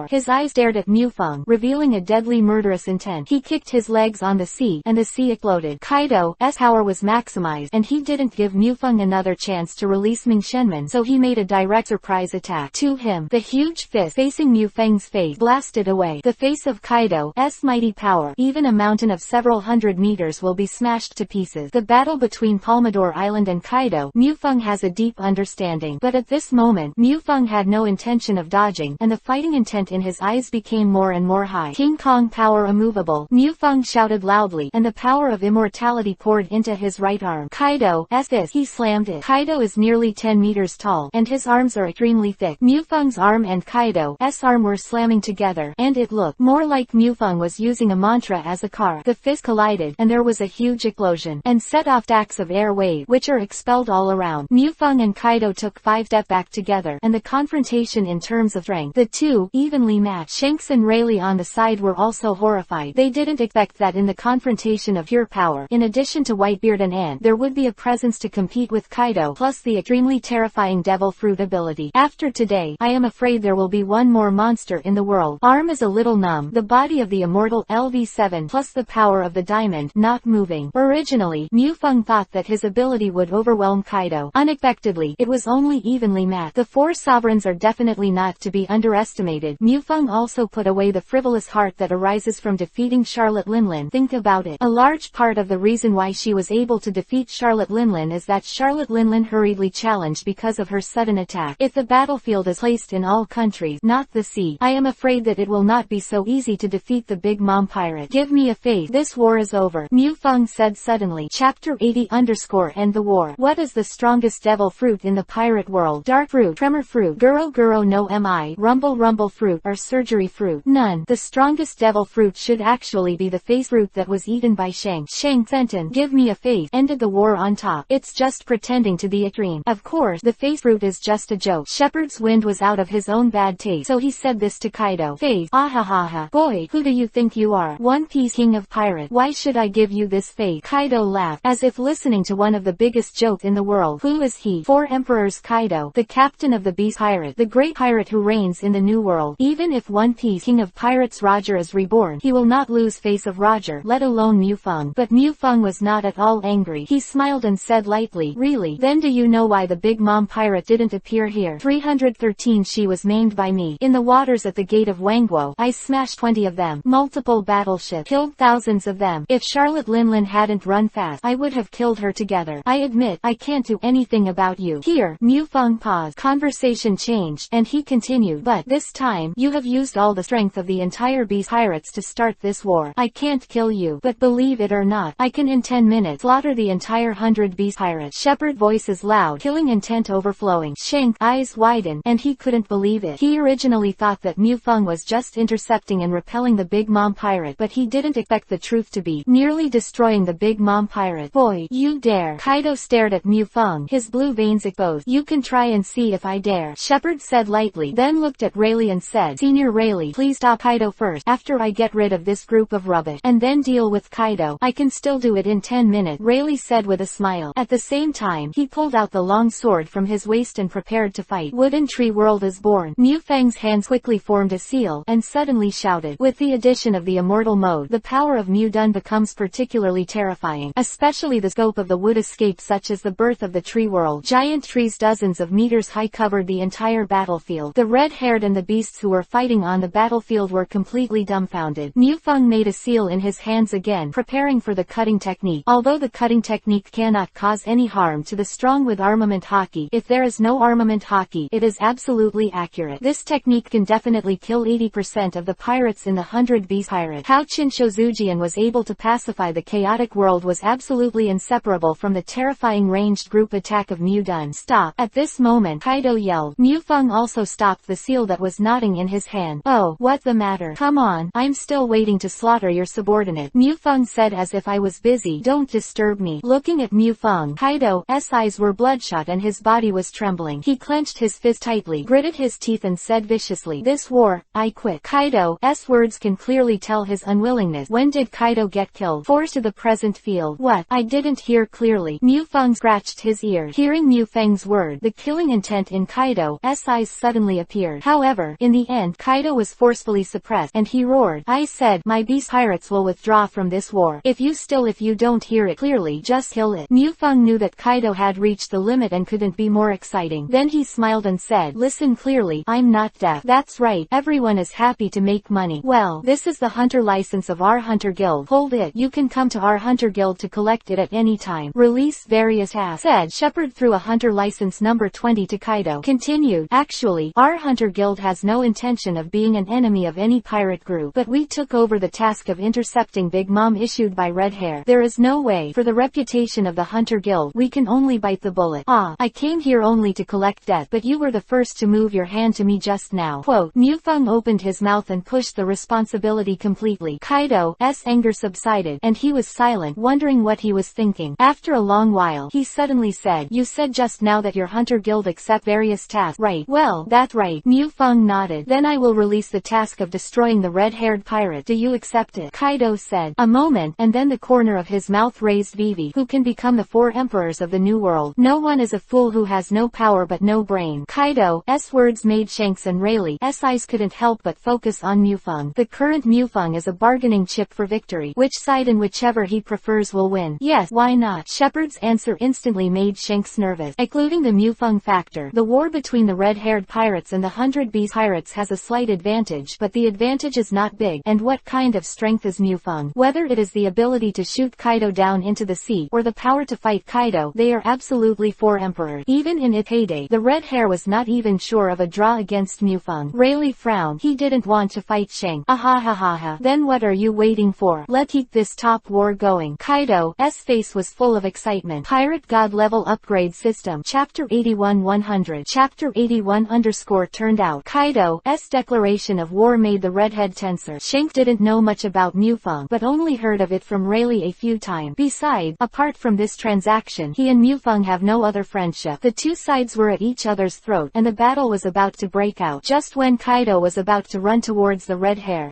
His eyes stared at Mufeng, revealing a deadly murderous intent. He kicked his legs on the sea, and the sea exploded. Kaido's power was maximized, and he didn't give Mufeng another chance to release Mingshenmen, so he made a direct surprise attack to him. The huge fist facing Mufeng's face blasted away the face of Kaido's mighty power. Even a mountain of several hundred meters will be smashed to pieces. The battle between Palmador Island and Kaido, Mufeng has a deep understanding, but at this moment, Mufeng had no intention of dodging, and the fighting intent in his eyes became more and more high. King Kong power immovable. Mufeng shouted loudly, and the power of immortality poured into his right arm. Kaido's fist. He slammed it. Kaido is nearly 10 meters tall, and his arms are extremely thick. Mufeng's arm and Kaido's arm were slamming together, and it looked more like Mufeng was using a mantra as a car. The fists collided, and there was a huge explosion, and set off stacks of air waves, which are expelled all around. Mufeng and Kaido took 5 steps back together, and the confrontation in terms of strength, the two, evenly matched. Shanks and Rayleigh on the side were also horrified. They didn't expect that in the confrontation of pure power, in addition to Whitebeard and Ant, there would be a presence to compete with Kaido, plus the extremely terrifying devil fruit ability. After today, I am afraid there will be one more monster in the world. Arm is a little numb. The body of the immortal LV7 plus the power of the diamond, not moving. Originally, Mufeng thought that his ability would overwhelm Kaido. Unexpectedly, it was only evenly matched. The 4 sovereigns are definitely not to be underestimated. Mufeng also put away the frivolous heart that arises from defeating Charlotte Linlin. Think about it. A large part of the reason why she was able to defeat Charlotte Linlin is that Charlotte Charlotte Linlin hurriedly challenged because of her sudden attack. If the battlefield is placed in all countries, not the sea, I am afraid that it will not be so easy to defeat the Big Mom pirate. Give me a faith. This war is over, Mufeng said suddenly. Chapter 80_End the war. What is the strongest devil fruit in the pirate world? Dark fruit, tremor fruit, guro no mi, rumble fruit, or surgery fruit? None. The strongest devil fruit should actually be the face fruit that was eaten by Shang Fenton. Give me a face. Ended the war on top. It's just pretending to the extreme. Of course, the face fruit is just a joke. Shepherd's wind was out of his own bad taste, so he said this to Kaido. Face. Ahahaha. Boy, who do you think you are? One Piece king of pirate. Why should I give you this face? Kaido laughed, as if listening to one of the biggest jokes in the world. Who is he? 4 emperors. Kaido, the captain of the Beast Pirate, the great pirate who reigns in the New World. Even if One Piece king of pirates Roger is reborn, he will not lose face of Roger, let alone Mufeng. But Mufeng was not at all angry. He smiled and said lightly, really? Then do you know why the Big Mom pirate didn't appear here? 313. She was maimed by me. In the waters at the gate of Wangguo, I smashed 20 of them. Multiple battleships. Killed thousands of them. If Charlotte Linlin hadn't run fast, I would have killed her together. I admit, I can't do anything about you. Here, Mufeng paused. Conversation changed, and he continued, but this time, you have used all the strength of the entire Beast Pirates to start this war. I can't kill you, but believe it or not, I can in 10 minutes slaughter the entire 100 Beast Pirates. Shepherd voices loud, killing intent overflowing. Shank eyes widened, and he couldn't believe it. He originally thought that Mufeng was just intercepting and repelling the Big Mom pirate, but he didn't expect the truth to be nearly destroying the Big Mom pirate. Boy, you dare. Kaido stared at Mufeng, his blue veins exposed. You can try and see if I dare, Shepherd said lightly, then looked at Rayleigh and said, Senior Rayleigh, please stop Kaido first. After I get rid of this group of rubbish, and then deal with Kaido, I can still do it in 10 minutes, Rayleigh said with a smile. At the same time, he pulled out the long sword from his waist and prepared to fight. Wooden Tree World is born. Mufeng's hands quickly formed a seal, and suddenly shouted. With the addition of the immortal mode, the power of Mudun becomes particularly terrifying, especially the scope of the wood escape, such as the birth of the tree world. Giant trees dozens of meters high covered the entire battlefield. The red-haired and the beasts who were fighting on the battlefield were completely dumbfounded. Mufeng made a seal in his hands again, preparing for the cutting technique. Although the cutting technique cannot cause any harm to the strong with armament Haki, if there is no armament Haki, it is absolutely accurate. This technique can definitely kill 80% of the pirates in the 100 Beast Pirate. How Chinshozujian was able to pacify the chaotic world was absolutely inseparable from the terrifying ranged group attack of Mudun. Stop. At this moment, Kaido yelled. Mufeng also stopped the seal that was knotting in his hand. Oh, what the matter? Come on, I'm still waiting to slaughter your subordinate, Mufeng said as if I was busy. Don't disturb me. Looking at Mufeng, Kaido's eyes were bloodshot and his body was trembling. He clenched his fist tightly, gritted his teeth and said viciously, this war, I quit. Kaido's words can clearly tell his unwillingness. When did Kaido get killed? Force to the present field. What? I didn't hear clearly. Mufeng scratched his ears. Hearing Mufeng's word, the killing intent in Kaido's eyes suddenly appeared. However, in the end, Kaido was forcefully suppressed, and he roared, I said, my Beast Pirates will withdraw from this war. If you don't hear it clearly, just kill it. Mufeng knew that Kaido had reached the limit and couldn't be more exciting. Then he smiled and said, listen clearly, I'm not deaf. That's right, everyone is happy to make money. Well, this is the hunter license of our hunter guild. Hold it. You can come to our hunter guild to collect it at any time. Release various tasks, said Shepherd through a hunter license number 20 to Kaido. Continued, actually, our hunter guild has no intention of being an enemy of any pirate group, but we took over the task of intercepting Big Mom issued by Red Hair. There is no way, for the reputation of the hunter guild, we can only bite the bullet. I came here only to collect debt, but you were the first to move your hand to me just now. Quote, Mufeng opened his mouth and pushed the responsibility completely. Kaido's anger subsided, and he was silent, wondering what he was thinking. After a long while, he suddenly said, you said just now that your hunter guild accept various tasks, right? Well, that's right. Mufeng nodded. Then I will release the task of destroying the red-haired pirate. Do you accept it? Kaido said. A moment, and then the corner of his mouth raised. Vivi, who can become the 4 emperors of the new world. No one is a fool who has no power but no brain. Kaido's words made Shanks and Rayleigh's eyes couldn't help but focus on Mufeng. The current Mufeng is a bargaining chip for victory. Which side and whichever he prefers will win. Yes, why not? Shepherd's answer instantly made Shanks nervous. Including the Mufeng factor, the war between the red-haired pirates and the 100 Beast Pirates has a slight advantage, but the advantage is not big. And what kind of strength is Mufeng? Whether it is the ability to shoot Kaido down into the sea, or the power to fight Kaido Kaido, they are absolutely 4 emperors. Even in its heyday, the red hair was not even sure of a draw against Mufeng. Rayleigh frowned. He didn't want to fight Shanks. Ahahaha. Then what are you waiting for? Let's keep this top war going. Kaido's face was full of excitement. Pirate God level upgrade system. Chapter 81-100. Chapter 81 _ turned out. Kaido's declaration of war made the redhead tenser. Shanks didn't know much about Mufeng, but only heard of it from Rayleigh a few times. Besides, apart from this transaction, he and Mufeng have no other friendship. The two sides were at each other's throat, and the battle was about to break out. Just when Kaido was about to run towards the red hair,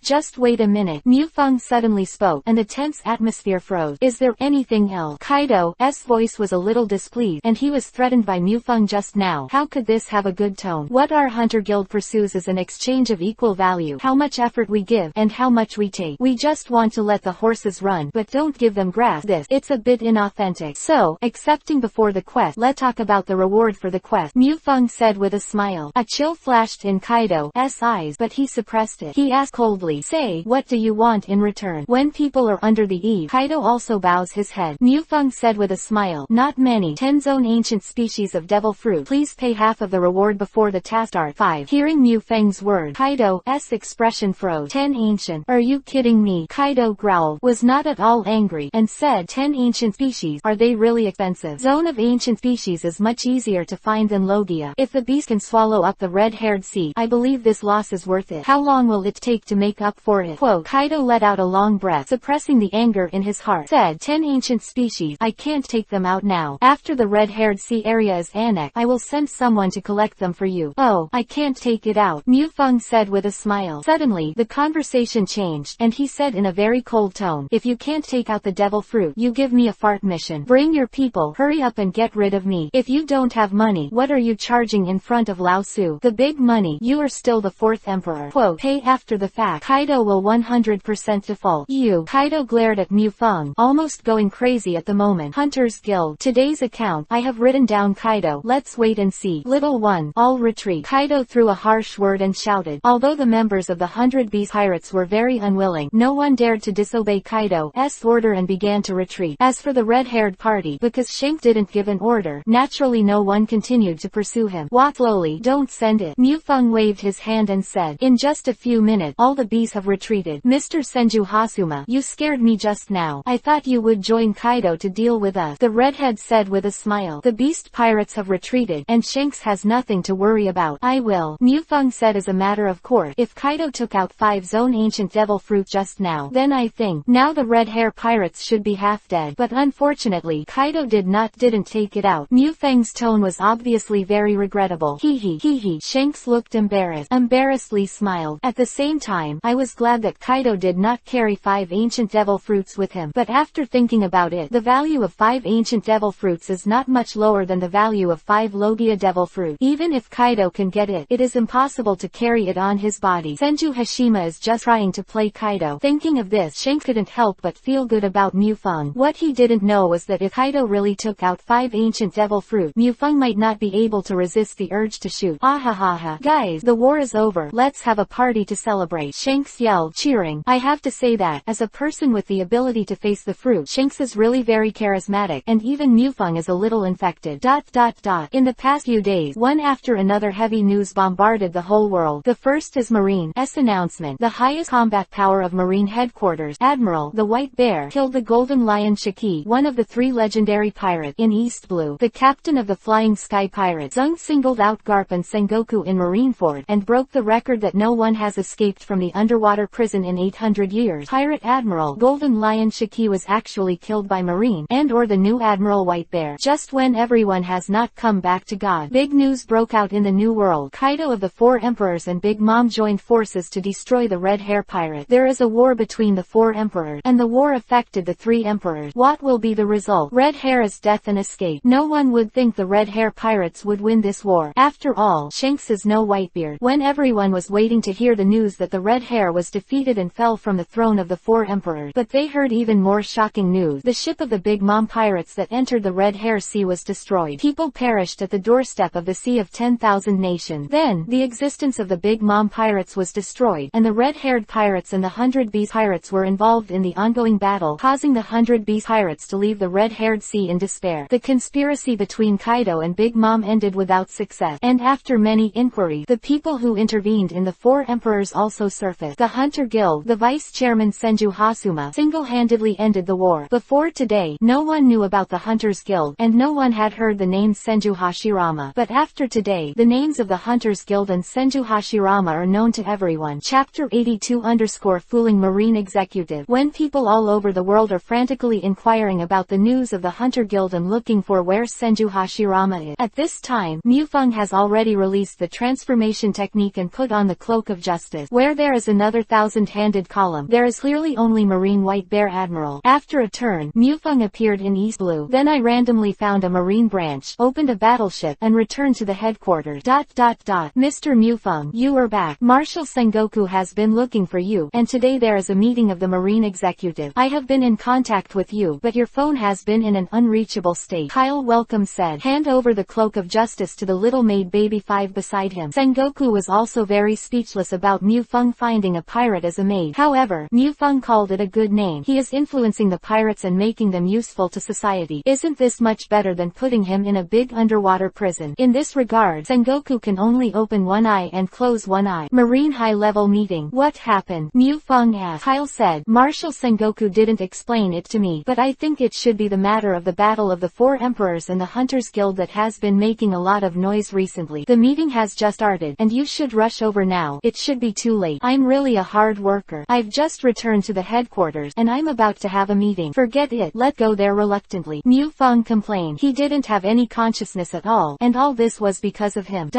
just wait a minute. Mufeng suddenly spoke, and the tense atmosphere froze. Is there anything else? Kaido's voice was a little displeased, and he was threatened by Mufeng just now. How could this have a good tone? What our hunter guild pursues is an exchange of equal value. How much effort we give, and how much we take. We just want to let the horses run, but don't give them grass. It's a bit inauthentic. So, accepting before the quest. Let's talk about the reward for the quest, Mufeng said with a smile. A chill flashed in Kaido's eyes, but he suppressed it. He asked coldly, say, what do you want in return? When people are under the eve, Kaido also bows his head. Mufeng said with a smile, not many. 10 zone ancient species of devil fruit. Please pay half of the reward before the task starts. 5. Hearing Mufeng's word, Kaido's expression froze. 10 ancient? Are you kidding me? Kaido growled, was not at all angry, and said, 10 ancient species? Are they really expensive? Zone of ancient species is much easier to find than Logia. If the beast can swallow up the red-haired sea, I believe this loss is worth it. How long will it take to make up for it? Quote, Kaido let out a long breath, suppressing the anger in his heart. Said, 10 ancient species. I can't take them out now. After the red-haired sea area is annexed, I will send someone to collect them for you. Oh, I can't take it out, Mufeng said with a smile. Suddenly, the conversation changed, and he said in a very cold tone, if you can't take out the devil fruit, you give me a fart mission. Bring your people, hurry up and get rid of me. If you don't have money, what are you charging in front of Lao Su? The big money. You are still the 4th emperor. Quote, pay after the fact. Kaido will 100% default. You. Kaido glared at Mufeng, almost going crazy at the moment. Hunters Guild. Today's account. I have written down Kaido. Let's wait and see. Little one. All retreat. Kaido threw a harsh word and shouted. Although the members of the 100 Beast Pirates were very unwilling, no one dared to disobey Kaido's order and began to retreat. As for the red-haired party, because Shanks didn't give an order, naturally no one continued to pursue him. Walk slowly, don't send it. Mufeng waved his hand and said, in just a few minutes, all the beasts have retreated. Mr. Senju Hasuma, you scared me just now. I thought you would join Kaido to deal with us. The redhead said with a smile. The beast pirates have retreated, and Shanks has nothing to worry about. I will. Mufeng said as a matter of course. If Kaido took out 5 zone ancient devil fruit just now, then I think, now the red hair pirates should be half dead. But unfortunately, Kaido didn't take it out. Mufeng's tone was obviously very regrettable. Hee. Shanks looked embarrassedly smiled. At the same time, I was glad that Kaido did not carry 5 ancient devil fruits with him. But after thinking about it, the value of 5 ancient devil fruits is not much lower than the value of 5 Logia devil fruit. Even if Kaido can get it, it is impossible to carry it on his body. Senju Hashima is just trying to play Kaido. Thinking of this, Shanks couldn't help but feel good about Mufeng. What he didn't know was that if Kaido really took out 5 ancient devil fruit, Mufeng might not be able to resist the urge to shoot. Ahahaha. Guys, the war is over. Let's have a party to celebrate. Shanks yelled, cheering. I have to say that, as a person with the ability to face the fruit, Shanks is really very charismatic, and even Mufeng is a little infected. In the past few days, one after another heavy news bombarded the whole world. The first is Marine's announcement. The highest combat power of Marine headquarters, Admiral, the White Bear, killed the Golden Lion Shiki, one of the 3 legendary pirates, in East Blue. The captain of the Flying Sky Pirates, Zung, singled out Garp and Sengoku in Marineford, and broke the record that no one has escaped from the underwater prison in 800 years. Pirate Admiral Golden Lion Shiki was actually killed by Marine, and/or the new Admiral White Bear, just when everyone has not come back to God. Big news broke out in the New World. Kaido of the 4 emperors and Big Mom joined forces to destroy the Red Hair Pirate. There is a war between the 4 emperors, and the war affected the 3 emperors. What will be the result? Red Hair is death and escape. No one would think the Red Hair Pirates would win this war. After all, Shanks is no Whitebeard. When everyone was waiting to hear the news that the Red Hair was defeated and fell from the throne of the 4 emperors, but they heard even more shocking news. The ship of the Big Mom pirates that entered the Red Hair Sea was destroyed. People perished at the doorstep of the Sea of 10,000 Nations. Then, the existence of the Big Mom pirates was destroyed, and the red-haired pirates and the 100 Beast pirates were involved in the ongoing battle, causing the 100 Beast pirates to leave the Red red-haired sea in despair. The conspiracy between Kaido and Big Mom ended without success, and after many inquiries, the people who intervened in the Four Emperors also surfaced. The Hunter Guild, the vice-chairman Senju Hasuma, single-handedly ended the war. Before today, no one knew about the Hunters Guild, and no one had heard the name Senju Hashirama. But after today, the names of the Hunters Guild and Senju Hashirama are known to everyone. Chapter 82_Fooling Marine Executive. When people all over the world are frantically inquiring about the news of the Hunter Guild and looking for where Senju Hashirama is. At this time, Mufeng has already released the transformation technique and put on the Cloak of Justice. Where there is another thousand-handed column, there is clearly only Marine White Bear Admiral. After a turn, Mufeng appeared in East Blue. Then I randomly found a marine branch, opened a battleship, and returned to the headquarters. Mr. Mufeng, you are back. Marshal Sengoku has been looking for you, and today there is a meeting of the Marine Executive. I have been in contact with you, but your phone has been in an unreachable state. Kyle Welcome said. Hand over the Cloak of Justice to the little maid Baby 5 beside him. Sengoku was also very speechless about Mufeng finding a pirate as a maid. However, Mufeng called it a good name. He is influencing the pirates and making them useful to society. Isn't this much better than putting him in a big underwater prison? In this regard, Sengoku can only open one eye and close one eye. Marine high-level meeting. What happened? Mufeng asked. Kyle said, Marshal Sengoku didn't explain it to me, but I think it should be the matter of the Battle of the Four Emperors and the Hunters Guild that has been making a lot of noise recently. The meeting has just started, and you should rush over now. It should be too late. I'm really a hard worker. I've just returned to the headquarters, and I'm about to have a meeting. Forget it. Let go there reluctantly. Mufeng complained. He didn't have any consciousness at all, and all this was because of him.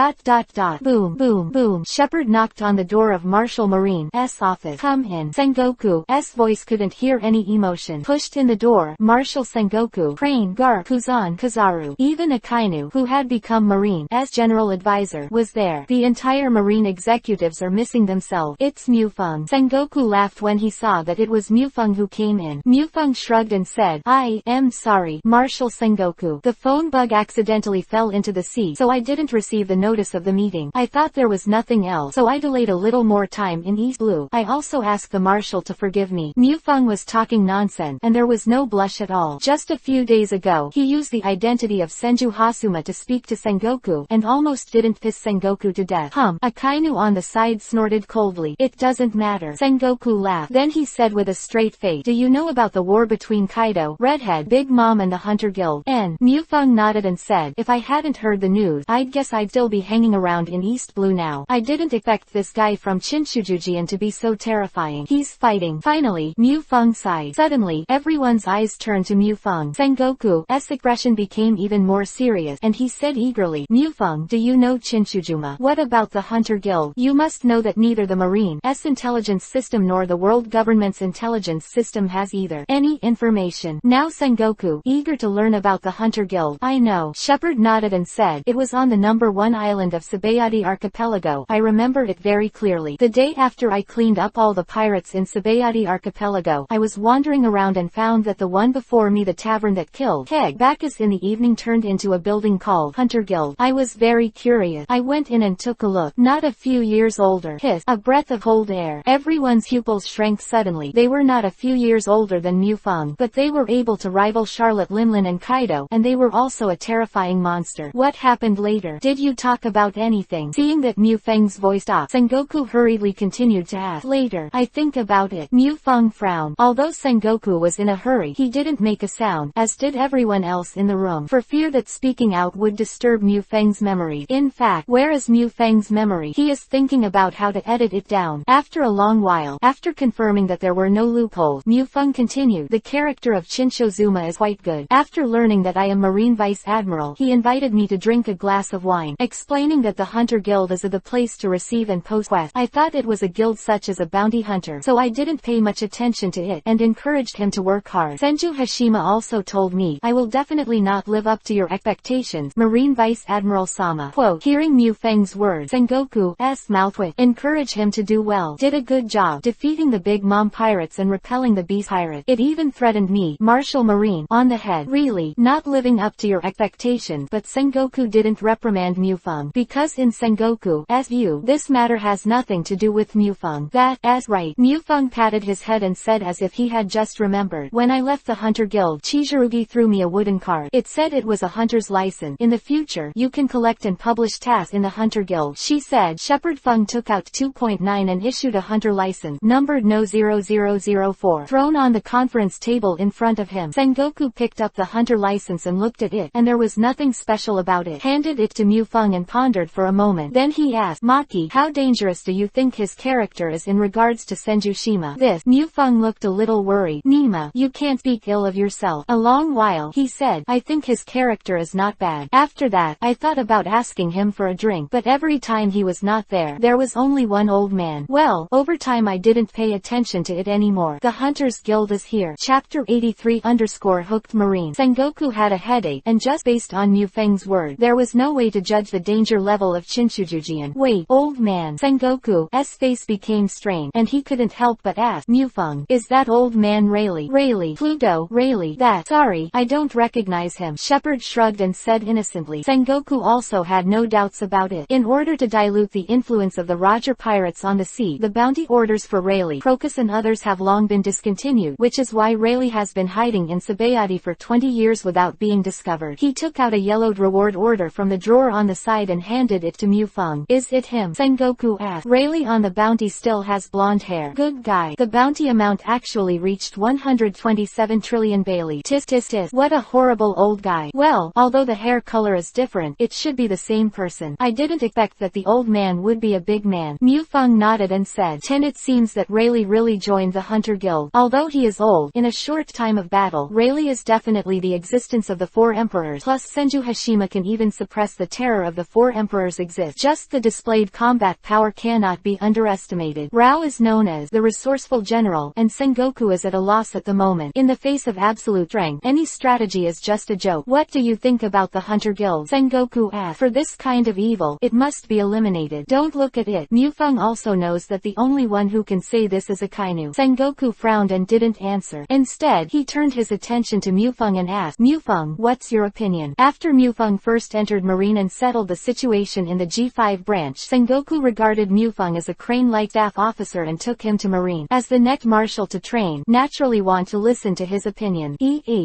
Boom, boom, boom. Shepard knocked on the door of Marshal Marine's office. Come in. Sengoku's voice couldn't hear any emotion. Pushed in the door, Marshal Sengoku, Crane, Garp, Kuzan, Kizaru, even Akainu, who had become Marine's general advisor, was there. The entire Marine executives are missing themselves. It's Mufeng. Sengoku laughed when he saw that it was Mufeng who came in. Mufeng shrugged and said, I am sorry, Marshal Sengoku. The phone bug accidentally fell into the sea, so I didn't receive the notice of the meeting. I thought there was nothing else, so I delayed a little more time in East Blue. I also asked the Marshal to forgive me. Mufeng was talking nonsense, and there was no blush at all. Just a few days ago, he used the identity of Senju Hasuma to speak to Sengoku, and almost didn't piss Sengoku to death. Akainu on the side snorted coldly. It doesn't matter. Sengoku laughed. Then he said with a straight face, do you know about the war between Kaido, Redhead, Big Mom and the Hunter Guild? And Mufeng nodded and said, if I hadn't heard the news, I'd guess I'd still be hanging around in East Blue now. I didn't expect this guy from Shinshujujian to be so terrifying. He's fighting. Finally, Mufeng sighed. Suddenly, everyone's eyes turned to Mufeng. Sengoku's expression became even more serious, and he said eagerly, Mufeng, do you know Chinchujuma? What about the Hunter Guild? You must know that neither the Marine's intelligence system nor the world government's intelligence system has either any information. Now Sengoku, eager to learn about the Hunter Guild. I know. Shepard nodded and said, it was on the number 1 island of Sabayati Archipelago. I remember it very clearly. The day after I cleaned up all the pirates in Sabayati Archipelago, I was wandering around and found that the one before me, the tavern that killed Keg Bacchus in the evening, turned into a building called Hunter Guild. I was very curious. I went in and took a look. Not a few years older. Hiss. A breath of cold air. Everyone's pupils shrank suddenly. They were not a few years older than Mufeng, but they were able to rival Charlotte Linlin and Kaido, and they were also a terrifying monster. What happened later? Did you talk about anything? Seeing that Mufeng's voice stopped, Sengoku hurriedly continued to ask. Later, I think about it. Mufeng frowned. Although Sengoku was in a hurry, he didn't make a sound, as did everyone else in the room, for fear that speaking out would disturb Mufeng's memory. In fact, where is Mufeng's memory? He is thinking about how to edit it down. After a long while, after confirming that there were no loopholes, Mufeng continued, the character of Chinchozuma is quite good. After learning that I am Marine Vice Admiral, he invited me to drink a glass of wine, explaining that the Hunter Guild is the place to receive and post quests. I thought it was a guild such as a bounty hunter, so I didn't pay much attention to it, and encouraged him to work hard. Senju Hashima also told me, I will definitely not live up to your expectations, Marine Vice Admiral Sama. Quote, hearing Mufeng's words, Sengoku's mouth twitched. Encourage him to do well. Did a good job defeating the Big Mom pirates and repelling the Beast pirate. It even threatened me, Marshal Marine, on the head. Really, not living up to your expectations. But Sengoku didn't reprimand Mufeng, because in Sengoku's view, this matter has nothing to do with Mufeng. That's right. Mufeng patted his head and said as if he had just remembered. When I left the Hunter Guild, Guild. Chizurugi threw me a wooden card. It said it was a hunter's license. In the future, you can collect and publish tasks in the Hunter Guild, she said. Shepherd Fung took out 2.9 and issued a hunter license, numbered No 0004, thrown on the conference table in front of him. Sengoku picked up the hunter license and looked at it, and there was nothing special about it. Handed it to Mu Fung and pondered for a moment. Then he asked, Maki, how dangerous do you think his character is in regards to Senjushima? This. Mu Fung looked a little worried. Nima, you can't speak ill of yourself. A long while, he said, I think his character is not bad. After that, I thought about asking him for a drink, but every time he was not there, there was only one old man. Well, over time I didn't pay attention to it anymore. The Hunters Guild is here. Chapter 83 Hooked Marine. Sengoku had a headache, and just based on Mu Feng's word, there was no way to judge the danger level of Chinchujujian. Wait, old man. Sengoku's face became strained, and he couldn't help but ask, Mu Feng, is that old man Rayleigh? Pluto, Rayleigh, that. Sorry, I don't recognize him. Shepherd shrugged and said innocently. Sengoku also had no doubts about it. In order to dilute the influence of the Roger pirates on the sea, the bounty orders for Rayleigh, Crocus and others have long been discontinued, which is why Rayleigh has been hiding in Sabayati for 20 years without being discovered. He took out a yellowed reward order from the drawer on the side and handed it to Mu Feng. Is it him? Sengoku asked. Rayleigh on the bounty still has blonde hair. Good guy. The bounty amount actually reached 127 trillion Bailey. Tis. What a horrible old guy. Well, although the hair color is different, it should be the same person. I didn't expect that the old man would be a big man. Mu Feng nodded and said, It seems that Rayleigh really joined the Hunter Guild. Although he is old, in a short time of battle, Rayleigh is definitely the existence of the four emperors, plus Senju Hashima can even suppress the terror of the four emperors exist. Just the displayed combat power cannot be underestimated. Rao is known as the resourceful general, and Sengoku is at a loss at the moment. In the face of absolute strength, any strategy is just a joke. What do you think about the Hunter Guild? Sengoku asked. For this kind of evil, it must be eliminated. Don't look at it. Mu Feng also knows that the only one who can say this is Akainu. Sengoku frowned and didn't answer. Instead, he turned his attention to Mu Feng and asked, Mu Feng, what's your opinion? After Mu Feng first entered Marine and settled the situation in the G5 branch, Sengoku regarded Mu Feng as a crane-like staff officer and took him to Marine as the next marshal to train. Naturally want to listen to his opinion.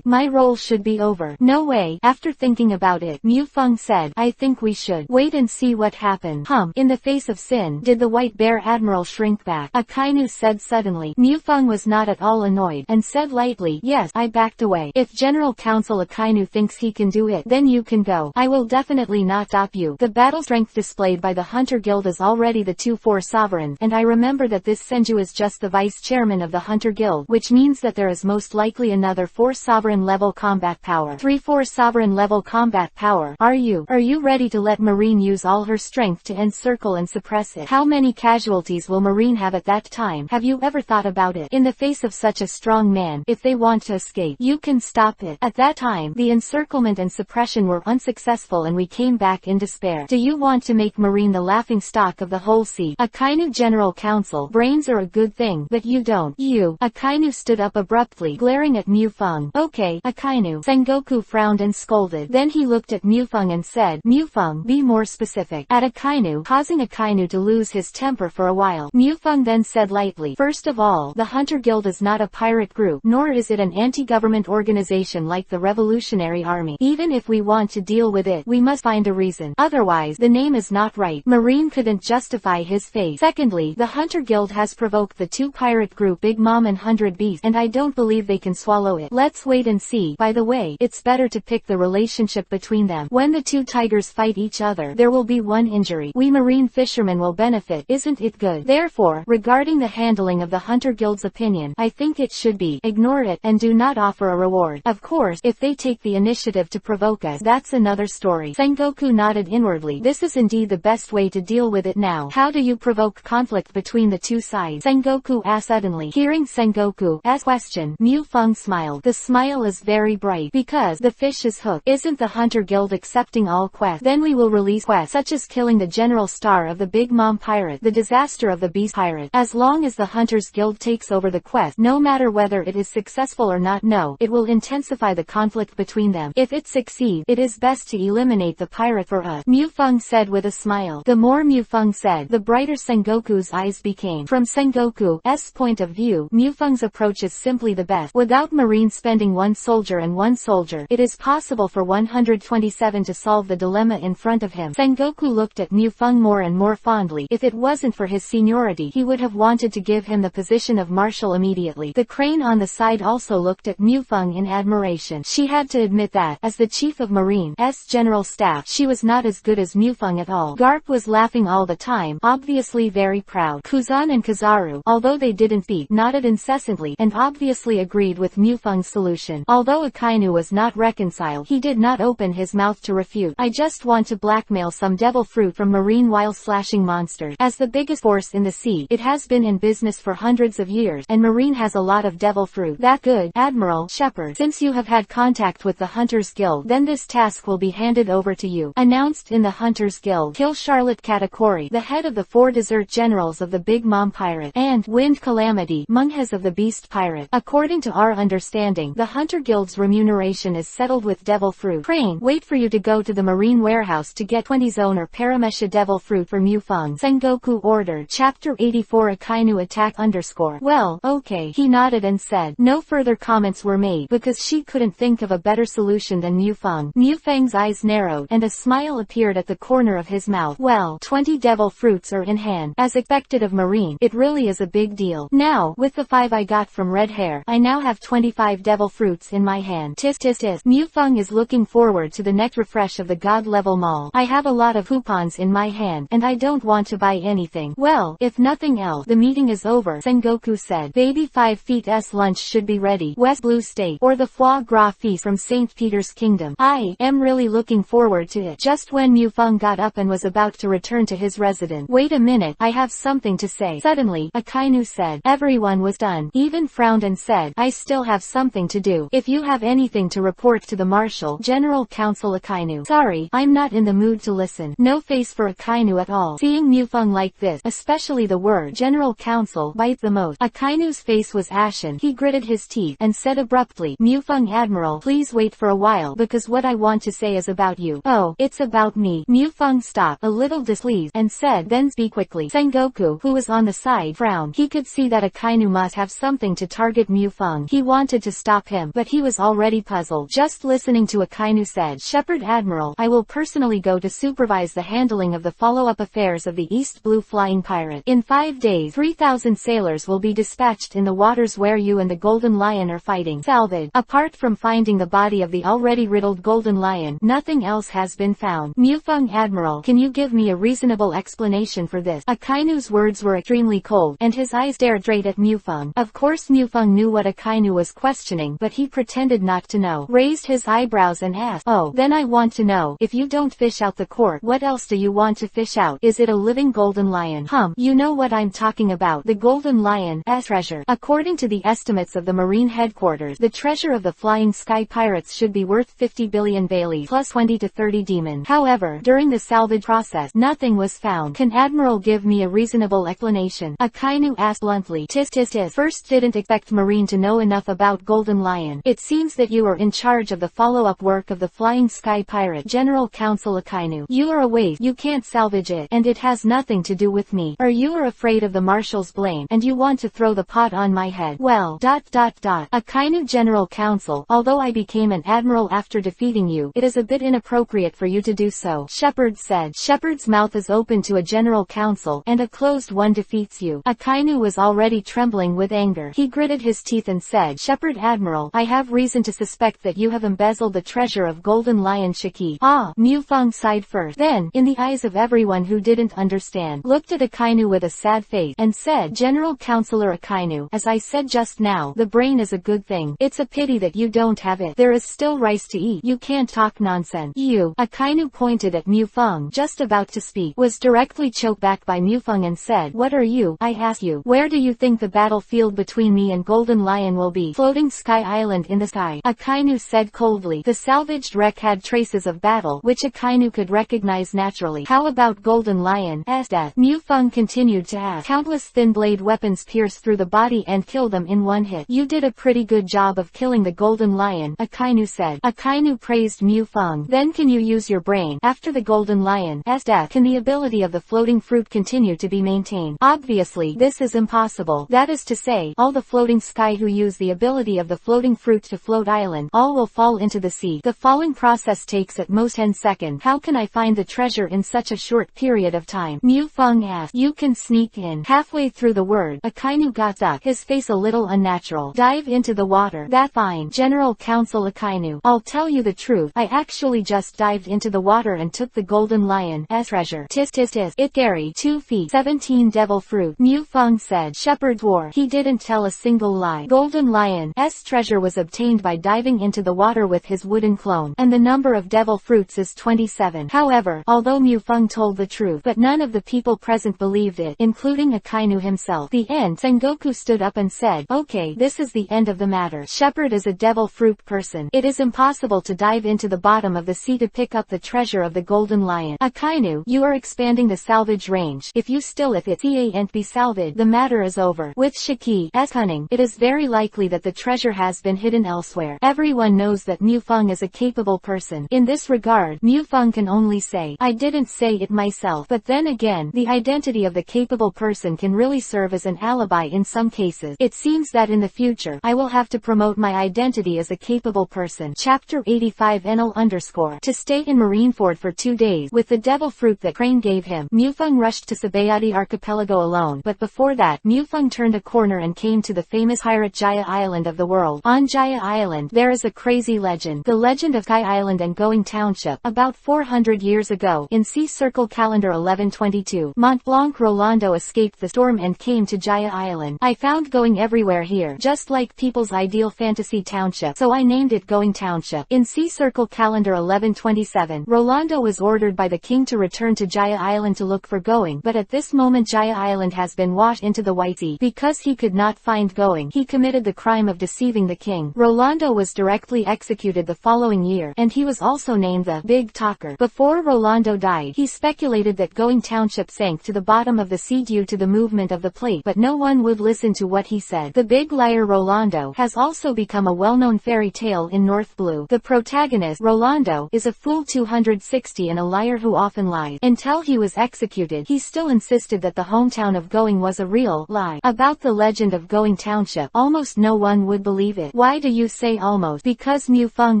My role should be over. No way. After thinking about it, Mu Feng said, I think we should wait and see what happens. In the face of sin, did the white bear Admiral shrink back? Akainu said suddenly. Mu Feng was not at all annoyed, and said lightly, yes, I backed away. If General Counsel Akainu thinks he can do it, then you can go. I will definitely not stop you. The battle strength displayed by the Hunter Guild is already the 2-4 sovereign, and I remember that this Senju is just the vice chairman of the Hunter Guild, which means that there is most likely another 4 sovereign level combat power. 3-4 sovereign level combat power. Are you ready to let Marine use all her strength to encircle and suppress it? How many casualties will Marine have at that time? Have you ever thought about it? In the face of such a strong man, if they want to escape, you can stop it. At that time, the encirclement and suppression were unsuccessful and we came back in despair. Do you want to make Marine the laughing stock of the whole sea? Akainu General Counsel, brains are a good thing, but you don't. Akainu stood up abruptly, glaring at Mu Feng. Okay, Akainu. Sengoku frowned and scolded. Then he looked at Mu Feng and said, Mu Feng, be more specific. At Akainu, causing Akainu to lose his temper for a while. Mu Feng then said lightly, first of all, the Hunter Guild is not a pirate group, nor is it an anti-government organization like the Revolutionary Army. Even if we want to deal with it, we must find a reason. Otherwise, the name is not right. Marine couldn't justify his fate. Secondly, the Hunter Guild has provoked the 2 pirate group Big Mom and 100 Beasts, and I don't believe they can swallow it. Let's wait and see. By the way, it's better to pick the relationship between them. When the 2 tigers fight each other, there will be one injury. We marine fishermen will benefit. Isn't it good? Therefore, regarding the handling of the Hunter Guild's opinion, I think it should be, ignore it, and do not offer a reward. Of course, if they take the initiative to provoke us, that's another story. Sengoku nodded inwardly. This is indeed the best way to deal with it now. How do you provoke conflict between the 2 sides? Sengoku asked suddenly. Hearing Sengoku's question, Mu Feng smiled. The smile is very bright. Because the fish is hooked. Isn't the Hunter Guild accepting all quests? Then we will release quests such as killing the general star of the Big Mom pirate, the disaster of the Beast pirate. As long as the Hunters Guild takes over the quest, no matter whether it is successful or not, it will intensify the conflict between them. If it succeeds, it is best to eliminate the pirate for us. Mu Feng said with a smile. The more Mu Feng said, the brighter Sengoku's eyes became. From Sengoku's point of view, Mu Feng's approach is simply the best. Without Marine's spending one soldier and one soldier, it is possible for 127 to solve the dilemma in front of him. Sengoku looked at Mufeng more and more fondly. If it wasn't for his seniority, he would have wanted to give him the position of marshal immediately. The crane on the side also looked at Mufeng in admiration. She had to admit that, as the chief of Marine's general staff, she was not as good as Mufeng at all. Garp was laughing all the time, obviously very proud. Kuzan and Kizaru, although they didn't speak, nodded incessantly, and obviously agreed with Mufeng's solution. Although Akainu was not reconciled, he did not open his mouth to refute. I just want to blackmail some devil fruit from Marine while slashing monsters. As the biggest force in the sea, it has been in business for hundreds of years, and Marine has a lot of devil fruit. That good, Admiral Shepard. Since you have had contact with the Hunters Guild, then this task will be handed over to you. Announced in the Hunters Guild. Kill Charlotte Katakori, the head of the 4 desert generals of the Big Mom Pirate, and Wind Calamity, Munghes of the Beast Pirate. According to our understanding, the Hunter Guild's remuneration is settled with devil fruit. Crane, wait for you to go to the Marine warehouse to get 20 zone or Paramesha devil fruit for Mufeng. Sengoku ordered. Chapter 84 Akainu attack _ Well, okay. He nodded and said. No further comments were made, because she couldn't think of a better solution than Mufeng. Mufeng's eyes narrowed, and a smile appeared at the corner of his mouth. Well, 20 devil fruits are in hand. As expected of Marine, it really is a big deal. Now, with the 5 I got from Red Hair, I now have 25 devil fruits in my hand. Tis tis tis. Mufeng is looking forward to the next refresh of the God level mall. I have a lot of coupons in my hand, and I don't want to buy anything. Well, if nothing else, the meeting is over, Sengoku said. Baby 5 feet's lunch should be ready. West Blue State, or the foie gras feast from St. Peter's Kingdom. I am really looking forward to it. Just when Mufeng got up and was about to return to his residence. Wait a minute, I have something to say. Suddenly, Akainu said. Everyone was done. Even frowned and said, I still have something to do. If you have anything to report to the Marshal, General Council Akainu. Sorry, I'm not in the mood to listen. No face for Akainu at all. Seeing Mufeng like this, especially the word General Council, bite the most. Akainu's face was ashen. He gritted his teeth, and said abruptly, Mufeng Admiral, please wait for a while, because what I want to say is about you. Oh, it's about me. Mufeng stopped, a little displeased, and said, then speak quickly. Sengoku, who was on the side, frowned. He could see that Akainu must have something to target Mufeng. He wanted to stop him, but he was already puzzled. Just listening to Akainu said, Shepard Admiral, I will personally go to supervise the handling of the follow-up affairs of the East Blue Flying Pirate. In 5 days, 3,000 sailors will be dispatched in the waters where you and the Golden Lion are fighting. Salvage. Apart from finding the body of the already riddled Golden Lion, nothing else has been found. Mufeng Admiral, can you give me a reasonable explanation for this? Akainu's words were extremely cold, and his eyes stared straight at Mufeng. Of course Mufeng knew what Akainu was questioning, but he pretended not to know. Raised his eyebrows and asked, oh, then I want to know, if you don't fish out the court, what else do you want to fish out? Is it a living Golden Lion? You know what I'm talking about. The Golden Lion's treasure. According to the estimates of the Marine headquarters, the treasure of the Flying Sky Pirates should be worth 50 billion Bailey plus 20 to 30 demon. However, during the salvage process, nothing was found. Can Admiral give me a reasonable explanation? Akainu asked bluntly. Tis tis tis. First, didn't expect Marine to know enough about Golden Lion. It seems that you are in charge of the follow-up work of the Flying Sky Pirate. General Council Akainu. You are a waste. You can't salvage it, and it has nothing to do with me. Or you are afraid of the Marshal's blame, and you want to throw the pot on my head. Well, ... Akainu General Council, although I became an admiral after defeating you, it is a bit inappropriate for you to do so, Shepard said. Shepard's mouth is open to a General Council, and a closed one defeats you. Akainu was already trembling with anger. He gritted his teeth and said, Shepard Admiral, I have reason to suspect that you have embezzled the treasure of Golden Lion Shiki. Ah, Mufeng sighed first. Then, in the eyes of everyone who didn't understand, looked at Akainu with a sad face, and said, General Counselor Akainu, as I said just now, the brain is a good thing. It's a pity that you don't have it. There is still rice to eat. You can't talk nonsense. You. Akainu pointed at Mufeng, just about to speak, was directly choked back by Mufeng and said, what are you? I ask you, where do you think the battlefield between me and Golden Lion will be? Floating Sky Island in the sky. Akainu said coldly. The salvaged wreck had traces of battle, which Akainu could recognize naturally. How about Golden Lion's death? Mufeng continued to ask. Countless thin blade weapons pierced through the body and killed them in one hit. You did a pretty good job of killing the Golden Lion, Akainu said. Akainu praised Mufeng. Then can you use your brain? After the Golden Lion's death, can the ability of the floating fruit continue to be maintained? Obviously, this is impossible. That is to say, all the floating sky who use the ability of of the floating fruit to float island, all will fall into the sea. The falling process takes at most 10 seconds. How can I find the treasure in such a short period of time? Mu Feng asked. You can sneak in. Halfway through the word, Akainu got stuck, his face a little unnatural. Dive into the water. That fine, General Counsel Akainu. I'll tell you the truth, I actually just dived into the water and took the golden lion's treasure. Tis tis tis. It carried 2 feet 17 devil fruit. Mu Feng said. Shepherd swore. He didn't tell a single lie. Golden lion's treasure was obtained by diving into the water with his wooden clone, and the number of devil fruits is 27. However, although Mu Feng told the truth, but none of the people present believed it, including Akainu himself. The end. Sengoku stood up and said, okay, this is the end of the matter. Shepherd is a devil fruit person. It is impossible to dive into the bottom of the sea to pick up the treasure of the golden lion. Akainu, you are expanding the salvage range. If you still if it can't be salvaged, the matter is over. With Shiki's cunning, it is very likely that the treasure has been hidden elsewhere. Everyone knows that Mu Feng is a capable person. In this regard, Mu Feng can only say, I didn't say it myself. But then again, the identity of the capable person can really serve as an alibi in some cases. It seems that in the future, I will have to promote my identity as a capable person. Chapter 85 NL_ To stay in Marineford for 2 days, with the devil fruit that Crane gave him, Mu Feng rushed to Sabayati Archipelago alone. But before that, Mu Feng turned a corner and came to the famous pirate Jaya Island of the world. On Jaya Island, there is a crazy legend. The legend of Sky Island and Going Township. About 400 years ago, in Sea Circle Calendar 1122, Mont Blanc Rolando escaped the storm and came to Jaya Island. I found going everywhere here, just like people's ideal fantasy township, so I named it Going Township. In Sea Circle Calendar 1127, Rolando was ordered by the king to return to Jaya Island to look for Going, but at this moment Jaya Island has been washed into the White Sea. Because he could not find Going, he committed the crime of deceiving the king. Rolando was directly executed the following year, and he was also named the Big Talker. Before Rolando died, he speculated that Going Township sank to the bottom of the sea due to the movement of the plate, but no one would listen to what he said. The Big Liar Rolando has also become a well-known fairy tale in North Blue. The protagonist, Rolando, is a fool 260 and a liar who often lied. Until he was executed, he still insisted that the hometown of Going was a real lie. About the legend of Going Township, almost no one would believe it. Why do you say almost? Because Mu Feng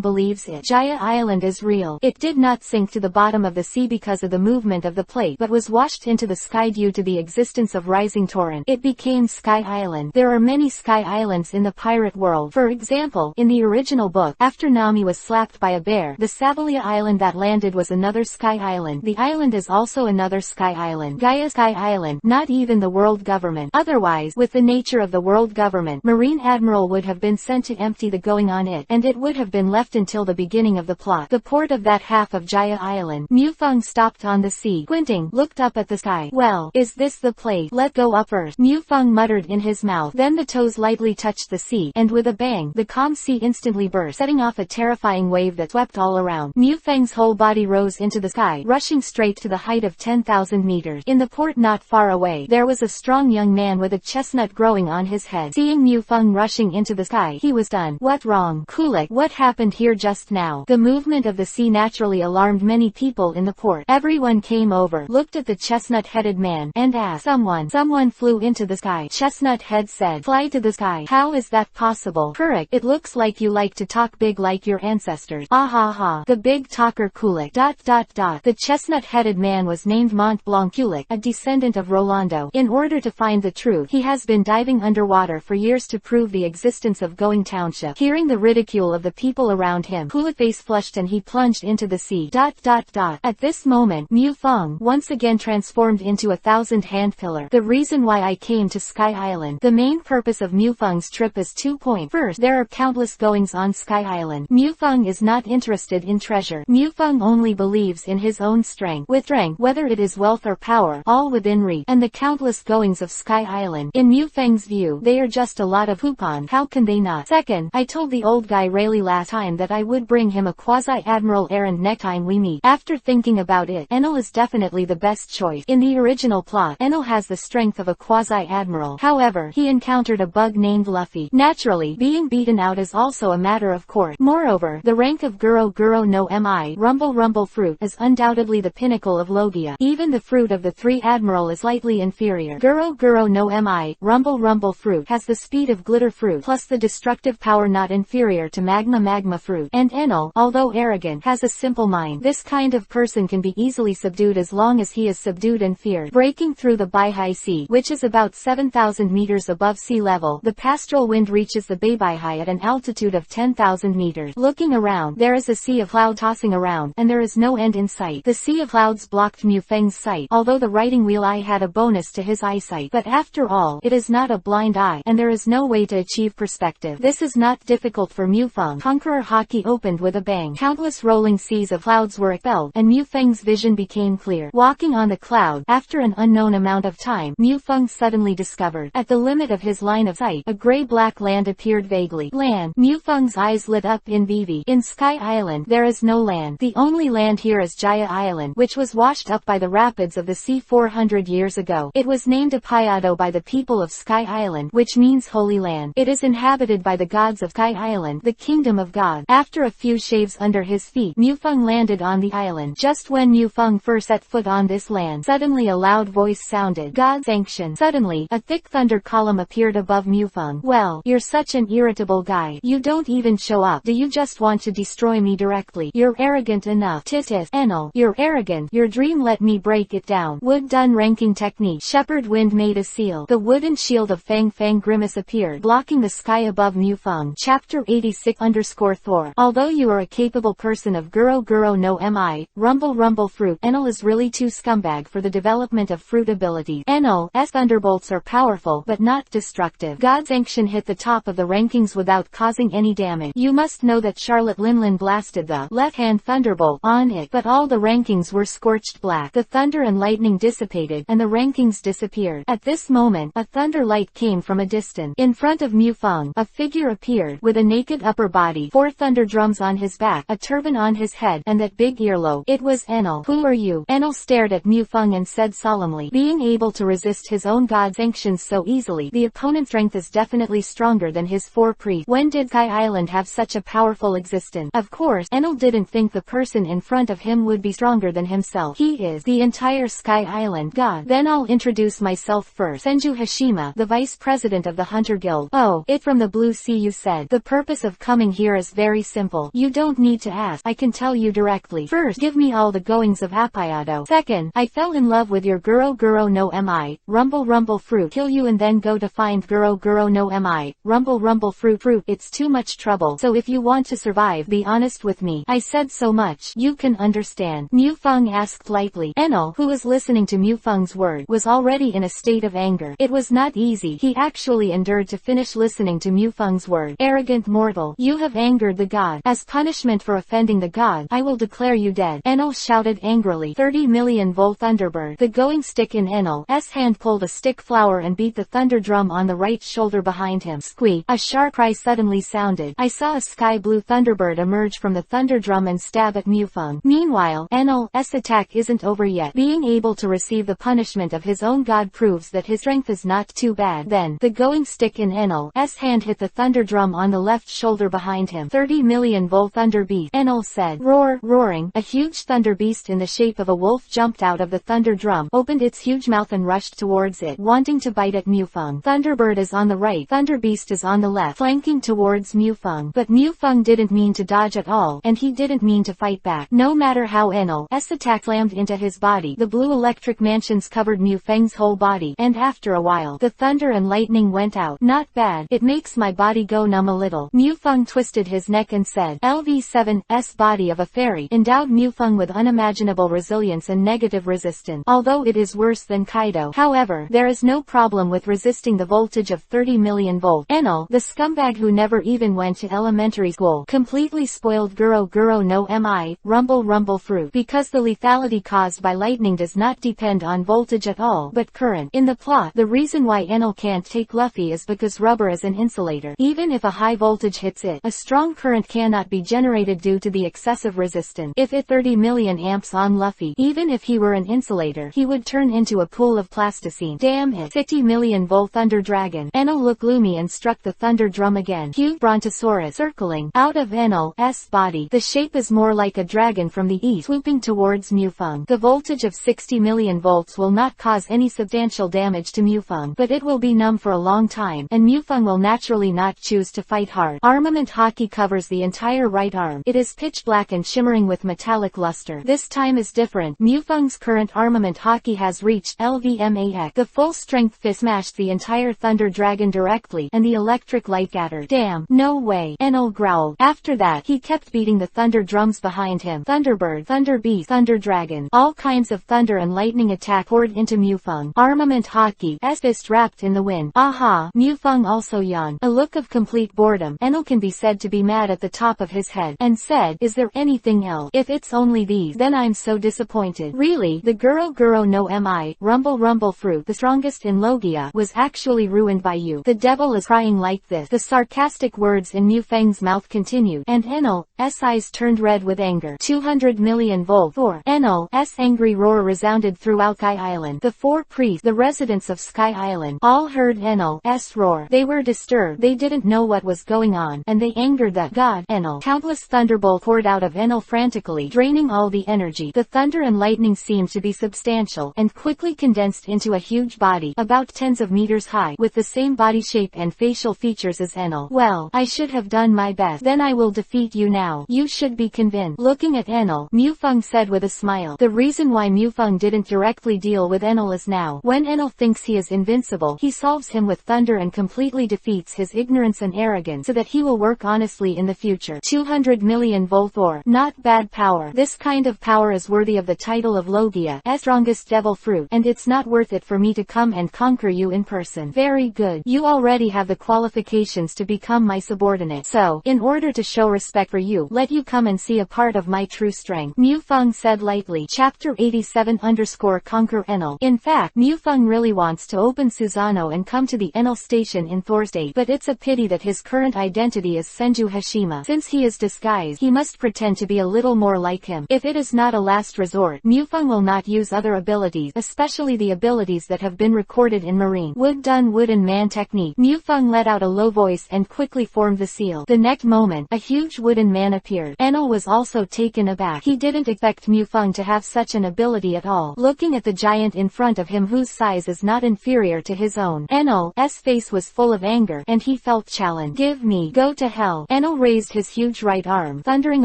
believes it. Jaya Island is real. It did not sink to the bottom of the sea because of the movement of the plate, but was washed into the sky due to the existence of rising torrent. It became Sky Island. There are many Sky Islands in the pirate world. For example, in the original book, after Nami was slapped by a bear, the Savalia Island that landed was another Sky Island. The island is also another Sky Island. Gaia Sky Island, not even the world government. Otherwise, with the nature of the world government, Marine Admiral would have been sent to empty the Going on it, and it would have been left until the beginning of the plot. The port of that half of Jaya Island. Mu Feng stopped on the sea, squinting, looked up at the sky. Well, is this the place? Let go up Earth. Mu Feng muttered in his mouth. Then the toes lightly touched the sea, and with a bang, the calm sea instantly burst, setting off a terrifying wave that swept all around. Mu Feng's whole body rose into the sky, rushing straight to the height of 10,000 meters. In the port not far away, there was a strong young man with a chestnut growing on his head. Seeing Mu Feng rushing into the sky, he was stunned. What wrong? Kulik, what happened here just now? The movement of the sea naturally alarmed many people in the port. Everyone came over, looked at the chestnut-headed man, and asked, Someone flew into the sky. Chestnut Head said, fly to the sky. How is that possible? Kulik, it looks like you like to talk big like your ancestors. Ah ha ha. The big talker Kulik. The chestnut-headed man was named Mont Blanc Kulik, a descendant of Rolando. In order to find the truth, he has been diving underwater for years to prove the existence of Going Township. Hearing the ridicule of the people around him, Kulik's face flushed and he plunged into the sea. At this moment, Mu Feng once again transformed into a 1,000-hand pillar. The reason why I came to Sky Island. The main purpose of Mu Feng's trip is 2 points. First, there are countless goings on Sky Island. Mu Feng is not interested in treasure. Mu Feng only believes in his own strength. With strength, whether it is wealth or power, all within reach. And the countless goings of Sky Island, in Mu Feng's view, they are just a lot of coupons. How can they not? Second, I told the old guy Rayleigh last time that I would bring him a quasi-admiral errand next time we meet. After thinking about it, Enel is definitely the best choice. In the original plot, Enel has the strength of a quasi-admiral. However, he encountered a bug named Luffy. Naturally, being beaten out is also a matter of course. Moreover, the rank of Guro no Mi, Rumble Fruit, is undoubtedly the pinnacle of Logia. Even the fruit of the 3 Admiral is slightly inferior. Guro no Mi, Rumble Fruit, has the speed of Glitter Fruit, plus the destructive power not inferior to magma fruit. And Enel, although arrogant, has a simple mind. This kind of person can be easily subdued as long as he is subdued and feared. Breaking through the Baihai Sea, which is about 7,000 meters above sea level, the pastoral wind reaches the Baihai at an altitude of 10,000 meters. Looking around, there is a sea of cloud tossing around, and there is no end in sight. The sea of clouds blocked Mu Feng's sight, although the writing wheel eye had a bonus to his eyesight. But after all, it is not a blind eye, and there is no way to achieve perspective. This is not difficult for Mu Feng. Conqueror Haki opened with a bang. Countless rolling seas of clouds were expelled, and Mu Feng's vision became clear. Walking on the cloud, after an unknown amount of time, Mu Feng suddenly discovered, at the limit of his line of sight, a gray-black land appeared vaguely. Land. Mu Feng's eyes lit up in Vivi. In Sky Island, there is no land. The only land here is Jaya Island, which was washed up by the rapids of the sea 400 years ago. It was named Apayado by the people of Sky Island, which means Holy Land. It is inhabited by the gods of Sky Island, the kingdom of God. After a few shaves under his feet, Mu Feng landed on the island. Just when Mu Feng first set foot on this land, suddenly a loud voice sounded. God sanction. Suddenly, a thick thunder column appeared above Mu Feng. Well, you're such an irritable guy. You don't even show up. Do you just want to destroy me directly? You're arrogant enough. Titis. Enel. You're arrogant. Your dream, let me break it down. Wood done ranking technique. Shepherd wind made a seal. The wooden shield of Fang Fang grimace appeared, blocking the sky above Mu Feng. Chapter 86_Thor. Although you are a capable person of Guro no Mi, rumble fruit, Enel is really too scumbag for the development of fruit abilities. Enel's thunderbolts are powerful, but not destructive. God's sanction hit the top of the rankings without causing any damage. You must know that Charlotte Linlin blasted the left-hand thunderbolt on it, but all the rankings were scorched black. The thunder and lightning dissipated, and the rankings disappeared. At this moment, a thunder light came from a distance. In front of Mu Feng, a figure appeared, with a naked upper body, 4 thunder drums on his back, a turban on his head, and that big earlobe. It was Enel. Who are you? Enel stared at Mu Feng and said solemnly, being able to resist his own god's sanctions so easily, the opponent's strength is definitely stronger than his 4 priests. When did Sky Island have such a powerful existence? Of course, Enel didn't think the person in front of him would be stronger than himself. He is the entire Sky Island god. Then I'll introduce myself first. Senju Hashima, the vice president of the Hunter Guild. Oh, it from the Blue Sea, you said. The purpose of coming here is very simple. You don't need to ask. I can tell you directly. First, give me all the goings of Apayado. Second, I fell in love with your Guro no Mi, rumble fruit. Kill you and then go to find Guro no Mi, rumble fruit. It's too much trouble. So if you want to survive, be honest with me. I said so much. You can understand. Mu Feng asked lightly. Enel, who was listening to Mu Feng's word, was already in a state of anger. It was not easy. He actually endured to finish listening to Mu Feng's word. Arrogant mortal. You have angered the god. As punishment for offending the god, I will declare you dead. Enel shouted angrily. 30 million volt Thunderbird. The going stick in Enel's hand pulled a stick flower and beat the thunder drum on the right shoulder behind him. Squeak. A sharp cry suddenly sounded. I saw a sky blue Thunderbird emerge from the thunder drum and stab at Mu Feng. Meanwhile, Enel's attack isn't over yet. Being able to receive the punishment of his own god proves that his strength is not too bad. Then, the going stick in Enel's hand hit the thunder drum on the left shoulder behind him. 30 million volt thunder beast. Enel said. Roaring. A huge thunder beast in the shape of a wolf jumped out of the thunder drum, opened its huge mouth and rushed towards it, wanting to bite at Mu Feng. Thunderbird is on the right, Thunder Beast is on the left, flanking towards Mu Feng. But Mu Feng didn't mean to dodge at all, and he didn't mean to fight back. No matter how Enel's attack slammed into his body, the blue electric mansions covered Mu Feng's whole body, and after a while, the thunder and lightning went out. Not bad. It makes my body go numb a little. Mu Feng twisted his neck and said, LV7's body of a fairy endowed Mu Feng with unimaginable resilience and negative resistance, although it is worse than Kaido. However, there is no problem with resisting the voltage of 30 million volts. Enel, the scumbag who never even went to elementary school, completely spoiled Guro no Mi, rumble fruit, because the lethality caused by lightning does not depend on voltage at all, but current. In the plot, the reason why Enel can't take Luffy is because rubber is an insulator. Even if a high voltage hits it, a strong current cannot be generated due to the excessive resistance. If it 30 million amps on Luffy, even if he were an insulator, he would turn into a pool of plasticine. Damn it. 50 million volt thunder dragon. Enel looked gloomy and struck the thunder drum again. Huge brontosaurus circling out of Enel's body. The shape is more like a dragon from the east, swooping towards Mu Feng. The voltage of 60 million volts will not cause any substantial damage to Mu Feng, but it will be numb for a long time, and Mu Feng will naturally naturally not choose to fight hard. Armament Haki covers the entire right arm. It is pitch black and shimmering with metallic luster. This time is different. Mufeng's current armament Haki has reached LVMAX. The full-strength fist smashed the entire Thunder Dragon directly, and the electric light scattered. Damn, no way, Enel growled. After that, he kept beating the thunder drums behind him. Thunderbird, Thunder Beast, Thunder Dragon. All kinds of thunder and lightning attack poured into Mufeng. Armament Haki, fist wrapped in the wind. Aha, Mufeng also yawned. A look of complete boredom. Enel can be said to be mad at the top of his head, and said, is there anything else? If it's only these, then I'm so disappointed. Really, the Guro no Mi, Rumble Rumble Fruit, the strongest in Logia, was actually ruined by you. The devil is crying like this. The sarcastic words in Mufeng's mouth continued, and Enel's eyes turned red with anger. 200 million volt. Thor. Enel's angry roar resounded throughout Sky Island. The four priests, the residents of Sky Island, all heard Enel's roar. They were disturbed. They didn't know what was going on, and they angered the god, Enel. Countless thunderbolts poured out of Enel frantically, draining all the energy. The thunder and lightning seemed to be substantial, and quickly condensed into a huge body, about tens of meters high, with the same body shape and facial features as Enel. Well, I should have done my best. Then I will defeat you now. You should be convinced. Looking at Enel, Mufeng said with a smile. The reason why Mufeng didn't directly deal with Enel is now, when Enel thinks he is invincible, he solves him with thunder and completely defeats his ignorance and arrogance so that he will work honestly in the future. 200 million volt Thor. Not bad power. This kind of power is worthy of the title of Logia's strongest devil fruit, and it's not worth it for me to come and conquer you in person. Very good. You already have the qualifications to become my subordinate. So, in order to show respect for you, let you come and see a part of my true strength. Mufeng said lightly. Chapter 87 Conquer Enel. In fact, Mufeng really wants to open Susano and come to the Enel station in Thorstate, but it's a pity that his current identity is Senju Hashima. Since he is disguised, he must pretend to be a little more like him. If it is not a last resort, Mufeng will not use other abilities, especially the abilities that have been recorded in Marine Wood Done Wooden Man technique. Mufeng let out a low voice and quickly formed the seal. The next moment, a huge wooden man appeared. Enel was also taken aback. He didn't expect Mufeng to have such an ability at all. Looking at the giant in front of him whose size is not inferior to his own, Enel's face was full of anger, and he felt challenged. Give me, go to hell. Enel raised his huge right arm, thundering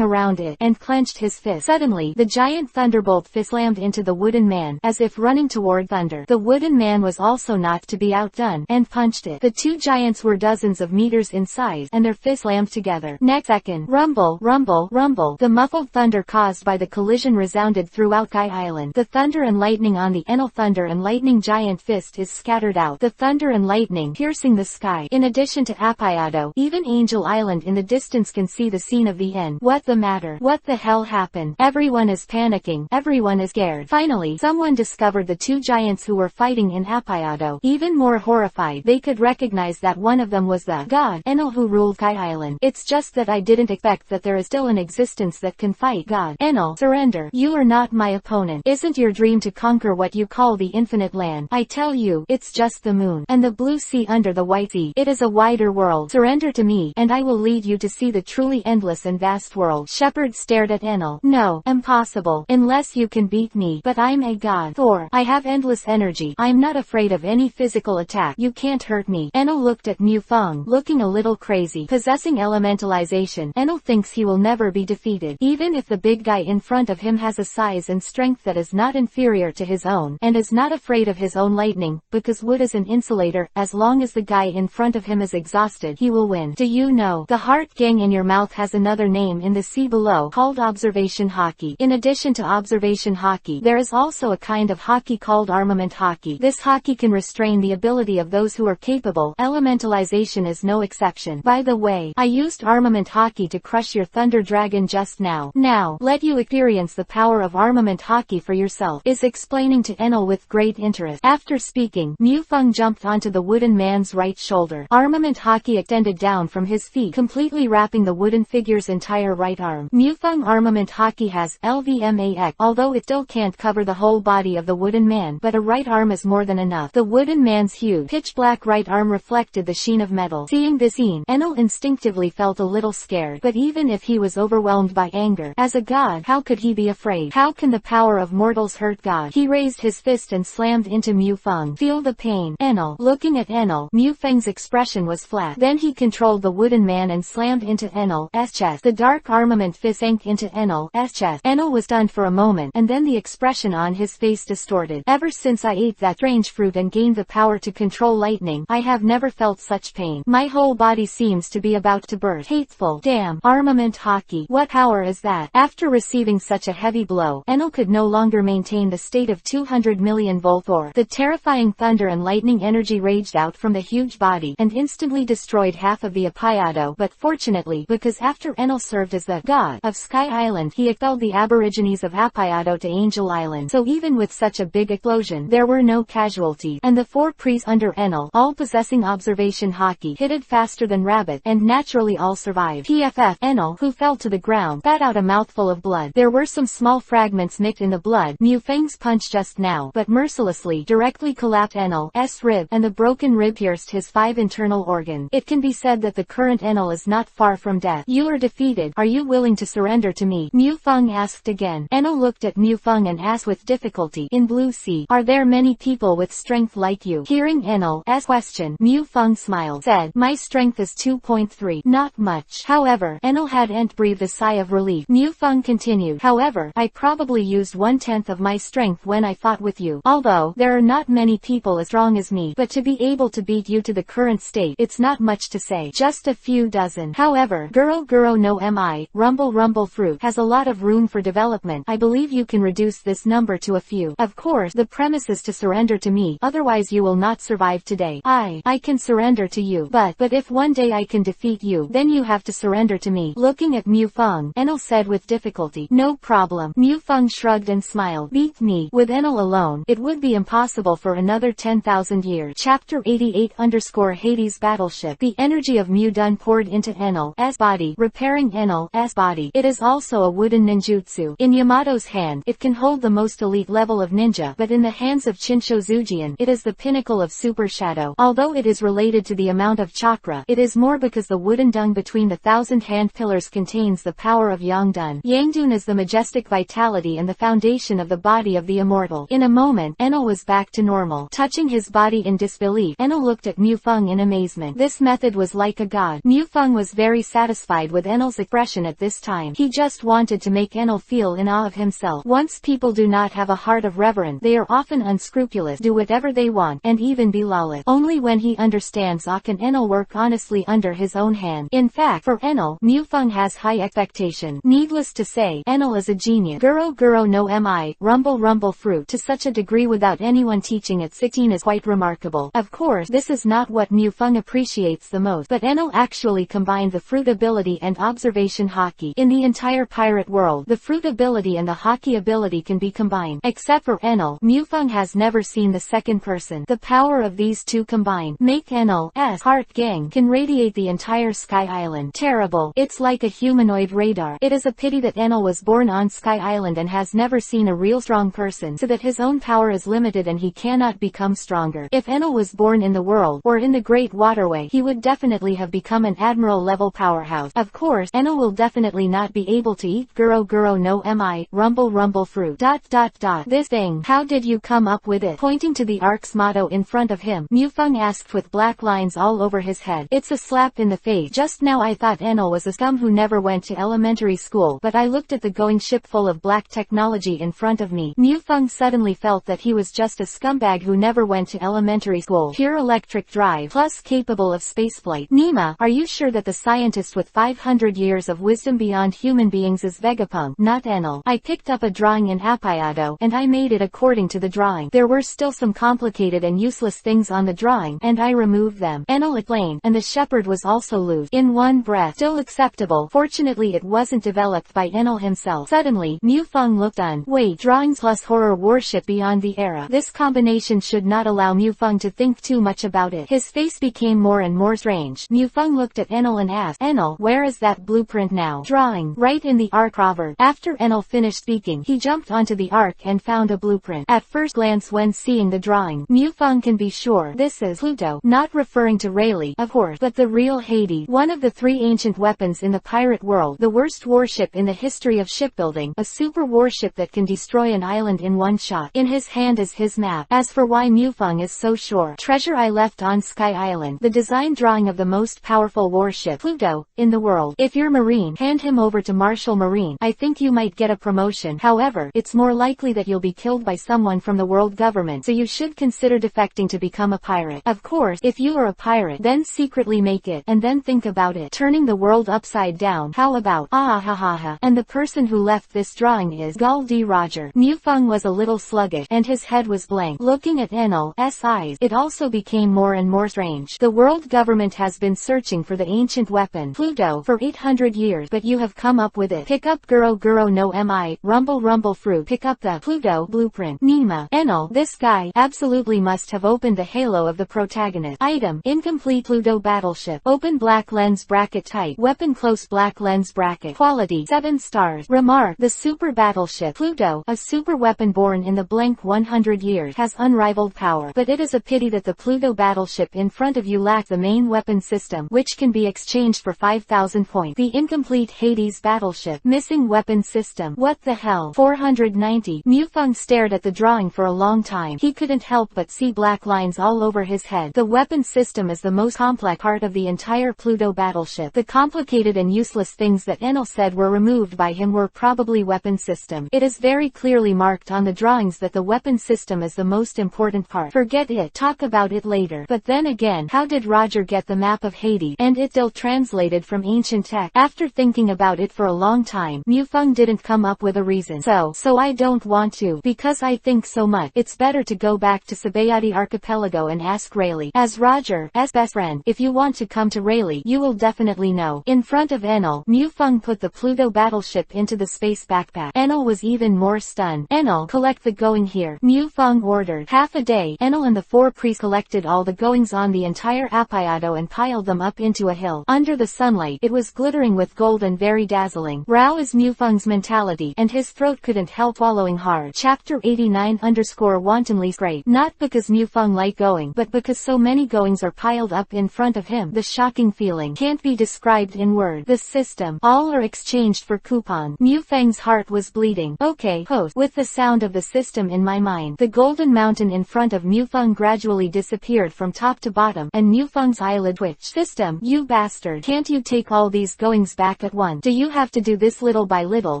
around it, and clenched his fist. Suddenly, the giant thunderbolt fist slammed into the wooden man, as if running toward thunder. The wooden man was also not to be outdone, and punched it. The two giants were dozens of meters in size, and their fists slammed together. Next second, rumble, rumble, rumble. The muffled thunder caused by the collision resounded throughout Sky Island. The thunder and lightning on the Enel thunder and lightning giant fist is scattered out. The thunder and lightning piercing the sky. In addition to Appayado, even Angel Island in the distance can see the scene of the end. What the matter? What the hell happened? Everyone is panicking. Everyone is scared. Finally, someone discovered the two giants who were fighting in Appayado. Even more horrified, they could recognize that one of them was the god, Enel, who ruled Sky Island. It's just that I didn't expect that there is still an existence that can fight God. Enel, surrender. You are not my opponent. Isn't your dream to conquer what you call the infinite land? I tell you, it's just the moon, and the blue sea under the white sea. It is a wider world. Surrender to me, and I will lead you to see the truly endless and vast world. Shepard stared at Enel. No, impossible. Unless you can beat me. But I'm a god. Thor, I have endless energy. I'm not afraid of any physical attack. You can't hurt me. Enel looked at Mufeng, looking a little crazy. Possessing elementalization, Enel thinks he will never be defeated. Even if the big guy in front of him has a size and strength that is not inferior to his own, and is not afraid of his own lightning, because wood is an insulator, as long as the guy in front of him is exhausted, he will win. Do you know, the heart gang in your mouth has another name in the sea below, called Observation Haki. In addition to Observation Haki, there is also a kind of Haki called Armament Haki. This Haki can restrain the ability of those who are capable. Elementalization is no exception. By the way, I used Armament Haki to crush your Thunder Dragon just now. Now, let you experience the power of Armament Haki for yourself, is explaining to Enel with great interest. After speaking, Mufeng jumped onto the wooden man's right shoulder. Armament Haki extended down from his feet, completely wrapping the wooden figure's entire right arm. Mufeng Armament Haki has LVMAX, although it still can't cover the whole body of the wooden man, but a right arm is more than enough. The wooden man's huge, pitch-black right arm reflected the sheen of metal. Seeing this scene, Enel instinctively felt a little scared, but even if he was overwhelmed by anger, as a god, how could he be afraid? How can the power of mortals hurt God? He raised his fist and slammed into Mufeng. Feel the pain. Enel. Looking at Enel, Mufeng's expression expression was flat. Then he controlled the wooden man and slammed into Enel's chest. The dark armament fist sank into Enel's chest. Enel was stunned for a moment, and then the expression on his face distorted. Ever since I ate that strange fruit and gained the power to control lightning, I have never felt such pain. My whole body seems to be about to burst. Hateful. Damn. Armament Haki. What power is that? After receiving such a heavy blow, Enel could no longer maintain the state of 200 million Volthor. The terrifying thunder and lightning energy raged out from the huge body, and instantly destroyed half of the Apayado, but fortunately, because after Enel served as the god of Sky Island, he expelled the aborigines of Apayado to Angel Island, so even with such a big explosion, there were no casualties, and the 4 priests under Enel, all possessing observation Haki, hit it faster than rabbit, and naturally all survived. PFF, Enel, who fell to the ground, spat out a mouthful of blood. There were some small fragments mixed in the blood. Mufang's punch just now, but mercilessly, directly collapsed Enel's rib, and the broken rib pierced his 5 internal organs. It can be said that the current Enel is not far from death. You are defeated. Are you willing to surrender to me? Mufang asked again. Enel looked at Mufang and asked with difficulty, in Blue Sea, are there many people with strength like you? Hearing Enel's question, Mufang smiled, said, my strength is 2.3. Not much. However, Enel hadn't breathed a sigh of relief. Mufang continued, however, I probably used 1/10 of my strength when I fought with you. Although, there are not many people as strong as me, but to be able to beat you to the current state, it's not much to say. Just a few dozen. However, Guro no Mi, Rumble Fruit, has a lot of room for development. I believe you can reduce this number to a few. Of course, the premise is to surrender to me, otherwise you will not survive today. I can surrender to you, but if one day I can defeat you, then you have to surrender to me. Looking at Mufang, Enel said with difficulty, no problem. Mufang shrugged and smiled. Beat me. With Enel alone, it would be impossible for another 10,000 years. Chapter 88_Hades Battleship. The energy of Mudun poured into Enel's body, repairing Enel's body. It is also a wooden ninjutsu. In Yamato's hand, it can hold the most elite level of ninja, but in the hands of Chinshozujian, it is the pinnacle of super shadow. Although it is related to the amount of chakra, it is more because the wooden dung between the 1,000 hand pillars contains the power of Yangdun. Yangdun is the majestic vitality and the foundation of the body of the immortal. In a moment, Enel was back to normal. Touching his body in disbelief, Enel looked at Mufang in amazement. This method was like a god. Mufang was very satisfied with Enel's expression at this time. He just wanted to make Enel feel in awe of himself. Once people do not have a heart of reverence, they are often unscrupulous, do whatever they want, and even be lawless. Only when he understands awe can Enel work honestly under his own hand. In fact, for Enel, Mufang has high expectation. Needless to say, Enel is a genius. Guro no Mi, Rumble Fruit, to such a degree without anyone teaching at 16 is quite remarkable. Of course, this is not what Mufang appreciates the most, but Enel actually combined the fruit ability and observation Haki. In the entire pirate world, the fruit ability and the Haki ability can be combined. Except for Enel, Mufang has never seen the second person. The power of these two combined make Enel's heart gang can radiate the entire Sky Island. Terrible. It's like a humanoid radar. It is a pity that Enel was born on Sky Island and has never seen a real strong person, so that his own power is limited and he cannot become stronger. If Enel was born in the world, or in the Great Waterway, he would definitely have become an Admiral level powerhouse. Of course, Enel will definitely not be able to eat Guro no Mi, Rumble Fruit. This thing, how did you come up with it? Pointing to the ark's motto in front of him, Mufang asked with black lines all over his head. It's a slap in the face. Just now I thought Enel was a scum who never went to elementary school, but I looked at the going ship full of black technology in front of me. Mufang suddenly felt that he was just a scumbag who never went to elementary school. Pure electric drive, plus capable of spaceflight. Nima, are you sure that the scientist with 500 years of wisdom beyond human beings is Vegapunk, not Enel? I picked up a drawing in Apayado, and I made it according to the drawing. There were still some complicated and useless things on the drawing, and I removed them. Enel explained, and the shepherd was also loose. In one breath. Still acceptable. Fortunately it wasn't developed by Enel himself. Suddenly, Mufang looked on. Wait, drawings plus horror worship beyond the era. This combination should not allow Mufang to think too much about it. His face became more and more strange. Mufang looked at Enel and asked, Enel, where is that blueprint now? Drawing. Right in the ark proverb. After Enel finished speaking, he jumped onto the ark and found a blueprint. At first glance when seeing the drawing, Mufang can be sure this is Pluto, not referring to Rayleigh, of course, but the real Hades, one of the 3 ancient weapons in the pirate world, the worst warship in the history of shipbuilding, a super warship that can destroy an island in one shot. In his hand is his map. As for why Mufang is so sure, treasure I left on Sky Island, the design drawing of the most powerful warship, Pluto, in the world. If you're Marine, hand him over to Marshal Marine. I think you might get a promotion. However, it's more likely that you'll be killed by someone from the world government, so you should consider defecting to become a pirate. Of course, if you are a pirate, then secretly make it, and then think about it. Turning the world upside down. How about, ah ha ha ha. And the person who left this drawing is Gul D. Roger. Mufeng was a little sluggish, and his head was blank. Looking at Enel's eyes, it also became more and more strange. The world government has been searching for the ancient weapon, Pluto, for 800 years, but you have come up with it. Pick up Guro Guro no Mi, Rumble Rumble Fruit. Pick up the Pluto blueprint. Nima. Enel, this guy, absolutely must have opened the halo of the protagonist. Item, incomplete Pluto battleship. Open black lens bracket type. Weapon close black lens bracket. Quality, 7 stars. Remark, the super battleship, Pluto, a super weapon born in the blank 100 years, has unrivaled power, but it is a pity that the Pluto battleship in front of you lacks the main weapon system, which can be exchanged for 5,000 points. The incomplete Hades battleship, missing weapon system. What the hell? 490. Mufeng stared at the drawing for a long time. He couldn't help but see black lines all over his head. The weapon system is the most complex part of the entire Pluto battleship. The complicated and useless things that Enel said were removed by him were probably weapon system. It is very clearly marked on the drawings that the weapon system is the most important part. Forget it, talk about it later. But then again, how did Roger get the map of Hades, and it still translated from ancient text? After thinking about it for a long time, Mufeng didn't come up with a reason. So I don't want to, because I think so much. It's better to go back to Sabayati Archipelago and ask Rayleigh. As Roger's best friend, if you want to come to Rayleigh, you will definitely know. In front of Enel, Mufeng put the Pluto battleship into the space backpack. Enel was even more stunned. Enel, collect the going here. Mufeng ordered. Half a day, Enel and the 4 priests collected all the goings on the entire Apayado and piled them up into a hill. Under the sunlight, it was glittering with gold and very dazzling. Rao is Mufeng's mentality, and his throat couldn't help swallowing hard. Chapter 89_wantonly great. Not because Mufeng liked going, but because so many goings are piled up in front of him. The shocking feeling can't be described in words. The system, all are exchanged for coupon. Mufeng's heart was bleeding. Okay, host. With the sound of the system in my mind, the golden mountain in front of Mufeng gradually disappeared from top to bottom, and Mufeng's eyelid twitched. System, you bastard. Can't you take all these goings back at once? Do you have to do this little by little?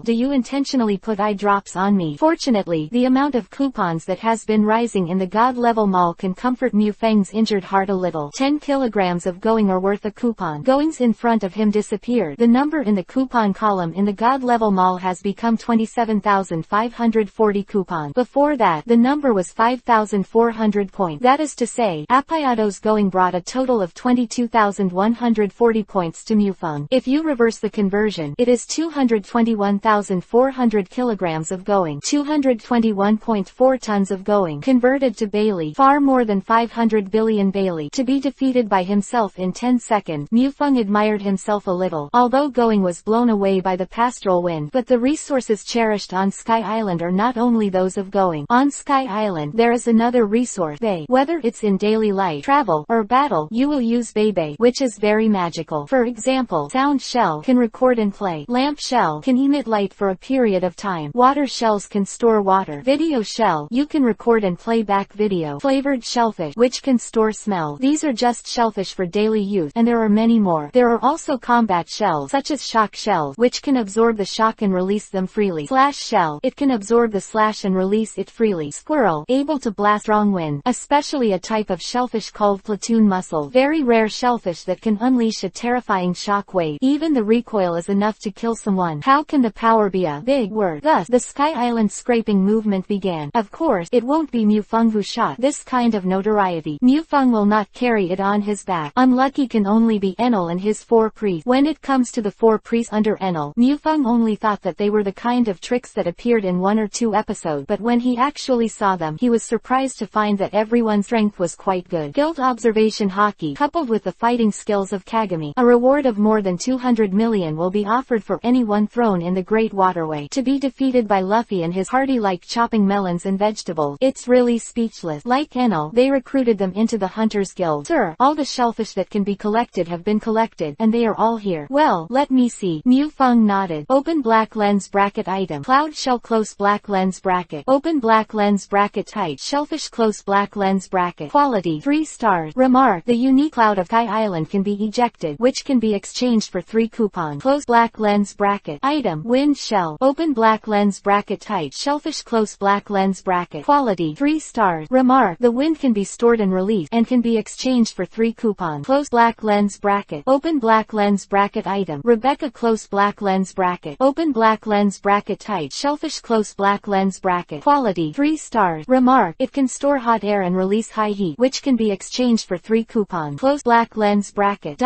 Do you intentionally put eye drops on me? Fortunately, the amount of coupons that has been rising in the God level mall can comfort Mufeng's injured heart a little. 10 kilograms of going are worth a coupon. Goings in front of him disappeared. The number in the coupon column in the God level mall has become 27,540 coupons. Before that, the number was 5,400 points. That is to say, Apayado's going brought a total of 22,140 points to Mufeng. If you reverse the conversion, it is 221,400 kilograms of going, 221.4 tons of going, converted to Bailey, far more than 500 billion Bailey. To be defeated by himself in 10 seconds, Mufeng admired himself a little. Although going was blown away by the pastoral wind, but the resources cherished on Sky Island are not only those of going. On Sky Island, there is another resource, Bay. Whether it's in daily life, travel, or battle, you will use Bay, which is very magical. For example, sound shell can record and play. Lamp shell can emit light for a period of time. Water shells can store water. Video shell, you can record and play back video. Flavored shellfish, which can store smell. These are just shellfish for daily use, and there are many more. There are also combat shells, such as shock shells, which can absorb the shock and release them freely. Slash shell, it can absorb the slash and release it freely. Squirrel, able to blast strong wind, especially a type of shellfish called platoon mussel. Very rare shellfish that can unleash a terrifying shock wave. Even the recoil is enough to kill someone. How can the power be a big word? Thus, the Sky Island scraping movement began. Of course, it won't be Mufeng who shot this kind of notoriety. Mufeng will not carry it on his back. Unlucky can only be Enel and his 4 priests. When it comes to the 4 priests under Enel, Mufeng only thought that they were the kind of tricks that appeared in 1 or 2 episodes, but when he actually saw them, he was surprised to find that everyone's strength was quite good. Guild observation Haki, coupled with the fighting skills of Kagami. A reward of more than 200 million will be offered for anyone thrown in the Great Waterway. To be defeated by Luffy and his party like chopping melons and vegetables, it's really speechless. Like Enel, they recruited them into the Hunters Guild. Sir, all the shellfish that can be collected have been collected, and they are all here. Well, let me see. Mufeng nodded. Open black lens bracket item. Cloud shell close black lens bracket. Open black lens bracket tight. Shellfish close black lens bracket. Quality 3 stars. Remark: the unique cloud of Sky Island can be ejected, which can be exchanged for 3 coupons. Close black lens bracket. Item: wind shell. Open black lens bracket. Tight shellfish. Close black lens bracket. Quality 3 stars. Remark: the wind can be stored and released, and can be exchanged for 3 coupons. Close black lens bracket. Open black lens bracket. Item: Rebecca. Close black lens bracket. Open black lens bracket. Tight shellfish. Close black lens bracket. Quality 3 stars. Remark: it can store hot air and release high heat, which can be exchanged for 3 coupons. Close black lens bracket.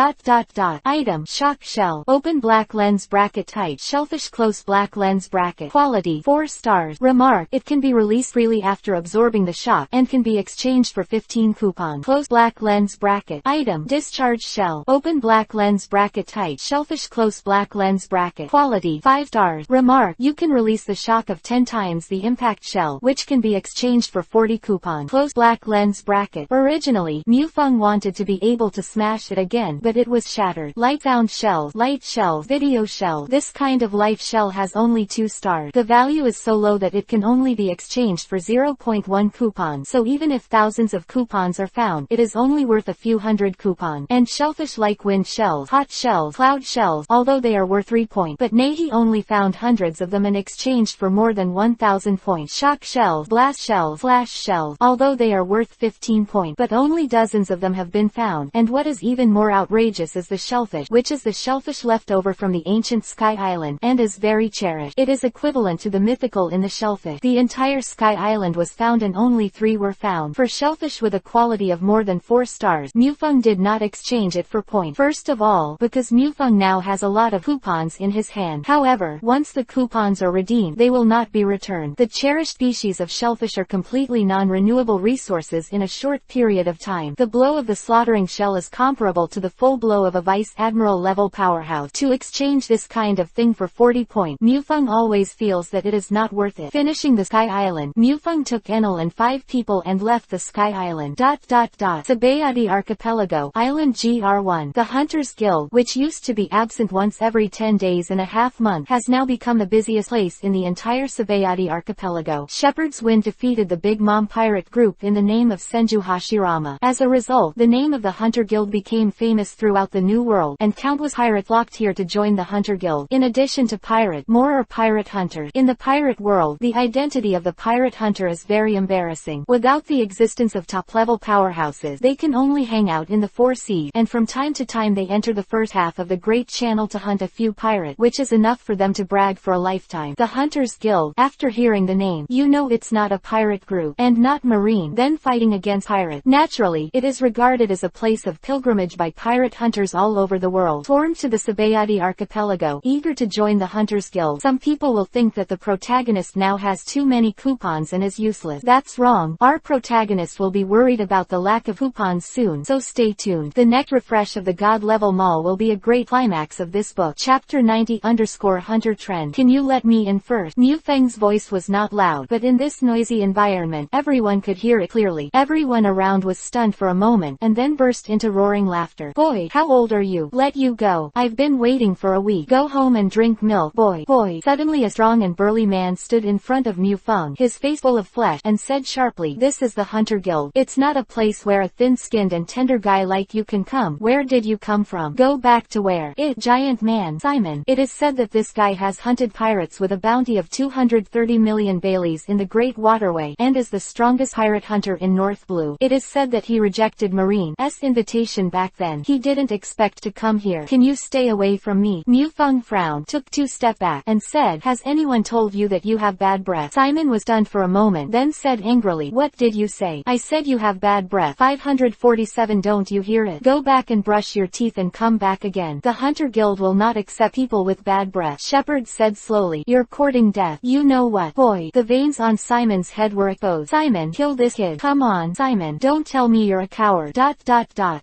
Item: shock shell. Open black lens bracket. Tight shellfish. Close black lens bracket. Quality 4 stars. Remark: it can be released freely after absorbing the shock, and can be exchanged for 15 coupons. Close black lens bracket. Item: discharge shell. Open black lens bracket. Tight shellfish. Close black lens bracket. Quality 5 stars. Remark: you can release the shock of 10 times the impact shell, which can be exchanged for 40 coupons. Close black lens bracket. Originally, Mufeng wanted to be able to smash it again, but it was shattered. Light sound shells. Light shells. Video shell. This kind of life shell has only 2 stars. The value is so low that it can only be exchanged for 0.1 coupons, so even if thousands of coupons are found, it is only worth a few hundred coupons. And shellfish like wind shells, hot shells, cloud shells, although they are worth 3 points, but Nahi only found hundreds of them and exchanged for more than 1,000 points. Shock shells, blast shells, flash shells, although they are worth 15 points, but only dozens of them have been found. And what is even more outrageous is the shellfish, which is the shellfish left over from the ancient Sky Island, and is very cherished. It is equivalent to the mythical in the shellfish. The entire Sky Island was found and only 3 were found. For shellfish with a quality of more than 4 stars, Mufeng did not exchange it for points. First of all, because Mufeng now has a lot of coupons in his hand. However, once the coupons are redeemed, they will not be returned. The cherished species of shellfish are completely non-renewable resources in a short period of time. The blow of the slaughtering shell is comparable to the full blow of a Vice Admiral level powerhouse. To exchange this kind of thing for 40 points, Mufeng always feels that it is not worth it. Finishing the Sky Island, Mufeng took Enel and 5 people and left the Sky Island. Sabayati Archipelago, Island GR1. The Hunters Guild, which used to be absent once every 10 days and a half month, has now become the busiest place in the entire Sabayati Archipelago. Shepherd's Wind defeated the Big Mom pirate group in the name of Senju Hashirama. As a result, the name of the Hunter Guild became famous throughout the New World, and countless pirates flocked here to join the Hunter Guild. In addition to pirate, more are pirate hunters. In the pirate world, the identity of the pirate hunter is very embarrassing. Without the existence of top-level powerhouses, they can only hang out in the 4 seas, and from time to time they enter the first half of the Great Channel to hunt a few pirates, which is enough for them to brag for a lifetime. The Hunters Guild, after hearing the name, you know it's not a pirate group, and not marine, then fighting against pirates. Naturally, it is regarded as a place of pilgrimage by pirate hunters all over the world. Formed to the Sabayati Archipelago, eager to join the Hunters Guild. Some people will think that the protagonist now has too many coupons and is useless. That's wrong. Our protagonist will be worried about the lack of coupons soon, so stay tuned. The next refresh of the God level mall will be a great climax of this book. Chapter 90_Hunter Trend. Can you let me in first? Mufeng's voice was not loud, but in this noisy environment, everyone could hear it clearly. Everyone around was stunned for a moment, and then burst into roaring laughter. Boy, how old are you? Let you go. I've been waiting for a week. Go home and drink milk. Boy. Suddenly a strong and burly man stood in front of Mufeng, his face full of flesh, and said sharply, "This is the Hunter Guild. It's not a place where a thin-skinned and tender guy like you can come. Where did you come from? Go back to where?" Giant man. Simon. It is said that this guy has hunted pirates with a bounty of 230 million Baileys in the Great Waterway, and is the strongest pirate hunter in North Blue. It is said that he rejected Marine's invitation back then. He didn't expect to come here. Can you stay away from me? Mufeng frowned, took 2 steps back, and said, "Has anyone told you that you have bad breath?" Simon was stunned for a moment, then said angrily, "What did you say?" "I said you have bad breath. 547. Don't you hear it? Go back and brush your teeth and come back again. The Hunter Guild will not accept people with bad breath." Shepherd said slowly, "You're courting death. You know what?" Boy, the veins on Simon's head were exposed. "Simon, kill this kid. Come on, Simon. Don't tell me you're a coward."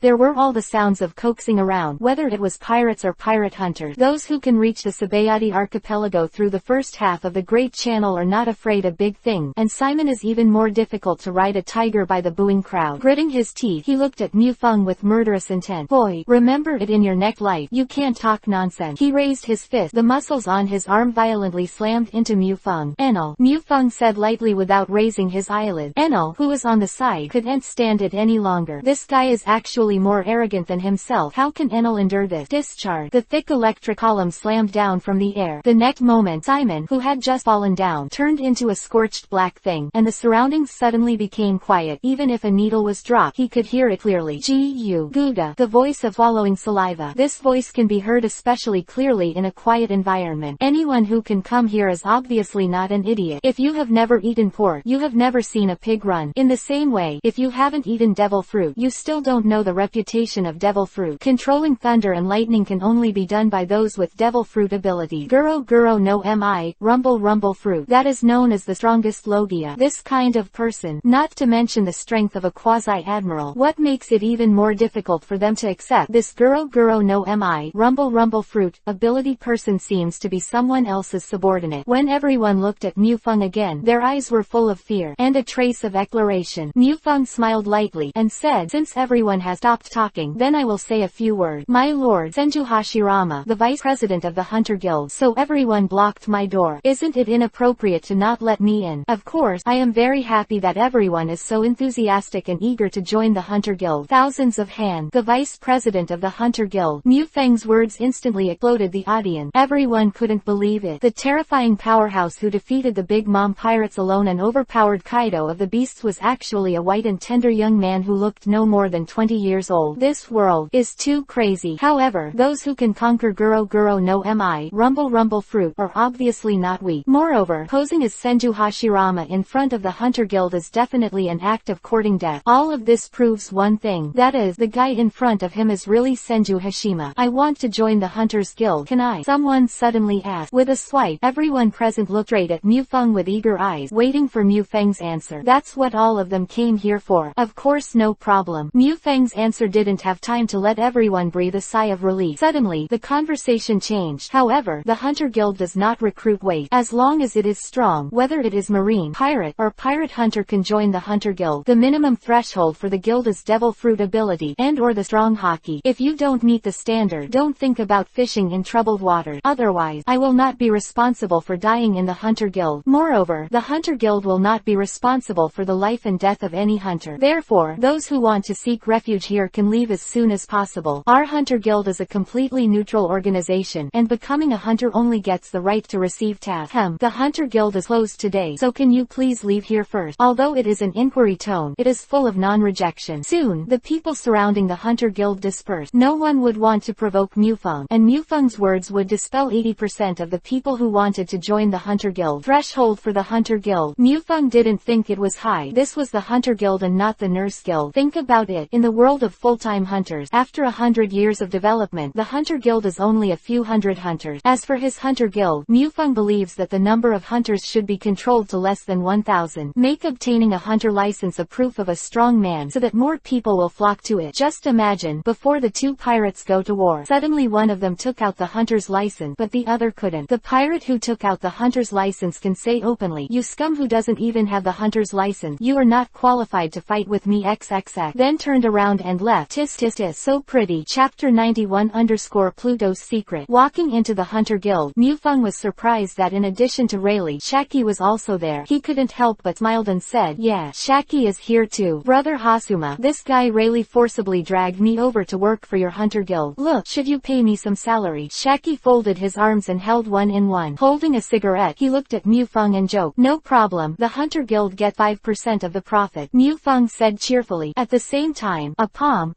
There were all the sounds of coaxing around, whether it was pirates or pirate hunters. Those who can reach the Sabayati Archipelago through the first half of the Great Channel are not afraid of big things, and Simon is even more difficult to ride a tiger by the booing crowd. Gritting his teeth, he looked at Mufeng with murderous intent. "Boy, remember it in your next life. You can't talk nonsense." He raised his fist. The muscles on his arm violently slammed into Mufeng. "Enel," Mufeng said lightly without raising his eyelid. Enel, who was on the side, couldn't stand it any longer. longer. This guy is actually more arrogant than himself. How can Enel endure this? Discharge. The thick electric column slammed down from the air. The next moment, Simon, who had just fallen down, turned into a scorched black thing, and the surroundings suddenly became quiet. Even if a needle was dropped, he could hear it clearly. Gu Guga, the voice of swallowing saliva. This voice can be heard especially clearly in a quiet environment. Anyone who can come here is obviously not an idiot. If you have never eaten pork, you have never seen a pig run. In the same way, if you haven't eaten devil fruit, you still don't know the reputation of devil fruit. Controlling thunder and lightning can only be done by those with devil fruit ability. Guro Guro no Mi, rumble rumble fruit. That is known as the strongest Logia. This kind of person, not to mention the strength of a quasi-admiral. What makes it even more difficult for them to accept this Guro Guro no Mi, rumble rumble fruit, ability person seems to be someone else's subordinate. When everyone looked at Mufeng again, their eyes were full of fear, and a trace of exploration. Mufeng smiled lightly, and said, since everyone has stopped talking, then I will say a few words. My lord, Senju Hashirama, the vice president of the Hunter Guild, so everyone blocked my door. Isn't it inappropriate to not let me in? Of course, I am very happy that everyone is so enthusiastic and eager to join the Hunter Guild. Thousands of hands. The vice president of the Hunter Guild. Mufeng's words instantly exploded the audience. Everyone couldn't believe it. The terrifying powerhouse who defeated the Big Mom pirates alone and overpowered Kaido of the Beasts was actually a white and tender young man who looked no more than 20 years old. This world is too crazy. However, those who can conquer Guro Guro no Mi, rumble rumble fruit, are obviously not weak. Moreover, posing as Senju Hashirama in front of the Hunter Guild is definitely an act of courting death. All of this proves one thing, that is, the guy in front of him is really Senju Hashima. I want to join the Hunters Guild. Can I? Someone suddenly asked. With a swipe, everyone present looked straight at Mufeng with eager eyes, waiting for Mufeng's answer. That's what all of them came here for. Of course, no problem. Mufeng's answer didn't have time to let everyone breathe a sigh of relief. Suddenly, the conversation changed. However, the Hunter Guild does not recruit weight. As long as it is strong, whether it is marine, pirate, or pirate hunter can join the Hunter Guild. The minimum threshold for the guild is devil fruit ability, and or the strong Haki. If you don't meet the standard, don't think about fishing in troubled water. Otherwise, I will not be responsible for dying in the Hunter Guild. Moreover, the Hunter Guild will not be responsible for the life and death of any hunter. Therefore, those who want to seek refuge here can leave as soon as possible. Our Hunter Guild is a completely neutral organization, and becoming a hunter only gets the right to receive tasks. The Hunter Guild is closed today, so can you please leave here first? Although it is an inquiry tone, it is full of non-rejection. Soon, the people surrounding the Hunter Guild dispersed. No one would want to provoke Mufeng, and Mufeng's words would dispel 80% of the people who wanted to join the Hunter Guild. Threshold for the Hunter Guild. Mufeng didn't think it was high. This was the Hunter Guild and not the Nurse Guild. Think about it. In the world of full-time hunters, after 100 years of development, the Hunter Guild is only a few hundred hunters. As for his Hunter Guild, Mufeng believes that the number of hunters should be controlled to less than 1,000. Make obtaining a hunter license a proof of a strong man so that more people will flock to it. Just imagine, before the two pirates go to war, suddenly one of them took out the hunter's license, but the other couldn't. The pirate who took out the hunter's license can say openly, "You scum who doesn't even have the hunter's license, you are not qualified to fight with me XXX." Then turned around and left. Tis tis tis. So pretty. Chapter 91_ Pluto's Secret. Walking into the Hunter Guild, Mufeng was surprised that in addition to Rayleigh, Shaki was also there. He couldn't help but smiled and said, "Yeah, Shaki is here too. Brother Hasuma, this guy Rayleigh forcibly dragged me over to work for your Hunter Guild. Look, should you pay me some salary?" Shaki folded his arms and held one in one. Holding a cigarette, he looked at Mufeng and joked, "No problem, the Hunter Guild get 5% of the profit," Mufeng said cheerfully. At the same time, a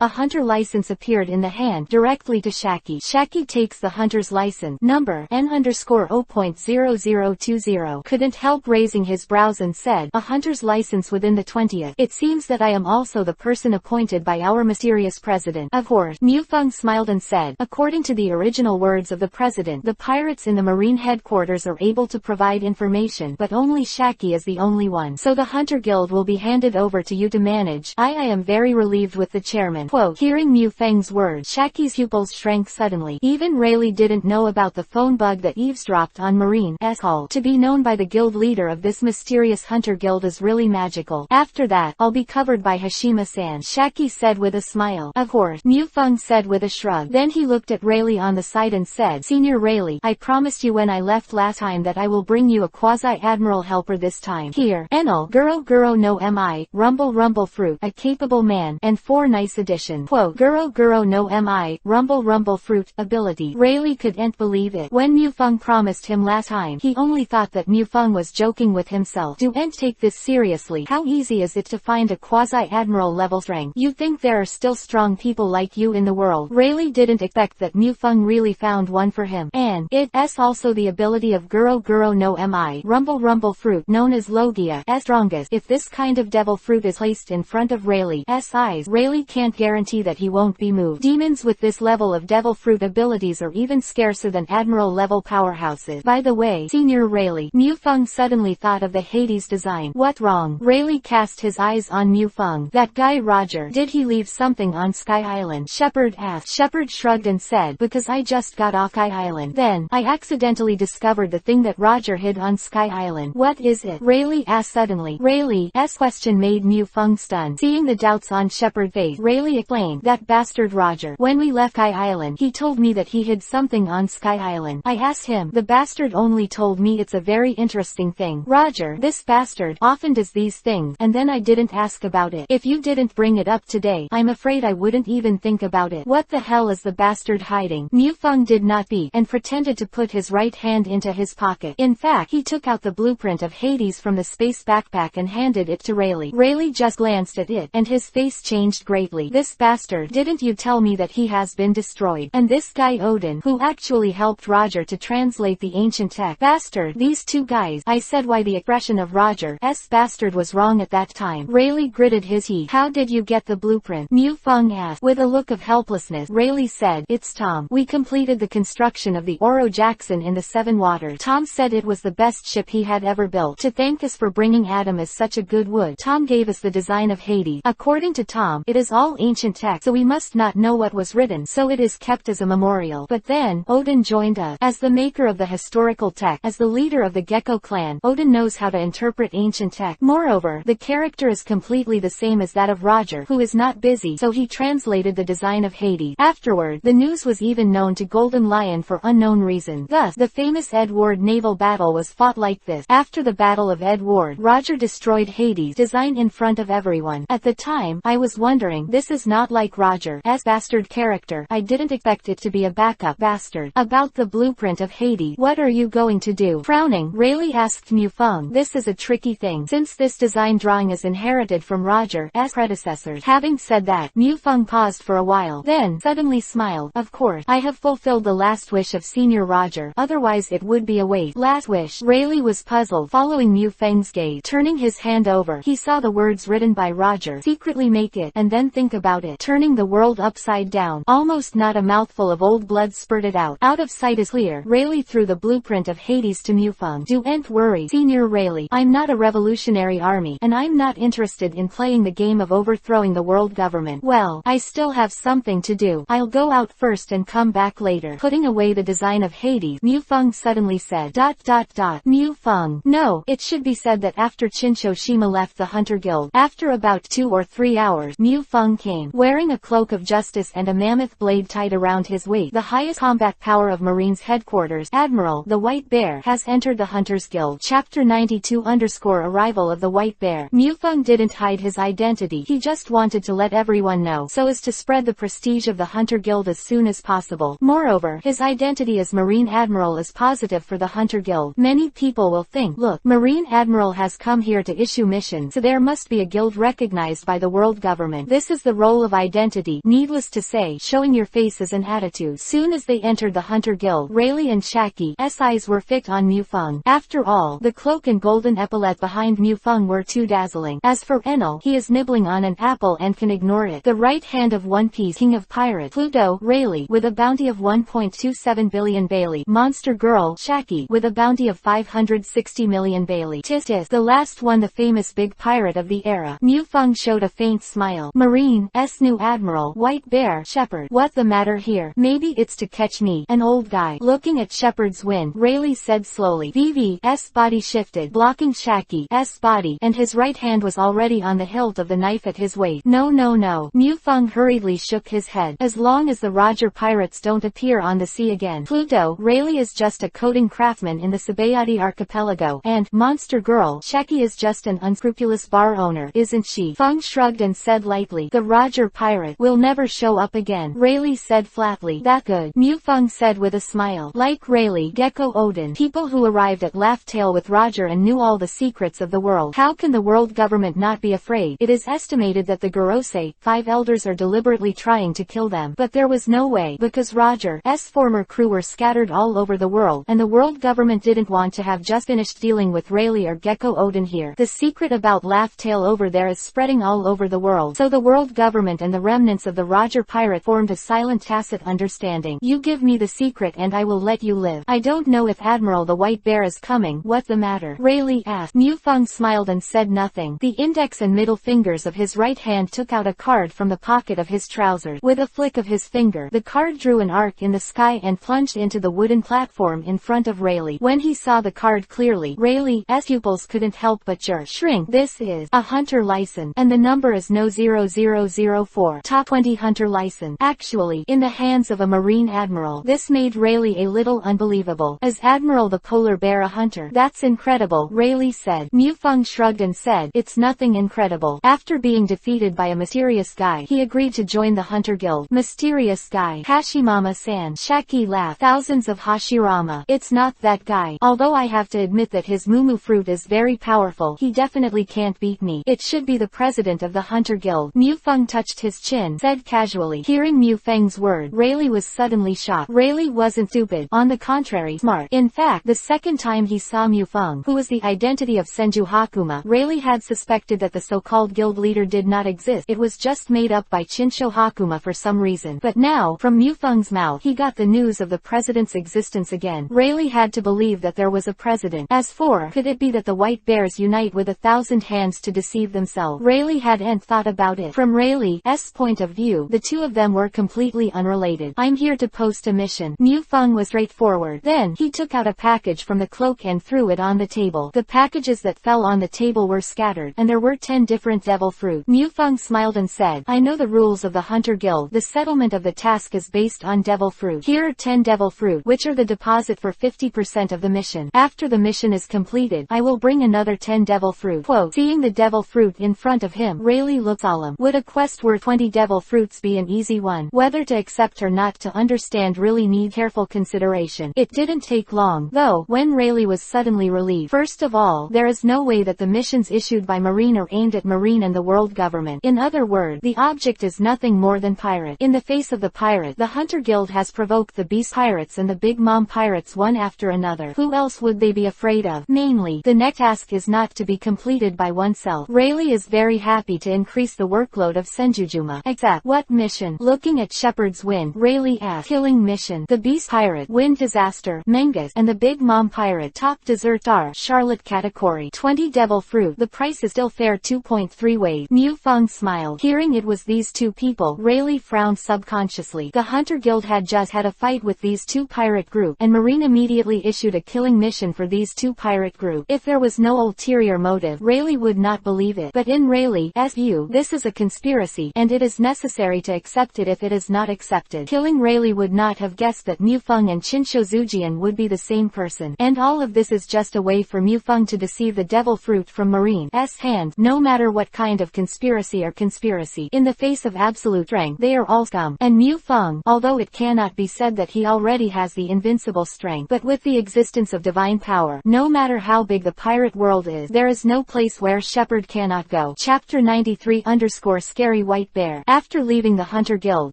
hunter license appeared in the hand directly to Shaki. Shaki takes the hunter's license, number N_0.0020. Couldn't help raising his brows and said, "A hunter's license within the 20th. It seems that I am also the person appointed by our mysterious president." Of course, Mufeng smiled and said, "According to the original words of the president, the pirates in the marine headquarters are able to provide information, but only Shaki is the only one. So the Hunter Guild will be handed over to you to manage." I am very relieved with the chairman. Quote, hearing Mufeng's words, Shaki's pupils shrank suddenly. Even Rayleigh didn't know about the phone bug that eavesdropped on Marine's call. To be known by the guild leader of this mysterious Hunter Guild is really magical. After that, I'll be covered by Hashima-san, Shaki said with a smile. Of course, Mufeng said with a shrug. Then he looked at Rayleigh on the side and said, "Senior Rayleigh, I promised you when I left last time that I will bring you a quasi-admiral helper this time. Here, Enel, Guro Guro no Mi, rumble rumble fruit, a capable man, and 4 nice additions. Quote, Guro Guro no Mi, Rumble Rumble Fruit, ability. Rayleigh couldn't believe it. When Mufeng promised him last time, he only thought that Mufeng was joking with himself. Don't take this seriously. How easy is it to find a quasi-admiral level strength? You think there are still strong people like you in the world? Rayleigh didn't expect that Mufeng really found one for him. And it's also the ability of Guro Guro no Mi, Rumble Rumble Fruit, known as Logia's strongest. If this kind of devil fruit is placed in front of Rayleigh's eyes, Rayleigh can't guarantee that he won't be moved. Demons with this level of devil fruit abilities are even scarcer than admiral level powerhouses. By the way, Senior Rayleigh, Mufeng suddenly thought of the Hades design. What wrong? Rayleigh cast his eyes on Mufeng. That guy Roger, did he leave something on Sky Island? Shepard asked. Shepard shrugged and said, because I just got off Sky Island. Then, I accidentally discovered the thing that Roger hid on Sky Island. What is it? Rayleigh asked suddenly. Rayleigh's question made Mufeng stunned. Seeing the doubts on Shepard's face, Rayleigh explained, that bastard Roger. When we left Sky Island, he told me that he hid something on Sky Island. I asked him. The bastard only told me it's a very interesting thing. Roger, this bastard, often does these things, and then I didn't ask about it. If you didn't bring it up today, I'm afraid I wouldn't even think about it. What the hell is the bastard hiding? Mufeng did not beat, and pretended to put his right hand into his pocket. In fact, he took out the blueprint of Hades from the space backpack and handed it to Rayleigh. Rayleigh just glanced at it, and his face changed greatly. This bastard, didn't you tell me that he has been destroyed? And this guy Odin, who actually helped Roger to translate the ancient text. Bastard, these two guys. I said why the expression of Roger's bastard was wrong at that time. Rayleigh gritted his teeth. How did you get the blueprint? Mufeng asked. With a look of helplessness, Rayleigh said, it's Tom. We completed the construction of the Oro Jackson in the Seven Waters. Tom said it was the best ship he had ever built. To thank us for bringing Adam as such a good wood, Tom gave us the design of Hades. According to Tom, it is all ancient text, so we must not know what was written, so it is kept as a memorial. But then, Odin joined us. As the maker of the historical text, as the leader of the Gecko clan, Odin knows how to interpret ancient text. Moreover, the character is completely the same as that of Roger, who is not busy, so he translated the design of Hades. Afterward, the news was even known to Golden Lion for unknown reasons. Thus, the famous Edward naval battle was fought like this. After the Battle of Edward, Roger destroyed Hades' design in front of everyone. At the time, I was wondering, this is not like Roger's bastard character. I didn't expect it to be a backup bastard. About the blueprint of Hades, what are you going to do? Frowning, Rayleigh asked Mufeng. This is a tricky thing, since this design drawing is inherited from Roger's predecessors. Having said that, Mufeng paused for a while, then suddenly smiled. Of course, I have fulfilled the last wish of Senior Roger, otherwise it would be a waste. Last wish? Rayleigh was puzzled, following Mufeng's gaze. Turning his hand over, he saw the words written by Roger. Secretly make it, and then think about it. Turning the world upside down. Almost not a mouthful of old blood spurted out. Out of sight is clear. Rayleigh threw the blueprint of Hades to Mufeng. Don't worry, Senior Rayleigh. I'm not a revolutionary army, and I'm not interested in playing the game of overthrowing the world government. Well, I still have something to do. I'll go out first and come back later. Putting away the design of Hades, Mufeng suddenly said, ... Mufeng. No, it should be said that after Shinsho-shima left the Hunter Guild, after about 2 or 3 hours, Mufeng came, wearing a cloak of justice and a mammoth blade tied around his waist. The highest combat power of Marines headquarters, Admiral, the White Bear, has entered the Hunters Guild. Chapter 92 _ Arrival of the White Bear. Mufeng didn't hide his identity. He just wanted to let everyone know, so as to spread the prestige of the Hunter Guild as soon as possible. Moreover, his identity as Marine Admiral is positive for the Hunter Guild. Many people will think, look, Marine Admiral has come here to issue missions, so there must be a guild recognized by the world government. This is the role of identity. Needless to say, showing your face is an attitude. Soon as they entered the Hunter Guild, Rayleigh and Shaki's eyes were fixed on Mufeng. After all, the cloak and golden epaulette behind Mufeng were too dazzling. As for Enel, he is nibbling on an apple and can ignore it. The right hand of One Piece, King of Pirates, Pluto, Rayleigh, with a bounty of 1.27 billion Bailey. Monster Girl, Shaki, with a bounty of 560 million Bailey. Tis, the last one, the famous big pirate of the era. Mufeng showed a faint smile. Marine's new Admiral, White Bear, Shepard. What the matter here? Maybe it's to catch me, an old guy. Looking at Shepard's wind, Rayleigh said slowly. VV's body shifted, blocking Shaki's body, and his right hand was already on the hilt of the knife at his waist. No. Mufeng hurriedly shook his head. As long as the Roger pirates don't appear on the sea again. Pluto, Rayleigh is just a coding craftsman in the Sabayati archipelago, and Monster Girl, Shaki is just an unscrupulous bar owner, isn't she? Feng Feng shrugged and said lightly, "The Roger pirate will never show up again." Rayleigh said flatly, "That good." Mu Feng said with a smile. Like Rayleigh, Gecko Odin, people who arrived at Laugh Tale with Roger and knew all the secrets of the world. How can the world government not be afraid? It is estimated that the Gorosei, 5 elders, are deliberately trying to kill them. But there was no way, because Roger's former crew were scattered all over the world, and the world government didn't want to have just finished dealing with Rayleigh or Gecko Odin here. The secret about Laugh Tale over there is spreading all over the world. So the world government and the remnants of the Roger pirate formed a silent tacit understanding. You give me the secret and I will let you live. I don't know if Admiral the White Bear is coming. What's the matter? Rayleigh asked. Mu Feng smiled and said nothing. The index and middle fingers of his right hand took out a card from the pocket of his trousers. With a flick of his finger, the card drew an arc in the sky and plunged into the wooden platform in front of Rayleigh. When he saw the card clearly, Rayleigh's pupils couldn't help but shrink. This is a hunter license, and the number is no 0004. Top 20 hunter license. Actually, in the hands of a Marine Admiral. This made Rayleigh a little unbelievable. Is Admiral the polar bear a hunter? That's incredible, Rayleigh said. Mu Feng shrugged and said, "It's nothing incredible." After being defeated by a mysterious guy, he agreed to join the Hunter Guild. Mysterious guy. Hashirama-san. Shaki laughed. Thousands of Hashirama. It's not that guy. Although I have to admit that his mumu fruit is very powerful, he definitely can't beat me. It should be the president of the Hunter Guild. Mu Feng touched his chin, said casually. Hearing Mu Feng's word, Rayleigh was suddenly shocked. Rayleigh wasn't stupid. On the contrary, smart. In fact, the second time he saw Mu Feng, who was the identity of Senju Hakuma, Rayleigh had suspected that the so-called guild leader did not exist. It was just made up by Chinsho Hakuma for some reason. But now, from Mu Feng's mouth, he got the news of the president's existence again. Rayleigh had to believe that there was a president. As for, could it be that the White Bears unite with 1,000 hands to deceive themselves? Rayleigh hadn't thought about it. From Rayleigh's point of view, the two of them were completely unrelated. "I'm here to post a mission." Mu Feng was straightforward. Then, he took out a package from the cloak and threw it on the table. The packages that fell on the table were scattered, and there were 10 different devil fruit. Mu Feng smiled and said, "I know the rules of the Hunter Guild. The settlement of the task is based on devil fruit. Here are 10 devil fruit, which are the deposit for 50% of the mission. After the mission is completed, I will bring another 10 devil fruit." Quote, seeing the devil fruit in front of him, Rayleigh looked solemn. Would a quest worth 20 devil fruits be an easy one? Whether to accept or not to understand really need careful consideration. It didn't take long, though, when Rayleigh was suddenly relieved. First of all, there is no way that the missions issued by Marine are aimed at Marine and the world government. In other words, the object is nothing more than pirate. In the face of the pirate, the Hunter Guild has provoked the Beast Pirates and the Big Mom Pirates one after another. Who else would they be afraid of? Namely, the next task is not to be completed by oneself. Rayleigh is very happy to increase the workload of Senjujuma. Except, what mission? Looking at Shepherd's Wind, Rayleigh asked. Killing mission. The Beast Pirate, Wind Disaster, Mengus, and the Big Mom Pirate, Top Dessert Star, Charlotte category. 20 devil fruit. The price is still fair. 2.3 ways. Mu Feng smiled. Hearing it was these two people, Rayleigh frowned subconsciously. The Hunter Guild had just had a fight with these two pirate groups, and Marine immediately issued a killing mission for these two pirate groups. If there was no ulterior motive, Rayleigh would not believe it. But in Rayleigh's view, this is a conspiracy, and it is necessary to accept it if it is not accepted. Killing Rayleigh would not have guessed that Mu Feng and Chinsho Zujian would be the same person. And all of this is just a way for Mu Feng to deceive the devil fruit from Marine's hand. No matter what kind of conspiracy or conspiracy, in the face of absolute strength, they are all scum. And Mu Feng, although it cannot be said that he already has the invincible strength, but with the existence of divine power, no matter how big the pirate world is, there is no place where Shepherd cannot go. Chapter 93 _ Scary White Bear. After leaving the Hunter Guild,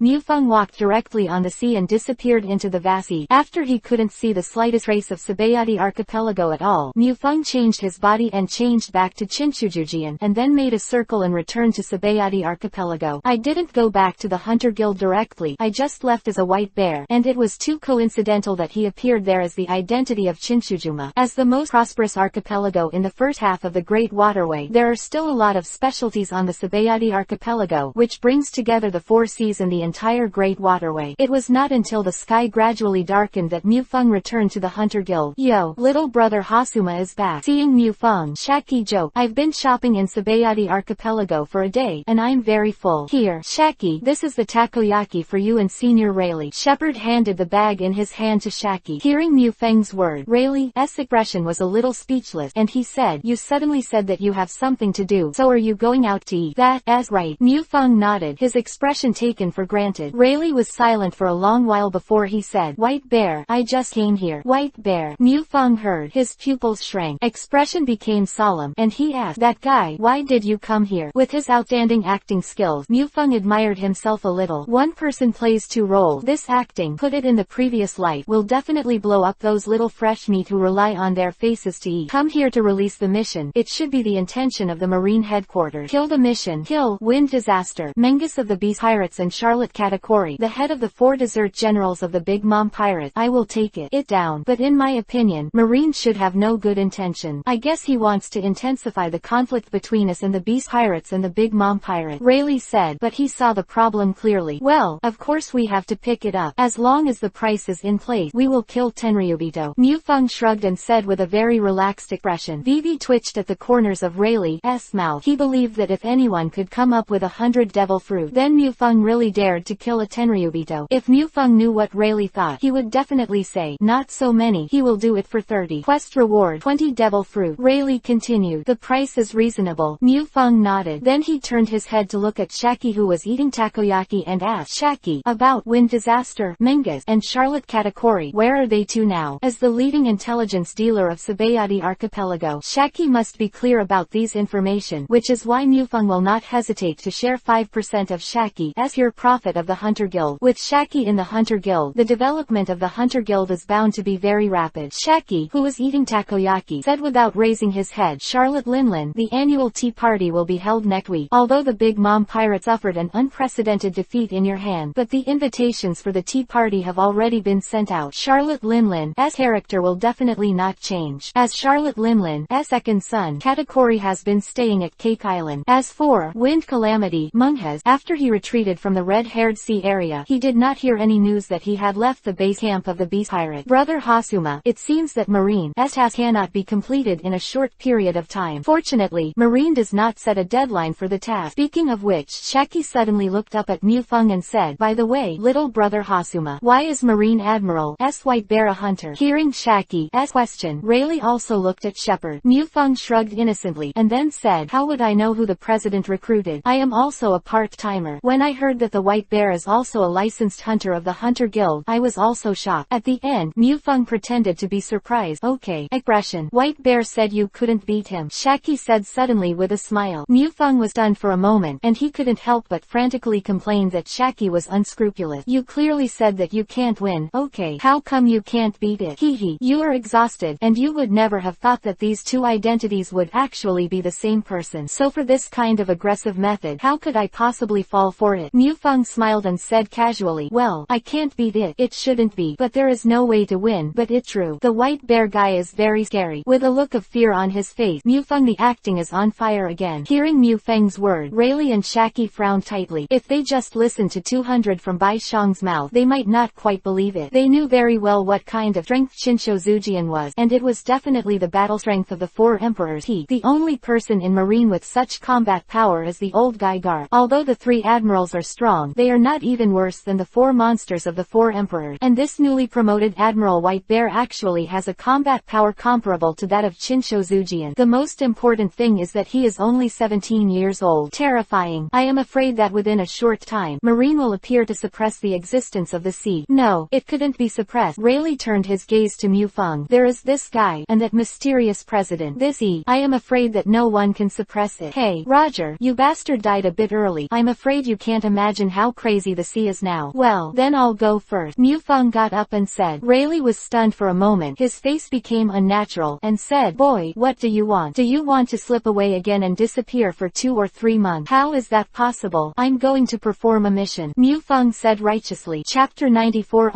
Mu Feng walked directly on the sea and disappeared into the vast sea. After he couldn't see the slightest trace of Sabayati Archipelago at all, Mu Feng changed his body and changed back to Chinshujujian, and then made a circle and returned to Sabayati Archipelago. I didn't go back to the Hunter Guild directly, I just left as a white bear, and it was too coincidental that he appeared there as the identity of Chinshujuma. As the most prosperous archipelago in the first half of the Great Waterway, there are still a lot of specialties on the Sabayati Archipelago, which brings together the 4 seas and the entire Great Waterway. It was not until the sky gradually darkened that Mu Feng returned to the Hunter Guild. Yo, little brother Hasuma is back. Seeing Mu Feng, Shaki joked, I've been shopping in Sabayati Archipelago for a day, and I'm very full. Here, Shaki, this is the takoyaki for you and Senior Rayleigh. Shepherd handed the bag in his hand to Shaki. Hearing Mu Feng's word, Rayleigh's expression was a little speechless, and he said, you suddenly said that you have something to do, so are you going going out to eat. That's right. Mu Feng nodded, his expression taken for granted. Rayleigh was silent for a long while before he said, White Bear, I just came here. White Bear. Mu Feng heard, his pupils shrank, expression became solemn, and he asked, that guy, why did you come here? With his outstanding acting skills, Mu Feng admired himself a little. One person plays two roles. This acting, put it in the previous light, will definitely blow up those little fresh meat who rely on their faces to eat. Come here to release the mission. It should be the intention of the Marine headquarters. Kill the mission. Kill. Wind disaster. Mengus of the Beast Pirates and Charlotte Katakuri, the head of the 4 desert generals of the Big Mom Pirate. I will take it down. But in my opinion, Marine should have no good intention. I guess he wants to intensify the conflict between us and the Beast Pirates and the Big Mom Pirate. Rayleigh said, but he saw the problem clearly. Well, of course we have to pick it up. As long as the price is in place, we will kill Tenryubito. Mu Feng shrugged and said with a very relaxed expression. Vivi twitched at the corners of Rayleigh's mouth. He believed that if anyone could come up with 100 devil fruit, then Mu Feng really dared to kill a Tenryubito. If Mu Feng knew what Rayleigh thought, he would definitely say, not so many, he will do it for 30. Quest reward, 20 devil fruit. Rayleigh continued, the price is reasonable. Mu Feng nodded. Then he turned his head to look at Shaki, who was eating takoyaki, and asked, Shaki, about Wind Disaster, Mengus, and Charlotte Katakuri, where are they to now? As the leading intelligence dealer of Sabayati Archipelago, Shaki must be clear about these information, which is why Mu Feng will not hesitate to share 5% of Shaki as pure profit of the Hunter Guild. With Shaki in the Hunter Guild, the development of the Hunter Guild is bound to be very rapid. Shaki, who was eating takoyaki, said without raising his head, Charlotte Linlin, the annual tea party will be held next week. Although the Big Mom Pirates suffered an unprecedented defeat in your hand, but the invitations for the tea party have already been sent out. Charlotte Linlin's character will definitely not change, as Charlotte Linlin's second son, Katakuri, has been staying at Cake Island. As for Wind Calamity, Munghas, after he retreated from the Red-Haired Sea area, he did not hear any news that he had left the base camp of the Beast Pirate. Brother Hasuma, it seems that Marine's task cannot be completed in a short period of time. Fortunately, Marine does not set a deadline for the task. Speaking of which, Shaki suddenly looked up at Mu Feng and said, by the way, little brother Hasuma, why is Marine Admiral White Bear a hunter? Hearing Shaki's question, Rayleigh also looked at Shepard. Mu Feng shrugged innocently, and then said, how would I know who the president recruited? I am also a part-timer. When I heard that the White Bear is also a licensed hunter of the Hunter Guild, I was also shocked. At the end, Mu Feng pretended to be surprised. Okay. Expression. White Bear said you couldn't beat him, Shaki said suddenly with a smile. Mu Feng was stunned for a moment, and he couldn't help but frantically complain that Shaki was unscrupulous. You clearly said that you can't win. Okay. How come you can't beat it? Hehe. You are exhausted, and you would never have thought that these two identities would actually be the same person. So for this kind of aggressive method, how could I possibly fall for it? Mu Feng smiled and said casually, well, I can't beat it. It shouldn't be. But there is no way to win. But it's true. The White Bear guy is very scary. With a look of fear on his face, Mu Feng, the acting is on fire again. Hearing Mu Feng's word, Rayleigh and Shaki frowned tightly. If they just listened to 200 from Bai Shang's mouth, they might not quite believe it. They knew very well what kind of strength Shinsho Zujian was, and it was definitely the battle strength of the 4 emperors. The only person in Marine with such combat power is the old guy Garp. Although the 3 admirals are strong, they are not even worse than the 4 monsters of the 4 emperors. And this newly promoted Admiral White Bear actually has a combat power comparable to that of Shinsho Zujian. The most important thing is that he is only 17 years old. Terrifying. I am afraid that within a short time, Marine will appear to suppress the existence of the sea. No, it couldn't be suppressed. Rayleigh turned his gaze to Mu Feng. There is this guy, and that mysterious president. I am afraid that no one can suppress it. Hey, Roger, you bastard died a bit early. I'm afraid you can't imagine how crazy the sea is now. Well, then I'll go first. Mu Feng got up and said. Rayleigh was stunned for a moment. His face became unnatural, and said, boy, what do you want? Do you want to slip away again and disappear for 2 or 3 months? How is that possible? I'm going to perform a mission. Mu Feng said righteously. Chapter 94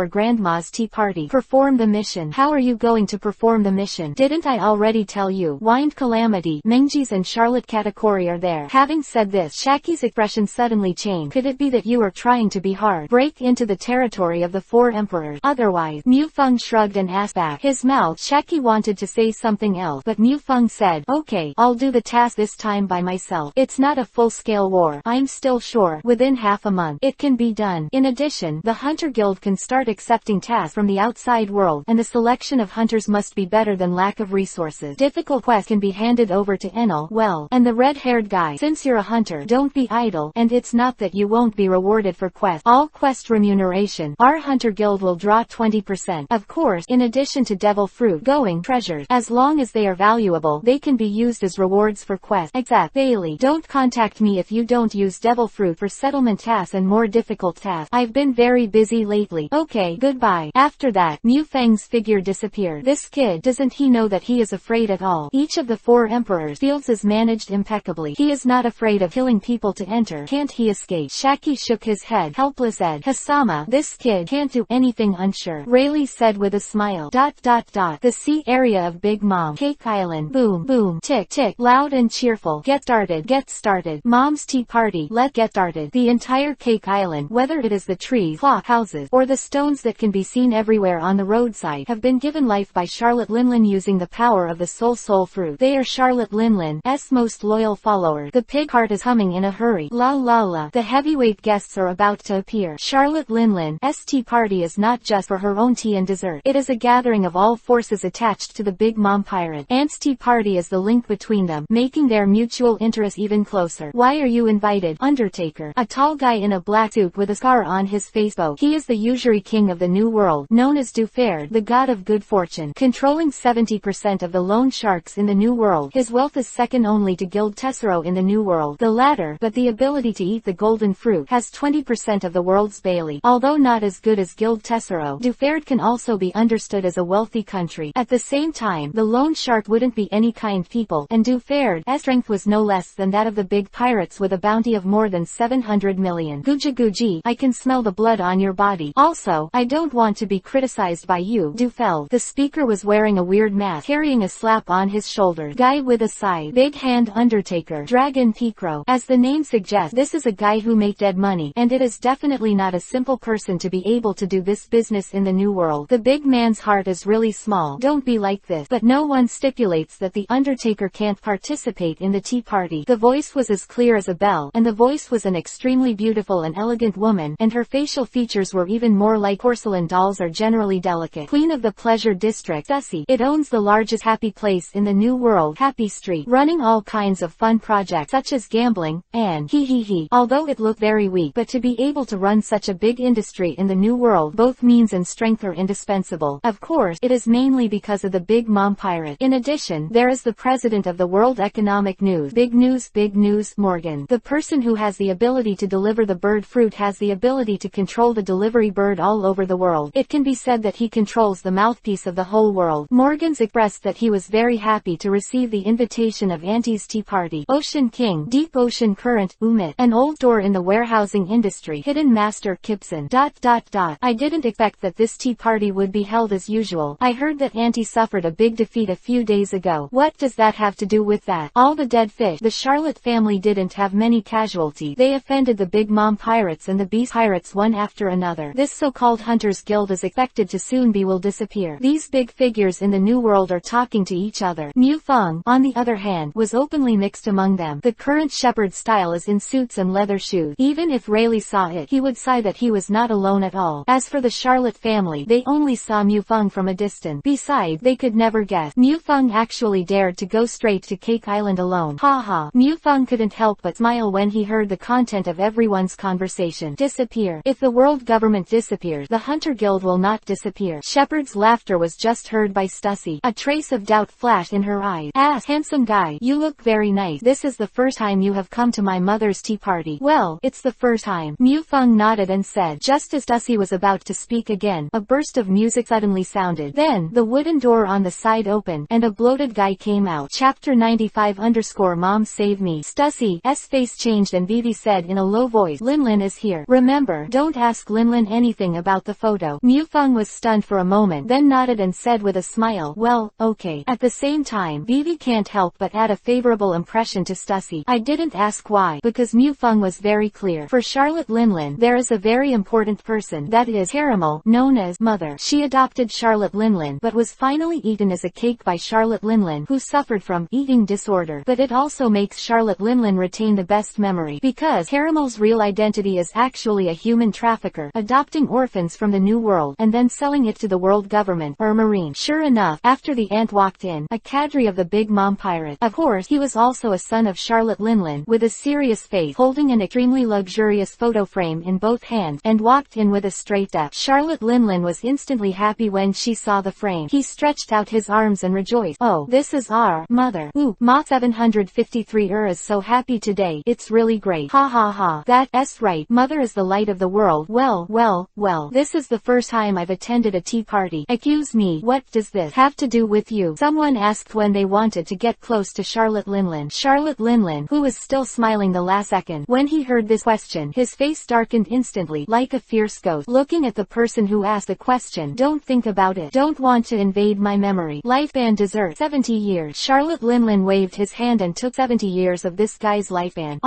Grandma's Tea Party. Perform the mission. How are you going to perform the mission? Didn't I already tell you? Whined Calamity. Menges and Charlotte Katakuri are there. Having said this, Shaki's expression suddenly changed. Could it be that you are trying to be hard? Break into the territory of the 4 emperors. Otherwise, Mu Feng shrugged and asked back. His mouth. Shaki wanted to say something else, but Mu Feng said, okay, I'll do the task this time by myself. It's not a full-scale war. I'm still sure, within half a month, it can be done. In addition, the Hunter Guild can start accepting tasks from the outside world, and the selection of hunters must be better than lack of resources. Difficult quests can be handed over to Enel, well, and And the red-haired guy, since you're a hunter, don't be idle, and it's not that you won't be rewarded for all quest remuneration. Our hunter guild will draw 20%. Of course, in addition to devil fruit going treasured. As long as they are valuable, they can be used as rewards for quests. Exact. Bailey, don't contact me if you don't use devil fruit for settlement tasks and more difficult tasks. I've been very busy lately. Okay, goodbye. After that, Mu Feng's figure disappeared. This kid, doesn't he know that he is afraid at all? Each of the 4 emperors' fields is managed impeccably. He is not afraid of killing people to enter. Can't he escape? Shaki shook his head. Helpless Ed. Hasama, this kid can't do anything, unsure. Rayleigh said with a smile. The sea area of Big Mom. Cake Island. Boom, boom, tick, tick. Loud and cheerful. Get started, get started. Mom's tea party. Let's get started. The entire Cake Island, whether it is the trees, clock houses, or the stones that can be seen everywhere on the roadside, have been given life by Charlotte Linlin using the power of the soul fruit. They are Charlotte Linlin's most loyal followers. The pig heart is humming in a hurry. La la la. The heavyweight guests are about to appear. Charlotte Linlin's tea party is not just for her own tea and dessert. It is a gathering of all forces attached to the Big Mom pirate. Aunt's tea party is the link between them, making their mutual interest even closer. Why are you invited? Undertaker. A tall guy in a black suit with a scar on his face spoke. He is the usury king of the New World, known as Duferd, the god of good fortune, controlling 70% of the loan sharks in the New World. His wealth is second only to Guild Tessero in the New World. The latter, but the ability to eat the golden fruit, has 20% of the world's Bailey. Although not as good as Guild Tessero, Duferd can also be understood as a wealthy country. At the same time, the loan shark wouldn't be any kind people, and Duferd's strength was no less than that of the big pirates with a bounty of more than 700 million. Guji Guji, I can smell the blood on your body. Also, I don't want to be criticized by you, Dufeld. The speaker was wearing a weird mask, carrying a slap on his shoulder. Guy with a scythe. Big hand Undertaker. Dragon Picro. As the name suggests, this is a guy who make dead money, and it is definitely not a simple person to be able to do this business in the New World. The big man's heart is really small. Don't be like this. But no one stipulates that the Undertaker can't participate in the tea party. The voice was as clear as a bell, and the voice was an extremely beautiful and elegant woman, and her facial features were even more like porcelain dolls are generally delicate. Queen of the Pleasure District. Stussy. It owns the largest happy place in the New World, Happy Street, running all kinds of fun projects such as gambling, and although it looked very weak, but to be able to run such a big industry in the New World, both means and strength are indispensable. Of course, it is mainly because of the Big Mom pirate. In addition, there is the president of the World Economic News. Big news, Morgan. The person who has the ability to deliver the bird fruit has the ability to control the delivery bird all over the world. It can be said that he controls the mouthpiece of the whole world. Morgan's expressed that he was very happy to receive the invitation of Auntie's tea party. Ocean King. Deep Ocean Current. Umit. An old store in the warehousing industry. Hidden Master Gibson. I didn't expect that this tea party would be held as usual. I heard that Auntie suffered a big defeat a few days ago. What does that have to do with that? All the dead fish. The Charlotte family didn't have many casualties. They offended the Big Mom pirates and the Beast pirates one after another. This so-called Hunters Guild is expected to soon will disappear. These big figures in the New World are talking to each other. Mu Feng, on the other hand, was openly mixed among them. The current shepherd style is in suits and leather shoes. Even if Rayleigh saw it, he would sigh that he was not alone at all. As for the Charlotte family, they only saw Mu Feng from a distance. Besides, they could never guess. Mu Feng actually dared to go straight to Cake Island alone. Ha. Mu Feng couldn't help but smile when he heard the content of everyone's conversation. Disappear. If the world government disappears, the Hunter Guild will not disappear. Shepard's laughter was just heard by Stussy. A trace of doubt flashed in her eyes. Handsome guy, you look very nice. This is the first time you have come to my mother's tea party. Well, it's the first time. Mu Feng nodded and said. Just as Stussy was about to speak again, a burst of music suddenly sounded. Then, the wooden door on the side opened, and a bloated guy came out. Chapter 95_Mom Save Me. Stussy's face changed and Vivi said in a low voice, Linlin is here. Remember, don't ask Linlin anything about the photo. Mu Feng was stunned for a moment, then nodded and said with a smile, well, okay. At the same time, Vivi can't help but add a favorable impression to Stussy. I didn't ask why, because Mu Feng was very clear. For Charlotte Linlin, there is a very important person, that is Caramel, known as Mother. She adopted Charlotte Linlin, but was finally eaten as a cake by Charlotte Linlin, who suffered from eating disorder. But it also makes Charlotte Linlin retain the best memory, because Caramel's real identity is actually a human trafficker, adopting orphans from the New World, and then selling it to the world government, or marine. Sure enough, after the aunt walked in, a cadre of the Big Mom pirate. Of course, he was also a son of Charlotte Linlin, with a serious face, holding an extremely luxurious photo frame in both hands, and walked in with a straight step. Charlotte Linlin was instantly happy when she saw the frame. He stretched out his arms and rejoiced. Oh, this is our mother. Ooh, Ma 753 is so happy today. It's really great. Ha ha ha. That's right. Mother is the light of the world. Well. This is the first time I've attended a tea party. Excuse me, what does this have to do with you? Someone asked when they wanted to get close to Charlotte Linlin. Charlotte Linlin, who was still smiling the last second when he heard this question, his face darkened instantly, like a fierce ghost, looking at the person who asked the question. Don't think about it. Don't want to invade my memory. Lifespan dessert. 70 years. Charlotte Linlin waved his hand and took 70 years of this guy's lifespan.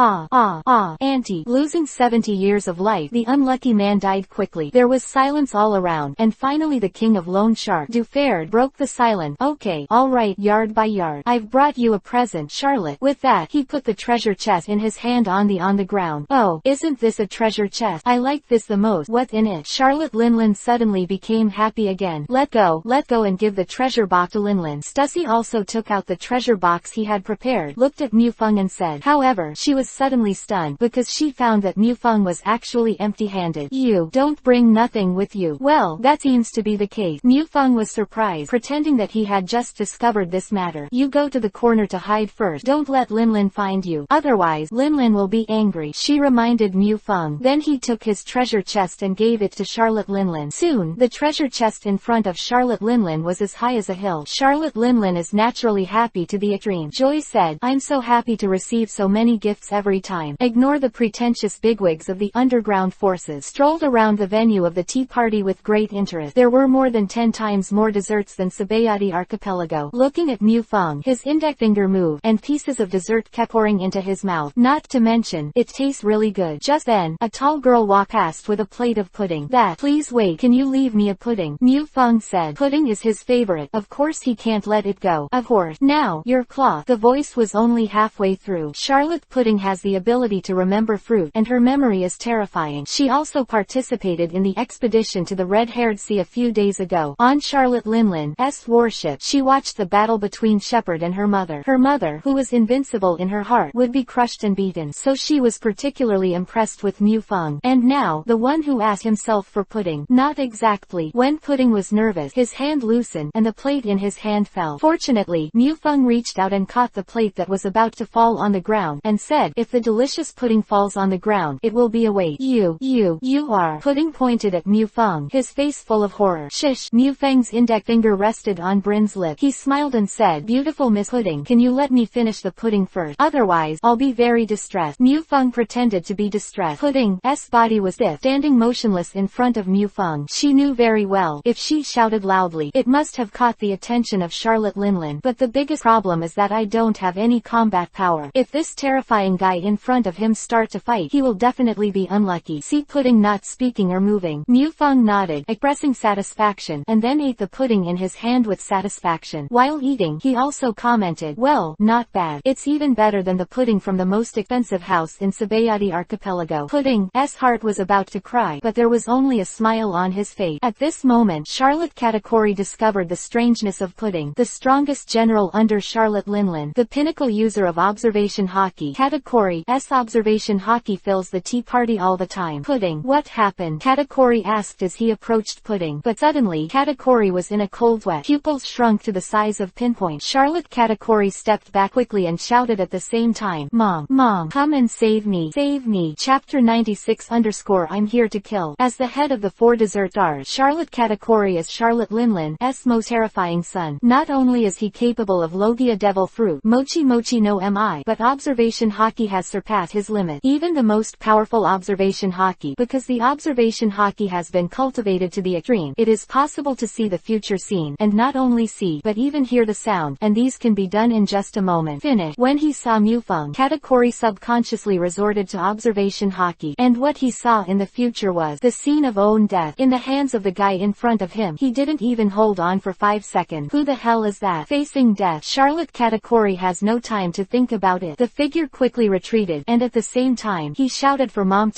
Auntie. Losing 70 years of life. The unlucky man died quickly. There was silence all around, and finally the king of Loan Shark, Dufard, broke the silence. Okay, alright, yard by yard. I've brought you a present, Charlotte. With that, he put the treasure chest in his hand on the ground. Oh, isn't this a treasure chest? I like this the most. What's in it? Charlotte Linlin suddenly became happy again. Let go and give the treasure box to Linlin. Stussy also took out the treasure box he had prepared, looked at Mufeng and said. However, she was suddenly stunned, because she found that Mufeng was actually empty-handed. You don't bring nothing with you. Well, that seems to be the case. Mufeng was surprised, pretending that he had just discovered this matter. You go to the corner to hide first. Don't let Linlin find you. Otherwise, Linlin will be angry, she reminded Mufeng. Then he took his treasure chest and gave it to Charlotte Linlin. Soon, the treasure chest in front of Charlotte Linlin was as high as a hill. Charlotte Linlin is naturally happy to the extreme. Joy said, I'm so happy to receive so many gifts every time. Ignore the pretentious bigwigs of the underground forces. Strolled around the venue of the tea party with great interest. There were more than 10 times more desserts than Sabayati archipelago. Looking at Mufeng, his index finger moved, and pieces of dessert kept pouring into his mouth. Not to mention, it tastes really good. Just then, a tall girl walked past with a plate of pudding. Please wait, can you leave me a pudding? Mufeng said. Pudding is his favorite. Of course he can't let it go. Of course. Now, your cloth. The voice was only halfway through. Charlotte Pudding has the ability to remember fruit, and her memory is terrifying. She also participated in the expedition to the Red-Haired Sea a few days ago. On Charlotte Linlin's warship, she watched the battle between Shepard and her mother. Her mother, who was invincible in her heart, would be crushed and beaten, so she was particularly impressed with Mufeng. And now, the one who asked himself for pudding. Not exactly. When Pudding was nervous, his hand loosened, and the plate in his hand fell. Fortunately, Mufeng reached out and caught the plate that was about to fall on the ground, and said, if the delicious pudding falls on the ground, it will be a waste. You are. Pudding pointed at Mufeng, his face full of horror. Shish. Mufeng's index finger rested on Brin's lip. He smiled and said, beautiful Miss Pudding, can you let me finish the pudding first? Otherwise, I'll be very distressed. Mufeng pretended to be distressed. Pudding's body was stiff, standing motionless in front of Mufeng. She knew very well, if she shouted loudly, it must have caught the attention of Charlotte Linlin. But the biggest problem is that I don't have any combat power. If this terrifying guy in front of him start to fight, he will definitely be unlucky. See Pudding not speaking or moving. Mufeng nodded, expressing satisfaction, and then ate the pudding in his hand with satisfaction. While eating, he also commented, well, not bad. It's even better than the pudding from the most expensive house in Sabayati archipelago. Pudding's heart was about to cry, but there was only a smile on his face. At this moment, Charlotte Katakori discovered the strangeness of Pudding, the strongest general under Charlotte Linlin, the pinnacle user of observation Haki. Katakori's observation Haki fills the tea party all the time. Pudding, what happened? Katakori asked as he approached Pudding. But suddenly, Katakori was in a cold sweat. Pupils shrunk to the size of pinpoint. Charlotte Katakori stepped back quickly and shouted at the same time, Mom, come and save me. Save me. Chapter 96 _ I'm here to kill. As the head of the 4 dessert stars, Charlotte Katakori is Charlotte Linlin's most terrifying son. Not only is he capable of Logia devil fruit, Mochi no Mi, but observation Haki has surpassed his limit. Even the most powerful observation Haki, because the observation Haki has been cultivated to the extreme, it is possible to see the future scene, and not only see, but even hear the sound, and these can be done in just a moment. Finish. When he saw Mufeng, Katakori subconsciously resorted to observation Haki, and what he saw in the future was the scene of own death in the hands of the guy in front of him. He didn't even hold on for 5 seconds. Who the hell is that? Facing death, Charlotte Katakori has no time to think about it. The figure quickly retreated, and at the same time, he shouted for Mom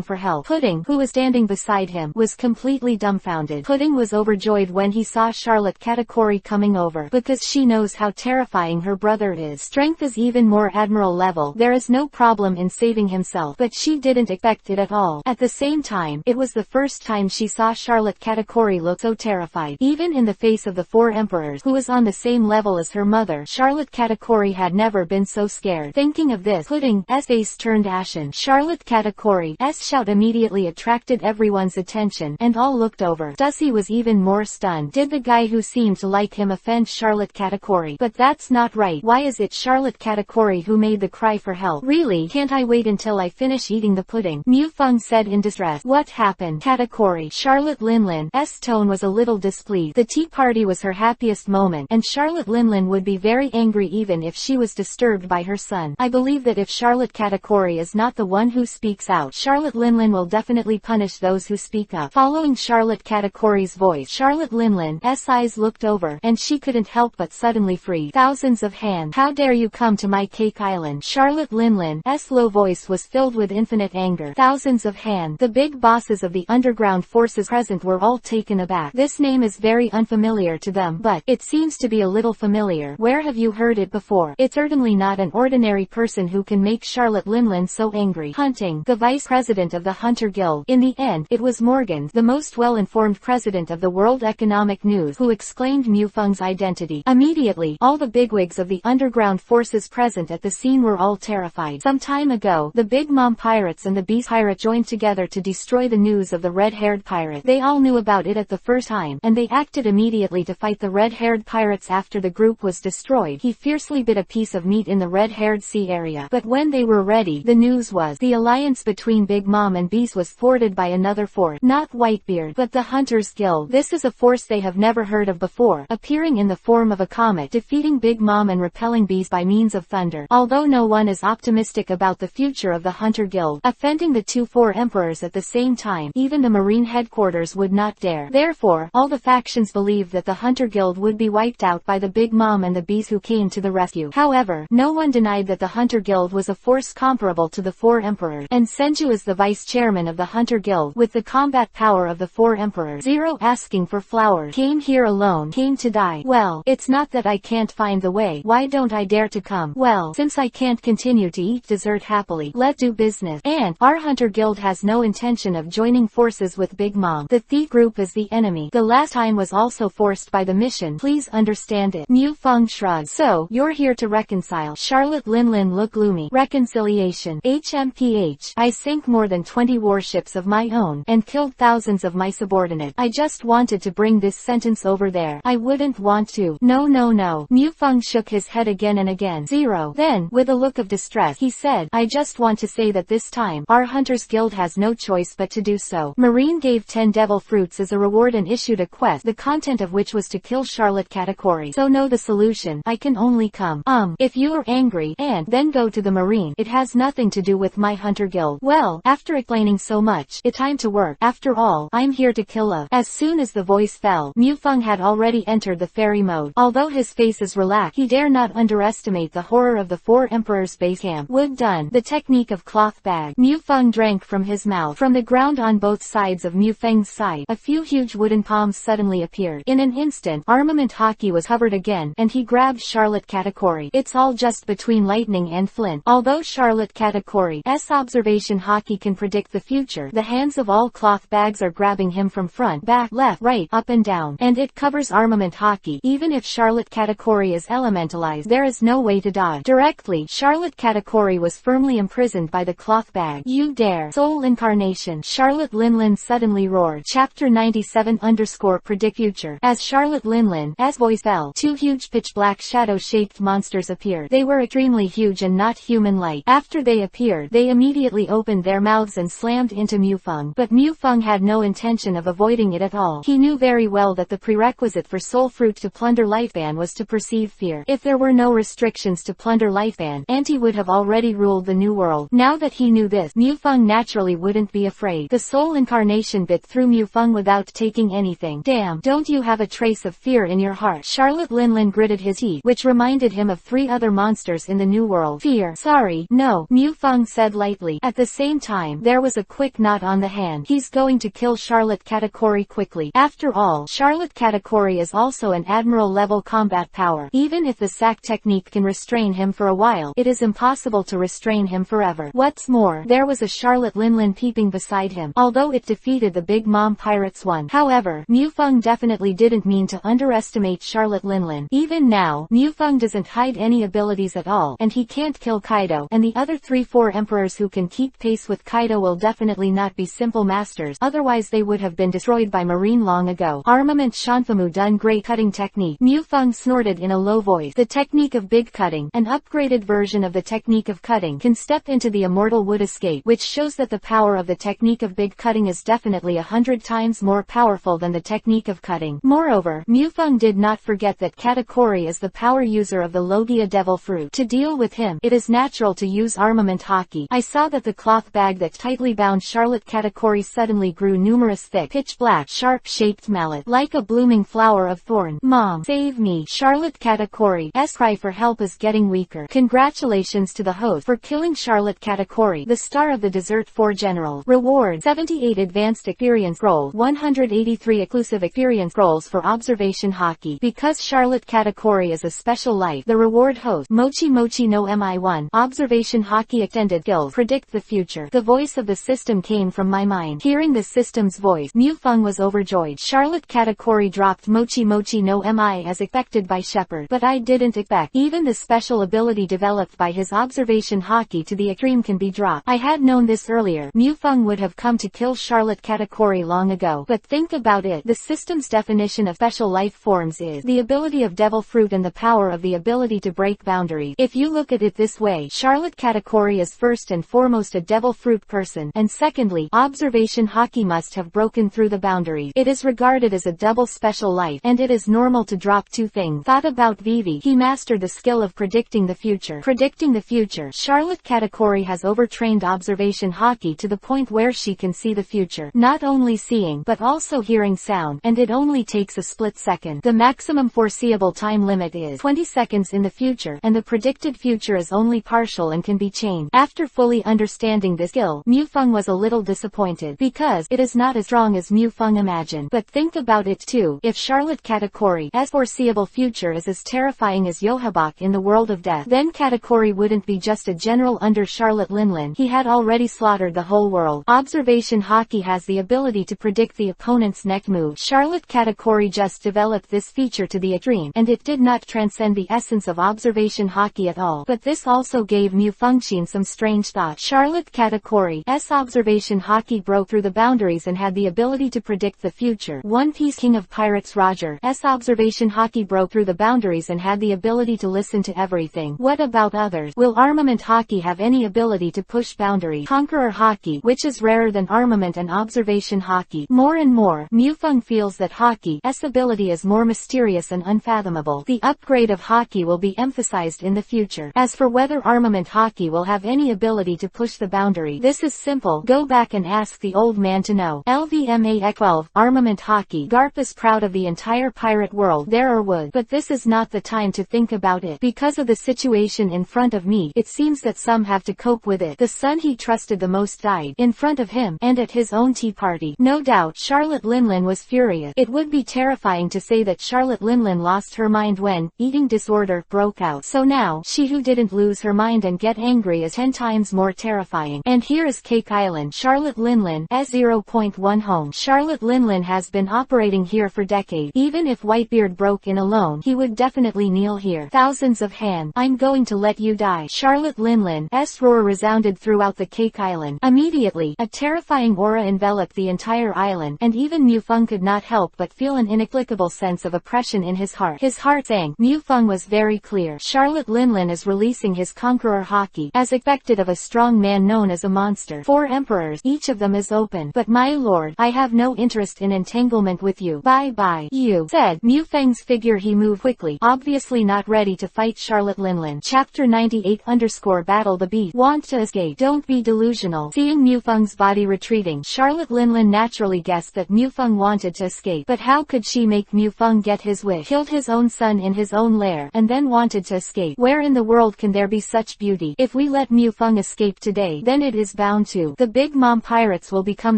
for help. Pudding, who was standing beside him, was completely dumbfounded. Pudding was overjoyed when he saw Charlotte Katakori coming over, because she knows how terrifying her brother is. Strength is even more Admiral level. There is no problem in saving himself, but she didn't expect it at all. At the same time, it was the first time she saw Charlotte Katakuri look so terrified. Even in the face of the four emperors, who was on the same level as her mother, Charlotte Katakuri had never been so scared. Thinking of this, Pudding's face turned ashen. Charlotte Katakuri's shout immediately attracted everyone's attention, and all looked over. Dusty was even more stunned. Did the guy who seemed to like him offend Charlotte Katakuri? But that's not right. Why is it Charlotte Katakuri who made the cry for help? Really, can't I wait until I finish eating the pudding? Mufeng said in distress. What happened? Katakuri. Charlotte Linlin's tone was a little displeased. The tea party was her happiest moment, and Charlotte Linlin would be very angry even if she was disturbed by her son. I believe that if Charlotte Katakuri is not the one who speaks out, Charlotte Linlin will definitely punish those who speak up. Following Charlotte Katakuri's voice, Charlotte Linlin's eyes looked over, and she couldn't help but suddenly freeze. Thousands of hands. How dare you come to my cake island? Charlotte Linlin's low voice was filled with infinite anger. Thousands of hands. The big bosses of the underground forces present were all taken aback. This name is very unfamiliar to them, but it seems to be a little familiar. Where have you heard it before? It's certainly not an ordinary person who can make Charlotte Linlin so angry. Hunting. The vice president of the Hunter Guild. In the end, it was Morgan, the most well-informed president of the World Economic News, who exclaimed Mufeng's identity. Immediately, all the bigwigs of the underground forces present at the scene were all terrified. Some time ago, the Big Mom pirates and the Beast pirate joined together to destroy the news of the red-haired pirate. They all knew about it at the first time, and they acted immediately to fight the red-haired pirates after the group was destroyed. He fiercely bit a piece of meat in the red-haired sea area. But when they were ready, the news was the alliance between Big Mom and Beast was thwarted by another force. Not Whitebeard, but the Hunters Guild. This is a force they have never heard of before, appearing in the form of a comet, defeating Big Mom and repelling Beast by means of thunder. Although no one is optimistic about the future of the Hunter Guild, offending the four emperors at the same time, even the Marine headquarters would not dare. Therefore, all the factions believed that the Hunter Guild would be wiped out by the Big Mom and the Beast who came to the rescue. However, no one denied that the Hunter Guild was a force comparable to the four emperors, and Senju is the vice chairman of the Hunter Guild, with the combat power of the four emperors. Zero asking for flowers. Came here alone. Came to die. Well, it's not that I can't find the way. Why don't I dare to come? Well, since I can't continue to eat dessert happily, let's do business. And our Hunter Guild has no intention of joining forces with Big Mom. The thief group is the enemy. The last time was also forced by the mission. Please understand it. Mufeng shrugged. So, you're here to reconcile. Charlotte Linlin looked gloomy. Reconciliation. HMPH. I sank more than 20 warships of my own, and killed thousands of my subordinates. I just wanted to bring this sentence over there. I wouldn't want to. No. Mufeng shook his head again and again. Zero. Then, with a look of distress, he said, I just want to say that this time, our Hunters Guild has no choice but to do so. Marine gave 10 devil fruits as a reward and issued a quest, the content of which was to kill Charlotte Katakuri. So know the solution. I can only come. If you are angry, and then go to the Marine. It has nothing to do with my Hunter Guild. Well, after explaining so much, it's time to work. After all, I'm here to kill a. As soon as the voice fell, Mufeng had already entered the fairy mode. Although his face is relaxed, he dare not underestimate the horror of the four emperors' base camp. Wood done. The technique of cloth bag. Mufeng drank from his mouth. From the ground on both sides of Mufeng's side, a few huge wooden palms suddenly appeared. In an instant, armament Haki was covered again, and he grabbed Charlotte Katakuri. It's all just between lightning and flint. Although Charlotte Katakuri's observation Haki can predict the future, the hands of all cloth bags are grabbing him from front, back, left, right, up and down, and it covers armament Haki. Even if Charlotte Katakuri is elementalized, there is no way to dodge. Directly, Charlotte Katakuri was firmly imprisoned by the cloth bag. You dare. Soul incarnation. Charlotte Linlin suddenly roared. Chapter 97 _predict future. As Charlotte Linlin's voice fell, two huge pitch-black shadow-shaped monsters appeared. They were extremely huge and not human-like. After they appeared, they immediately opened their mouths and slammed into Mufeng. But Mufeng had no intention of avoiding it at all. He knew very well that the prerequisite for Soul Fruit to plunder Lifespan was to perceive fear. If there were no restrictions to plunder Lifespan, Auntie would have already ruled the new world. Now that he knew this, Mufeng naturally wouldn't be afraid. The soul incarnation bit through Mufeng without taking anything. Damn, don't you have a trace of fear in your heart? Charlotte Linlin gritted his teeth, which reminded him of 3 other monsters in the new world. Fear. Sorry, no, Mufeng said lightly. At the same time, there was a quick knot on the hand. He's going to kill Charlotte Katakuri quickly. After all, Charlotte Katakuri is also an Admiral level combat power. Even if the sack technique can restrain him for a while, it is impossible to restrain him forever. What's more, there was a Charlotte Linlin peeping beside him, although it defeated the Big Mom Pirates one. However, Mufeng definitely didn't mean to underestimate Charlotte Linlin. Even now, Mufeng doesn't hide any abilities at all, and he can't kill Kaido, and the other 3-4 emperors who can keep pace with Kaido will definitely not be simple masters, otherwise they would have been destroyed by Marine long ago. Armament Shanfamu done great cutting technique. Mufeng snorted in a low voice. The technique of big cutting, an upgraded version of the technique of cutting, can step into the immortal wood escape, which shows that the power of the technique of big cutting is definitely 100 times more powerful than the technique of cutting. Moreover, Mufeng did not forget that Katakuri is the power user of the Logia Devil Fruit. To deal with him, it is natural to use armament Haki. I saw that the cloth bag that tightly bound Charlotte Katakuri suddenly grew numerous thick, pitch-black, sharp-shaped mallet, like a blooming flower of thorn. Mom, save me! Charlotte Katakuri's cry for help is getting weaker. Congratulations to the host for killing Charlotte Katakuri, the star of the Desert 4 General. Reward: 78 Advanced Experience Scrolls, 183 Exclusive Experience Scrolls for Observation Haki. Because Charlotte Katakuri is a special life, the reward host, Mochi Mochi no Mi1, Observation Haki Extended Skills, Predict the Future. The voice of the system came from my mind. Hearing the system's voice, Mufeng was overjoyed. Charlotte Katakuri dropped Mochi Mochi no Mi as expected by Shepherd, but I didn't expect even the special ability developed by his observation Haki to the extreme can be dropped. I had known this earlier, Mufeng would have come to kill Charlotte Katakuri long ago. But think about it, the system's definition of special life forms is the ability of Devil Fruit and the power of the ability to break boundaries. If you look at it this way, Charlotte Katakuri is first and foremost a Devil Fruit person, and secondly, observation Haki must have broken through the boundaries. It is regarded as a double special life, and it is normal to drop two things. Thought about Vivi, he mastered the skill of predicting the future. Predicting the future. Charlotte Katakuri has overtrained observation Haki to the point where she can see the future. Not only seeing, but also hearing sound, and it only takes a split second. The maximum foreseeable time limit is 20 seconds in the future, and the predicted future is only partial and can be changed. After fully understanding this skill, Mufeng was a little disappointed, because it is not as strong as Mufeng imagined. But think about it too, if Charlotte Katakuri's foreseeable future is as terrifying as Yohabak in the world of death, then Katakuri wouldn't be just a general under Charlotte Linlin, he had already slaughtered the whole world. Observation Haki has the ability to predict the opponent's next move. Charlotte Katakuri just developed this feature to the extreme, and it did not transcend the essence of observation Haki at all. But this also gave Mufeng some strange thoughts. Charlotte Katakuri's observation Haki broke through the boundaries and had the ability to predict the future. One Piece King of Pirates Roger's observation Haki broke through the boundaries and had the ability to listen to everything. What about others? Will Armament Haki have any ability to push boundaries? Conqueror Haki, which is rarer than Armament and Observation Haki. More and more, Mufeng feels that Haki's ability is more mysterious and unfathomable. The upgrade of Haki will be emphasized in the future. As for whether Armament Haki will have any ability to push the boundary, this is simple. Go back and ask the old man to know. LVMA 12, Armament Haki. Garp is proud of the entire pirate world. There are wood, but this is not the time to think about it. Because of the situation in front of me, it seems that some have to cope with it. The son he trusted the most died in front of him, and at his own tea party. No doubt Charlotte Linlin was furious. It would be terrifying to say that Charlotte Linlin lost her mind when eating disorder broke out. So now, she who didn't lose her mind and get angry is 10 times more terrifying. And here is Cake Island. Charlotte Linlin's 0.1 home. Charlotte Linlin has been operating here for decades. Even if Whitebeard broke in alone, he would definitely kneel here. Thousands of hands. I'm going to let you die. Charlotte Linlin's roar resounded throughout the Cake Island. Immediately, a terrifying aura enveloped the entire island, and even Mufeng could not help but feel an inexplicable sense of oppression in his heart. His heart sank. Mufeng was very clear. Charlotte Linlin is releasing his Conqueror Haki, as expected of a strong man known as a monster. 4 emperors, each of them is open. But my lord, I have no interest in entanglement with you. Bye-bye, you, said Mufeng's figure. He moved quickly, obviously not ready to fight Charlotte Linlin. Chapter 98 _ Battle the Beast. Want to escape? Don't be delusional. Seeing Mufeng's body retreating, Charlotte Linlin naturally guessed that Mufeng wanted to escape. But how could she make Mufeng get his wish? Killed his own son in his own lair, and then wanted to escape. Where in the world can there be such beauty? If we let Mufeng escape today, then it is bound to. The Big Mom Pirates will become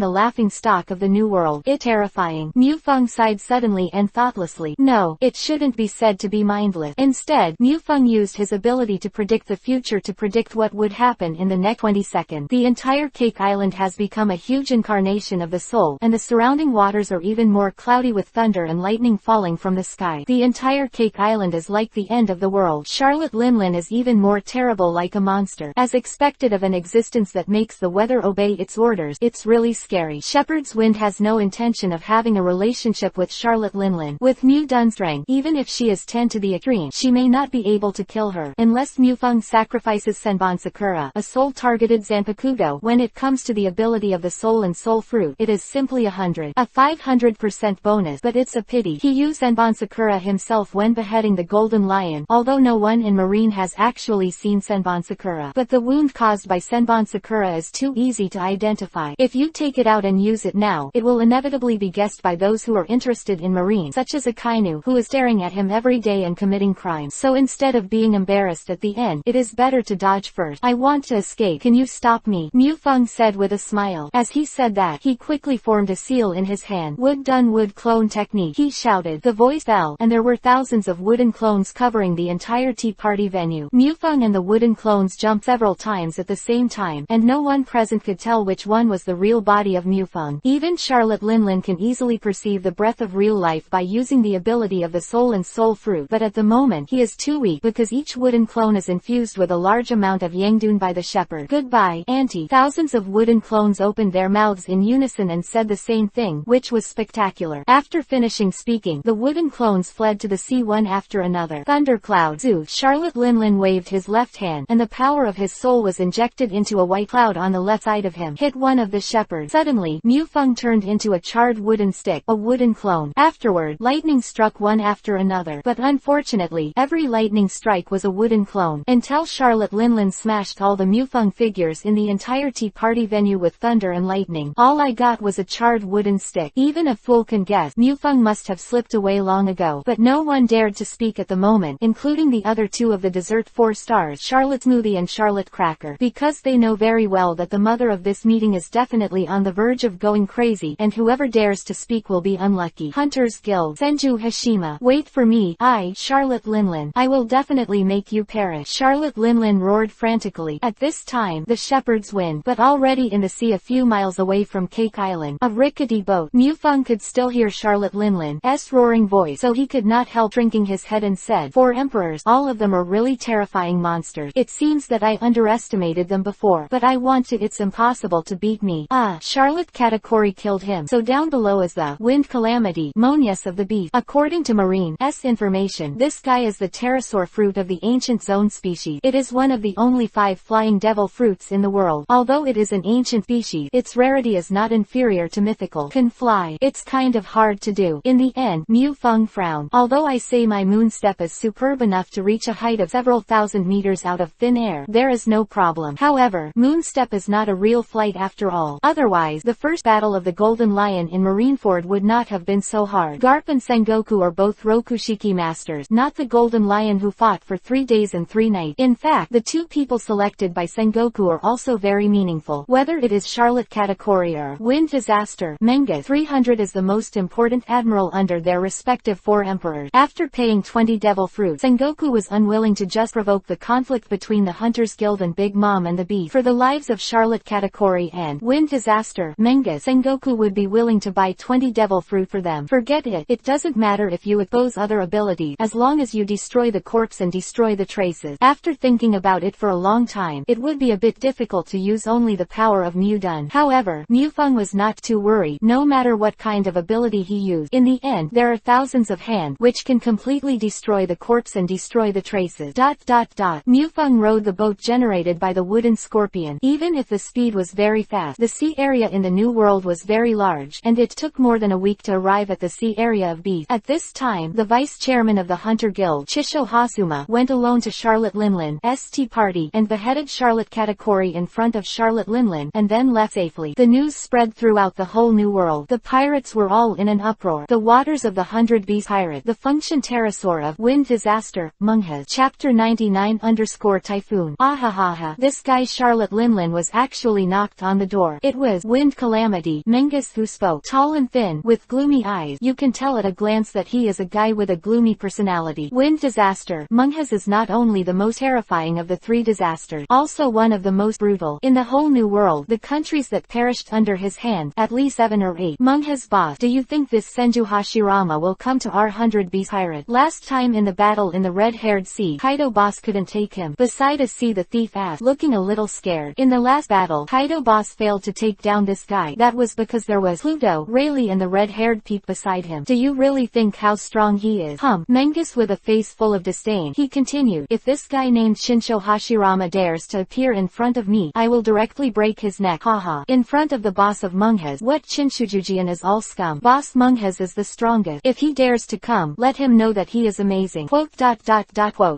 the laughing stock of the new world. It's terrifying. Mufeng sighed suddenly and thoughtlessly. No, it shouldn't be said to be mindless. And Instead, Mufeng used his ability to predict the future to predict what would happen in the next 20 seconds. The entire Cake Island has become a huge incarnation of the soul, and the surrounding waters are even more cloudy with thunder and lightning falling from the sky. The entire Cake Island is like the end of the world. Charlotte Linlin is even more terrible, like a monster. As expected of an existence that makes the weather obey its orders, it's really scary. Shepherd's Wind has no intention of having a relationship with Charlotte Linlin. With Mu Dun's strength, even if she is 10 to the extreme, she may not be able to kill her, unless Mufeng sacrifices Senbon Sakura, a soul-targeted Zanpakugo. When it comes to the ability of the soul and soul fruit, it is simply a 500% bonus, but it's a pity he used Senbon Sakura himself when beheading the Golden Lion, although no one in Marine has actually seen Senbon Sakura. But the wound caused by Senbon Sakura is too easy to identify. If you take it out and use it now, it will inevitably be guessed by those who are interested in Marine, such as Akainu, who is staring at him every day and committing crimes. So instead of being embarrassed at the end, it is better to dodge first. I want to escape. Can you stop me? Mufeng said with a smile. As he said that, he quickly formed a seal in his hand. Wood done wood clone technique, he shouted. The voice fell, and there were thousands of wooden clones covering the entire tea party venue. Mufeng and the wooden clones jumped several times at the same time, and no one present could tell which one was the real body of Mufeng. Even Charlotte Linlin can easily perceive the breath of real life by using the ability of the soul and soul fruit, but at the moment he is too weak because each wooden clone is infused with a large amount of Yangdun by the shepherd. Goodbye, Auntie. Thousands of wooden clones opened their mouths in unison and said the same thing, which was spectacular. After finishing speaking, the wooden clones fled to the sea one after another. Thundercloud. Zeus. Charlotte Linlin waved his left hand, and the power of his soul was injected into a white cloud on the left side of him. Hit one of the shepherds. Suddenly, Mufeng turned into a charred wooden stick, a wooden clone. Afterward, lightning struck one after another, but unfortunately, every lightning strike was a wooden clone, until Charlotte Linlin smashed all the Mufeng figures in the entire tea party venue with thunder and lightning. All I got was a charred wooden stick. Even a fool can guess, Mufeng must have slipped away long ago, but no one dared to speak at the moment, including the other two of the dessert 4 stars, Charlotte Smoothie and Charlotte Cracker, because they know very well that the mother of this meeting is definitely on the verge of going crazy, and whoever dares to speak will be unlucky. Hunters Guild. Senju Hashima. Wait for me. Charlotte Linlin. I will definitely make you perish. Charlotte Linlin roared frantically. At this time, the shepherds win, but already in the sea a few miles away from Cake Island, a rickety boat. Mufeng could still hear Charlotte Linlin's roaring voice, so he could not help shrinking his head and said, 4 emperors, all of them are really terrifying monsters. It seems that I underestimated them before, but I want to. It's impossible to beat me. Charlotte Katakuri killed him. So down below is the wind calamity, Monius of the beast. According to Marine's information, this guy is the pterosaur fruit of the ancient zone species. It is one of the only 5 flying devil fruits in the world. Although it is an ancient species, its rarity is not inferior to mythical. Can fly. It's kind of hard to do. In the end, Mufeng frowned. Although I say my moon step is superb enough to reach a height of several thousand meters out of thin air, there is no problem. However, moon step is not a real flight after all. Otherwise, the first battle of the Golden Lion in Marineford would not have been so hard. Garp and Sengoku are both Rokushiki masters, not the Golden Lion who fought for 3 days and 3 nights. In fact, the 2 people selected by Sengoku are also very meaningful. Whether it is Charlotte Katakuri or Wind Disaster, Menga 300 is the most important admiral under their respective 4 emperors. After paying 20 devil fruits, Sengoku was unwilling to just provoke the conflict between the Hunters Guild and Big Mom and the Beast. For the lives of Charlotte Katakuri and Wind Disaster, Menga, Sengoku would be willing to buy 20 devil fruit for them. Forget it. It doesn't matter if you expose other abilities, as long as you destroy the corpse and destroy the traces. After thinking about it for a long time, it would be a bit difficult to use only the power of Mu Dun. However, Mufeng was not too worried, no matter what kind of ability he used. In the end, there are thousands of hands, which can completely destroy the corpse and destroy the traces. Mufeng rode the boat generated by the wooden scorpion. Even if the speed was very fast, the sea area in the New World was very large, and it took more than a week to arrive at the sea area of Beast. At this time, the vice chairman of the Hunter Guild, Chisho Hasuma, went alone to Charlotte Linlin's tea party, and beheaded Charlotte Katakuri in front of Charlotte Linlin, and then left safely. The news spread throughout the whole New World. The pirates were all in an uproar. The waters of the 100 Beast Pirate, the function pterosaur of Wind Disaster, Munghas. Chapter 99_Typhoon. Ahahaha. This guy Charlotte Linlin was actually knocked on the door. It was Wind Calamity, Mengus, who spoke. Tall and thin, with gloomy eyes. You can tell at a glance that he is a guy with a gloomy personality. Wind Wind disaster. Munghas is not only the most terrifying of the three disasters, also one of the most brutal. In the whole new world, the countries that perished under his hand, at least 7 or 8. Munghas boss, do you think this Senju Hashirama will come to our 100 beast pirate? Last time in the battle in the red-haired sea, Kaido boss couldn't take him. Beside a sea, the thief asked, looking a little scared. In the last battle, Kaido boss failed to take down this guy. That was because there was Pluto, Rayleigh and the red-haired peep beside him. Do you really think how strong he is? Mangus with a face full of disdain. He continued, if this guy named Shinsho Hashirama dares to appear in front of me, I will directly break his neck. Haha. In front of the boss of Munghas, what Chinshujujian is all scum. Boss Munghas is the strongest. If he dares to come, let him know that he is amazing. Quote.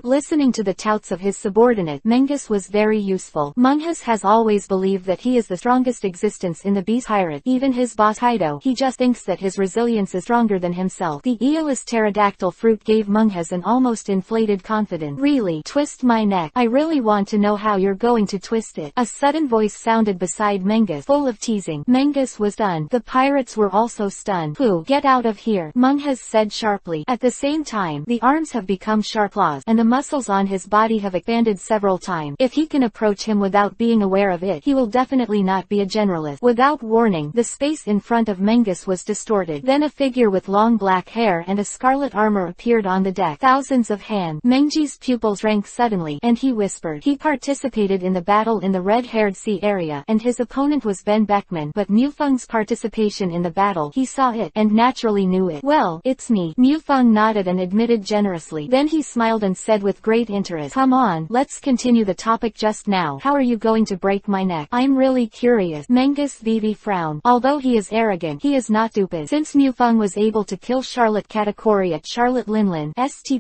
Listening to the touts of his subordinate, Mangus was very useful. Munghas has always believed that he is the strongest existence in the beast pirate. Even his boss Kaido, he just thinks that his resilience is stronger than himself. The Aeolus pterodactyl fruit gave Munghas an almost inflated confidence. Really? Twist my neck? I really want to know how you're going to twist it. A sudden voice sounded beside Mangus, full of teasing. Mangus was stunned. The pirates were also stunned. Pooh, get out of here, Munghas said sharply. At the same time, the arms have become sharp claws, and the muscles on his body have expanded several times. If he can approach him without being aware of it, he will definitely not be a generalist. Without warning, the space in front of Mangus was distorted. Then a figure with long black hair and a scarlet armor appeared on the deck. Thousands of hands. Menji's pupils shrank suddenly, and he whispered. He participated in the battle in the red-haired sea area, and his opponent was Ben Beckman, but Mufeng's participation in the battle, he saw it, and naturally knew it. Well, it's me. Mufeng nodded and admitted generously. Then he smiled and said with great interest, come on, let's continue the topic just now. How are you going to break my neck? I'm really curious. Mangus Vivi frowned. Although he is arrogant, he is not stupid. Since Mufeng was able to kill Charlotte Katakori at Charlotte Linlin's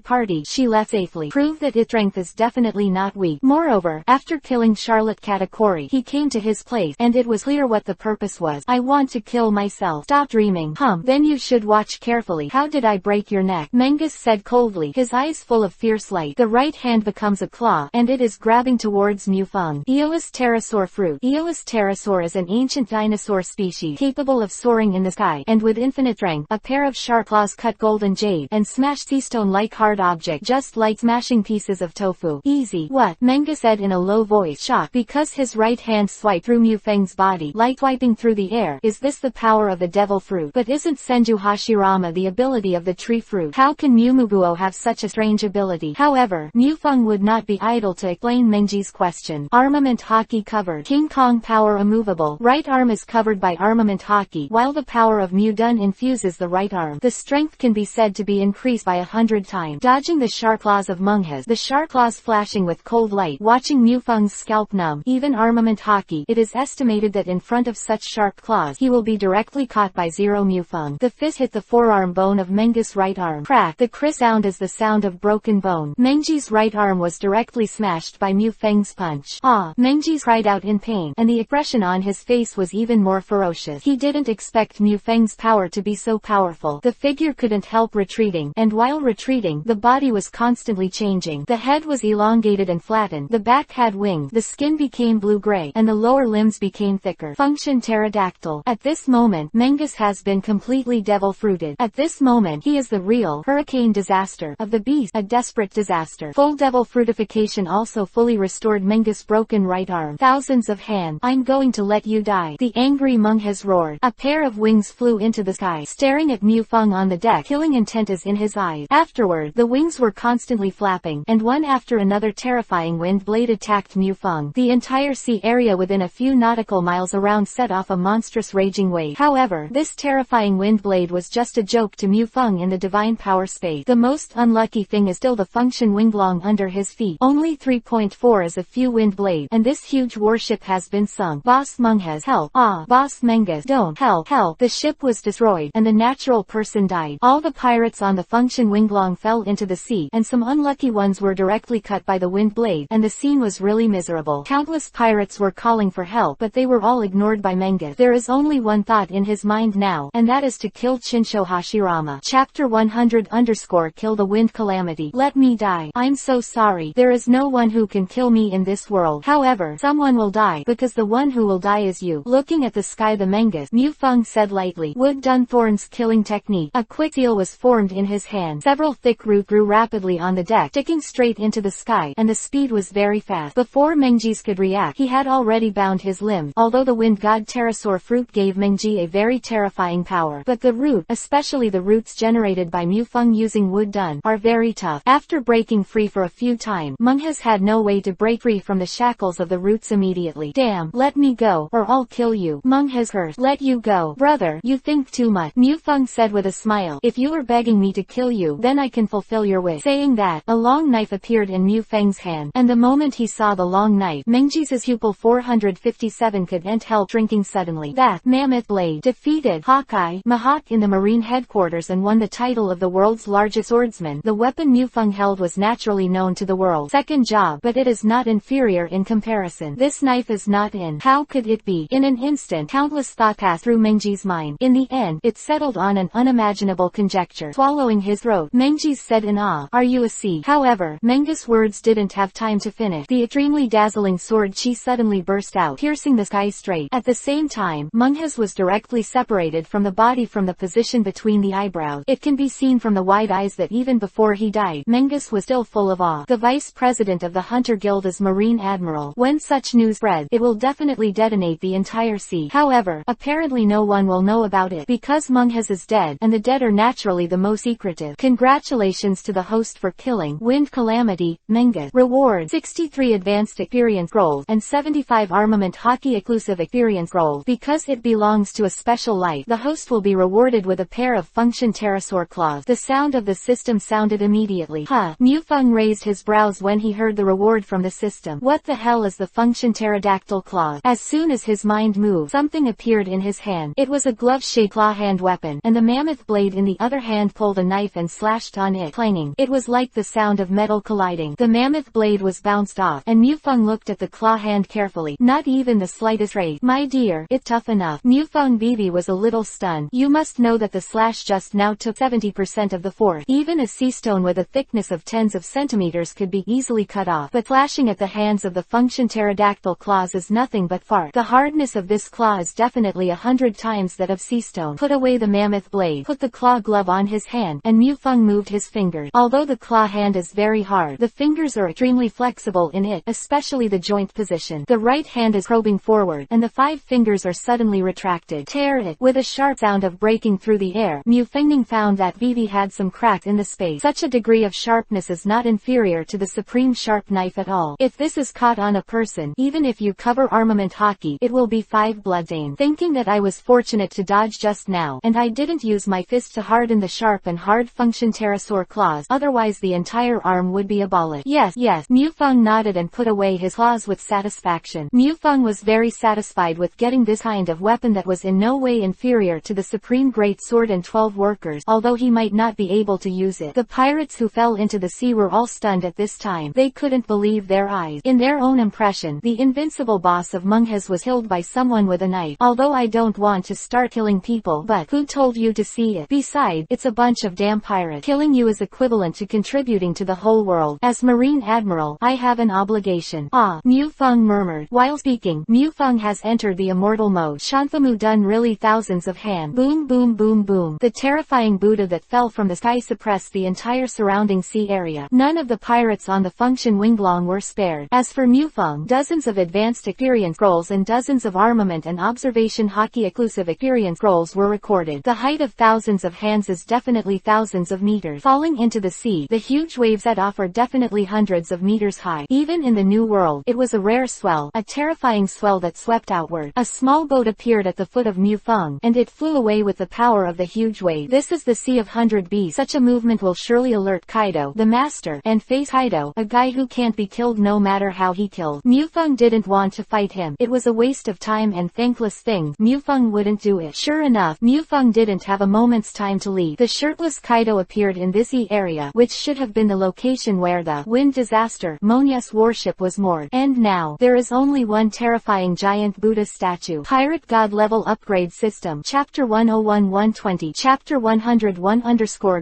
party, she left safely. Prove that its strength is definitely not weak. Moreover, after killing Charlotte Katakori, he came to his place, and it was clear what the purpose was. I want to kill myself. Stop dreaming. Then you should watch carefully. How did I break your neck? Mangus said coldly, his eyes full of fierce light. The right hand becomes a claw, and it is grabbing towards Mufeng. Aeolus pterosaur fruit. Aeolus pterosaur is an ancient dinosaur species capable of soaring in the sky, and with infinite strength. A pair of sharp claws cut golden jade, and smash sea stone like hard object, just like smashing pieces of tofu. Easy. What? Mangus said in a low voice, shocked, because his right hand swiped through Mufeng's body, like swiping through the air. Is this the power of the devil fruit? But isn't Senju Hashirama the ability of the tree fruit? How can Mumubuo have such a strange ability? However, Mufeng would not be idle to explain Menji's question. Armament Haki covered. King Kong power immovable. Right arm is covered by armament Haki, while the power of Mudun infuses the right arm. The strength can be said to be increased by 100 times. Dodging the sharp claws of Munghas, the sharp claws flashing with cold light, watching Mufeng's scalp numb. Even armament Haki, it is estimated that in front of such sharp claws, he will be directly caught by Zero Mufeng. The fist hit the forearm bone of Menji's right arm. Crack. The crisp sound is the sound of broken bone. Menji's right arm was directly smashed by Mufeng's punch. Ah! Menji cried out in pain, and the expression on his face was even more ferocious. He didn't expect Mufeng's power to be so powerful. The figure couldn't help retreating, and while retreating, the body was constantly changing. The head was elongated and flattened, the back had wings, the skin became blue-gray, and the lower limbs became thicker. Function pterodactyl. At this moment, Mangus has been completely devil-fruited. At this moment, he is the real hurricane disaster of the beast, a desperate disaster. Full devil fruitification also fully restored Mangus' broken right arm. Thousands of hands. I'm going to let you die. The angry Munghas roared. A pair of wings flew into the sky, staring at Mufeng on the deck. Killing intent is in his eyes. Afterward, the wings were constantly flapping, and one after another terrifying wind blade attacked Mufeng. The entire sea area within a few nautical miles around set off a monstrous raging wave. However, this terrifying wind blade was just a joke to Mufeng in the divine power space. The most unlucky thing is still the function winglong under his feet. Only 3.4 is a few wind blade, and this huge warship has been sunk. Boss Munghas, help! Ah! Boss Mangus, don't! Help! Help! The ship was destroyed, and the natural person died. All the pirates on the function winglong fell into the sea, and some unlucky ones were directly cut by the wind blade, and the scene was really miserable. Countless pirates were calling for help, but they were all ignored by Mangus. There is only one thought in his mind now, and that is to kill Shinsho Hashirama. Chapter 100 _ Kill the Wind Calamity. Let me die. I'm so sorry. There is no one who can kill me in this world. However, someone will die, because the one who will die is you. Looking at the sky, the Mangus, Mufeng said lightly. Wood Dunthorn's killing technique. A quick seal was formed in his hand. Several thick root grew rapidly on the deck, sticking straight into the sky, and the speed was very fast. Before Mengji's could react, he had already bound his limbs. Although the wind god pterosaur fruit gave Mengji a very terrifying power, but the root, especially the roots generated by Mufeng using wood dun, are very tough. After breaking free for a few times, Mengji's had no way to break free from the shackles of the roots immediately. Damn, let me go, or I'll kill you. Mengji's cursed. Let you go. Brother, you think too much, Mufeng said with a smile. If you are begging me to kill you, then I can fulfill your wish. Saying that, a long knife appeared in Mufeng's hand, and the moment he saw the long knife, Mengji's pupil 457 couldn't help drinking suddenly. That mammoth blade defeated Haki Mahawk in the Marine headquarters and won the title of the world's largest swordsman. The weapon Mufeng held was naturally known to the world. Second job, but it is not inferior in comparison. This knife is not in. How could it be? In an instant, countless thoughts passed through Mengji's mind. In the end, it settled on an unimaginable conjecture. Swallowing his throat, Mengji said in awe, "Are you a sea?" However, Mengji's words didn't have time to finish. The extremely dazzling sword chi suddenly burst out, piercing the sky straight. At the same time, Mengji's was directly separated from the body from the position between the eyebrows. It can be seen from the wide eyes that even before he died, Mengji's was still full of awe. The vice president of the Hunter Guild is Marine Admiral. When such news spreads, it will definitely detonate the entire sea. However, apparently no one will know about it, because Mengji's is dead, and the dead are naturally the most secretive. Congratulations to the host for killing Wind Calamity, Mengji's. Reward: 63 advanced experience scrolls, and 75 armament Haki exclusive experience scrolls. Because it belongs to a special light, the host will be rewarded with a pair of function pterosaur claws. The sound of the system sounded immediately. Huh. Mufeng raised his brows when he heard the reward from the system. What the hell is the function pterodactyl claw? As soon as his mind moved, something appeared in his hand. It was a glove-shaped claw hand weapon, and the mammoth blade in the other hand pulled a knife and slashed on it, clanging. It was like the sound of metal colliding. The mammoth blade was bounced off, and Mufeng looked at the claw hand carefully. Not even the slightest trace. My dear, it's tough enough. Mufeng Bibi was a little stunned. You must know that the slash just now took 70% of the force. Even a sea stone with a thickness of tens of centimeters could be easily cut off, but slashing at the hands of the function pterodactyl claws is nothing but fart. The hardness of this claw is definitely 100 times that of sea stone. Put away the mammoth blade, put the claw glove on his hand, and Mufeng moved his fingers. Although the claw hand is very hard, the fingers are extremely flexible in it, especially the joint position. The right hand is probing forward, and the 5 fingers are suddenly retracted. Tear it. With a sharp sound of breaking through the air, Mufeng found that Vivi had some cracks in the space. Such a degree of sharpness is not inferior to the supreme sharp knife at all. If this is caught on a person, even if you cover armament Haki, it will be 5 bloodstains. Thinking that I was fortunate to dodge just now, and I didn't use my fist to harden the sharp and hard function pterosaur claws, otherwise the entire arm would be abolished. Yes, Mufeng nodded and put away his claws with satisfaction. Mufeng was very satisfied with getting this kind of weapon that was in no way inferior to the supreme great sword and 12 workers, although he might not be able to use it. The pirates who fell into the sea were all stunned at this time. They couldn't believe their eyes. In their own impression, the invincible boss of Mengji's was killed by someone with a knife. Although I don't want to start killing people, but who told you to see it? Besides, it's a bunch of damn pirates. Killing you is equivalent to contributing to the whole world. As Marine Admiral, I have an obligation. Ah, Mufeng murmured. While speaking, Mufeng has entered the immortal mode. Shanfamu done really thousands of hand. Boom boom boom boom. The terrifying Buddha that fell from the sky suppressed the entire surrounding sea area. None of the pirates on the function Winglong were spared. As for Mufeng, dozens of advanced experience scrolls and dozens of armament and observation Haki exclusive experience scrolls were recorded. The height of thousands of hands is definitely thousands of meters. Falling into the sea, the huge waves set off are definitely hundreds of meters high. Even in the New World, it was a rare swell, a terrifying swell that swept outward. A small boat appeared at the foot of Mufeng, and it flew away with the power of the huge wave. This is the Sea of 100 Beasts. Such a movement will surely alert Kaido, the master, and face Kaido, a guy who can't be killed no matter how he kills. Mufeng didn't want to fight him. It was a waste of time and thankless thing. Mufeng wouldn't do it. Sure enough, Mufeng didn't have a moment's time to leave. The shirtless Kaido appeared in this area, which should have been the location where the wind disaster Monia's warship was moored. And now, there is only one terrifying giant Buddha statue. Pirate God level upgrade system. Chapter 101-120. Chapter 101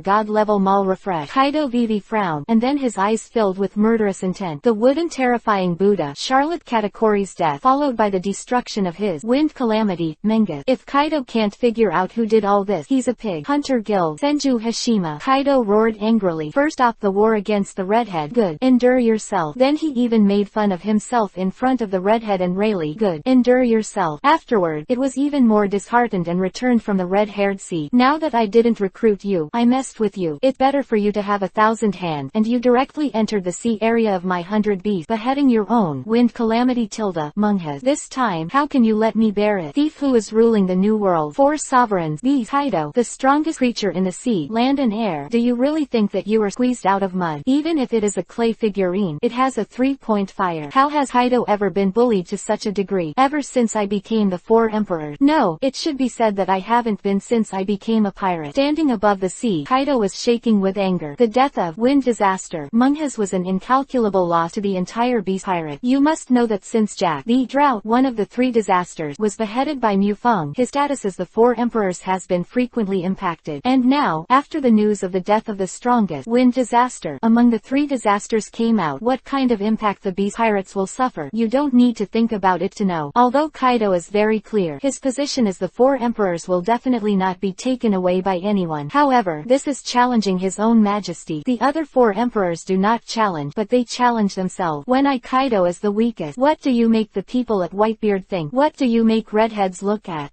God level mall refresh. Kaido Vivi frowned, and then his eyes filled with murderous intent. The wooden terrifying Buddha, Charlotte Katakori's death, followed by the destruction of his wind calamity, Mengji's. If Kaido can't figure out who did all this, he's a pig. Hunter Guild. Senju Hashima. Kaido roared roared angrily. First stop the war against the redhead. Good. Endure yourself. Then he even made fun of himself in front of the redhead and Rayleigh. Good. Endure yourself. Afterward, it was even more disheartened and returned from the red-haired sea. Now that I didn't recruit you, I messed with you. It's better for you to have 1,000 hand, and you directly entered the sea area of my 100 beasts, beheading your own wind calamity tilde Munghes. This time, how can you let me bear it? Thief who is ruling the new world. 4 sovereigns. Beast. Kaido, the strongest creature in the sea, land and air. Do you really think that you are squeezed out of mud? Even if it is a clay figurine, it has a 3-point fire. How has Kaido ever been bullied to such a degree? Ever since I became the 4 emperors. No, it should be said that I haven't been since I became a pirate. Standing above the sea, Kaido was shaking with anger. The death of wind disaster Munghes was an incalculable loss to the entire beast pirate. You must know that since Jack the Drought, one of the 3 disasters, was beheaded by Mufeng, his status as the 4 emperors has been frequently impacted. And now, after the news of the death of the strongest wind disaster among the 3 disasters came out, what kind of impact the beast pirates will suffer, you don't need to think about it to know. Although Kaido is very clear, his position as the 4 emperors will definitely not be taken away by anyone. However, this is challenging his own majesty. The other 4 emperors do not challenge, but they challenge themselves. When I Kaido is the weakest, what do you make the people at Whitebeard think? What do you make redheads look at?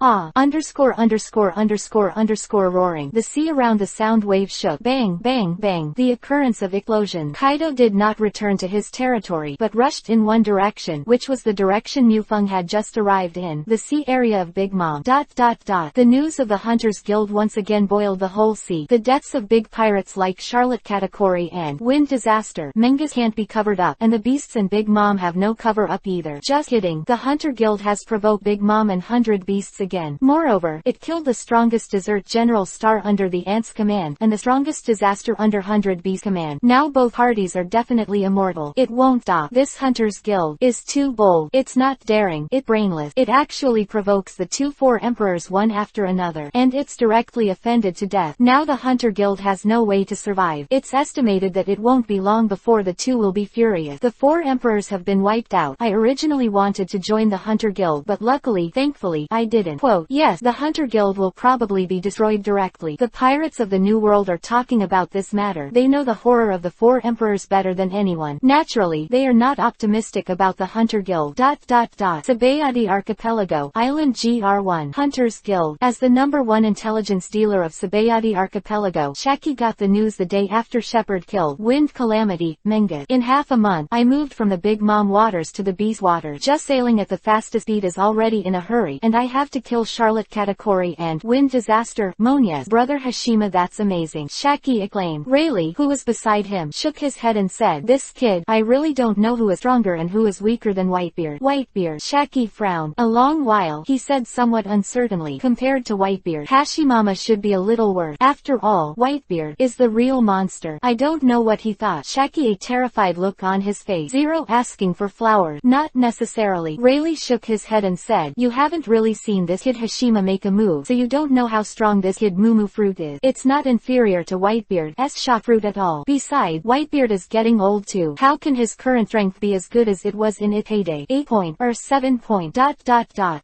Roaring. The sea around the sound wave shook. Bang, bang, bang. The occurrence of explosion. Kaido did not return to his territory, but rushed in one direction, which was the direction Mufeng had just arrived in, the sea area of Big Mom. The news of the Hunters Guild once again boiled the whole sea. The deaths of big pirates like Charlotte Katakuri and Wind Disaster Menges can't be covered up, and the beasts and Big Mom have no cover up either. Just kidding. The Hunter Guild has provoked Big Mom and 100 beasts again. Moreover, it killed the strongest desert General Star under the Ants command, and the strongest disaster under 100 Beast command. Now both parties are definitely immortal. It won't stop. This Hunters Guild is too bold. It's not daring. It's brainless. It actually provokes the 4 emperors one after another, and it's directly offended to death. Now the Hunter Guild has no way to survive. It's estimated that it won't be long before the 2 will be furious. The 4 emperors have been wiped out. I originally wanted to join the Hunter Guild, but luckily, thankfully, I didn't. Quote, yes, the Hunter Guild will probably be destroyed directly. The pirates of the New World are talking about this matter. They know the horror of the 4 emperors better than anyone. Naturally, they are not optimistic about the Hunter Guild. Sabayati Archipelago, Island GR1. Hunters Guild. As the #1 intelligence dealer of Sabayati Archipelago, Shaki got the news the day after Shepard killed Wind Calamity Menges. In half a month, I moved from the Big Mom waters to the Beast water. Just sailing at the fastest speed is already in a hurry, and I have to kill Charlotte Katakuri and Wind Disaster Monya's brother Hashima. That's amazing. Shaki acclaimed. Rayleigh, who was beside him, shook his head and said, this kid, I really don't know who is stronger and who is weaker than Whitebeard. Whitebeard. Shaki frowned. A long while, he said somewhat uncertainly, compared to Whitebeard, Hashimama should be a little worse. After all, Whitebeard is the real monster. I don't know what he thought. Shaki, a terrified look on his face. Zero asking for flowers. Not necessarily. Rayleigh shook his head and said, you haven't really seen this kid Hashima make a move, so you don't know how strong this kid Mumu fruit is. It's not inferior to Whitebeard's shock fruit at all. Besides, Whitebeard is getting old too. How can his current strength be as good as it was in its heyday? 8 point or 7 point.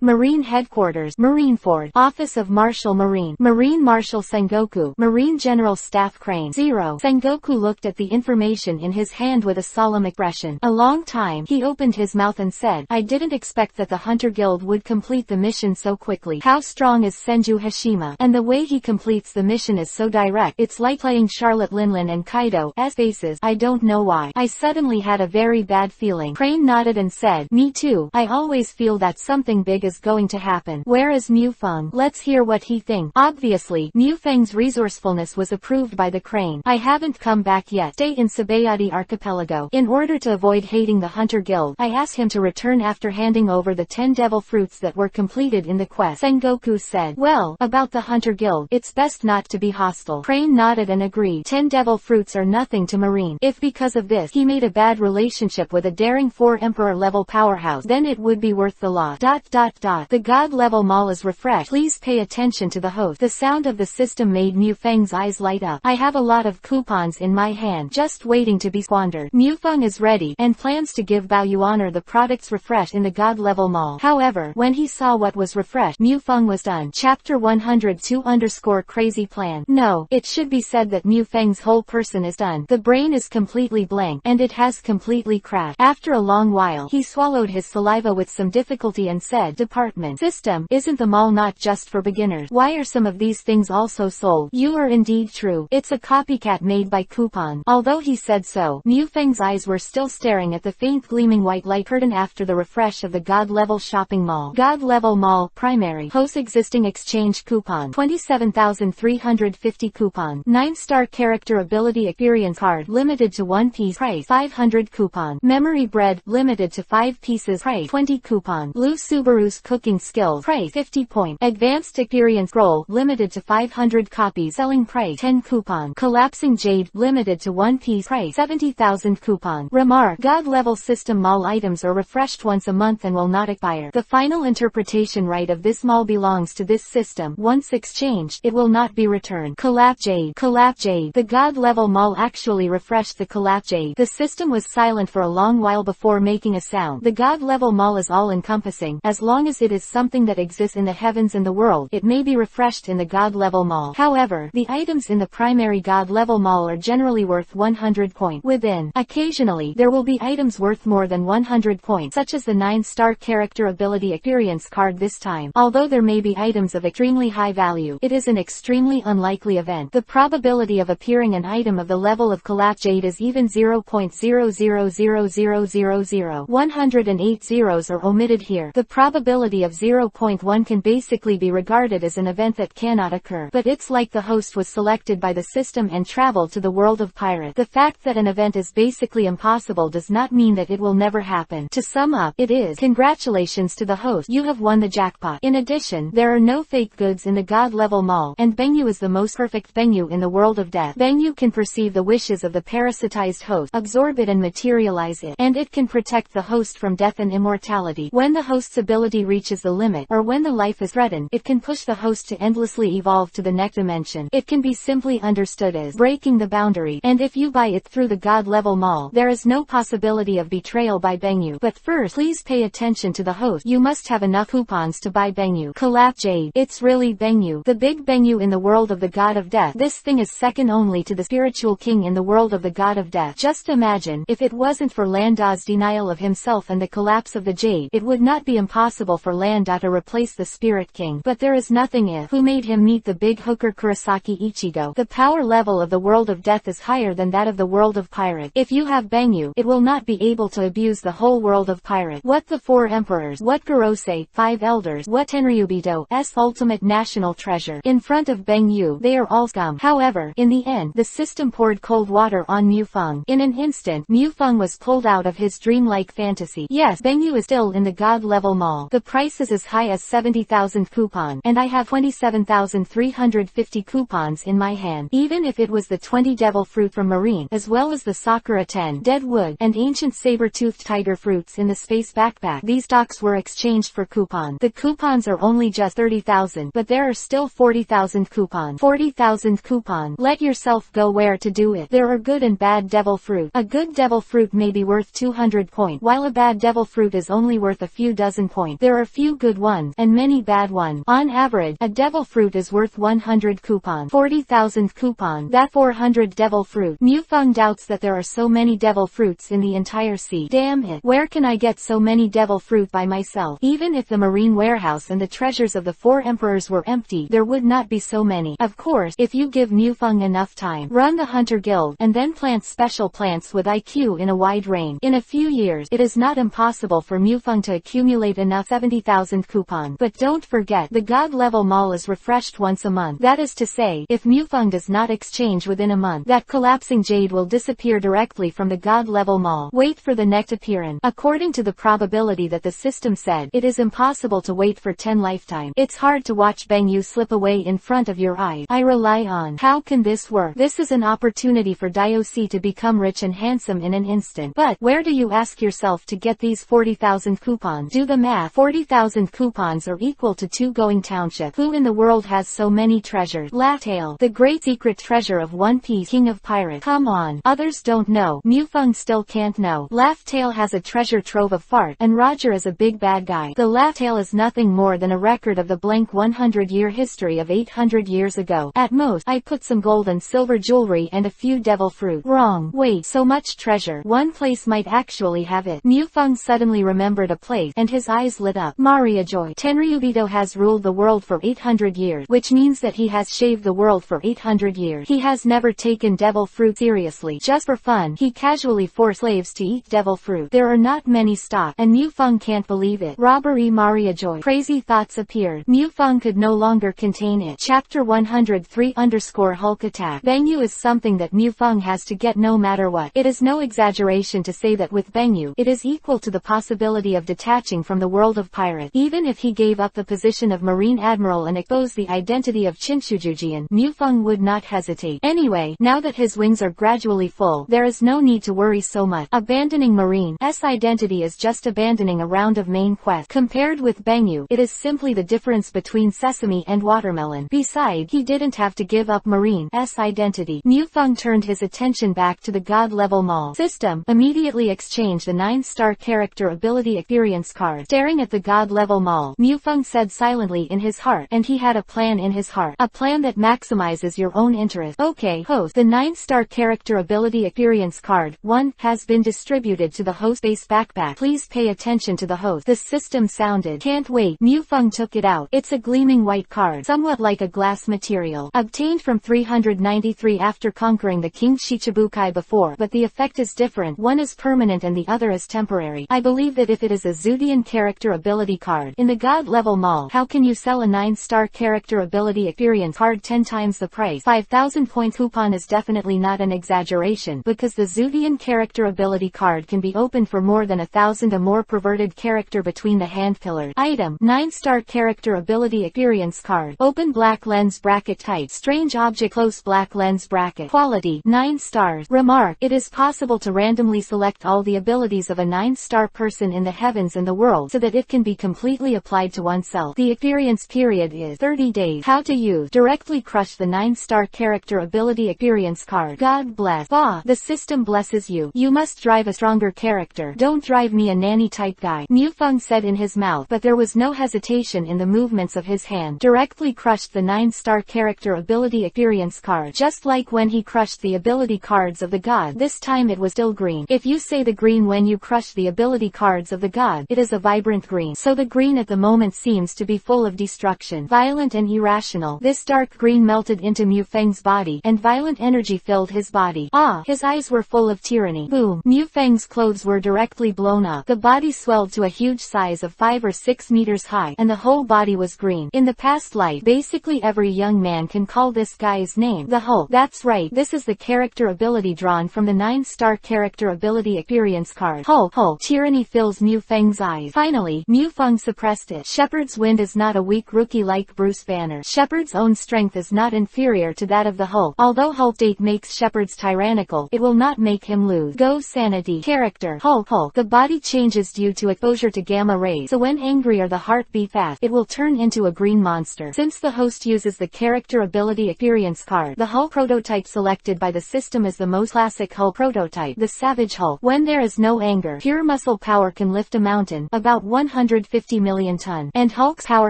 Marine Headquarters, Marineford, Office of Marshal Marine, Marine Marshal Sengoku, Marine General Staff Crane. 0. Sengoku looked at the information in his hand with a solemn expression. A long time, he opened his mouth and said, I didn't expect that the Hunter Guild would complete the mission so quickly. How strong is Senju Hashima? And the way he completes the mission is so direct. It's like playing Charlotte Linlin and Kaido's faces. I don't know why. I suddenly had a very bad feeling. Crane nodded and said, me too. I always feel that something big is going to happen. Where is Mufeng? Let's hear what he thinks. Obviously, Mufeng's resourcefulness was approved by the Crane. I haven't come back yet. Stay in Sabayati Archipelago. In order to avoid hating the Hunter Guild, I asked him to return after handing over the 10 devil fruits that were completed in the quest. Sengoku said, well, about the Hunter Guild, it's best not to be hostile. Crane nodded and agreed. 10 devil fruits are nothing to Marine. If because of this, he made a bad relationship with a daring 4 Emperor level powerhouse, then it would be worth the loss. The God level mall is refreshed. Please pay attention to the host. The sound of the system made Mufeng's eyes light up. I have a lot of coupons in my hand, just waiting to be squandered. Mufeng is ready, and plans to give Baoyuaner the products refreshed in the God level mall. However, when he saw what was refreshed, Mufeng was done. Chapter 102 _ Crazy Plan. No, it should be said that Mu Feng's whole person is done. The brain is completely blank, and it has completely crashed. After a long while, he swallowed his saliva with some difficulty and said, "Department System, isn't the mall not just for beginners? Why are some of these things also sold?" "You are indeed true. It's a copycat made by Coupon." Although he said so, Mu Feng's eyes were still staring at the faint gleaming white light curtain after the refresh of the God Level Shopping Mall. God Level Mall, primary, host existing exchange coupon, 27,350 coupon, 9-star character ability experience card, limited to 1 piece, price 500 coupon, memory bread, limited to 5 pieces, price 20 coupon, Blue Subaru's cooking skills, price 50 point, advanced experience scroll, limited to 500 copies, selling price 10 coupon, collapsing jade, limited to 1 piece, price 70,000 coupon. Remark: God Level System mall items are refreshed once a month and will not expire. The final interpretation right of this mall belongs to this system. Once exchanged, it will not be returned. Collapse jade. Collapse jade. The God Level Mall actually refreshed the collapse jade. The system was silent for a long while before making a sound. The God Level Mall is all-encompassing. As long as it is something that exists in the heavens and the world, it may be refreshed in the God Level Mall. However, the items in the primary God Level Mall are generally worth 100 points. Within, occasionally, there will be items worth more than 100 points, such as the 9-star character ability experience card this time. Although there may be items of extremely high value, it is an extremely unlikely event. The probability of appearing an item of the level of collapse jade is even 0.000000. 108 zeros are omitted here. The probability of 0.1 can basically be regarded as an event that cannot occur. But it's like the host was selected by the system and traveled to the world of pirate. The fact that an event is basically impossible does not mean that it will never happen. To sum up, it is congratulations to the host. You have won the jackpot. In addition, there are no fake goods in the God Level Mall, and Benyu is the most perfect Benyu in the world of death. Benyu can perceive the wishes of the parasitized host, absorb it and materialize it, and it can protect the host from death and immortality. When the host's ability reaches the limit, or when the life is threatened, it can push the host to endlessly evolve to the next dimension. It can be simply understood as breaking the boundary, and if you buy it through the God Level Mall, there is no possibility of betrayal by Benyu. But first, please pay attention to the host. You must have enough coupons to buy Benyu. Collapse jade. It's really Benyu, the big Benyu in the world of the God of Death. This thing is second only to the spiritual king in the world of the God of Death. Just imagine, if it wasn't for Landa's denial of himself and the collapse of the jade, it would not be impossible for Landa to replace the spirit king. But there is nothing if. Who made him meet the big hooker Kurosaki Ichigo? The power level of the world of death is higher than that of the world of pirate. If you have Benyu, it will not be able to abuse the whole world of pirate. What the 4 emperors, what Gorosei, 5 elders, what Tenryubido's ultimate national treasure. In front of Benyu, they are all scum. However, in the end, the system poured cold water on Mufeng. In an instant, Mufeng was pulled out of his dreamlike fantasy. Yes, Benyu is still in the God Level Mall. The price is as high as 70,000 coupon, and I have 27,350 coupons in my hand. Even if it was the 20 devil fruit from Marine, as well as the Sakura 10 dead wood, and ancient saber-toothed tiger fruits in the space backpack, these stocks were exchanged for coupon. The coupons are only just 30,000, but there are still 40,000 coupon. 40,000 coupon. Let yourself go where to do it. There are good and bad devil fruit. A good devil fruit may be worth 200 points, while a bad devil fruit is only worth a few dozen points. There are few good ones, and many bad ones. On average, a devil fruit is worth 100 coupon. 40,000 coupon. That 400 devil fruit. Mufeng doubts that there are so many devil fruits in the entire sea. Damn it. Where can I get so many devil fruit by myself? Even if the marine warehouse and the treasures of the 4 emperors were empty, there would not be so many. Of course, if you give Mufeng enough time, run the Hunter Guild, and then plant special plants with IQ in a wide range. In a few years, it is not impossible for Mufeng to accumulate enough 70,000 coupon. But don't forget, the God Level Mall is refreshed once a month. That is to say, if Mufeng does not exchange within a month, that collapsing jade will disappear directly from the God Level Mall. Wait for the next appearance. According to the probability that the system said, it is impossible to wait for 10 lifetimes. It's hard to watch Benyu slip away in front of your eyes. I rely on. How can this work? This is an opportunity for Diosi to become rich and handsome in an instant. But, where do you ask yourself to get these 40,000 coupons? Do the math. 40,000 coupons are equal to 2 Going Township. Who in the world has so many treasures? Laugh-Tale, the great secret treasure of One Piece, King of Pirates. Come on. Others don't know. Mufeng still can't know. Laugh-Tale has a treasure trove of fart, and Roger is a big bad guy. The Laugh-Tale is nothing more than a record of the blank 100-year history of 800 years ago. At most, I put some gold and silver jewelry and a few devil fruit. Wrong. Wait, so much treasure. One place might actually have it. Mufeng suddenly remembered a place, and his eyes lit up. Mariajoy. Tenryubito has ruled the world for 800 years, which means that he has shaved the world for 800 years. He has never taken devil fruit seriously. Just for fun, he casually forced slaves to eat devil fruit. There are not many stock, and Mufeng can't believe it. Robbery. Mariajoy. Crazy thoughts appeared. Mufeng could no longer contain it. Chapter 103 Hulk attack. Bangyu is something that Mufeng has to get no matter what. It is no exaggeration to say that with Bangyu, it is equal to the possibility of detaching from the world of pirate. Even if he gave up the position of Marine Admiral and exposed the identity of Chinshujujian, Mufeng would not hesitate. Anyway, now that his wings are gradually full, there is no need to worry so much. Abandoning Marine's identity is just abandoning a round of main quest. Compared with Bangyu, it is simply the difference between sesame and watermelon. Besides, he didn't have to give up Marine's identity. Mufeng turned his attention back to the God-level mall system, immediately exchanged the 9-star character ability experience card. Staring at the God-level mall, Mufeng said silently in his heart, and he had a plan in his heart. A plan that maximizes your own interest. Okay, host. The 9-star character ability experience card, 1, has been distributed to the host base backpack. Please pay attention to the host. The system sounded. Can't wait. Mufeng took it out. It's a gleaming white card, somewhat like a glass material. Obtained from 393 after conquering the King Shichibukai before, but the effect is different. One is permanent and the other is temporary. I believe that if it is a Zudian character ability card in the God level mall, how can you sell a 9-star character ability experience card 10 times the price? 5,000 point coupon is definitely not an exaggeration, because the Zudian character ability card can be opened for more than 1,000 a more perverted character between the hand pillars. Item: 9-star character ability experience card. Open black lens bracket. Type: strange object. Close black lens bracket. Quality: 9 stars. Remark: it is possible to randomly select all the abilities of a 9-star person in the heavens and the world so that it can be completely applied to oneself. The experience period is 30 days. How to use: directly crush the 9-star character ability experience card. God bless. Bah, the system blesses you. You must drive a stronger character. Don't drive me a nanny type guy, Mufeng said in his mouth, but there was no hesitation in the movements of his hand. Directly crushed the 9-star character ability experience card, just like when he crushed the ability cards of the god. This time it was still green. If you say the green when you crush the ability cards of the god, it is a vibrant green. So the green at the moment seems to be full of destruction, violent and irrational. This dark green melted into Mufeng's body, and violent energy filled his body. Ah, his eyes were full of tyranny. Boom. Mufeng's clothes were directly blown up. The body swelled to a huge size of 5 or 6 meters high, and the whole body was green. In the past life, basically every young man can call this guy's name the Hulk. That's right, this is the character ability drawn from the 9-star character ability experience card. Hulk. Tyranny fills Mufeng's eyes. Finally, Mufeng suppressed it. Shepard's wind is not a weak rookie like Bruce Banner. Shepard's own strength is not inferior to that of the Hulk. Although Hulk state makes Shepard's tyrannical, it will not make him lose. Go sanity. Character: Hulk. The body changes due to exposure to gamma rays, so when angry or the heart beat fast, it will turn into a green monster. Since the host uses the character ability experience card, the Hulk prototype selected by the system is the most classic Hulk prototype, the Savage Hulk. When there is no anger, pure muscle power can lift a mountain, about 150 million tons, and Hulk's power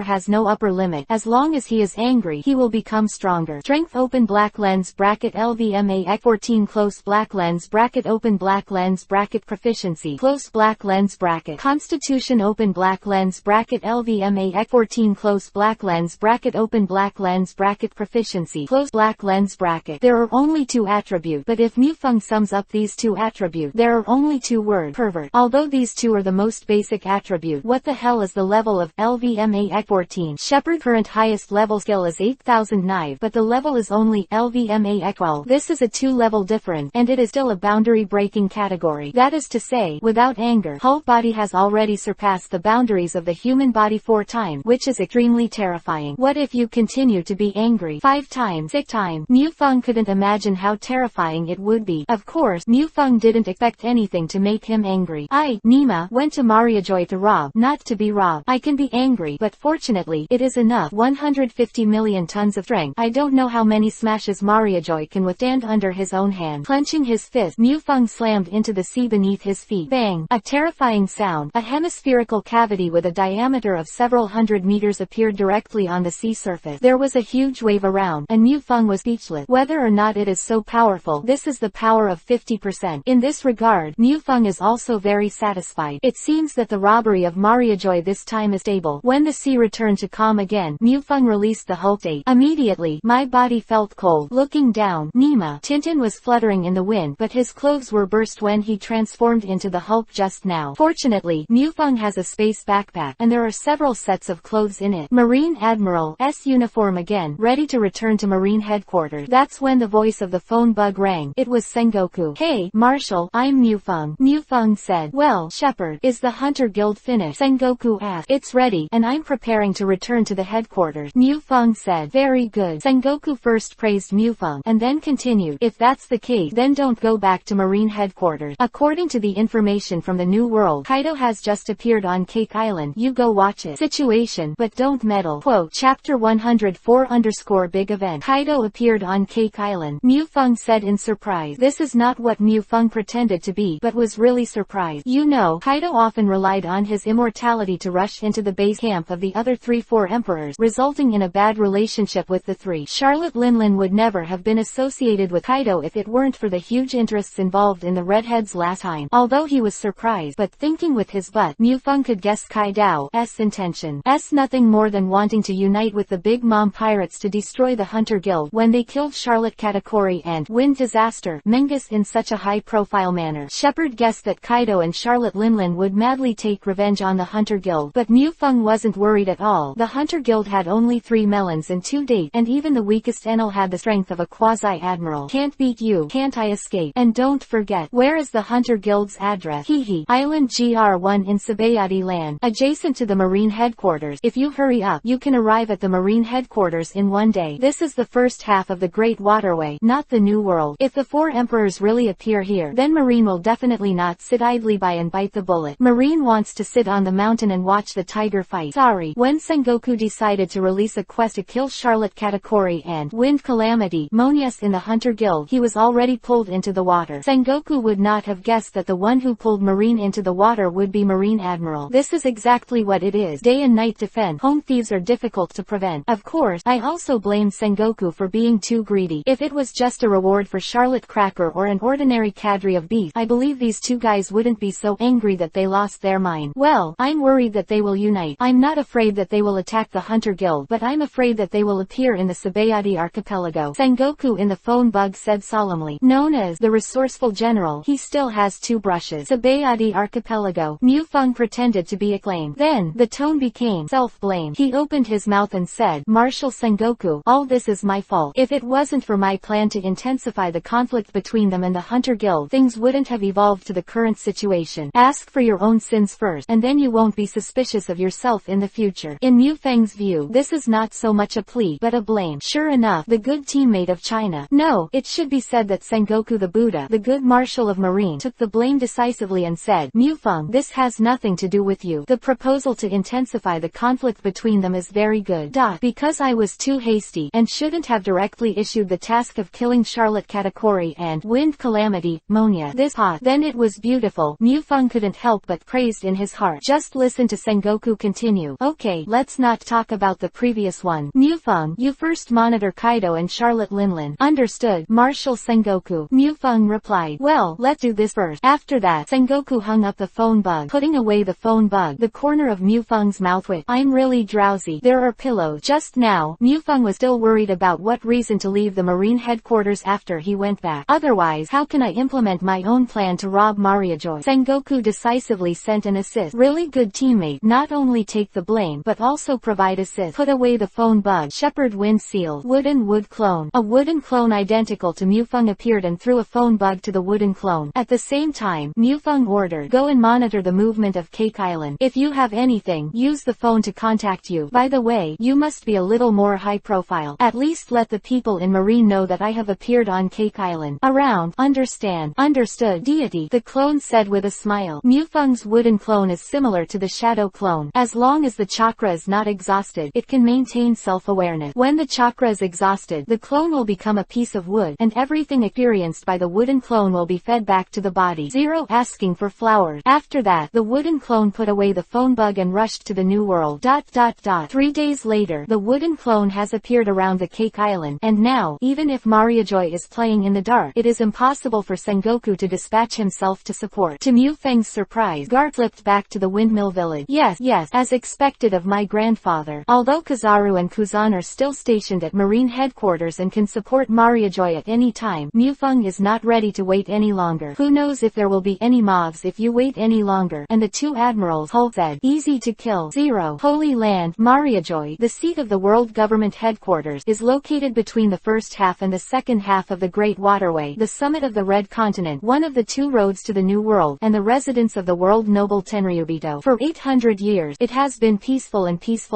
has no upper limit. As long as he is angry, he will become stronger. Strength: open black lens bracket LVMA 14 close black lens bracket open black lens bracket proficiency close black lens bracket. Constitution: open black lens bracket LVMA 14 close black lens bracket open black lens bracket proficiency close black lens bracket. There are only 2 attributes, but if Mufeng sums up these 2 attributes, there are only 2 words: pervert. Although these 2 are the most basic attribute, what the hell is the level of LVMA 14? Shepard's current highest level skill is 8000 knife, but the level is only LVMA 12. This is a 2-level difference, and it is still a boundary breaking category. That is to say, without anger, Hulk body has already surpassed the boundaries of the human body 4 times, which is extremely terrifying. What if you continue to be angry 5 times, 6 times? Mufeng couldn't imagine how terrifying it would be. Of course, Mufeng didn't expect anything to make him angry. Nima went to Mariajoy to rob, not to be robbed. I can be angry, but fortunately, it is enough. 150 million tons of strength. I don't know how many smashes Mariajoy can withstand under his own hand. Clenching his fist, Mufeng slammed into the sea beneath his feet. Bang! A terrifying sound. A hemispherical cavity with a diameter of several hundred meters appeared directly on the sea surface. There was a huge wave around, and Mufeng Feng was speechless. Whether or not it is so powerful, this is the power of 50%. In this regard, Mu Feng is also very satisfied. It seems that the robbery of Mariajoy this time is stable. When the sea returned to calm again, Mu Feng released the Hulk date. Immediately, my body felt cold. Looking down, Nima, Tintin was fluttering in the wind, but his clothes were burst when he transformed into the Hulk just now. Fortunately, Mu Feng has a space backpack, and there are several sets of clothes in it. Marine Admiral's uniform again, ready to return to Marine headquarters. That's when the voice of the phone bug rang. It was Sengoku. Hey, Marshal, I'm Mu Feng. Mu Feng said. Well, Shepherd, is the Hunter Guild finished? Sengoku asked. It's ready, and I'm preparing to return to the headquarters. Mu Feng said. Very good. Sengoku first praised Mu Feng, and then continued. If that's the case, then don't go back to Marine headquarters. According to the information from the New World, Kaido has just appeared on Cake Island. You go watch it. Situation, but don't meddle. Quote, Chapter 104_Big Event. Kaido appeared on Cake Island. Mu Feng said in surprise. This is not what Mu Feng pretended to be, but was really surprised. You know, Kaido often relied on his immortality to rush into the base camp of the other 3-4 emperors, resulting in a bad relationship with the 3. Charlotte Linlin would never have been associated with Kaido if it weren't for the huge interests involved in the Redheads last time. Although he was surprised, but thinking with his butt, Mu Feng could guess Kaido's intention. Nothing more than wanting to unite with the Big Mom pirates to destroy the Hunter Guild when they killed Charlotte Katakuri and Wind Disaster Mengus in such a high-profile manner. Shepard guessed that Kaido and Charlotte Linlin would madly take revenge on the Hunter Guild, but Mu Feng wasn't worried at all. The Hunter Guild had only 3 melons and 2 dates, and even the weakest Enel had the strength of a quasi-admiral. Can't beat you, can't I escape? And don't forget, where is the Hunter Guild's address? Hehe. Island GR1 in Sabayati land, adjacent to the Marine headquarters. If you hurry up, you can arrive at the Marine headquarters in 1 day. This is the first half of the Great Waterway, not the New World. If the 4 emperors really appear here, then Marine will definitely not sit idly by and bite the bullet. Marine wants to sit on the mountain and watch the tiger fight. Sorry. When Sengoku decided to release a quest to kill Charlotte Katakuri and Wind Calamity Monius in the Hunter Guild, he was already pulled into the water. Sengoku would not have guessed that the one who pulled Marine into the water would be Marine Admiral. This is exactly what it is. Day and night defense. Home thieves are difficult to prevent. Of course, I also blamed Sengoku for being too greedy. If it was just a reward for Charlotte Cracker or an ordinary cadre of beasts, I believe these 2 guys wouldn't be so angry that they lost their mind. Well, I'm worried that they will unite. I'm not afraid that they will attack the Hunter Guild, but I'm afraid that they will appear in the Sabayati archipelago. Sengoku in the phone bug said solemnly. Known as the resourceful general, he still has 2 brushes. Sabayati archipelago. Mu Feng pretended to be acclaimed. Then, the tone became self-blame. He opened his mouth and said, Marshal Sengoku, all this is my fault. If it wasn't for my plan to intensify the conflict between them and the Hunter Guild, things wouldn't have evolved to the current situation. Ask for your own sins first, and then you won't be suspicious of yourself in the future. In Mu Feng's view, this is not so much a plea, but a blame. Sure enough, the good teammate of China. No, it should be said that Sengoku the Buddha, the good Marshal of Marine, took the blame decisively and said, Mu Feng, this has nothing to do with you. The proposal to intensify the conflict between them is very good. Because I was too hasty, and shouldn't have directly issued the task of killing Charlotte Katakuri and Wind Calamity, Monia. This hot. Then it was beautiful. Mu Feng couldn't help but praised in his heart. Just listen to Sengoku continue. Okay, let's not talk about the previous one. Mu Feng, you first monitor Kaido and Charlotte Linlin. Understood, Marshal Sengoku. Mu Feng replied. Well, let's do this first. After that, Sengoku hung up the phone bug. Putting away the phone bug, the corner of Mu Feng's mouth went. I'm really drowsy. There are pillows. Just now, Mu Feng was still worried about what reason to leave the Marine headquarters after he went back. Otherwise, how can I implement my own plan to rob Mariajoy? Sengoku decisively sent an assist. Really good teammate. Not only take the blame, but also provide assist. Put away the phone bug. Shepherd Wind Seal. Wooden wood clone. A wooden clone identical to Mu Feng appeared and threw a phone bug to the wooden clone. At the same time, Mu Feng ordered, go and monitor the movement of Cake Island. If you have anything, use the phone to contact you. By the way, you must be a little more high profile. At least let the people in Marine know that I have appeared on Cake Island. Around. Understand. Understood. Deity. The clone said with a smile. Mu Feng's wooden clone is similar to the shadow clone. As long as the chakra is not exhausted, it can maintain self-awareness. When the chakra is exhausted, the clone will become a piece of wood, and everything experienced by the wooden clone will be fed back to the body. Zero asking for flowers. After that, the wooden clone put away the phone bug and rushed to the new world. 3 days later, the wooden clone has appeared around the Cake island, and now, even if Mariajoy is playing in the dark, it is impossible for Sengoku to dispatch himself to support. To Mu Feng's surprise, Garp flipped back to the windmill village. Yes, as expected of my grandfather. Although Kizaru and Kuzan are still stationed at Marine headquarters and can support Mariajoy at any time, Mu Feng is not ready to wait any longer. Who knows if there will be any mobs if you wait any longer. And the two admirals said, easy to kill. 0. Holy Land. Mariajoy, the seat of the world government headquarters, is located between the first half and the second half of the Great Waterway, the summit of the Red Continent, one of the two roads to the New World, and the residence of the world noble Tenryubito. For 800 years, it has been peaceful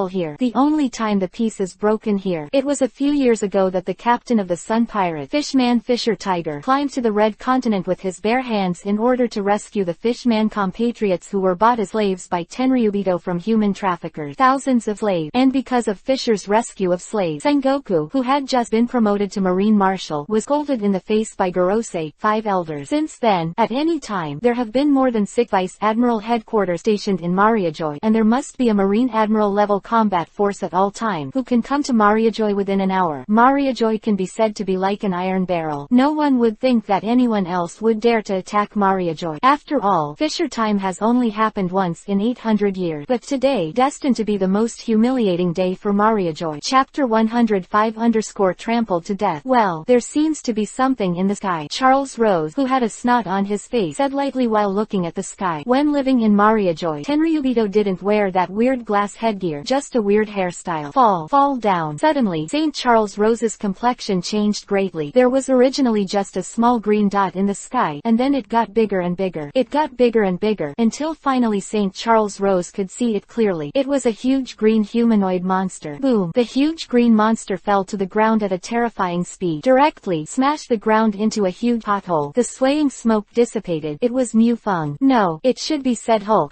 here. The only time the peace is broken here. It was a few years ago that the captain of the Sun Pirate, Fishman Fisher Tiger, climbed to the Red Continent with his bare hands in order to rescue the Fishman compatriots who were bought as slaves by Tenryubito from human traffickers. Thousands of slaves. And because of Fisher's rescue of slaves, Sengoku, who had just been promoted to Marine Marshal, was scolded in the face by Gorosei, 5 elders. Since then, at any time, there have been more than 6 Vice Admiral headquarters stationed in Mariajoy, and there must be a Marine Admiral level combat force at all time, who can come to Mariajoy within an hour. Mariajoy can be said to be like an iron barrel. No one would think that anyone else would dare to attack Mariajoy. After all, Fisher time has only happened once in 800 years, but today, destined to be the most humiliating day for Mariajoy. Chapter 105_trampled to death. Well, there seems to be something in the sky. Charles Rose, who had a snot on his face, said lightly while looking at the sky. When living in Mariajoy, Tenryubito didn't wear that weird glass headgear, just a weird hairstyle. Fall down. Suddenly, St. Charles Rose's complexion changed greatly. There was originally just a small green dot in the sky, and then it got bigger and bigger. It got bigger and bigger, until finally St. Charles Rose could see it clearly. It was a huge green humanoid monster. Boom! The huge green monster fell to the ground at a terrifying speed. Directly, smashed the ground into a huge pothole. The swaying smoke dissipated. It was Mu Feng. No, it should be said Ho.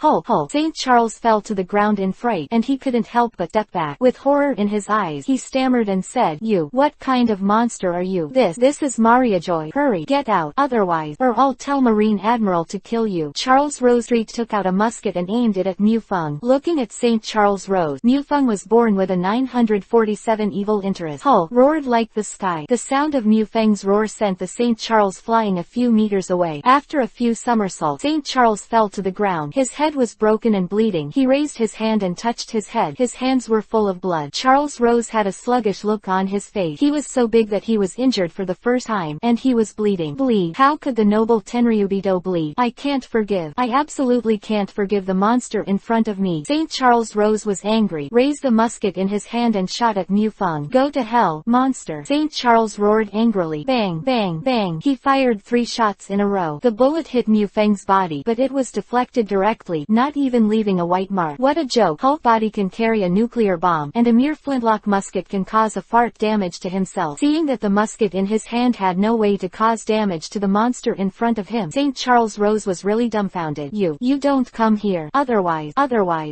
St. Charles fell to the ground in fright, and he couldn't help but step back. With horror in his eyes, he stammered and said, You, what kind of monster are you? This is Mariajoy. Hurry, get out, otherwise, or I'll tell Marine Admiral to kill you. Charles Rose took out a musket and aimed it at Mu Feng. Looking at St. Charles Rose, Mu Feng was born with a 947 evil interest. Ho! Roared like the sky. The sound of Mu Feng's roar sent the St. Charles flying a few meters away. After a few somersaults, St. Charles fell to the ground. His head was broken and bleeding. He raised his hand and touched his head. His hands were full of blood. Charles Rose had a sluggish look on his face. He was so big that he was injured for the first time, and he was bleeding. Bleed? How could the noble Tenryubito bleed? I can't forgive. I absolutely can't forgive the monster in front of me. St. Charles Rose was angry, raised the musket in his hand and shot at Mu Feng. Go to hell, monster! St. Charles roared angrily. Bang, bang, bang. He fired 3 shots in a row. The bullet hit Mu Feng's body, but it was deflected directly, not even leaving a white mark. What a joke! Hulk body can carry a nuclear bomb, and a mere flintlock musket can cause a fart damage to himself. Seeing that the musket in his hand had no way to cause damage to the monster in front of him, St. Charles Rose was really dumbfounded. You don't come here. Otherwise.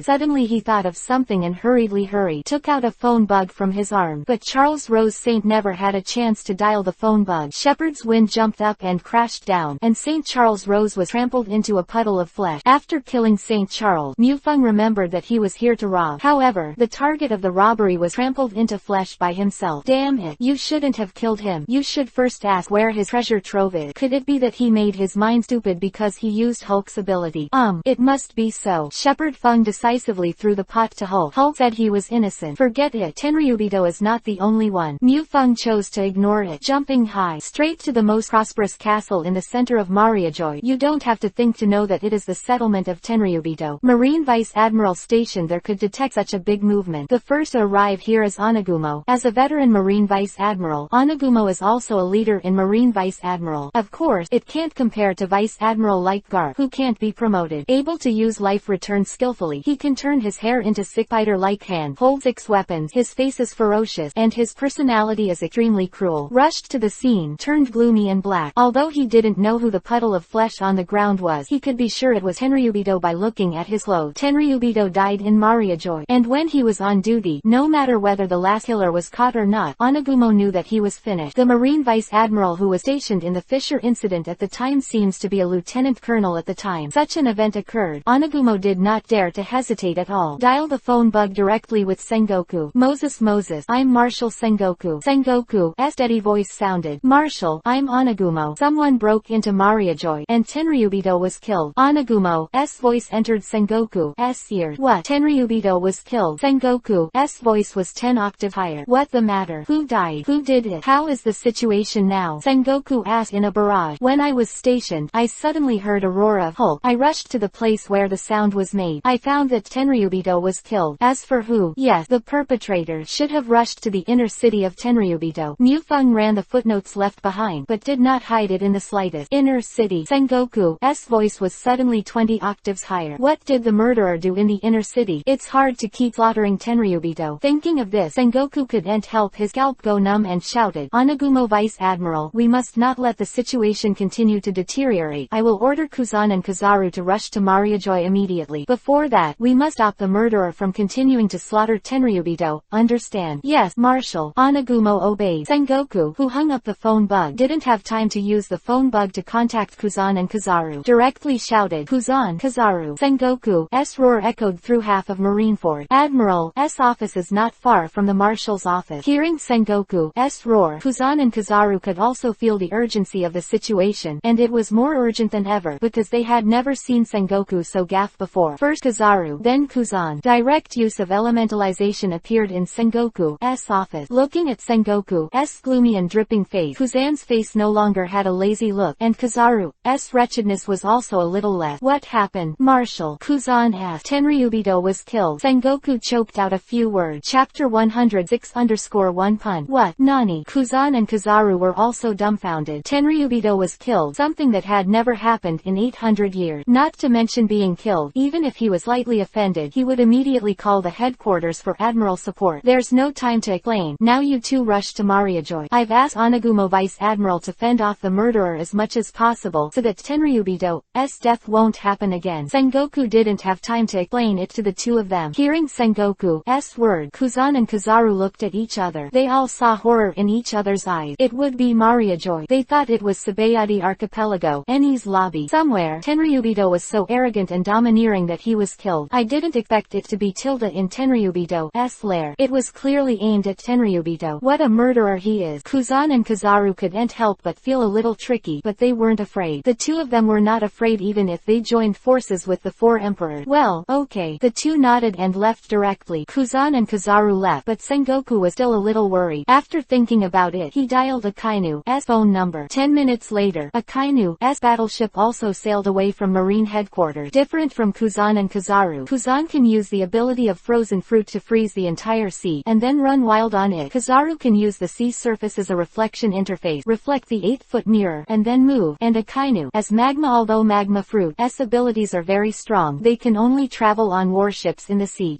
Suddenly he thought of something and hurriedly took out a phone bug from his arm. But Charles Rose Saint never had a chance to dial the phone bug. Shepherd's Wind jumped up and crashed down, and St. Charles Rose was trampled into a puddle of flesh. After killing St. Charles, Mu Feng remembered that he was here to rob. However, the target of the robbery was trampled into flesh by himself. Damn it! You shouldn't have killed him. You should first ask where his treasure trove is. Could it be that he made his mind stupid because he used Hulk's ability? It must be so. Shepherd Feng decisively threw the pot to Hulk. Hulk said he was innocent. Forget it. Tenryubito is not the only one. Mu Feng chose to ignore it. Jumping high, straight to the most prosperous castle in the center of Mariajoy. You don't have to think to know that it is the settlement of Tenryubito. Marine Vice Admiral stationed there could detect such a big movement. The first to arrive here is Onagumo. As a veteran Marine Vice Admiral, Onagumo is also a leader in Marine Vice Admiral. Of course, it can't compare to Vice Admiral like Garp, who can't be promoted. Able to use life return skillfully, he can turn his hair into sick spider-like hand, hold 6 weapons, his face is ferocious, and his personality is extremely cruel. Rushed to the scene, turned gloomy and black. Although he didn't know who the puddle of flesh on the ground was, he could be sure it was Tenryubito by looking at his clothes. Tenryubito died in Mariajoy, and when he was on duty, no matter whether the last killer was caught or not, Onagumo knew that he was finished. The Marine Vice Admiral who was stationed in the Fisher incident at the time seems to be a lieutenant colonel at the time such an event occurred. Onagumo did not dare to hesitate at all. Dial the phone bug directly with Sengoku. Moses, I'm Marshal Sengoku. Sengoku. Sengoku's steady voice sounded. Marshal, I'm Onagumo. Someone broke into Mariajoy, and Tenryubito was killed. Onagumo's voice entered Sengoku's ear. What? Tenryubito was killed. Sengoku's voice was 10 octaves higher. What the matter? Who died? Who did it? How is the situation now? Sengoku asked in a barrage. When I was stationed, I suddenly heard a roar of Hulk. I rushed to the place where the sound was made. I found that Tenryubito was killed. As for who? Yes, the perpetrator should have rushed to the inner city of Tenryubito. Mufeng ran the footnotes left behind, but did not hide it in the slightest. Inner city. Sengoku's voice was suddenly 20 octaves higher. What did the murderer do in the inner city? It's hard to keep slaughtering Tenryubito. Thinking of this, Sengoku couldn't help his scalp go numb and shouted, Onagumo Vice Admiral, we must not let the situation continue to deteriorate. I will order Kuzan and Kizaru to rush to Mariajoy immediately. Before that, we must stop the murderer from continuing to slaughter Tenryubito. Understand? Yes, Marshal. Onagumo obeyed. Sengoku, who hung up the phone bug, didn't have time to use the phone bug to contact Kuzan and Kizaru. Directly shouted, Kuzan, Kizaru. Sengoku's roar echoed through half of Marineford. Admiral's office is not far from the Marshal's office. Hearing Sengoku's roar, Kuzan and Kizaru could also feel the urgency of the situation, and it was more urgent than ever, because they had never seen Sengoku so gaff before. First Kizaru, then Kuzan. Direct use of elementalization appeared in Sengoku's office. Looking at Sengoku's gloomy and dripping face, Kuzan's face no longer had a lazy look, and Kizaru's wretchedness was also a little less. What happened? Marshal, Kuzan asked. Tenryubito was killed. Sengoku choked out a few words. Chapter 106_1 pun. What? Nani? Kuzan and Kizaru were also dumbfounded. Tenryubito was killed, something that had never happened in 800 years. Not to mention being killed. Even if he was slightly offended, he would immediately call the headquarters for Admiral support. There's no time to explain. Now you two rush to Mariajoy. I've asked Onagumo Vice Admiral to fend off the murderer as much as possible so that Tenryubito's death won't happen again. Sengoku didn't have time to explain it to the two of them. Hearing Sengoku's word, Kuzan and Kizaru looked at each other. They all saw horror in each other's eyes. It would be Mariajoy. They thought it was Tsubayadi Archipelago, Eni's lobby. Somewhere, Tenryubito was so arrogant and domineering that he was killed. I didn't expect it to be Tilda in Tenryubito's lair. It was clearly aimed at Tenryubito. What a murderer he is. Kuzan and Kizaru couldn't help but feel a little tricky, but they weren't afraid. The two of them were not afraid even if they joined forces with the four emperors. Well, okay. The two nodded and left directly. Kuzan and Kizaru left, but Sengoku was still a little worried. After thinking about it, he dialed Akainu's phone number. 10 minutes later, Akainu's battleship also sailed away from Marine headquarters. Different from Kuzan and Kizaru, Kuzan can use the ability of frozen fruit to freeze the entire sea, and then run wild on it. Kizaru can use the sea surface as a reflection interface, reflect the 8-foot mirror, and then move. And Akainu, as magma, although magma fruit's abilities are very strong, they can only travel on warships in the sea.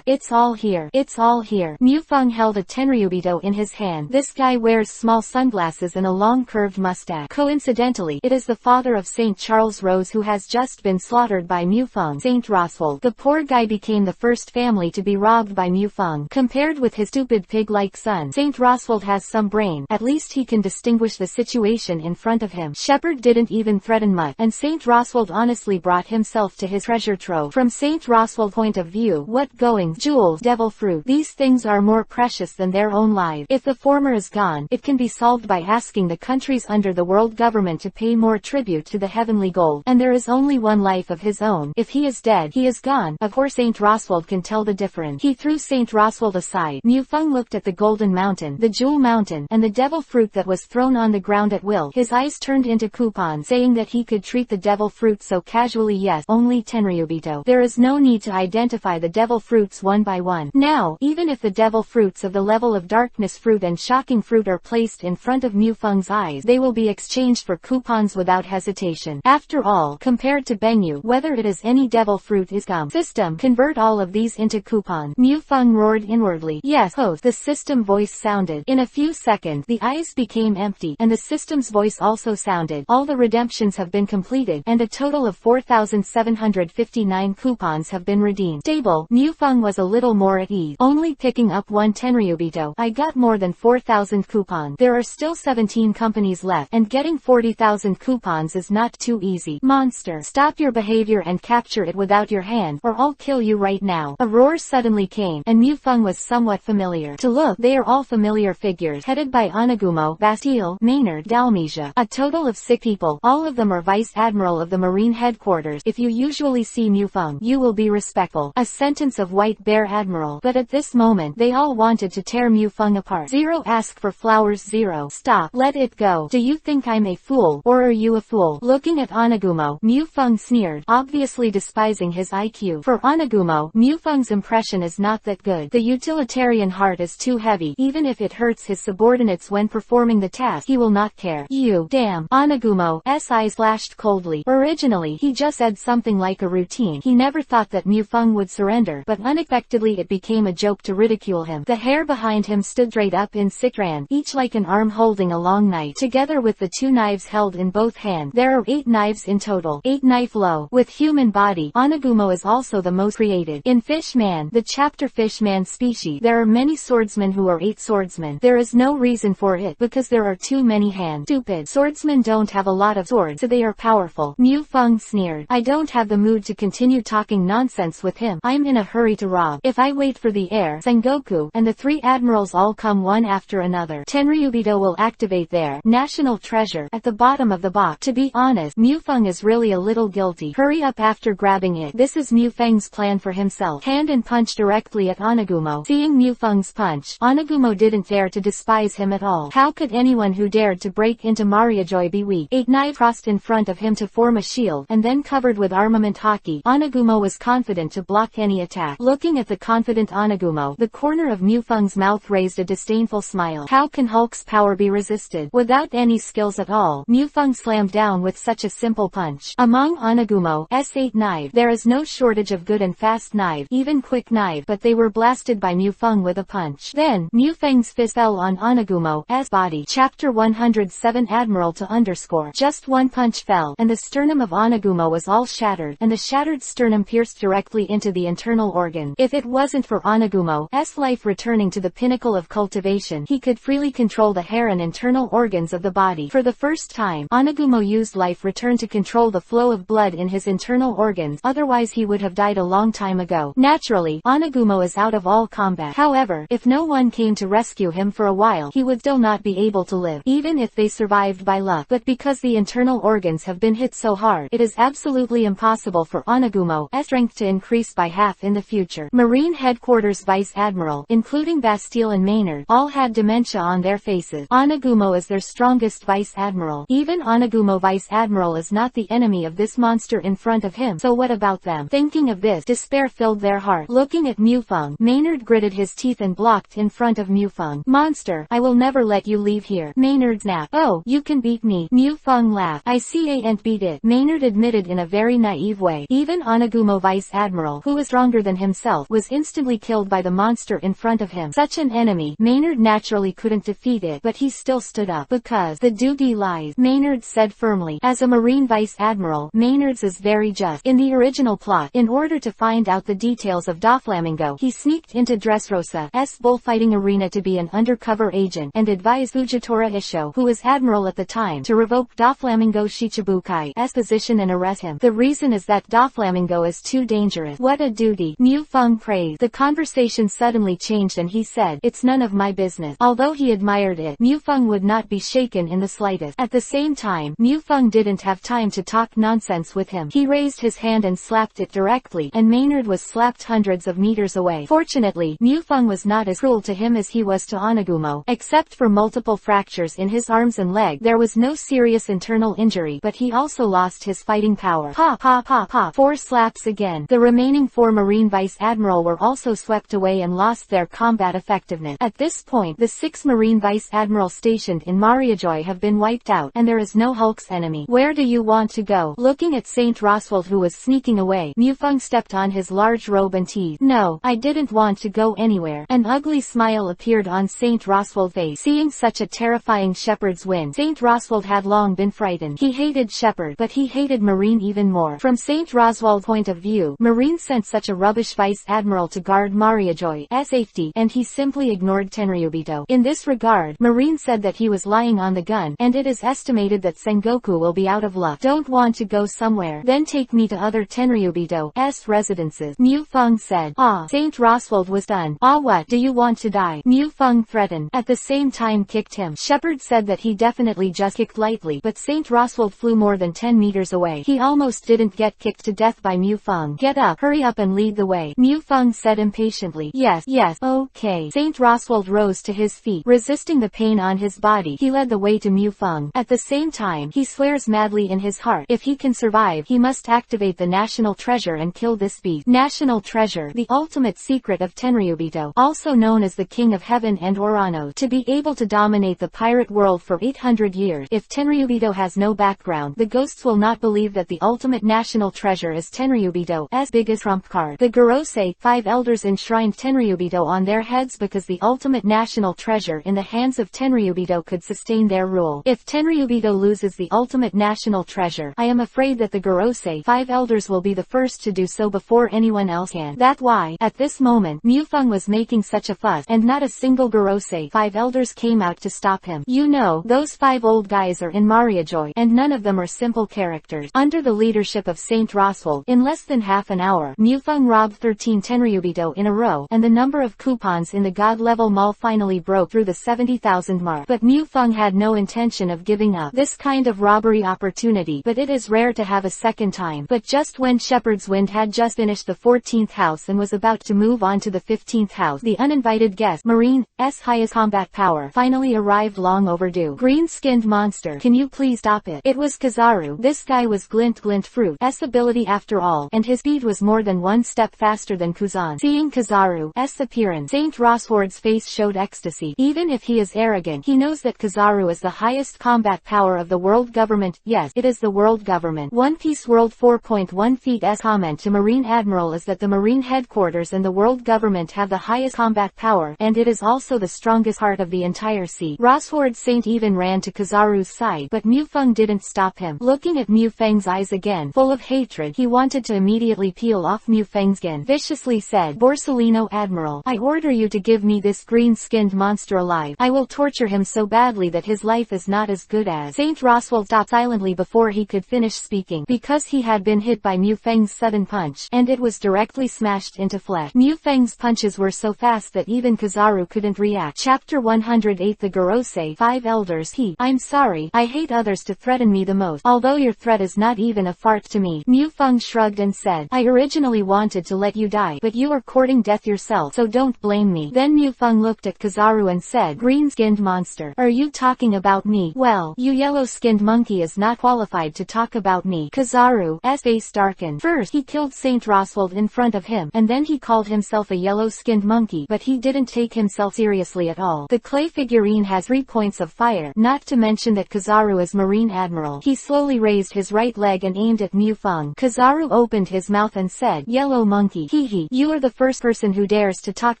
It's all here. It's all here. Mufeng held a Tenryubito in his hand. This guy wears small sunglasses and a long curved mustache. Coincidentally, it is the father of St. Charles Rose who has just been slaughtered by Mufeng. St. Roswald. The poor guy became the first family to be robbed by Mufeng. Compared with his stupid pig-like son, St. Roswald has some brain. At least he can distinguish the situation in front of him. Shepard didn't even threaten much, and St. Roswald honestly brought himself to his treasure trove. From St. Roswald's point of view, what goings, jewels, devil fruit, these things are more precious than their own lives. If the former is gone, it can be solved by asking the countries under the world government to pay more tribute to the heavenly gold. And there is only one life of his own. If he is dead, he is gone. Of course St. Roswald can tell the difference. He threw St. Roswald aside. Mufeng looked at the golden mountain, the jewel mountain, and the devil fruit that was thrown on the ground at will. His eyes turned into coupons, saying that he could treat the devil fruit so casually. Yes, only Tenryubito. There is no need to identify the devil fruits one by one. Now, even if the devil fruits of the level of darkness fruit and shocking fruit are placed in front of Mufeng's eyes, they will be exchanged for coupons without hesitation. After all, compared to Bengu, whether it is any devil fruit is scum. System, convert all of these into coupons. Mufeng roared inwardly. Yes, host. The system voice sounded. In a few seconds, the eyes became empty, and the system's voice also sounded. All the redemptions have been completed, and a total of 4,759 coupons have been redeemed. Stable. Mufeng was a little more at ease. Only picking up one Tenryubito. I got more than 4,000 coupons. There are still 17 companies left, and getting 40,000 coupons is not too easy. Monster, stop your behavior and capture it without your hand, or I'll kill you right now. A roar suddenly came, and Mufeng was somewhat familiar. to look, they are all familiar figures, headed by Onagumo, Bastille, Maynard, Dalmesia. A total of 6 people. All of them are Vice Admiral of the Marine Headquarters. If you usually see Mufeng, you will be respectful. A sentence of White Bear Admiral. But at this moment, they all wanted to tear Mufeng apart. Zero, ask for flowers. Zero, stop, let it go. Do you think I'm a fool, or are you a fool? Looking at Onagumo, Mufeng sneered, obviously despising his IQ. For Onagumo, Mufeng's impression is not that good. The utilitarian heart is too heavy. Even if it hurts his subordinates when performing the task, he will not care. You, damn. Onagumo's eyes flashed coldly. Originally, he just said something like a routine. He never thought that Mufeng would surrender, but unexpectedly it became a joke to ridicule him. The hair behind him stood straight up in Sikran, each like an arm holding a long knife, together with the 2 knives held in both hands. There are 8 knives in total. 8 knife low. With human body, Onagumo is also the most created. In Fishman, the chapter Fishman species, there are many swordsmen who are 8 swordsmen. There is no reason for it, because there are too many hands. Stupid. Swordsmen don't have a lot of swords, so they are powerful. Mufeng sneered. I don't have the mood to continue talking nonsense with him. I'm in a hurry to rob. If I wait for the heir, Sengoku, and the 3 admirals all come one after another, Tenryubito will activate their national treasure at the bottom of the box. To be honest, Mufeng is really a little guilty. Hurry up after grabbing it. This is Mufeng's plan for himself. Hand and punch directly at Onagumo. Seeing Mufeng's punch, Onagumo didn't dare to despise him at all. How could anyone who dared to break into Mariajoy be weak? 8 knives crossed in front of him to form a shield, and then covered with armament Haki. Onagumo was confident to block any attack. Looking at the confident Onagumo, the corner of Mufeng's mouth raised a disdainful smile. How can Hulk's power be resisted? Without any skills at all, Mufeng slammed down with such a simple punch. Among Onagumo's 8 knives, there is no shortage of good and fast knives, even quick knives, but they were blasted by Mufeng with a punch. Then, Mufeng's fist fell on Onagumo's body. Chapter 107 Admiral to underscore. Just one punch fell, and the sternum of Onagumo was all shattered, and the shattered sternum pierced directly into the internal organ. If it wasn't for Onagumo's life returning to the pinnacle of cultivation, he could freely control the hair and internal organs of the body. For the first time, Onagumo used life return to control the flow of blood in his internal organs, otherwise he would have died a long time ago. Naturally, Onagumo is out of all combat. However, if no one came to rescue him for a while, he would still not be able to live, even if they survived by luck. But because the internal organs have been hit so hard, it is absolutely impossible for Onagumo's strength to increase by half in the future. Marine Headquarters Vice Admiral, including Bastille and Maynard, all had dementia on their faces. Onagumo is their strongest Vice Admiral. Even Onagumo Vice Admiral is not the enemy of this monster in front of him, so what about them? Thinking of this, despair filled their heart. Looking at Mufeng, Maynard gritted his teeth and blocked in front of Mufeng. Monster, I will never let you leave here. Maynard snapped. Oh, you can beat me. Mufeng laughed. I see I ain't beat it. Maynard admitted in a very naive way. Even Onagumo Vice Admiral, who was stronger than himself, was instantly killed by the monster in front of him. Such an enemy, Maynard naturally couldn't defeat it, but he still stood up. Because the duty lies, Maynard said firmly. As a Marine Vice Admiral, Maynard's is very just. In the original plot, in order to find out the details of Doflamingo, he sneaked into Dressrosa's bullfighting arena to be an undercover agent, and advised Fujitora Isho, who was Admiral at the time, to revoke Doflamingo Shichibukai's position and arrest him. The reason is that Doflamingo is too dangerous. What a duty. Mufeng praised. The conversation suddenly changed and he said, it's none of my business. Although he admired it, Mufeng would not be shaken in the slightest. At the same time, Mufeng didn't have time to talk nonsense with him. He raised his hand and slapped it directly, and Maynard was slapped hundreds of meters away. Fortunately, Mufeng was not as cruel to him as he was to Onagumo. Except for multiple fractures in his arms and leg, there was no serious internal injury, but he also lost his fighting power. Pop, pop, pop, pop. 4 slaps again. The remaining 4 Marine Vice Admiral were also swept away and lost their combat effectiveness. At this point, the 6 Marine Vice Admirals stationed in Mariajoy have been wiped out, and there is no Hulk's enemy. Where do you want to go? Looking at Saint Roswald who was sneaking away, Mufeng stepped on his large robe and teased. No, I didn't want to go anywhere. An ugly smile appeared on Saint Roswald's face. Seeing such a terrifying shepherd's win, Saint Roswald had long been frightened. He hated Shepherd, but he hated Marine even more. From Saint Roswald's point of view, Marine sent such a rubbish Vice Admiral to guard Mariajoy's safety, and he simply ignored Tenryubito. In this regard, Marine said that he was lying on the gun, and it is estimated that Sengoku will be out of luck. Don't want to go somewhere? Then take me to other Tenryubito's residences. Mufeng said. Ah, Saint Roswald was stunned. Ah, what? Do you you want to die? Mu Feng threatened, at the same time kicked him. Shepard said that he definitely just kicked lightly, but Saint Roswald flew more than 10 meters away. He almost didn't get kicked to death by Mu Feng. Get up, hurry up and lead the way, Mu Feng said impatiently. Yes, okay. Saint Roswald rose to his feet, resisting the pain on his body. He led the way to Mu Feng. At the same time, he swears madly in his heart, if he can survive, he must activate the national treasure and kill this beast. National treasure, the ultimate secret of Tenryubito, also known as the King of Heaven and Orano, to be able to dominate the pirate world for 800 years. If Tenryubito has no background, the ghosts will not believe that the ultimate national treasure is Tenryubito's biggest trump card. The Gorosei, 5 elders enshrined Tenryubito on their heads because the ultimate national treasure in the hands of Tenryubito could sustain their rule. If Tenryubito loses the ultimate national treasure, I am afraid that the Gorosei, 5 elders will be the first to do so before anyone else can. That's why, at this moment, Mu Feng was making such a fuss, and not a single Gorosei, 5 elders came out to stop him. You know, those 5 old guys are in Mariajoy, and none of them are simple characters. Under the leadership of Saint Roswald, in less than half an hour, Mu Feng robbed 13 Tenryubito in a row, and the number of coupons in the God-level mall finally broke through the 70,000 mark. But Mu Feng had no intention of giving up this kind of robbery opportunity, but it is rare to have a second time. But just when Shepherd's Wind had just finished the 14th house and was about to move on to the 15th house, the uninvited guest, Marine's highest combat power, finally arrived, long overdue. Green-skinned monster, can you please stop it? It was Kizaru. This guy was Glint Fruit's ability after all, and his speed was more than one step faster than Kuzan. Seeing Kizaru's appearance, Saint Roswald's face showed ecstasy. Even if he is arrogant, he knows that Kizaru is the highest combat power of the world government. Yes, it is the world government. One Piece World 4.1 Feet's comment to Marine Admiral is that the Marine headquarters and the world government have the highest combat power, and it is also the strongest part of the entire sea. Roswald Saint even ran to Kizaru's side, but Mu Feng didn't stop him. Looking at Mu Feng's eyes again, full of hatred, he wanted to immediately peel off Mu Feng's skin. Viciously said, Borsellino Admiral, I order you to give me this green-skinned monster alive. I will torture him so badly that his life is not as good as. Saint Roswald stopped silently before he could finish speaking, because he had been hit by Mu Feng's sudden punch, and it was directly smashed into flesh. Mu Feng's punches were so fast that even Kizaru couldn't react. Chapter 108 The Gorosei, 5 Elders. I'm sorry, I hate others to threaten me the most, although your threat is not even a fart to me. Mu Feng shrugged and said, I originally wanted to let you die, but you are courting death yourself, so don't blame me. Then Mu Feng looked at Kizaru and said, Green-skinned monster, are you talking about me? Well, you yellow-skinned monkey is not qualified to talk about me. Kizaru's face darkened. First he killed Saint Roswald in front of him, and then he called himself a yellow-skinned monkey, but he didn't take himself seriously at all. The clay figurine has 3 points of fire, not to mention that Kizaru is Marine Admiral. He slowly raised his right leg and aimed at Mu Feng. Kizaru opened his mouth and said, Yellow monkey, you are the first person who dares to talk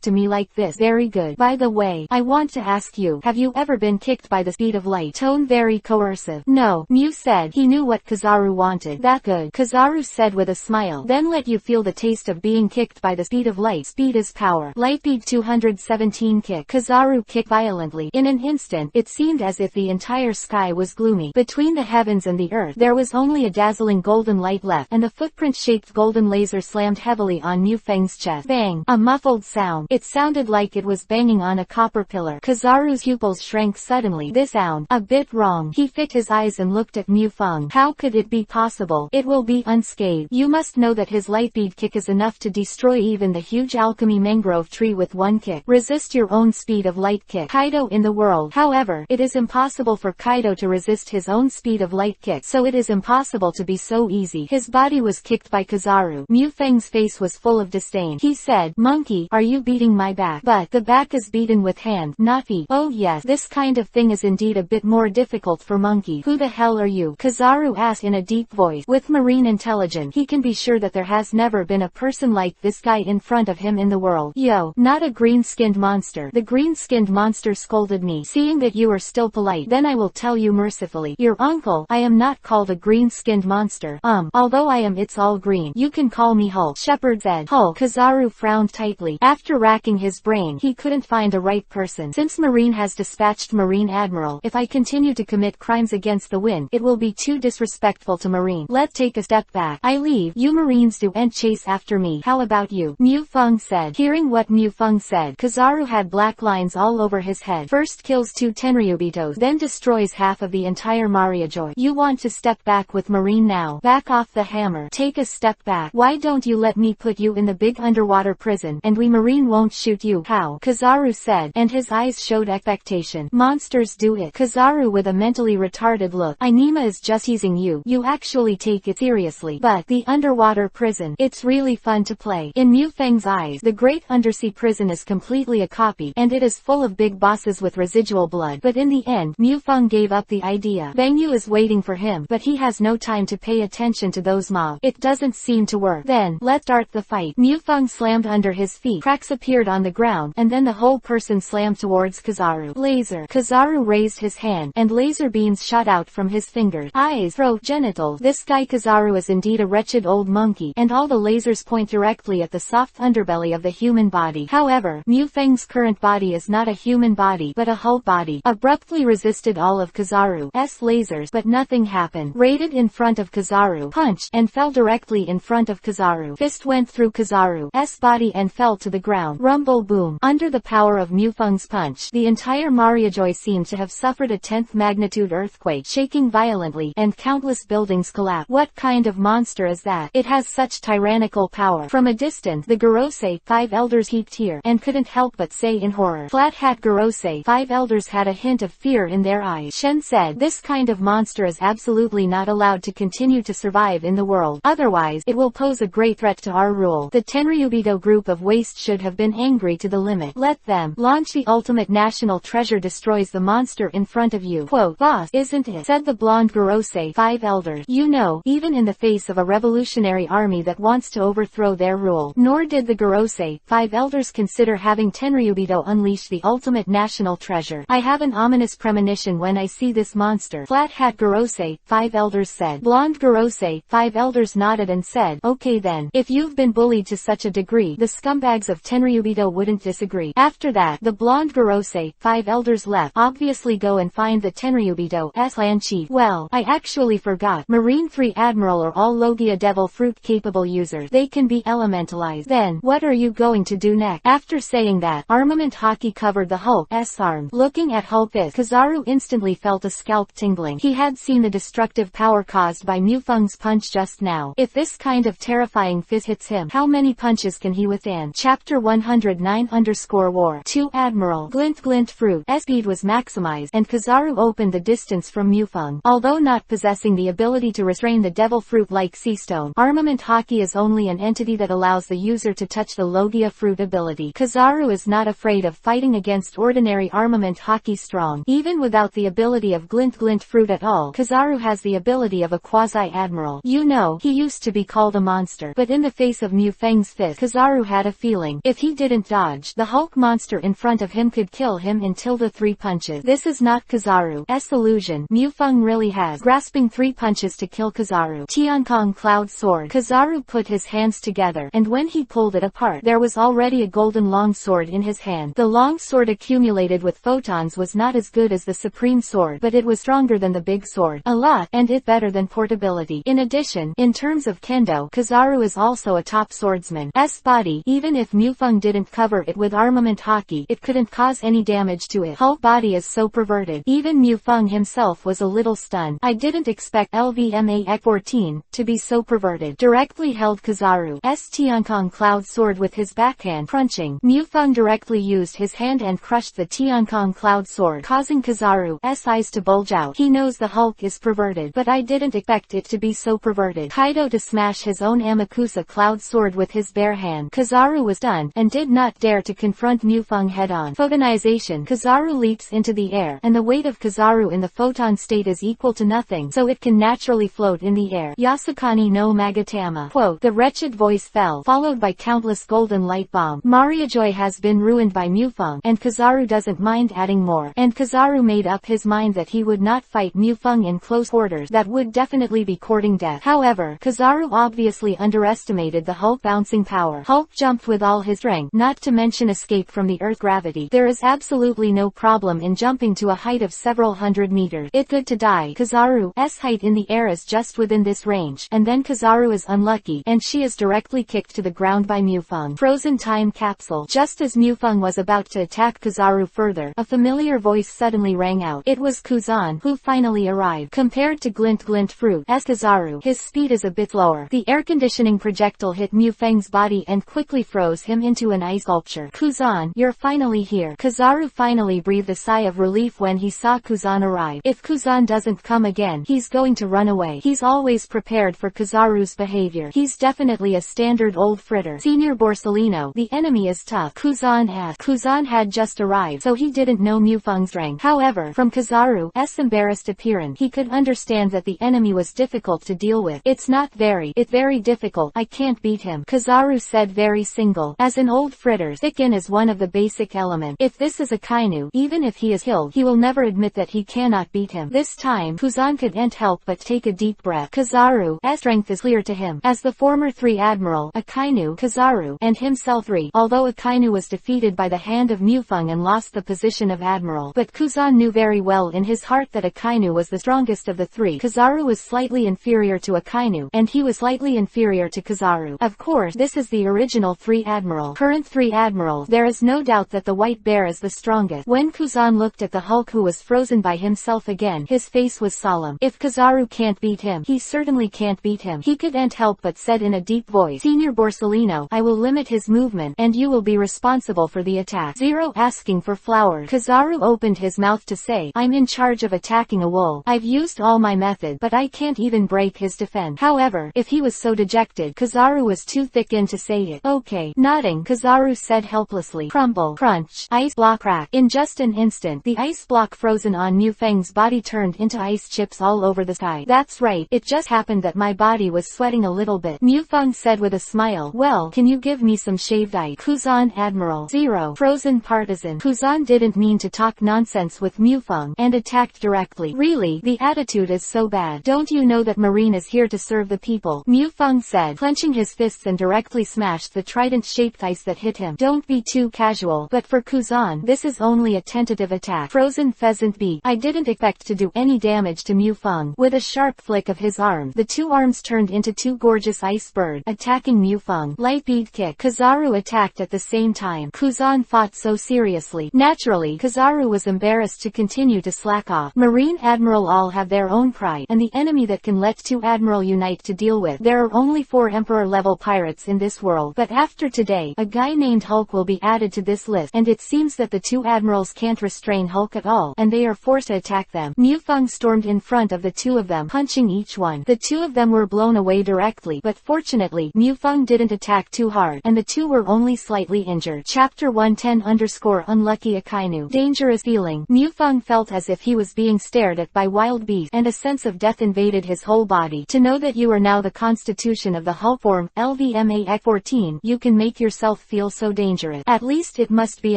to me like this. Very good. By the way, I want to ask you, have you ever been kicked by the speed of light? Tone very coercive. No, Mu said. He knew what Kizaru wanted. That good, Kizaru said with a smile. Then let you feel the taste of being kicked by the speed of light. Speed is power. Lightspeed 217 kick. Kizaru kicked violently. In an instant, it seemed as if the entire sky was gloomy. Between the heavens and the earth, there was only a dazzling golden light left, and the footprint-shaped golden laser slammed heavily on Mu Feng's chest. Bang! A muffled sound. It sounded like it was banging on a copper pillar. Kizaru's pupils shrank suddenly. This sound, a bit wrong. He fixed his eyes and looked at Mu Feng. How could it be possible? It will be unscathed. You must know that his lightspeed kick is enough to destroy even the huge alchemy mangrove tree with one kick. Resist your own speed of light kick. Kaido in the world. However, it is impossible for Kaido to resist his own speed of light kick, so it is impossible to be so easy. His body was kicked by Kizaru. Mu Feng's face was full of disdain. He said, Monkey, are you beating my back? But the back is beaten with hand, not feet. Oh yes, this kind of thing is indeed a bit more difficult for Monkey. Who the hell are you? Kizaru asked in a deep voice. With marine intelligence, he can be sure that there has never been a person like this guy in front of him in the world. Yo, not a green-skinned monster. The green-skinned monster scolded me. Seeing that you are still polite, then I will tell you mercifully. Your uncle, I am not called a green-skinned monster. Although I am it's all green. You can call me Hulk. Shepard said. Hulk. Kizaru frowned tightly. After racking his brain, he couldn't find a right person. Since Marine has dispatched Marine Admiral, if I continue to commit crimes against the wind, it will be too disrespectful to Marine. Let's take a step back. I leave. You Marines do and chase after me. How about you? Mu Feng said. Hearing what Mu Feng Mufeng said. Kizaru had black lines all over his head. First kills 2 Tenryubitos, then destroys half of the entire Mariajoy. You want to step back with Marine now? Back off the hammer. Take a step back. Why don't you let me put you in the big underwater prison, and we Marine won't shoot you? How? Kizaru said, and his eyes showed expectation. Monsters do it. Kizaru with a mentally retarded look. Inema is just teasing you. You actually take it seriously. But the underwater prison, it's really fun to play. In Mufeng's eyes, the great undersea prison is completely a copy, and it is full of big bosses with residual blood. But in the end, Mufeng gave up the idea. Bangyu is waiting for him, but he has no time to pay attention to those mobs. It doesn't seem to work. Then, let's start the fight. Mufeng slammed under his feet. Cracks appeared on the ground, and then the whole person slammed towards Kizaru. Laser. Kizaru raised his hand, and laser beams shot out from his fingers. Eyes, throat, genitals. This guy Kizaru is indeed a wretched old monkey, and all the lasers point directly at the soft underbelly of the human body. However, Mufeng's current body is not a human body, but a Hulk body. Abruptly resisted all of Kizaru's lasers, but nothing happened. Raided in front of Kizaru, punched, and fell directly in front of Kizaru. Fist went through Kizaru's body and fell to the ground. Rumble boom. Under the power of Mufeng's punch, the entire Mariajoy seemed to have suffered a 10th magnitude earthquake, shaking violently, and countless buildings collapsed. What kind of monster is that? It has such tyrannical power. From a distance, the Gorosei 5 elders heaped here, and couldn't help but say in horror. Flat Hat Gorosei 5 elders had a hint of fear in their eyes. Shen said, this kind of monster is absolutely not allowed to continue to survive in the world. Otherwise, it will pose a great threat to our rule. The Tenryubito group of waste should have been angry to the limit. Let them launch the ultimate national treasure destroys the monster in front of you. Quote, boss, isn't it? Said the blonde Gorosei 5 elders. You know, even in the face of a revolutionary army that wants to overthrow their rule, nor did the Gorosei 5 elders consider having Tenryubito unleash the ultimate national treasure. I have an ominous premonition when I see this monster. Flat Hat Gorosei 5 elders said. Blonde Gorosei 5 elders nodded and said, okay then, if you've been bullied to such a degree, the scumbags of Tenryubito wouldn't disagree. After that, the blonde Gorosei 5 elders left. Obviously go and find the Tenryubito's clan chief. Well, I actually forgot. Marine 3 Admiral are all Logia Devil Fruit capable users. They can be elementalized. Then, what are you going to do next? After saying that, armament Haki covered the Hulk's arm. Looking at Hulk's, Kizaru instantly felt a scalp tingling. He had seen the destructive power caused by Mufeng's punch just now. If this kind of terrifying fist hits him, how many punches can he withstand? Chapter 109_War 2 Admiral. Glint Glint Fruit. Speed was maximized, and Kizaru opened the distance from Mufeng. Although not possessing the ability to restrain the devil fruit like sea stone, armament Haki is only an entity that allows the user to touch the Logia fruit ability. Kizaru is not afraid of fighting against ordinary armament Haki strong. Even without the ability of Glint Glint Fruit at all, Kizaru has the ability of a quasi-admiral. You know, he used to be called a monster, but in the face of Mufeng's fist, Kizaru had a feeling, if he didn't dodge, the Hulk monster in front of him could kill him in till the 3 punches. This is not Kizaru's illusion. Mufeng really has, grasping 3 punches to kill Kizaru. Tiankong Cloud Sword. Kizaru put his hands together, and when he pulled it apart, there was already a golden long sword in his hand. The long sword accumulated with photons was not as good as the supreme sword, but it was stronger than the big sword. A lot, and it better than portability. In addition, in terms of kendo, Kizaru is also a top swordsman. Body, even if Mufeng didn't cover it with armament Haki, it couldn't cause any damage to it. Hulk body is so perverted. Even Mufeng himself was a little stunned. I didn't expect LVMA-14 to be so perverted. Directly held Kizaru's Tiankong Cloud Sword with his backhand, crunching. Mufeng directly used his hand and crushed the Tiankong Cloud Sword, causing Kizaru's eyes to bulge out. He knows the Hulk is perverted, but I didn't expect it to be so perverted. Kaido to smash his own Amakusa Cloud Sword with his bare hand. Kizaru was stunned, and did not dare to confront Mufeng head-on. Photonization. Kizaru leaps into the air, and the weight of Kizaru in the photon state is equal to nothing, so it can naturally float in the air. Yasukani no Magatama. Quote, the wretched voice fell, followed by countless golden light bomb. Mariajoy has been ruined by Mufeng, and Kizaru doesn't mind adding more. And Kizaru made up his mind that he would not fight Mufeng in close quarters. That would definitely be courting death. However, Kizaru obviously underestimated the Hulk bouncing power. Hulk jumped with all his strength, not to mention escape from the Earth gravity. There is absolutely no problem in jumping to a height of several hundred meters. It's good to die. Kizaru's height in the air is just within this range, and then Kizaru is unlucky, and she is directly kicked to the ground by Mufeng. Frozen time capsule. capsule. Just as Mufeng was about to attack Kizaru further, a familiar voice suddenly rang out. It was Kuzan, who finally arrived. Compared to Glint Glint Fruit as Kizaru, his speed is a bit lower. The air conditioning projectile hit Mufeng's body and quickly froze him into an ice sculpture. Kuzan, you're finally here. Kizaru finally breathed a sigh of relief when he saw Kuzan arrive. If Kuzan doesn't come again, he's going to run away. He's always prepared for Kizaru's behavior. He's definitely a standard old fritter. Senior Borsellino, the enemy is tough. Kuzan asked. Kuzan had just arrived, so he didn't know Mufeng's rank. However, from Kizaru's embarrassed appearance, he could understand that the enemy was difficult to deal with. It's very difficult. I can't beat him. Kizaru said very single. As an old fritter, thicken is one of the basic elements. If this is a Kainu, even if he is killed, he will never admit that he cannot beat him. This time, Kuzan couldn't help but take a deep breath. Kizaru's strength is clear to him. As the former 3 Admiral, Akainu, Kizaru, and himself 3, although Akainu was defeated by the hand of Mufeng and lost the position of Admiral, but Kuzan knew very well in his heart that Akainu was the strongest of the 3. Kizaru was slightly inferior to Akainu, and he was slightly inferior to Kizaru. Of course, this is the original 3 Admiral. Current 3 Admirals, there is no doubt that the White Bear is the strongest. When Kuzan looked at the Hulk who was frozen by himself again, his face was solemn. If Kizaru can't beat him, he certainly can't beat him. He couldn't help but said in a deep voice, Senior Borsellino, I will limit his movement, and you will be responsible for the attack. Zero asking for flowers. Kizaru opened his mouth to say, I'm in charge of attacking a wolf. I've used all my method, but I can't even break his defense. However, if he was so dejected, Kizaru was too thick-skinned to say it. Okay. Nodding, Kizaru said helplessly, crumble, crunch, ice block crack. In just an instant, the ice block frozen on Mufeng's body turned into ice chips all over the sky. That's right, it just happened that my body was sweating a little bit. Mufeng said with a smile, well, can you give me some shaved ice? Kuzan Admiral. Zero. Frozen partisan. Kuzan didn't mean to talk nonsense with Mufeng, and attacked directly. Really, the attitude is so bad. Don't you know that Marine is here to serve the people? Mufeng said, clenching his fists and directly smashed the trident-shaped ice that hit him. Don't be too casual. But for Kuzan, this is only a tentative attack. Frozen pheasant beak. I didn't expect to do any damage to Mufeng. With a sharp flick of his arm, the 2 arms turned into 2 gorgeous ice birds, attacking Mufeng. Light bead kick. Kizaru attacked at the same time. Kuzan fought so seriously. Naturally, Kizaru was embarrassed to continue to slack off. Marine Admiral all have their own pride, and the enemy that can let 2 Admiral unite to deal with. There are only 4 Emperor-level pirates in this world, but after today, a guy named Hulk will be added to this list, and it seems that the 2 Admirals can't restrain Hulk at all, and they are forced to attack them. Mufeng stormed in front of the 2 of them, punching each one. The 2 of them were blown away directly, but fortunately, Mufeng didn't attack too hard, and the 2 were only slightly injured. Chapter 110_Unlucky Akainu. Dangerous feeling. Mufeng felt as if he was being stared at by wild beasts, and a sense of death invaded his whole body. To know that you are now the constitution of the Hulk form, LVMA 14, you can make yourself feel so dangerous. At least it must be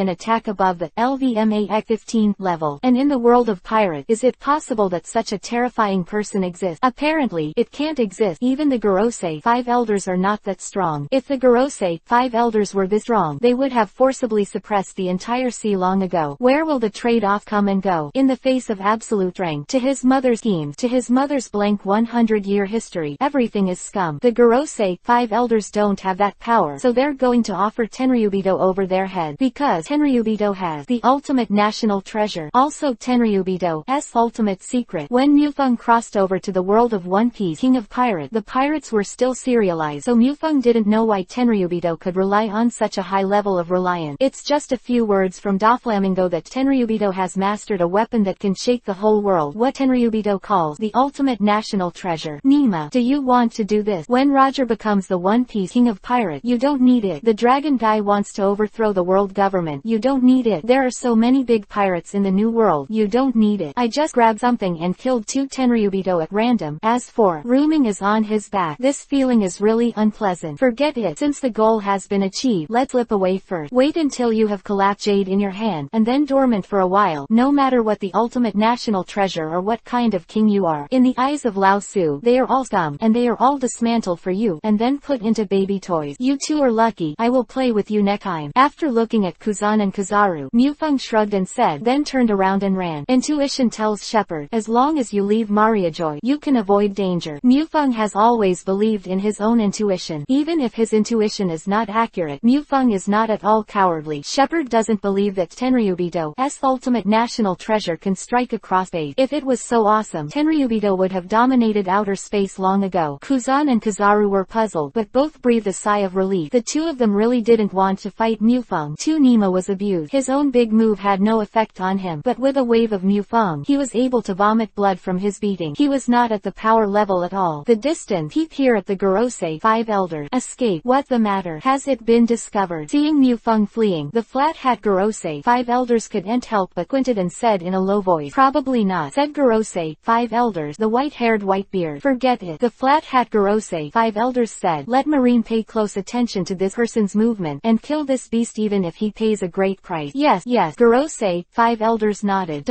an attack above the LVMA 15 level. And in the world of pirate, is it possible that such a terrifying person exists? Apparently, it can't exist. Even the Gorosei 5 elders are not that strong. If the Gorosei 5 elders were this strong, they would have forcibly suppressed the entire sea long ago. Where will the trade-off come and go? In the face of absolute rank, to his mother's schemes, to his mother's blank 100-year history, everything is scum. The Gorosei 5 elders don't have that power, so they're going to offer Tenryubito over their head, because Tenryubito has the ultimate national treasure. Also Tenryubito's ultimate secret. When Mufeng crossed over to the world of One Piece King of Pirate, the pirates were still serialized, so Mufeng didn't know why Tenryubito could rely on such a high level of reliance. It's just a few words from Doflamingo that Tenryubito has mastered a weapon that can shake the whole world, what Tenryubito calls the ultimate national treasure. Nima, do you want to do this? When Roger becomes the One Piece King of Pirate, you don't need it. The dragon guy wants to overthrow the world government. You don't need it. There are so many big pirates in the new world. You don't need it. I just grabbed something and killed 2 Tenryubito at random. As for rooming is on his back, this feeling is really unpleasant. Forget it. Since the goal has been achieved, let's slip away first. Wait until you have collapsed jade in your hand, and then dormant for a while, no matter what the ultimate national treasure or what kind of king you are. In the eyes of Lao Tzu, they are all scum, and they are all dismantled for you, and then put into baby toys. You 2 are lucky. I will play with you next time. After looking at Kuzan and Kizaru, Mufeng shrugged and said, then turned around and ran. Intuition tells Shepard, as long as you leave Mariajoy, you can avoid danger. Mufeng has always believed in his own intuition. Even if his intuition is not accurate, Mufeng Feng is not at all cowardly. Shepard doesn't believe that Tenryubito's ultimate national treasure can strike across space. If it was so awesome, Tenryubito would have dominated outer space long ago. Kuzan and Kizaru were puzzled, but both breathed a sigh of relief. The two of them really didn't want to fight Mufeng. Nima was abused. His own big move had no effect on him, but with a wave of Mufeng, he was able to vomit blood from his beating. He was not at the power level at all. The distance. Peep here at the Gorosei 5 Elders. Escape. What the matter? Has it been discovered? Seeing Mufeng fleeing, the flat hat Gorosei 5 Elders couldn't help but squinted and said in a low voice, "Probably not," said Gorosei 5 Elders, the white-haired Whitebeard. "Forget it," the flat hat Gorosei 5 Elders said. "Let Marine pay close attention to this person's movement and kill this beast even if he pays a great price." Yes, Gorosei 5 Elders nodded.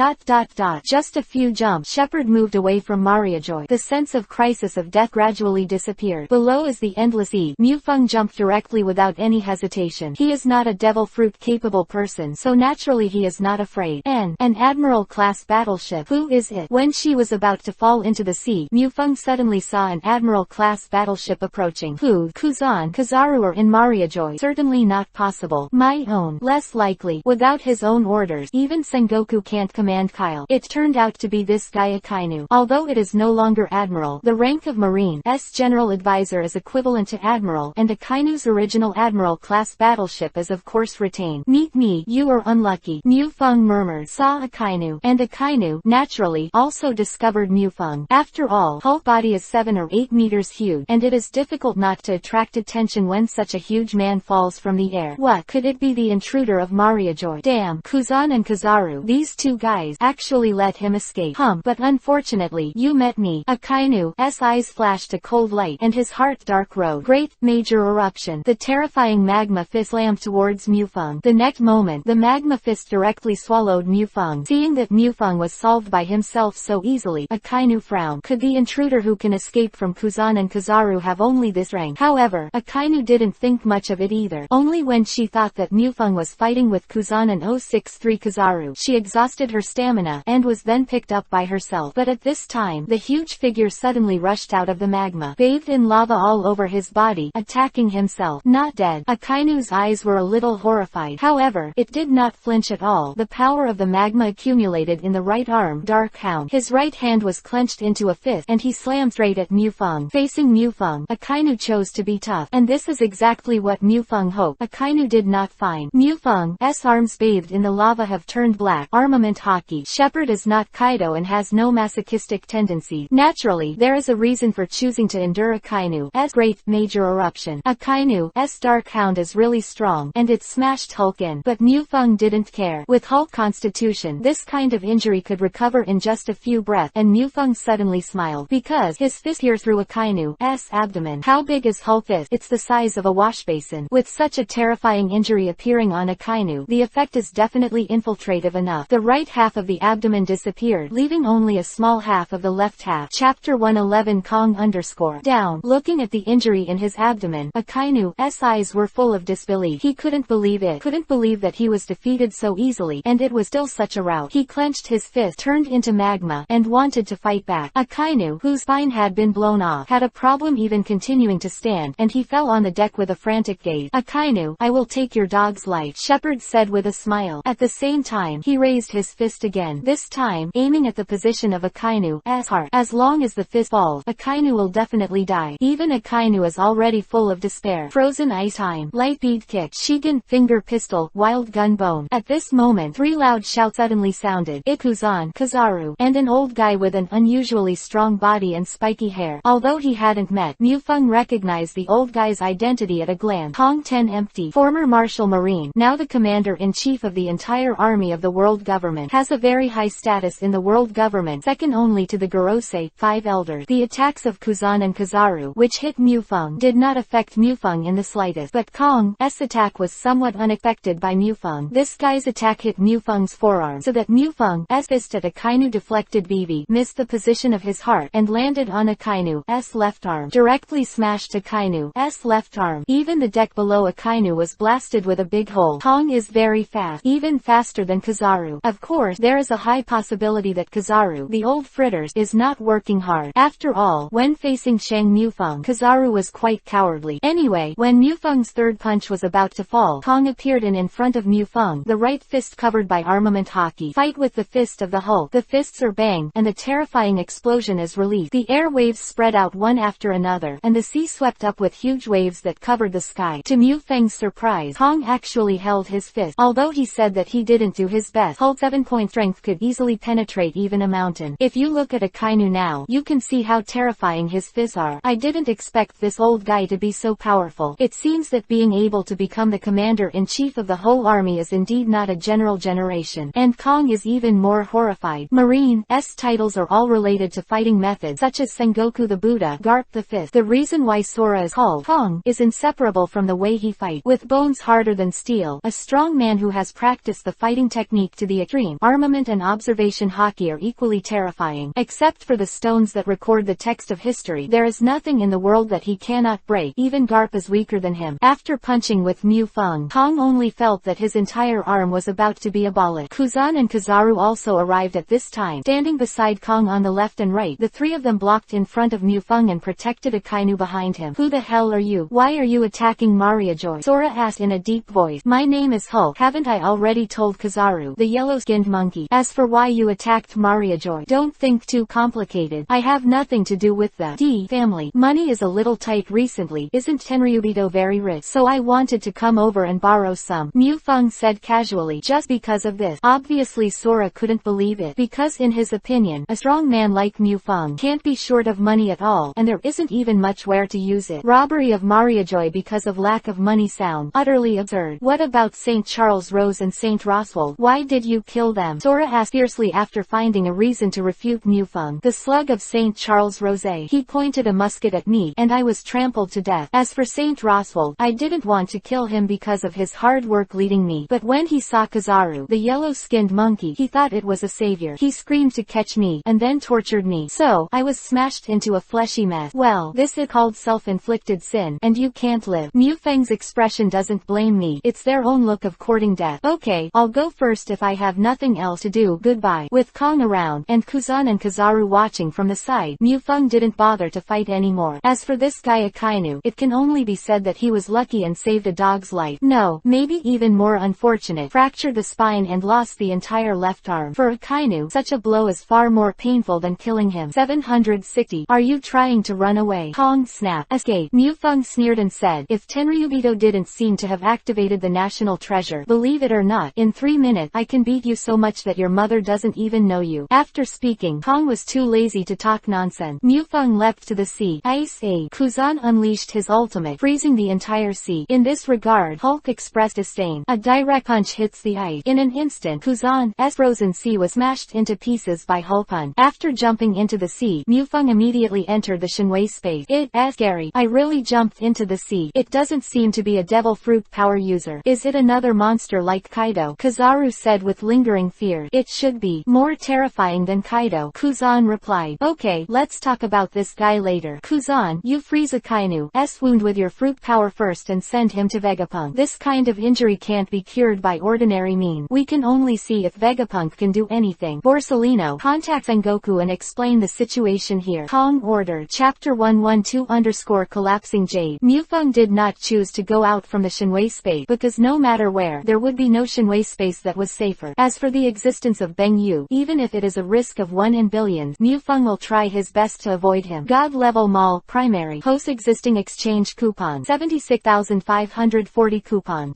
Just a few jumps, Shepard moved away from Mariajoy. The sense of crisis of death gradually disappeared. Below is the endless sea. Mufeng jumped directly without any hesitation. He is not a devil fruit capable person, so naturally he is not afraid. An Admiral class battleship. Who is it? When she was about to fall into the sea, Mufeng suddenly saw an Admiral class battleship approaching. Who? Kuzan, Kizaru or in Mariajoy? Certainly not possible. My own. Less likely. Without his own orders, even Sengoku can't command Kyle. It turned out to be this guy Akainu. Although it is no longer Admiral, the rank of Marine's General Advisor is equivalent to Admiral, and Akainu's original Admiral class battleship is of course retained. "Meet me, you are unlucky," Mufeng murmured. Saw Akainu, and Akainu, naturally, also discovered Mufeng. After all, Hulk body is 7 or 8 meters huge, and it is difficult not to attract attention when such a huge man falls from the air. What could it be? The intruder of Mariajoy. Damn, Kuzan and Kizaru, these two guys, actually let him escape. But unfortunately, you met me. Akainu's eyes flashed a cold light, and his heart dark rode. Great, major eruption. The terrifying magma fist slammed towards Mufeng. The next moment, the magma fist directly swallowed Mufeng. Seeing that Mufeng was solved by himself so easily, Akainu frowned. Could the intruder who can escape from Kuzan and Kizaru have only this rank? However, Akainu didn't think much of it either. Only when she thought that Mufeng was fighting with Kuzan and 063 Kizaru, she exhausted her stamina, and was then picked up by herself. But at this time, the huge figure suddenly rushed out of the magma, bathed in lava all over his body, attacking himself. Not dead. Akainu's eyes were a little horrified. However, it did not flinch at all. The power of the magma accumulated in the right arm. Dark Hound. His right hand was clenched into a fist, and he slammed straight at Mufeng. Facing Mufeng, Akainu chose to be tough, and this is exactly what Mufeng hoped. Akainu did not find. Mufeng's arms bathed in the lava have turned black. Armament Haki. Shepard is not Kaido and has no masochistic tendencies. Naturally, there is a reason for choosing to endure Akainu's great, major eruption. Akainu's Dark Hound is really strong, and it smashed Hulk in, but Mufeng didn't care. With Hulk constitution, this kind of injury could recover in just a few breaths, and Mufeng suddenly smiled, because his fist pierced through Akainu's abdomen. How big is Hulk's fist? It's the size of a washbasin. With such a terrifying injury appearing on Akainu, the effect is definitely infiltrative enough. The right half of the abdomen disappeared, leaving only a small half of the left half. Chapter 111 Kong_down. Looking at the injury in his abdomen, Akainu's eyes were full of disbelief. He couldn't believe it. Couldn't believe that he was defeated so easily, and it was still such a rout. He clenched his fist, turned into magma, and wanted to fight back. Akainu, whose spine had been blown off, had a problem even continuing to stand, and he fell on the deck with a frantic gaze. "Akainu, I will take your dog's life," Shepard said with a smile. At the same time, he raised his fist again, this time, aiming at the position of Akainu's heart. As long as the fist falls, Akainu will definitely die. Even Akainu is already full of despair. Frozen ice time. Light bead kick. Shigen. Finger pistol. Wild gun bone. At this moment, 3 loud shouts suddenly sounded. Ikuzan, Kizaru, and an old guy with an unusually strong body and spiky hair. Although he hadn't met, Mufeng recognized the old guy's identity at a glance. Hong Ten Empty, former Marshal Marine, now the commander-in-chief of the entire army of the world government, has a very high status in the world government, second only to the Gorosei 5 Elders. The attacks of Kuzan and Kizaru, which hit Mufeng, did not affect Mufeng in the slightest, but Kong's attack was somewhat unaffected by Mufeng. This guy's attack hit Mufeng's forearm, so that Mufeng's fist at Akainu deflected BB, missed the position of his heart, and landed on Akainu's left arm, directly smashed Akainu's left arm. Even the deck below Akainu was blasted with a big hole. Kong is very fast, even faster than Kizaru. Of course, there is a high possibility that Kizaru, the old fritters, is not working hard. After all, when facing Shang Mufeng, Kizaru was quite cowardly. Anyway, when Mufeng's third punch punch was about to fall, Kong appeared in front of Mu Feng, the right fist covered by armament Haki. Fight with the fist of the Hulk. The fists are bang, and the terrifying explosion is released. The air waves spread out one after another, and the sea swept up with huge waves that covered the sky. To Mu Feng's surprise, Kong actually held his fist. Although he said that he didn't do his best, Hulk's 7-point strength could easily penetrate even a mountain. If you look at Akainu now, you can see how terrifying his fists are. I didn't expect this old guy to be so powerful. It seems that being able to become the commander-in-chief of the whole army is indeed not a general generation. And Kong is even more horrified. Marine's titles are all related to fighting methods such as Sengoku the Buddha, Garp the Fifth. The reason why Sora is called Kong is inseparable from the way he fights. With bones harder than steel, a strong man who has practiced the fighting technique to the extreme. Armament and observation Haki are equally terrifying. Except for the stones that record the text of history, there is nothing in the world that he cannot break. Even Garp is weaker than him. After punching with Mu Feng, Kong only felt that his entire arm was about to be abolished. Kuzan and Kizaru also arrived at this time, standing beside Kong on the left and right. The three of them blocked in front of Mu Feng and protected Akainu behind him. Who the hell are you? Why are you attacking Mariajoy? Sora asked in a deep voice. My name is Hulk. Haven't I already told Kizaru, the yellow-skinned monkey? As for why you attacked Mariajoy, don't think too complicated. I have nothing to do with the D family. Money is a little tight recently. Isn't Tenryubito very rich? So I wanted to come over and borrow some. Mu Feng said casually. Just because of this. Obviously Sora couldn't believe it, because in his opinion, a strong man like Mu Feng can't be short of money at all, and there isn't even much where to use it. Robbery of Mariajoy because of lack of money sound utterly absurd. What about St. Charles Rose and St. Roswell? Why did you kill them? Sora asked fiercely after finding a reason to refute Mu Feng. The slug of St. Charles Rose. He pointed a musket at me, and I was trampled to death. As for St. Roswell, I didn't want to kill him because of his hard work leading me, but when he saw Kizaru, the yellow-skinned monkey, he thought it was a savior. He screamed to catch me, and then tortured me. So, I was smashed into a fleshy mess. Well, this is called self-inflicted sin, and you can't live. Mu Feng's expression doesn't blame me. It's their own look of courting death. Okay, I'll go first if I have nothing else to do. Goodbye. With Kong around, and Kuzan and Kizaru watching from the side, Mu Feng didn't bother to fight anymore. As for this guy Akainu, it can only be said that he was lucky and saved a dog's life. No, maybe even more unfortunate. Fractured the spine and lost the entire left arm. For Akainu, such a blow is far more painful than killing him. 760. Are you trying to run away? Kong snapped. Escape. Mu Feng sneered and said, if Tenryubito didn't seem to have activated the national treasure, believe it or not, in 3 minutes, I can beat you so much that your mother doesn't even know you. After speaking, Kong was too lazy to talk nonsense. Mu Feng leapt to the sea. Ice Age. Kuzan unleashed his ultimate, freezing the entire sea. In this regard, Hulk expressed disdain. A direct punch hits the ice. In an instant, Kuzan's frozen sea was smashed into pieces by Hulk punch. After jumping into the sea, Mu Feng immediately entered the Shinwei space. It's scary. I really jumped into the sea. It doesn't seem to be a devil fruit power user. Is it another monster like Kaido? Kizaru said with lingering fear. It should be more terrifying than Kaido. Kuzan replied. Okay, let's talk about this guy later. Kuzan, you freeze Akainu's wound with your fruit power first and send him to Vegapunk. This kind of injury can't be cured by ordinary means. We can only see if Vegapunk can do anything. Borsalino, contact Sengoku and explain the situation here. Kong ordered. Chapter 112_collapsing Jade. Mu Feng did not choose to go out from the Shinwei space because no matter where, there would be no Shinwei space that was safer. As for the existence of Beng Yu, even if it is a risk of 1 in billions, Mu Feng will try his best to avoid him. God level mall, primary, post-existing exchange coupon, 76,540 coupon, ...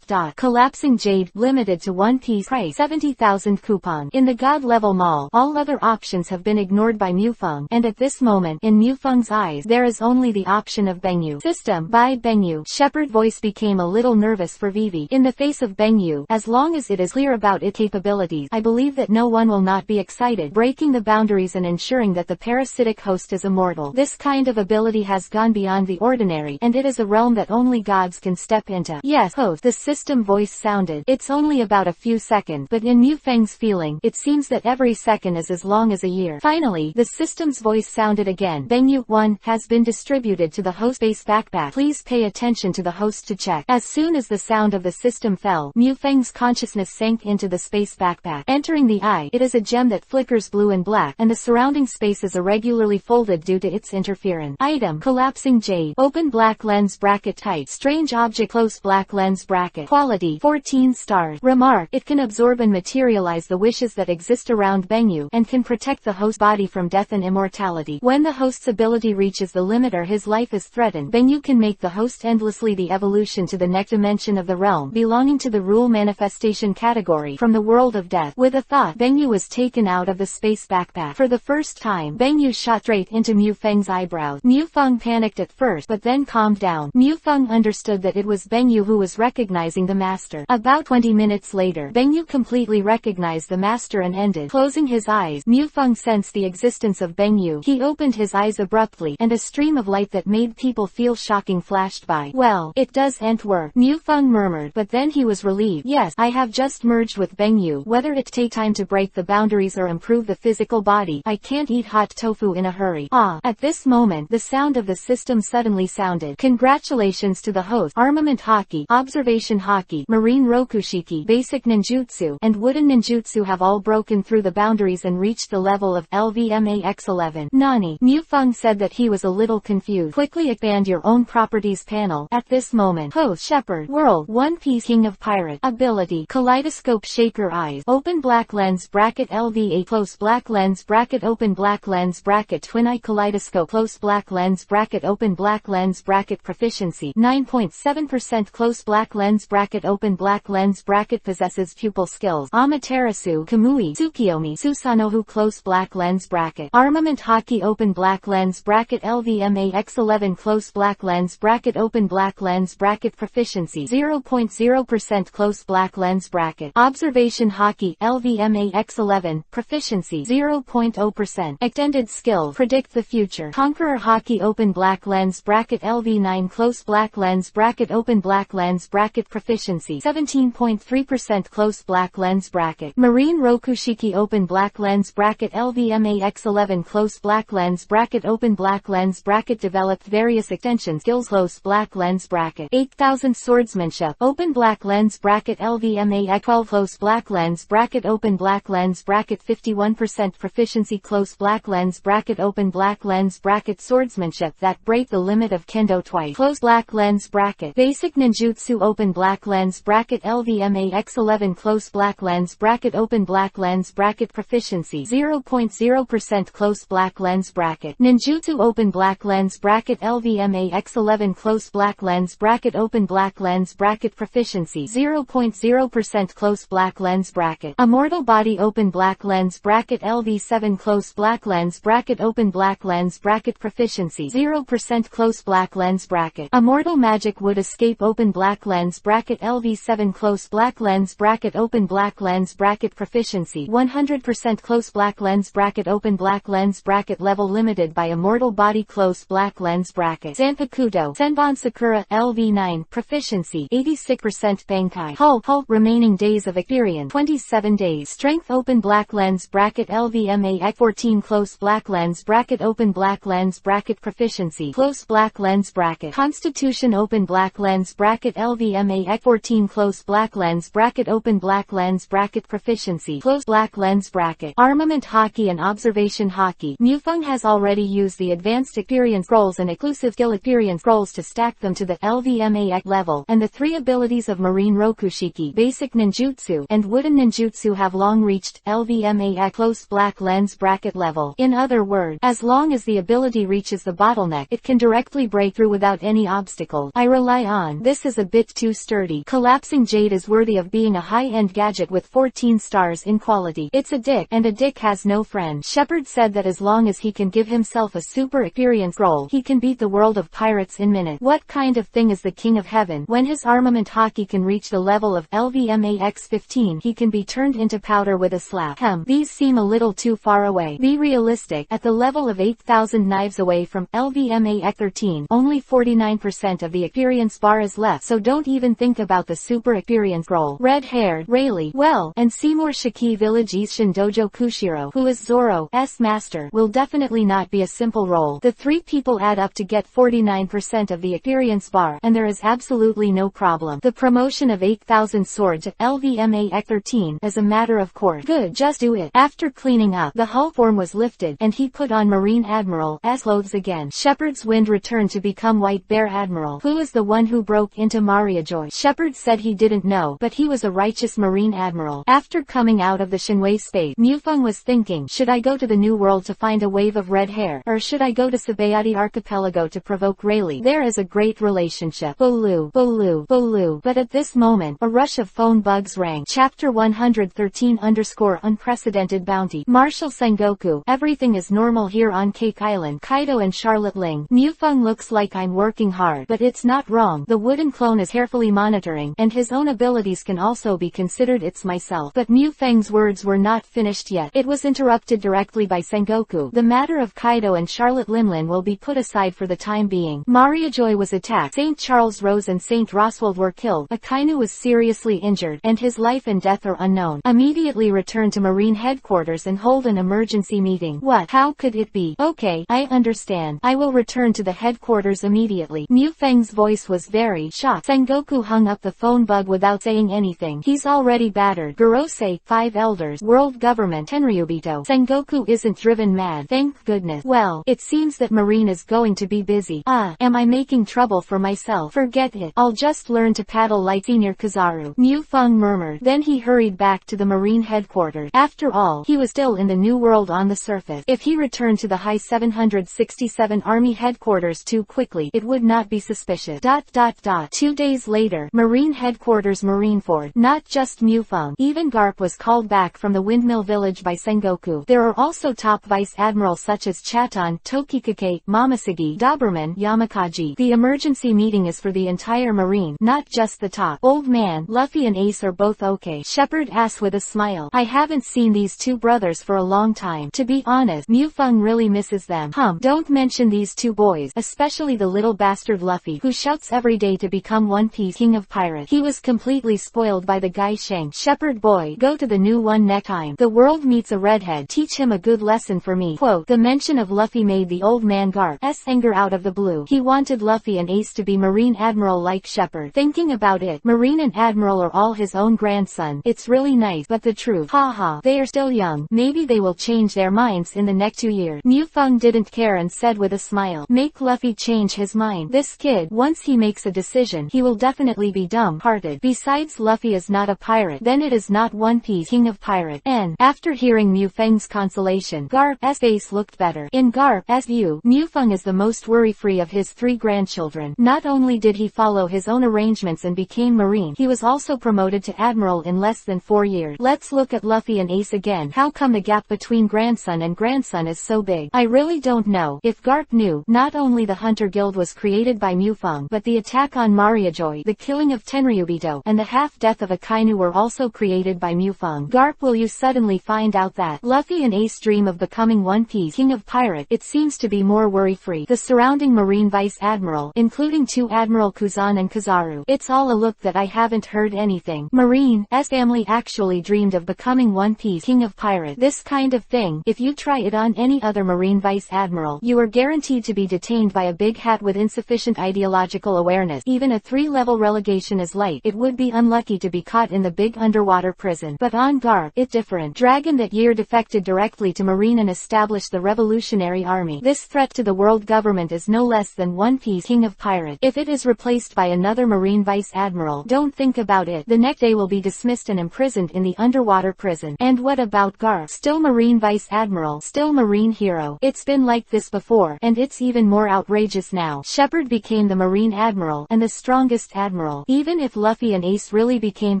collapsing jade, limited to 1 piece, price, 70,000 coupon. In the God level mall, all other options have been ignored by Mu Feng, and at this moment, in Mu Feng's eyes, there is only the option of Beng Yu. System, by Beng Yu. Shepard voice became a little nervous for Vivi. In the face of Beng Yu, as long as it is clear about its capabilities, I believe that no one will not be excited, breaking the boundaries and ensuring that the parasitic host is immortal. This kind of ability has gone beyond the ordinary, and it is a realm that only gods can step into. Yes, host, the system voice sounded. It's only about a few seconds, but in Mu Feng's feeling, it seems that every second is as long as a year. Finally, the system's voice sounded again. Beng Yu 1 has been distributed to the host base backpack. Please pay attention to the host to check. As soon as the sound of the system fell, Mu Feng's consciousness sank into the space backpack. Entering the eye, it is a gem that flickers blue and black, and the surrounding space is irregularly folded due to its interference. Item, collapsing jade. Open black lens bracket type, Strange object close black lens bracket. Quality 14 stars. Remark, it can absorb and materialize the wishes that exist around Benyu, and can protect the host body from death and immortality. When the host's ability reaches the limit or his life is threatened, Benyu can make the host endlessly the evolution to the next dimension of the realm, belonging to the rule manifestation category, from the world of death. With a thought, Benyu was taken out of the space backpack. For the first time, Benyu shot straight into Mu Feng's eyebrows. Mu Feng panicked at first, but then calmed down. Mu Feng understood that it was Benyu who was recognizing the master. About 20 minutes later, Benyu completely recognized the master and ended. Closing his eyes, Mu Feng sensed the existence of Benyu. He opened his eyes abruptly, and a stream of light that made people feel shocking flashed by. Well, it doesn't work, Mu Feng murmured, but then he was relieved. Yes, I have just merged with Benyu. Whether it take time to break the boundaries or improve the physical body, I can't eat hot tofu in a hurry. Ah, at this moment, the sound of the system suddenly sounded. Congratulations to the host. Armament Haki, Observation Haki, Marine Rokushiki, Basic Ninjutsu, and Wooden Ninjutsu have all broken through the boundaries and reached the level of LVMAX11. Nani? Mu Feng said that he was a little confused. Quickly expand your own properties panel. At this moment, host, Shepherd, World, One Piece King of Pirate, Ability, Kaleidoscope Shaker Eyes, Open Black Lens Bracket LV8 Close Black Lens Bracket Open Black Lens Bracket Twin Eye Kaleidoscope Close Black Lens Bracket Open Black Lens Bracket Proficiency 9.7% Close Black Lens Bracket Open Black Lens Bracket Possesses Pupil Skills Amaterasu Kamui Tsukiyomi Susanohu Close Black Lens Bracket Armament Haki Open Black Lens Bracket LVMAX11 Close Black Lens Bracket Open Black Lens Bracket Proficiency 0.0% Close Black Lens Bracket Observation Haki LVMAX11 Proficiency 0.0% Extended Skill Predict the Future Conqueror Haki Open Black Lens Bracket LV9 Close Black Lens Bracket Open Black Lens Bracket Proficiency 17.3% Close Black Lens Bracket Marine Rokushiki Open Black Lens Bracket LVMAX11 Close Black Lens Bracket Open Black Lens Bracket Developed various extensions Skills Close Black Lens Bracket 8000 Swordsmanship Open Black Lens Bracket LVMAX12 Close Black Lens Bracket Open Black Lens Bracket 51% Proficiency Close Black Lens Bracket Open Black Lens Bracket Swordsmanship that break the limit of kendo twice Close Black Lens Bracket Basic Ninjutsu Open Black Lens Bracket LVMAX11 Close Black Lens Bracket Open Black Lens Bracket Proficiency 0.0% Close Black Lens Bracket Ninjutsu Open Black Lens Bracket LVMAX11 Close Black Lens Bracket Open Black Lens Bracket Proficiency 0.0% Close Black Lens Bracket Immortal Body Open Black Lens Bracket LV7 Close Black Lens Bracket Open Black Lens Bracket Proficiency 0% Close Black Lens Bracket Immortal Magic Would Escape Open Black Lens Bracket LV7 Close Black Lens Bracket Open Black Lens Bracket Proficiency 100% Close Black Lens Bracket Open Black Lens Bracket Level Limited by Immortal Body Close Black Lens Bracket Zanpakudo Senbon Sakura LV9 Proficiency 86% Bankai Hull Remaining Days of Experience 27 days Strength Open Black Lens Bracket LVMAX14 Close Black Lens Bracket Open Black Lens Bracket Proficiency Close Black Lens Bracket Constitution Open Black Lens Bracket LVMAX14 Close Black Lens Bracket Open Black Lens Bracket Proficiency Close Black Lens Bracket Armament Haki and Observation Haki Mu Feng has already used the Advanced Experience Scrolls and Exclusive Skill Experience Scrolls to stack them to the LVMAX level, and the three abilities of Marine Rokushiki, Basic Ninjutsu, and Wooden Ninjutsu have long reached LVMAX Close Black Lens Bracket level. In other words, as long as the ability reaches the bottleneck, it can directly break through without any obstacle. I rely on. This is a bit too sturdy. Collapsing Jade is worthy of being a high-end gadget with 14 stars in quality. It's a dick, and a dick has no friend. Shepard said that as long as he can give himself a super experience roll, he can beat the world of pirates in minutes. What kind of thing is the King of Heaven? When his armament Haki can reach the level of LVMAX15, he can be turned into powder with a slap. These seem a little too far away. Be realistic. At the level of 8,000 knives away from LVMAX13, only 49% of the experience bar is left, so don't even think about the super experience roll. Red-haired, Rayleigh, well, and Seymour Shiki Village Ishin Dojo Kushiro, who is Zoro's master, will definitely not be a simple roll. The three people add up to get 49% of the experience bar, and there is absolutely no problem. The promotion of 8,000 sword to LVMAX13 is a matter of course. Good, just do it. After cleaning up, the hull form was lifted, and he put on Marine Admiral's clothes again. Shepard's wind returned to become White Bear Admiral. who is the one who broke into Mariajoy? Shepard said he didn't know, but he was a righteous Marine admiral. After coming out of the Shinwei space, Mufeng was thinking, should I go to the New World to find a wave of red hair, or should I go to Sabayati Archipelago to provoke Rayleigh? There is a great relationship. Bolu, Bolu, Bolu. But at this moment, a rush of phone bugs rang. Chapter 113 Unprecedented Bounty. Marshal Sengoku, everything is normal here on Cake Island. Kaido and Charlotte Ling. Mufeng looks like I'm working hard, but it's not wrong. The wooden clone is carefully monitoring, and his own abilities can also be considered. It's myself. But Mufeng's words were not finished yet. It was interrupted directly by Sengoku. The matter of Kaido and Charlotte Limlin will be put aside for the time being. Mariajoy was attacked. St. Charles Rose and St. Roswald were killed. Akainu was seriously injured, and his life and death are unknown. Immediately return to Marine headquarters and hold an emergency meeting. What? How could it be? Okay, I understand. I will return to the headquarters immediately. Mufeng's voice was very shocked. Sengoku hung up the phone bug without saying anything. He's already battered. Gorosei, 5 elders, world government, Tenryubito. Sengoku isn't driven mad. Thank goodness. Well, it seems that Marine is going to be busy. Am I making trouble for myself? Forget it. I'll just learn to paddle like Senior Kizaru. Mufeng murmured. Then he hurried back to the Marine headquarters. After all, he was still in the New World on the surface. If he returned to the High 767 Army headquarters too quickly, it would not be suspicious. 2 days later, Marine headquarters Marineford. Not just Mufeng. Even Garp was called back from the Windmill Village by Sengoku. There are also top vice admirals such as Chaton, Tokikake, Momoshige, Doberman, Yamakaji. The emergency meeting is for the entire Marine, not just the top. Old man, Luffy and Ace are both okay? Shepard asked with a smile. I haven't seen these two brothers for a long time. To be honest, Mufeng really misses them. Don't mention these two boys, especially the little bastard Luffy, who shouts every day to become One Piece King of Pirates. He was completely spoiled by the guy Shang. Shepard boy, go to the new one next time. The world meets a redhead. Teach him a good lesson for me. Quote, the mention of Luffy made the old man Garp's anger out of the blue. He wanted Luffy and Ace to be Marine Admiral like Shepard. Thinking about it, Marine and Admiral are all his own grandson. It's really nice, but the truth, haha, they are still young. Maybe they will change their minds in the next 2 years. Mufeng didn't care and said with a smile, make Luffy change his mind. This kid, once he makes a decision, he will definitely be dumb-hearted. Besides, Luffy is not a pirate. Then it is not One Piece King of Pirates. And, after hearing Mufeng's consolation, Garp's face looked better. In Garp's view, Mufeng is the most worry-free of his 3 grandchildren. Not only did he follow his own arrangements and became Marine, he was also promoted to Admiral in less than 4 years. Let's look at Luffy and Ace again. How come the gap between grandson and grandson is so big? I really don't know. If Garp knew, not only the Hunter Guild was created by Mufeng, but the attack on Mariajoy, the killing of Tenryubito, and the half-death of Akainu were also created by Mufeng. Garp, will you suddenly find out that Luffy and Ace dream of becoming One Piece King of Pirates? It seems to be more worry-free. The surrounding Marine Vice Admiral, including 2 Admiral Kuzan and Kizaru. It's all a look that I haven't heard anything. Marine's family actually dreamed of becoming One Piece King of Pirates. This kind of thing, if you try it on any other Marine Vice Admiral, you are guaranteed to be detained by a big hat with insufficient ideological awareness. Even a 3-level relegation is light. It would be unlucky to be caught in the big underwater prison. But on Garp, it's different. Dragon that year defected directly to Marine and established the Revolutionary Army. This threat to the world government is no less than One Piece King of Pirates. If it is replaced by another Marine Vice Admiral, don't think about it. The next day will be dismissed and imprisoned in the underwater prison. And what about Garp? Still Marine Vice Admiral, still Marine hero. It's been like this before, and it's even more outrageous now. Shepard became the Marine Admiral, and the strongest admiral. Even if Luffy and Ace really became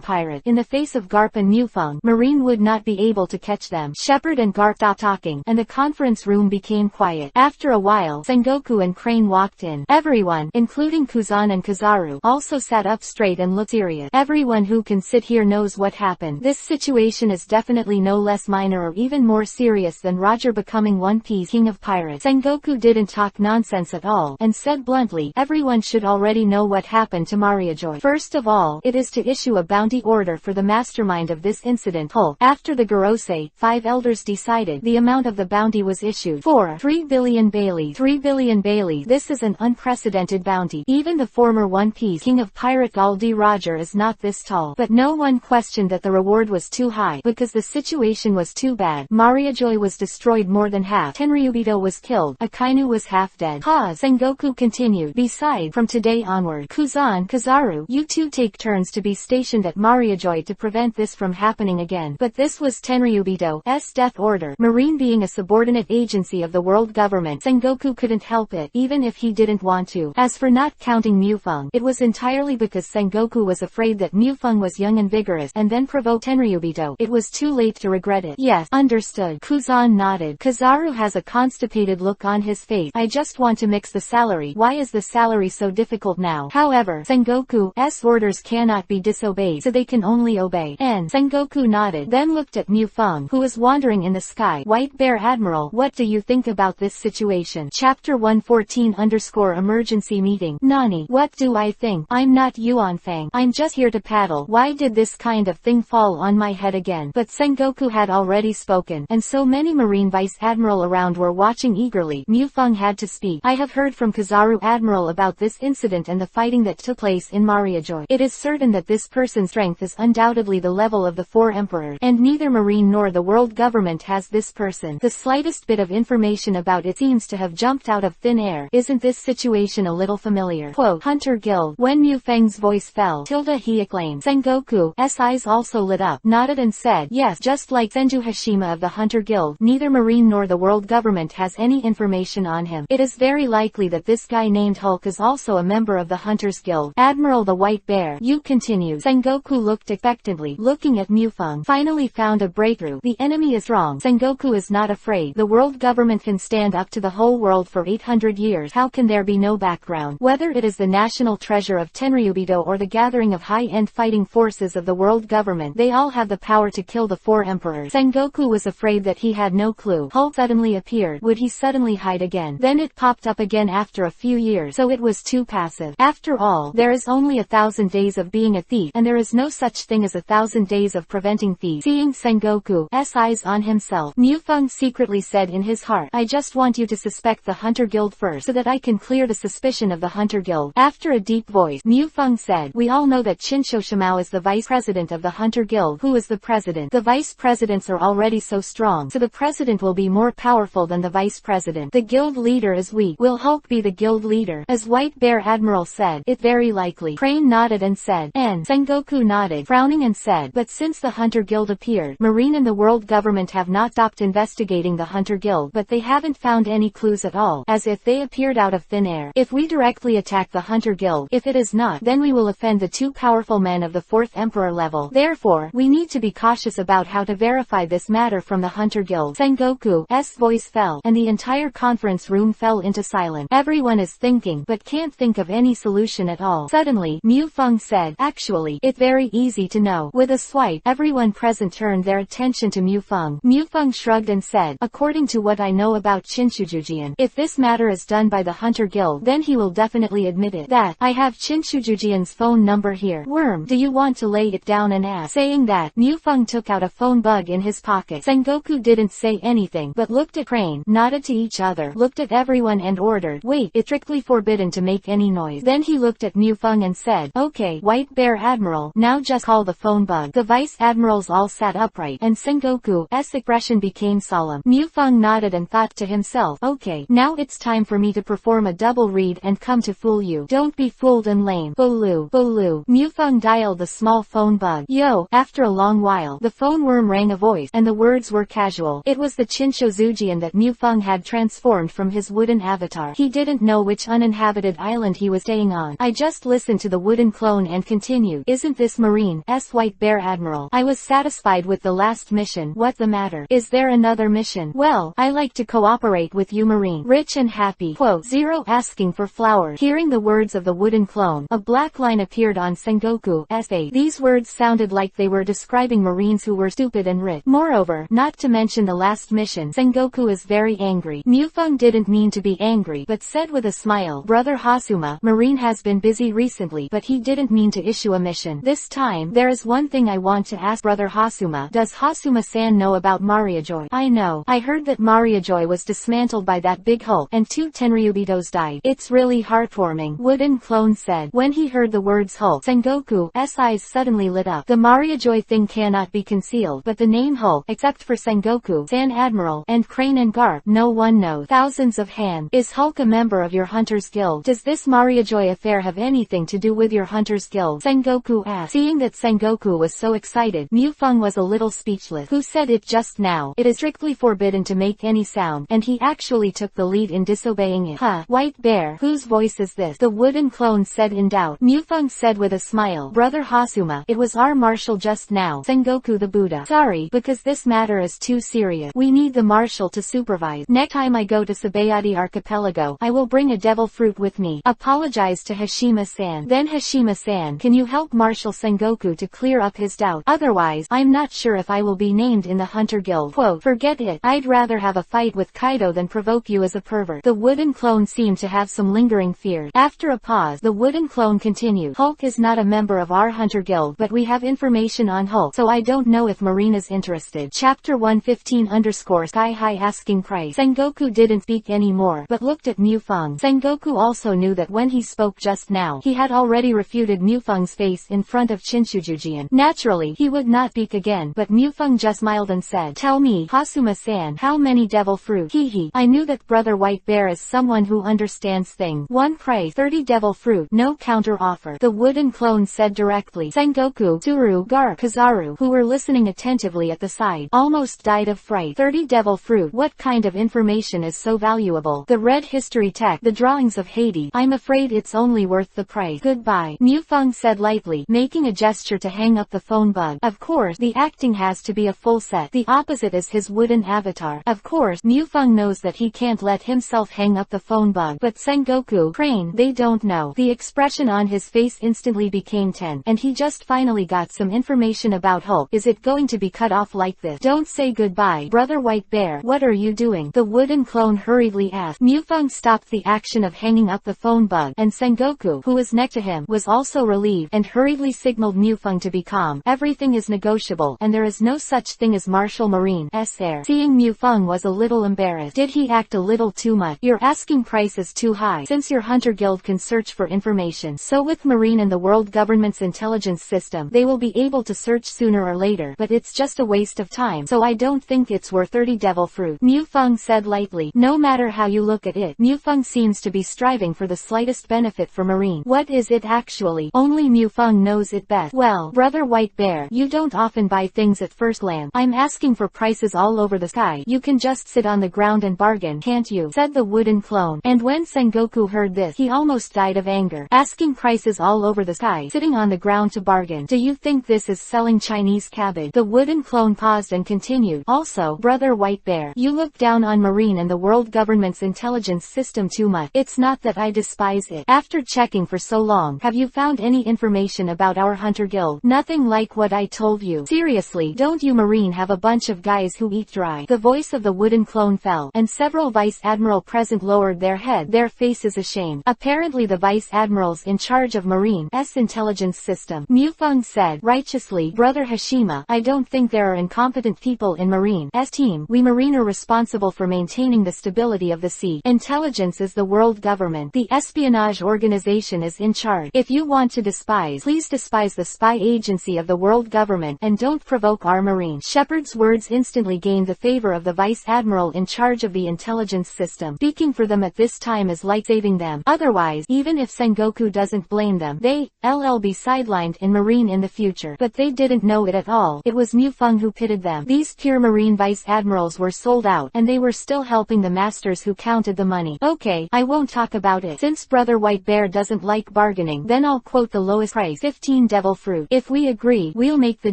pirates, in the face of Garp and Mufeng, Marine would not be able to catch them. Shepard and Garp stopped talking, and the conference room became quiet. After a while, Sengoku and Crane walked in. Everyone, including Kuzan and Kizaru, also sat up straight and looked serious. Everyone who can sit here knows what happened. This situation is definitely no less minor or even more serious than Roger becoming One Piece King of Pirates. Sengoku didn't talk nonsense at all, and said bluntly, everyone should already know what happened to Mariajoy. First of all, it is to issue a bounty order for the mastermind of this incident. After the Gorosei, 5 elders decided, the amount of the bounty was issued for 3 billion Bailey. 3 billion Bailey. This is an unprecedented bounty. Even the former One Piece King of Pirates Goldie Roger is not this tall. But no one questioned that the reward was too high, because the situation was too bad. Mariajoy was destroyed more than half. Tenryubito was killed. Akainu was half dead. Sengoku continued. Besides, decide from today onward, Kuzan, Kizaru, you two take turns to be stationed at Mariajoy to prevent this from happening again. But this was Tenryubito's death order. Marine being a subordinate agency of the world government, Sengoku couldn't help it, even if he didn't want to. As for not counting Mufeng, it was entirely because Sengoku was afraid that Mufeng was young and vigorous, and then provoked Tenryubito. It was too late to regret it. Yes, understood. Kuzan nodded. Kizaru has a constipated look on his face. I just want to mix the salary. Why is the salary so difficult now? However, Sengoku's orders cannot be disobeyed, so they can only obey. And Sengoku nodded, then looked at Mufeng, who was wandering in the sky. White Bear Admiral, what do you think about this situation? Chapter 114_emergency meeting. Nani, what do I think? I'm not Yuanfang. I'm just here to paddle. Why did this kind of thing fall on my head again? But Sengoku had already spoken, and so many Marine Vice Admiral around were watching eagerly. Mufeng had to speak. I have heard from Kizaru Admiral about this incident and the fighting that took place in Mariajoy. It is certain that this person's strength is undoubtedly the level of the four emperors, and neither Marine nor the world government has this person. The slightest bit of information about it seems to have jumped out of thin air. Isn't this situation a little familiar? Quote, Hunter Guild. When Mufeng's voice fell, he exclaimed. Sengoku's eyes also lit up, nodded and said, yes, just like Senju Hashima of the Hunter Guild, neither Marine nor the world government has any information on him. It is very likely that this guy named Hulk is also a member of the Hunters Guild. Admiral the White Bear, you continue. Sengoku looked expectantly, looking at Mufeng. Finally found a breakthrough. The enemy is wrong. Sengoku is not afraid. The world government can stand up to the whole world for 800 years. How can there be no background? Whether it is the national treasure of Tenryubito or the gathering of high-end fighting forces of the world government, they all have the power to kill the four emperors. Sengoku was afraid that he had no clue. Hulk suddenly appeared. Would he suddenly hide again? Then it popped up again after a few years, so it was too passive. After all, there is only 1,000 days of being a thief, and there is no such thing as 1,000 days of preventing thieves. Seeing Sengoku's eyes on himself, Mufeng secretly said in his heart, I just want you to suspect the Hunter Guild first, so that I can clear the suspicion of the Hunter Guild. After a deep voice, Mufeng said, we all know that Shinsho Shimao is the vice president of the Hunter Guild. Who is the president? The vice presidents are already so strong, so the president will be more powerful than the vice president. The guild leader is weak. Will Hulk be the guild leader? As White Bear Admiral said, it very likely. Crane nodded and said, and Sengoku nodded, frowning and said, but since the Hunter Guild appeared, Marine and the world government have not stopped investigating the Hunter Guild, but they haven't found any clues at all, as if they appeared out of thin air. If we directly attack the Hunter Guild, if it is not, then we will offend the two powerful men of the fourth emperor level. Therefore, we need to be cautious about how to verify this matter from the Hunter Guild. Sengoku's voice fell, and the entire conference room fell into silence. Everyone is thinking, but can't think of any solution at all. Suddenly, Mufeng said, actually, it's very easy to know. With a swipe, everyone present turned their attention to Mufeng. Mufeng shrugged and said, according to what I know about Chinchujujian, if this matter is done by the Hunter Guild, then he will definitely admit it. That, I have Chinchujujian's phone number here. Worm, do you want to lay it down and ask? Saying that, Mufeng took out a phone bug in his pocket. Sengoku didn't say anything, but looked at Crane, nodded to each other, looked at everyone and ordered, wait, it's strictly forbidden to make any noise. Then he looked at Mufeng and said, okay, White Bear Admiral, now just call the phone bug. The vice admirals all sat upright, and Sengoku's expression became solemn. Mufeng nodded and thought to himself, okay, now it's time for me to perform a double read and come to fool you. Don't be fooled and lame. Bolu, Bolu. Mufeng dialed the small phone bug. Yo, after a long while, the phone worm rang a voice, and the words were casual. It was the Chinshozujian that Mufeng had transformed from his wooden avatar. He didn't know which uninhabited island he was staying on. I just listened to the wooden clone and continued. Isn't this Marine's White Bear Admiral? I was satisfied with the last mission. What the matter? Is there another mission? Well, I like to cooperate with you Marine. Rich and happy. Quote, zero asking for flowers. Hearing the words of the wooden clone, a black line appeared on Sengoku's face. These words sounded like they were describing Marines who were stupid and rich. Moreover, not to mention the last mission, Sengoku is very angry. Mufeng didn't mean to be angry, but said with a smile, Brother Hasuma, Marine has been busy recently, but he didn't mean to issue a mission. This time, there is one thing I want to ask Brother Hasuma. Does Hasuma-san know about Mariajoy? I know. I heard that Mariajoy was dismantled by that big Hulk, and 2 Tenryubitos died. It's really heartwarming, Wooden Clone said. When he heard the words Hulk, Sengoku's eyes suddenly lit up. The Mariajoy thing cannot be concealed, but the name Hulk, except for Sengoku, Admiral, and Crane and Garp, no one knows. Thousands of hands. Is Hulk a member of your Hunters Guild? Guild. Does this Mariajoy affair have anything to do with your Hunters Guild? Sengoku asked. Seeing that Sengoku was so excited, Mufeng was a little speechless. Who said it just now? It is strictly forbidden to make any sound, and he actually took the lead in disobeying it. Huh, White Bear, whose voice is this? The wooden clone said in doubt. Mufeng said with a smile. Brother Hasuma, it was our marshal just now. Sengoku the Buddha. Sorry, because this matter is too serious. We need the marshal to supervise. Next time I go to Sabayati Archipelago, I will bring a devil fruit with me. Apologize to Hashima-san. Then Hashima-san, can you help Marshal Sengoku to clear up his doubt? Otherwise, I'm not sure if I will be named in the Hunter Guild. Quote, forget it. I'd rather have a fight with Kaido than provoke you as a pervert. The wooden clone seemed to have some lingering fears. After a pause, the wooden clone continued. Hulk is not a member of our Hunter Guild, but we have information on Hulk, so I don't know if Marina's interested. Chapter 115_Sky High asking price. Sengoku didn't speak anymore, but looked at Mufeng. Sengoku also knew that when he spoke just now, he had already refuted Mufeng's face in front of Chinshujujian. Naturally, he would not speak again, but Mufeng just smiled and said, tell me, Hasuma-san, how many devil fruit? Hehe, I knew that Brother White Bear is someone who understands things. One price, 30 devil fruit, no counter offer. The wooden clone said directly. Sengoku, Tsuru, Garp, Kizaru, who were listening attentively at the side, almost died of fright. 30 devil fruit, what kind of information is so valuable? The red history tech, the drawings of Hades. I'm afraid it's only worth the price. Goodbye, Mufeng said lightly, making a gesture to hang up the phone bug. Of course, the acting has to be a full set. The opposite is his wooden avatar. Of course, Mufeng knows that he can't let himself hang up the phone bug, but Sengoku, Crane, they don't know. The expression on his face instantly became tense, and he just finally got some information about Hulk. Is it going to be cut off like this? Don't say goodbye, Brother White Bear. What are you doing? The wooden clone hurriedly asked. Mufeng stopped the action of hanging up the phone bug, and Sengoku, who was next to him, was also relieved, and hurriedly signaled Mufeng to be calm. Everything is negotiable, and there is no such thing as martial marine's heir. Seeing Mufeng was a little embarrassed. Did he act a little too much? Your asking price is too high. Since your Hunter Guild can search for information, so with Marine and the world government's intelligence system, they will be able to search sooner or later, but it's just a waste of time, so I don't think it's worth 30 devil fruit. Mufeng said lightly. No matter how you look at it, Mufeng seems to be striving for the slightest benefit for Marine. What is it actually? Only Mufeng knows it best. Well, Brother White Bear, you don't often buy things at first glance. I'm asking for prices all over the sky. You can just sit on the ground and bargain, can't you? Said the wooden clone. And when Sengoku heard this, he almost died of anger. Asking prices all over the sky, sitting on the ground to bargain. Do you think this is selling Chinese cabbage? The wooden clone paused and continued. Also, Brother White Bear, you look down on Marine and the world government's intelligence system too much. It's not that I despise it. After checking for so long, have you found any information about our Hunter Guild? Nothing like what I told you. Seriously, don't you Marine have a bunch of guys who eat dry? The voice of the wooden clone fell, and several Vice Admiral present lowered their head, their faces ashamed. Apparently the Vice Admirals in charge of Marine's intelligence system. Mufeng said, righteously, Brother Hashima, I don't think there are incompetent people in Marine's team. We Marine are responsible for maintaining the stability of the sea. Intelligence is the world government. The espionage organization is in charge. If you want to despise, please despise the spy agency of the world government, and don't provoke our Marine. Shepard's words instantly gained the favor of the Vice Admiral in charge of the intelligence system. Speaking for them at this time is like saving them. Otherwise, even if Sengoku doesn't blame them, they'll be sidelined in Marine in the future. But they didn't know it at all. It was Mufeng who pitted them. These pure Marine Vice Admirals were sold out, and they were still helping the masters who counted the money. Okay, I won't talk about it. Since Brother White Bear doesn't like bargaining, then I'll quote the lowest price, 15 devil fruit. If we agree, we'll make the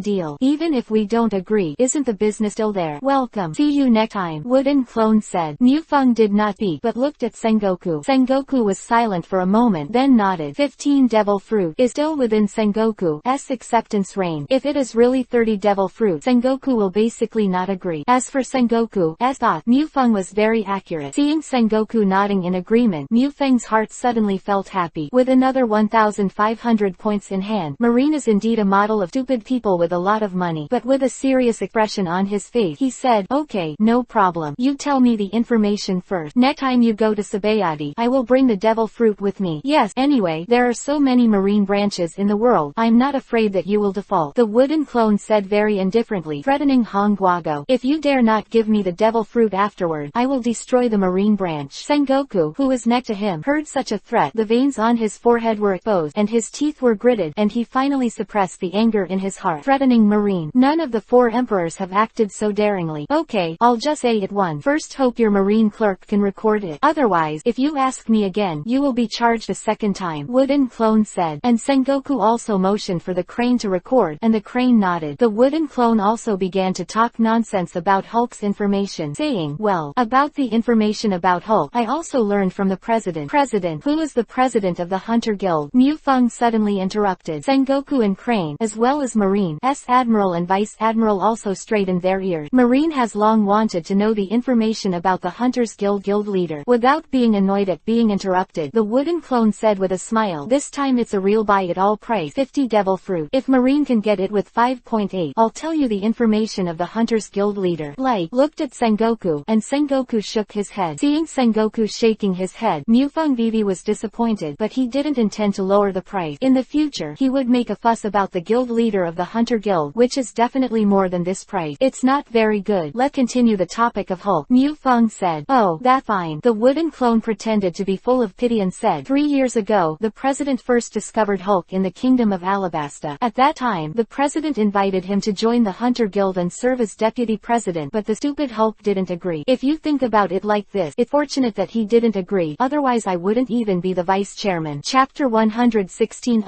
deal. Even if we don't agree, isn't the business still there? Welcome. See you next time. Wooden clone said. Mufeng did not speak, but looked at Sengoku. Sengoku was silent for a moment, then nodded. 15 devil fruit is still within Sengoku's acceptance range. If it is really 30 devil fruit, Sengoku will basically not agree. As for Sengoku's thought, Mufeng was very accurate. Seeing Sengoku nodding in agreement, Mufeng's heart suddenly felt happy. With another 1,500 points in hand, Marine is indeed a model of stupid people with a lot of money. But with a serious expression on his face, he said, okay, no problem. You tell me the information first. Next time you go to Sabayati, I will bring the devil fruit with me. Yes, anyway, there are so many Marine branches in the world, I'm not afraid that you will default. The wooden clone said very indifferently, threatening Hongguago. If you dare not give me the devil fruit afterward, I will destroy the Marine branch. Sengoku, who was next to him, him heard such a threat, the veins on his forehead were exposed, and his teeth were gritted, and he finally suppressed the anger in his heart, threatening Marine. None of the 4 emperors have acted so daringly. Okay, I'll just say it one. First, hope your Marine clerk can record it. Otherwise, if you ask me again, you will be charged a second time, wooden clone said. And Sengoku also motioned for the crane to record, and the crane nodded. The wooden clone also began to talk nonsense about Hulk's information, saying, well, about the information about Hulk, I also learned from the president. President? Who is the president of the Hunter Guild? Mufeng suddenly interrupted. Sengoku and Crane, as well as Marine's Admiral and Vice Admiral also straightened their ears. Marine has long wanted to know the information about the Hunters Guild leader. Without being annoyed at being interrupted, the wooden clone said with a smile, this time it's a real buy-it-all price, 50 devil fruit. If Marine can get it with 5.8, I'll tell you the information of the Hunters Guild leader. Looked at Sengoku, and Sengoku shook his head. Seeing Sengoku shaking his head, Mufeng Vivi was disappointed, but he didn't intend to lower the price. In the future, he would make a fuss about the guild leader of the Hunter Guild, which is definitely more than this price. It's not very good. Let's continue the topic of Hulk, Mufeng said. Oh, that's fine. The wooden clone pretended to be full of pity and said, 3 years ago, the president first discovered Hulk in the kingdom of Alabasta. At that time, the president invited him to join the Hunter Guild and serve as deputy president, but the stupid Hulk didn't agree. If you think about it like this, it's fortunate that he didn't agree, otherwise I wouldn't even be the vice chairman. Chapter 116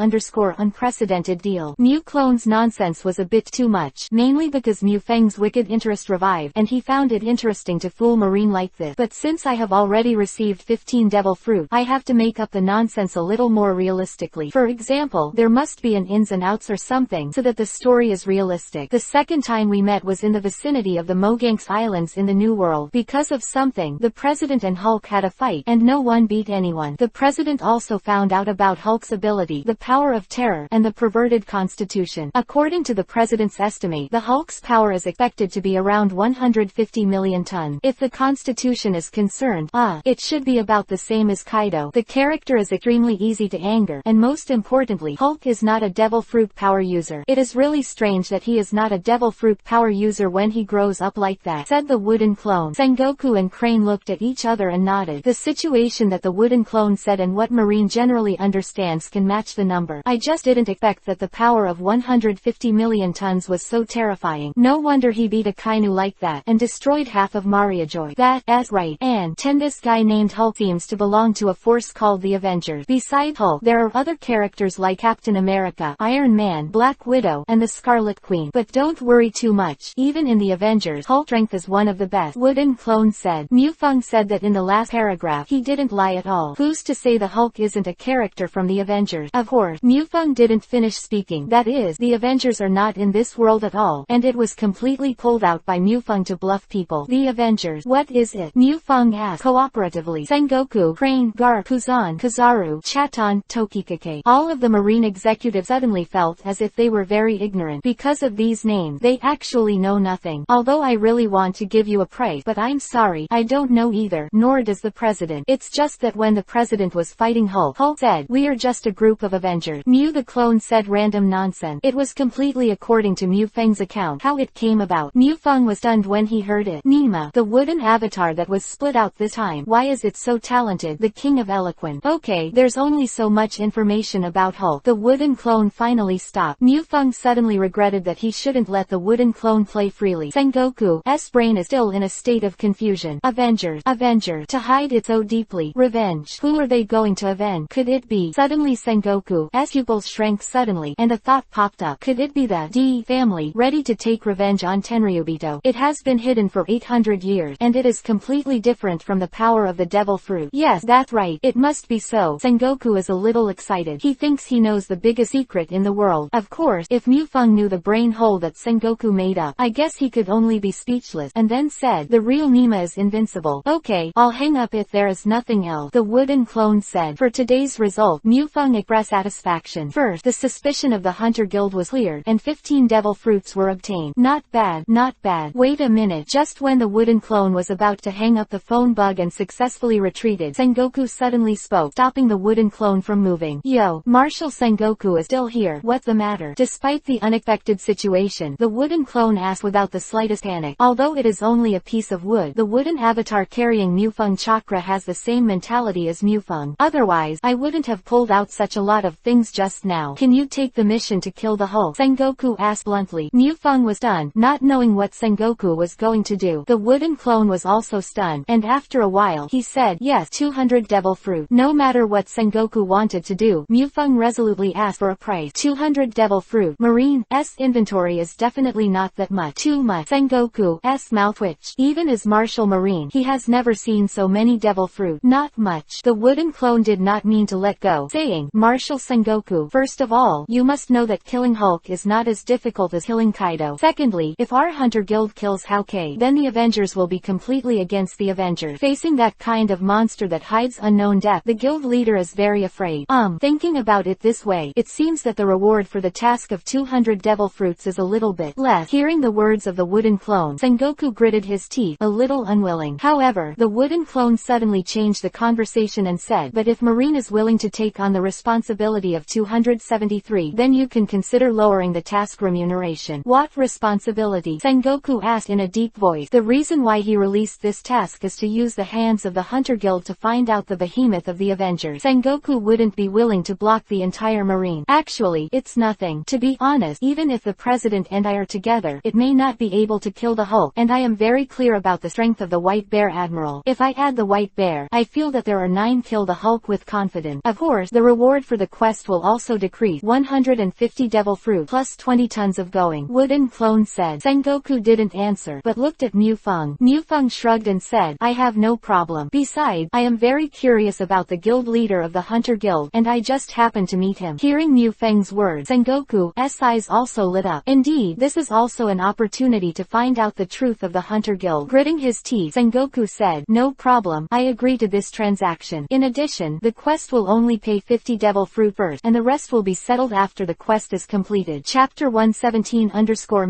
Unprecedented deal. Mu Clone's nonsense was a bit too much, mainly because Mu Feng's wicked interest revived, and he found it interesting to fool Marine like this. But since I have already received 15 devil fruit, I have to make up the nonsense a little more realistically. For example, there must be an ins and outs or something, so that the story is realistic. The second time we met was in the vicinity of the Moganx Islands in the New World. Because of something, the president and Hulk had a fight, and no one beat anyone. The president also found out about Hulk's ability, the power of terror, and the perverted constitution. According to the president's estimate, the Hulk's power is expected to be around 150 million tons. If the constitution is concerned, it should be about the same as Kaido. The character is extremely easy to anger, and most importantly, Hulk is not a devil fruit power user. It is really strange that he is not a devil fruit power user when he grows up like that, said the wooden clone. Sengoku and Crane looked at each other and nodded. The situation that the wooden clone said and what Marine generally understands can match the number. I just didn't expect that the power of 150 million tons was so terrifying. No wonder he beat a Kainu like that, and destroyed half of Mariajoy. That's right. And this guy named Hulk seems to belong to a force called the Avengers. Besides Hulk, there are other characters like Captain America, Iron Man, Black Widow, and the Scarlet Queen. But don't worry too much. Even in the Avengers, Hulk's strength is one of the best, wooden clone said. Mufeng said that in the last paragraph. He didn't lie at all. Who's to say the Hulk isn't a character from the Avengers? Of course. Mufeng didn't finish speaking. That is, the Avengers are not in this world at all, and it was completely pulled out by Mufeng to bluff people. The Avengers. What is it? Mufeng asked cooperatively. Sengoku, Crane, Garp, Kuzan, Kizaru, Chaton, Tokikake. All of the Marine executives suddenly felt as if they were very ignorant. Because of these names, they actually know nothing. Although I really want to give you a prize, but I'm sorry, I don't know either, nor does the president. It's just that when the president was fighting Hulk said, we are just a group of Avengers. Mu the clone said random nonsense. It was completely according to Mu Feng's account how it came about. Mu Feng was stunned when he heard it. Nima, the wooden avatar that was split out this time. Why is it so talented? The king of eloquence. Okay, there's only so much information about Hulk. The wooden clone finally stopped. Mu Feng suddenly regretted that he shouldn't let the wooden clone play freely. Sengoku's brain is still in a state of confusion. Avengers. To hide it so deeply. Revenge. Who are they going to avenge? Could it be? Suddenly Sengoku's pupils shrank suddenly, and a thought popped up. Could it be the D family ready to take revenge on Tenryubito? It has been hidden for 800 years, and it is completely different from the power of the devil fruit. Yes, that's right. It must be so. Sengoku is a little excited. He thinks he knows the biggest secret in the world. Of course, if Mufeng knew the brain hole that Sengoku made up, I guess he could only be speechless, and then said, the real Nima is invincible. Okay, I'll hang up if there is nothing else. The wooden clone said. For today's result, Mufeng expressed satisfaction. First, the suspicion of the Hunter Guild was cleared, and 15 devil fruits were obtained. Not bad. Wait a minute. Just when the wooden clone was about to hang up the phone bug and successfully retreated, Sengoku suddenly spoke, stopping the wooden clone from moving. Yo, Marshal Sengoku is still here. What's the matter? Despite the unexpected situation, the wooden clone asked without the slightest panic. Although it is only a piece of wood, the wooden avatar carrying Mufeng chakra has the same mentality mentality as Mufeng. Otherwise, I wouldn't have pulled out such a lot of things just now. Can you take the mission to kill the Hulk? Sengoku asked bluntly. Mufeng was stunned, not knowing what Sengoku was going to do. The wooden clone was also stunned, and after a while, he said, yes, 200 devil fruit. No matter what Sengoku wanted to do, Mufeng resolutely asked for a price. 200 devil fruit. Marine's inventory is definitely not that much. Too much. Sengoku's mouth twitched. Even as Martial Marine, he has never seen so many devil fruit. Not much. The wooden clone did not mean to let go, saying, Martial Sengoku, first of all, you must know that killing Hulk is not as difficult as killing Kaido. Secondly, if our Hunter Guild kills Haki, then the Avengers will be completely against the Avengers. Facing that kind of monster that hides unknown death, the guild leader is very afraid. Thinking about it this way, it seems that the reward for the task of 200 devil fruits is a little bit less. Hearing the words of the wooden clone, Sengoku gritted his teeth, a little unwilling. However, the wooden clone suddenly changed the conversation and said, but if Marine is willing to take on the responsibility of 273, then you can consider lowering the task remuneration. What responsibility? Sengoku asked in a deep voice. The reason why he released this task is to use the hands of the Hunter Guild to find out the behemoth of the Avengers. Sengoku wouldn't be willing to block the entire Marine. Actually, it's nothing. To be honest, even if the President and I are together, it may not be able to kill the Hulk, and I am very clear about the strength of the White Bear Admiral. If I add the White Bear, I feel that there are 9 kill the Hulk with confidence. Of course, the reward for the quest will also decrease. 150 devil fruit plus 20 tons of going. Wooden clone said. Sengoku didn't answer, but looked at Mufeng. Mufeng shrugged and said, I have no problem. Besides, I am very curious about the guild leader of the Hunter Guild, and I just happened to meet him. Hearing Mufeng's words, Sengoku's eyes also lit up. Indeed, this is also an opportunity to find out the truth of the Hunter Guild. Gritting his teeth, Sengoku said, no problem, I agree to this transaction. In addition, the quest will only pay 50 devil fruit first, and the rest will be settled after the quest is completed. Chapter 117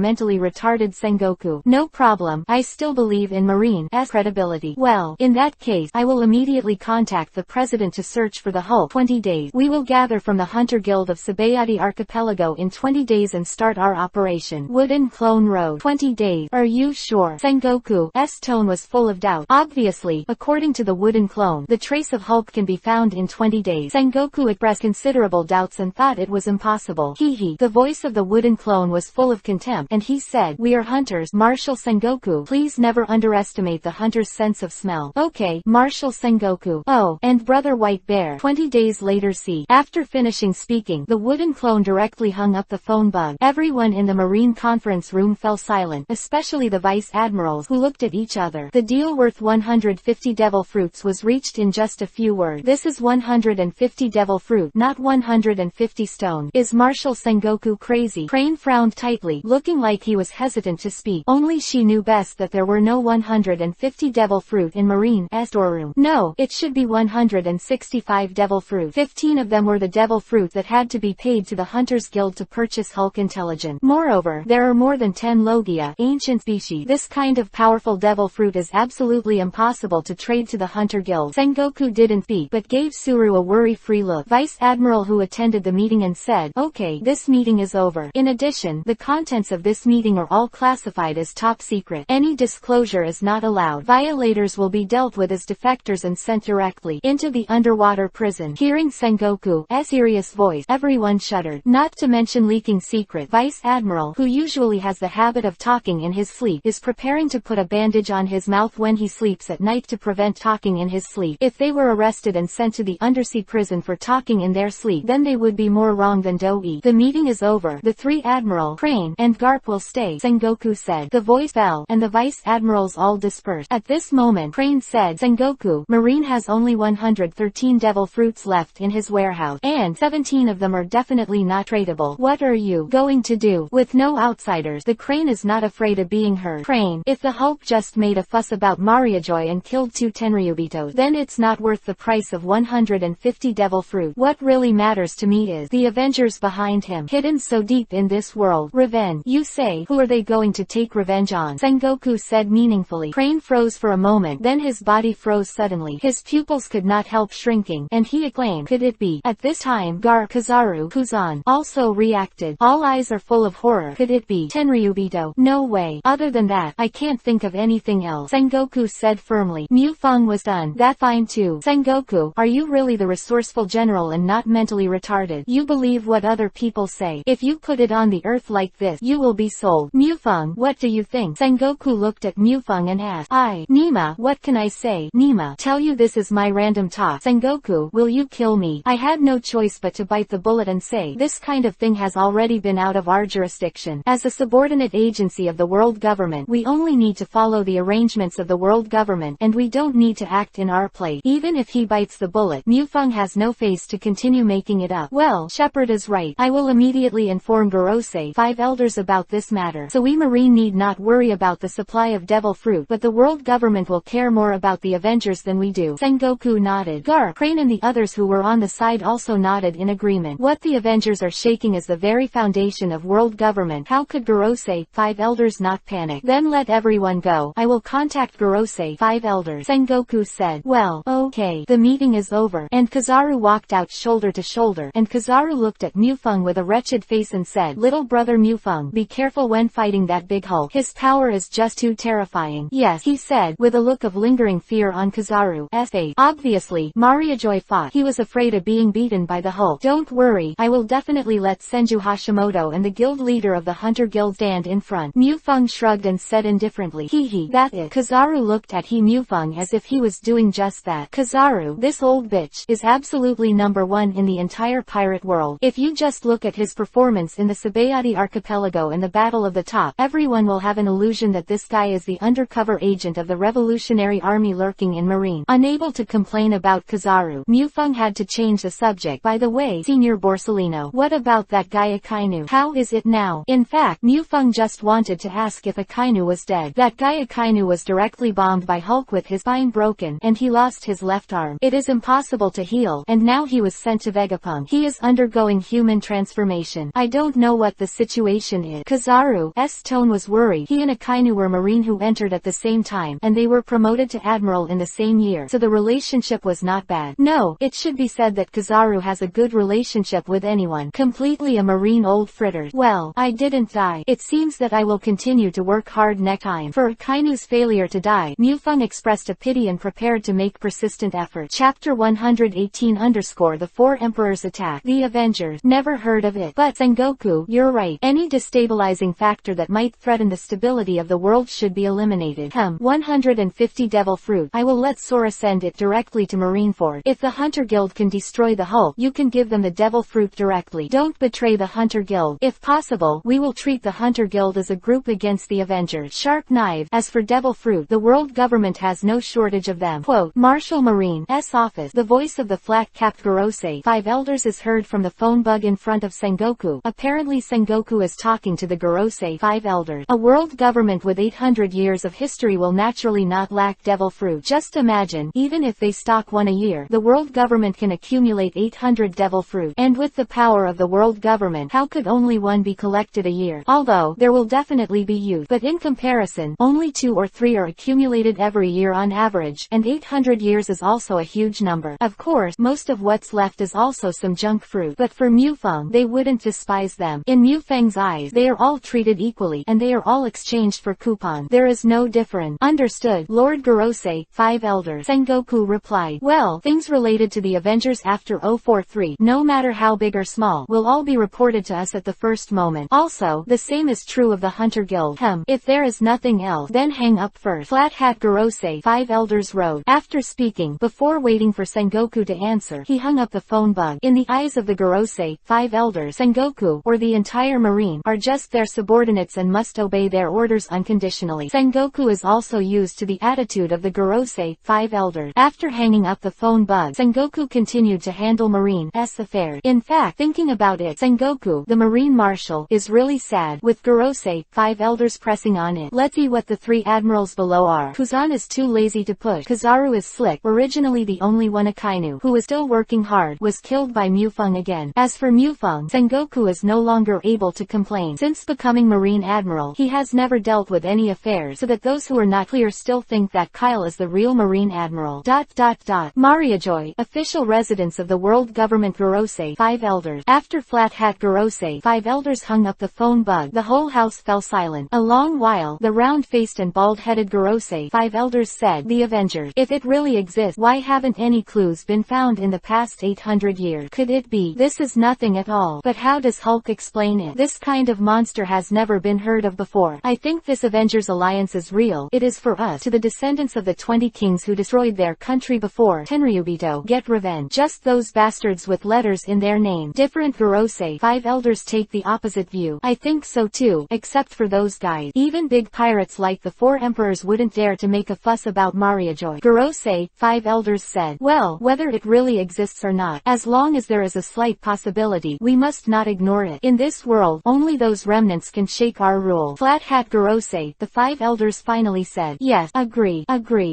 Mentally retarded Sengoku. No problem, I still believe in Marine's credibility. Well, in that case, I will immediately contact the President to search for the Hulk. 20 days. We will gather from the Hunter Guild of Sabayati Archipelago in 20 days and start our operation. Wooden clone road. 20 days. Are you sure? Sengoku's tone was full of doubt. Obviously, according to the wooden clone, the trace of Hulk can be found in 20 days. Sengoku expressed considerable doubts and thought it was impossible. Hehe. The voice of the wooden clone was full of contempt, and he said, we are hunters. Martial Sengoku, please never underestimate the hunter's sense of smell. Okay, Martial Sengoku. Oh, and Brother White Bear. 20 days later. See. After finishing speaking, the wooden clone directly hung up the phone bug. Everyone in the Marine conference room fell silent, especially the Vice Admirals, who looked at each other. The deal worth 150 devil fruits was reached in just a few words. This is 150 devil fruit, not 150 stone. Is Martial Sengoku crazy? Crane frowned tightly, looking like he was hesitant to speak. Only she knew best that there were no 150 devil fruit in Marine's storeroom. No, it should be 165 devil fruit. 15 of them were the devil fruit that had to be paid to the Hunters Guild to purchase Hulk intelligence. Moreover, there are more than 10 Logia, ancient species. This kind of powerful devil fruit is absolutely impossible to trade to the Hunter Guild. Sengoku didn't speak, but gave Suru a worry-free look. Vice Admiral who attended the meeting and said, okay, this meeting is over. In addition, the contents of this meeting are all classified as top secret. Any disclosure is not allowed. Violators will be dealt with as defectors and sent directly into the underwater prison. Hearing Sengoku's serious voice, everyone shuddered. Not to mention leaking secret. Vice Admiral, who usually has the habit of talking in his sleep, is preparing to put a bandage on his mouth when he sleeps at night to prevent talking in his sleep. If they were arrested and sent to the undersea prison for talking in their sleep, then they would be more wrong than Doi. The meeting is over. The 3 Admiral, Crane, and Garp will stay, Sengoku said. The voice fell, and the Vice Admirals all dispersed. At this moment, Crane said, Sengoku, Marine has only 113 devil fruits left in his warehouse, and 17 of them are definitely not tradable. What are you going to do? With no outsiders, the Crane is not afraid of being heard. Crane, if the Hulk just made a fuss about Mariajoy and killed 2 Tenryubitos, then it's not worth the price of 150 devil fruit. What really matters to me is the Avengers behind him, hidden so deep in this world. Revenge. You say, who are they going to take revenge on? Sengoku said meaningfully. Crane froze for a moment, then his body froze suddenly. His pupils could not help shrinking, and he exclaimed, could it be? At this time, Garp, Kizaru, Kuzan, also reacted. All eyes are full of horror. Could it be Tenryubito? No way. Other than that, I can't think of anything else, Sengoku said firmly. Mufeng was done. That fine. fine too. Sengoku, are you really the resourceful general and not mentally retarded? You believe what other people say. If you put it on the earth like this, you will be sold. Mufeng, what do you think? Sengoku looked at Mufeng and asked. Nima, what can I say? Nima, tell you this is my random talk. Sengoku, will you kill me? I had no choice but to bite the bullet and say, this kind of thing has already been out of our jurisdiction. As a subordinate agency of the world government, we only need to follow the arrangements of the world government, and we don't need to act in our place. Even if he bites the bullet, Mufeng has no face to continue making it up. Well, Shepherd is right. I will immediately inform Gorosei, 5 elders about this matter. So we Marine need not worry about the supply of devil fruit, but the world government will care more about the Avengers than we do. Sengoku nodded. Garp, Crane and the others who were on the side also nodded in agreement. What the Avengers are shaking is the very foundation of world government. How could Gorosei, 5 elders not panic? Then let everyone go. I will contact Gorosei, 5 elders. Sengoku said. Well, okay. The meeting is over. And Kizaru walked out shoulder to shoulder, and Kizaru looked at Mufeng with a wretched face and said, little brother Mufeng, be careful when fighting that big Hulk. His power is just too terrifying. Yes, he said, with a look of lingering fear on Kizaru's face. Obviously, Mariajoy fought. He was afraid of being beaten by the Hulk. Don't worry, I will definitely let Senju Hashimoto and the guild leader of the Hunter Guild stand in front. Mufeng shrugged and said indifferently, hee, that's it. Kizaru looked at Mufeng as if he was doing just that. Kizaru, this old bitch, is absolutely #1 in the entire pirate world. If you just look at his performance in the Sabayati Archipelago and the Battle of the Top, everyone will have an illusion that this guy is the undercover agent of the Revolutionary Army lurking in Marine. Unable to complain about Kizaru, Mufeng had to change the subject. By the way, Senior Borsellino, what about that guy Akainu? How is it now? In fact, Mufeng just wanted to ask if Akainu was dead. That guy Akainu was directly bombed by Hulk with his spine broken, and he lost his left arm. It is impossible to heal, and now he was sent to Vegapunk. He is undergoing human transformation. I don't know what the situation is. Kizaru's tone was worried. He and Akainu were Marine who entered at the same time, and they were promoted to Admiral in the same year, so the relationship was not bad. No, it should be said that Kizaru has a good relationship with anyone. Completely a Marine old fritters. Well, I didn't die. It seems that I will continue to work hard next time. For Akainu's failure to die, Mufeng expressed a pity and prepared to make persistent effort. Chapter 118 The 4 Emperors Attack. The Avengers. Never heard of it. But Sengoku, you're right. Any destabilizing factor that might threaten the stability of the world should be eliminated. 150 devil fruit. I will let Sora send it directly to Marineford. If the Hunter Guild can destroy the Hulk, you can give them the devil fruit directly. Don't betray the Hunter Guild. If possible, we will treat the Hunter Guild as a group against the Avengers. Sharp knives. As for devil fruit, the world government has no shortage of them. Quote, Marshal Marine's office. The voice of the flat-capped Gorosei, 5 elders is heard from the phone bug in front of Sengoku. Apparently Sengoku is talking to the Gorosei 5 elders. A world government with 800 years of history will naturally not lack devil fruit. Just imagine, even if they stock one a year, the world government can accumulate 800 devil fruit. And with the power of the world government, how could only one be collected a year? Although, there will definitely be youth. But in comparison, only 2 or 3 are accumulated every year on average, and 800 years is also a huge number. Of course, most of what's left is also some junk fruit. But for Mufeng, they wouldn't despise them. In Mufeng's eyes, they are all treated equally, and they are all exchanged for coupons. There is no difference. Understood, Lord Gorosei, 5 elders. Sengoku replied, well, things related to the Avengers after 043, no matter how big or small, will all be reported to us at the first moment. Also, the same is true of the Hunter Guild. If there is nothing else, then hang up first. Flat Hat Gorosei, 5 elders wrote. After speaking, before waiting for Sengoku to answer, he hung up the phone bug. In the eyes of the Gorosei, 5 elders, Sengoku, or the entire Marine, are just their subordinates and must obey their orders unconditionally. Sengoku is also used to the attitude of the Gorosei, 5 elders. After hanging up the phone bug, Sengoku continued to handle Marine's affairs. In fact, thinking about it, Sengoku, the Marine Marshal, is really sad, with Gorosei, 5 elders pressing on it. Let's see what the 3 admirals below are. Kuzan is too lazy to push. Kizaru is slick. Originally the only one Akainu, who was still working hard, was killed by Mufeng again. As for Mufeng, Sengoku is no longer able to complain. Since becoming Marine Admiral, he has never dealt with any affairs, so that those who are not clear still think that Kyle is the real Marine Admiral. Mariajoy, official residence of the world government. Gorosei, 5 elders. After Flat Hat Gorosei, 5 elders hung up the phone bug, the whole house fell silent. A long while, the round-faced and bald-headed Gorosei, 5 elders said, the Avengers. If it really exists, why haven't any clues been found in the past 800 years? Could it be this is nothing at all? But how does Hulk explain it? This kind of monster has never been heard of before. I think this Avengers alliance is real. It is for us, to the descendants of the 20 kings who destroyed their country before Tenryubito, get revenge. Just those bastards with letters in their name. Different Gorosei. 5 elders take the opposite view. I think so too, except for those guys. Even big pirates like the 4 emperors wouldn't dare to make a fuss about Mariajoy. Gorosei, 5 elders said. Well, whether it really exists or not, as long as there is a slight possibility, we must not ignore it. In this world, only those remnants can shake our rule. Flat Hat Gorosei, the 5 elders finally said. Yes, agree.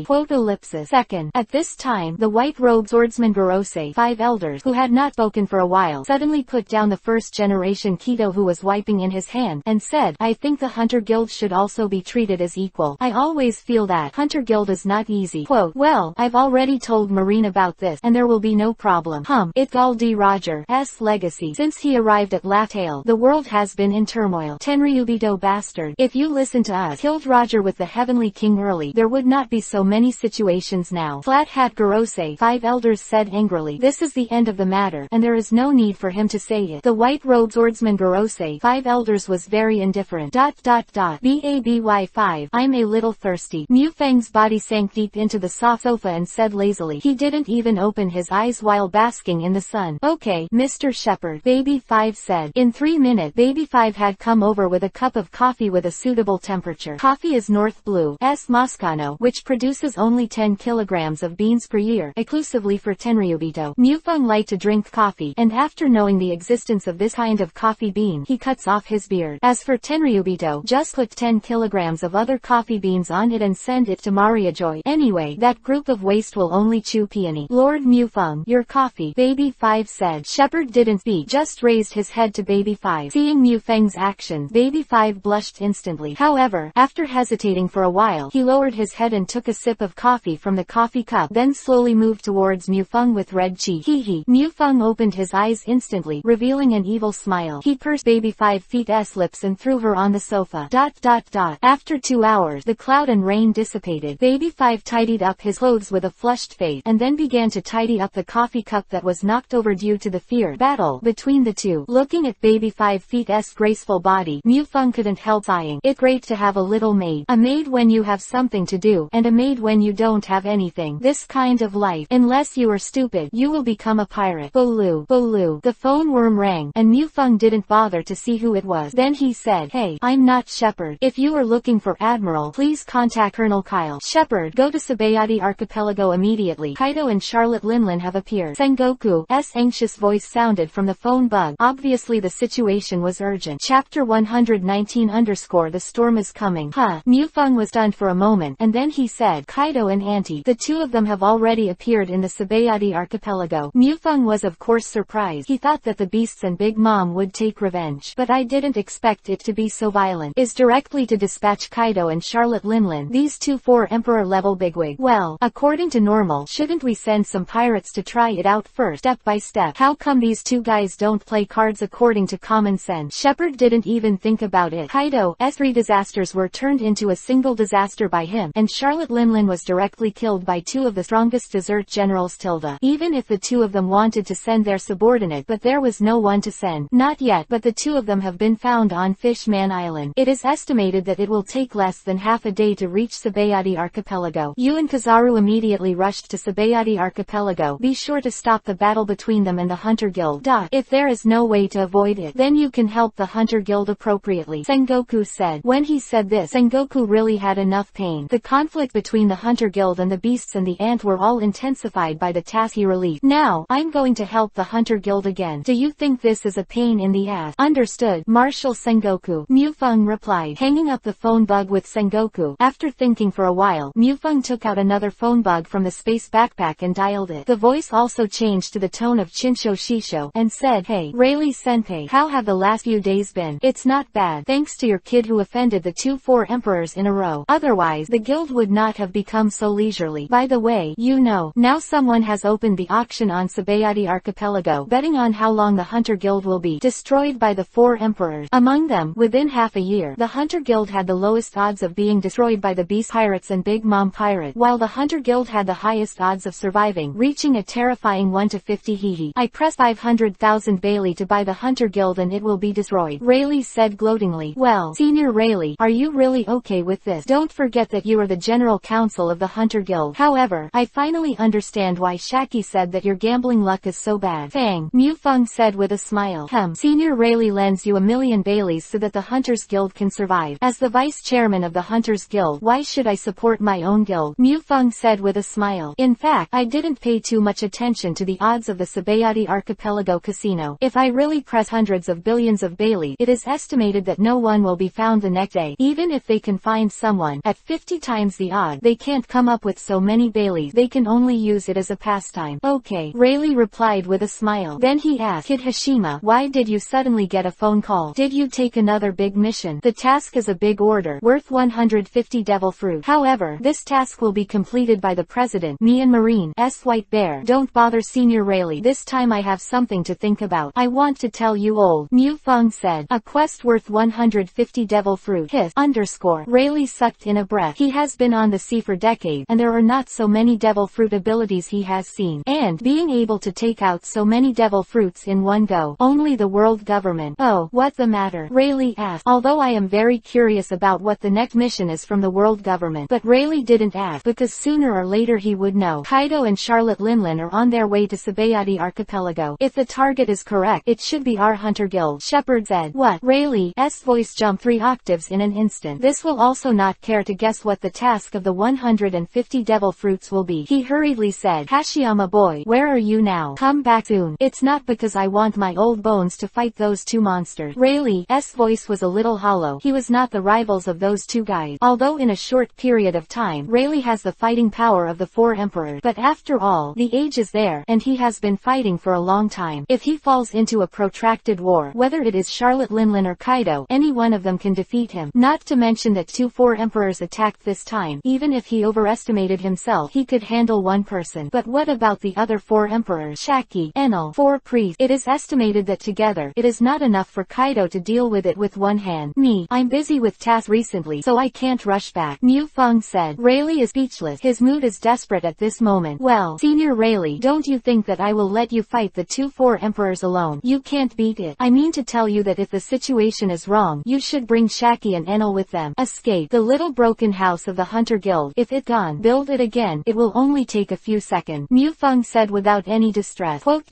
Quote ellipsis. Second. At this time, the white-robed swordsman Gorosei, 5 elders, who had not spoken for a while, suddenly put down the first-generation Kido who was wiping in his hand, and said, I think the Hunter Guild should also be treated as equal. I always feel that Hunter Guild is not easy. Quote, well, I've already told Marine about this, and there will be no problem. It's all D. Roger's legacy. Since he arrived at Lattail, the world has been in turmoil. Tenryubito bastard. If you listen to us, killed Roger with the Heavenly King early, there would not be so many situations now. Flat Hat Gorosei, 5 elders said angrily. This is the end of the matter, and there is no need for him to say it. The white-robed swordsman Gorosei, 5 elders was very indifferent. Baby 5. I'm a little thirsty. Mufang's body sank deep into the soft sofa and said lazily. He didn't even open his eyes while basking in the sun. Okay, Mr. Shepherd, Baby 5 said. In 3 minutes, Baby 5 had come over with a cup of coffee with a suitable temperature. Coffee is North Blue Moscano, which produces only 10 kilograms of beans per year, exclusively for Tenryubito. Mufang liked to drink coffee, and after knowing the existence of this kind of coffee bean, he cuts off his beard. As for Tenryubito, just put 10 kilograms of other coffee beans on it and send it to Mariajoy. Anyway, that group of waste will only chew peony. Lord Mufang, your coffee, Baby 5 said. Shepherd didn't speak, just raised his head to Baby 5. Seeing Mufang's actions, Baby 5 blushed instantly. However, after hesitating for a while, he lowered his head and took a sip of coffee from the coffee cup, then slowly moved towards Mufang with red cheek. Hee. Mufang opened his eyes instantly, revealing an evil smile. He pursed Baby 5's lips and threw her on the sofa. After 2 hours, the cloud and rain dissipated. Baby 5 tidied up his clothes with a flushed face, and then began to tidy up the coffee cup that was knocked over due to the fierce battle between the two. Looking at Baby 5's graceful body, Mufang couldn't help sighing. It's great to have a little maid. A maid when you have something to do, and a maid when you don't have anything. This kind of life, unless you are stupid, you will become a pirate. Bolu. The phone worm rang, and Mufang didn't bother to see who it was. Then he said, Hey, I'm not Shepherd. If you are looking for Admiral, please contact Colonel Kyle. Shepherd, go to Sabayati Archipelago immediately. Kaido and Charlotte Linlin have appeared. Sengoku's anxious voice sounded from the phone bug. Obviously the situation was urgent. Chapter 119 The storm is coming. Mufang was stunned for a moment, and then he said, Kaido and Auntie, the two of them have already appeared in the Sabayati Archipelago. Mufang was of course surprised. He thought that the beasts and Big Mom would take revenge, but I didn't expect it to be so violent. Is directly to dispatch Kaido and Charlotte Linlin, these two 4 emperor-level bigwig. Well, according to normal, shouldn't we send some pirates to try it out first, step by step? How come these two guys don't play cards according to common sense? Shepherd didn't even think about it. Kaido's 3 disasters were turned into a single disaster by him, and Charlotte Linlin was directly killed by 2 of the strongest desert generals. Even if the 2 of them wanted to send their subordinate, but there was no one to send. Not yet, but the 2 of them have been found on Fishman Island. It is estimated that it will take less than half a day to reach Sabayati Archipelago. You and Kizaru immediately rushed to Sabayati Archipelago. Be sure to stop the battle between them and the Hunter Guild. If there is no way to avoid it, then you can help the Hunter Guild appropriately, Sengoku said. When he said this, Sengoku really had enough pain. The conflict between the Hunter Guild and the beasts and the ant were all intensified by the task he released. Now, I'm going to help the Hunter Guild again. Do you think this is a pain in the ass? Understood, Marshal Sengoku, Mufang replied, hanging up the phone bug with Sengoku. After thinking for a while, Mufang took out another phone bug from the space backpack and dialed it. The voice also changed to the tone of Chinsho Shisho, and said, Hey, Rayleigh Senpai, how have the last few days been? It's not bad, thanks to your kid who offended the 4 emperors in a row. Otherwise, the guild would not have become so leisurely. By the way, you know, now someone has opened the auction on Sabayati Archipelago, betting on how long the Hunter Guild will be destroyed by the 4 emperors. Among them, within half a year, the Hunter Guild had the lowest odds of being destroyed by the Beast Pirates and Big Mom Pirate, while the Hunter Hunter Guild had the highest odds of surviving, reaching a terrifying 1 to 50 hehe. I press 500,000 Bailey to buy the Hunter Guild and it will be destroyed, Rayleigh said gloatingly. Well, Senior Rayleigh, are you really okay with this? Don't forget that you are the General Counsel of the Hunter Guild. However, I finally understand why Shaki said that your gambling luck is so bad. Fang, Mufeng said with a smile. Senior Rayleigh lends you 1,000,000 Baileys so that the Hunters Guild can survive. As the Vice Chairman of the Hunters Guild, why should I support my own guild? Mufeng said with a smile. In fact, I didn't pay too much attention to the odds of the Sabayati Archipelago Casino. If I really press hundreds of billions of Bailey, it is estimated that no one will be found the next day. Even if they can find someone, at 50 times the odd, they can't come up with so many Baileys. They can only use it as a pastime. Okay, Rayleigh replied with a smile. Then he asked, Kid Hashima, why did you suddenly get a phone call? Did you take another big mission? The task is a big order, worth 150 devil fruit. However, this task will be completed by the President, me and Marine's White Bear. Don't bother Senior Rayleigh, this time I have something to think about. I want to tell you old Mufeng said. A quest worth 150 devil fruit. Rayleigh sucked in a breath. He has been on the sea for decades, and there are not so many devil fruit abilities he has seen. And being able to take out so many devil fruits in one go, only the world government. Oh, what the matter? Rayleigh asked. Although I am very curious about what the next mission is from the world government. But Rayleigh didn't ask, because sooner or later he would know. Kaido and Charlotte Linlin are on their way to Sabayati Archipelago. If the target is correct, it should be our Hunter Guild, Shepard said. What? Rayleigh's voice jumped 3 octaves in an instant. This will also not care to guess what the task of the 150 devil fruits will be. He hurriedly said, Hashiyama boy, where are you now? Come back soon. It's not because I want my old bones to fight those two monsters. Rayleigh's voice was a little hollow. He was not the rivals of those two guys. Although in a short period of time, Rayleigh has the fighting power of the 4 emperors. But after all, the age is there, and he has been fighting for a long time. If he falls into a protracted war, whether it is Charlotte Linlin or Kaido, any one of them can defeat him. Not to mention that 2 4 emperors attacked this time. Even if he overestimated himself, he could handle one person. But what about the other 4 emperors? Shaki, Enel, 4 priests. It is estimated that together, it is not enough for Kaido to deal with it with one hand. I'm busy with tasks recently, so I can't rush back. Mufeng said. Rayleigh is speechless. His mood is desperate at this moment. Well, Senior Rayleigh, don't you think that I will let you fight the 2 4 emperors alone? You can't beat it. I mean to tell you that if the situation is wrong, you should bring Shaki and Enel with them. Escape the little broken house of the Hunter Guild. If it gone, build it again. It will only take a few seconds. Mufeng said without any distress. Quote.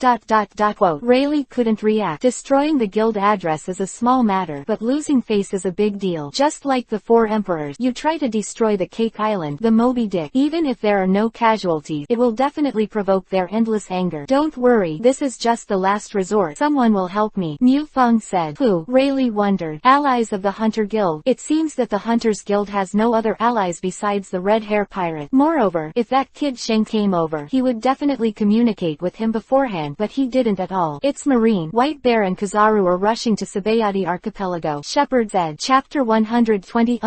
Rayleigh couldn't react. Destroying the guild address is a small matter, but losing face is a big deal. Just like the 4 emperors, you try to destroy the Cake Island, the Moby Dick. Even if there are no casualties, it will definitely provoke their endless anger. Don't worry, this is just the last resort. Someone will help me. Mufeng said. Who? Rayleigh wondered. Allies of the Hunter Guild. It seems that the Hunters Guild has no other allies besides the Red Hair Pirate. Moreover, if that kid Sheng came over, he would definitely communicate with him beforehand, but he didn't at all. It's Marine, White Bear and Kizaru are rushing to Sabayati Archipelago, Shepard said. Chapter 120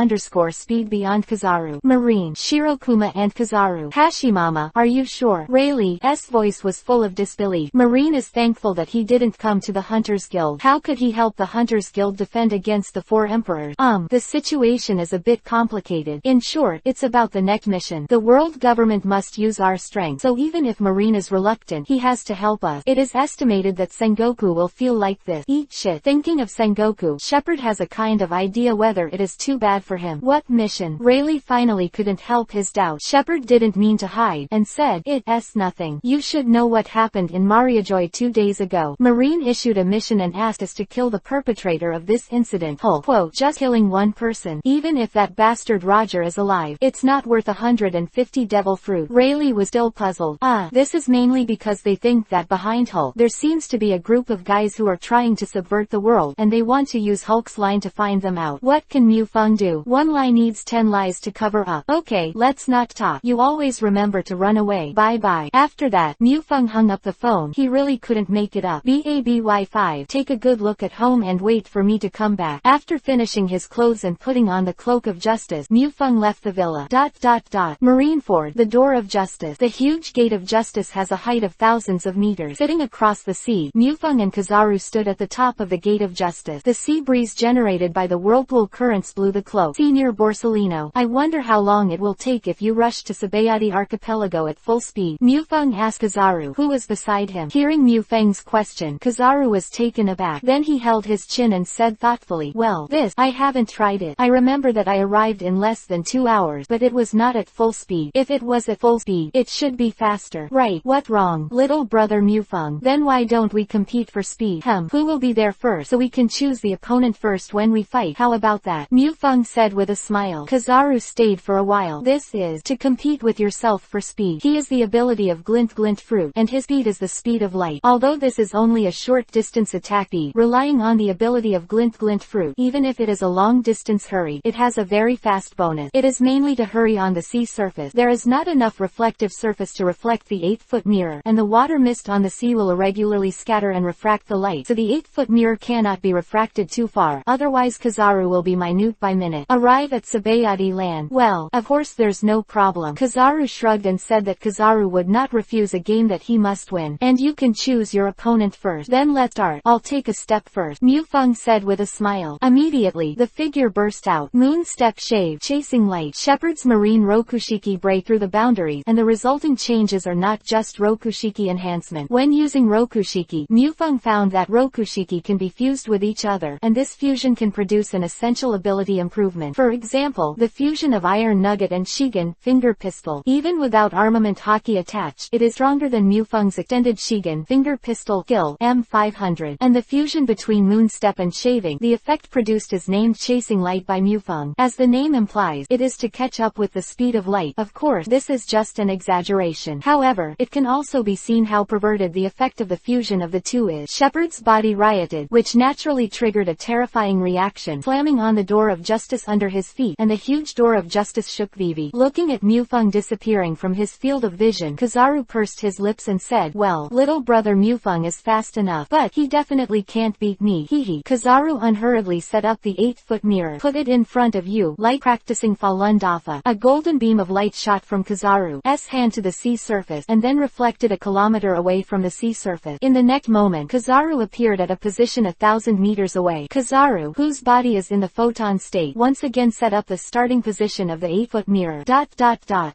Speed Beyond Kizaru. Marine, Shirokuma and Kizaru. Hashimama, are you sure? Rayleigh's voice was full of disbelief. Marine is thankful that he didn't come to the Hunters Guild. How could he help the Hunters Guild defend against the 4 emperors? The situation is a bit complicated. In short, it's about the next mission. The world government must use our strength, so even if Marine is reluctant, he has to help us. It is estimated that Sengoku will feel like this. Eat shit. Thinking of Sengoku, Shepard has a kind of idea whether it is too bad for him. What mission? Rayleigh finally couldn't help his doubt. Shepard didn't mean to hide, and said, It's nothing. You should know what happened in Mariajoy 2 days ago. Marine issued a mission and asked us to kill the perpetrator of this incident. Quote, just killing one person. Even if that bastard Roger is alive, it's not worth 150 devil fruit. Rayleigh was still puzzled. This is mainly because they think that behind Hulk, there seems to be a group of guys who are trying to subvert the world, and they want to use Hulk's line to find them out. What can Mufeng do? One lie needs 10 lies to cover up. Okay, let's not talk. You always remember to run away. Bye-bye. After that, Mufeng hung up the phone. He really couldn't make it up. BABY5. Take a good look at home and wait for me to come back. After finishing his clothes and putting on the cloak of justice, Mufeng left the villa. Marineford, the door of justice. The huge gate of justice has a height of thousands of meters. Sitting across the sea, Mufeng and Kizaru stood at the top of the gate of justice. The sea breeze generated by the whirlpool currents blew the cloak. Senior Borsellino, I wonder how long it will take if you rush rushed to Sabayati Archipelago at full speed. Mufeng asked Kizaru, who was beside him. Hearing Mufeng's question, Kizaru was taken aback. Then he held his chin and said thoughtfully, well, I haven't tried it. I remember that I arrived in less than 2 hours, but it was not at full speed. If it was at full speed, it should be faster. Right, what wrong? Little brother Mufeng. Then why don't we compete for speed? Who will be there first so we can choose the opponent first when we fight? How about that? Mufeng said with a smile. Kizaru stayed for a while. This is to compete with yourself for speed. He is the ability of glint glint fruit, and his speed is the speed of light. Although this is only a short distance attack speed, relying on the ability of glint glint fruit, even if it is a long distance hurry, it has a very fast bonus. It is mainly to hurry on the sea surface. There is not enough reflective surface to reflect the 8-foot mirror, and the water mist on the sea will irregularly scatter and refract the light, so the 8-foot mirror cannot be refracted too far, otherwise Kizaru will be minute by minute. Arrive at Sabayati land. Well, of course there's no problem. Kizaru shrugged and said that Kizaru would not refuse a game that he must win. And you can choose your opponent first. Then let's start. I'll take a step first, Mufeng said with a smile. Immediately, the figure burst out. Moon step shave, chasing light, Shepherd's marine Rokushiki break through the boundaries, and the resulting changes are not just Rokushiki enhancement. When using Rokushiki, Mufeng found that Rokushiki can be fused with each other, and this fusion can produce an essential ability improvement. For example, the fusion of Iron Nugget and Shigen, finger pistol. Even without armament Haki attached, it is stronger than Mufeng's extended Shigen, finger pistol, skill, M500. And the fusion between Moonstep and shaving, the effect produced is named chasing light by Mufeng. As the name implies, it is to catch up with the speed of light. Of course, this is just an exaggeration. However, it can also be seen how perverted the effect of the fusion of the two is. Shepherd's body rioted, which naturally triggered a terrifying reaction, slamming on the door of justice under his feet, and the huge door of justice shook vivi. Looking at Mufeng disappearing from his field of vision, Kizaru pursed his lips and said, well, little brother Mufeng is fast enough, but he definitely can't beat me. Hehe. Kizaru unhurriedly set up the 8-foot mirror. Put it in front of you. Light practicing Falun Dafa. A golden beam of light shot from Kizaru's hand to the sea surface, and then reflected a kilometer away from the sea surface. In the next moment, Kizaru appeared at a position 1,000 meters away. Kizaru, whose body is in the photon state, once again set up the starting position of the 8-foot mirror.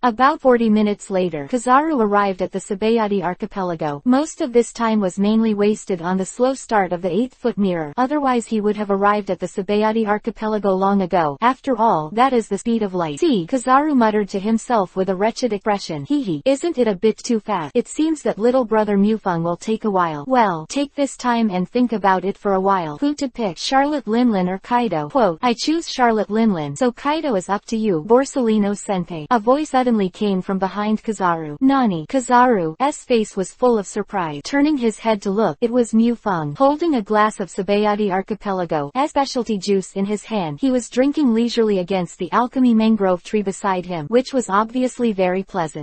About 40 minutes later, Kizaru arrived at the Sabayati archipelago. Most of this time was mainly wasted on the slow start of the 8-foot mirror, otherwise he would have arrived at the Sabayati archipelago long ago. After all, that is the speed of light. See, Kizaru muttered to himself with a wretched expression. Hehe. Isn't it a bit too fast? It seems that little brother Mufeng will take a while. Well, take this time and think about it for a while. Who to pick? Charlotte Linlin or Kaido? Quote, I choose Charlotte Linlin, so Kaido is up to you, Borsalino-senpai. A voice suddenly came from behind Kizaru. Nani? Kizaru's face was full of surprise. Turning his head to look, it was Mufeng, holding a glass of Sabayati archipelago specialty juice in his hand. He was drinking leisurely against the alchemy mangrove tree beside him, which was obviously very pleasant.